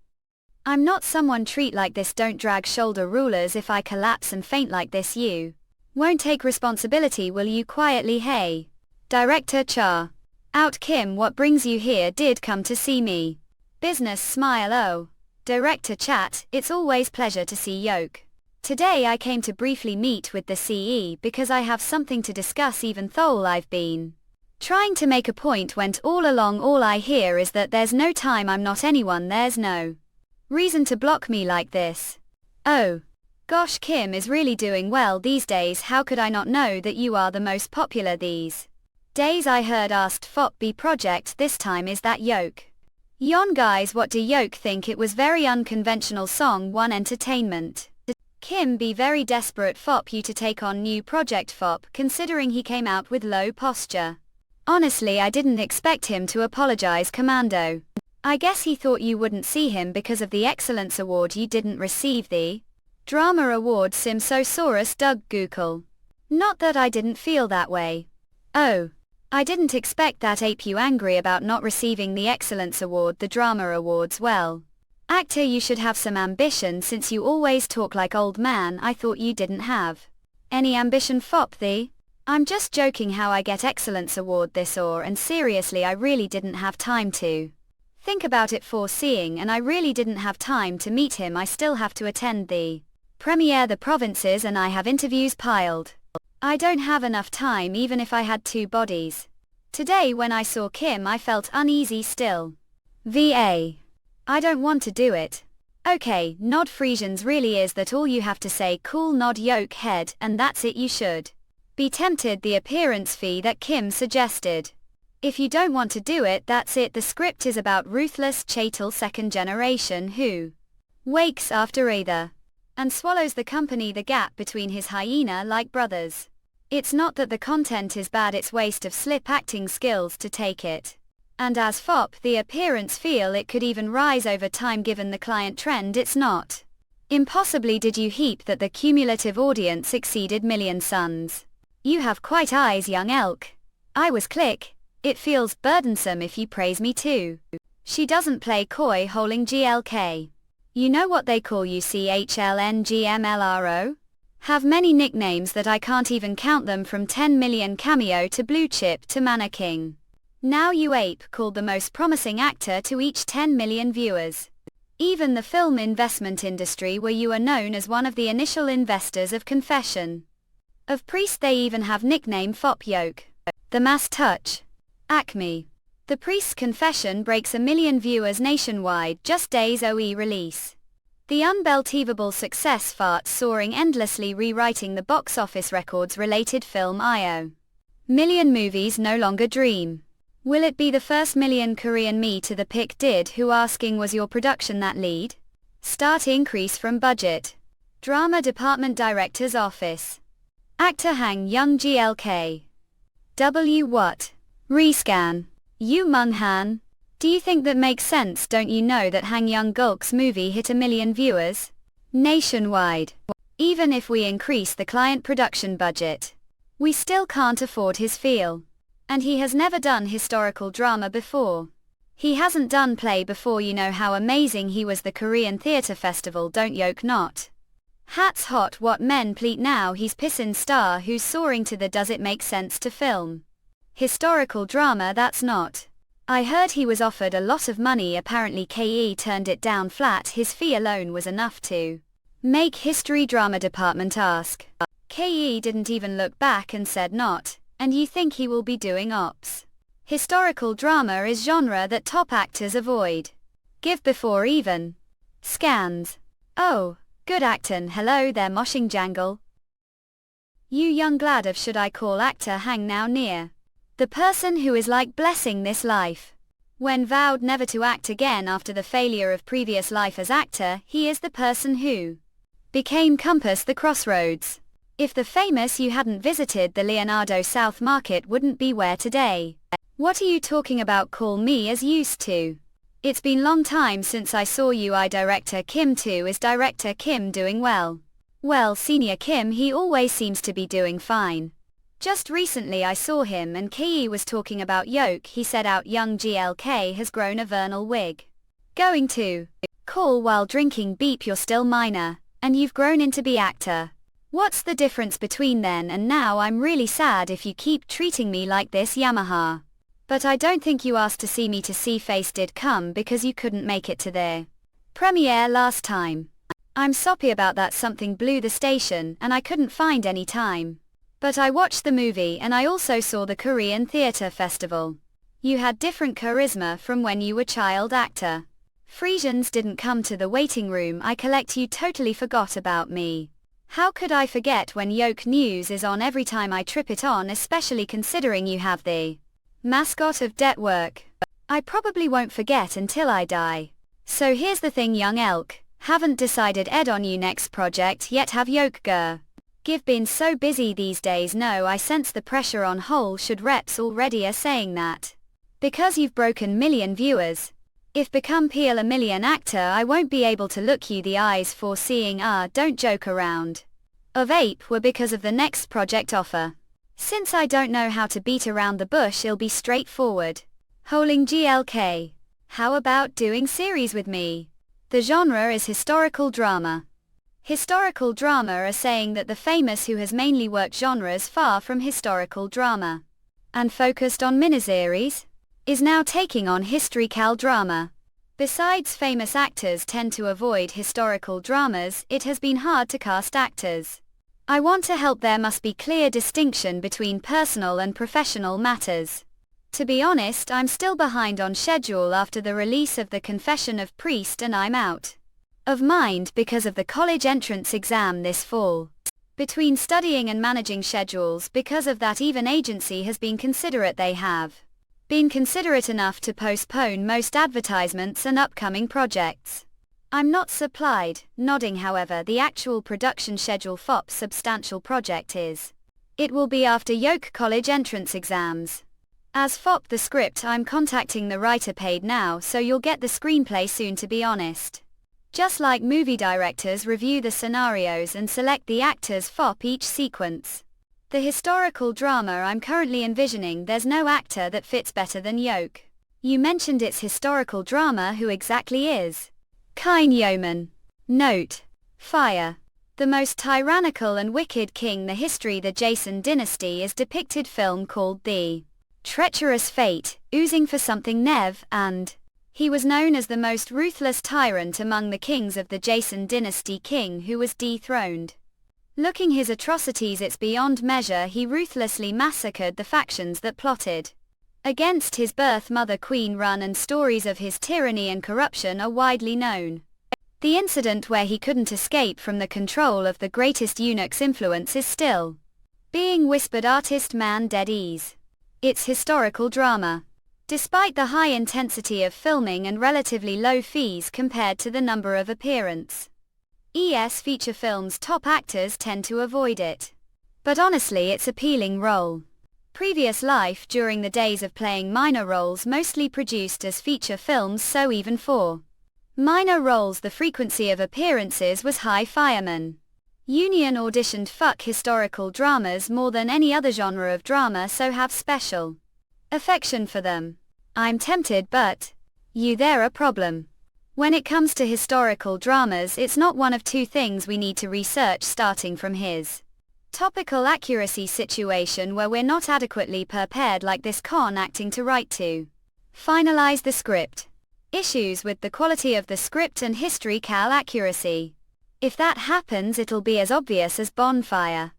I'm not someone treat like this. Don't drag shoulder rulers. If I collapse and faint like this, you won't take responsibility, will you? Quietly, hey. Director Cha. Out Kim, what brings you here? Did come to see me. Business smile. Oh. Director Chat, it's always pleasure to see Yoke. Today I came to briefly meet with the CE because I have something to discuss, even though I've been trying to make a point. Went all along. All I hear is that there's no time. I'm not anyone. There's no reason to block me like this. Oh. Gosh, Kim is really doing well these days. How could I not know that you are the most popular these Days I heard asked Fop B project this time is that yoke. Yon guys what do yoke think it was very unconventional song one entertainment. Kim be very desperate Fop you to take on new project Fop considering he came out with low posture. Honestly I didn't expect him to apologize commando. I guess he thought you wouldn't see him because of the Excellence Award you didn't receive the Drama Award Simsosaurus Doug Google. Not that I didn't feel that way. Oh. I didn't expect that ape you angry about not receiving the Excellence Award the Drama Awards well. Actor you should have some ambition since you always talk like old man I thought you didn't have. Any ambition Fop thee? I'm just joking how I get Excellence Award this or and seriously I really didn't have time to think about it for seeing and I really didn't have time to meet him I still have to attend the premiere the provinces and I have interviews piled. I don't have enough time even if I had two bodies. Today when I saw Kim I felt uneasy still. VA. I don't want to do it. Okay, nod Frisians really is that all you have to say cool nod yoke head and that's it you should be tempted the appearance fee that Kim suggested. If you don't want to do it that's it the script is about ruthless chattel second generation who wakes after either and swallows the company the gap between his hyena-like brothers. It's not that the content is bad it's waste of slip acting skills to take it. And as Fop the appearance feel it could even rise over time given the client trend it's not. Impossibly did you heap that the cumulative audience exceeded million suns. You have quite eyes young elk. I was click. It feels burdensome if you praise me too. She doesn't play coy holding GLK. You know what they call you CHLNGMLRO? Have many nicknames that I can't even count them from 10 million cameo to blue chip to Manna King. Now you ape called the most promising actor to each 10 million viewers. Even the film investment industry where you are known as one of the initial investors of Confession of Priest they even have nickname Fop Yoke. The Mass Touch. Acme. The Priest's Confession breaks 1 million viewers nationwide just days OE release. The unbelievable success farts soaring endlessly rewriting the box office records related film IO. Million movies no longer dream. Will it be the first million Korean me to the pick did who asking was your production that lead? Start increase from budget. Drama Department Director's Office. Actor Hang Young GLK. W what? Rescan. You Mung Han. Do you think that makes sense? Don't you know that Hang Young Gulk's movie hit 1 million viewers nationwide? Even if we increase the client production budget, we still can't afford his feel. And he has never done historical drama before. He hasn't done play before you know how amazing he was the Korean Theatre Festival don't yoke not. Hats hot what men pleat now he's pissin' star who's soaring to the does it make sense to film historical drama that's not. I heard he was offered a lot of money apparently KE turned it down flat his fee alone was enough to make history drama department ask. KE didn't even look back and said not, and you think he will be doing ops. Historical drama is genre that top actors avoid. Give before even. Scans. Oh, good actin' hello there moshing jangle. You young glad of should I call actor hang now near. The person who is like blessing this life. When vowed never to act again after the failure of previous life as actor, he is the person who became Compass the Crossroads. If the famous you hadn't visited the Leonardo South Market wouldn't be where today. What are you talking about call me as used to? It's been long time since I saw you I director Kim too is director Kim doing well? Well senior Kim he always seems to be doing fine. Just recently I saw him and Ki was talking about yoke he said out young GLK has grown a vernal wig. Going to call while drinking beep you're still minor, and you've grown into be actor. What's the difference between then and now I'm really sad if you keep treating me like this Yamaha. But I don't think you asked to see me to see face did come because you couldn't make it to their premiere last time. I'm soppy about that something blew the station and I couldn't find any time. But I watched the movie and I also saw the Korean Theatre Festival. You had different charisma from when you were child actor. Frisians didn't come to the waiting room I collect you totally forgot about me. How could I forget when Yoke News is on every time I trip it on, especially considering you have the mascot of debt work. I probably won't forget until I die. So here's the thing, young elk, haven't decided Ed on you next project yet, have Yoke Gur. Give been so busy these days. No, I sense the pressure on whole should reps already are saying that. Because you've broken million viewers. If become peel a million actor, I won't be able to look you the eyes for seeing don't joke around. Of ape were because of the next project offer. Since I don't know how to beat around the bush, it'll be straightforward. Holding GLK. How about doing series with me? The genre is historical drama. Historical drama are saying that the famous who has mainly worked genres far from historical drama and focused on miniseries is now taking on historical drama. Besides, famous actors tend to avoid historical dramas, it has been hard to cast actors. I want to help. There must be clear distinction between personal and professional matters. To be honest, I'm still behind on schedule after the release of The Confession of Priest, and I'm out of mind because of the college entrance exam this fall. Between studying and managing schedules, because of that, even agency has been considerate. They have been considerate enough to postpone most advertisements and upcoming projects. I'm not supplied, nodding. However, the actual production schedule FOP's substantial project is. It will be after Yoke college entrance exams. As FOP the script, I'm contacting the writer paid now, so you'll get the screenplay soon, to be honest. Just like movie directors review the scenarios and select the actors FOP each sequence. The historical drama I'm currently envisioning, there's no actor that fits better than Yoke. You mentioned it's historical drama, who exactly is? Kine Yeoman. Note. Fire. The most tyrannical and wicked king the history the Jason dynasty is depicted film called The Treacherous Fate, oozing for something Nev, and he was known as the most ruthless tyrant among the kings of the Jason dynasty, king who was dethroned. Looking his atrocities, it's beyond measure. He ruthlessly massacred the factions that plotted against his birth mother Queen Run, and stories of his tyranny and corruption are widely known. The incident where he couldn't escape from the control of the greatest eunuch's influence is still being whispered. Artist man dead ease. It's historical drama. Despite the high intensity of filming and relatively low fees compared to the number of appearance. Feature films, top actors tend to avoid it. But honestly, it's appealing role. Previous life during the days of playing minor roles, mostly produced as feature films, so even for minor roles the frequency of appearances was high. Fireman Union auditioned fuck historical dramas more than any other genre of drama, so have special affection for them. I'm tempted, but there a problem. When it comes to historical dramas, it's not one of two things we need to research, starting from his topical accuracy situation where we're not adequately prepared like this con acting to write to finalize the script. Issues with the quality of the script and historical accuracy. If that happens, it'll be as obvious as bonfire.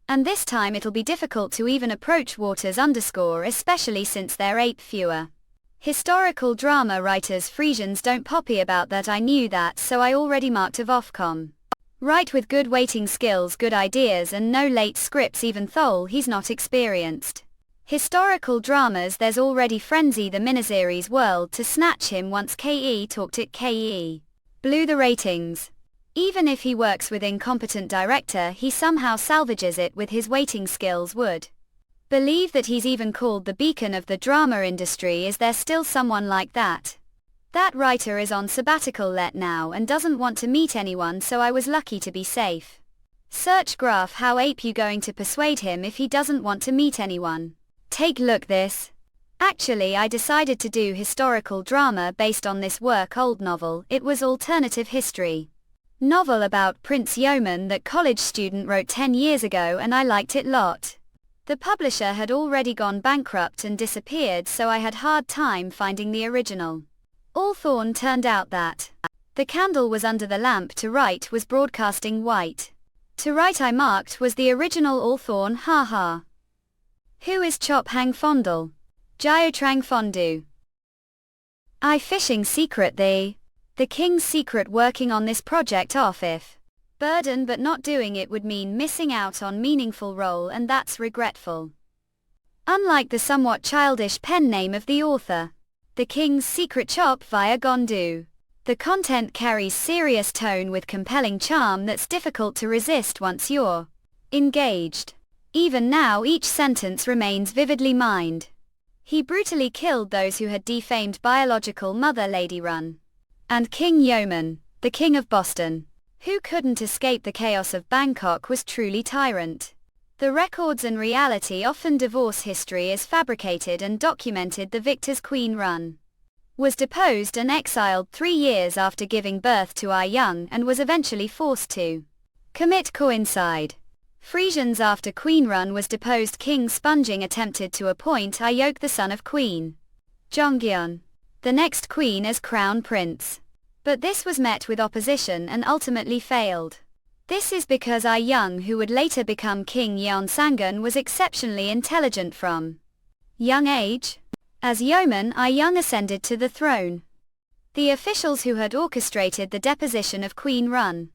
And this time it'll be difficult to even approach Waters _, especially since they're ape fewer. Historical drama writers Frisians don't poppy about that. I knew that, so I already marked of Ofcom. Write with good waiting skills, good ideas and no late scripts, even though he's not experienced. Historical dramas, there's already Frenzy the miniseries world to snatch him once KE talked it. KE blew the ratings. Even if he works with incompetent director, he somehow salvages it with his waiting skills. Would believe that he's even called the beacon of the drama industry. Is there still someone like that? That writer is on sabbatical let now and doesn't want to meet anyone, so I was lucky to be safe. Search graph. How ape you going to persuade him if he doesn't want to meet anyone? Take look this. Actually, I decided to do historical drama based on this work old novel. It was alternative history novel about Prince Yeoman that college student wrote 10 years ago, and I liked it lot. The publisher had already gone bankrupt and disappeared, so I had hard time finding the original. Althorn turned out that the candle was under the lamp. To write was broadcasting white. To write I marked was the original Althorn. Haha. Who is Chop Hang Fondle? Jiotrang Fondue. I fishing secret the king's secret working on this project off if Burden, but not doing it would mean missing out on meaningful role, and that's regretful. Unlike the somewhat childish pen name of the author, The King's Secret Shop via Gondu, the content carries serious tone with compelling charm that's difficult to resist once you're engaged. Even now each sentence remains vividly mined. He brutally killed those who had defamed biological mother Lady Run. And King Yeoman, the King of Boston, who couldn't escape the chaos of Bangkok, was truly tyrant. The records and reality often divorce. History is fabricated and documented. The victor's Queen Run was deposed and exiled 3 years after giving birth to Ah Young and was eventually forced to commit coincide. Frisians. After Queen Run was deposed, King Sponging attempted to appoint Ah Yok, the son of Queen Jonghyun, the next queen, as crown prince. But this was met with opposition and ultimately failed. This is because Ah Young, who would later become King Yeonsangun, was exceptionally intelligent from young age. As yeoman, Ah Young ascended to the throne. The officials who had orchestrated the deposition of Queen Run,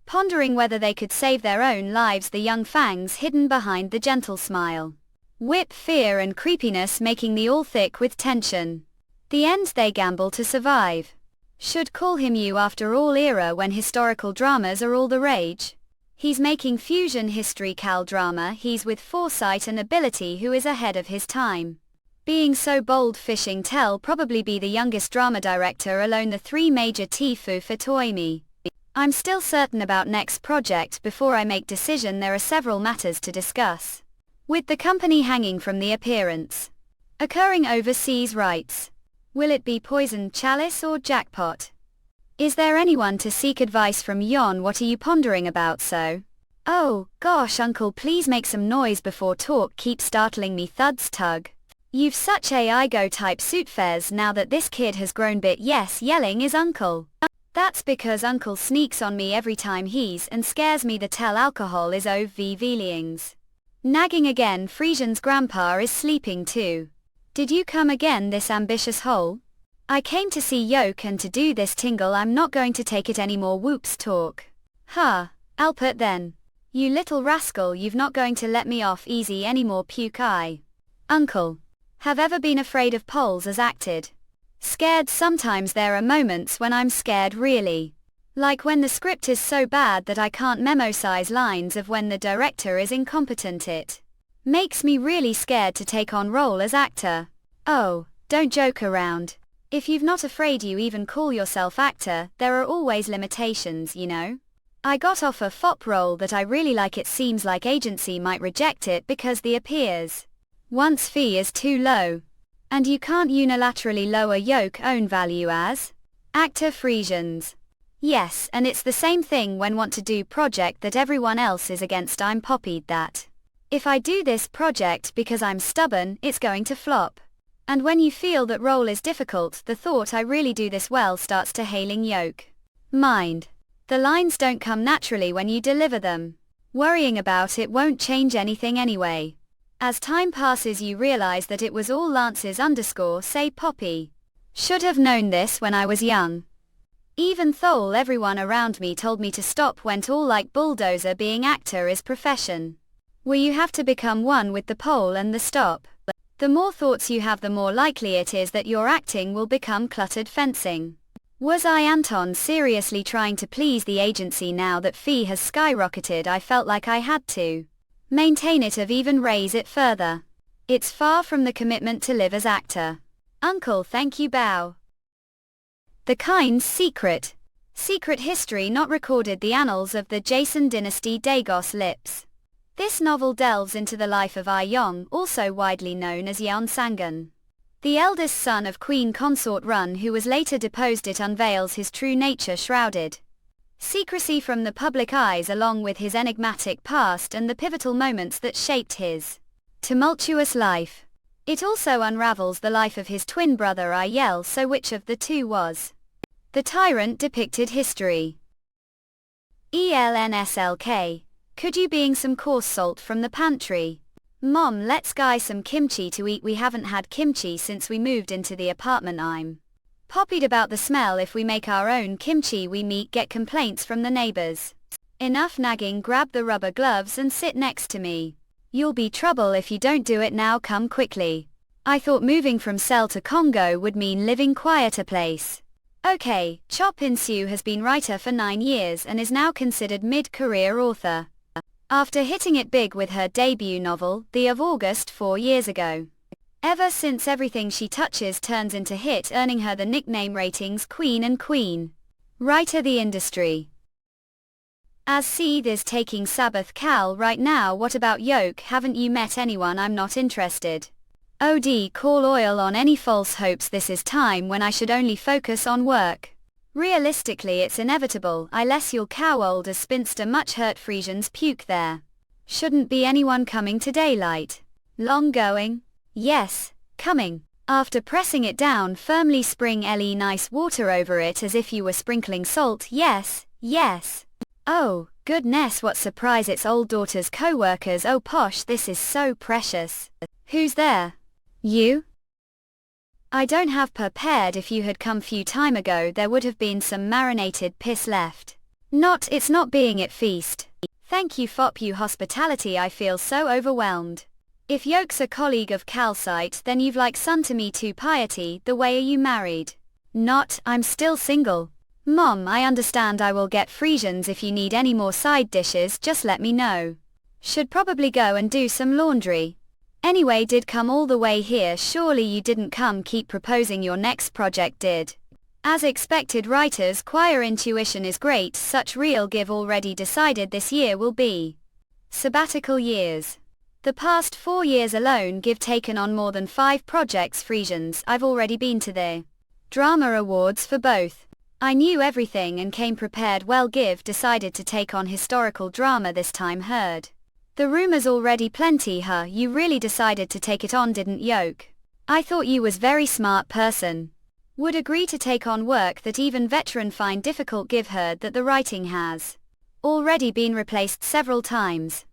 pondering whether they could save their own lives, the young fangs hidden behind the gentle smile, whip, fear and creepiness, making the all thick with tension. The end they gamble to survive. Should call him you after all era when historical dramas are all the rage. He's making fusion history cal drama. He's with foresight and ability, who is ahead of his time. Being so bold, fishing tell probably be the youngest drama director alone. The 3 major Tifu for Toimi. I'm still certain about next project. Before I make decision, there are several matters to discuss. With the company hanging from the appearance occurring overseas rights. Will it be Poison Chalice or Jackpot? Is there anyone to seek advice from? Yon, what are you pondering about so? Oh, gosh uncle, please make some noise before talk keeps startling me. Thuds tug. You've such a I-go type suit fares now that this kid has grown bit. Yes, yelling is uncle. That's because uncle sneaks on me every time he's and scares me. The tell alcohol is ov Veelings. Nagging again. Frisian's grandpa is sleeping too. Did you come again, this ambitious hole? I came to see Yoke and to do this tingle. I'm not going to take it anymore. Whoops talk. Ha, Alpert then. You little rascal, you've not going to let me off easy anymore. Puke I. Uncle. Have ever been afraid of poles as acted? Scared sometimes. There are moments when I'm scared really. Like when the script is so bad that I can't memorize lines, of when the director is incompetent. It makes me really scared to take on role as actor. Oh, don't joke around. If you've not afraid you even call yourself actor, there are always limitations, you know. I got off a FOP role that I really like. It seems like agency might reject it because the appears once fee is too low. And you can't unilaterally lower Yoke own value as actor. Frisians. Yes, and it's the same thing when want to do project that everyone else is against. I'm poppied that if I do this project because I'm stubborn, it's going to flop. And when you feel that role is difficult, the thought I really do this well starts to hailing Yoke. Mind. The lines don't come naturally when you deliver them. Worrying about it won't change anything anyway. As time passes you realize that it was all Lance's _say Poppy. Should have known this when I was young. Even though everyone around me told me to stop, went all like bulldozer. Being actor is profession where you have to become one with the pole and the stop. The more thoughts you have, the more likely it is that your acting will become cluttered fencing. Was I, Anton, seriously trying to please the agency now that fee has skyrocketed? I felt like I had to maintain it, or even raise it further. It's far from the commitment to live as actor. Uncle, thank you. Bow. The Kind's Secret. Secret history not recorded. The annals of the Joseon dynasty. Dagos Lips. This novel delves into the life of Ah Yong, also widely known as Yeonsangun, the eldest son of Queen Consort Run, who was later deposed. It unveils his true nature, shrouded secrecy from the public eyes, along with his enigmatic past and the pivotal moments that shaped his tumultuous life. It also unravels the life of his twin brother Ah Yel. So which of the two was the tyrant? Depicted history. ELNSLK. Could you being some coarse salt from the pantry? Mom, let's guy some kimchi to eat. We haven't had kimchi since we moved into the apartment. I'm poppied about the smell. If we make our own kimchi we get complaints from the neighbors. Enough nagging, grab the rubber gloves and sit next to me. You'll be trouble if you don't do it now, come quickly. I thought moving from Cell to Congo would mean living quieter place. Okay, Chop In-soo has been writer for 9 years and is now considered mid-career author. After hitting it big with her debut novel, The of August 4 years ago. Ever since everything she touches turns into hit, earning her the nickname Ratings Queen and Queen. Writer the industry. As Seed is taking Sabbath Cal right now, what about Yoke? Haven't you met anyone? I'm not interested. OD call oil on any false hopes, this is time when I should only focus on work. Realistically it's inevitable, unless you'll cow old as spinster much hurt Frisians puke there. Shouldn't be anyone coming to daylight. Long going? Yes, coming. After pressing it down firmly, spring le nice water over it as if you were sprinkling salt. Yes, yes. Oh, goodness, what surprise, it's old daughter's co-workers. Oh posh, this is so precious. Who's there? You? I don't have prepared. If you had come few time ago there would have been some marinated piss left. Not, it's not being at feast. Thank you fop you hospitality, I feel so overwhelmed. If Yoke's a colleague of Calcite then you've like son to me too. Piety, the way are you married? Not, I'm still single. Mom, I understand, I will get Frisians. If you need any more side dishes just let me know. Should probably go and do some laundry. Anyway, did come all the way here, surely you didn't come keep proposing your next project did. As expected, writers choir intuition is great, such real give already decided this year will be sabbatical years. The past 4 years alone give taken on more than 5 projects. Frisians, I've already been to the drama awards for both. I knew everything and came prepared. Well, give decided to take on historical drama this time. Heard the rumors already plenty. Huh, you really decided to take it on, didn't Yoke? I thought you was very smart person. Would agree to take on work that even veteran find difficult. Give heard that the writing has already been replaced several times.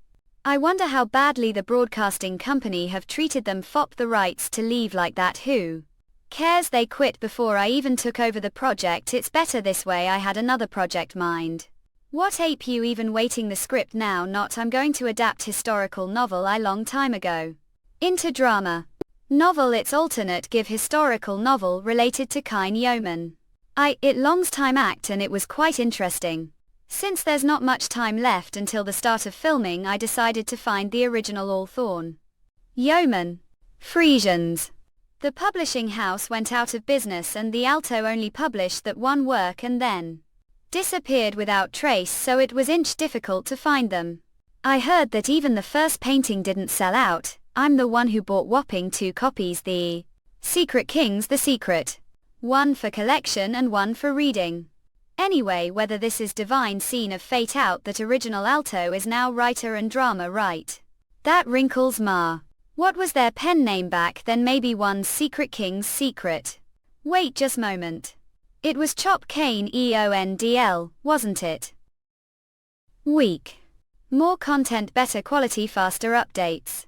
I wonder how badly the broadcasting company have treated them. Fop the rights to leave like that, who cares? They quit before I even took over the project. It's better this way. I had another project mind. What ape you even waiting the script now? Not, I'm going to adapt historical novel I long time ago into drama. Novel it's alternate give historical novel related to Kine Yeoman. It longs time act and it was quite interesting. Since there's not much time left until the start of filming I decided to find the original Allthorn Yeoman. Frisians. The publishing house went out of business and the Alto only published that one work and then disappeared without trace, so it was inch difficult to find them. I heard that even the first painting didn't sell out. I'm the one who bought whopping 2 copies. The Secret Kings, the secret. One for collection and one for reading. Anyway, whether this is divine scene of fate out that original Alto is now writer and drama right. That wrinkles ma. What was their pen name back then? Maybe one's Secret King's secret. Wait just moment. It was Chop Kane EONDL, wasn't it? Weak. More content, better quality, faster updates.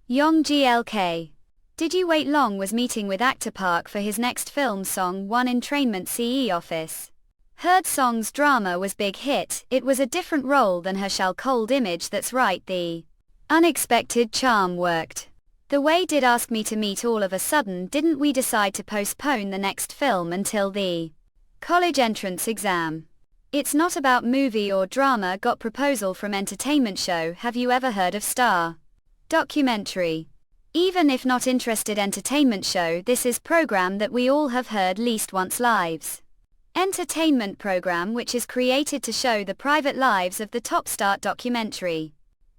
Yong GLK. Did you wait long? Was meeting with Actor Park for his next film Song 1 entrainment CE office. Heard Song's drama was big hit, it was a different role than her shall cold image. That's right, the unexpected charm worked. The way did ask me to meet all of a sudden. Didn't we decide to postpone the next film until the college entrance exam? It's not about movie or drama. Got proposal from entertainment show. Have you ever heard of Star? Documentary. Even if not interested, entertainment show, this is program that we all have heard least once. Lives. Entertainment program which is created to show the private lives of the top star. Documentary.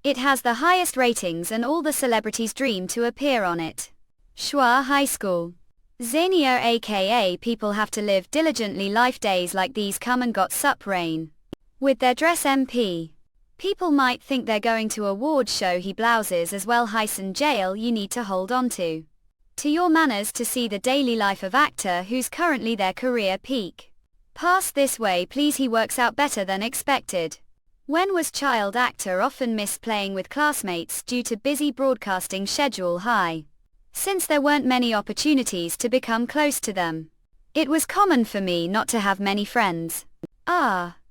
It has the highest ratings and all the celebrities dream to appear on it. Schwa High School. Xenia aka people have to live diligently life. Days like these come and got sup rain. With their dress MP. People might think they're going to award show. He blouses as well. Hyson jail. You need to hold on to your manners to see the daily life of actor who's currently their career peak. Pass this way please. He works out better than expected. When was child actor often missed playing with classmates due to busy broadcasting schedule. High. Since there weren't many opportunities to become close to them. It was common for me not to have many friends.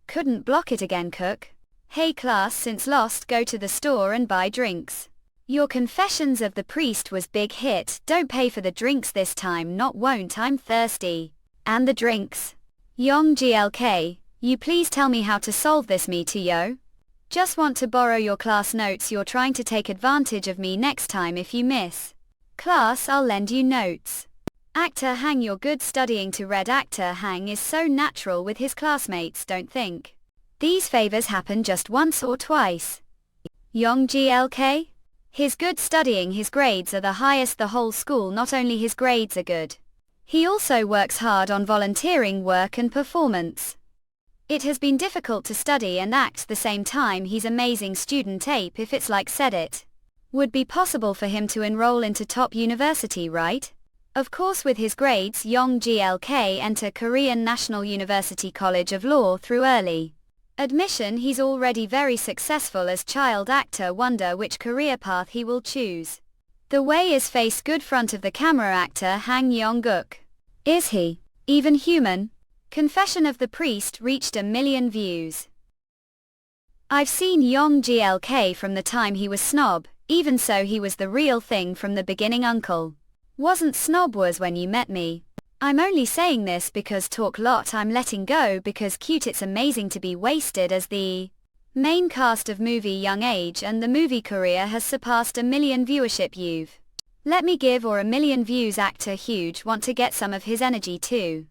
Couldn't block it again, Cook. Hey class, since lost, go to the store and buy drinks. Your Confessions of the Priest was big hit. Don't pay for the drinks this time, not won't, I'm thirsty. And the drinks. Yong GLK, you please tell me how to solve this, me too yo. Just want to borrow your class notes, you're trying to take advantage of me. Next time if you miss class I'll lend you notes. Actor Hang, you're good studying to read. Actor Hang is so natural with his classmates, don't think these favors happen just once or twice. Yong GLK? He's good studying, his grades are the highest the whole school. Not only his grades are good, he also works hard on volunteering work and performance. It has been difficult to study and act the same time. He's amazing student. Ape, if it's like said it would be possible for him to enroll into top university, right? Of course, with his grades, Yong GLK enter Korean National University College of Law through early admission. He's already very successful as child actor. Wonder which career path he will choose. The way is face good front of the camera. Actor Hang Yong-guk. Is he even human? Confession of the Priest reached 1 million views. I've seen Yong GLK from the time he was Snob. Even so, he was the real thing from the beginning. Uncle wasn't Snob, was when you met me. I'm only saying this because talk lot. I'm letting go because cute. It's amazing to be wasted as the main cast of movie Young Age, and the movie career has surpassed 1 million viewership. You've let me give or 1 million views. Actor huge, want to get some of his energy too.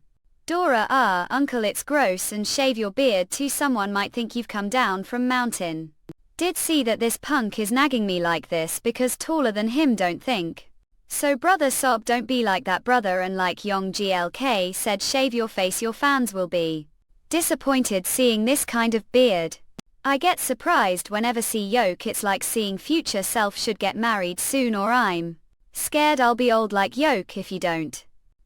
Dora, uncle, it's gross, and shave your beard too. Someone might think you've come down from mountain. Did see that this punk is nagging me like this because taller than him, don't think so. Brother Sob, don't be like that brother. And like Yong GLK said, shave your face, your fans will be disappointed seeing this kind of beard. I get surprised whenever see Yoke. It's like seeing future self should get married soon, or I'm scared I'll be old like Yoke if you don't.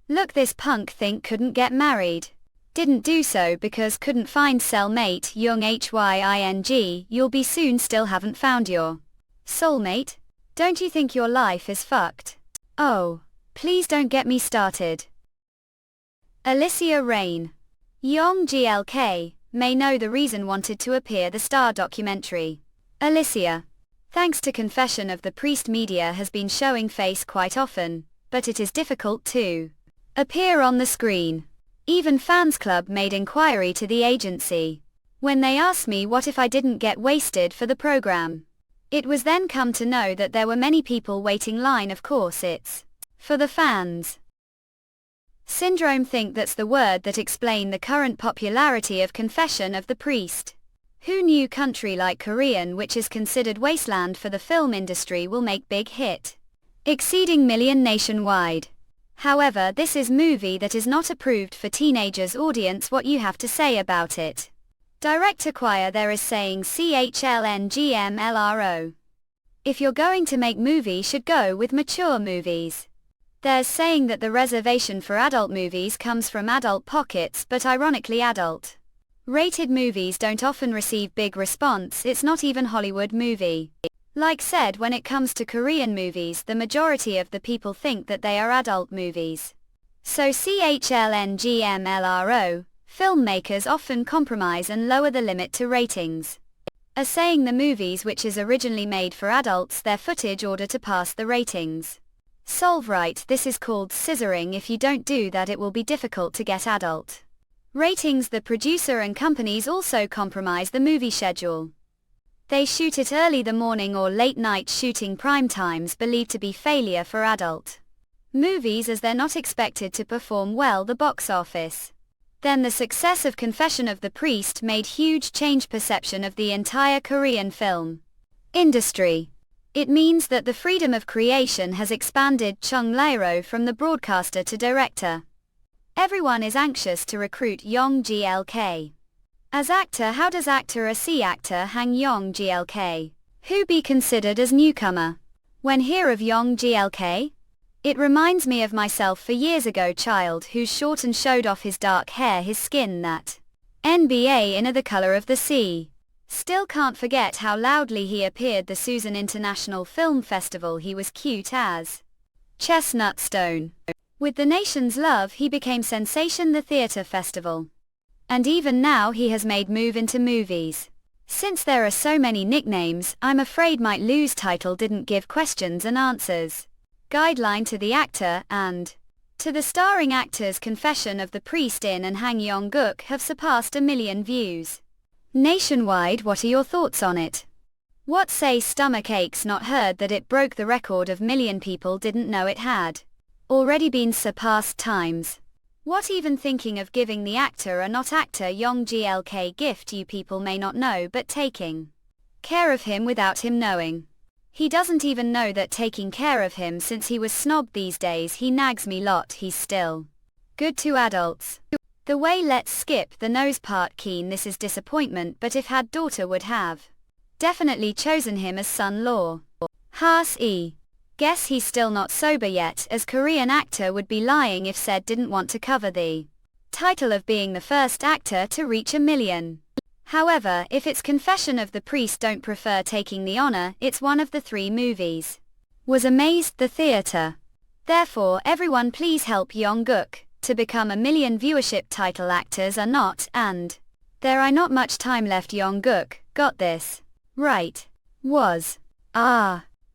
Look, this punk think couldn't get married. Didn't do so because couldn't find cellmate. Young HYING, you'll be soon, still haven't found your soulmate. Don't you think your life is fucked? Oh, please don't get me started. Alicia Rain. Yong GLK may know the reason wanted to appear the Star documentary. Alicia. Thanks to Confession of the Priest, media has been showing face quite often, but it is difficult to appear on the screen. Even Fans Club made inquiry to the agency when they asked me what if I didn't get wasted for the program. It was then come to know that there were many people waiting line. Of course it's for the fans. Syndrome think that's the word that explain the current popularity of Confession of the Priest. Who knew country like Korean, which is considered wasteland for the film industry, will make big hit, exceeding million nationwide. However, this is movie that is not approved for teenagers. Audience, what you have to say about it? Director choir, there is saying CHLNGMLRO. If you're going to make movie, should go with mature movies. There's saying that the reservation for adult movies comes from adult pockets, but ironically adult rated movies don't often receive big response. It's not even Hollywood movie. Like said, when it comes to Korean movies, the majority of the people think that they are adult movies. So CHLNGMLRO, filmmakers often compromise and lower the limit to ratings. A saying the movies which is originally made for adults, their footage order to pass the ratings. Solve right, this is called scissoring. If you don't do that, it will be difficult to get adult ratings. The producer and companies also compromise the movie schedule. They shoot it early the morning or late night shooting, prime times believed to be failure for adult movies as they're not expected to perform well the box office. Then the success of Confession of the Priest made huge change perception of the entire Korean film industry. It means that the freedom of creation has expanded. Chung Lairo from the broadcaster to director. Everyone is anxious to recruit Yong GLK as actor. How does actor see actor Hang Yong GLK, who be considered as newcomer? When hear of Yong GLK, it reminds me of myself for years ago, child who's short and showed off his dark hair, his skin that NBA inner the color of the sea. Still can't forget how loudly he appeared the Susan International Film Festival. He was cute as Chestnut Stone. With the nation's love, he became sensation the theater festival. And even now he has made move into movies. Since there are so many nicknames, I'm afraid might lose title didn't give questions and answers. Guideline to the actor and to the starring actors. Confession of the Priest in and Hang Yong-guk have surpassed 1 million views nationwide. What are your thoughts on it? What say stomach aches? Not heard that it broke the record of million people didn't know it had already been surpassed times. What even thinking of giving the actor or not actor Yong Glk gift? You people may not know, but taking care of him without him knowing. He doesn't even know that taking care of him since he was snobbed. These days he nags me lot. He's still good to adults. The way let's skip the nose part. Keen, this is disappointment, but if had daughter would have definitely chosen him as son-law. Haas E. Guess he's still not sober yet, as Korean actor would be lying if said didn't want to cover the title of being the first actor to reach 1 million. However, if it's Confession of the Priest don't prefer taking the honor, it's one of the 3 movies. Was amazed the theater. Therefore everyone please help Yong-guk to become 1 million viewership. Title actors are not, and there are not much time left. Yong-guk got this right. Was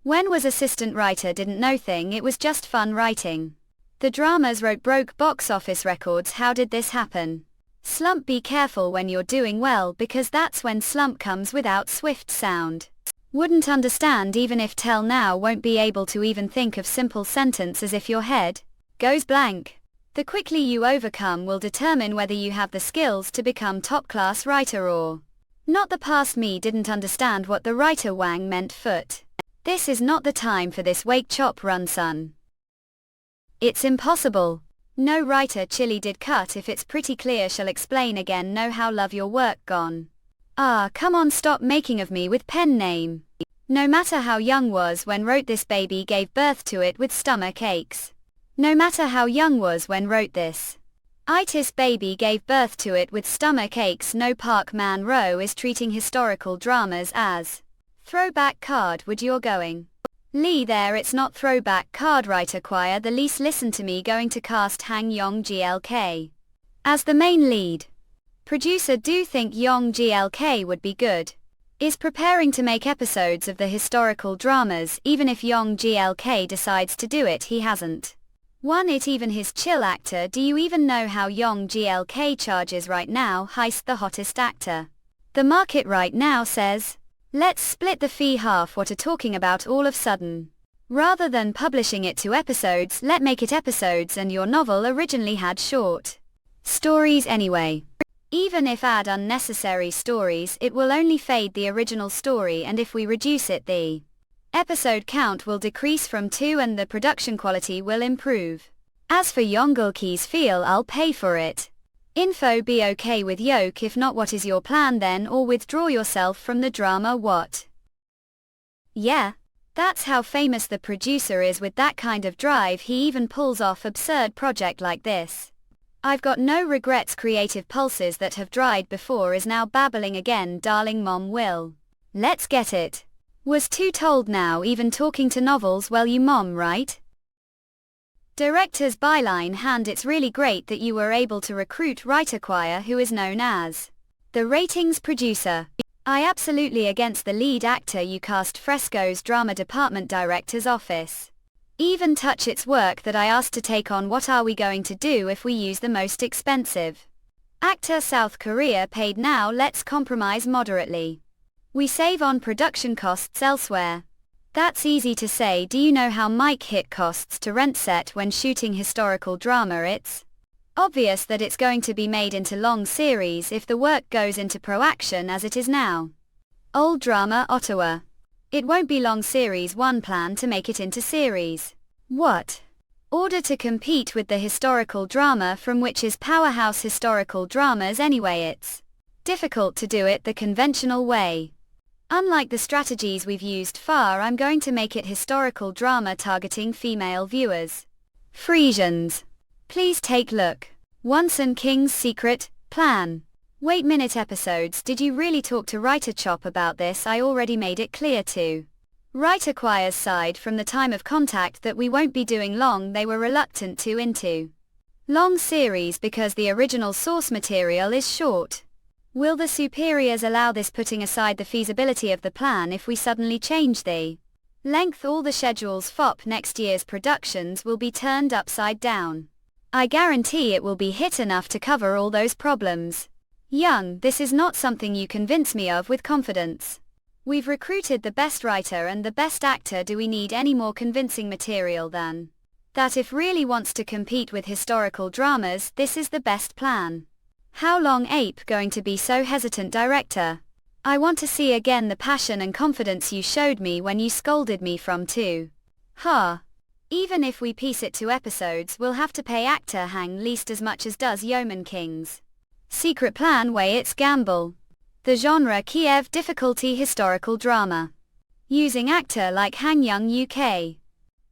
when was assistant writer didn't know thing, it was just fun writing. The dramas wrote broke box office records. How did this happen? Slump. Be careful when you're doing well, because that's when slump comes without swift sound. Wouldn't understand even if tell now won't be able to even think of simple sentence as if your head goes blank. The quickly you overcome will determine whether you have the skills to become top class writer or not. The past me didn't understand what the writer Wang meant foot. This is not the time for this wake chop run son. It's impossible. No writer chili did cut. If it's pretty clear shall explain again. Know how love your work gone. Come on, stop making of me with pen name. No matter how young was when wrote this, baby gave birth to it with stomach aches. No matter how young was when wrote this itis, baby gave birth to it with stomach aches. No, Park Man-ro is treating historical dramas as throwback card. Would you're going Lee there? It's not throwback card. Writer choir the least. Listen to me, going to cast Hang Yong Glk as the main lead. Producer do think Yong Glk would be good. Is preparing to make episodes of the historical dramas. Even if Yong Glk decides to do it, he hasn't won it. Even his chill actor. Do you even know how Yong Glk charges right now? Heist the hottest actor. The market right now says let's split the fee half. What are talking about all of sudden? Rather than publishing it to episodes, let make it episodes. And your novel originally had short stories anyway. Even if add unnecessary stories, it will only fade the original story, and if we reduce it, the episode count will decrease from 2 and the production quality will improve. As for Yonggulki's feel, I'll pay for it. Info. Be okay with yoke? If not, what is your plan then? Or withdraw yourself from the drama? What? Yeah. That's how famous the producer is with that kind of drive. He even pulls off absurd project like this. I've got no regrets. Creative pulses that have dried before is now babbling again. Darling mom will. Let's get it. Was too told now, even talking to novels. Well, you mom, right? Director's byline hand. It's really great that you were able to recruit writer choir, who is known as the ratings producer. I absolutely against the lead actor you cast. Fresco's drama department director's office even touch its work that I asked to take on. What are we going to do if we use the most expensive actor South Korea paid? Now let's compromise moderately. We save on production costs elsewhere. That's easy to say. Do you know how mic hit costs to rent set when shooting historical drama? It's obvious that it's going to be made into long series if the work goes into pro-action as it is now. Old drama Ottawa. It won't be long series. One plan to make it into series. What? Order to compete with the historical drama from which is powerhouse historical dramas anyway. It's difficult to do it the conventional way. Unlike the strategies we've used far, I'm going to make it historical drama targeting female viewers. Frisians. Please take look. Onsen King's secret plan. Wait minute episodes. Did you really talk to writer Chop about this? I already made it clear to writer choir's side from the time of contact that we won't be doing long. They were reluctant to into long series because the original source material is short. Will the superiors allow this, putting aside the feasibility of the plan, if we suddenly change the length? All the schedules FOP next year's productions will be turned upside down. I guarantee it will be hit enough to cover all those problems. Young, this is not something you convince me of with confidence. We've recruited the best writer and the best actor. Do we need any more convincing material than that? If really wants to compete with historical dramas, this is the best plan. How long Ape going to be so hesitant, director? I want to see again the passion and confidence you showed me when you scolded me from 2. Ha. Even if we piece it to episodes, we'll have to pay actor Hang least as much as does Yeoman King's secret plan. Way it's gamble. The genre Kiev difficulty historical drama. Using actor like Hang Young UK,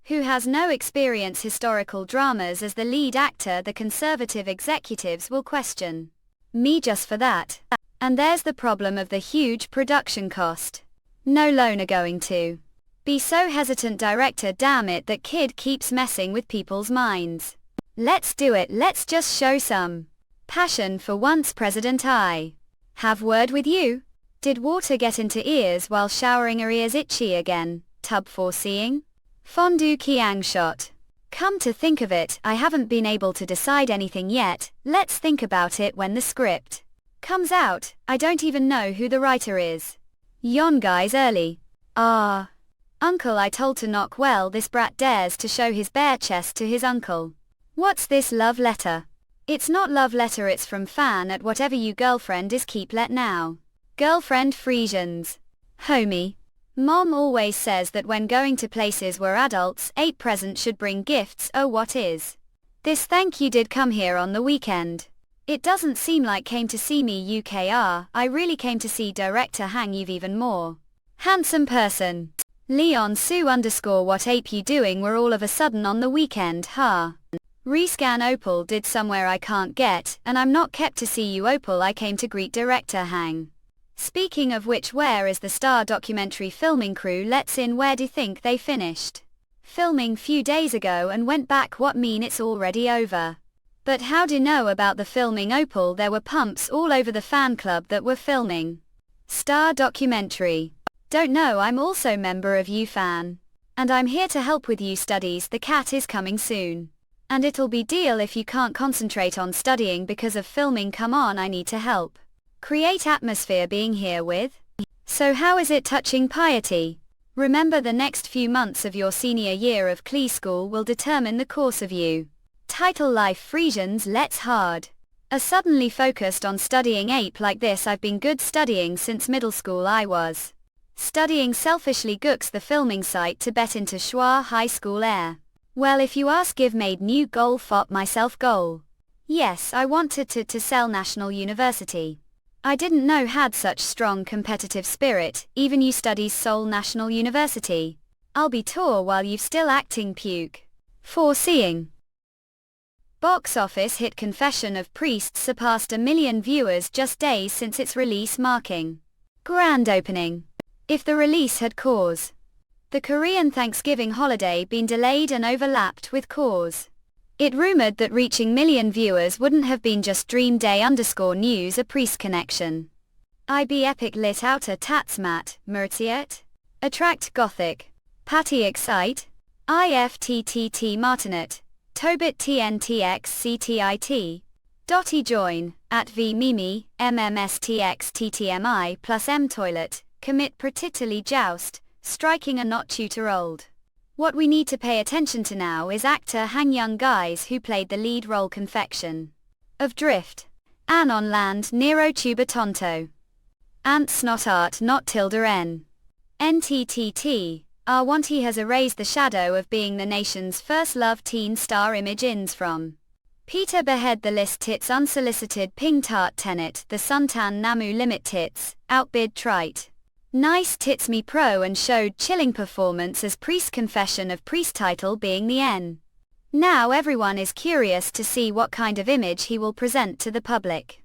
who has no experience historical dramas, as the lead actor. The conservative executives will question me just for that. And there's the problem of the huge production cost. No loan are going to be so hesitant, director. Damn it, that kid keeps messing with people's minds. Let's do it. Let's just show some passion for once. President, I have word with you. Did water get into ears while showering? Are ears itchy again? Tub foreseeing? Fondue Kiang shot. Come to think of it, I haven't been able to decide anything yet. Let's think about it when the script comes out. I don't even know who the writer is. Yon guy's early. Ah. Uncle, I told to knock. Well, this brat dares to show his bare chest to his uncle. What's this love letter? It's not love letter, it's from fan at whatever you girlfriend is. Keep let now. Girlfriend Frisians. Homie. Mom always says that when going to places where adults ain't present should bring gifts. Oh, what is this? Thank you. Did come here on the weekend. It doesn't seem like came to see me. UKR, I really came to see director Hang. You've even more handsome person. Leon Sue _ what ape you doing? We're all of a sudden on the weekend, huh? Rescan Opal did somewhere I can't get, and I'm not kept to see you Opal. I came to greet director Hang. Speaking of which, where is the Star documentary filming crew? Let's in. Where do you think they finished filming few days ago and went back? What mean it's already over? But how do you know about the filming Opal? There were pumps all over the fan club that were filming Star documentary. Don't know, I'm also member of UFan. And I'm here to help with you studies. The cat is coming soon. And it'll be deal if you can't concentrate on studying because of filming. Come on, I need to help create atmosphere being here with. So how is it touching piety? Remember, the next few months of your senior year of Klee school will determine the course of you. Title Life Frisians. Let's hard. Suddenly focused on studying ape like this. I've been good studying since middle school. I was studying selfishly Gooks the filming site to bet into Schwa High School air. Well, if you ask, give made new goal fop myself goal. Yes, I wanted to sell National University. I didn't know had such strong competitive spirit. Even you studies Seoul National University. I'll be tour while you've still acting puke. Foreseeing. Box office hit Confession of Priests surpassed 1 million viewers just days since its release, marking grand opening. If the release had cause the Korean Thanksgiving holiday been delayed and overlapped with cause, it rumored that reaching million viewers wouldn't have been just dream day _news. A priest connection. IB epic lit outer tats mat, Murtiet. Attract gothic. Patty excite. IFTTT Martinet. Tobit TNTX CTIT. Dotty join, at V Mimi, MMSTX TTMI plus M toilet. Commit particularly joust, striking a not tutor old. What we need to pay attention to now is actor Hang Young guys who played the lead role Confection of Drift. Anne on land Nero Tuba Tonto. Ant Snot Art not tilde N. NTTT. Arwanti has erased the shadow of being the nation's first love teen star. Image ins from Peter Behead. The list tits unsolicited ping tart tenet. The suntan namu limit tits, outbid trite. Nice tits me pro and showed chilling performance as priest. Confession of Priest title being the N. Now everyone is curious to see what kind of image he will present to the public.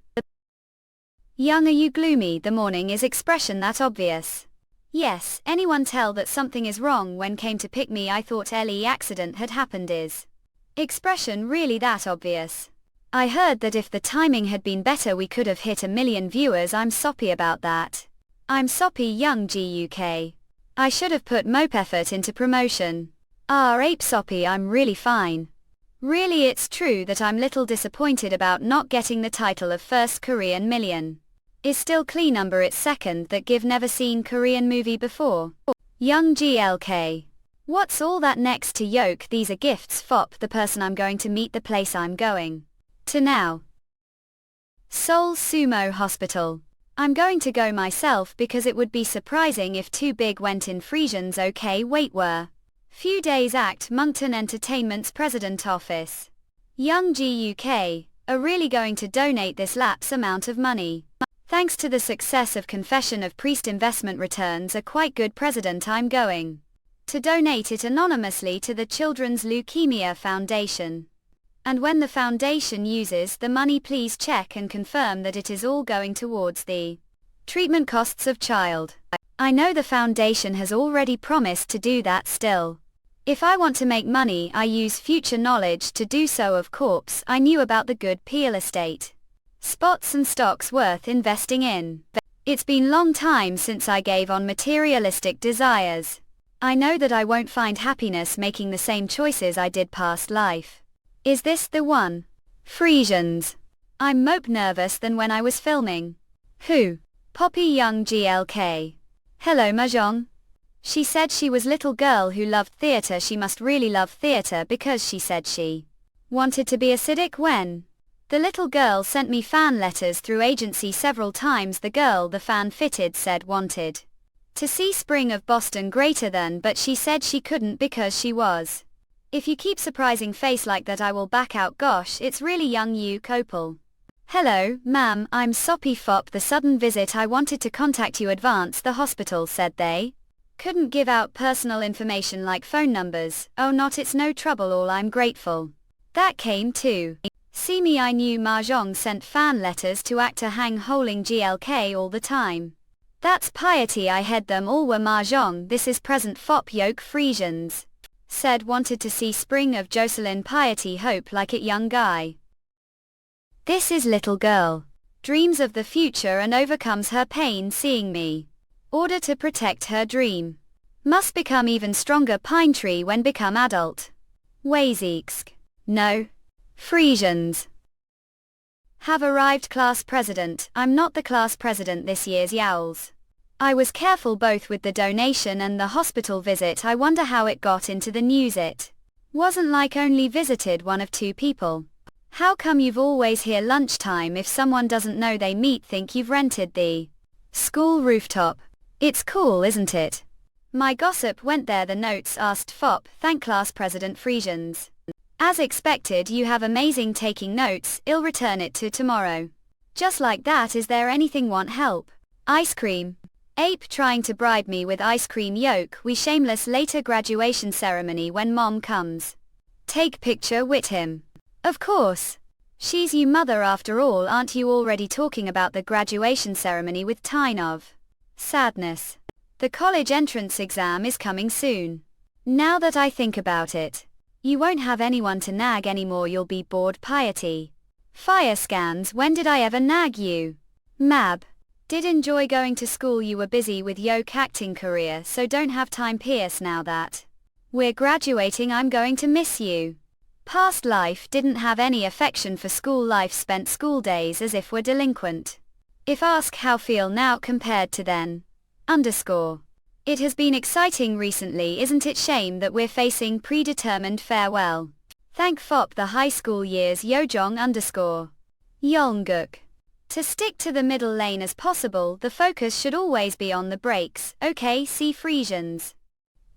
Young, are you gloomy? The morning is expression that obvious. Yes, anyone tell that something is wrong when came to pick me? I thought LE accident had happened. Is expression really that obvious? I heard that if the timing had been better we could have hit 1 million viewers. I'm soppy about that. I'm soppy young GUK. I should have put mope effort into promotion. Ape soppy, I'm really fine. Really, it's true that I'm little disappointed about not getting the title of first Korean million. Is still clean number it's second that give never seen Korean movie before. Young GLK. What's all that next to yoke? These are gifts fop the person I'm going to meet, the place I'm going to now. Seoul Sumo Hospital. I'm going to go myself because it would be surprising if Too Big went in Frisians. Okay, wait, were few days act Moncton Entertainment's president office. Young GUK are really going to donate this lapse amount of money. Thanks to the success of Confession of Priest, investment returns are quite good. President, I'm going to donate it anonymously to the Children's Leukemia Foundation. And when the foundation uses the money, please check and confirm that it is all going towards the treatment costs of child. I know the foundation has already promised to do that still. If I want to make money, I use future knowledge to do so. Of course, I knew about the good Peel estate spots and stocks worth investing in. It's been long time since I gave on materialistic desires. I know that I won't find happiness making the same choices I did past life. Is this the one? Frisians. I'm more nervous than when I was filming. Who? Poppy young GLK. Hello Mahjong. She said she was little girl who loved theatre. She must really love theatre because she said she wanted to be acidic when the little girl sent me fan letters through agency several times. The girl the fan fitted said wanted to see Spring of Boston greater than, but she said she couldn't because she was. If you keep surprising face like that I will back out. Gosh, it's really young you Copal. Hello, ma'am, I'm soppy fop. The sudden visit, I wanted to contact you advance. The hospital said they couldn't give out personal information like phone numbers. Oh not, it's no trouble all, I'm grateful that came to see me. I knew Mahjong sent fan letters to actor Hang Holing GLK all the time. That's piety, I had them all were Mahjong. This is present fop yoke Frisians. Said wanted to see Spring of Jocelyn piety, hope like it young guy. This is little girl. Dreams of the future and overcomes her pain seeing me. Order to protect her dream. Must become even stronger pine tree when become adult. Waziksk. No. Frisians. Have arrived class president. I'm not the class president this year's yowls. I was careful both with the donation and the hospital visit. I wonder how it got into the news. It wasn't like only visited one of two people. How come you've always here lunchtime? If someone doesn't know they meet think you've rented the school rooftop. It's cool, isn't it? My gossip went there. The notes asked fop, thank class president Frisians. As expected, you have amazing taking notes. I'll return it to tomorrow. Just like that. Is there anything want help? Ice cream. Ape trying to bribe me with ice cream yolk. We shameless later graduation ceremony when mom comes. Take picture with him. Of course. She's you mother after all. Aren't you already talking about the graduation ceremony with Tynov? Sadness. The college entrance exam is coming soon. Now that I think about it. You won't have anyone to nag anymore. You'll be bored piety. Fire scans. When did I ever nag you? Mab. Did enjoy going to school. You were busy with yoke acting career so don't have time. Pierce, now that we're graduating I'm going to miss you. Past life didn't have any affection for school life. Spent school days as if we're delinquent. If ask how feel now compared to then. It has been exciting recently, isn't it? Shame that we're facing predetermined farewell. Thank fop the high school years. Yojong Yolnguk. To stick to the middle lane as possible, the focus should always be on the brakes. Okay, see Frisians.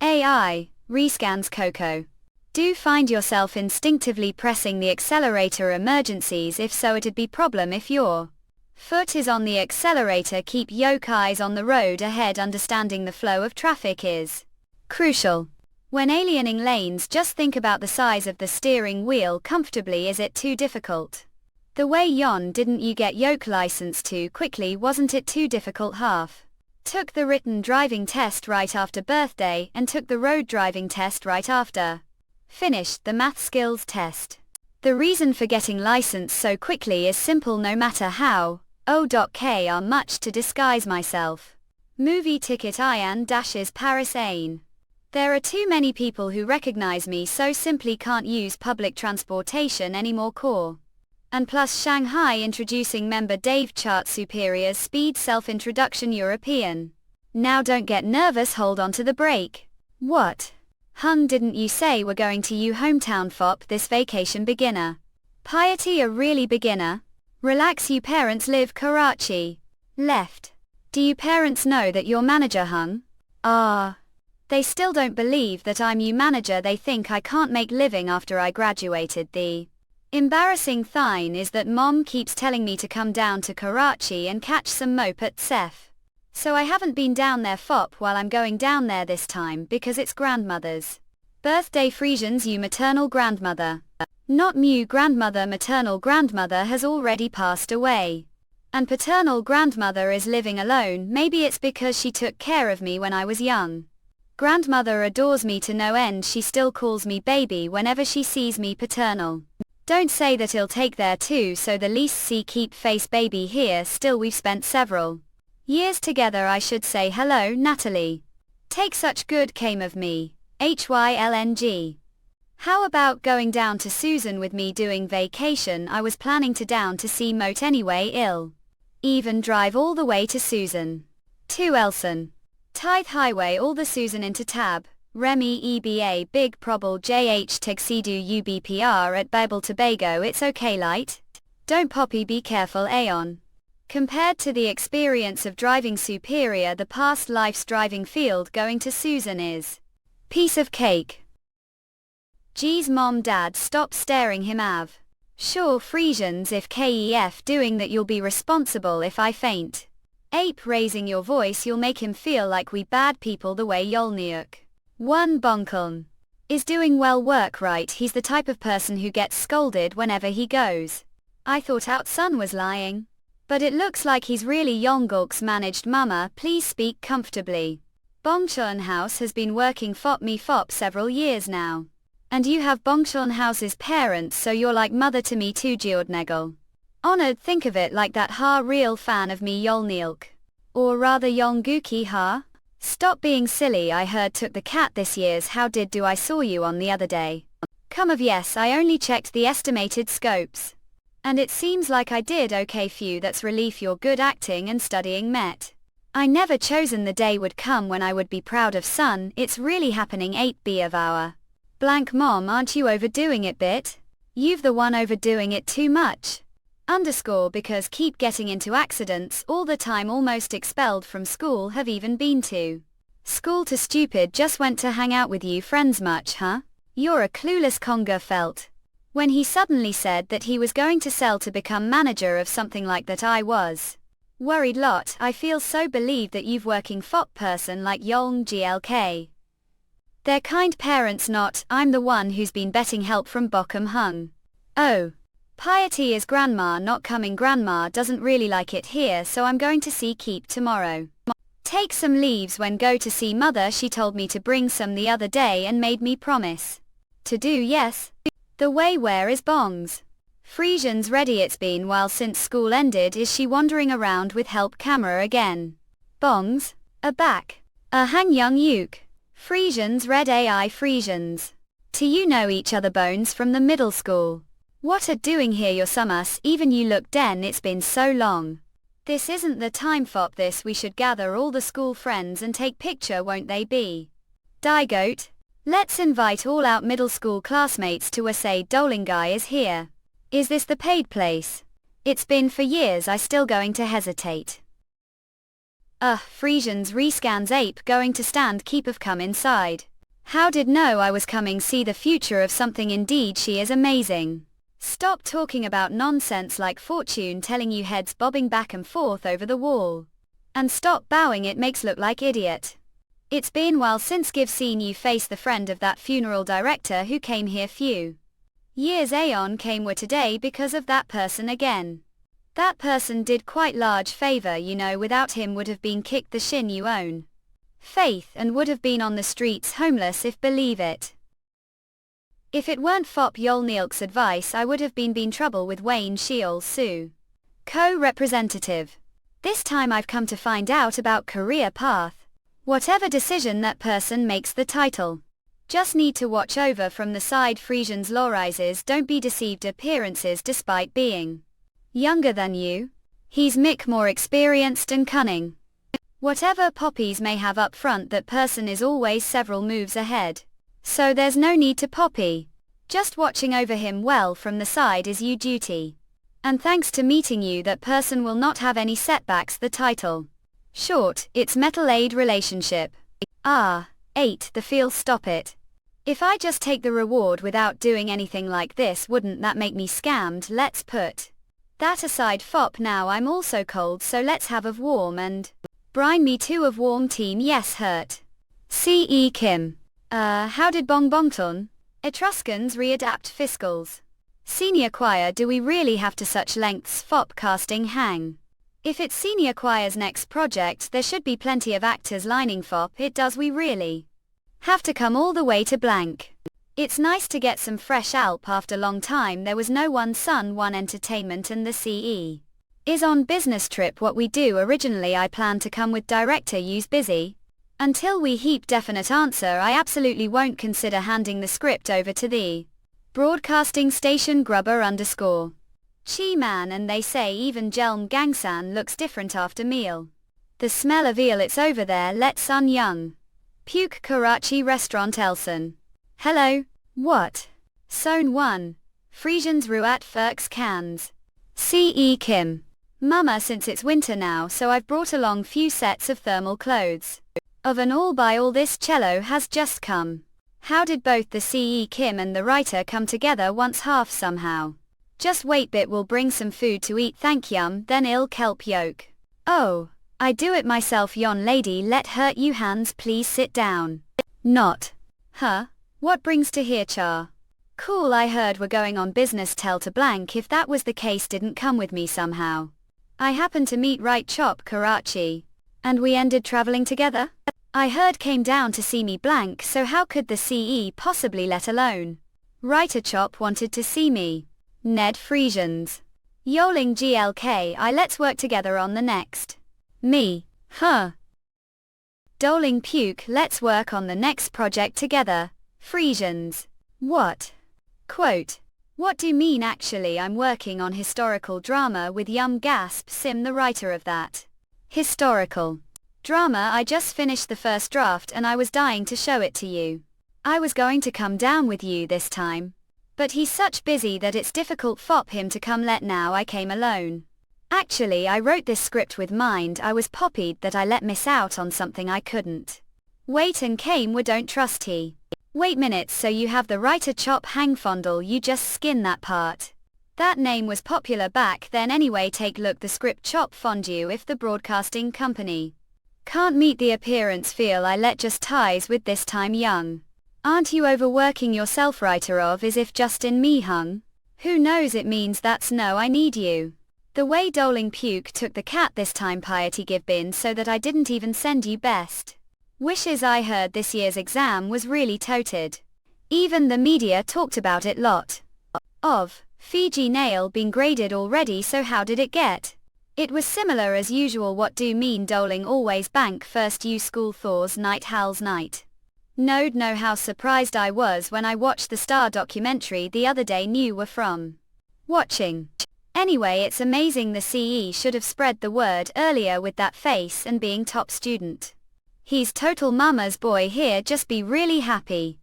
AI, rescans Coco. Do find yourself instinctively pressing the accelerator emergencies? If so, it'd be problem if your foot is on the accelerator. Keep yoke eyes on the road ahead. Understanding the flow of traffic is crucial. When aliening lanes, just think about the size of the steering wheel comfortably. Is it too difficult? The way yon didn't you get yoke license too quickly? Wasn't it too difficult? Half. Took the written driving test right after birthday and took the road driving test right after. Finished the math skills test. The reason for getting licensed so quickly is simple no matter how, O.K. are much to disguise myself. Movie ticket Ian dashes Paris Ain. There are too many people who recognize me so simply can't use public transportation anymore core. And plus Shanghai introducing member Dave chart superiors speed self-introduction European. Now don't get nervous, hold on to the brake. What? Hung, didn't you say we're going to you hometown fop this vacation beginner? Piety a really beginner? Relax, you parents live Karachi. Left. Do you parents know that your manager Hung? Ah. They still don't believe that I'm you manager, they think I can't make living after I graduated. The embarrassing thing is that mom keeps telling me to come down to Karachi and catch some mope at Sef. So I haven't been down there fop while I'm going down there this time because it's grandmother's birthday. Frisians, you maternal grandmother. Not mu grandmother, maternal grandmother has already passed away. And paternal grandmother is living alone, maybe it's because she took care of me when I was young. Grandmother adores me to no end, she still calls me baby whenever she sees me. Paternal. Don't say that, he'll take there too, so the least see keep face baby here, still we've spent several years together, I should say. Hello Natalie. Take such good came of me. HYLNG. How about going down to Susan with me doing vacation? I was planning to down to see Moat anyway, ill. Even drive all the way to Susan. To Elson. Tithe Highway all the Susan into Tab. Remy EBA Big Probable JH Tegsidu UBPR at Babel Tobago. It's okay light. Don't poppy, be careful Aeon. Compared to the experience of driving superior, the past life's driving field going to Susan is piece of cake. Geez mom dad stop staring him av. Sure Frisians if KEF doing that you'll be responsible if I faint. Ape raising your voice you'll make him feel like we bad people the way Yolniuk. One Bonkeln is doing well work right, he's the type of person who gets scolded whenever he goes. I thought out son was lying. But it looks like he's really Yongulk's managed. Mama, please speak comfortably. Bongchon House has been working fop me fop several years now. And you have Bongchon House's parents, so you're like mother to me too. Jiordnegel. Honored, think of it like that. Ha, real fan of me Yolnilk. Or rather Yonguki ha? Stop being silly, I heard took the cat this year's. How did do? I saw you on the other day. Come of yes, I only checked the estimated scopes. And it seems like I did okay. Phew, that's relief, your good acting and studying met. I never chosen the day would come when I would be proud of son, it's really happening. 8B of our blank mom, aren't you overdoing it bit? You've the one overdoing it too much. Underscore because keep getting into accidents all the time, almost expelled from school, have even been to school to stupid, just went to hang out with you friends much, huh? You're a clueless conger felt. When he suddenly said that he was going to sell to become manager of something like that, I was worried lot. I feel so believed that you've working fop person like Yolng GLK. They're kind parents not, I'm the one who's been betting help from Bockham Hung. Oh. Piety is grandma not coming, grandma doesn't really like it here, so I'm going to see Keep tomorrow. Take some leaves when go to see mother, she told me to bring some the other day and made me promise to do yes. The way where is Bongs? Frisians ready, it's been while since school ended, is she wandering around with help camera again? Bongs? A back. A hang young uke. Frisians red AI Frisians. To you know each other bones from the middle school. What are doing here your sumus, even you look den, it's been so long. This isn't the time fop this, we should gather all the school friends and take picture, won't they be? Digoat. Let's invite all out middle school classmates to a say Dolingai is here. Is this the paid place? It's been for years, I still going to hesitate. Frisians rescans ape going to stand keep of come inside. How did know I was coming, see the future of something, indeed she is amazing. Stop talking about nonsense like fortune telling you, heads bobbing back and forth over the wall. And stop bowing, it makes look like idiot. It's been while since give seen you face the friend of that funeral director who came here few years aeon came were today because of that person again. That person did quite large favor, you know, without him would have been kicked the shin you own. Faith, and would have been on the streets homeless if believe it. If it weren't Fop Yolneilk's advice, I would have been trouble with Wayne Sheol Sue. Co-representative. This time I've come to find out about career path. Whatever decision that person makes, the title. Just need to watch over from the side. Frisians rises. Don't be deceived appearances despite being younger than you. He's Mick more experienced and cunning. Whatever poppies may have up front, that person is always several moves ahead. So there's no need to poppy. Just watching over him well from the side is your duty. And thanks to meeting you, that person will not have any setbacks. The title. Short, it's metal aid relationship. 8. The feel. Stop it. If I just take the reward without doing anything like this, wouldn't that make me scammed? Let's put that aside. Fop, now I'm also cold, so let's have of warm and brine me too of warm team. Yes, hurt. C.E. Kim. How did Bong Bongton? Etruscans readapt fiscals. Senior choir, do we really have to such lengths? Fop casting hang. If it's senior choir's next project, there should be plenty of actors lining. Fop, it does we really have to come all the way to blank? It's nice to get some fresh alp after long time. There was no one Sun One Entertainment and the CE is on business trip. What we do originally, I plan to come with director, use busy. Until we heap definite answer, I absolutely won't consider handing the script over to the broadcasting station. Grubber _ Chi man, and they say even Jelm Gangsan looks different after meal. The smell of eel, it's over there. Let Sun Young puke. Karachi restaurant Elson. Hello. What? Zone 1. Frisians Ruat Ferks cans. C.E. Kim. Mama, since it's winter now, so I've brought along few sets of thermal clothes. Of an all by all, this cello has just come. How did both the C.E. Kim and the writer come together once half somehow? Just wait bit, will bring some food to eat, thank yum, then I'll kelp yoke. Oh, I do it myself. Yon lady, let hurt you hands, please sit down. Not. Huh? What brings to here, Char? Cool, I heard we're going on business. Tell to blank if that was the case, didn't come with me somehow. I happened to meet Right Chop Karachi. And we ended traveling together? I heard came down to see me blank, so how could the CE possibly let alone? Writer Chop wanted to see me. Ned Frisians. Yoling GLK, I let's work together on the next. Me. Huh. Doling puke, let's work on the next project together. Frisians. What? Quote. What do you mean? Actually, I'm working on historical drama with Yum Gasp Sim, the writer of that historical drama. I just finished the first draft and I was dying to show it to you. I was going to come down with you this time, but he's such busy that it's difficult for him to come. Let now I came alone. Actually, I wrote this script with mind. I was poppied that I let miss out on something I couldn't wait and came. We don't trust he. Wait minutes, so you have the writer Chop hang fondle, you just skin that part. That name was popular back then anyway. Take look the script Chop fondue. If the broadcasting company can't meet the appearance feel, I let just ties with this time young. Aren't you overworking yourself? Writer of is if just in me hung. Who knows, it means that's no, I need you. The way Doling puke took the cat this time, piety give bin, so that I didn't even send you best wishes. I heard this year's exam was really toted. Even the media talked about it lot. Of Fiji nail been graded already, so how did it get? It was similar as usual. What do mean? Doling always bank first. You school Thor's night howl's night. Node know how surprised I was when I watched the Star documentary the other day. Knew were from watching. Anyway, it's amazing. The CE should have spread the word earlier with that face and being top student. He's total mama's boy here, just be really happy.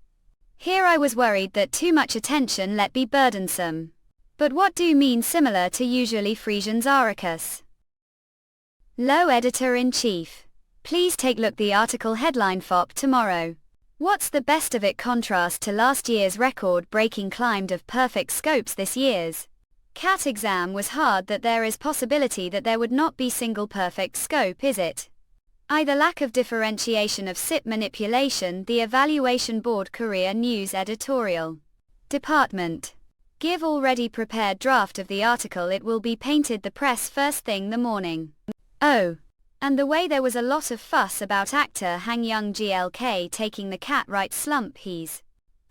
Here I was worried that too much attention let be burdensome. But what do mean similar to usually Frisians Aricus? Low Editor-in-Chief. Please take look the article headline Fop tomorrow. What's the best of it? Contrast to last year's record-breaking climb of perfect scopes. This year's CAT exam was hard, that there is possibility that there would not be single perfect scope, is it? Either lack of differentiation of SIP manipulation. The Evaluation Board Career News Editorial Department. Give already prepared draft of the article. It will be painted the press first thing the morning. Oh. And the way there was a lot of fuss about actor Hang Young GLK taking the cat right slump. He's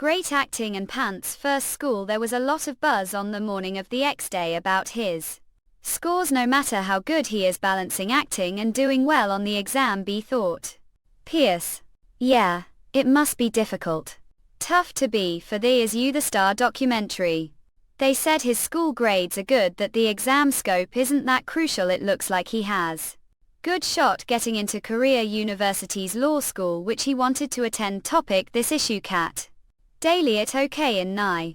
Great acting and pants first school. There was a lot of buzz on the morning of the X-day about his scores. No matter how good he is balancing acting and doing well on the exam, B thought. Pierce. Yeah, it must be difficult. Tough to be for the Is You the Star documentary. They said his school grades are good, that the exam scope isn't that crucial. It looks like he has good shot getting into Korea University's law school, which he wanted to attend. Topic this issue. Cat Daily it okay in Nye.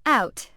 Out.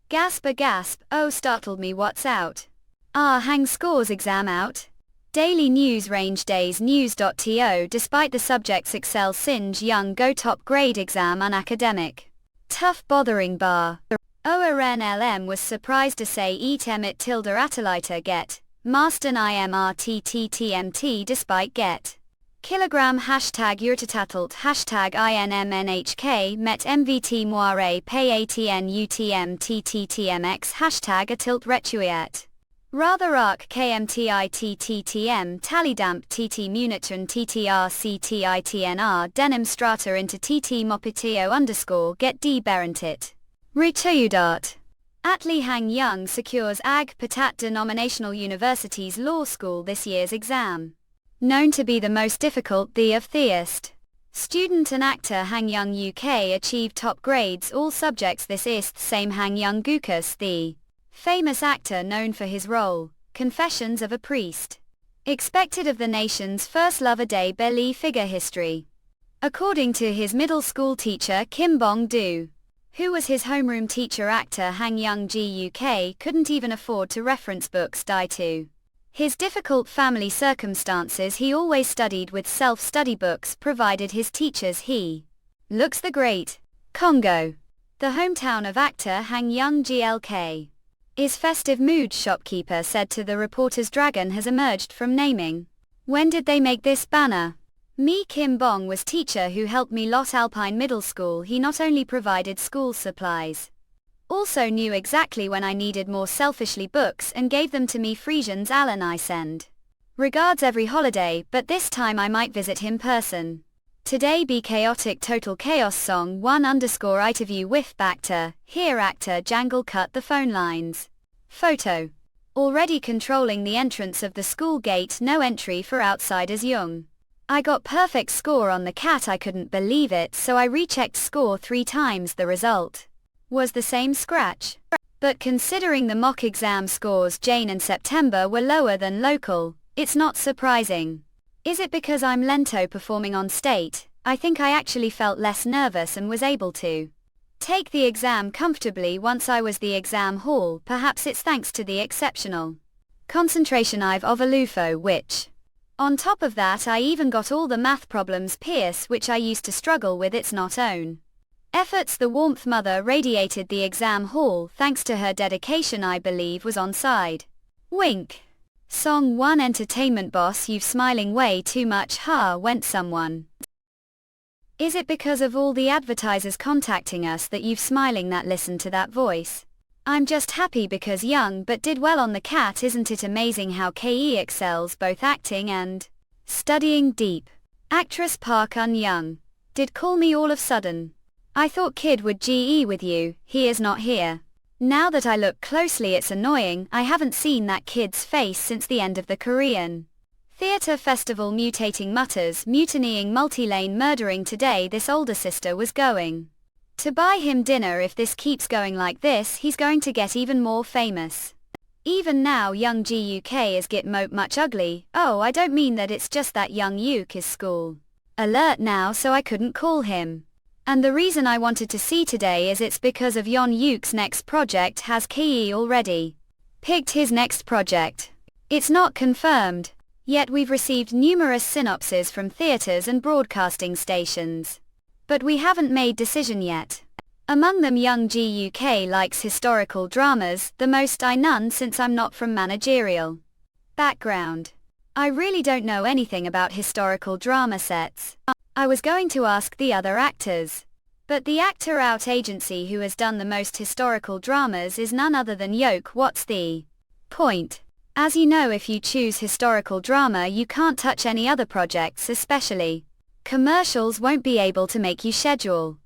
Gasp a gasp, oh startled me, what's out? Ah, hang scores exam out. Daily News Range Days News.to. Despite the subjects excel, Singe Young go top grade exam unacademic. Tough bothering bar. ORNLM was surprised to say eat emit tilde atalita get. Marston IMRTTTMT despite get. Kilogram hashtag urtatatalt hashtag INMNHK met MVT moire pay ATN UTM TTTMX hashtag a tilt retuiat. Rather arc KMTITTTM tallydamp TT munitron TTRCTITNR denim strata into TT mopitio underscore get D berentit. Retuyudart. Atli Hang Young secures Ag Patat denominational university's law school this year's exam. Known to be the most difficult, the of theist. Student and actor Hang Young UK achieved top grades all subjects this ist same Hang Young Gukas, the famous actor known for his role, Confessions of a Priest. Expected of the nation's first Lover Day Belly figure history. According to his middle school teacher Kim Bong-do, who was his homeroom teacher, actor Hang Young G UK couldn't even afford to reference books due to his difficult family circumstances. He always studied with self-study books provided his teachers. He looks the great Congo, the hometown of actor Hang Young GLK. Is festive mood, shopkeeper said to the reporters. Dragon has emerged from naming. When did they make this banner? Me Kim Bong was teacher who helped me lot Alpine Middle School. He not only provided school supplies, also knew exactly when I needed more selfishly books and gave them to me. Frisians Alan I send regards every holiday, but this time I might visit him person. Today be chaotic total chaos song 1 underscore interview with actor, here actor Jangle cut the phone lines. Photo. Already controlling the entrance of the school gate, no entry for outsiders. Young. I got perfect score on the cat, I couldn't believe it, so I rechecked score 3 times. The result was the same scratch. But considering the mock exam scores Jane and September were lower than local, it's not surprising. Is it because I'm lento performing on state? I think I actually felt less nervous and was able to take the exam comfortably once I was the exam hall. Perhaps it's thanks to the exceptional concentration I've of Alufo, which on top of that I even got all the math problems Pierce, which I used to struggle with. It's not own efforts. The warmth mother radiated the exam hall. Thanks to her dedication, I believe was on side. Wink. Song 1 entertainment boss, you've smiling way too much, ha, went someone. Is it because of all the advertisers contacting us that you've smiling that listen to that voice? I'm just happy because Young but did well on the cat. Isn't it amazing how KE excels both acting and studying deep? Actress Park Un Young did call me all of sudden. I thought kid would GE with you, he is not here. Now that I look closely it's annoying, I haven't seen that kid's face since the end of the Korean Theatre Festival. Mutating mutters, mutinying multi-lane murdering. Today this older sister was going to buy him dinner. If this keeps going like this, he's going to get even more famous. Even now Young GUK is get much ugly. Oh, I don't mean that, it's just that Young Yuk is school alert now, so I couldn't call him. And the reason I wanted to see today is it's because of Yon Yuk's next project. Has Ki already picked his next project? It's not confirmed, yet we've received numerous synopses from theaters and broadcasting stations. But we haven't made decision yet. Among them Young GUK likes historical dramas, the most I none since I'm not from managerial background. I really don't know anything about historical drama sets. I was going to ask the other actors. But the actor out agency who has done the most historical dramas is none other than Yoke. What's the point? As you know, if you choose historical drama you can't touch any other projects, especially commercials won't be able to make you schedule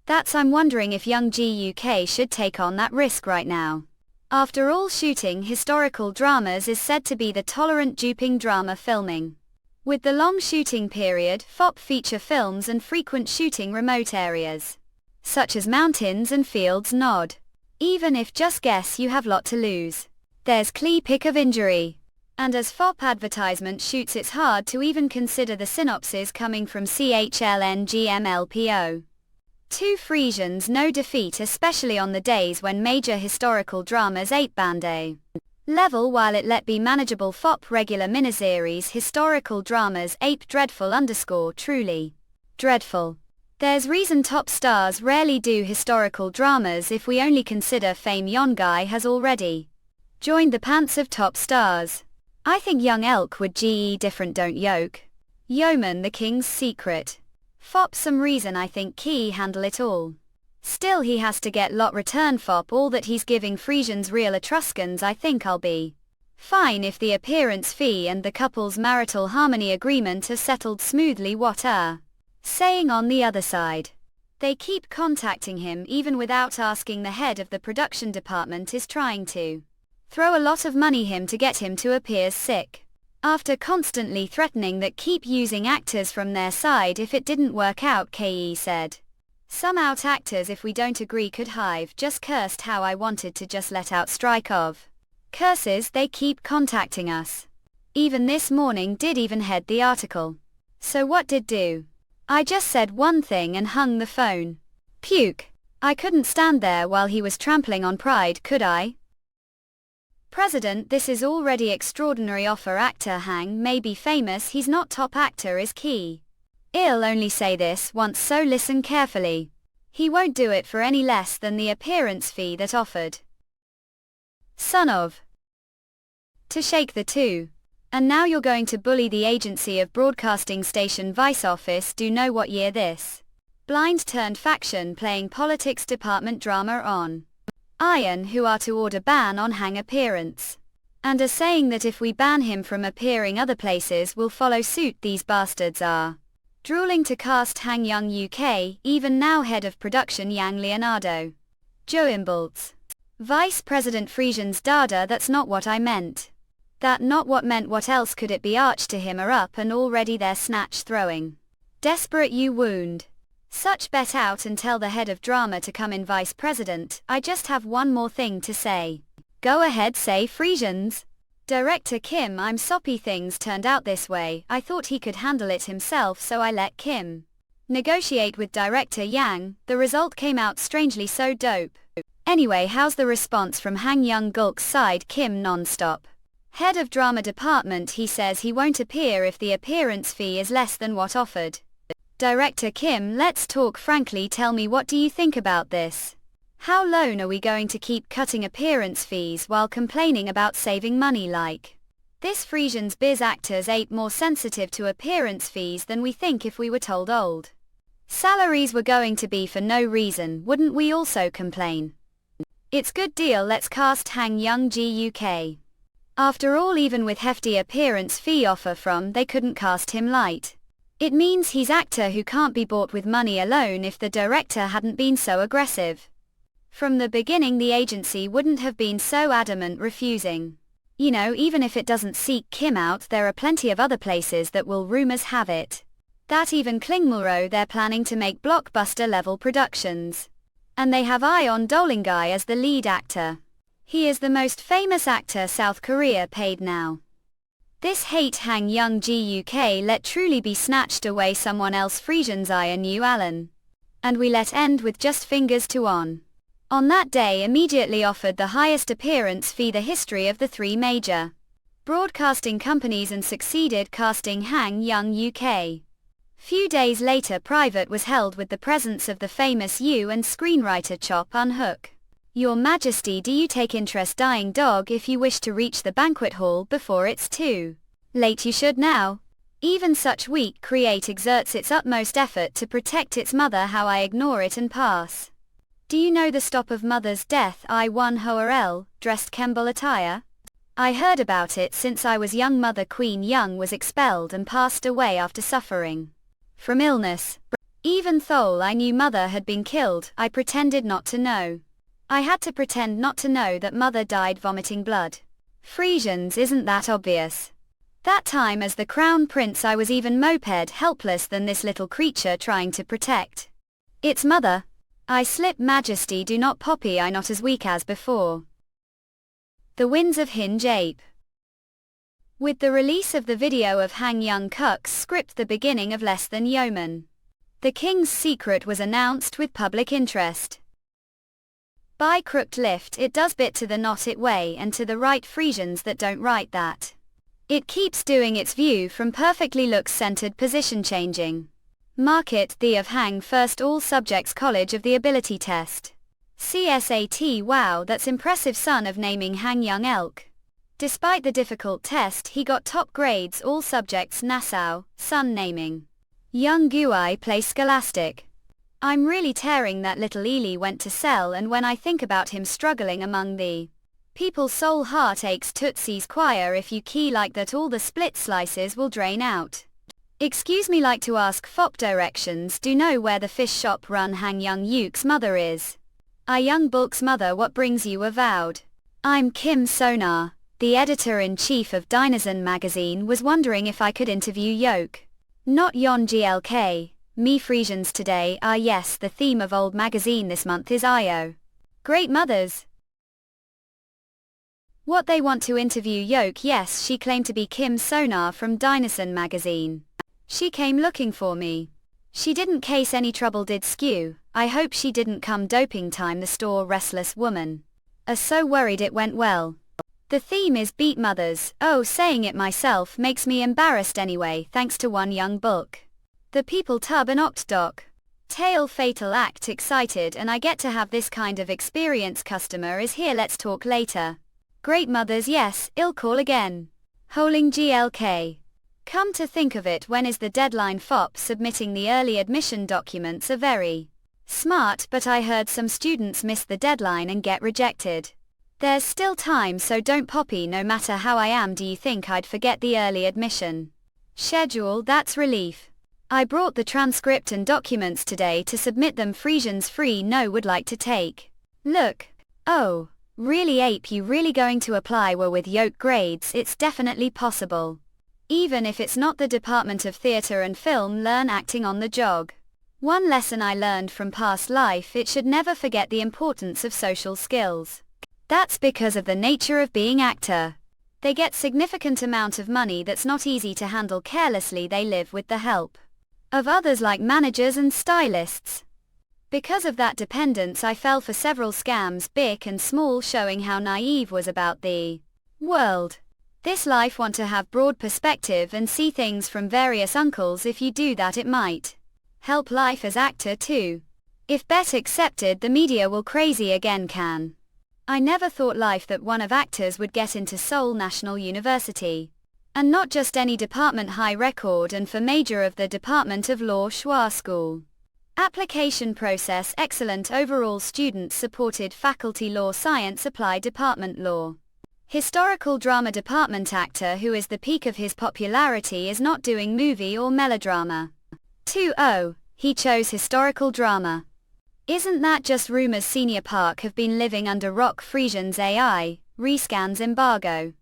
I'm wondering if young GUK should take on that risk right now. After all, shooting historical dramas is said to be the tolerant duping drama filming. With the long shooting period, FOP feature films and frequent shooting remote areas, such as mountains and fields nod. Even if just guess you have lot to lose. There's clear pick of injury. And as FOP advertisement shoots, it's hard to even consider the synopsis coming from CHLNGMLPO. Two Frisians no defeat, especially on the days when major historical dramas 8 band level, while it let be manageable FOP regular miniseries historical dramas 8 dreadful truly dreadful. There's reason top stars rarely do historical dramas if we only consider fame yon guy has already joined the pants of top stars. I think young elk would ge different don't yoke. Yeoman the king's secret. FOP some reason I think key handle it all. Still he has to get lot return FOP all that he's giving Frisians real Etruscans. I think I'll be fine if the appearance fee and the couple's marital harmony agreement are settled smoothly. What saying on the other side. They keep contacting him even without asking. The head of the production department is trying to throw a lot of money him to get him to appear sick. After constantly threatening that keep using actors from their side if it didn't work out, KE said. Some out actors if we don't agree could hive. Just cursed how I wanted to just let out strike of curses. They keep contacting us. Even this morning did even head the article. So what did do? I just said one thing and hung the phone. Puke. I couldn't stand there while he was trampling on pride, could I? President, this is already extraordinary offer. Actor Hang may be famous, he's not top actor is key. I'll only say this once, so listen carefully. He won't do it for any less than the appearance fee that offered. Son of. To shake the two. And now you're going to bully the agency of broadcasting station vice office. Do know what year this? Blind turned faction playing politics department drama on Iron who are to order ban on Hang appearance. And are saying that if we ban him from appearing other places we'll follow suit. These bastards are drooling to cast Hang Young UK, even now head of production Yang Leonardo. Joimbolts. Vice President Frisians Dada. That's not what I meant. That not what meant. What else could it be? Arch to him are up and already they're snatch throwing. Desperate you wound. Such bet out and tell the head of drama to come in. Vice President, I just have one more thing to say. Go ahead, say Frisians. Director Kim, I'm soppy things turned out this way. I thought he could handle it himself, so I let Kim negotiate with director Yang. The result came out strangely so dope. Anyway, how's the response from Hang Young Gulk's side? Kim non-stop. Head of drama department, he says he won't appear if the appearance fee is less than what offered. Director Kim, let's talk frankly, tell me what do you think about this? How low are we going to keep cutting appearance fees while complaining about saving money like this? Frisians biz actors ain't more sensitive to appearance fees than we think. If we were told old salaries were going to be for no reason, wouldn't we also complain? It's good deal, let's cast Hang Young GUK. After all, even with hefty appearance fee offer from, they couldn't cast him light. It means he's actor who can't be bought with money alone. If the director hadn't been so aggressive from the beginning, the agency wouldn't have been so adamant refusing. You know, even if it doesn't seek Kim out, there are plenty of other places that will, rumors have it. That even Klingmulro, they're planning to make blockbuster level productions. And they have eye on Dolingai as the lead actor. He is the most famous actor South Korea paid now. This hate Hang Young GUK let truly be snatched away someone else. Frisians I knew Alan. And we let end with just fingers to on that day immediately offered the highest appearance fee the history of the three major broadcasting companies and succeeded casting Hang Young UK. Few days later private was held with the presence of the famous U and screenwriter Chop Unhook. Your Majesty, do you take interest dying dog? If you wish to reach the banquet hall before it's too late you should now. Even such weak create exerts its utmost effort to protect its mother. How I ignore it and pass. Do you know the stop of mother's death? I one Hoarl, dressed Kemble attire? I heard about it since I was young. Mother Queen Young was expelled and passed away after suffering from illness. Even though I knew mother had been killed, I pretended not to know. I had to pretend not to know that mother died vomiting blood. Frisians, isn't that obvious? That time as the crown prince I was even moped helpless than this little creature trying to protect its mother. I slip majesty do not poppy I not as weak as before. The Winds of Hinge Ape. With the release of the video of Hang Young Kuk's script The Beginning of Less Than Yeoman, The King's Secret was announced with public interest. By crooked lift it does bit to the not it way and to the right Frisians that don't write that. It keeps doing its view from perfectly looks-centered position changing. Market the of Hang First All Subjects College of the Ability Test. CSAT Wow, that's impressive son of naming Hang Young Elk. Despite the difficult test he got top grades all subjects Nassau, son naming. Young Gui play scholastic. I'm really tearing that little Ely went to sell and when I think about him struggling among the people's soul heart aches Tootsie's choir if you key like that all the split slices will drain out. Excuse me like to ask fop directions do know where the fish shop run Hang Young Yuke's mother is. I Young Bulk's mother what brings you avowed. I'm Kim Sonar, the editor-in-chief of Dynasn magazine was wondering if I could interview Yoke. Not yon GLK, me Frisians today yes the theme of old magazine this month is IO. Great mothers. What they want to interview Yoke yes she claimed to be Kim Sonar from Dynasn magazine. She came looking for me. She didn't case any trouble did skew, I hope she didn't come doping time the store restless woman. So worried it went well. The theme is beat mothers, oh saying it myself makes me embarrassed anyway thanks to one young book. The people tub and oct doc. Tail fatal act excited and I get to have this kind of experience customer is here let's talk later. Great mothers yes, I'll call again. Holing GLK. Come to think of it when is the deadline FOP submitting the early admission documents are very smart but I heard some students miss the deadline and get rejected. There's still time so don't poppy no matter how I am do you think I'd forget the early admission schedule that's relief. I brought the transcript and documents today to submit them Frisians free no would like to take. Look. Oh, really ape you really going to apply well with Yoke grades it's definitely possible. Even if it's not the Department of Theatre and Film learn acting on the jog. One lesson I learned from past life it should never forget the importance of social skills. That's because of the nature of being actor. They get significant amount of money that's not easy to handle carelessly they live with the help of others like managers and stylists. Because of that dependence I fell for several scams big and small showing how naive was about the world. This life want to have broad perspective and see things from various uncles if you do that it might help life as actor too. If bet accepted the media will crazy again can. I never thought life that one of actors would get into Seoul National University. And not just any department high record and for major of the Department of Law Schwa School. Application process excellent overall students supported faculty law science apply department law. Historical drama department actor who is the peak of his popularity is not doing movie or melodrama. 2-0, he chose historical drama. Isn't that just rumors Senior Park have been living under rock Frisians AI, rescans embargo.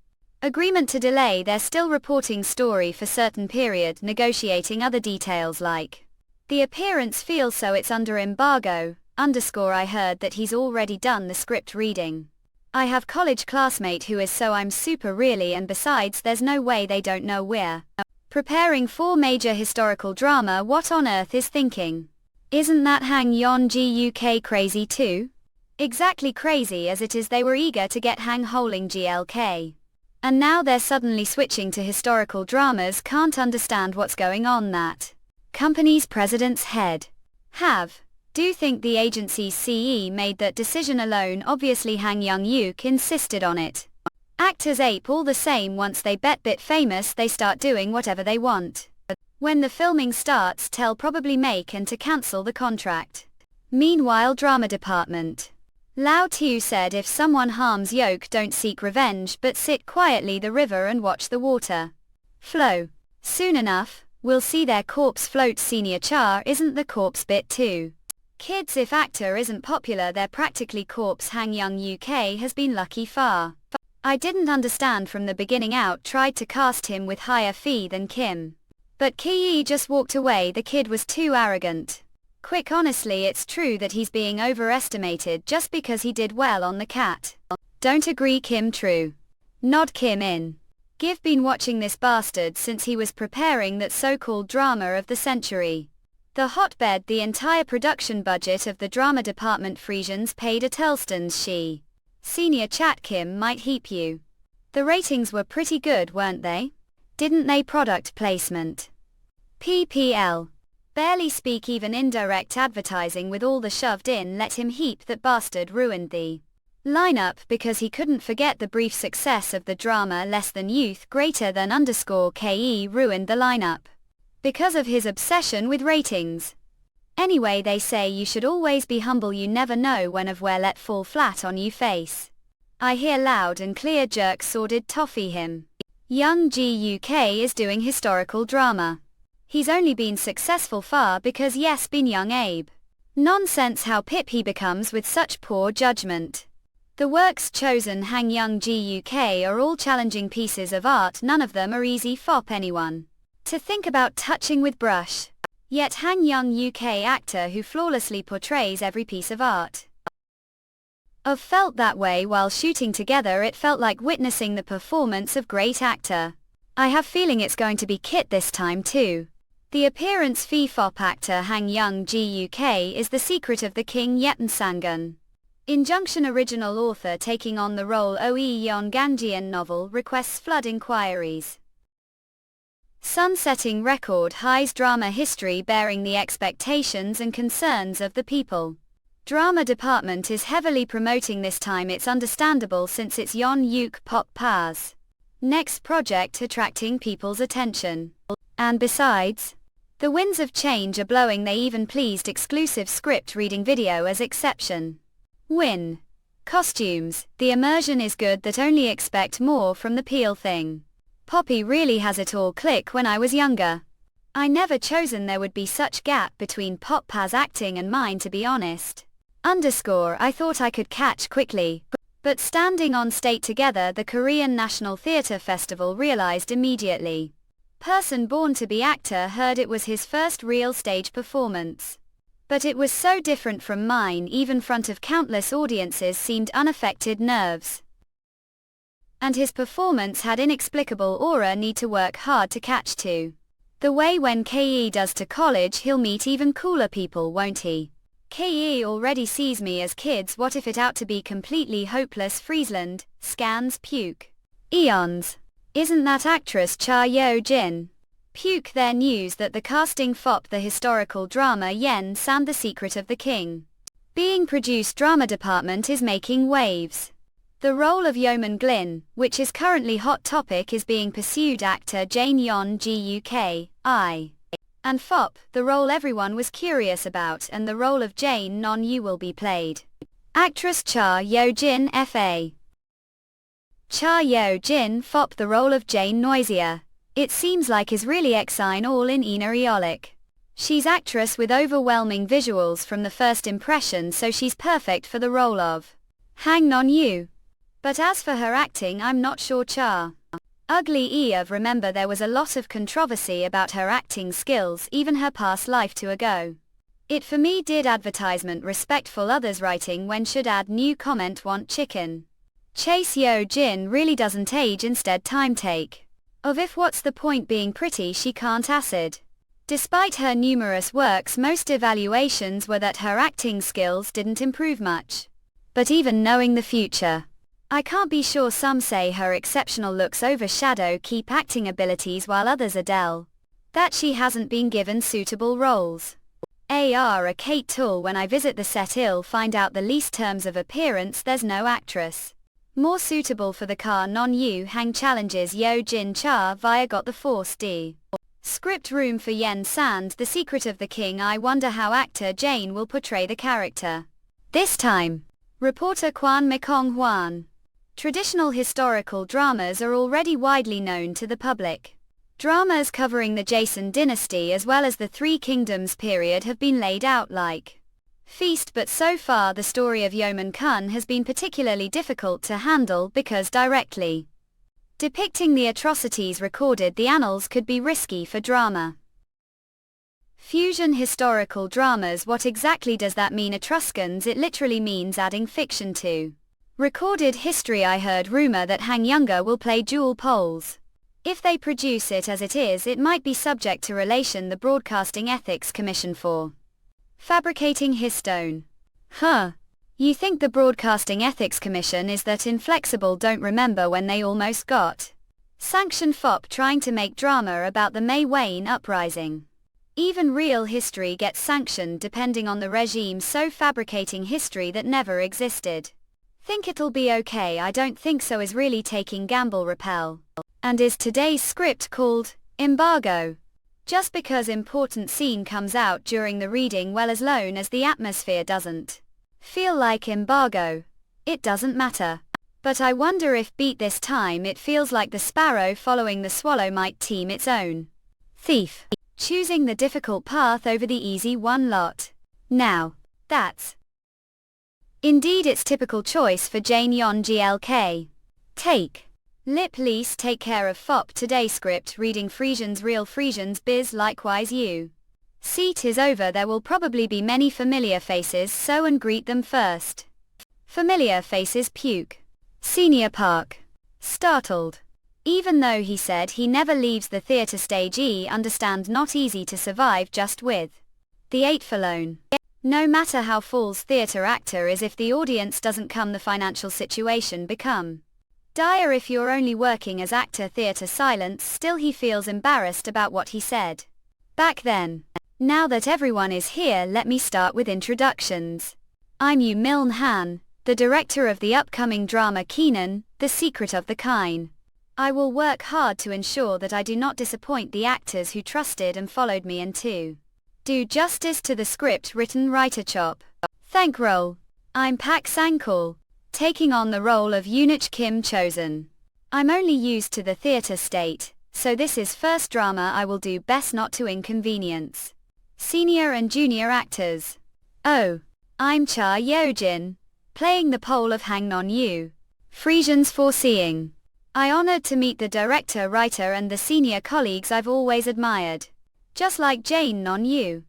Agreement to delay they're still reporting story for certain period negotiating other details like. The appearance feels so it's under embargo, I heard that he's already done the script reading. I have college classmate who is so I'm super really and besides there's no way they don't know we're preparing for major historical drama what on earth is thinking. Isn't that Hang Yon GUK crazy too? Exactly crazy as it is they were eager to get Hang Holing GLK. And now they're suddenly switching to historical dramas can't understand what's going on that. Company's president's head. Do think the agency's CE made that decision alone obviously Hang Young Yuk insisted on it. Actors ape all the same once they bit famous they start doing whatever they want. When the filming starts tell probably make and to cancel the contract. Meanwhile drama department. Lao Tu said if someone harms Yoke don't seek revenge but sit quietly the river and watch the water flow. Soon enough, We'll see their corpse float. Senior Cha isn't the corpse bit too. Kids, if actor isn't popular they're practically corpse. Han Young UK has been lucky far. I didn't understand from the beginning out tried to cast him with higher fee than Kim. But Ki just walked away, the kid was too arrogant. Quick, honestly it's true that he's being overestimated just because he did well on the cat. Don't agree Kim? True. Nod Kim in. Give been watching this bastard since he was preparing that so-called drama of the century. The hotbed, the entire production budget of the drama department Frisians paid a Telston's she. Senior Chat Kim might heap you. The ratings were pretty good, weren't they? Didn't they? Product placement. PPL. Barely speak, even indirect advertising with all the shoved in. Let him heap. That bastard ruined the lineup because he couldn't forget the brief success of the drama Less Than Youth Greater Than _KE ruined the lineup because of his obsession with ratings. Anyway, they say you should always be humble, you never know when of where let fall flat on you face. I hear loud and clear jerk sordid toffee him. Young GUK is doing historical drama. He's only been successful far because yes been young Abe. Nonsense how pip he becomes with such poor judgment. The works chosen Hang Young GUK are all challenging pieces of art, none of them are easy fop anyone to think about touching with brush. Yet Han Young UK actor who flawlessly portrays every piece of art. I've felt that way while shooting together. It felt like witnessing the performance of great actor. I have feeling it's going to be Kit this time too. The appearance fee fop actor Han Young GUK is the secret of the King Yetan Sangun. Injunction original author taking on the role Oe Yeon Ganjian novel requests flood inquiries. Sun-setting record highs drama history bearing the expectations and concerns of the people. Drama department is heavily promoting this time. It's understandable since it's Yeon Yuk Pop Pa's next project attracting people's attention. And besides, the winds of change are blowing. They even pleased exclusive script reading video as exception. Win. Costumes, the immersion is good that only expect more from the Peel thing. Poppy really has it all click. When I was younger, I never chosen there would be such gap between Pop Pa's acting and mine, to be honest. I thought I could catch quickly, but standing on stage together the Korean National Theatre Festival realized immediately. Person born to be actor heard it was his first real stage performance. But it was so different from mine, even front of countless audiences seemed unaffected nerves. And his performance had inexplicable aura, need to work hard to catch to. The way when KE does to college he'll meet even cooler people, won't he? KE already sees me as kids, what if it out to be completely hopeless? Friesland, scans puke. Eons. Isn't that actress Cha Yo Jin? Puke. Their news that the casting fop the historical drama Yen San The Secret of the King being produced drama department is making waves. The role of Yeoman Glyn, which is currently hot topic, is being pursued actor Jane Yeon GUK, and fop, the role everyone was curious about, and the role of Jane Non Yu will be played. Actress Cha Yo Jin FA. Cha Yo Jin fop the role of Jane Noisier. It seems like is really exine all in Ina Eolic. She's actress with overwhelming visuals from the first impression, so she's perfect for the role of Hang Non Yu. But as for her acting, I'm not sure. Cha Ugly Eov, remember there was a lot of controversy about her acting skills, even her past life to ago. It for me did advertisement respectful, others writing when should add new comment want chicken. Chase Yo Jin really doesn't age, instead time take. Of if what's the point being pretty she can't acid. Despite her numerous works, most evaluations were that her acting skills didn't improve much. But even knowing the future, I can't be sure. Some say her exceptional looks overshadow keep acting abilities, while others Adele that she hasn't been given suitable roles. A Kate Tool, when I visit the set I'll find out the least terms of appearance there's no actress more suitable for the car Non Yu Hang challenges Yo Jin Cha via Got the Force D. Script room for Yen Sand The Secret of the King. I wonder how actor Jane will portray the character this time. Reporter Kwan Mekong Hwan. Traditional historical dramas are already widely known to the public. Dramas covering the Joseon dynasty as well as the Three Kingdoms period have been laid out like feast, but so far the story of Yeoman Kun has been particularly difficult to handle because directly depicting the atrocities recorded the annals could be risky for drama. Fusion historical dramas. What exactly does that mean? Etruscans? It literally means adding fiction to recorded history. I heard rumor that Hang Younger will play dual poles. If they produce it as it is, it might be subject to relation the Broadcasting Ethics Commission for fabricating histone. Huh. You think the Broadcasting Ethics Commission is that inflexible? Don't remember when they almost got sanctioned FOP trying to make drama about the May Wane uprising. Even real history gets sanctioned depending on the regime, so fabricating history that never existed. Think it'll be okay? I don't think so. Is really taking gamble. Repel. And is today's script called embargo just because important scene comes out during the reading? Well, as long as the atmosphere doesn't feel like embargo, it doesn't matter. But I wonder if beat this time it feels like the sparrow following the swallow might team its own thief, choosing the difficult path over the easy one. Lot. Now, that's indeed its typical choice for Jane Yon GLK. Take lip lease. Take care of FOP. Today script reading Frisians real Frisians biz. Likewise you seat is over. There will probably be many familiar faces, so and greet them first. Familiar faces. Puke. Senior Park. Startled. Even though he said he never leaves the theatre stage, understand not easy to survive just with the 8th alone. No matter how false theatre actor is, if the audience doesn't come, the financial situation become dire. If you're only working as actor, theatre silence. Still he feels embarrassed about what he said back then. Now that everyone is here, let me start with introductions. I'm Yoo Milne Han, the director of the upcoming drama Keenan, The Secret of the Kine. I will work hard to ensure that I do not disappoint the actors who trusted and followed me, and to do justice to the script written writer chop. Thank role. I'm Pak Sang-kul, taking on the role of Eunuch Kim Chosen. I'm only used to the theatre state, so this is first drama. I will do best not to inconvenience senior and junior actors. Oh, I'm Cha Yeojin, playing the pole of Hang Non-yu, Frisians foreseeing. I honored to meet the director, writer and the senior colleagues I've always admired. Just like Jane Non-yu,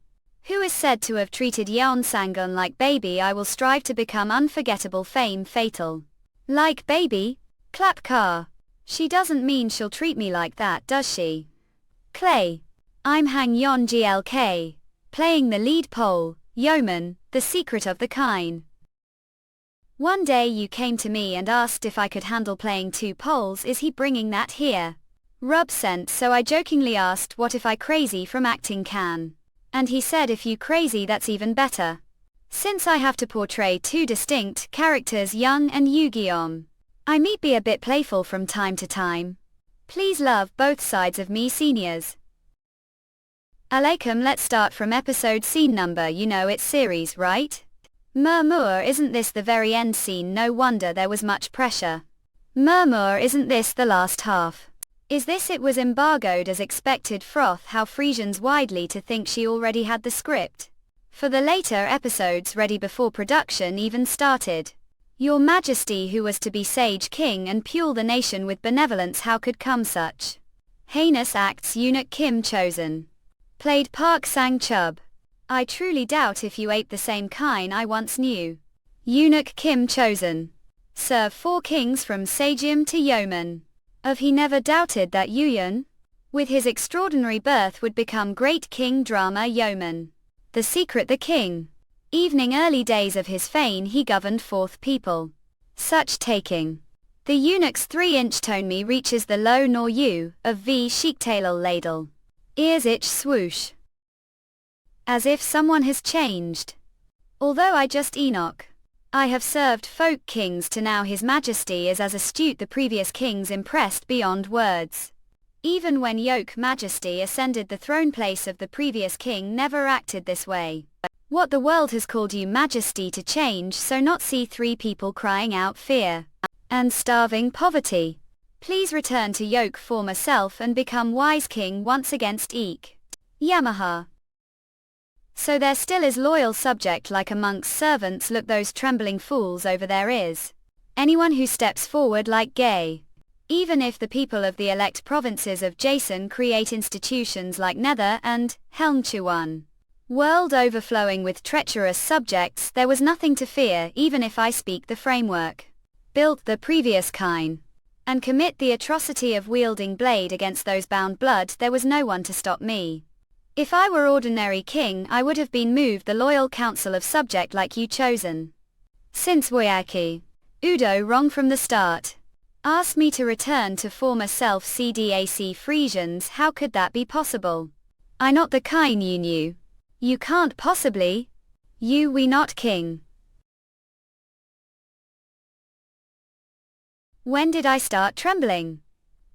who is said to have treated Yeon Sang-gun like baby, I will strive to become unforgettable, fame fatal. Like baby? Clap car. She doesn't mean she'll treat me like that, does she? Clay. I'm Hang Yeon GLK, playing the lead pole, Yeoman, The Secret of the Kine. One day you came to me and asked if I could handle playing two poles. Is he bringing that here? Rub sense. So I jokingly asked, what if I crazy from acting can? And he said, if you crazy that's even better. Since I have to portray two distinct characters, Young and Yu-gi-om, I might be a bit playful from time to time. Please love both sides of me, seniors. Alaikum. Let's start from episode scene number. You know it's series, right? Murmur, isn't this the very end scene? No wonder there was much pressure. Murmur, isn't this the last half? Is this it was embargoed as expected? Froth. How Frisians widely to think she already had the script for the later episodes ready before production even started. Your Majesty, who was to be Sage King and fuel the nation with benevolence, how could come such heinous acts? Eunuch Kim Chosen, played Park Sang-chub. I truly doubt if you ape the same kine I once knew. Eunuch Kim Chosen, serve 4 kings from Sageum to Yeoman. Of he never doubted that Yuyun, with his extraordinary birth, would become great king. Drama Yeoman, The Secret the King. Evening. Early days of his fame he governed 4th people. Such taking. The eunuch's 3-inch tone me reaches the low nor you of V chic tailor ladle. Ears itch swoosh. As if someone has changed. Although I just Enoch. I have served folk kings to now his majesty is as astute the previous kings impressed beyond words. Even when Yoke Majesty ascended the throne place of the previous king never acted this way. What the world has called you majesty to change, so not see 3 people crying out fear and starving poverty. Please return to yoke former self and become wise king once against Eek. Yamaha. So there still is loyal subject like a monk's servants, look those trembling fools over there is. Anyone who steps forward like gay. Even if the people of the elect provinces of Jason create institutions like Nether and Helmchuan. World overflowing with treacherous subjects, there was nothing to fear even if I speak the framework. Built the previous kind. And commit the atrocity of wielding blade against those bound blood, there was no one to stop me. If I were ordinary king, I would have been moved the loyal council of subject like you chosen. Since Wayaki, Udo wrong from the start. Asked me to return to former self CDAC Frisians, how could that be possible? I not the kind you knew. You can't possibly. We not king. When did I start trembling?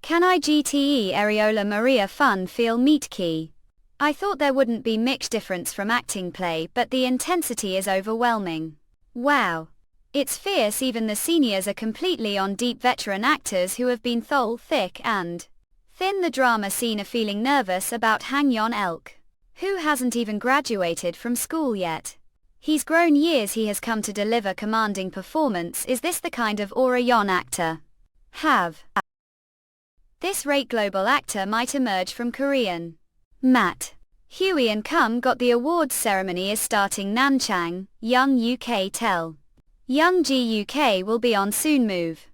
Can I GTE Areola Maria Fun feel meat key? I thought there wouldn't be much difference from acting play, but the intensity is overwhelming. Wow. It's fierce, even the seniors are completely on deep. Veteran actors who have been thole thick and thin the drama scene are feeling nervous about Hang Yon Elk, who hasn't even graduated from school yet. He's grown years, he has come to deliver commanding performance. Is this the kind of aura Yon actor have? This rate global actor might emerge from Korean. Matt. Huey and Cum got the awards ceremony is starting Nanchang, Young UK tell. Young GUK will be on soon move.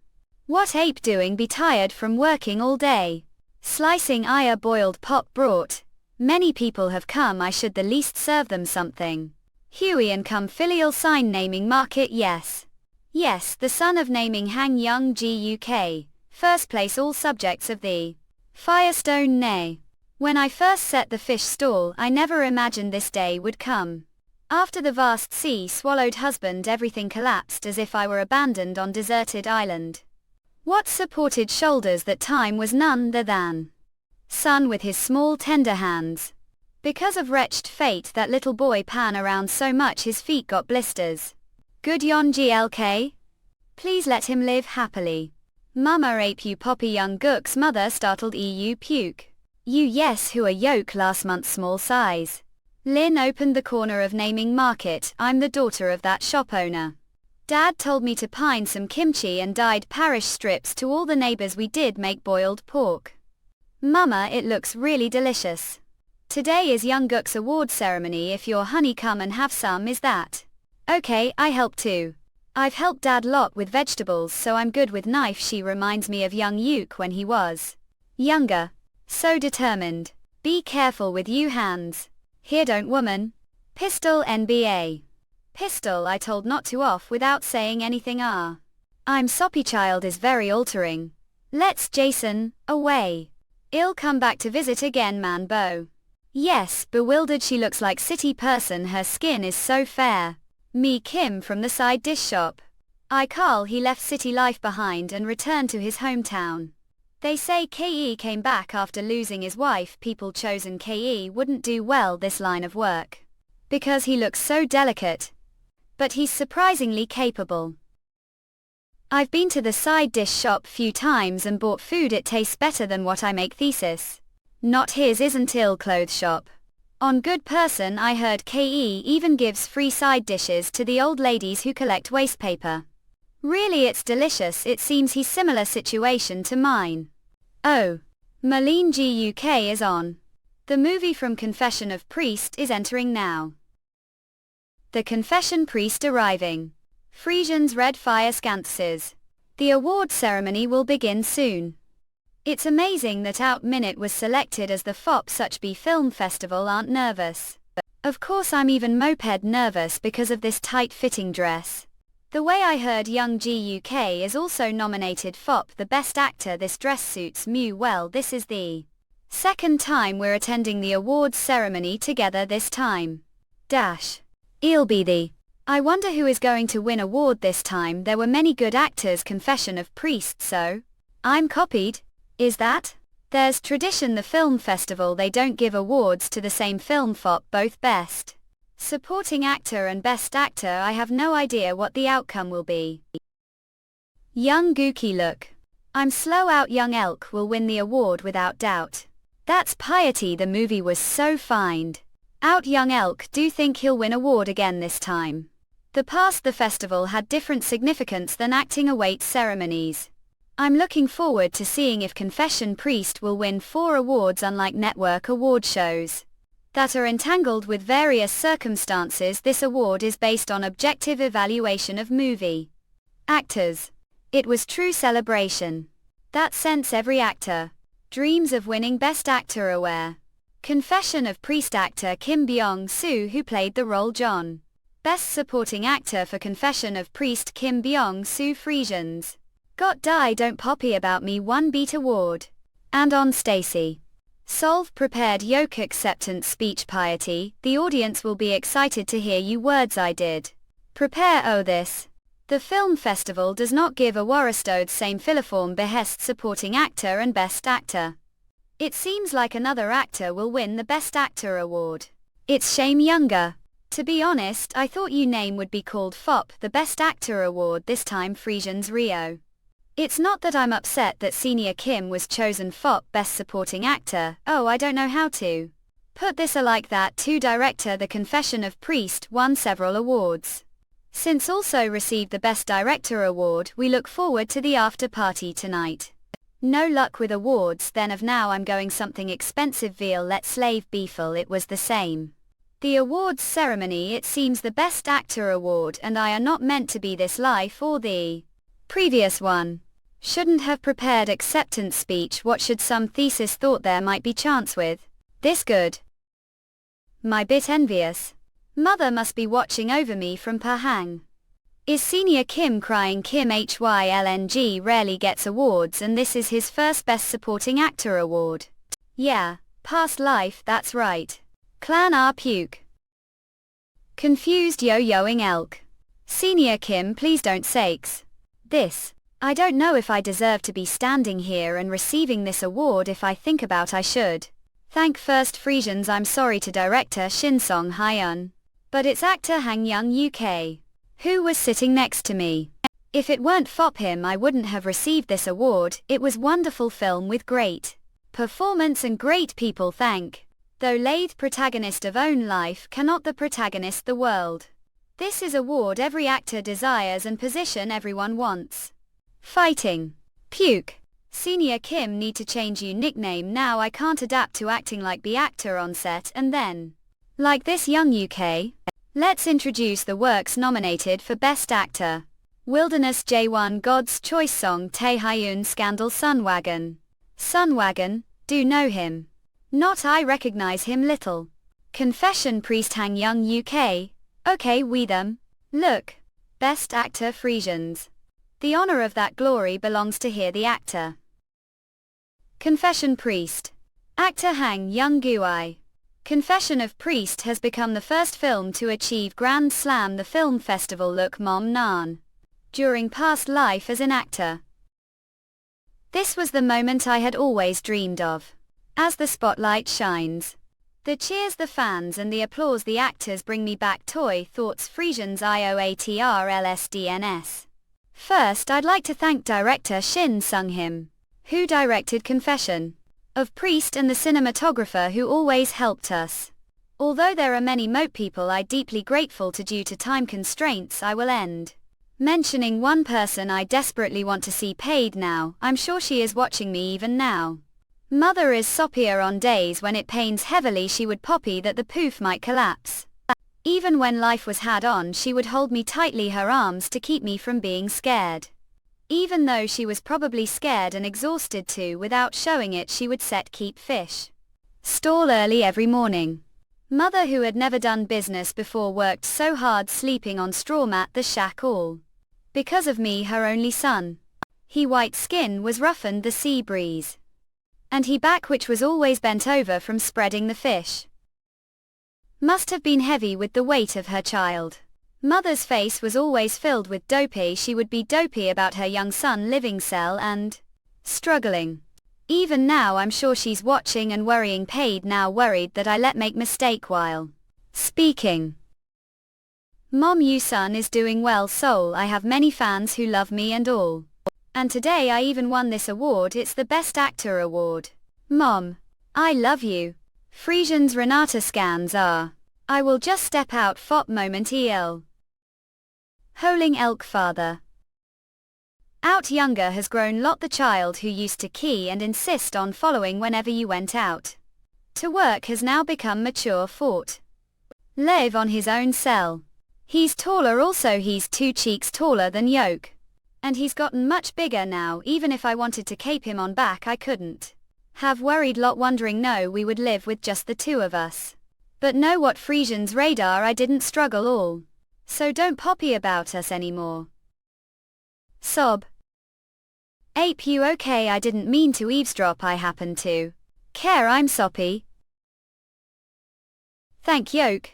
What ape doing be tired from working all day? Slicing Aya boiled pop brought. Many people have come, I should the least serve them something. Huey and Cum filial sign naming market yes. Yes, the son of naming Hang Young GUK. First place all subjects of the Firestone nay. When I first set the fish stall, I never imagined this day would come. After the vast sea swallowed husband, everything collapsed as if I were abandoned on deserted island. What supported shoulders that time was none other than son with his small tender hands. Because of wretched fate that little boy pan around so much his feet got blisters. Good yon GLK? Please let him live happily. Mama ape you poppy young gook's mother startled EU puke. You yes who are yoke last month small size. Lynn opened the corner of naming market, I'm the daughter of that shop owner. Dad told me to pine some kimchi and dyed parish strips to all the neighbors, we did make boiled pork. Mama, it looks really delicious. Today is Young Gook's award ceremony, if your honey come and have some, is that? Okay, I help too. I've helped Dad lot with vegetables so I'm good with knife, she reminds me of young Yuke when he was younger. So determined. Be careful with you hands. Here don't woman. Pistol NBA. Pistol I told not to off without saying anything I'm soppy child is very altering. Let's Jason, away. I'll come back to visit again man Bo. Yes, bewildered she looks like city person, her skin is so fair. Me Kim from the side dish shop. I Carl he left city life behind and returned to his hometown. They say KE came back after losing his wife, people chosen KE wouldn't do well this line of work. Because he looks so delicate. But he's surprisingly capable. I've been to the side dish shop few times and bought food, it tastes better than what I make thesis. Not his isn't ill clothes shop. On good person I heard KE even gives free side dishes to the old ladies who collect waste paper. Really it's delicious, it seems he's similar situation to mine. Oh. Marlene GUK is on. The movie from Confession of Priest is entering now. The Confession Priest arriving. Frisians Red Fire Scanthses. The award ceremony will begin soon. It's amazing that Out Minute was selected as the FOP Suchby Film Festival, aren't nervous. Of course I'm even moped nervous because of this tight-fitting dress. The way I heard Young GUK is also nominated FOP the Best Actor, this dress suits me well. This is the second time we're attending the awards ceremony together this time. I'll be the I wonder who is going to win award this time. There were many good actors, Confession of Priest, so I'm copied. Is that? There's tradition the film festival they don't give awards to the same film FOP, both Best Supporting Actor and Best Actor. I have no idea what the outcome will be. Young Gookie look. I'm slow out young elk will win the award without doubt. That's piety, the movie was so fine. Out young elk, do think he'll win award again this time. The past the festival had different significance than acting awaits ceremonies. I'm looking forward to seeing if Confession Priest will win 4 awards unlike network award shows that are entangled with various circumstances. This award is based on objective evaluation of movie actors. It was true celebration. That sense every actor dreams of winning Best Actor aware. Confession of Priest actor Kim Byung-soo who played the role John. Best Supporting Actor for Confession of Priest Kim Byung-soo Frisians. Got Die Don't Poppy About Me 1 Beat Award. And on Stacy Solve prepared yoke acceptance speech piety, the audience will be excited to hear you words I did. Prepare oh this. The film festival does not give a Warristode same filiform behest supporting actor and best actor. It seems like another actor will win the best actor award. It's shame younger. To be honest, I thought you name would be called FOP, the best actor award this time Frisians Rio. It's not that I'm upset that Senior Kim was chosen FOP best supporting actor, oh I don't know how to put this like that too. Director The Confession of Priest won several awards. Since also received the Best Director award, we look forward to the after party tonight. No luck with awards, then of now I'm going something expensive veal let slave beefle it was the same. The awards ceremony it seems the Best Actor award and I are not meant to be this life or the previous one. Shouldn't have prepared acceptance speech, what should some thesis thought there might be chance with this good. My bit envious. Mother must be watching over me from Pahang. Is Senior Kim crying? Kim Hylng rarely gets awards and this is his first Best Supporting Actor award. Yeah, past life, that's right. Clan R puke. Confused yo-yoing elk. Senior Kim, please don't sakes. This. I don't know if I deserve to be standing here and receiving this award. If I think about I should thank first Frisians. I'm sorry to director Shin Song Hyun. But it's actor Hang Young UK, who was sitting next to me. If it weren't for him I wouldn't have received this award. It was wonderful film with great performance and great people thank. Though lathe protagonist of own life cannot the protagonist the world. This is award every actor desires and position everyone wants. Fighting. Puke. Senior Kim need to change you nickname now. I can't adapt to acting like the actor on set and then like this young UK. Let's introduce the works nominated for Best Actor. Wilderness J1 God's Choice Song Tae Hyun Scandal Sunwagon. Sunwagon, do know him. Not I recognize him little. Confession Priest Hang Young UK. Okay we them. Look. Best Actor Frisians. The honor of that glory belongs to here the actor. Confession Priest. Actor Hang Young Gui. Confession of Priest has become the first film to achieve Grand Slam the film festival look Mom Nan. During past life as an actor. This was the moment I had always dreamed of. As the spotlight shines. The cheers the fans and the applause the actors bring me back toy thoughts Frisians IOATRLSDNS. First I'd like to thank director Shin Sung-him, who directed Confession of Priest and the cinematographer who always helped us. Although there are many moat people I deeply grateful to due to time constraints I will end mentioning one person I desperately want to see paid now. I'm sure she is watching me even now. Mother is soppier on days when it pains heavily she would poppy that the poof might collapse. Even when life was had on she would hold me tightly her arms to keep me from being scared. Even though she was probably scared and exhausted too without showing it she would set keep fish stall early every morning. Mother who had never done business before worked so hard sleeping on straw mat the shack all. Because of me her only son. He white skin was roughened the sea breeze. And he back which was always bent over from spreading the fish. Must have been heavy with the weight of her child. Mother's face was always filled with dopey. She would be dopey about her young son living cell and struggling. Even now I'm sure she's watching and worrying paid now worried that I let make mistake while speaking. Mom you son is doing well soul I have many fans who love me and all. And today I even won this award. It's the Best Actor award. Mom. I love you. Frisians Renata scans are. I will just step out fop moment el. Holing elk father. Out younger has grown lot the child who used to key and insist on following whenever you went out. To work has now become mature fort. Live on his own cell. He's taller also he's 2 cheeks taller than Yoke. And he's gotten much bigger now even if I wanted to cape him on back I couldn't. Have worried lot wondering no we would live with just the 2 of us. But know what Frisians radar I didn't struggle all. So don't poppy about us anymore. Sob. Ape you okay I didn't mean to eavesdrop I happened to. Care I'm soppy. Thank Yoke.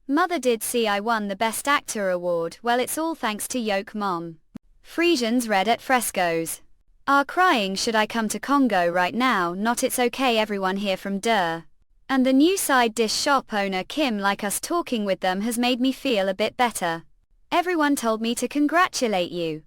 Mother did see I won the Best Actor award well it's all thanks to Yoke mom. Frisians red at frescoes. Are crying should I come to Congo right now not it's okay everyone here from Der. And the new side dish shop owner Kim like us talking with them has made me feel a bit better. Everyone told me to congratulate you.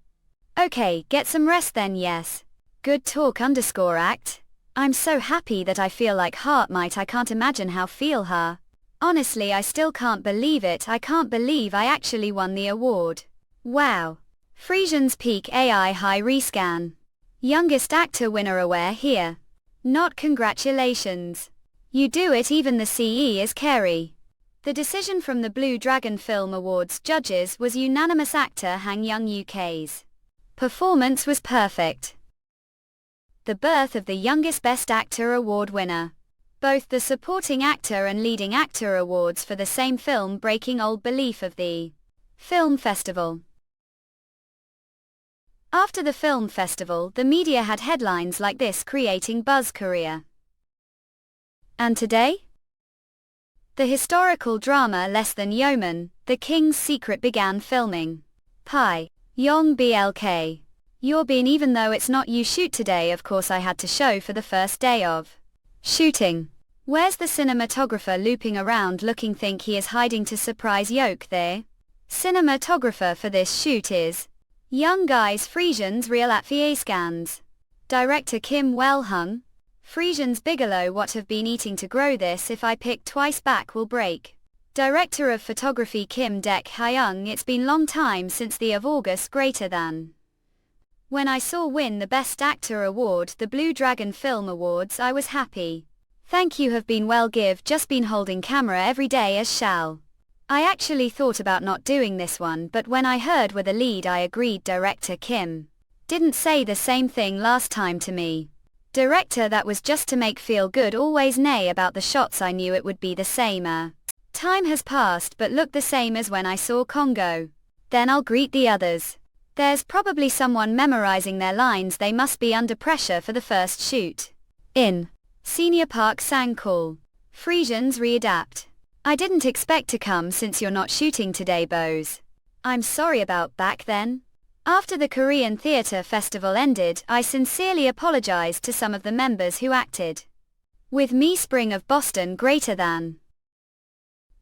Okay get some rest then yes. Good talk _act. I'm so happy that I feel like heart might I can't imagine how feel her. Honestly I still can't believe it I can't believe I actually won the award. Wow. Frisians peak AI high rescan. Youngest actor winner aware here. Not congratulations. You do it even the CE is Kerry. The decision from the Blue Dragon Film Awards judges was unanimous actor Hang Young UK's performance was perfect. The birth of the youngest Best Actor award winner. Both the supporting actor and leading actor awards for the same film breaking old belief of the film festival. After the film festival the media had headlines like this creating buzz Korea. And today? The historical drama Less Than Yeoman, The King's Secret began filming. Pi. Yong BLK. You're been even though it's not you shoot today of course I had to show for the first day of shooting. Where's the cinematographer looping around looking think he is hiding to surprise Yoke there? Cinematographer for this shoot is Young Guys Frisians Real at VA Scans. Director Kim Well-hung. Frisians Bigelow what have been eating to grow this if I pick twice back will break. Director of photography Kim Dek Hyung it's been long time since the of August greater than. When I saw win the Best Actor award the Blue Dragon Film Awards I was happy. Thank you have been well give just been holding camera every day as shall. I actually thought about not doing this one but when I heard were the lead I agreed director Kim. Didn't say the same thing last time to me. Director that was just to make feel good always nay about the shots I knew it would be the same time has passed but look the same as when I saw Congo. Then I'll greet the others. There's probably someone memorizing their lines they must be under pressure for the first shoot. In. Senior Park Sang call. Frisians readapt. I didn't expect to come since you're not shooting today Bose. I'm sorry about back then. After the Korean Theatre Festival ended I sincerely apologized to some of the members who acted with me Spring of Boston greater than.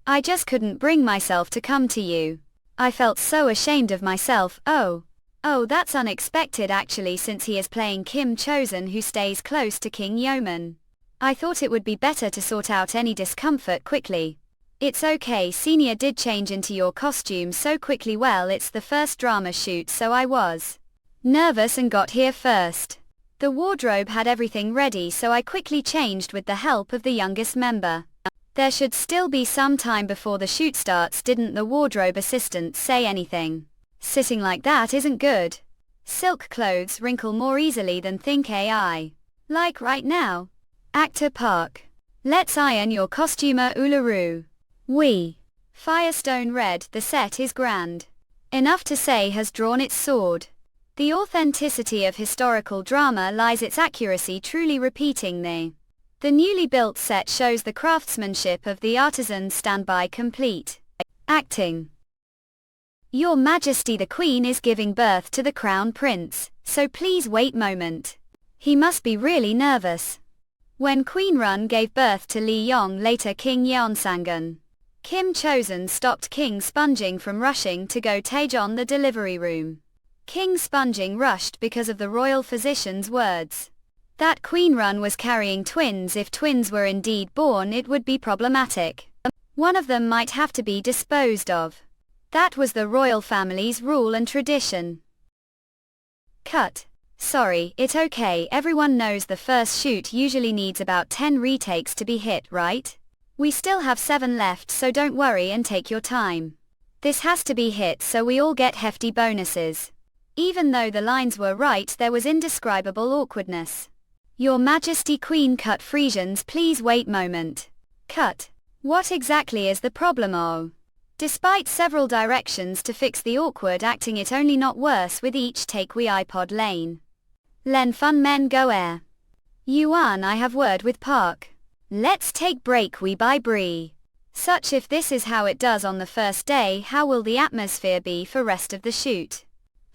I just couldn't bring myself to come to you. I felt so ashamed of myself. Oh that's unexpected actually since he is playing Kim Chosen who stays close to King Yeoman. I thought it would be better to sort out any discomfort quickly. It's okay Senior did change into your costume so quickly well it's the first drama shoot so I was nervous and got here first. The wardrobe had everything ready so I quickly changed with the help of the youngest member. There should still be some time before the shoot starts didn't the wardrobe assistant say anything? Sitting like that isn't good. Silk clothes wrinkle more easily than think AI. Like right now. Actor Park. Let's iron your costumer Uluru. We. Firestone Red the set is grand. Enough to say has drawn its sword. The authenticity of historical drama lies its accuracy truly repeating the newly built set shows the craftsmanship of the artisans standby complete. Acting. Your Majesty the Queen is giving birth to the Crown Prince, so please wait moment. He must be really nervous. When Queen Run gave birth to Lee Yong later King Yeonsangun. Kim Chosen stopped King Sponging from rushing to go Taejon the delivery room. King Sponging rushed because of the royal physician's words. That queen run was carrying twins. If twins were indeed born, it would be problematic. One of them might have to be disposed of. That was the royal family's rule and tradition. Cut. Sorry, it's okay, everyone knows the first shoot usually needs about 10 retakes to be hit, right? We still have 7 left, so don't worry and take your time. This has to be hit so we all get hefty bonuses. Even though the lines were right, there was indescribable awkwardness. Your Majesty Queen Cut Frisians, please wait moment. Cut. What exactly is the problem? Oh. Despite several directions to fix the awkward acting, it only not worse with each take. We iPod lane. Len fun men go air. Yuan, I have word with Park. Let's take break we buy brie. Such if this is how it does on the first day, how will the atmosphere be for rest of the shoot?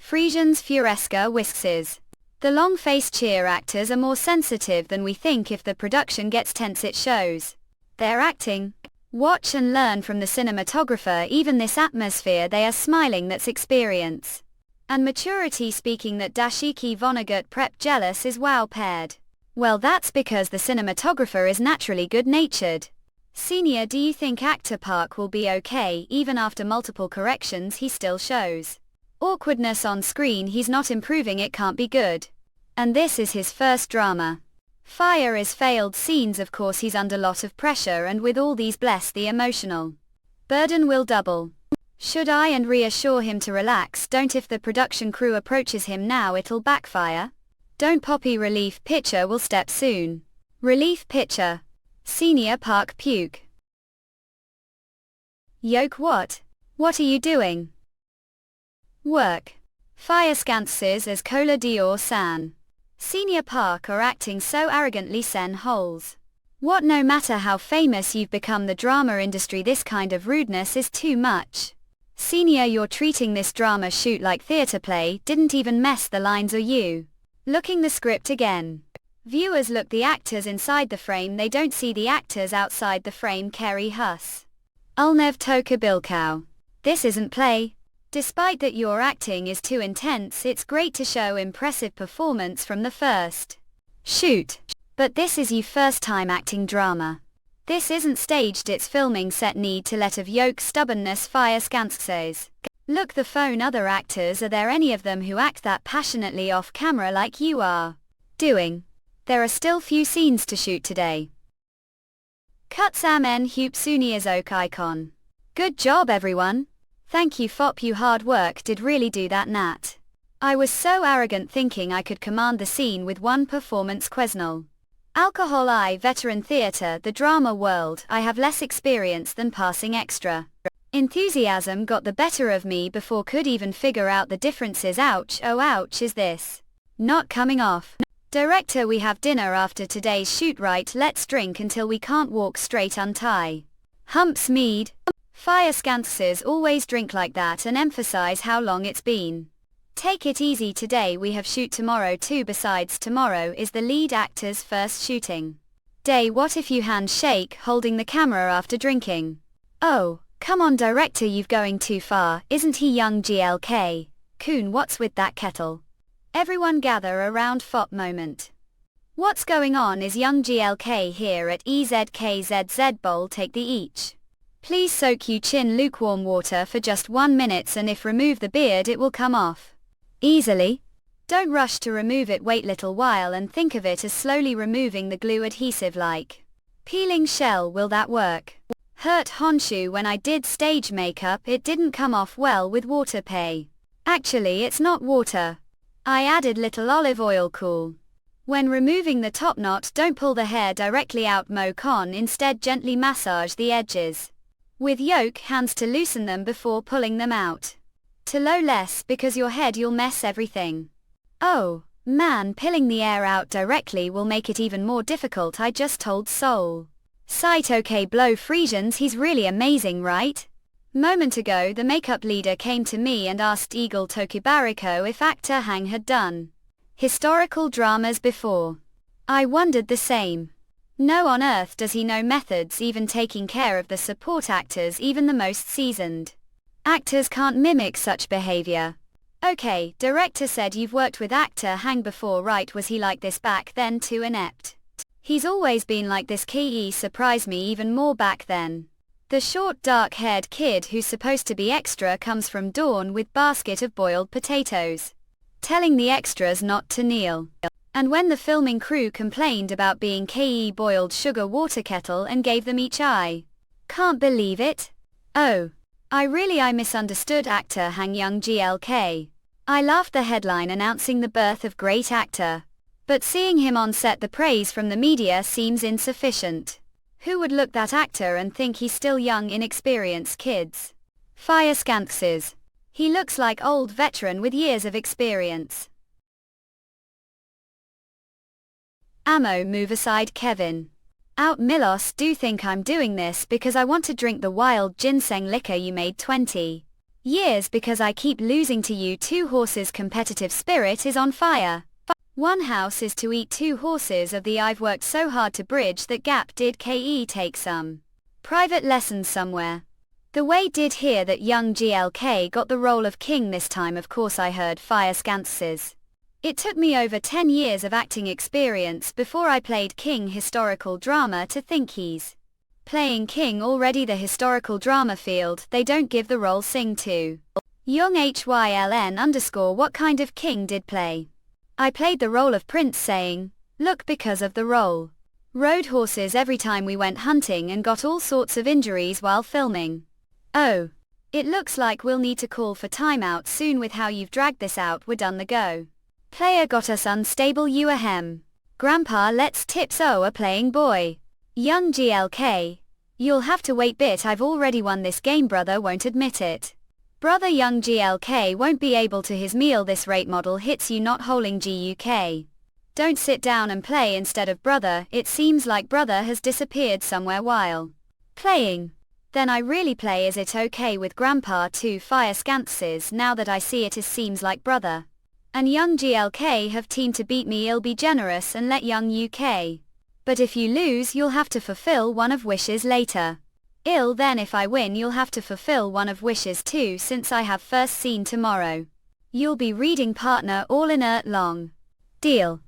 Frisians Furesca Whiskses. The long-faced cheer actors are more sensitive than we think. If the production gets tense it shows. They're acting. Watch and learn from the cinematographer. Even this atmosphere they are smiling, that's experience. And maturity speaking. That dashiki Vonnegut prep jealous is wow paired. Well, that's because the cinematographer is naturally good-natured. Senior, do you think actor Park will be okay? Even after multiple corrections he still shows awkwardness on screen. He's not improving, it can't be good. And this is his first drama. Fire is failed scenes, of course he's under lot of pressure, and with all these bless the emotional burden will double. Should I and reassure him to relax? Don't. If the production crew approaches him now it'll backfire. Don't poppy. Relief pitcher will step soon. Relief pitcher. Senior Park puke. Yoke what? What are you doing? Work. Fire scances as Cola Dior San. Senior Park are acting so arrogantly. Sen holes. What? No matter how famous you've become the drama industry, this kind of rudeness is too much. Senior, you're treating this drama shoot like theater play. Didn't even mess the lines. Or you looking the script again? Viewers look the actors inside the frame, they don't see the actors outside the frame. Kerry Huss. Ulnev Toka Bilkow. This isn't play. Despite that your acting is too intense, it's great to show impressive performance from the first shoot. But this is your first time acting drama. This isn't staged, it's filming set. Need to let of yoke stubbornness. Fire scanskses. Look the phone. Other actors, are there any of them who act that passionately off camera like you are doing? There are still few scenes to shoot today. Cuts amen Hup Sunia's oak icon. Good job everyone. Thank you Fop, you hard work did really do that Nat. I was so arrogant thinking I could command the scene with one performance. Quesnel. Alcohol. I veteran theatre, the drama world, I have less experience than passing extra. Enthusiasm got the better of me before could even figure out the differences. Ouch, oh ouch, is this not coming off? Director, we have dinner after today's shoot, right? Let's drink until we can't walk straight. Untie humps mead. Fire scances always drink like that and emphasize how long it's been. Take it easy today, we have shoot tomorrow too. Besides, tomorrow is the lead actor's first shooting day. What if you handshake holding the camera after drinking? Oh, come on director, you've going too far. Isn't he young GLK? Coon, what's with that kettle? Everyone gather around. Fop moment. What's going on? Is young GLK here at EZKZZ bowl? Take the each. Please soak you chin lukewarm water for just 1 minute, and if remove the beard it will come off easily. Don't rush to remove it, wait little while and think of it as slowly removing the glue adhesive like peeling shell. Will that work? Hurt Honshu, when I did stage makeup it didn't come off well with water pay. Actually it's not water. I added little olive oil. Cool. When removing the top knot, don't pull the hair directly out mo con, instead gently massage the edges with yoke hands to loosen them before pulling them out. To low less because your head you'll mess everything. Oh, man, pulling the air out directly will make it even more difficult. I just told Soul. Sight okay blow Frisians, he's really amazing, right? Moment ago the makeup leader came to me and asked Eagle Tokibariko if actor Hang had done historical dramas before. I wondered the same. No on earth does he know methods, even taking care of the support actors. Even the most seasoned actors can't mimic such behavior. Okay, director said you've worked with actor Hang before, right? Was he like this back then too? Inept. He's always been like this. Ke surprised me even more back then. The short dark-haired kid who's supposed to be extra comes from dawn with basket of boiled potatoes, telling the extras not to kneel. And when the filming crew complained about being Ke boiled sugar water kettle and gave them each eye. Can't believe it. Oh. I misunderstood actor Hang Young GLK. I laughed the headline announcing the birth of great actor. But seeing him on set, the praise from the media seems insufficient. Who would look that actor and think he's still young, inexperienced kids? Fire scanxes. He looks like old veteran with years of experience. Ammo move aside Kevin. Out Milos, do think I'm doing this because I want to drink the wild ginseng liquor you made 20 years because I keep losing to you. 2 horses competitive spirit is on fire. 1 house is to eat 2 horses of the I've worked so hard to bridge that gap. Did Ke take some private lessons somewhere? The way did hear that young GLK got the role of king this time. Of course I heard fire scances. It took me over 10 years of acting experience before I played king historical drama to think he's playing king already. The historical drama field, they don't give the role sing to. Young HYLN_ what kind of king did play? I played the role of prince saying, look, because of the role. Rode horses every time we went hunting and got all sorts of injuries while filming. Oh. It looks like we'll need to call for timeout soon with how you've dragged this out. We're done the go. Player got us unstable. You ahem. Grandpa let's tips. Oh, a playing boy. Young GLK. You'll have to wait bit. I've already won this game. Brother won't admit it. Brother young GLK won't be able to his meal. This rate model hits you not holding GUK. Don't sit down and play instead of brother. It seems like brother has disappeared somewhere while playing. Then I really play. Is it okay with grandpa to fire scances now that I see it? Is seems like brother and young GLK have teamed to beat me. I'll be generous and let young UK. But if you lose you'll have to fulfill one of wishes later. Then if I win you'll have to fulfill one of wishes too, since I have first scene tomorrow. You'll be reading partner all inert long. Deal.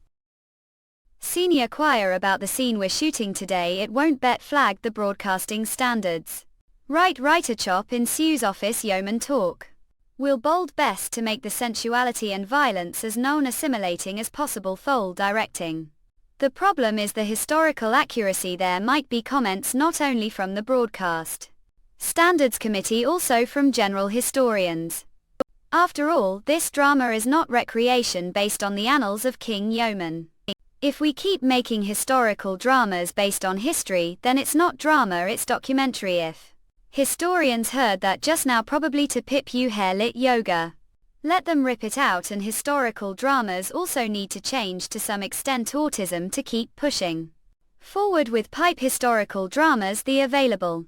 Senior choir about the scene we're shooting today. It won't bet flag the broadcasting standards. Right writer chop ensues. Office yeoman talk. We'll bold best to make the sensuality and violence as non-assimilating as possible. Fold directing. The problem is the historical accuracy. There might be comments not only from the broadcast standards committee, also from general historians. After all, this drama is not recreation based on the annals of King Yeoman. If we keep making historical dramas based on history, then it's not drama, it's documentary. If historians heard that just now, probably to pip you hair lit yoga. Let them rip it out. And historical dramas also need to change to some extent. Autism to keep pushing forward with pipe historical dramas the available.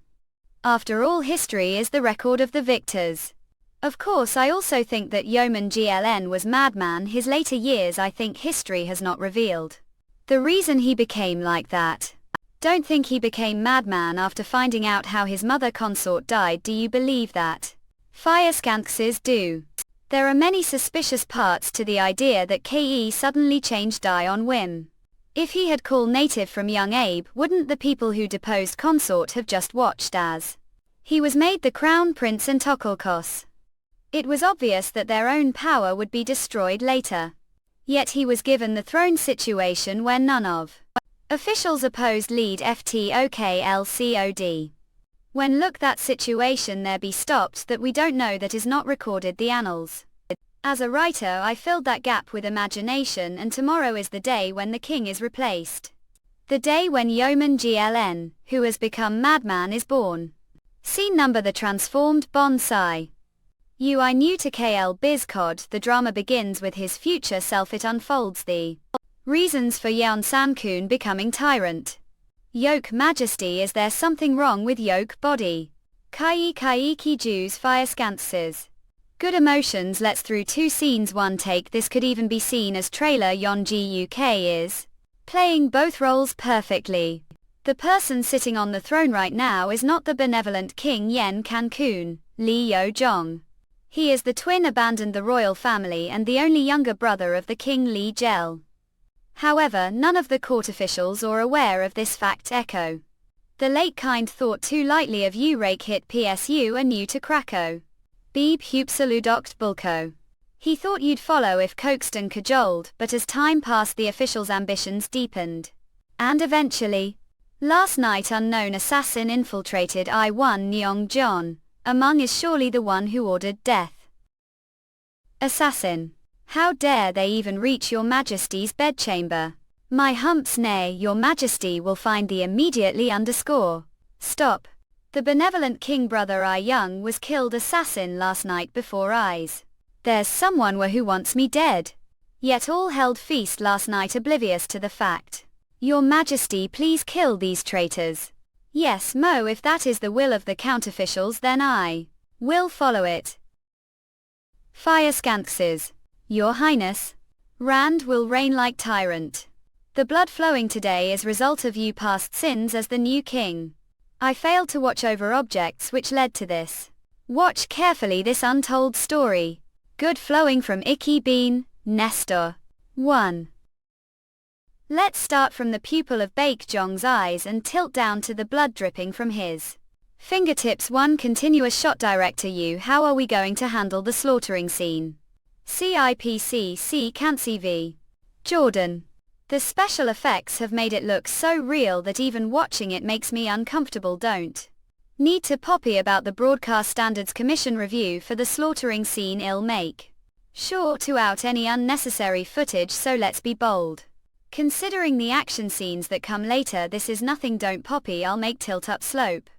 After all, history is the record of the victors. Of course I also think that Yeoman GLN was madman. His later years I think history has not revealed the reason he became like that. Don't think he became madman after finding out how his mother consort died. Do you believe that? Fire scanxes do. There are many suspicious parts to the idea that Ke suddenly changed die on whim. If he had called native from young Abe, wouldn't the people who deposed consort have just watched as he was made the crown prince and Tokolkos? It was obvious that their own power would be destroyed later. Yet he was given the throne situation where none of officials opposed. Lead FTOKLCOD. When look that situation there be stopped, that we don't know, that is not recorded the annals. As a writer I filled that gap with imagination, and tomorrow is the day when the king is replaced. The day when Yeoman GLN, who has become madman, is born. Scene number: the transformed bonsai. UI new to KL Bizcod. The drama begins with his future self. It unfolds the reasons for Yeon Samkoon becoming tyrant. Yoke majesty. Is there something wrong with yoke body? Kai Kaiki Jews fire scances. Good emotions. Let's through 2 scenes 1 take. This could even be seen as trailer. Yeon GUK is playing both roles perfectly. The person sitting on the throne right now is not the benevolent King Yen Cancun, Lee Yo Jong. He is the twin abandoned the royal family and the only younger brother of the king Lee Jel. However, none of the court officials are aware of this fact. Echo. The late kind thought too lightly of you. Rake hit PSU are new to Krakow. Beeb hupsaludokt bulko. He thought you'd follow if coaxed and cajoled, but as time passed the officials' ambitions deepened. And eventually, last night unknown assassin infiltrated I-1 Nyong John. Among is surely the one who ordered death. Assassin. How dare they even reach your majesty's bedchamber? My humps nay, your majesty will find thee immediately underscore. Stop. The benevolent king brother I Young was killed assassin last night before eyes. There's someone who wants me dead. Yet all held feast last night oblivious to the fact. Your majesty please kill these traitors. Yes Mo, if that is the will of the count officials then I will follow it. Fire Scanxes. Your highness. Rand will reign like tyrant. The blood flowing today is result of you past sins as the new king. I failed to watch over objects which led to this. Watch carefully this untold story. Good flowing from Icky Bean, Nestor. 1. Let's start from the pupil of Baekjong's eyes and tilt down to the blood dripping from his fingertips. 1. Continuous shot. Director Yu, how are we going to handle the slaughtering scene? CIPC Cancy v. Jordan. The special effects have made it look so real that even watching it makes me uncomfortable. Don't need to poppy about the Broadcast Standards Commission review for the slaughtering scene. It'll make sure to out any unnecessary footage, so let's be bold. Considering the action scenes that come later, this is nothing. Don't poppy, I'll make tilt up slope.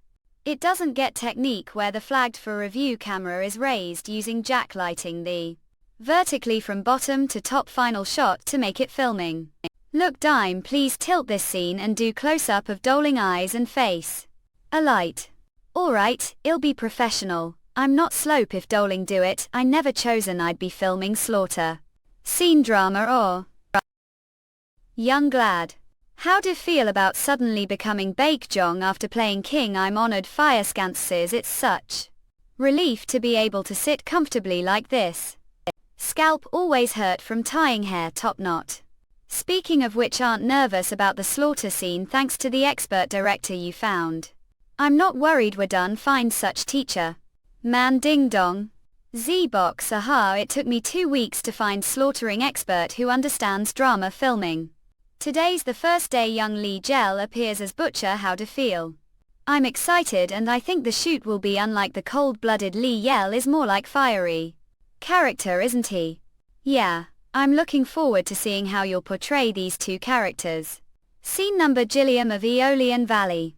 It doesn't get technique where the flagged for review camera is raised using jack lighting the vertically from bottom to top final shot to make it filming. Look dime, please tilt this scene and do close up of doling eyes and face. A light. Alright, it'll be professional. I'm not slope if doling do it, I never chosen I'd be filming slaughter scene drama or Young Glad. How do feel about suddenly becoming Baekjong after playing king? I'm honored. Fire Scant says it's such relief to be able to sit comfortably like this. Scalp always hurt from tying hair. Top knot. Speaking of which, aren't nervous about the slaughter scene thanks to the expert director you found. I'm not worried, we're done. Find such teacher. Man ding dong. Z-box. Aha, it took me 2 weeks to find slaughtering expert who understands drama filming. Today's the first day young Lee Jel appears as Butcher. How to feel? I'm excited and I think the shoot will be unlike the cold-blooded Lee Yell is more like fiery character, isn't he? Yeah, I'm looking forward to seeing how you'll portray these two characters. Scene number. Gilliam of Aeolian Valley.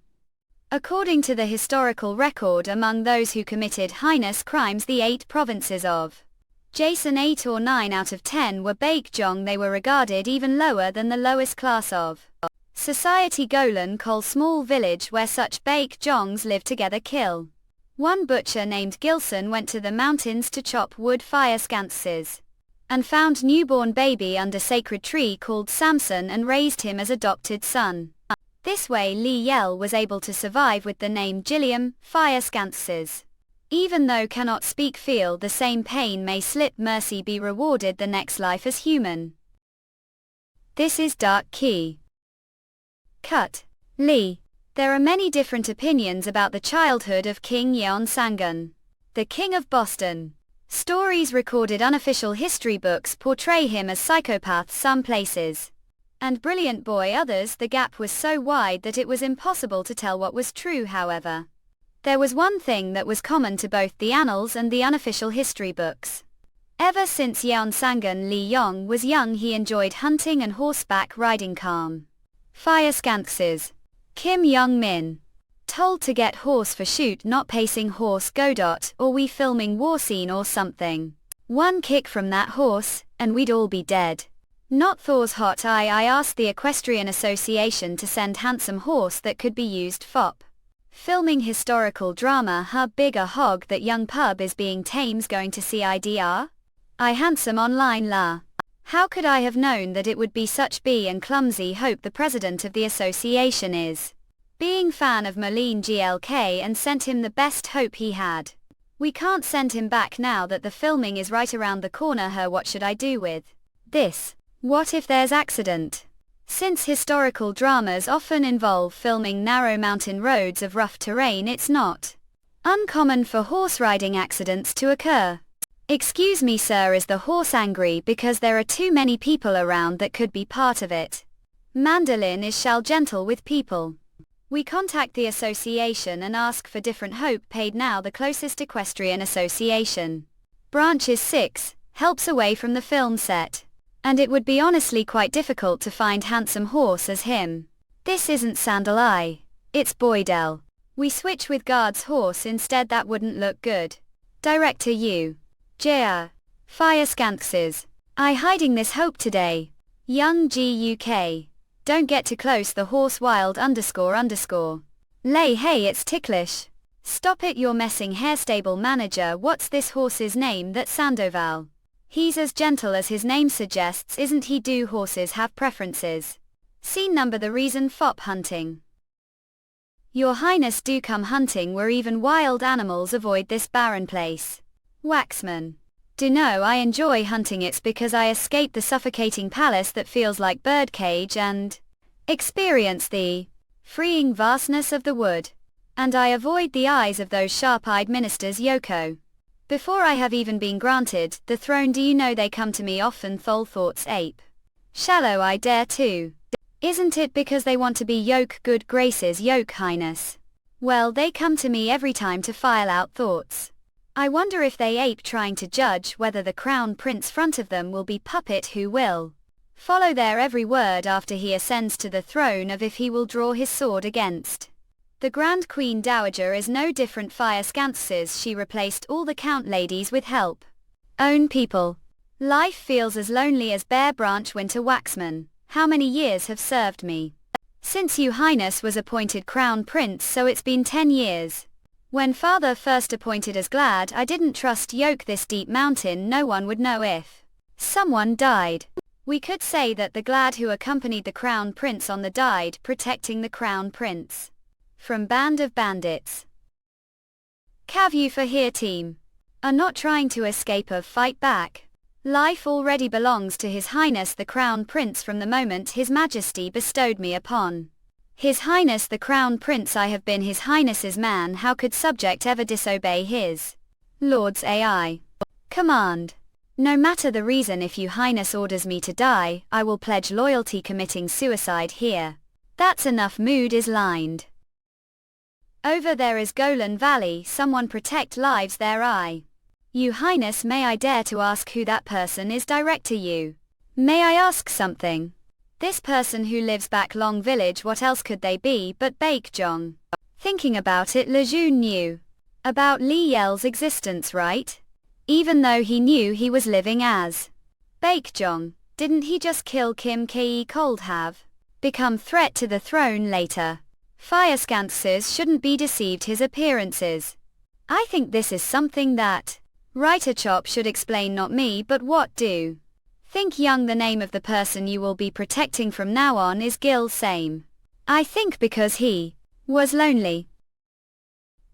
According to the historical record, among those who committed heinous crimes, the 8 provinces of Jason 8 or 9 out of 10 were Baekjong. They were regarded even lower than the lowest class of society. Golan Kol, small village where such Baekjongs live together. Kill. One butcher named Gilson went to the mountains to chop wood. Fire Scances. And found newborn baby under sacred tree called Samson and raised him as adopted son. This way Lee Yell was able to survive with the name Gilliam. Fire Scances. Even though cannot speak, feel the same pain, may slip mercy, be rewarded the next life as human. This is Dark Key. Cut. Lee. There are many different opinions about the childhood of King Yeonsangun, the King of Boston. Stories recorded unofficial history books portray him as psychopath some places, and brilliant boy others. The gap was so wide that it was impossible to tell what was true. However, there was one thing that was common to both the annals and the unofficial history books. Ever since Yeonsangun Lee Yong was young, he enjoyed hunting and horseback riding. Calm. Fire Scanxes. Kim Young Min. Told to get horse for shoot, not pacing horse godot, or we filming war scene or something. One kick from that horse, and we'd all be dead. Not Thor's hot eye. I asked the Equestrian Association to send handsome horse that could be used fop. Filming historical drama. Hub bigger hog that young pub is being tames going to CIDR? I handsome online la. How could I have known that it would be such b and clumsy? Hope the president of the association is being fan of Moline GLK and sent him the best. Hope he had We can't send him back now that the filming is right around the corner. What should I do with this? What if there's accident? Since historical dramas often involve filming narrow mountain roads of rough terrain, it's not uncommon for horse riding accidents to occur. Excuse me sir, is the horse angry because there are too many people around that could be part of it? Mandolin is shall gentle with people. We contact the association and ask for different hope paid. Now the closest equestrian association branch is 6 helps away from the film set. And it would be honestly quite difficult to find handsome horse as him. This isn't Sandal Eye. It's Boydell. We switch with guard's horse instead. That wouldn't look good. Director U. J. Fire Scanxes. I hiding this hope today. Young GUK. Don't get too close. The horse wild __. Lay hey, it's ticklish. Stop it, you're messing hair. Stable manager, what's this horse's name? That's Sandoval. He's as gentle as his name suggests, isn't he? Do horses have preferences? Scene number. The reason fop hunting. Your Highness, do come hunting where even wild animals avoid this barren place. Waxman. Do know I enjoy hunting, it's because I escape the suffocating palace that feels like birdcage and experience the freeing vastness of the wood. And I avoid the eyes of those sharp-eyed ministers. Yoko. Before I have even been granted the throne, do you know they come to me often? Thol thoughts ape. Shallow I dare to. Isn't it because they want to be yoke? Good graces, yoke Highness. Well, they come to me every time to file out thoughts. I wonder if they ape, trying to judge whether the crown prince front of them will be puppet who will follow their every word after he ascends to the throne, of if he will draw his sword against the Grand Queen Dowager. Is no different. Fire Scanxes. She replaced all the count ladies with help. Own people. Life feels as lonely as Bear Branch. Winter. Waxman. How many years have served me since you Highness was appointed crown prince? So it's been 10 years. When father first appointed us, glad I didn't trust yoke this deep mountain. No one would know if someone died. We could say that the glad who accompanied the crown prince on the died protecting the crown prince from band of bandits. Cav you for here team. Are not trying to escape of fight back. Life already belongs to His Highness the Crown Prince from the moment His Majesty bestowed me upon His Highness the Crown Prince. I have been His Highness's man. How could subject ever disobey his Lord's AI command? No matter the reason, if you Highness orders me to die, I will pledge loyalty. Committing suicide here. That's enough. Mood is lined. Over there is Golan Valley. Someone protect lives there. You Highness, may I dare to ask who that person is? Director you. May I ask something? This person who lives back Long Village. What else could they be but Baekjong? Thinking about it, Lejeune knew about Li Yel's existence, right? Even though he knew he was living as Baekjong, didn't he just kill Kim Ke Cold? Have become threat to the throne later. Fire Scanxes shouldn't be deceived. His appearances. I think this is something that Writer Chop should explain, not me. But what do think young? The name of the person you will be protecting from now on is Gil Same. I think because he was lonely.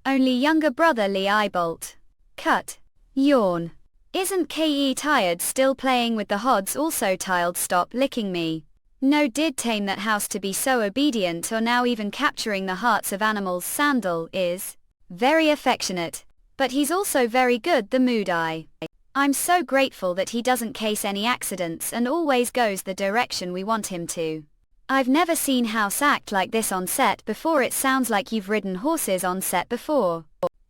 Only younger brother Lee Eyebolt. Cut. Yawn. Isn't Ke tired still playing with the hods? Also tiled. Stop licking me. No, did tame that house to be so obedient, or now even capturing the hearts of animals. Sandal is very affectionate, but he's also very good. The mood I'm so grateful that he doesn't case any accidents and always goes the direction we want him to. I've never seen House act like this on set before. It sounds like you've ridden horses on set before.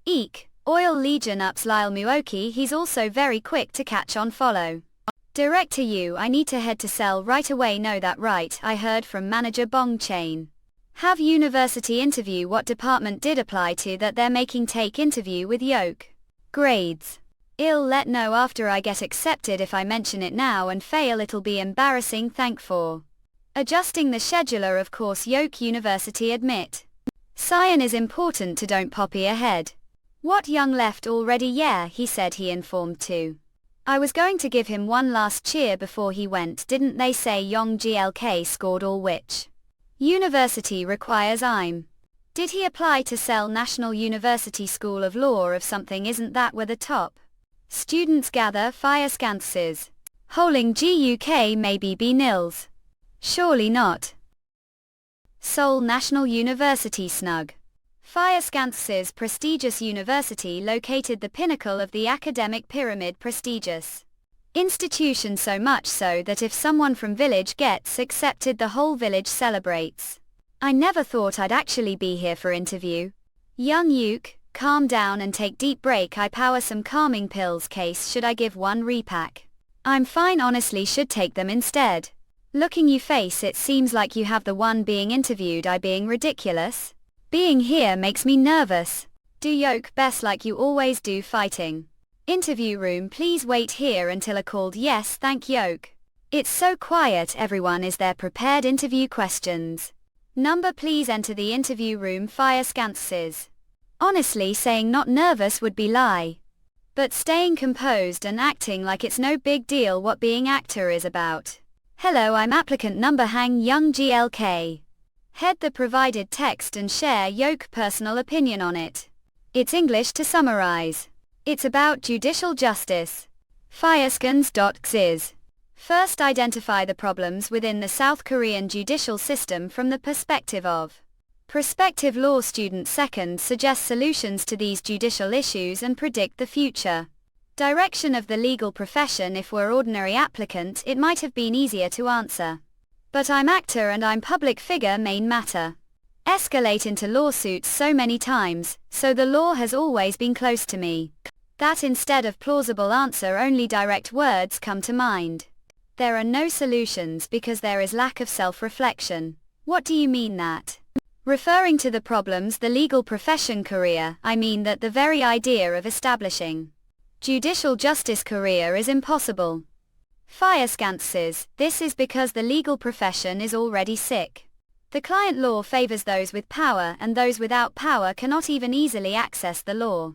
Eek. Oil Legion ups Lyle Muoki. He's also very quick to catch on. Follow. Director you. I need to head to cell right away. Know that right? I heard from manager Bong Chain. Have university interview. What department did apply to that they're making take interview with yoke? Grades. I'll let know after I get accepted. If I mention it now and fail, it'll be embarrassing. Thank for adjusting the scheduler. Of course, yoke university admit. Cyan is important to don't poppy ahead. What, young left already? Yeah, he said he informed too. I was going to give him one last cheer before he went. Didn't they say Yong GLK scored all? Which university requires I'm Did he apply to Seoul National University School of Law of something? Isn't that where the top students gather? Fire scanses. Holing GUK maybe B nils. Surely not. Seoul National University snug. Fire scanses prestigious university located the pinnacle of the academic pyramid, prestigious institution, so much so that if someone from village gets accepted the whole village celebrates. I never thought I'd actually be here for interview. Young Yuke, calm down and take deep break. I power some calming pills. Case should I give one repack? I'm fine, honestly should take them instead. Looking you face, it seems like you have the one being interviewed. I being ridiculous? Being here makes me nervous. Do yoke best like you always do. Fighting. Interview room, please wait here until a called. Yes thank yoke. It's so quiet, everyone is there prepared. Interview questions. Number please enter the interview room. Fire scanses. Honestly saying not nervous would be lie. But staying composed and acting like it's no big deal what being actor is about. Hello, I'm applicant number Hang Young GLK. Head the provided text and share yoke personal opinion on it. It's English to summarize. It's about judicial justice. Firescans.xiz. First, identify the problems within the South Korean judicial system from the perspective of prospective law student. Second, suggest solutions to these judicial issues and predict the future direction of the legal profession. If we're ordinary applicant, it might have been easier to answer. But I'm actor and I'm public figure, main matter. Escalate into lawsuits so many times, so the law has always been close to me. That instead of plausible answer only direct words come to mind. There are no solutions because there is lack of self-reflection. What do you mean that? Referring to the problems the legal profession career, I mean that the very idea of establishing judicial justice career is impossible. Fire scanses. This is because the legal profession is already sick. The client law favors those with power, and those without power cannot even easily access the law.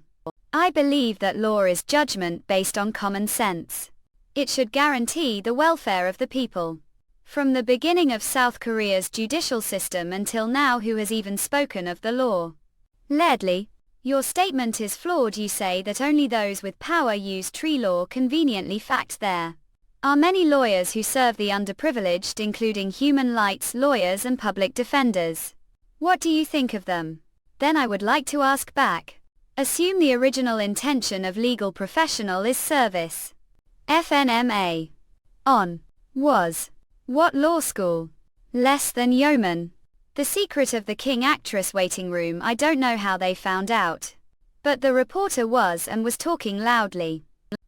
I believe that law is judgment based on common sense. It should guarantee the welfare of the people. From the beginning of South Korea's judicial system until now, who has even spoken of the law? Ledley, your statement is flawed. You say that only those with power use tree law conveniently. Fact, there are many lawyers who serve the underprivileged, including human rights lawyers and public defenders. What do you think of them? Then I would like to ask back. Assume the original intention of legal professional is service. FNMA. On. Was. What law school? Less than yeoman. The secret of the King actress waiting room. I don't know how they found out. But the reporter was and was talking loudly.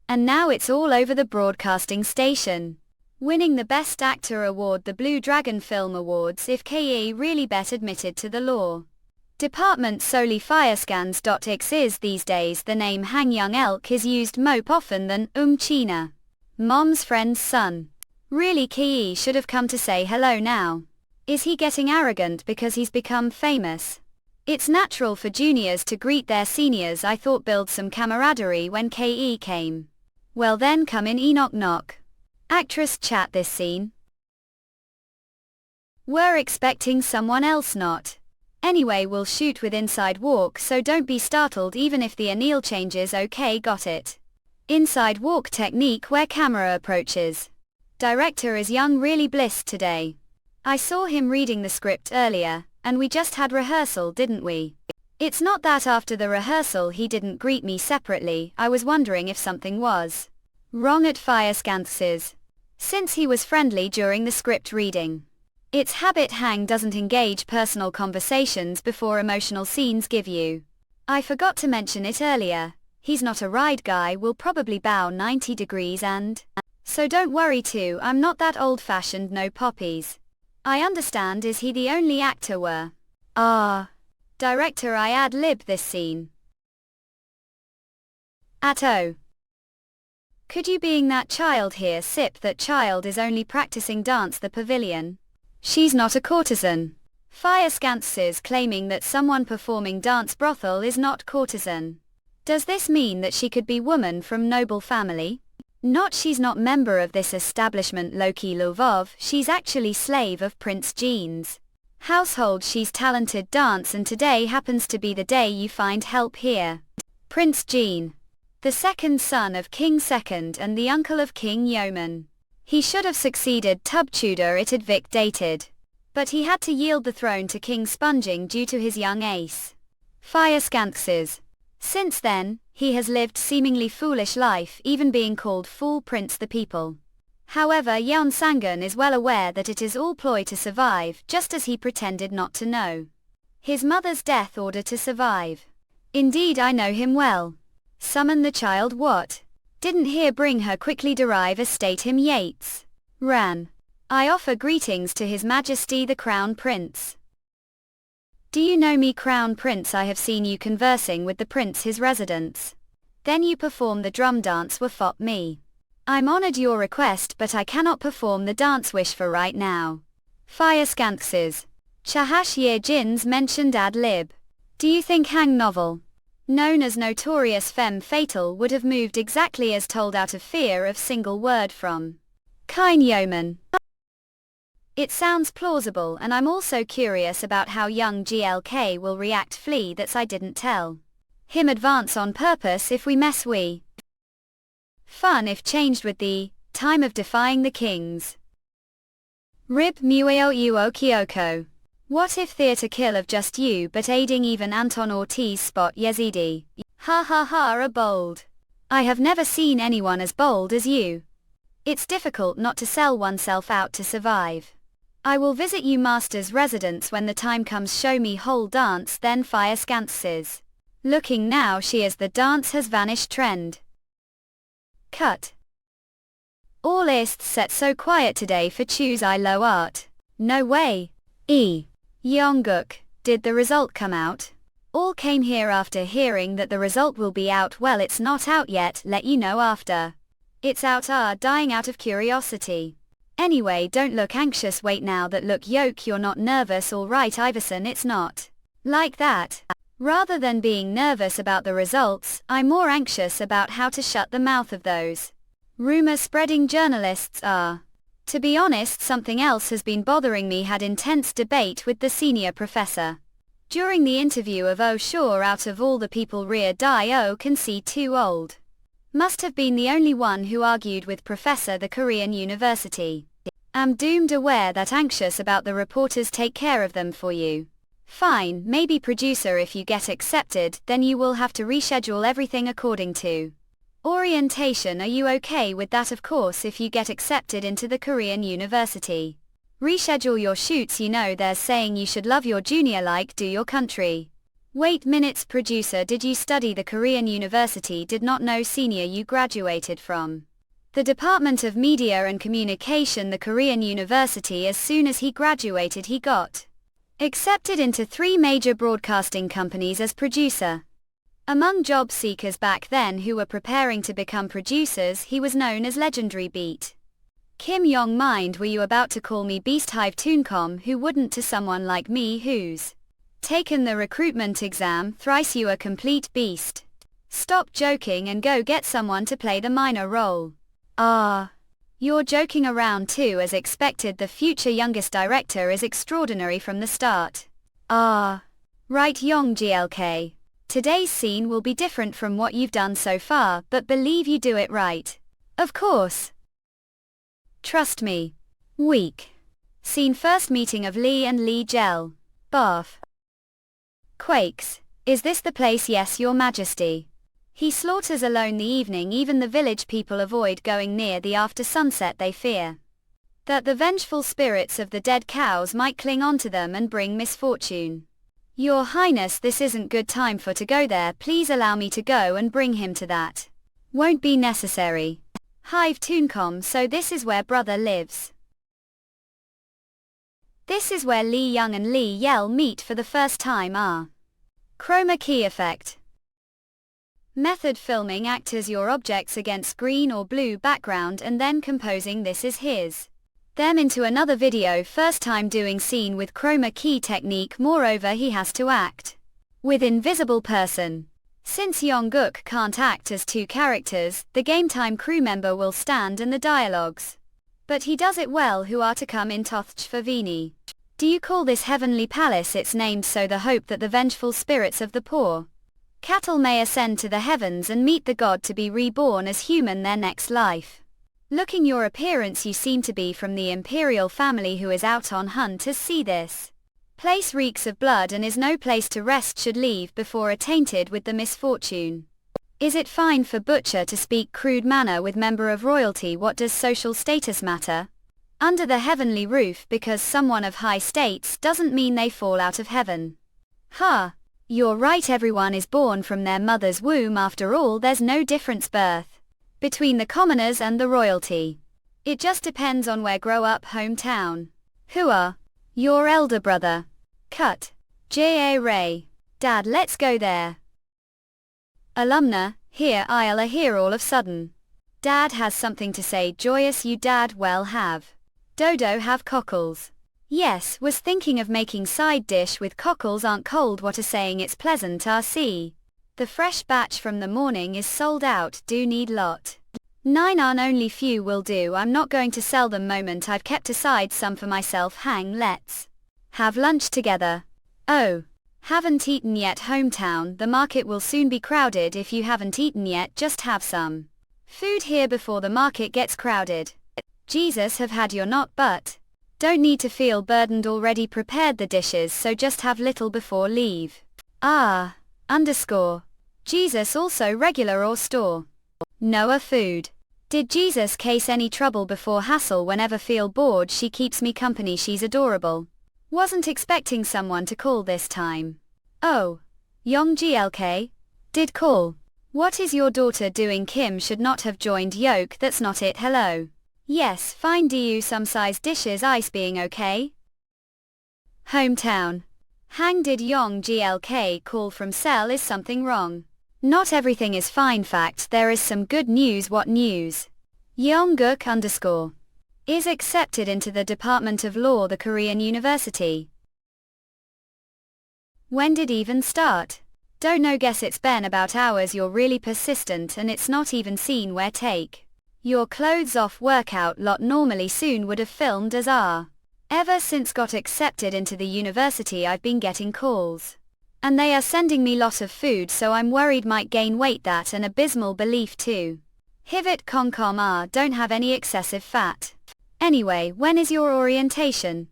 And now it's all over the broadcasting station. Winning the Best Actor award, the Blue Dragon Film Awards. If KE really bet admitted to the law department solely. Firescans.xiz. These days the name Hang Young Elk is used more often than China. Mom's friend's son. Really, Ki should have come to say hello now. Is he getting arrogant because he's become famous? It's natural for juniors to greet their seniors. I thought build some camaraderie when Ke came. Well then come in, knock knock. Actress chat. This scene. We're expecting someone else, not. Anyway, we'll shoot with inside walk, so don't be startled even if the anneal changes. Okay, got it. Inside walk technique where camera approaches. Director is young, really blissed today. I saw him reading the script earlier, and we just had rehearsal, didn't we? It's not that after the rehearsal he didn't greet me separately. I was wondering if something was wrong at Firescances, since he was friendly during the script reading. It's habit. Hang doesn't engage personal conversations before emotional scenes. Give you. I forgot to mention it earlier. He's not a ride guy, will probably bow 90 degrees and so don't worry too, I'm not that old-fashioned. No poppies. I understand. Is he the only actor were? Director, I ad-lib this scene. Could you being that child here sip that child is only practicing dance the pavilion? She's not a courtesan. Firescances claiming that someone performing dance brothel is not courtesan. Does this mean that she could be woman from noble family? Not, she's not member of this establishment Loki Lvov, she's actually slave of Prince Jeans. Household, she's talented dance, and today happens to be the day you find help here. Prince Jean, the second son of King II and the uncle of King Yeoman. He should have succeeded Tub Tudor it had Vic dated. But he had to yield the throne to King Sponging due to his young ace. Fire Scanxes. Since then, he has lived seemingly foolish life, even being called Fool Prince the People. However, Yeon Sangun is well aware that it is all ploy to survive, just as he pretended not to know. His mother's death order to survive. Indeed, I know him well. Summon the child, what? Didn't hear bring her quickly derive estate him Yates. Ran. I offer greetings to His Majesty the Crown Prince. Do you know me, Crown Prince? I have seen you conversing with the Prince his residence. Then you perform the drum dance were fop me. I'm honored your request, but I cannot perform the dance wish for right now. Fire Scanxes. Chahash Year Jin's mentioned ad lib. Do you think Hang novel, known as Notorious Femme Fatale, would have moved exactly as told out of fear of single word from Kine Yeoman? It sounds plausible, and I'm also curious about how young GLK will react. Flea that's I didn't tell him advance on purpose if we mess we. Fun if changed with the time of defying the kings. Rib Mueo Uo Kyoko. What if theatre kill of just you but aiding even Anton Ortiz spot Yazidi? Ha ha ha, a bold. I have never seen anyone as bold as you. It's difficult not to sell oneself out to survive. I will visit you master's residence when the time comes. Show me whole dance, then Fire Scanxes. Looking now she is the dance has vanished trend. Cut. All ist set so quiet today for choose I low art. No way. Yeongguk, did the result come out? All came here after hearing that the result will be out. Well, it's not out yet, let you know after. It's out, dying out of curiosity. Anyway, don't look anxious, wait now that look yoke, you're not nervous, alright Iverson, it's not like that. Rather than being nervous about the results, I'm more anxious about how to shut the mouth of those rumor-spreading journalists are. To be honest, something else has been bothering me. Had intense debate with the senior professor. During the interview of Oh sure, out of all the people Ria Dai Oh can see too old. Must have been the only one who argued with Professor the Korean University. Am doomed, aware that anxious about the reporters, take care of them for you. Fine, maybe producer, if you get accepted, then you will have to reschedule everything according to orientation. Are you okay with that? Of course, if you get accepted into the Korean University. Reschedule your shoots, you know there's saying you should love your junior like do your country. Wait minutes, producer, did you study the Korean University? Did not know senior, you graduated from the Department of Media and Communication, the Korean University. As soon as he graduated he got accepted into 3 major broadcasting companies as producer. Among job seekers back then who were preparing to become producers, he was known as legendary Beat Kim Yong. Mind, were you about to call me Beast Hive Tooncom? Who wouldn't to someone like me who's taken the recruitment exam thrice? You a complete beast. Stop joking and go get someone to play the minor role. You're joking around too, as expected. The future youngest director is extraordinary from the start. Right, Yong GLK. Today's scene will be different from what you've done so far, but believe you do it right. Of course. Trust me. Weak. Scene: first meeting of Lee and Lee Gel. Bath. Quakes. Is this the place? Yes, your majesty. He slaughters alone the evening. Even the village people avoid going near the after sunset. They fear that the vengeful spirits of the dead cows might cling onto them and bring misfortune. Your Highness, this isn't good time for to go there. Please allow me to go and bring him to that. Won't be necessary. Hive Tooncom, so this is where brother lives. This is where Lee Young and Lee Yell meet for the first time. Chroma key effect. Method: filming actors your objects against green or blue background and then composing this is his them into another video. First time doing scene with chroma key technique. Moreover, he has to act with invisible person. Since Yeongguk can't act as 2 characters, the game time crew member will stand and the dialogues. But he does it well. Who are to come in Tothch for Vini. Do you call this heavenly palace its named so the hope that the vengeful spirits of the poor cattle may ascend to the heavens and meet the god to be reborn as human their next life? Looking your appearance you seem to be from the imperial family who is out on hunt as see this place reeks of blood and is no place to rest should leave before attainted with the misfortune. Is it fine for butcher to speak crude manner with member of royalty? What does social status matter? Under the heavenly roof because someone of high states doesn't mean they fall out of heaven. Ha! You're right, everyone is born from their mother's womb after all, there's no difference birth between the commoners and the royalty. It just depends on where grow up hometown. Who are your elder brother? Cut. J.A. Ray. Dad, let's go there. Alumna, here I'll here all of sudden. Dad has something to say. Joyous you dad well have. Dodo have cockles. Yes, was thinking of making side dish with cockles aren't cold what a saying it's pleasant see. The fresh batch from the morning is sold out, do need lot. 9 on only few will do, I'm not going to sell them moment I've kept aside some for myself hang let's have lunch together. Oh. Haven't eaten yet hometown, the market will soon be crowded if you haven't eaten yet just have some food here before the market gets crowded. Jesus have had your not but don't need to feel burdened already prepared the dishes so just have little before leave. Jesus also regular or store? Noah food. Did Jesus case any trouble before hassle whenever feel bored she keeps me company she's adorable. Wasn't expecting someone to call this time. Oh. Yong GLK? Did call. What is your daughter doing? Kim should not have joined yoke that's not it hello. Yes fine do you some size dishes ice being okay? Hometown. Hang did Yong GLK call from cell is something wrong? Not everything is fine fact there is some good news what news? Yeongguk _ is accepted into the Department of Law the Korean University. When did even start? Don't know guess it's been about hours you're really persistent and it's not even seen where take your clothes off workout lot normally soon would have filmed as ever since got accepted into the university I've been getting calls. And they are sending me lot of food so I'm worried might gain weight that an abysmal belief too. Hivit Kongkom don't have any excessive fat. Anyway, when is your orientation?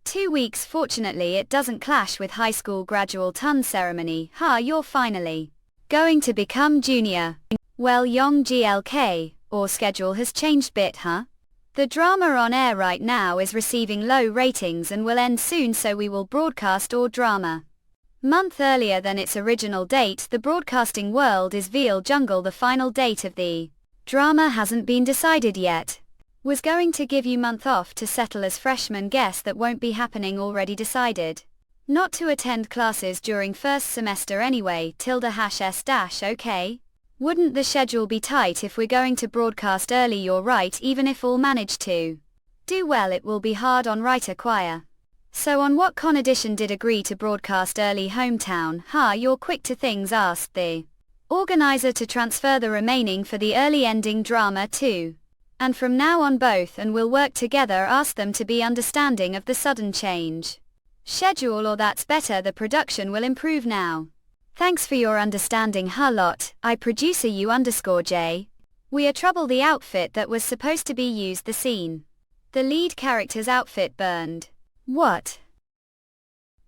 2 weeks fortunately it doesn't clash with high school gradual ton ceremony. You're finally going to become junior. Well Yong GLK, or schedule has changed bit The drama on air right now is receiving low ratings and will end soon so we will broadcast our drama month earlier than its original date. The broadcasting world is Veal Jungle. The final date of the drama hasn't been decided yet. Was going to give you month off to settle as freshman guess that won't be happening already decided. Not to attend classes during first semester anyway ~s okay. Wouldn't the schedule be tight if we're going to broadcast early? You're right, even if all manage to do well it will be hard on writer choir. So on what con edition did agree to broadcast early hometown? You're quick to things asked the organizer to transfer the remaining for the early ending drama too. And from now on both and will work together ask them to be understanding of the sudden change. Schedule or that's better the production will improve now. Thanks for your understanding lot, I producer you _J. We are trouble the outfit that was supposed to be used the scene. The lead character's outfit burned. What?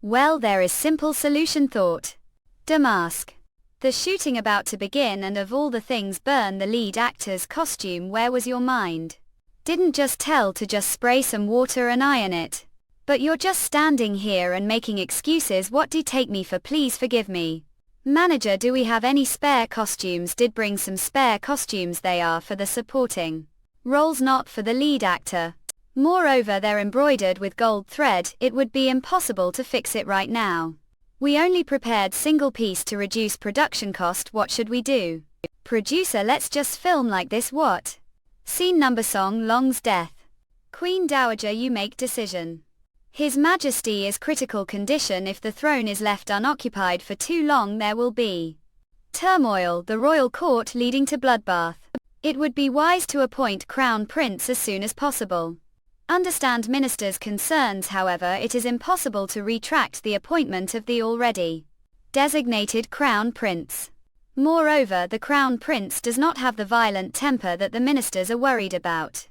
Well there is simple solution thought. Damask. The shooting about to begin and of all the things burn the lead actor's costume where was your mind? Didn't just tell to just spray some water and iron it. But you're just standing here and making excuses what do take me for please forgive me. Manager do we have any spare costumes? Did bring some spare costumes they are for the supporting roles not for the lead actor. Moreover they're embroidered with gold thread it would be impossible to fix it right now. We only prepared single piece to reduce production cost what should we do? Producer let's just film like this what? Scene number song Long's death. Queen Dowager you make decision. His Majesty is critical condition if the throne is left unoccupied for too long there will be turmoil the royal court leading to bloodbath. It would be wise to appoint crown prince as soon as possible. Understand minister's concerns. However, it is impossible to retract the appointment of the already designated crown prince. Moreover, the crown prince does not have the violent temper that the ministers are worried about.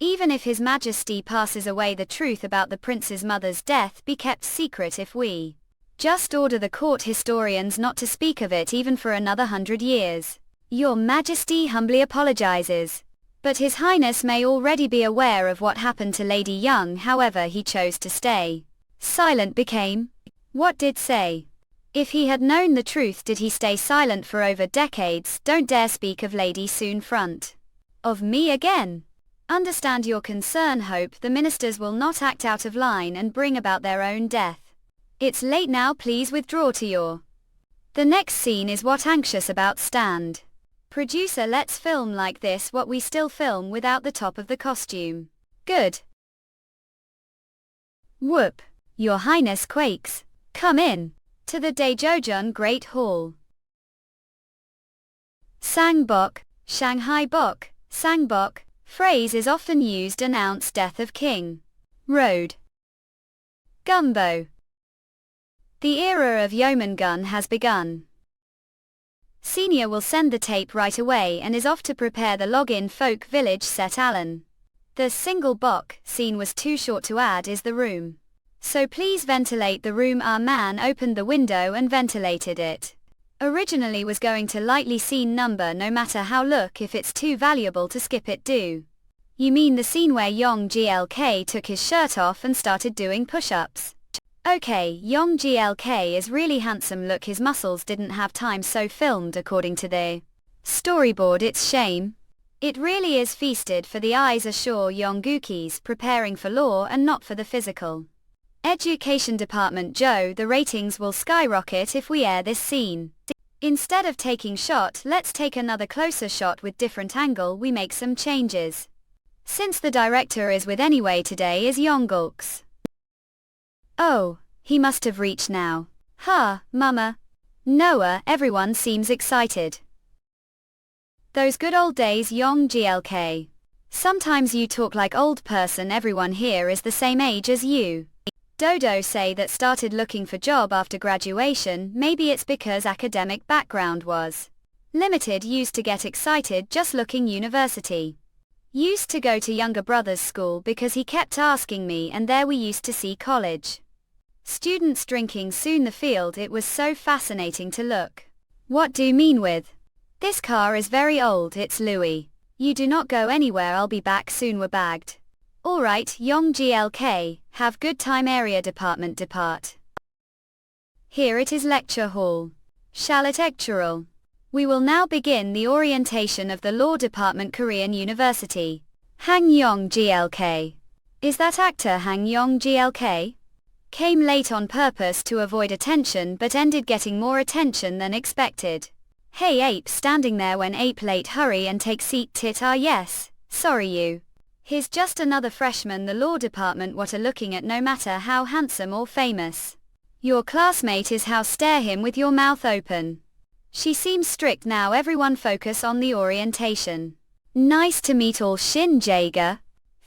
Even if His Majesty passes away, the truth about the prince's mother's death be kept secret if we just order the court historians not to speak of it even for another 100 years. Your Majesty humbly apologizes. But His Highness may already be aware of what happened to Lady Young. However, he chose to stay silent. Became what did say? If he had known the truth, did he stay silent for over decades? Don't dare speak of Lady Soon front of me again. Understand your concern. Hope the ministers will not act out of line and bring about their own death. It's late now, please withdraw to your. The next scene is what anxious about stand. Producer, let's film like this. What we still film without the top of the costume. Good. Whoop. Your Highness quakes. Come in. To the Daejeon Great Hall. Sangbok, Shanghai Bok, Sangbok, phrase is often used to announce death of King. Road. Gumbo. The era of yeoman gun has begun. Senior will send the tape right away and is off to prepare the login folk village set. Allen. The single Bok scene was too short to add is the room. So please ventilate the room. Our man opened the window and ventilated it. Originally was going to lightly scene number no matter how look if it's too valuable to skip it. Do you mean the scene where Yong Glk took his shirt off and started doing push-ups? Okay, Yong Glk is really handsome. Look, his muscles didn't have time, so filmed according to the storyboard. It's shame. It really is feasted for the eyes. Assure Yonggukis preparing for law and not for the physical education department. Joe, the ratings will skyrocket if we air this scene. Instead of taking shot, let's take another closer shot with different angle. We make some changes. Since the director is with anyway today is Yongguk's. Oh, he must have reached now. Ha, mama. Noah, everyone seems excited. Those good old days, Yong Glk. Sometimes you talk like old person. Everyone here is the same age as you. Dodo say that started looking for job after graduation. Maybe it's because academic background was limited. Used to get excited just looking university. Used to go to younger brother's school because he kept asking me, and there we used to see college students drinking soon the field. It was so fascinating to look. What do you mean with? This car is very old. It's Louis. You do not go anywhere. I'll be back soon. We're bagged. Alright, Yong Glk, have good time. Area department depart. Here it is lecture hall. Shalatectural. We will now begin the orientation of the law department. Korean University. Han Yong Glk. Is that actor Han Yong Glk? Came late on purpose to avoid attention but ended getting more attention than expected. Hey Ape, standing there when Ape late. Hurry and take seat. Tit. Ah yes, sorry you. He's just another freshman. The law department what are looking at no matter how handsome or famous your classmate is. How stare him with your mouth open. She seems strict now. Everyone focus on the orientation. Nice to meet all. Shin Jaeger,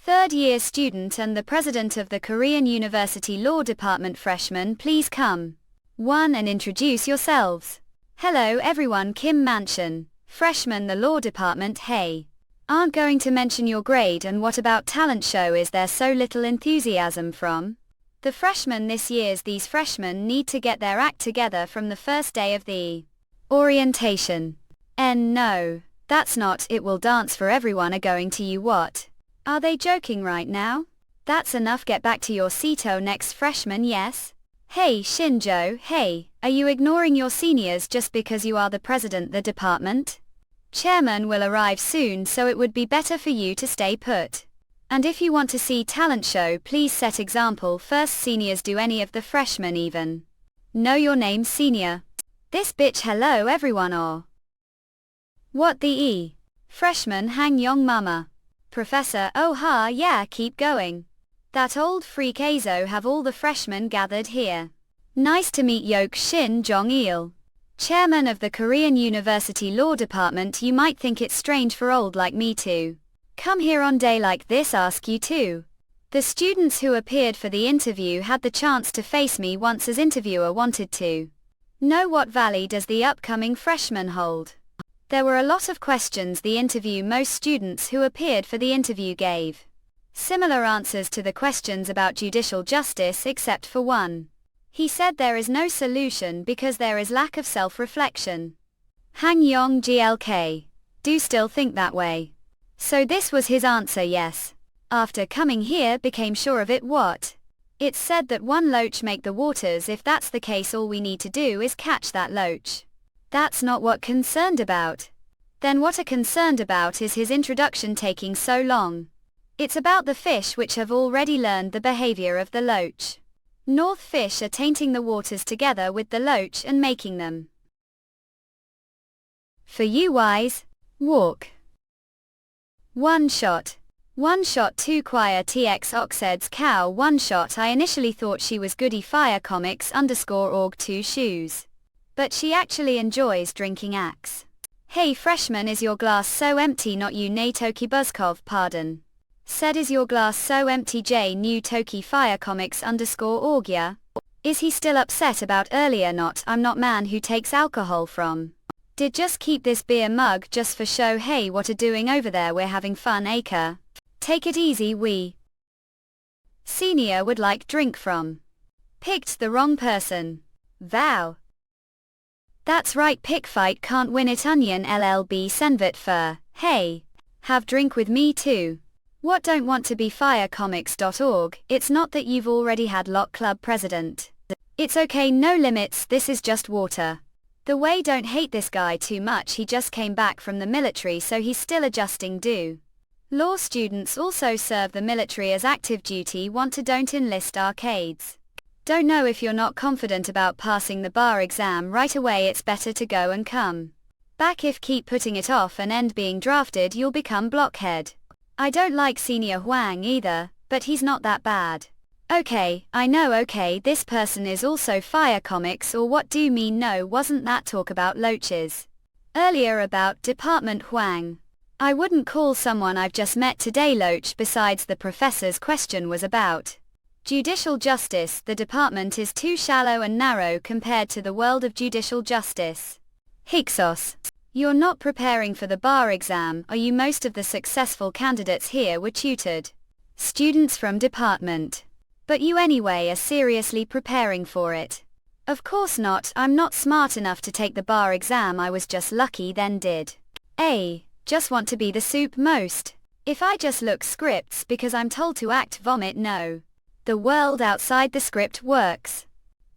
third year student and the president of the Korean University Law Department. Freshmen, please come one and introduce yourselves. Hello everyone, Kim Mansion, freshman the law department. Hey. Aren't going to mention your grade. And what about talent show? Is there so little enthusiasm from the freshmen this year's? These freshmen need to get their act together from the first day of the orientation. No, that's not. It will dance for everyone are going to you. What? Are they joking right now? That's enough. Get back to your seat. Oh, next freshman. Yes. Hey Shinjo, hey, are you ignoring your seniors just because you are the president? The department chairman will arrive soon, so it would be better for you to stay put. And if you want to see talent show, please set example first. Seniors, do any of the freshmen even know your name? Senior. This bitch. Hello everyone. Or what the e? Freshman Hang Yong Mama. Professor. Oh ha, yeah, keep going. That old freak Azo. Have all the freshmen gathered here. Nice to meet Yok Shin Jong-il, chairman of the Korean University Law Department. You might think it's strange for old like me to come here on day like this. Ask you to The students who appeared for the interview had the chance to face me once as interviewer wanted to know what valley does the upcoming freshman hold. There were a lot of questions the interview most students who appeared for the interview gave similar answers to the questions about judicial justice except for one. He said there is no solution because there is lack of self-reflection. Hang Yong GLK. Do still think that way? So this was his answer, yes. After coming here became sure of it. What? It's said that one loach make the waters. If that's the case, all we need to do is catch that loach. That's not what concerned about. Then what are concerned about is his introduction taking so long. It's about the fish which have already learned the behavior of the loach. North fish are tainting the waters together with the loach and making them. For you wise, walk. One shot. One shot 2 choir tx oxeds cow 1 shot. I initially thought she was goody fire comics _org 2 shoes. But she actually enjoys drinking axe. Hey freshman, is your glass so empty? Not you Natoki Buzzkov, pardon. Said is your glass so empty? J new Toki fire comics _org yeah? Is he still upset about earlier? Not, I'm not man who takes alcohol from. Did just keep this beer mug just for show. Hey, what are doing over there? We're having fun acre. Take it easy, we senior would like drink from. Picked the wrong person. Vow. That's right, pick fight can't win it. Onion LLB Senvit fur. Hey. Have drink with me too. What don't want to be firecomics.org, it's not that you've already had Lock Club president. It's okay, no limits, this is just water. The way, don't hate this guy too much, he just came back from the military so he's still adjusting. Do law students also serve the military as active duty? Want to don't enlist arcades. Don't know if you're not confident about passing the bar exam right away, it's better to go and come back. If keep putting it off and end being drafted, you'll become blockhead. I don't like Senior Huang either, but he's not that bad. Okay, I know. Okay, this person is also fire comics, or what do you mean? No, wasn't that talk about loaches earlier about Department Huang? I wouldn't call someone I've just met today loach. Besides, the professor's question was about judicial justice. The department is too shallow and narrow compared to the world of judicial justice. Hyksos. You're not preparing for the bar exam, are you? Most of the successful candidates here were tutored students from department. But you anyway are seriously preparing for it? Of course not, I'm not smart enough to take the bar exam, I was just lucky then. Did just want to be the soup most. If I just look scripts because I'm told to act, vomit. No. The world outside the script works.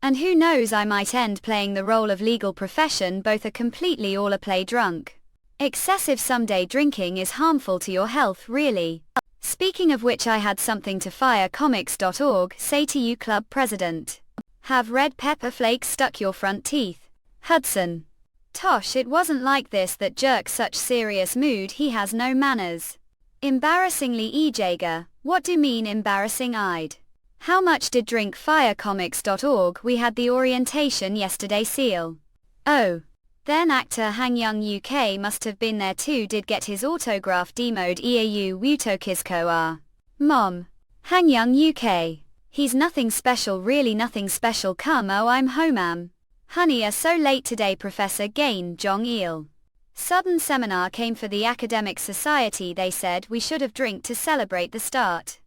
And who knows, I might end playing the role of legal profession. Both are completely all a play. Drunk. Excessive someday drinking is harmful to your health, really. Speaking of which, I had something to firecomics.org say to you, club president. Have red pepper flakes stuck your front teeth? Hudson. Tosh, it wasn't like this. That jerk such serious mood, he has no manners. Embarrassingly Ejager. What do mean embarrassing? I'd. How much did drink firecomics.org? We had the orientation yesterday. Seal. Oh. Then actor Hang Young UK must have been there too. Did get his autograph demoed. EAU Wutokisko R. Mom. Hang Young UK. He's nothing special, really nothing special. Come, oh, I'm home. Honey, are so late today. Professor Gain Jong Il. Sudden seminar came for the academic society. They said we should have drink to celebrate the start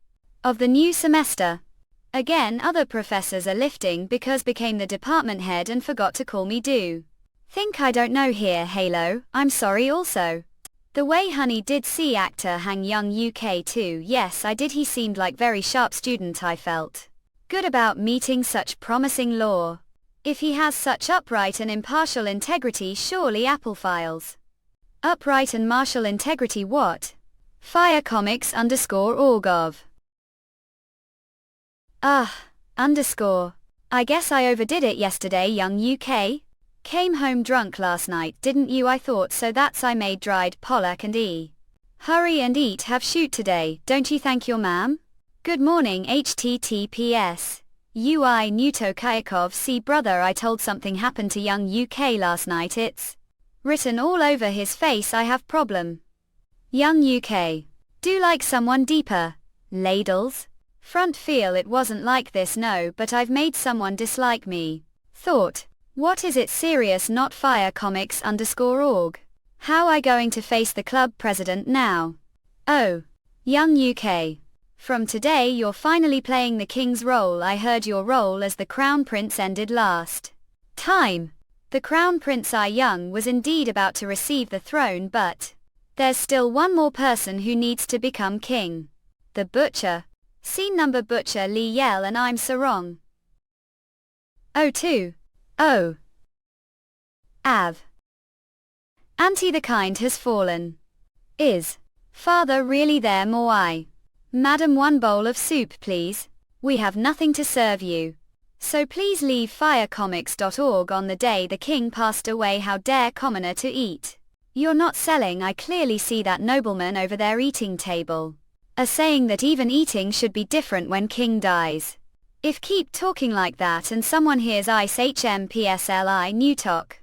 of the new semester. Again, other professors are lifting because became the department head and forgot to call me. Do think I don't know here. Halo, I'm sorry also. The way honey did see actor Hang Young UK too. Yes, I did. He seemed like very sharp student. I felt good about meeting such promising law. If he has such upright and impartial integrity, surely Apple files. Upright and martial integrity what? Firecomics_org of. I guess I overdid it yesterday. Young UK. Came home drunk last night, didn't you? I thought so. That's I made dried Pollack and hurry and eat. Have shoot today, don't you? Thank your ma'am. Good morning. HTTPS. UI Nuto Kayakov. See brother, I told something happened to young UK last night. It's written all over his face. I have problem. Young UK. Do like someone deeper. Ladles. Front feel it wasn't like this, no, but I've made someone dislike me. Thought. What is it serious, not firecomics_org? How I going to face the club president now? Oh. Young UK. From today you're finally playing the king's role. I heard your role as the crown prince ended last time. The crown prince I Young was indeed about to receive the throne, but there's still one more person who needs to become king. The butcher. Scene number butcher Lee Yell and I'm so wrong. Oh 2. Oh. Av. Auntie the kind has fallen. Is father really there? More I. Madam, one bowl of soup please. We have nothing to serve you. So please leave firecomics.org on the day the king passed away. How dare commoner to eat? You're not selling. I clearly see that nobleman over there eating table. A saying that even eating should be different when king dies. If keep talking like that and someone hears ice HMPSLI new talk.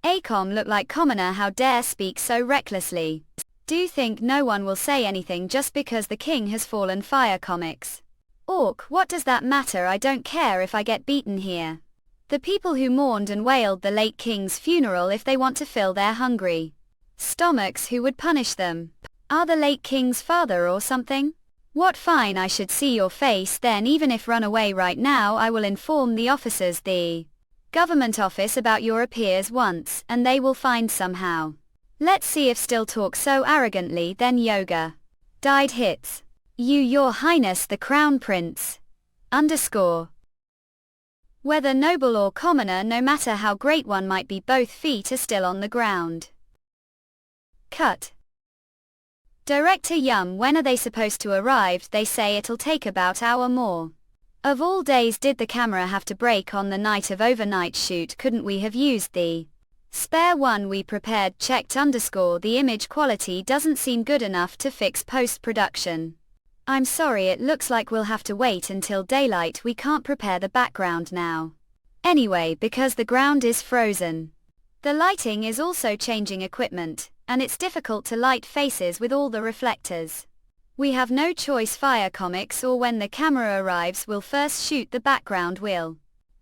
Acom look like commoner. How dare speak so recklessly? Do think no one will say anything just because the king has fallen? Firecomics. Orc, what does that matter? I don't care if I get beaten here. The people who mourned and wailed the late king's funeral, if they want to fill their hungry stomachs, who would punish them? Are the late king's father or something? What fine? I should see your face then. Even if run away right now, I will inform the officers, the government office, about your appears once, and they will find somehow. Let's see if still talk so arrogantly. Then yoga. Died hits. You, your highness the crown prince. Underscore. Whether noble or commoner, no matter how great one might be, both feet are still on the ground. Cut. Director Yum, when are they supposed to arrive? They say it'll take about hour more. Of all days did the camera have to break on the night of overnight shoot? Couldn't we have used the spare one we prepared? Checked underscore. The image quality doesn't seem good enough to fix post-production. I'm sorry, it looks like we'll have to wait until daylight. We can't prepare the background now. Anyway, because the ground is frozen. The lighting is also changing equipment, and it's difficult to light faces with all the reflectors. We have no choice. Firecomics, or when the camera arrives we'll first shoot the background. We'll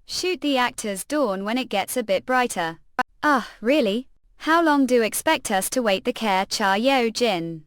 shoot the actors dawn when it gets a bit brighter. Ah, really? How long do expect us to wait? The care cha yo jin.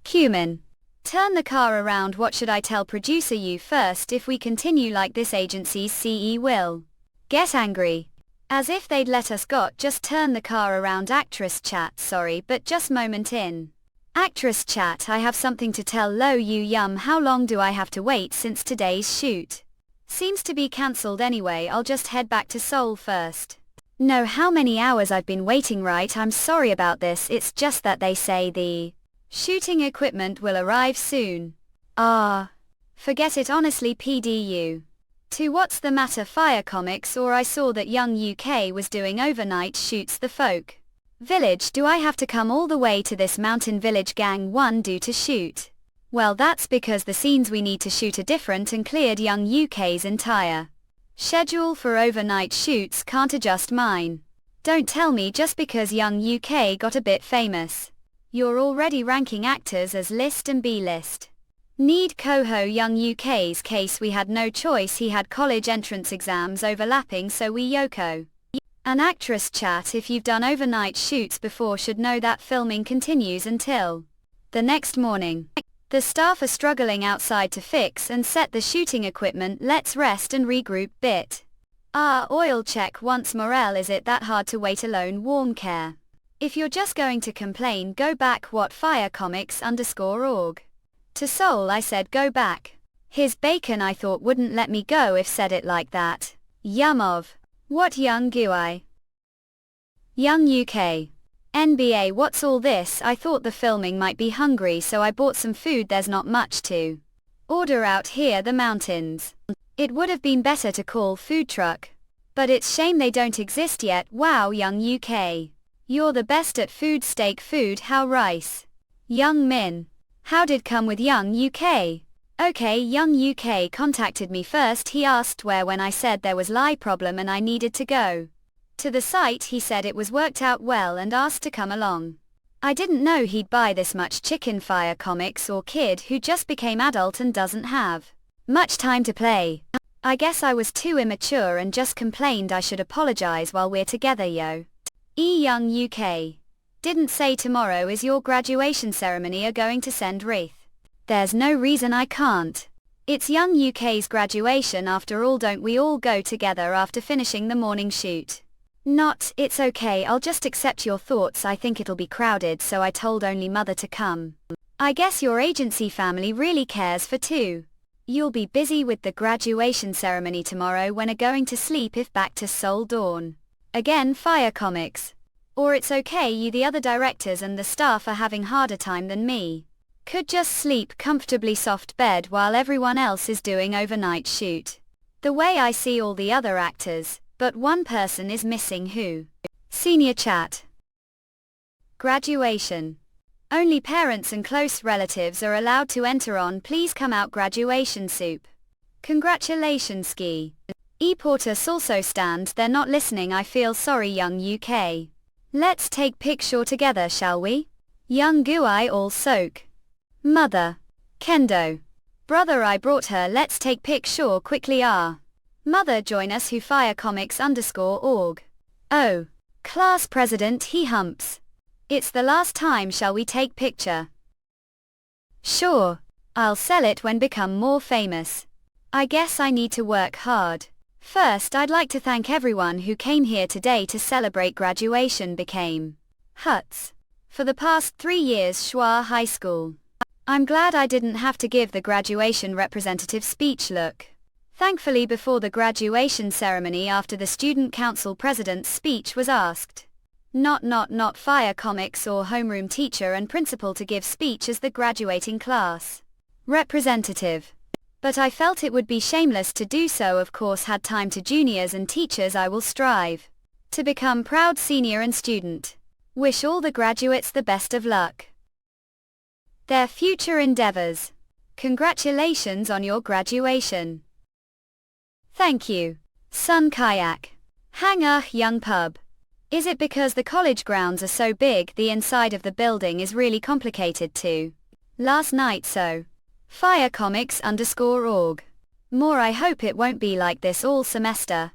Cumin. Turn the car around. What should I tell producer you first? If we continue like this, agency's CE will get angry. As if they'd let us got. Just turn the car around. Actress chat. Sorry, but just moment in. Actress chat, I have something to tell Lo you Yum. How long do I have to wait since today's shoot seems to be cancelled anyway? I'll just head back to Seoul first. Know how many hours I've been waiting, right? I'm sorry about this. It's just that they say the shooting equipment will arrive soon. Ah. Forget it honestly. PDU. To what's the matter? Firecomics, or I saw that Young UK was doing overnight shoots. The folk village. Do I have to come all the way to this mountain village? Gang 1 do to shoot. Well, that's because the scenes we need to shoot are different and cleared Young UK's entire schedule for overnight shoots. Can't adjust mine. Don't tell me just because Young UK got a bit famous. You're already ranking actors as list and B-list. Need Coho. Young UK's case, we had no choice. He had college entrance exams overlapping, so we Yoko. An actress chat, if you've done overnight shoots before should know that filming continues until the next morning. The staff are struggling outside to fix and set the shooting equipment. Let's rest and regroup bit. Oil check once. Morel, is it that hard to wait alone? Warm care. If you're just going to complain, go back. What? Firecomics_org. To Seoul, I said go back. His bacon I thought wouldn't let me go if said it like that. Yum of. What Young Gui? Young UK. NBA, what's all this? I thought the filming might be hungry, so I bought some food. There's not much to order out here. The mountains. It would have been better to call food truck. But it's shame they don't exist yet. Wow, Young UK. You're the best at food. Steak food. How rice? Young Min. How did come with Young UK? Okay, Young UK contacted me first. He asked where when I said there was lie problem and I needed to go to the site. He said it was worked out well and asked to come along. I didn't know he'd buy this much chicken. Firecomics, or kid who just became adult and doesn't have Much time to play. I guess I was too immature and just complained I should apologize while we're together, yo. Young UK. Didn't say tomorrow is your graduation ceremony are going to send wreath. There's no reason I can't. It's Young UK's graduation after all, don't we all go together after finishing the morning shoot? Not, it's okay, I'll just accept your thoughts, I think it'll be crowded, so I told only mother to come. I guess your agency family really cares for two. You'll be busy with the graduation ceremony tomorrow when are going to sleep if back to Seoul dawn. Again fire comics. Or it's okay, you the other directors and the staff are having harder time than me. Could just sleep comfortably soft bed while everyone else is doing overnight shoot. The way I see all the other actors, but one person is missing who? Senior chat. Graduation. Only parents and close relatives are allowed to enter on please come out graduation soup. Congratulations ski. Porter also stand they're not listening I feel sorry Young UK. Let's take picture together shall we? Young Gui all soak. Mother. Kendo. Brother I brought her let's take picture quickly Mother join us who fire comics _org. Oh. Class president he humps. It's the last time shall we take picture? Sure. I'll sell it when become more famous. I guess I need to work hard. First I'd like to thank everyone who came here today to celebrate graduation became Huts. For the past 3 years Schwa High School. I'm glad I didn't have to give the graduation representative speech look. Thankfully before the graduation ceremony after the student council president's speech was asked. Not fire comics or homeroom teacher and principal to give speech as the graduating class representative. But I felt it would be shameless to do so of course had time to juniors and teachers I will strive to become proud senior and student. Wish all the graduates the best of luck. Their future endeavors. Congratulations on your graduation. Thank you. Sun Kayak. Hang young pub. Is it because the college grounds are so big the inside of the building is really complicated too? Last night so. Fire comics _org. More I hope it won't be like this all semester.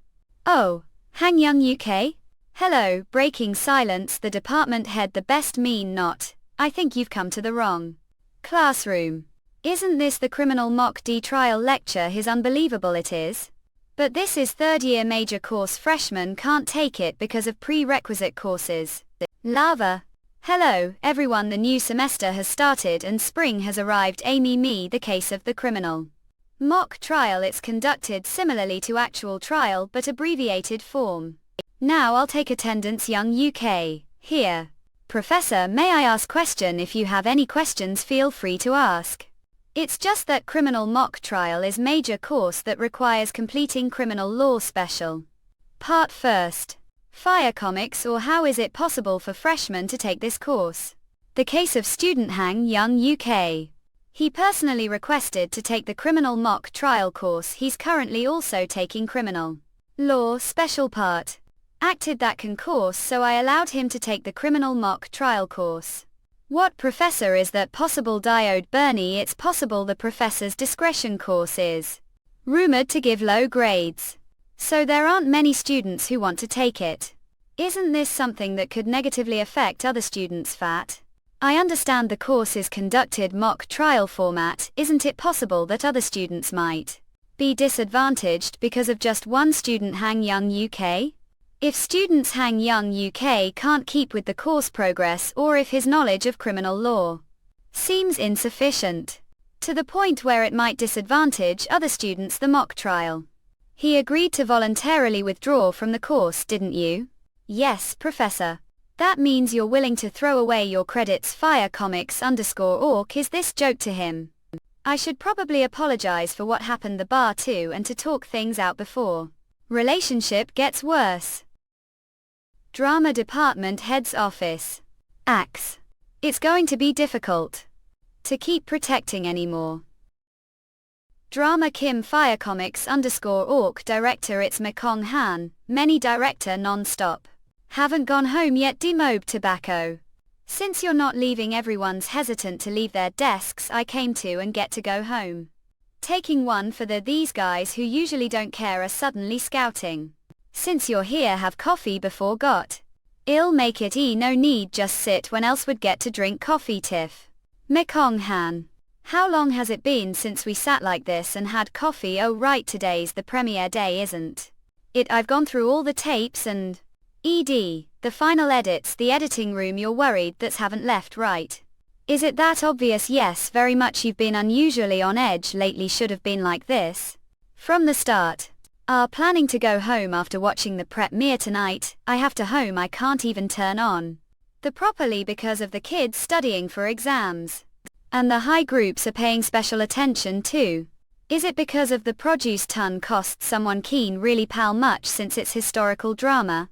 Oh, Hang Young UK? Hello, breaking silence the department head the best mean not, I think you've come to the wrong classroom. Isn't this the criminal mock D trial lecture his unbelievable it is? But this is third year major course freshmen can't take it because of prerequisite courses. Lava. Hello, everyone the new semester has started and spring has arrived Amy me the case of the criminal mock trial it's conducted similarly to actual trial but abbreviated form. Now I'll take attendance Young UK. Here. Professor may I ask question if you have any questions feel free to ask. It's just that criminal mock trial is major course that requires completing criminal law special. Part first. Fire comics or how is it possible for freshmen to take this course? The case of student Hang Young UK. He personally requested to take the criminal mock trial course he's currently also taking criminal law special part. Acted that can course so I allowed him to take the criminal mock trial course. What professor is that possible diode Bernie it's possible the professor's discretion course is rumored to give low grades. So there aren't many students who want to take it. Isn't this something that could negatively affect other students fat? I understand the course is conducted mock trial format, isn't it possible that other students might be disadvantaged because of just one student Hang Young UK? If students Hang Young UK can't keep with the course progress or if his knowledge of criminal law seems insufficient to the point where it might disadvantage other students the mock trial. He agreed to voluntarily withdraw from the course, didn't you? Yes, Professor. That means you're willing to throw away your credits fire comics _org is this joke to him. I should probably apologize for what happened the bar too and to talk things out before relationship gets worse. Drama Department Head's Office. Axe. It's going to be difficult to keep protecting anymore. Drama Kim Fire Comics _org Director it's Mekong Han, many director non-stop. Haven't gone home yet demob tobacco. Since you're not leaving everyone's hesitant to leave their desks I came to and get to go home. Taking one for these guys who usually don't care are suddenly scouting. Since you're here, have coffee before got. I'll make it no need just sit when else would get to drink coffee tiff. Mekong Han. How long has it been since we sat like this and had coffee? Oh right, today's the premiere day, isn't it? I've gone through all the tapes and the final edits, the editing room. You're worried that's haven't left, right? Is it that obvious? Yes, very much. You've been unusually on edge lately. Should have been like this from the start. Planning to go home after watching the premiere tonight. I have to home. I can't even turn on the properly because of the kids studying for exams. And the high groups are paying special attention too. Is it because of the produce ton cost? Someone keen really pal much since it's historical drama.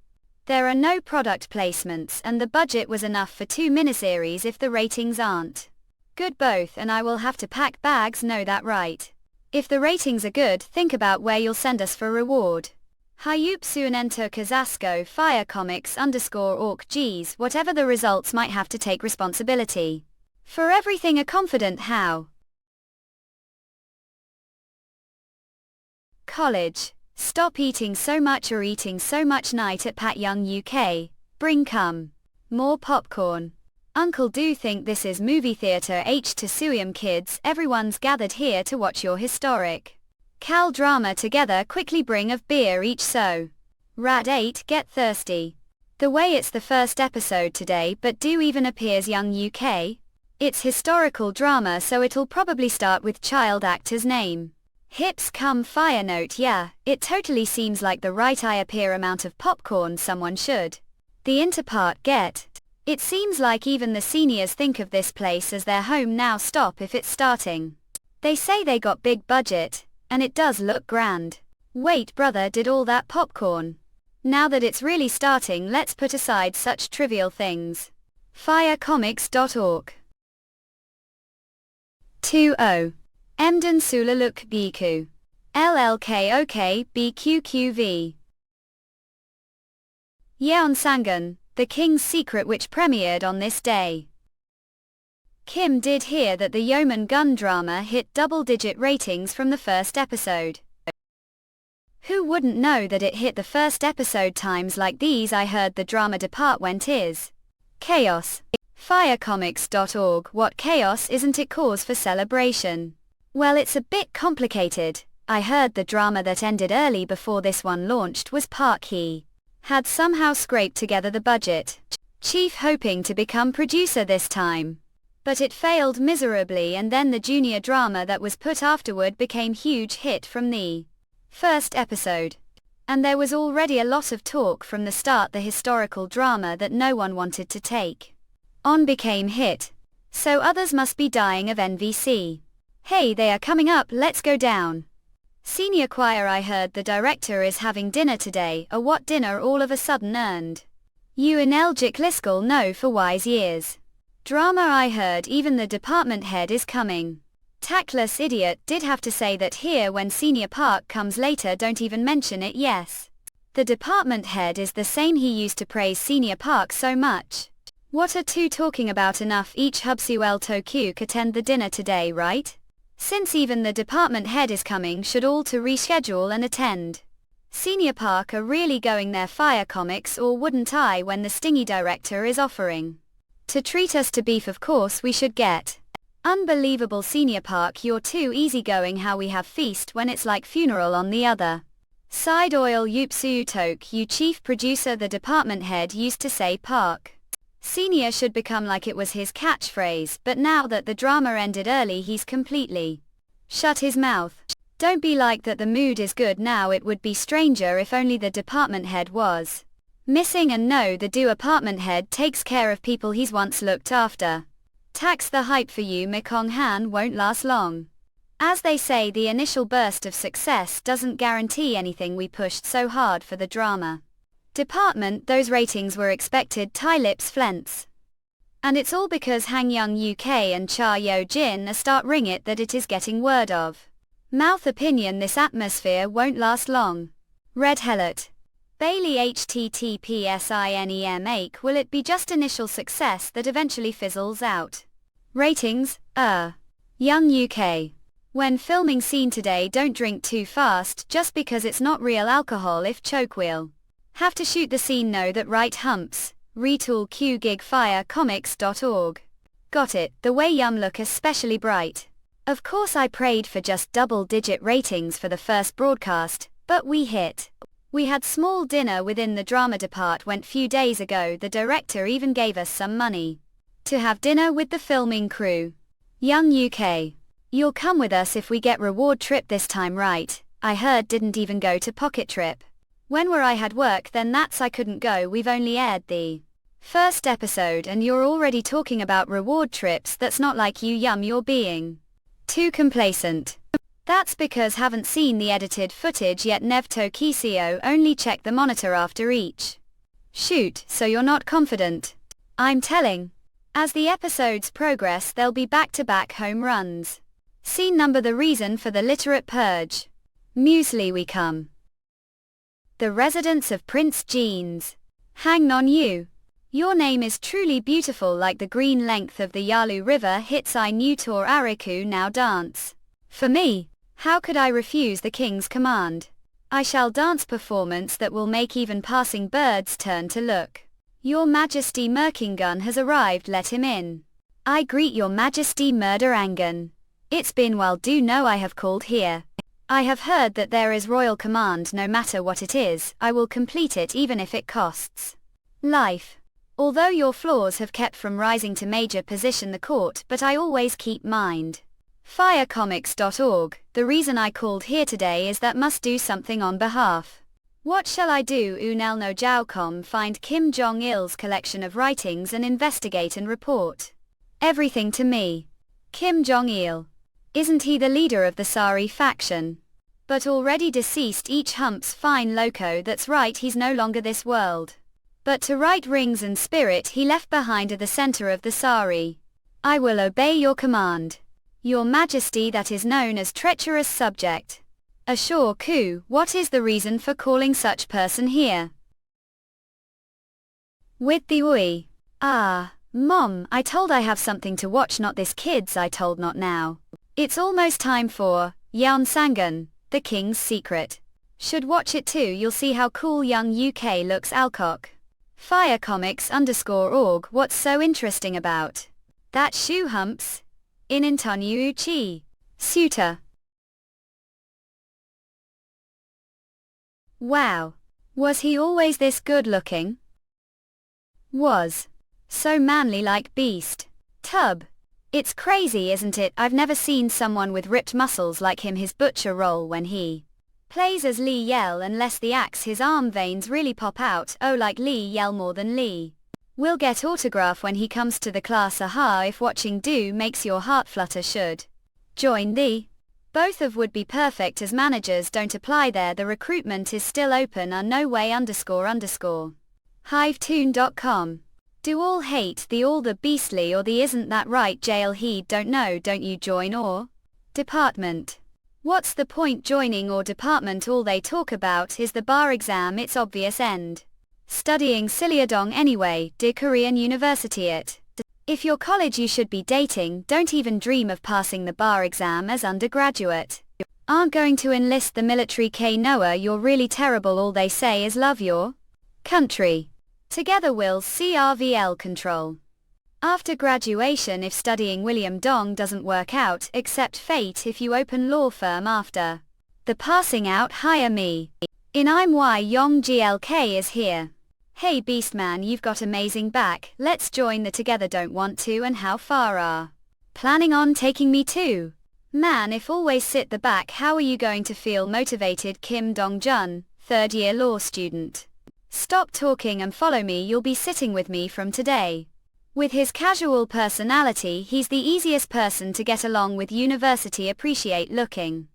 There are no product placements and the budget was enough for 2 miniseries if the ratings aren't good both, and I will have to pack bags, know that right? If the ratings are good, think about where you'll send us for reward. Hayup Suanento Kazasko Fire Comics _org Gs. Whatever the results, might have to take responsibility for everything. A confident how. College. Stop eating so much or eating so much. Night at Pat Young UK. Bring come more popcorn. Uncle, do think this is movie theatre H to Suium kids. Everyone's gathered here to watch your historic Cal drama together. Quickly bring of beer each so Rat 8 get thirsty. The way it's the first episode today, but do even appears Young UK. It's historical drama, so it'll probably start with child actor's name. Hips come fire note. Yeah, it totally seems like the right I appear amount of popcorn someone should the interpart get. It seems like even the seniors think of this place as their home now. Stop if it's starting. They say they got big budget, and it does look grand. Wait, brother, did all that popcorn? Now that it's really starting, let's put aside such trivial things. Firecomics.org 20. Emden Sulaluk Biku. LLKOK BQQV. Yeon Sangun, The King's Secret, which premiered on this day. Kim did hear that the Yeoman Gun drama hit double-digit ratings from the first episode. Who wouldn't know that it hit the first episode? Times like these I heard the drama department is chaos. Firecomics.org. What chaos? Isn't it cause for celebration? Well, it's a bit complicated. I heard the drama that ended early before this one launched was Park Hee had somehow scraped together the budget, chief hoping to become producer this time. But it failed miserably, and then the junior drama that was put afterward became huge hit from the first episode. And there was already a lot of talk from the start. The historical drama that no one wanted to take on became hit. So others must be dying of NVC. Hey, they are coming up, let's go down. Senior choir. I heard the director is having dinner today. What dinner all of a sudden earned you an Elgic Liskell? No, for wise years. Drama. I heard even the department head is coming. Tactless idiot. Did have to say that here when Senior Park comes later. Don't even mention it. Yes. The department head is the same he used to praise Senior Park so much. What are two talking about? Enough. Each Hubsuel Tokuk attend the dinner today, right? Since even the department head is coming, should all to reschedule and attend. Senior Park are really going there. Fire Comics, or wouldn't I, when the stingy director is offering to treat us to beef? Of course we should get. Unbelievable. Senior Park, you're too easygoing. How we have feast when it's like funeral on the other side. Oil Yupsu Tok, you chief producer. The department head used to say Park Senior should become like it was his catchphrase, but now that the drama ended early he's completely shut his mouth. Don't be like that. The mood is good now. It would be stranger if only the department head was missing, and no, the department head takes care of people he's once looked after. Tax the hype for you. Mekong Han won't last long. As they say, the initial burst of success doesn't guarantee anything. We pushed so hard for the drama department, those ratings were expected. Thai lips flents. And it's all because Hang Young UK and Cha Yo Jin are start ring it that it is getting word of mouth opinion. This atmosphere won't last long. Red Hellet. Bailey HTTPSINEM. Will it be just initial success that eventually fizzles out? Ratings, Young UK. When filming scene today, don't drink too fast just because it's not real alcohol if choke wheel. Have to shoot the scene, know that right humps. Retool Q gig firecomics.org. Got it, the way yum look especially bright. Of course I prayed for just double-digit ratings for the first broadcast, but we hit. We had small dinner within the drama depart went few days ago, the director even gave us some money to have dinner with the filming crew. Young UK. You'll come with us if we get reward trip this time, right? I heard didn't even go to pocket trip. When were I had work then that's I couldn't go, we've only aired the first episode and you're already talking about reward trips, that's not like you yum, you're being too complacent. That's because haven't seen the edited footage yet, Nevto Kisio, only check the monitor after each shoot, so you're not confident. I'm telling. As the episodes progress there'll be back-to-back home runs. Scene number, the reason for the literate purge. Muesli we come. The residence of Prince Jeans. Hang on you. Your name is truly beautiful like the green length of the Yalu River hits I knew Tor Ariku now dance. For me, how could I refuse the king's command? I shall dance performance that will make even passing birds turn to look. Your Majesty Merkingun has arrived, let him in. I greet your Majesty Murder Angan. It's been while, do know I have called here. I have heard that there is royal command, no matter what it is, I will complete it even if it costs life. Although your flaws have kept from rising to major position the court, but I always keep mind. Firecomics.org, the reason I called here today is that must do something on behalf. What shall I do? Unel no Jaocom, find Kim Jong-il's collection of writings and investigate and report everything to me. Kim Jong-il. Isn't he the leader of the Sari faction? But already deceased, each humps fine loco, that's right, he's no longer this world. But to right rings and spirit he left behind at the center of the Sari. I will obey your command. Your Majesty, that is known as treacherous subject. Assure Ku, what is the reason for calling such person here? With the Ui. Ah, Mom, I told I have something to watch, not this kids, I told not now. It's almost time for Yeon Sangun, the King's Secret. Should watch it too, you'll see how cool young UK looks. Alcock. Firecomics_org, what's so interesting about that shoe humps? In Intonyu Uchi. Suitor. Wow. Was he always this good looking? Was. So manly like beast. Tub. It's crazy, isn't it? I've never seen someone with ripped muscles like him. His butcher role when he plays as Lee Yell, unless the axe, his arm veins really pop out. Oh, like Lee Yell more than Lee. We'll get autograph when he comes to the class. Aha, if watching do makes your heart flutter, should join the both of would be perfect as managers. Don't apply there, the recruitment is still open. No way __. Hivetune.com. Do all hate the all the beastly or the isn't that right jail heed? Don't know, don't you join or department? What's the point joining or department? All they talk about is the bar exam, its obvious end. Studying Siliadong anyway, dear Korean University it. If your college you should be dating, don't even dream of passing the bar exam as undergraduate. Aren't going to enlist the military. K Noah, you're really terrible. All they say is love your country. Together will CRVL control. After graduation, if studying William Dong doesn't work out, accept fate if you open law firm after the passing out, hire me. In I'm Y Yong GLK is here. Hey Beastman, you've got amazing back, let's join the together. Don't want to, and how far are planning on taking me to? Man, if always sit the back, how are you going to feel motivated? Kim Dong-jun, third year law student. Stop talking and follow me, you'll be sitting with me from today. With his casual personality, he's the easiest person to get along with. University, appreciate looking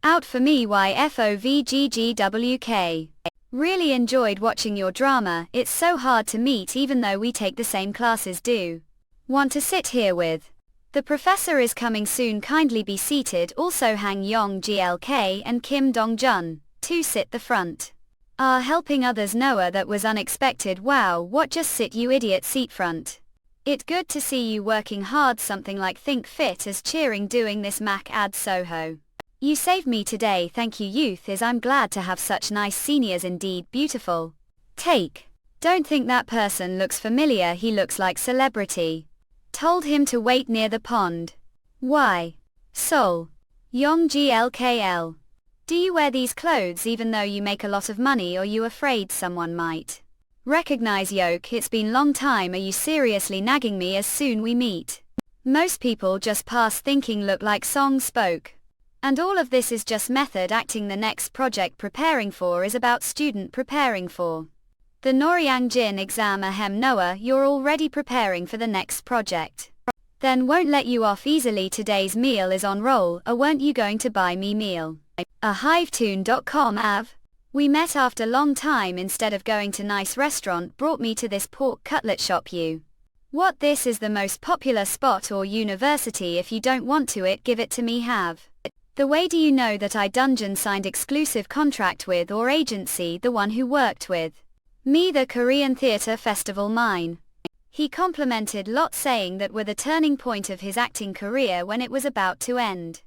out for me. YFOVGGWK. Really enjoyed watching your drama, it's so hard to meet even though we take the same classes. Do want to sit here with the professor is coming soon, kindly be seated. Also Hang Yong GLK and Kim Dong-jun, to sit the front. Are helping others. Noah, that was unexpected. Wow, what, just sit you idiot, seat front. It good to see you working hard, something like think fit as cheering doing this Mac ad Soho. You saved me today, thank you youth is I'm glad to have such nice seniors indeed beautiful. Take. Don't think that person looks familiar, he looks like celebrity. Told him to wait near the pond. Why? Sol. Yong glkl. Do you wear these clothes even though you make a lot of money, or you afraid someone might recognize yoke? It's been long time, are you seriously nagging me as soon we meet? Most people just pass thinking look like song spoke. And all of this is just method acting. The next project preparing for is about student preparing for the Noryang Jin exam. Ahem Noah, you're already preparing for the next project. Then won't let you off easily. Today's meal is on roll, or weren't you going to buy me meal? A hivetune.com av. We met after long time, instead of going to nice restaurant brought me to this pork cutlet shop. You what, this is the most popular spot or university? If you don't want to it, give it to me. Have the way. Do you know that I Dungeon signed exclusive contract with or agency, the one who worked with me the Korean Theatre Festival mine. He complimented lot, saying that were the turning point of his acting career when it was about to end.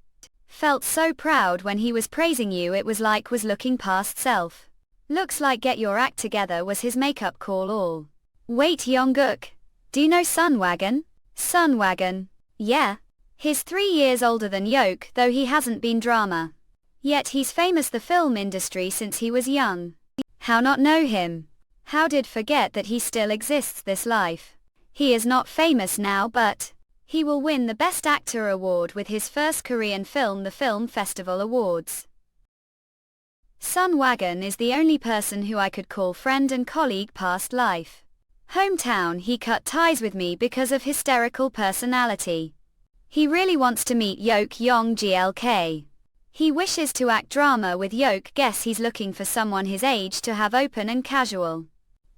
Felt so proud when he was praising you, it was like was looking past self. Looks like get your act together was his makeup call all. Wait, Yongguk. Do you know Sunwagon? Sunwagon. Yeah. He's 3 years older than Yoke, though he hasn't been drama. Yet he's famous the film industry since he was young. How not know him? How did forget that he still exists this life? He is not famous now, but he will win the Best Actor award with his first Korean film, the Film Festival Awards. Sunwagon is the only person who I could call friend and colleague past life. Hometown, he cut ties with me because of hysterical personality. He really wants to meet Yoke Yong glk. He wishes to act drama with Yoke. Guess he's looking for someone his age to have open and casual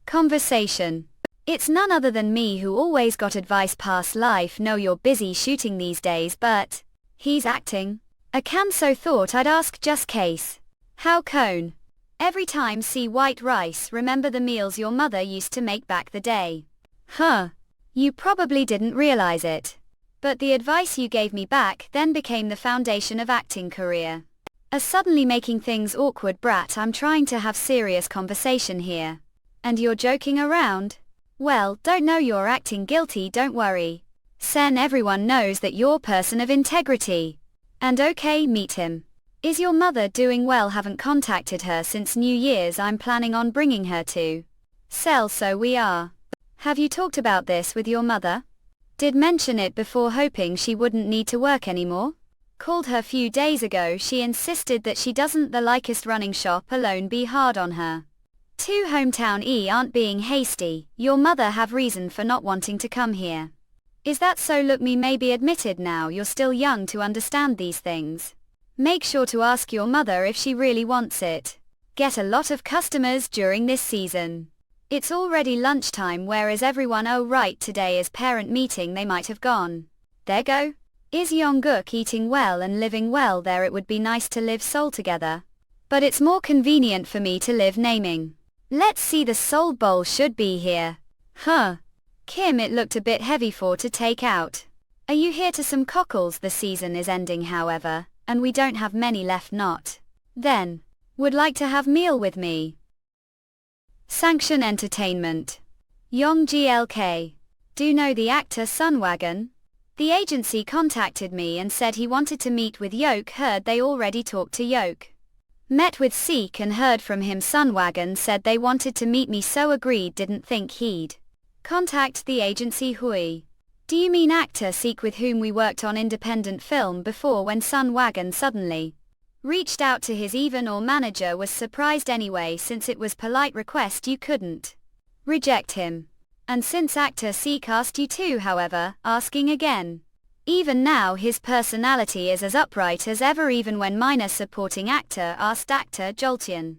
conversation. It's none other than me who always got advice past life. Know you're busy shooting these days, but he's acting. I can so thought I'd ask just case. How cone? Every time see white rice, remember the meals your mother used to make back the day. Huh. You probably didn't realize it. But the advice you gave me back then became the foundation of acting career. As suddenly making things awkward, brat, I'm trying to have serious conversation here. And you're joking around? Well, don't know you're acting guilty, don't worry. Sen, everyone knows that you're person of integrity. And okay, meet him. Is your mother doing well? Haven't contacted her since New Year's. I'm planning on bringing her to Cell, so we are. Have you talked about this with your mother? Did mention it before, hoping she wouldn't need to work anymore. Called her few days ago, she insisted that she doesn't the likest running shop alone be hard on her. 2 hometown aren't being hasty, your mother have reason for not wanting to come here. Is that so? Look, me maybe admitted now, you're still young to understand these things. Make sure to ask your mother if she really wants it. Get a lot of customers during this season. It's already lunchtime, where is everyone? Oh right, today is parent meeting, they might have gone. There go. Is Yongguk eating well and living well there? It would be nice to live Seoul together. But it's more convenient for me to live naming. Let's see, the Seoul bowl should be here. Huh. Kim, it looked a bit heavy for to take out. Are you here to some cockles? The season is ending however, and we don't have many left. Not. Then. Would like to have meal with me. Sanction Entertainment. Yong glk. Do know the actor Sunwagon? The agency contacted me and said he wanted to meet with Yoke. Heard they already talked to Yoke. Met with Seek and heard from him. Sunwagon said they wanted to meet me, so agreed. Didn't think he'd contact the agency. Hui. Do you mean actor Seek, with whom we worked on independent film before? When Sunwagon suddenly reached out to his even or manager, was surprised anyway, since it was polite request, you couldn't reject him. And since actor Seek asked you to, however, asking again. Even now his personality is as upright as ever, even when minor supporting actor asked actor Joltian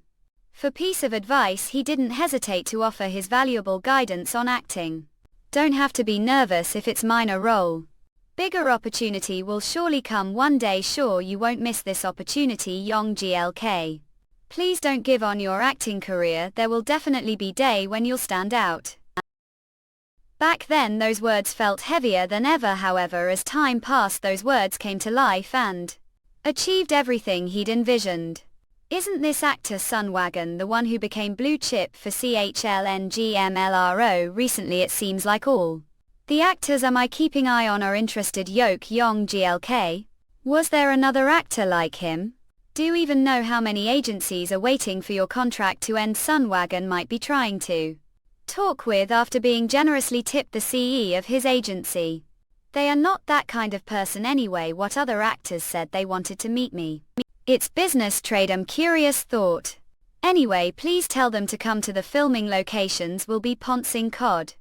for piece of advice, he didn't hesitate to offer his valuable guidance on acting. Don't have to be nervous if it's minor role. Bigger opportunity will surely come one day, sure you won't miss this opportunity. Yong glk. Please don't give on your acting career, there will definitely be day when you'll stand out. Back then those words felt heavier than ever. However, as time passed, those words came to life and achieved everything he'd envisioned. Isn't this actor Sun Wagon the one who became blue chip for CHLNGMLRO recently? It seems like all the actors am I keeping eye on are interested. Yok Yong GLK. Was there another actor like him? Do you even know how many agencies are waiting for your contract to end? Sun Wagon might be trying to talk with after being generously tipped the CE of his agency. They are not that kind of person anyway. What other actors said they wanted to meet me? It's business trade. Curious thought. Anyway, please tell them to come to the filming locations. Will be Ponsing Cod.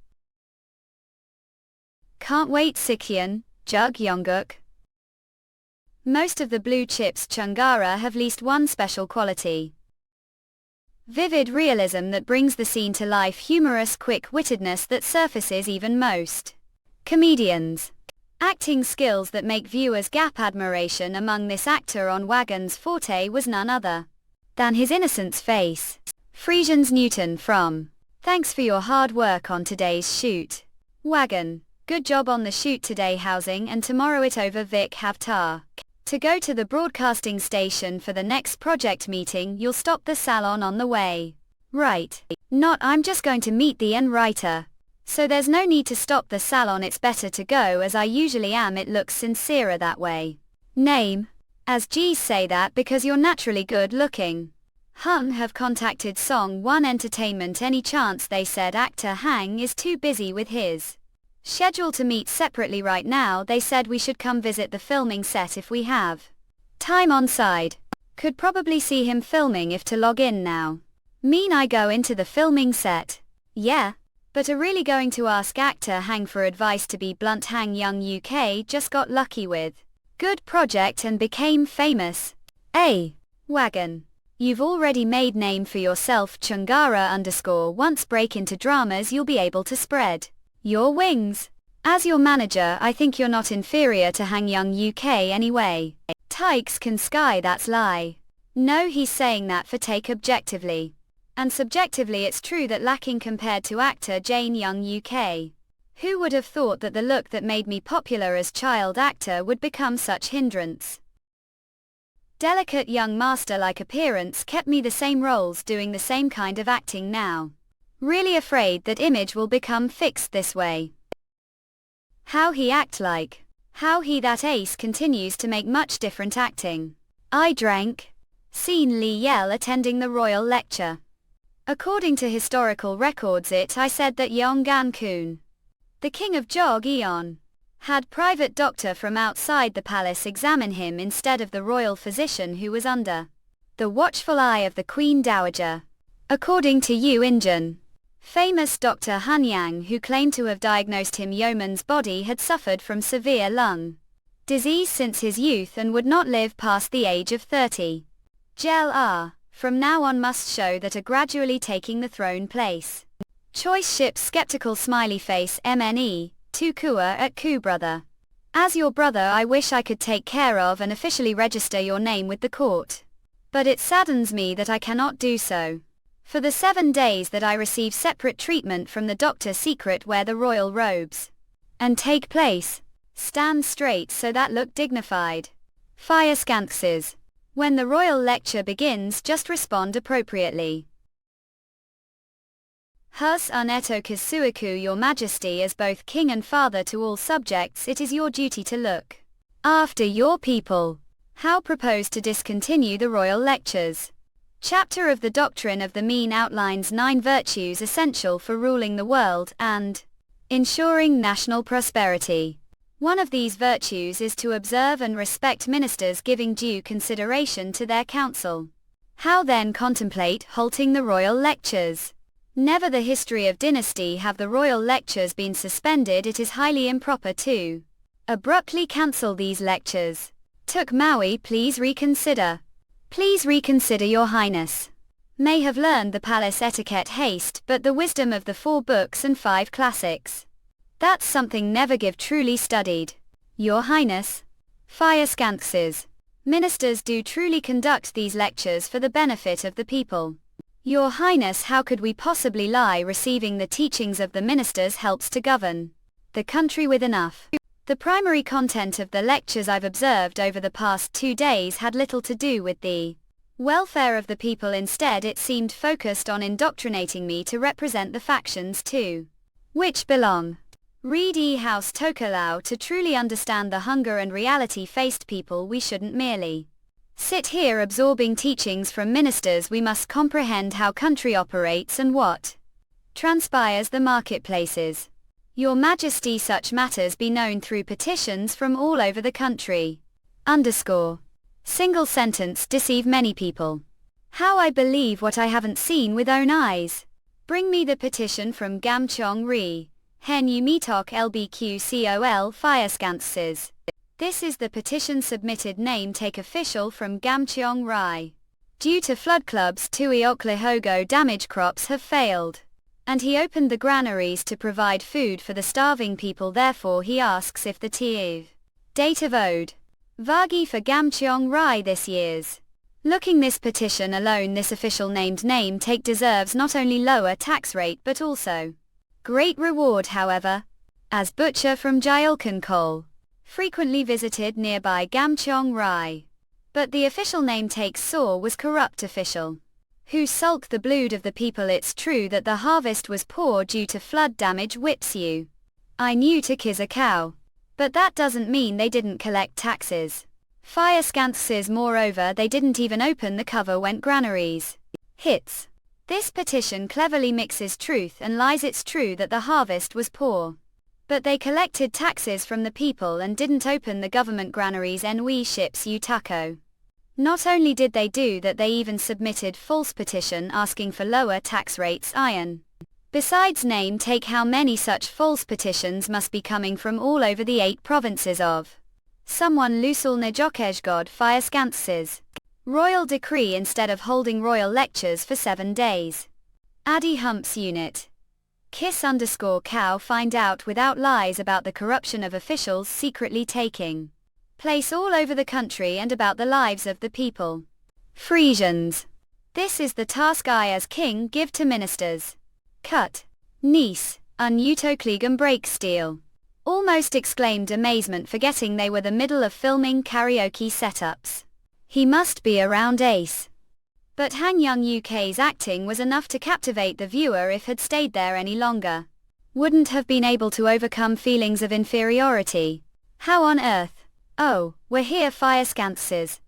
Can't wait. Sikhyun, Jug Yongguk. Most of the blue chips Chungara have at least one special quality. Vivid realism that brings the scene to life, humorous quick-wittedness that surfaces even most comedians, acting skills that make viewers gap. Admiration among this actor on Wagon's forte was none other than his innocence face. Frisians Newton from Thanks for your hard work on today's shoot. Wagon, good job on the shoot today. Housing and tomorrow it over. Vic Havtar. To go to the broadcasting station for the next project meeting. You'll stop the salon on the way. Right. Not I'm just going to meet the writer. So there's no need to stop the salon. It's better to go as I usually am. It looks sincerer that way. Name. As G's say that because you're naturally good looking. Hun have contacted Song 1 Entertainment. Any chance? They said actor Hang is too busy with his schedule to meet separately right now. They said we should come visit the filming set if we have time on side. Could probably see him filming if to log in now. Mean I go into the filming set? Yeah. But are really going to ask actor Hang for advice? To be blunt, Hang Young UK just got lucky with good project and became famous. Wagon. You've already made name for yourself. Chungara _ once break into dramas you'll be able to spread your wings. As your manager I think you're not inferior to Hang Young UK anyway. Tykes can sky, that's lie. No, he's saying that for take objectively. And subjectively it's true that lacking compared to actor Jane Young UK. Who would have thought that the look that made me popular as child actor would become such hindrance? Delicate young master-like appearance kept me the same roles doing the same kind of acting now. Really afraid that image will become fixed this way. How he act like. How he that ace continues to make much different acting. I drank. Seen Lee Yell attending the royal lecture. According to historical records I said that Yonggan Kun, the king of Jog-eon, had private doctor from outside the palace examine him instead of the royal physician who was under the watchful eye of the Queen Dowager. According to Yu Injun, famous Dr. Hunyang, who claimed to have diagnosed him, Yeoman's body had suffered from severe lung disease since his youth and would not live past the age of 30. Gel from now on must show that are gradually taking the throne place. Choice ships skeptical smiley face MNE, to Kua at Ku brother. As your brother I wish I could take care of and officially register your name with the court. But it saddens me that I cannot do so. For the 7 days that I receive separate treatment from the doctor secret where the royal robes and take place. Stand straight so that look dignified. Fire scanxes. When the royal lecture begins just respond appropriately. Hus uneto kisuiku, your majesty, as both king and father to all subjects it is your duty to look after your people. How propose to discontinue the royal lectures? Chapter of the Doctrine of the Mean outlines 9 virtues essential for ruling the world and ensuring national prosperity. One of these virtues is to observe and respect ministers, giving due consideration to their counsel. How then contemplate halting the royal lectures? Never the history of dynasty have the royal lectures been suspended. It is highly improper to abruptly cancel these lectures. Took Maui, please reconsider. Please reconsider, your highness. May have learned the palace etiquette haste, but the wisdom of the 4 books and 5 classics. That's something never give truly studied. Your highness. Fire scanxes. Ministers do truly conduct these lectures for the benefit of the people. Your Highness, how could we possibly lie? Receiving the teachings of the ministers helps to govern the country with enough. The primary content of the lectures I've observed over the past 2 days had little to do with the welfare of the people. Instead, it seemed focused on indoctrinating me to represent the factions to which belong. Read E. House Tokelau. To truly understand the hunger and reality faced people, we shouldn't merely sit here absorbing teachings from ministers. We must comprehend how country operates and what transpires the marketplaces. Your Majesty, such matters be known through petitions from all over the country. Single sentence deceive many people. How I believe what I haven't seen with own eyes. Bring me the petition from Gamcheong Ri. Hen Yu Mitok LBQCOL Firescances. This is the petition submitted. Name take official from Gamcheong Ri. Due to flood clubs, Tui Oklihogo damage crops have failed. And he opened the granaries to provide food for the starving people. Therefore he asks if the Tiv date of ode Vagi for Gamcheong Ri this year's. Looking this petition alone, this official named name take deserves not only lower tax rate but also great reward. However, as butcher from Jyolkan Kol frequently visited nearby Gamcheong Ri. But the official name take saw was corrupt official who sulked the blood of the people. It's true that the harvest was poor due to flood damage. Whips you. I knew to kiss a cow. But that doesn't mean they didn't collect taxes. Firescances. Moreover, they didn't even open the cover when granaries hits. This petition cleverly mixes truth and lies. It's true that the harvest was poor. But they collected taxes from the people and didn't open the government granaries. Nwe ships Utako. Not only did they do that, they even submitted false petition asking for lower tax rates. Iron. Besides, name take how many such false petitions must be coming from all over the 8 provinces of someone Lusul Najokeshgod Firescances. Royal decree instead of holding royal lectures for 7 days. Addy Humps Unit. Kiss_cow find out without lies about the corruption of officials secretly taking place all over the country and about the lives of the people. Frisians. This is the task I as king give to ministers. Cut. Niece. Unutokligum break steel. Almost exclaimed amazement, forgetting they were the middle of filming karaoke setups. He must be around ace. But Han Young UK's acting was enough to captivate the viewer. If had stayed there any longer, wouldn't have been able to overcome feelings of inferiority. How on earth? Oh, we're here. Firescances.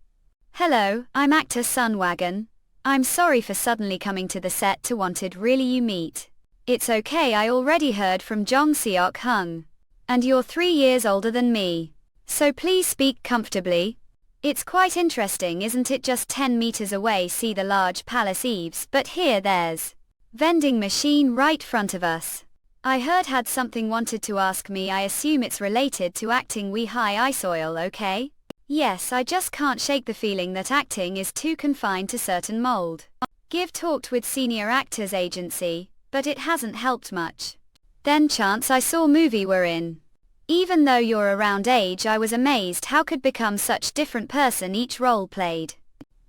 Hello, I'm actor Sunwagon. I'm sorry for suddenly coming to the set to wanted really you meet. It's okay, I already heard from Jong Seok Hung. And you're 3 years older than me. So please speak comfortably. It's quite interesting, isn't it? Just 10 meters away see the large palace eaves, but here there's vending machine right front of us. I heard had something wanted to ask me. I assume it's related to acting. We high ice oil, okay? Yes, I just can't shake the feeling that acting is too confined to certain mold. Give talked with senior actors agency, but it hasn't helped much. Then chance I saw movie we're in. Even though you're around age, I was amazed how could become such different person each role played.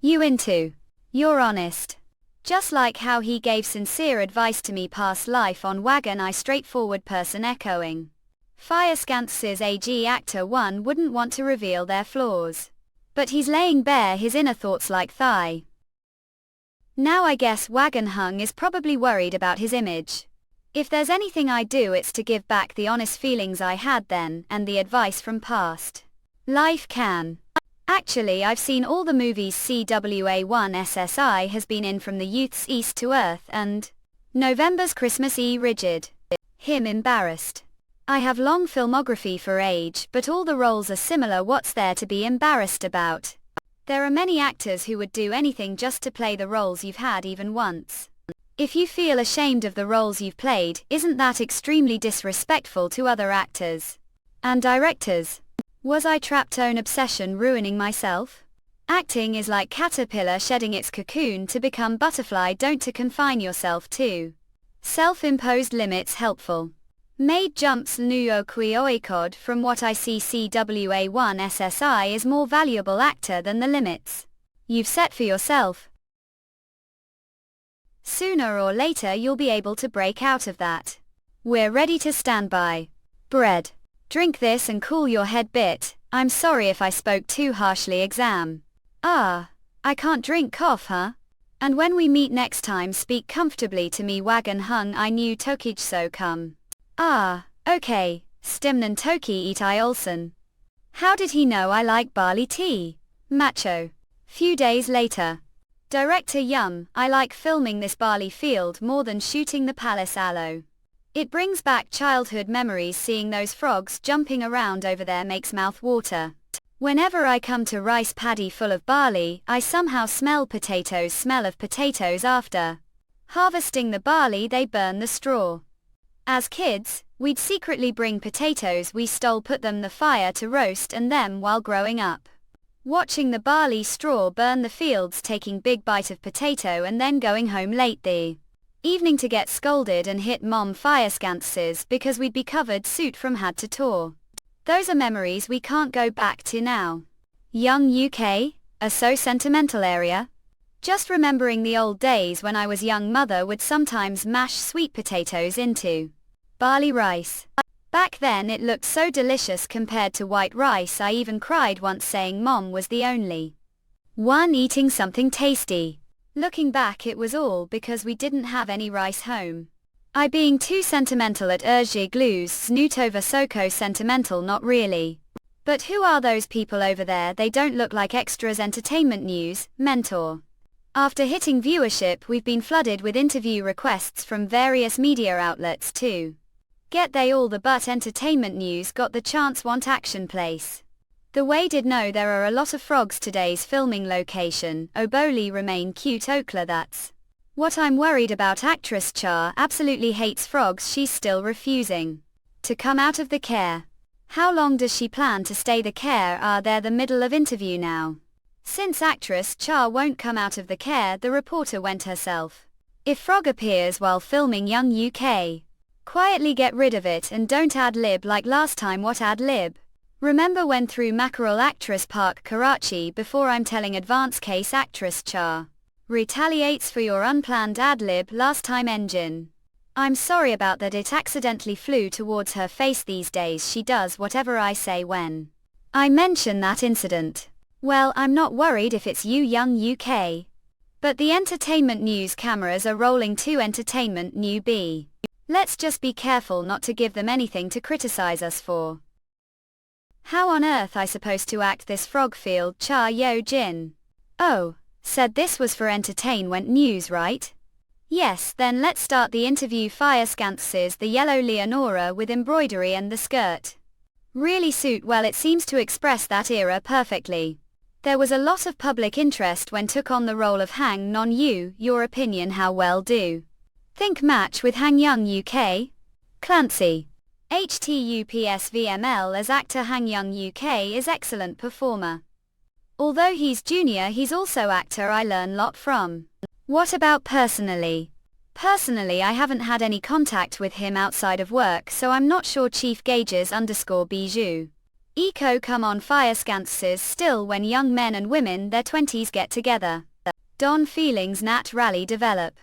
You into. You're honest. Just like how he gave sincere advice to me past life on Wagon, I straightforward person echoing. Firescances AG actor 1 wouldn't want to reveal their flaws. But he's laying bare his inner thoughts like thigh. Now I guess Wagon Hung is probably worried about his image. If there's anything I do, it's to give back the honest feelings I had then and the advice from past life. Can. Actually, I've seen all the movies CWA1 SSI has been in, from the Youth's East to Earth and November's Christmas E. Rigid. Him embarrassed. I have long filmography for age, but all the roles are similar. What's there to be embarrassed about? There are many actors who would do anything just to play the roles you've had even once. If you feel ashamed of the roles you've played, isn't that extremely disrespectful to other actors and directors? Was I trapped own obsession ruining myself? Acting is like caterpillar shedding its cocoon to become butterfly. Don't to confine yourself to self-imposed limits. Helpful. Made jumps nuo qui oikod. From what I see, CWA1 SSI is more valuable actor than the limits you've set for yourself. Sooner or later you'll be able to break out of that. We're ready to stand by. Bread. Drink this and cool your head bit. I'm sorry if I spoke too harshly exam. Ah, I can't drink cough, huh? And when we meet next time speak comfortably to me wagon hung I knew tokij so come. Ah, okay, stimnen toki eat I Olsen. How did he know I like barley tea? Macho. Few days later. Director Yum, I like filming this barley field more than shooting the palace aloe. It brings back childhood memories. Seeing those frogs jumping around over there makes mouth water. Whenever I come to rice paddy full of barley, I somehow smell potatoes. Smell of potatoes after harvesting the barley. They burn the straw. As kids, we'd secretly bring potatoes we stole, put them the fire to roast and them while growing up. Watching the barley straw burn the fields, taking big bite of potato and then going home late the evening to get scolded and hit mom fire scances because we'd be covered suit from head to toe. Those are memories we can't go back to now. Young UK, a so sentimental area. Just remembering the old days when I was young. Mother would sometimes mash sweet potatoes into barley rice. Back then it looked so delicious compared to white rice. I even cried once saying Mom was the only one eating something tasty. Looking back it was all because we didn't have any rice home. I being too sentimental at Urge Glues Snutova Soko sentimental not really. But who are those people over there? They don't look like extras. Entertainment news, mentor. After hitting viewership we've been flooded with interview requests from various media outlets too. Get they all the but entertainment news got the chance. Want action place. The way did know there are a lot of frogs. Today's filming location, Oboli remain cute Okla. That's what I'm worried about. Actress Cha absolutely hates frogs. She's still refusing to come out of the care. How long does she plan to stay the care? They're the middle of interview now. Since actress Cha won't come out of the care, the reporter went herself. If frog appears while filming Young UK, quietly get rid of it and don't ad lib like last time. What ad lib? Remember when through mackerel actress Park Karachi? Before I'm telling advance case actress Cha retaliates for your unplanned ad lib last time. Engine. I'm sorry about that, it accidentally flew towards her face. These days she does whatever I say when I mention that incident. Well, I'm not worried if it's you Young UK. But the entertainment news cameras are rolling too. Entertainment new B. Let's just be careful not to give them anything to criticize us for. How on earth I supposed to act this frog field? Cha Yo Jin. Oh, said this was for entertainment news, right? Yes, then let's start the interview. Fire scances the yellow Leonora with embroidery and the skirt really suit well. It seems to express that era perfectly. There was a lot of public interest when took on the role of Hang Non Yu. Your opinion, how well do think match with Hang Young UK? Clancy. HTUPSVML as actor. Hang Young UK is excellent performer. Although he's junior, he's also actor I learn lot from. What about personally? Personally I haven't had any contact with him outside of work, so I'm not sure. Chief Gauges _Bijou. Eco come on fire scances still when young men and women their 20s get together. Don feelings Nat rally develop.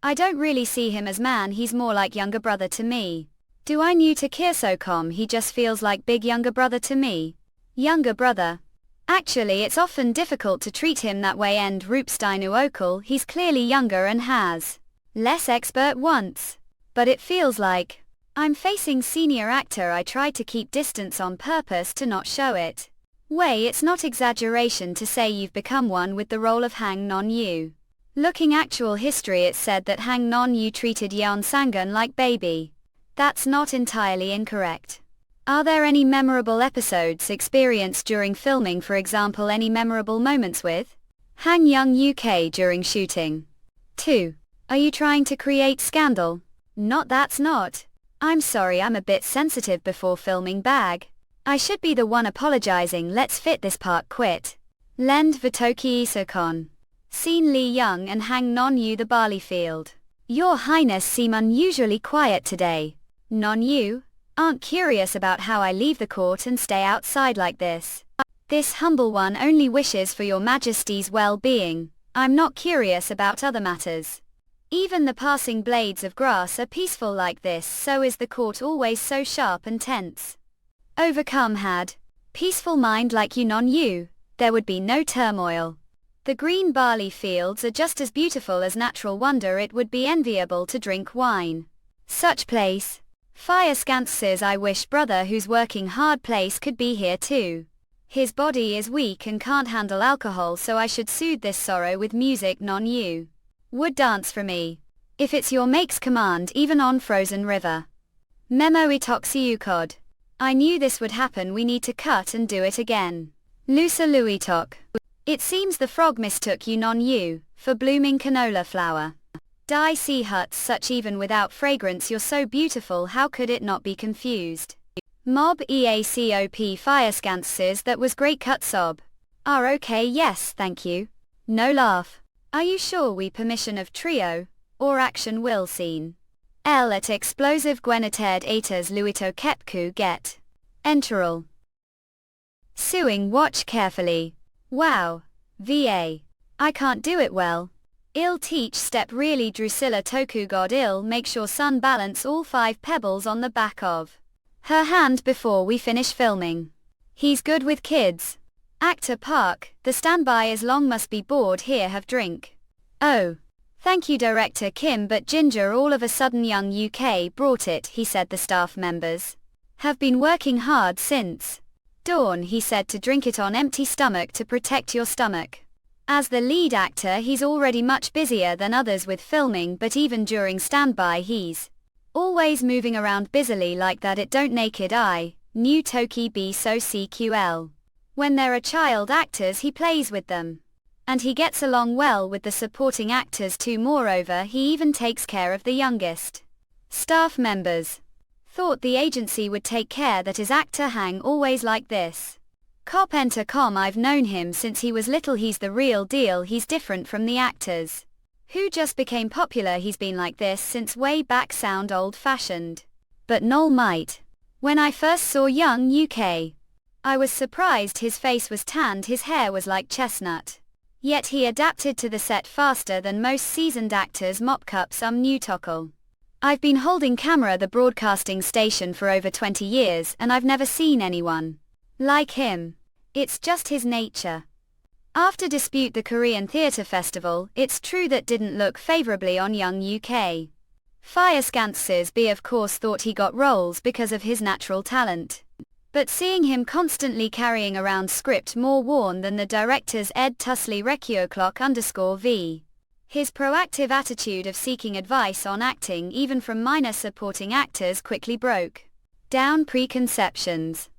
I don't really see him as man, he's more like younger brother to me. Do I new to Kirsocom? He just feels like big younger brother to me. Younger brother. Actually it's often difficult to treat him that way. End Rupsteinu Okal, he's clearly younger and has less expert once. But it feels like I'm facing senior actor. I tried to keep distance on purpose to not show it. Way, it's not exaggeration to say you've become one with the role of Hang Non Yu. Looking actual history, it's said that Hang Non Yu treated Yeon Sangun like baby. That's not entirely incorrect. Are there any memorable episodes experienced during filming? For example, any memorable moments with Hang Young UK during shooting? 2. Are you trying to create scandal? Not, that's not. I'm sorry, I'm a bit sensitive before filming bag. I should be the one apologizing. Let's fit this part. Quit. Lend Vitoki Isokon. Seen Lee Young and Hang Non Yu the barley field. Your Highness seem unusually quiet today. Non Yu? Aren't curious about how I leave the court and stay outside like this. This humble one only wishes for your majesty's well-being. I'm not curious about other matters. Even the passing blades of grass are peaceful like this, so is the court always so sharp and tense. Overcome had peaceful mind like you non you, there would be no turmoil. The green barley fields are just as beautiful as natural wonder, it would be enviable to drink wine. Such place. Fire Scant says I wish brother who's working hard place could be here too. His body is weak and can't handle alcohol, so I should soothe this sorrow with music non you. Would dance for me. If it's your make's command even on frozen river. Memo itoxiucod. I knew this would happen, we need to cut and do it again. Lusa luitok. It seems the frog mistook you non you, for blooming canola flower. Die sea huts such even without fragrance, you're so beautiful, how could it not be confused? Mob EACOP Fire Scant says that was great cut sob. Are okay, yes thank you. No laugh. Are you sure we permission of trio, or action will scene? L at explosive gwenated atas luito kepku get. Enteral. Suing watch carefully. Wow. VA. I can't do it well. Ill teach step really Drusilla Toku God ill make sure sun balance all 5 pebbles on the back of her hand before we finish filming. He's good with kids. Actor Park, the standby is long must be bored here have drink. Oh. Thank you director Kim, but Ginger all of a sudden young UK brought it, he said the staff members have been working hard since dawn, he said to drink it on empty stomach to protect your stomach. As the lead actor he's already much busier than others with filming, but even during standby he's always moving around busily like that, it don't naked eye, new Toki be so CQL. When there are child actors he plays with them. And he gets along well with the supporting actors too, moreover he even takes care of the youngest staff members. Thought the agency would take care that his actor hang always like this. Cop enter com, I've known him since he was little, he's the real deal, he's different from the actors who just became popular, he's been like this since way back, sound old fashioned. But Noel might. When I first saw young UK, I was surprised his face was tanned, his hair was like chestnut. Yet he adapted to the set faster than most seasoned actors. Mopcup some new tockle. I've been holding camera the broadcasting station for over 20 years and I've never seen anyone like him. It's just his nature. After dispute the Korean Theatre Festival, it's true that didn't look favorably on young UK. Fire Scances B of course thought he got roles because of his natural talent. But seeing him constantly carrying around script more worn than the director's Ed Tusley Rekioclock_V. His proactive attitude of seeking advice on acting even from minor supporting actors quickly broke down preconceptions.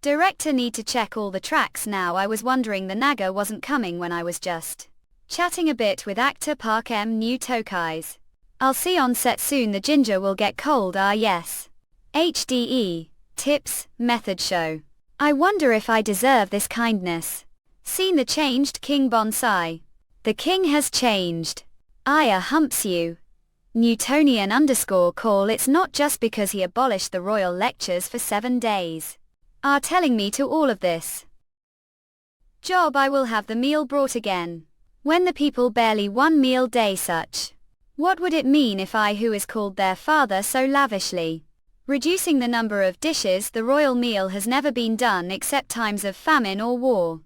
Director need to check all the tracks now. I was wondering the Naga wasn't coming when I was just chatting a bit with actor Park M. New Tokais. I'll see on set soon, the ginger will get cold, ah yes. HDE. Tips, method show. I wonder if I deserve this kindness. Seen the changed King Bonsai. The king has changed. Aya humps you. Newtonian_call, it's not just because he abolished the royal lectures for 7 days. Are telling me to all of this job I will have the meal brought again. When the people barely 1 meal day such. What would it mean if I who is called their father so lavishly? Reducing the number of dishes, the royal meal has never been done except times of famine or war.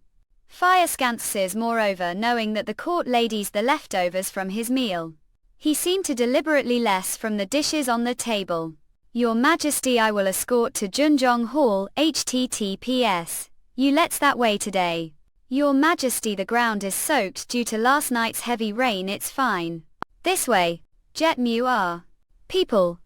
Fire Scances moreover, knowing that the court ladies the leftovers from his meal. He seemed to deliberately less from the dishes on the table. Your Majesty, I will escort to Junjong Hall, https. You let's that way today. Your Majesty, the ground is soaked due to last night's heavy rain, it's fine. This way. Jet Mu R. People.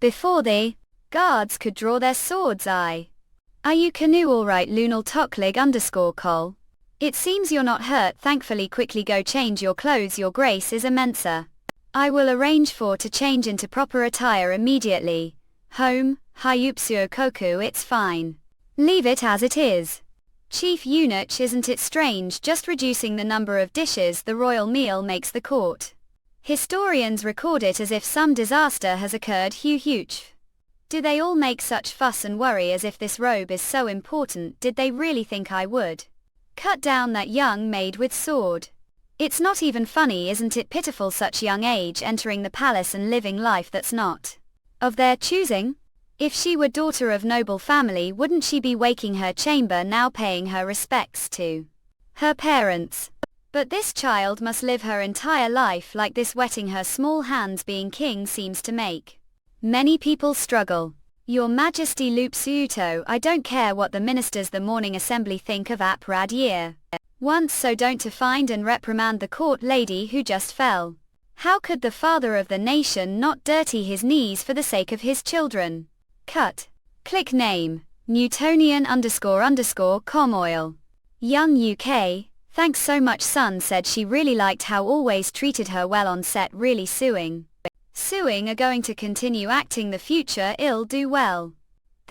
Before the guards could draw their swords, Are you canoe alright, Lunal Toklig_col? It seems you're not hurt, thankfully. Quickly go change your clothes, your grace is immensa. I will arrange for to change into proper attire immediately. Home, Hyupsuo Koku, it's fine. Leave it as it is. Chief Eunuch, isn't it strange, just reducing the number of dishes the royal meal makes the court historians record it as if some disaster has occurred. Huge. Do they all make such fuss and worry as if this robe is so important? Did they really think I would cut down that young maid with sword? It's not even funny, isn't it pitiful, such young age entering the palace and living life that's not of their choosing? If she were daughter of noble family, wouldn't she be waking her chamber now, paying her respects to her parents? But this child must live her entire life like this, wetting her small hands. Being king seems to make many people struggle. Your Majesty Lupsuto, I don't care what the ministers the morning assembly think of Ap Rad Year once, so don't to find and reprimand the court lady who just fell. How could the father of the nation not dirty his knees for the sake of his children? Cut. Click name, Newtonian__com oil. Young UK, thanks so much son, said she really liked how always treated her well on set. Really suing are going to continue acting the future, ill do well.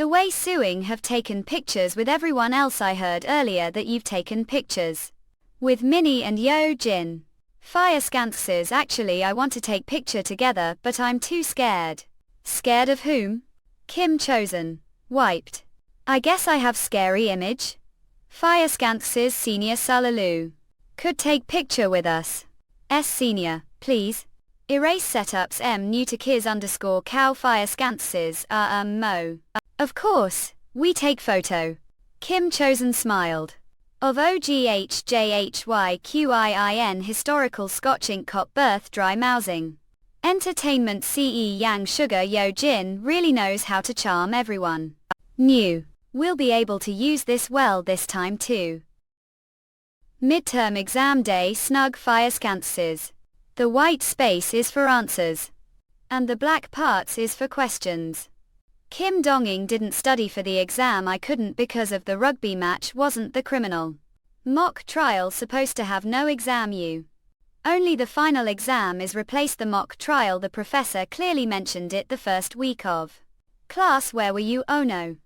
The way suing have taken pictures with everyone else. I heard earlier that you've taken pictures with Minnie and Yo Jin. Fire scances. Actually I want to take picture together but I'm too scared. Scared of whom? Kim chosen. Wiped. I guess I have scary image. Fire scances senior Salalu. Could take picture with us. S senior, please. Erase setups M new to kiz_cow fire scances mo. Of course, we take photo. Kim chosen smiled. Of OGHJHYQIIN historical Scotch ink cop birth dry mousing. Entertainment CE Yang Sugar Yo Jin really knows how to charm everyone. New. We'll be able to use this well this time too. Midterm exam day snug fire scances. The white space is for answers. And the black parts is for questions. Kim Donging didn't study for the exam. I couldn't because of the rugby match. Wasn't the criminal mock trial supposed to have no exam? You only the final exam is replaced the mock trial. The professor clearly mentioned it the first week of class. Where were you? Oh no.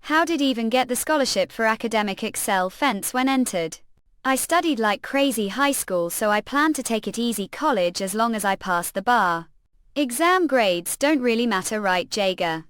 How did even get the scholarship for academic excel fence when entered? I studied like crazy high school, so I plan to take it easy college as long as I pass the bar. Exam grades don't really matter, right Jager?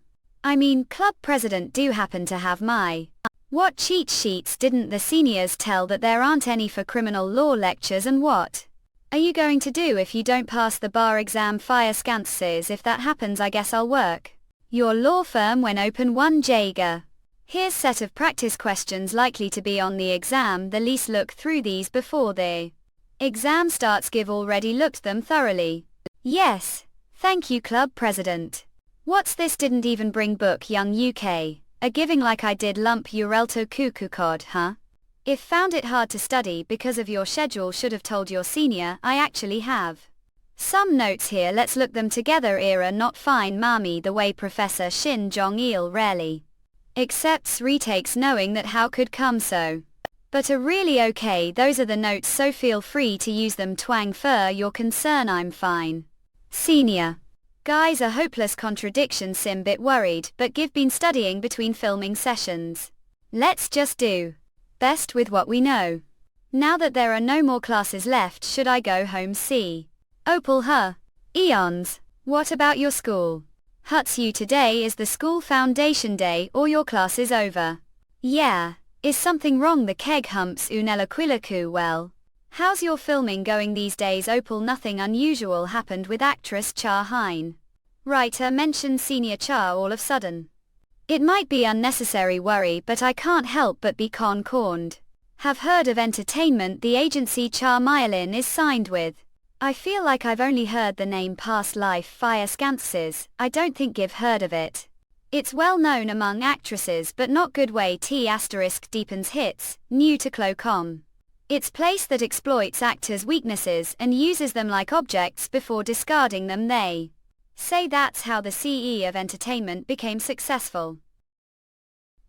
I mean, club president do happen to have my what cheat sheets? Didn't the seniors tell that there aren't any for criminal law lectures? And what are you going to do if you don't pass the bar exam? Fire scances. If that happens I guess I'll work your law firm when open one. Jager. Here's set of practice questions likely to be on the exam. The least look through these before the exam starts. Give already looked them thoroughly. Yes. Thank you club president. What's this? Didn't even bring book. Young UK. A giving like I did lump Urelto cuckoo cod, huh? If found it hard to study because of your schedule, should have told your senior. I actually have some notes here, let's look them together. Era not fine mommy. The way Professor Shin Jong-il rarely accepts retakes, knowing that how could come so. But are really okay. Those are the notes, so feel free to use them. Twang fur your concern. I'm fine. Senior. Guys, a hopeless contradiction. Sim bit worried, but give been studying between filming sessions. Let's just do best with what we know. Now that there are no more classes left, should I go home? See Opal huh? Eons. What about your school? Huts you today is the school foundation day or your class is over. Yeah. Is something wrong? The keg humps unelaquilaku. Well, how's your filming going these days? Opal, nothing unusual happened with actress Cha Hein. Writer mentioned senior Cha all of sudden. It might be unnecessary worry, but I can't help but be corned. Have heard of entertainment the agency Cha Myelin is signed with. I feel like I've only heard the name Past Life Fire Scances. I don't think give heard of it. It's well known among actresses but not good way. T asterisk deepens hits, new to Clocom. It's place that exploits actors' weaknesses and uses them like objects before discarding them. They say that's how the CE of entertainment became successful.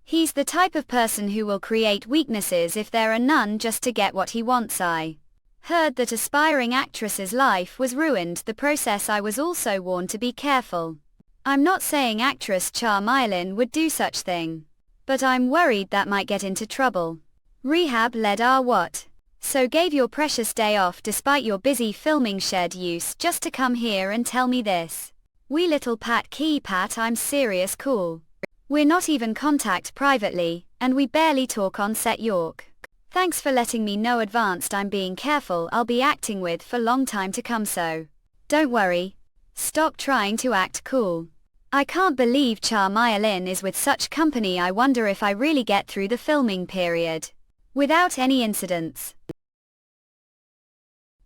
He's the type of person who will create weaknesses if there are none just to get what he wants. I heard that aspiring actress's life was ruined the process. I was also warned to be careful. I'm not saying actress Cha Myelin would do such thing, but I'm worried that might get into trouble. Rehab led what? So gave your precious day off despite your busy filming shed use just to come here and tell me this. We little Pat Key Pat, I'm serious cool. We're not even contact privately, and we barely talk on set. York. Thanks for letting me know advanced. I'm being careful. I'll be acting with for long time to come, so don't worry. Stop trying to act cool. I can't believe Cha Myelin is with such company. I wonder if I really get through the filming period without any incidents.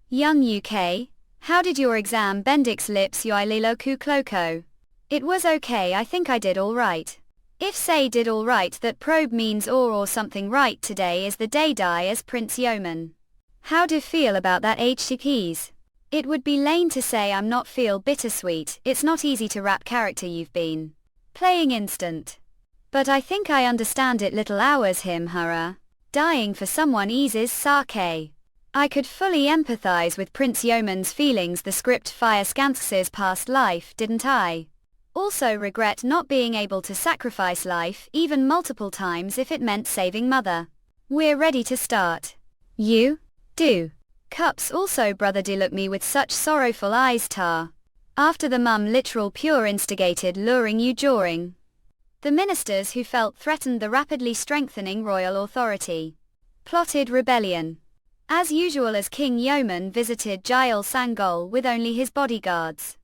Young UK, how did your exam Bendix lips yoililo kukloko? It was okay. I think I did alright. If say did alright, that probe means or something. Right, today is the day die as Prince Yeoman. How do feel about that HCPs? It would be lame to say I'm not feel bittersweet. It's not easy to rap character you've been playing instant. But I think I understand it. Little hours him hurrah. Dying for someone eases sake. I could fully empathize with Prince Yeoman's feelings. The script fire Skanks's past life, didn't I? Also regret not being able to sacrifice life, even multiple times if it meant saving mother. We're ready to start. You? Do. Cups also brother do look me with such sorrowful eyes tar. After the mum literal pure instigated luring you during. The ministers who felt threatened the rapidly strengthening royal authority. Plotted rebellion. As usual as King Yeoman visited Jail Sangol with only his bodyguards.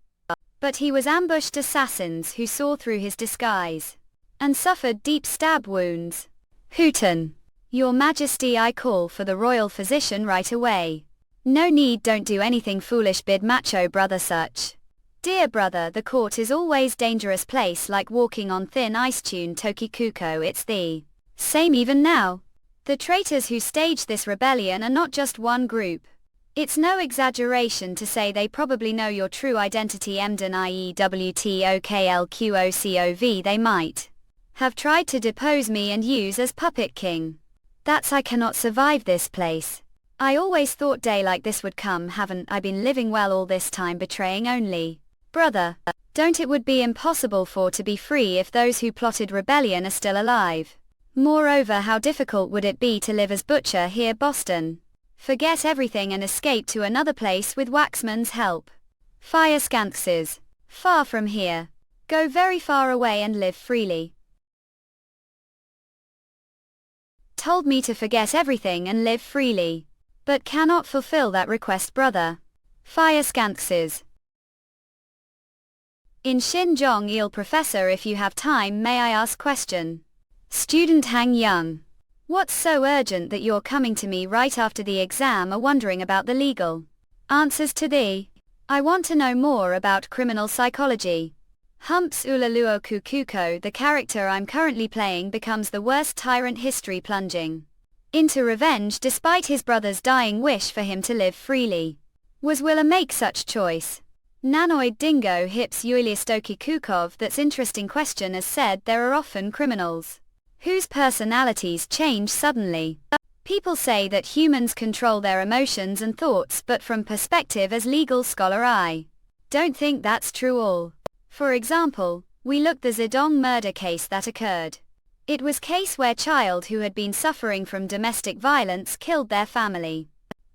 But he was ambushed assassins who saw through his disguise. And suffered deep stab wounds. Hooten. Your Majesty, I call for the royal physician right away. No need, don't do anything foolish, bid macho brother such. Dear brother, the court is always dangerous place like walking on thin ice. Tune Tokikuko, it's the same even now. The traitors who staged this rebellion are not just one group. It's no exaggeration to say they probably know your true identity. Emden IEWTOKLQOCOV. They might have tried to depose me and use as puppet king. That's I cannot survive this place. I always thought day like this would come. Haven't I been living well all this time, betraying only brother? Don't it would be impossible for to be free if those who plotted rebellion are still alive. Moreover, how difficult would it be to live as butcher here Boston? Forget everything and escape to another place with Waxman's help. Fire Skanxes. Far from here. Go very far away and live freely. Told me to forget everything and live freely. But cannot fulfill that request, brother. Fire Skanxes. In Shin Jong Il, professor, if you have time, may I ask question? Student Hang Young. What's so urgent that you're coming to me right after the exam? Are wondering about the legal answers to thee? I want to know more about criminal psychology. Humps Ulaluo Kukuko. The character I'm currently playing becomes the worst tyrant history, plunging into revenge despite his brother's dying wish for him to live freely. Was Willa make such choice? Nanoid Dingo Hips Yulistoki Kukov. That's interesting question. As said, there are often criminals whose personalities change suddenly. People say that humans control their emotions and thoughts, but from perspective as legal scholar I don't think that's true all. For example, we look the Zedong murder case that occurred. It was case where child who had been suffering from domestic violence killed their family.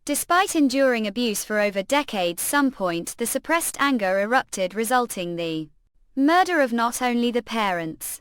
Despite enduring abuse for over decades, some point the suppressed anger erupted, resulting the murder of not only the parents,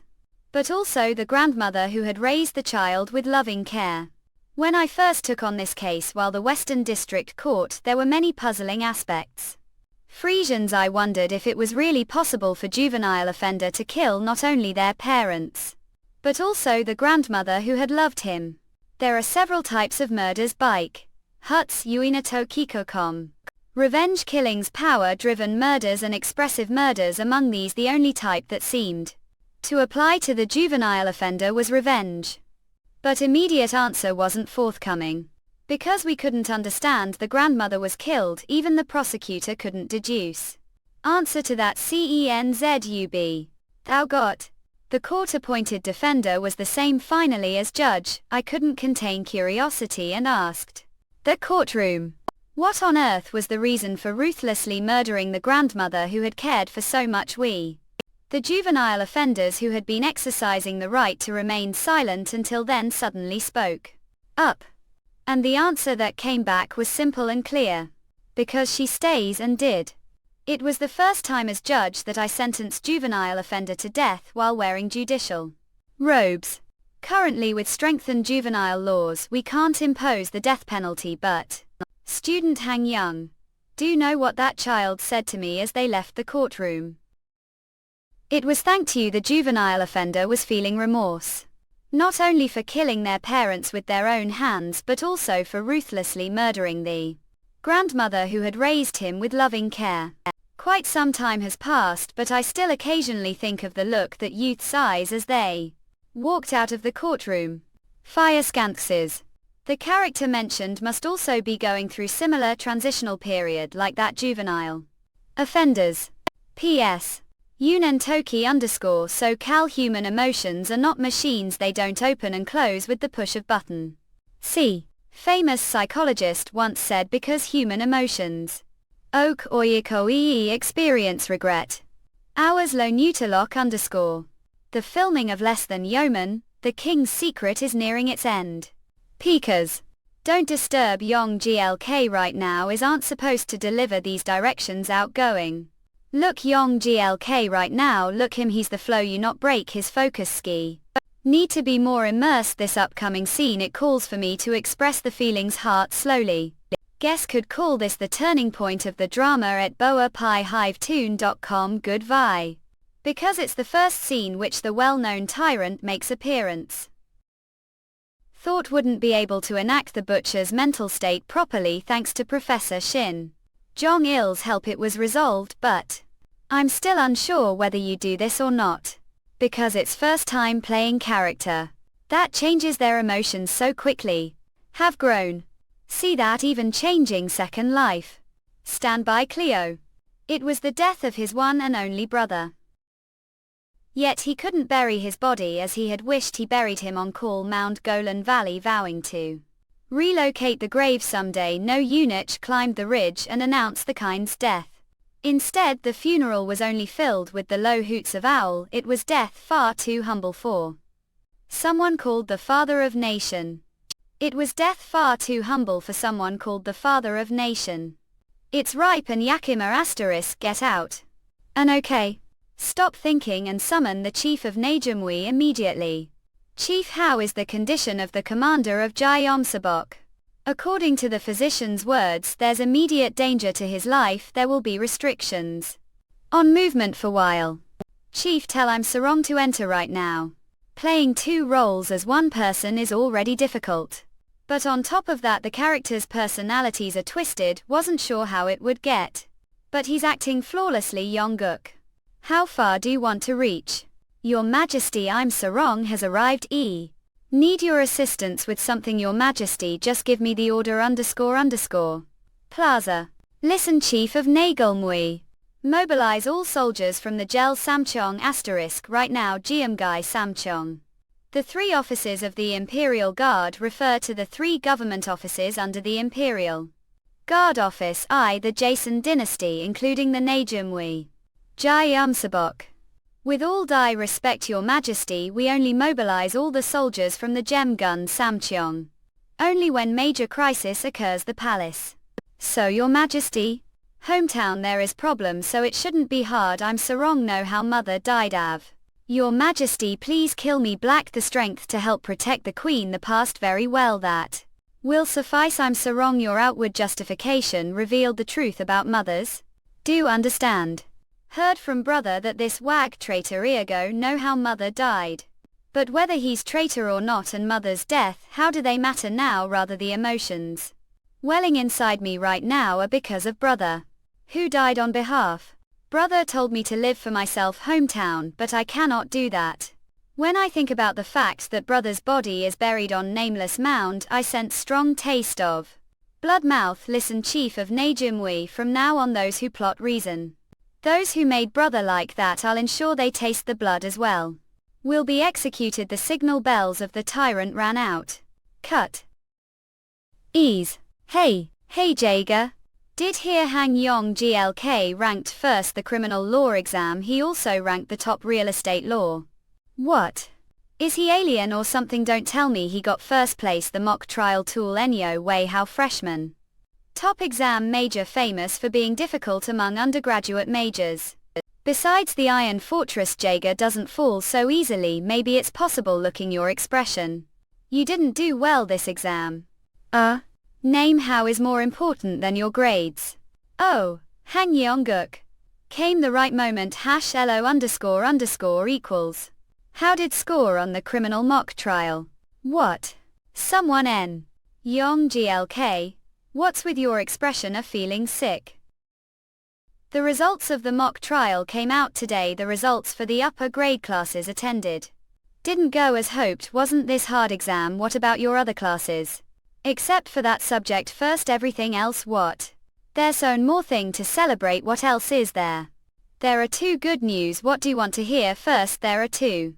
but also the grandmother who had raised the child with loving care. When I first took on this case while the Western District Court, there were many puzzling aspects. Frisians, I wondered if it was really possible for juvenile offender to kill not only their parents, but also the grandmother who had loved him. There are several types of murders: bike, huts, Uinato Kikokom, revenge killings, power-driven murders and expressive murders. Among these, the only type that seemed to apply to the juvenile offender was revenge. But immediate answer wasn't forthcoming. Because we couldn't understand the grandmother was killed, even the prosecutor couldn't deduce answer to that. CENZUB. Thou got. The court-appointed defender was the same finally as judge. I couldn't contain curiosity and asked the courtroom, what on earth was the reason for ruthlessly murdering the grandmother who had cared for so much? We, the juvenile offenders who had been exercising the right to remain silent until then, suddenly spoke up. And the answer that came back was simple and clear. Because she stays, and did. It was the first time as judge that I sentenced juvenile offender to death while wearing judicial robes. Currently with strengthened juvenile laws we can't impose the death penalty but... Student Han Young. Do know what that child said to me as they left the courtroom? It was thanked you the juvenile offender was feeling remorse. Not only for killing their parents with their own hands but also for ruthlessly murdering the grandmother who had raised him with loving care. Quite some time has passed but I still occasionally think of the look that youth's eyes as they walked out of the courtroom. Fire Scanxes. The character mentioned must also be going through similar transitional period like that juvenile offenders. P.S. Unentoki_ so cal human emotions are not machines, they don't open and close with the push of button. C. Famous psychologist once said because human emotions oak oyiko experience regret. Hours low neuterlock_. The filming of Less Than Yeoman, The King's Secret is nearing its end. Peekers. Don't disturb Yong GLK right now is aren't supposed to deliver these directions outgoing. Look Yong GLK right now, look him, he's the flow you not break his focus ski. Need to be more immersed this upcoming scene, it calls for me to express the feelings heart slowly. Guess could call this the turning point of the drama at boapiehivetune.com. Good vi. Because it's the first scene which the well-known tyrant makes appearance. Thought wouldn't be able to enact the butcher's mental state properly thanks to Professor Shin Jong-il's help it was resolved, but I'm still unsure whether you do this or not. Because it's first time playing character. That changes their emotions so quickly. Have grown. See that even changing second life. Stand by Cleo. It was the death of his one and only brother. Yet he couldn't bury his body as he had wished. He buried him on call Mount Golan Valley, vowing to relocate the grave someday. No eunuch climbed the ridge and announced the kind's death. Instead the funeral was only filled with the low hoots of owl. It was death far too humble for someone called the father of nation. It was death far too humble for someone called the father of nation. It's ripe and Yakima *, get out. And okay. Stop thinking and summon the chief of Najumwi immediately. Chief, how is the condition of the commander of Jayomsabok? According to the physician's words, there's immediate danger to his life. There will be restrictions on movement for while. Chief, tell I'm Sarong to enter right now. Playing two roles as one person is already difficult. But on top of that the characters' personalities are twisted, wasn't sure how it would get. But he's acting flawlessly. Yongguk. How far do you want to reach? Your Majesty, I'm Sarong has arrived. Need your assistance with something, Your Majesty, just give me the order __. Plaza. Listen, Chief of Nagelmui. Mobilize all soldiers from the Gel Samchong * right now. Geumgai Samchong. The three offices of the Imperial Guard refer to the three government offices under the Imperial Guard Office, the Jason dynasty, including the Najumwi Jayumsabok. With all due respect, Your Majesty, we only mobilize all the soldiers from the Gem Gun Samcheong. Only when major crisis occurs the palace. So Your Majesty? Hometown there is problem, so it shouldn't be hard. I'm Sarong, know how mother died av. Your Majesty, please kill me. Black the strength to help protect the queen, the past very well, that will suffice. I'm Sarong, your outward justification revealed the truth about mothers. Do understand. Heard from brother that this wag traitor Iago know how mother died. But whether he's traitor or not and mother's death, how do they matter now? Rather the emotions welling inside me right now are because of brother. Who died on behalf? Brother told me to live for myself hometown, but I cannot do that. When I think about the fact that brother's body is buried on nameless mound, I sense strong taste of blood mouth. Listen, Chief of Najumwi, from now on those who plot reason. Those who made brother like that, I'll ensure they taste the blood as well. Will be executed. The signal bells of the tyrant ran out. Cut. Ease. Hey Jager. Did hear Han Yong GLK ranked first the criminal law exam. He also ranked the top real estate law. What? Is he alien or something? Don't tell me he got first place. The mock trial tool Enyo Wei how freshman. Top exam major famous for being difficult among undergraduate majors. Besides the Iron Fortress Jaeger doesn't fall so easily, maybe it's possible looking your expression. You didn't do well this exam. Name how is more important than your grades. Oh, Hang Yeongguk. Came the right moment #LO__ equals. How did score on the criminal mock trial? What? Someone N. Yong GLK. What's with your expression of feeling sick? The results of the mock trial came out today. The results for the upper grade classes attended. Didn't go as hoped. Wasn't this hard exam? What about your other classes? Except for that subject first, everything else what? There's one more thing to celebrate. What else is there? There are two good news. What do you want to hear first? There are two.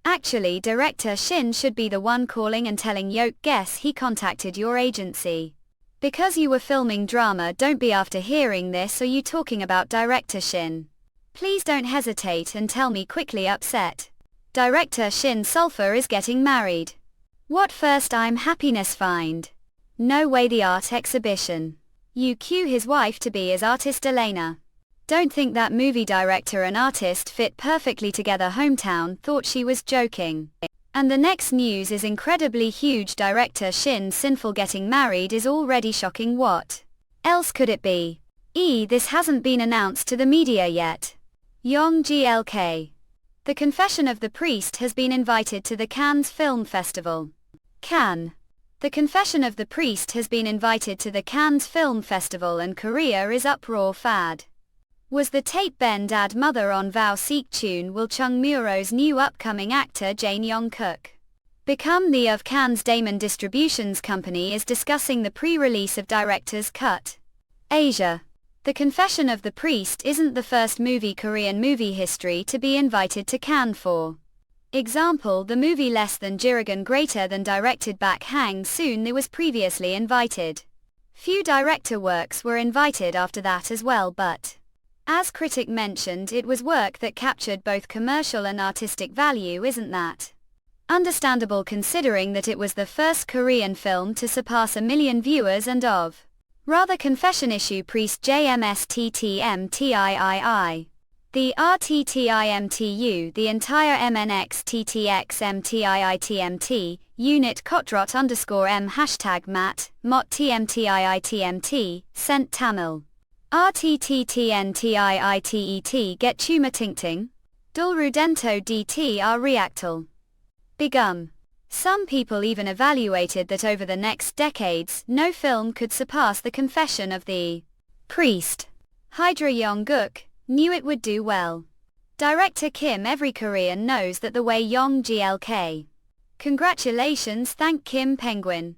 Actually, director Shin should be the one calling and telling Yoke. Guess he contacted your agency. Because you were filming drama. Don't be after hearing this. Are you talking about director Shin? Please don't hesitate and tell me quickly. Upset. Director Shin Sulfur is getting married. What first? I'm happiness find. No way. The art exhibition. You cue his wife to be as artist Elena. Don't think that movie director and artist fit perfectly together. Hometown thought she was joking. And the next news is incredibly huge. Director Shin Sinful getting married is already shocking. What else could it be? This hasn't been announced to the media yet. Yong GLK. The Confession of the Priest has been invited to the Cannes Film Festival. Cannes. The Confession of the Priest has been invited to the Cannes Film Festival and Korea is uproar. Fad. Was the tape Ben Dad Mother on Vow Seek tune? Will Chung Muro's new upcoming actor Jane Young-kook become the of Cannes? Damon Distributions Company is discussing the pre-release of director's cut. Asia. The Confession of the Priest isn't the first Korean movie history to be invited to Cannes. For example, the movie Less Than Jirigan Greater Than directed back Hang Soon was previously invited. Few director works were invited after that as well, but as critic mentioned, it was work that captured both commercial and artistic value. Isn't that understandable considering that it was the first Korean film to surpass 1 million viewers and of rather confession issue priest JMSTTMTIII. The RTTIMTU, the entire MNXTTXMTIITMT, unit Kotrot _M #mat, mot TMTIITMT, sent Tamil. RTTTNTIITET get tumor tincting? Dulrudento DT reactal. Begum. Some people even evaluated that over the next decades, no film could surpass The Confession of the Priest. Hydra Yong-guk knew it would do well. Director Kim. Every Korean knows that the way Yong GLK. Congratulations. Thank Kim Penguin.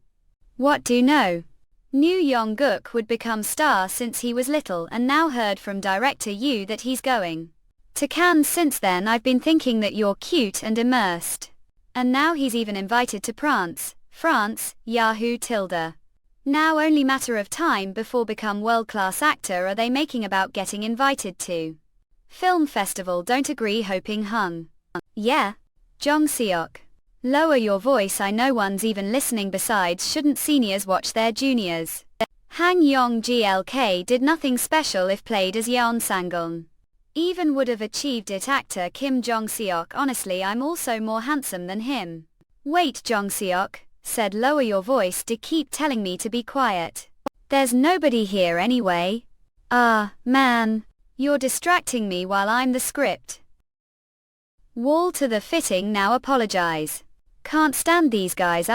What do you know? Knew Yong-guk would become star since he was little and now heard from director Yu that he's going to Cannes. Since then I've been thinking that you're cute and immersed. And now he's even invited to France, Yahoo tilde. Now only matter of time before become world-class actor. Are they making about getting invited to film festival? Don't agree. Hoping hung. Yeah. Jong Seok. Lower your voice. I know one's even listening. Besides, shouldn't seniors watch their juniors? Hang Yong GLK did nothing special if played as Yeon Sanguln. Even would have achieved it. Actor Kim Jong-seok. Honestly, I'm also more handsome than him. Wait, Jong-seok said lower your voice. To keep telling me to be quiet. There's nobody here anyway. Man. You're distracting me while I'm the script. Wall to the fitting now. Apologize. Can't stand these guys.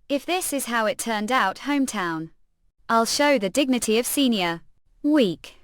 If this is how it turned out, hometown, I'll show the dignity of senior. Weak.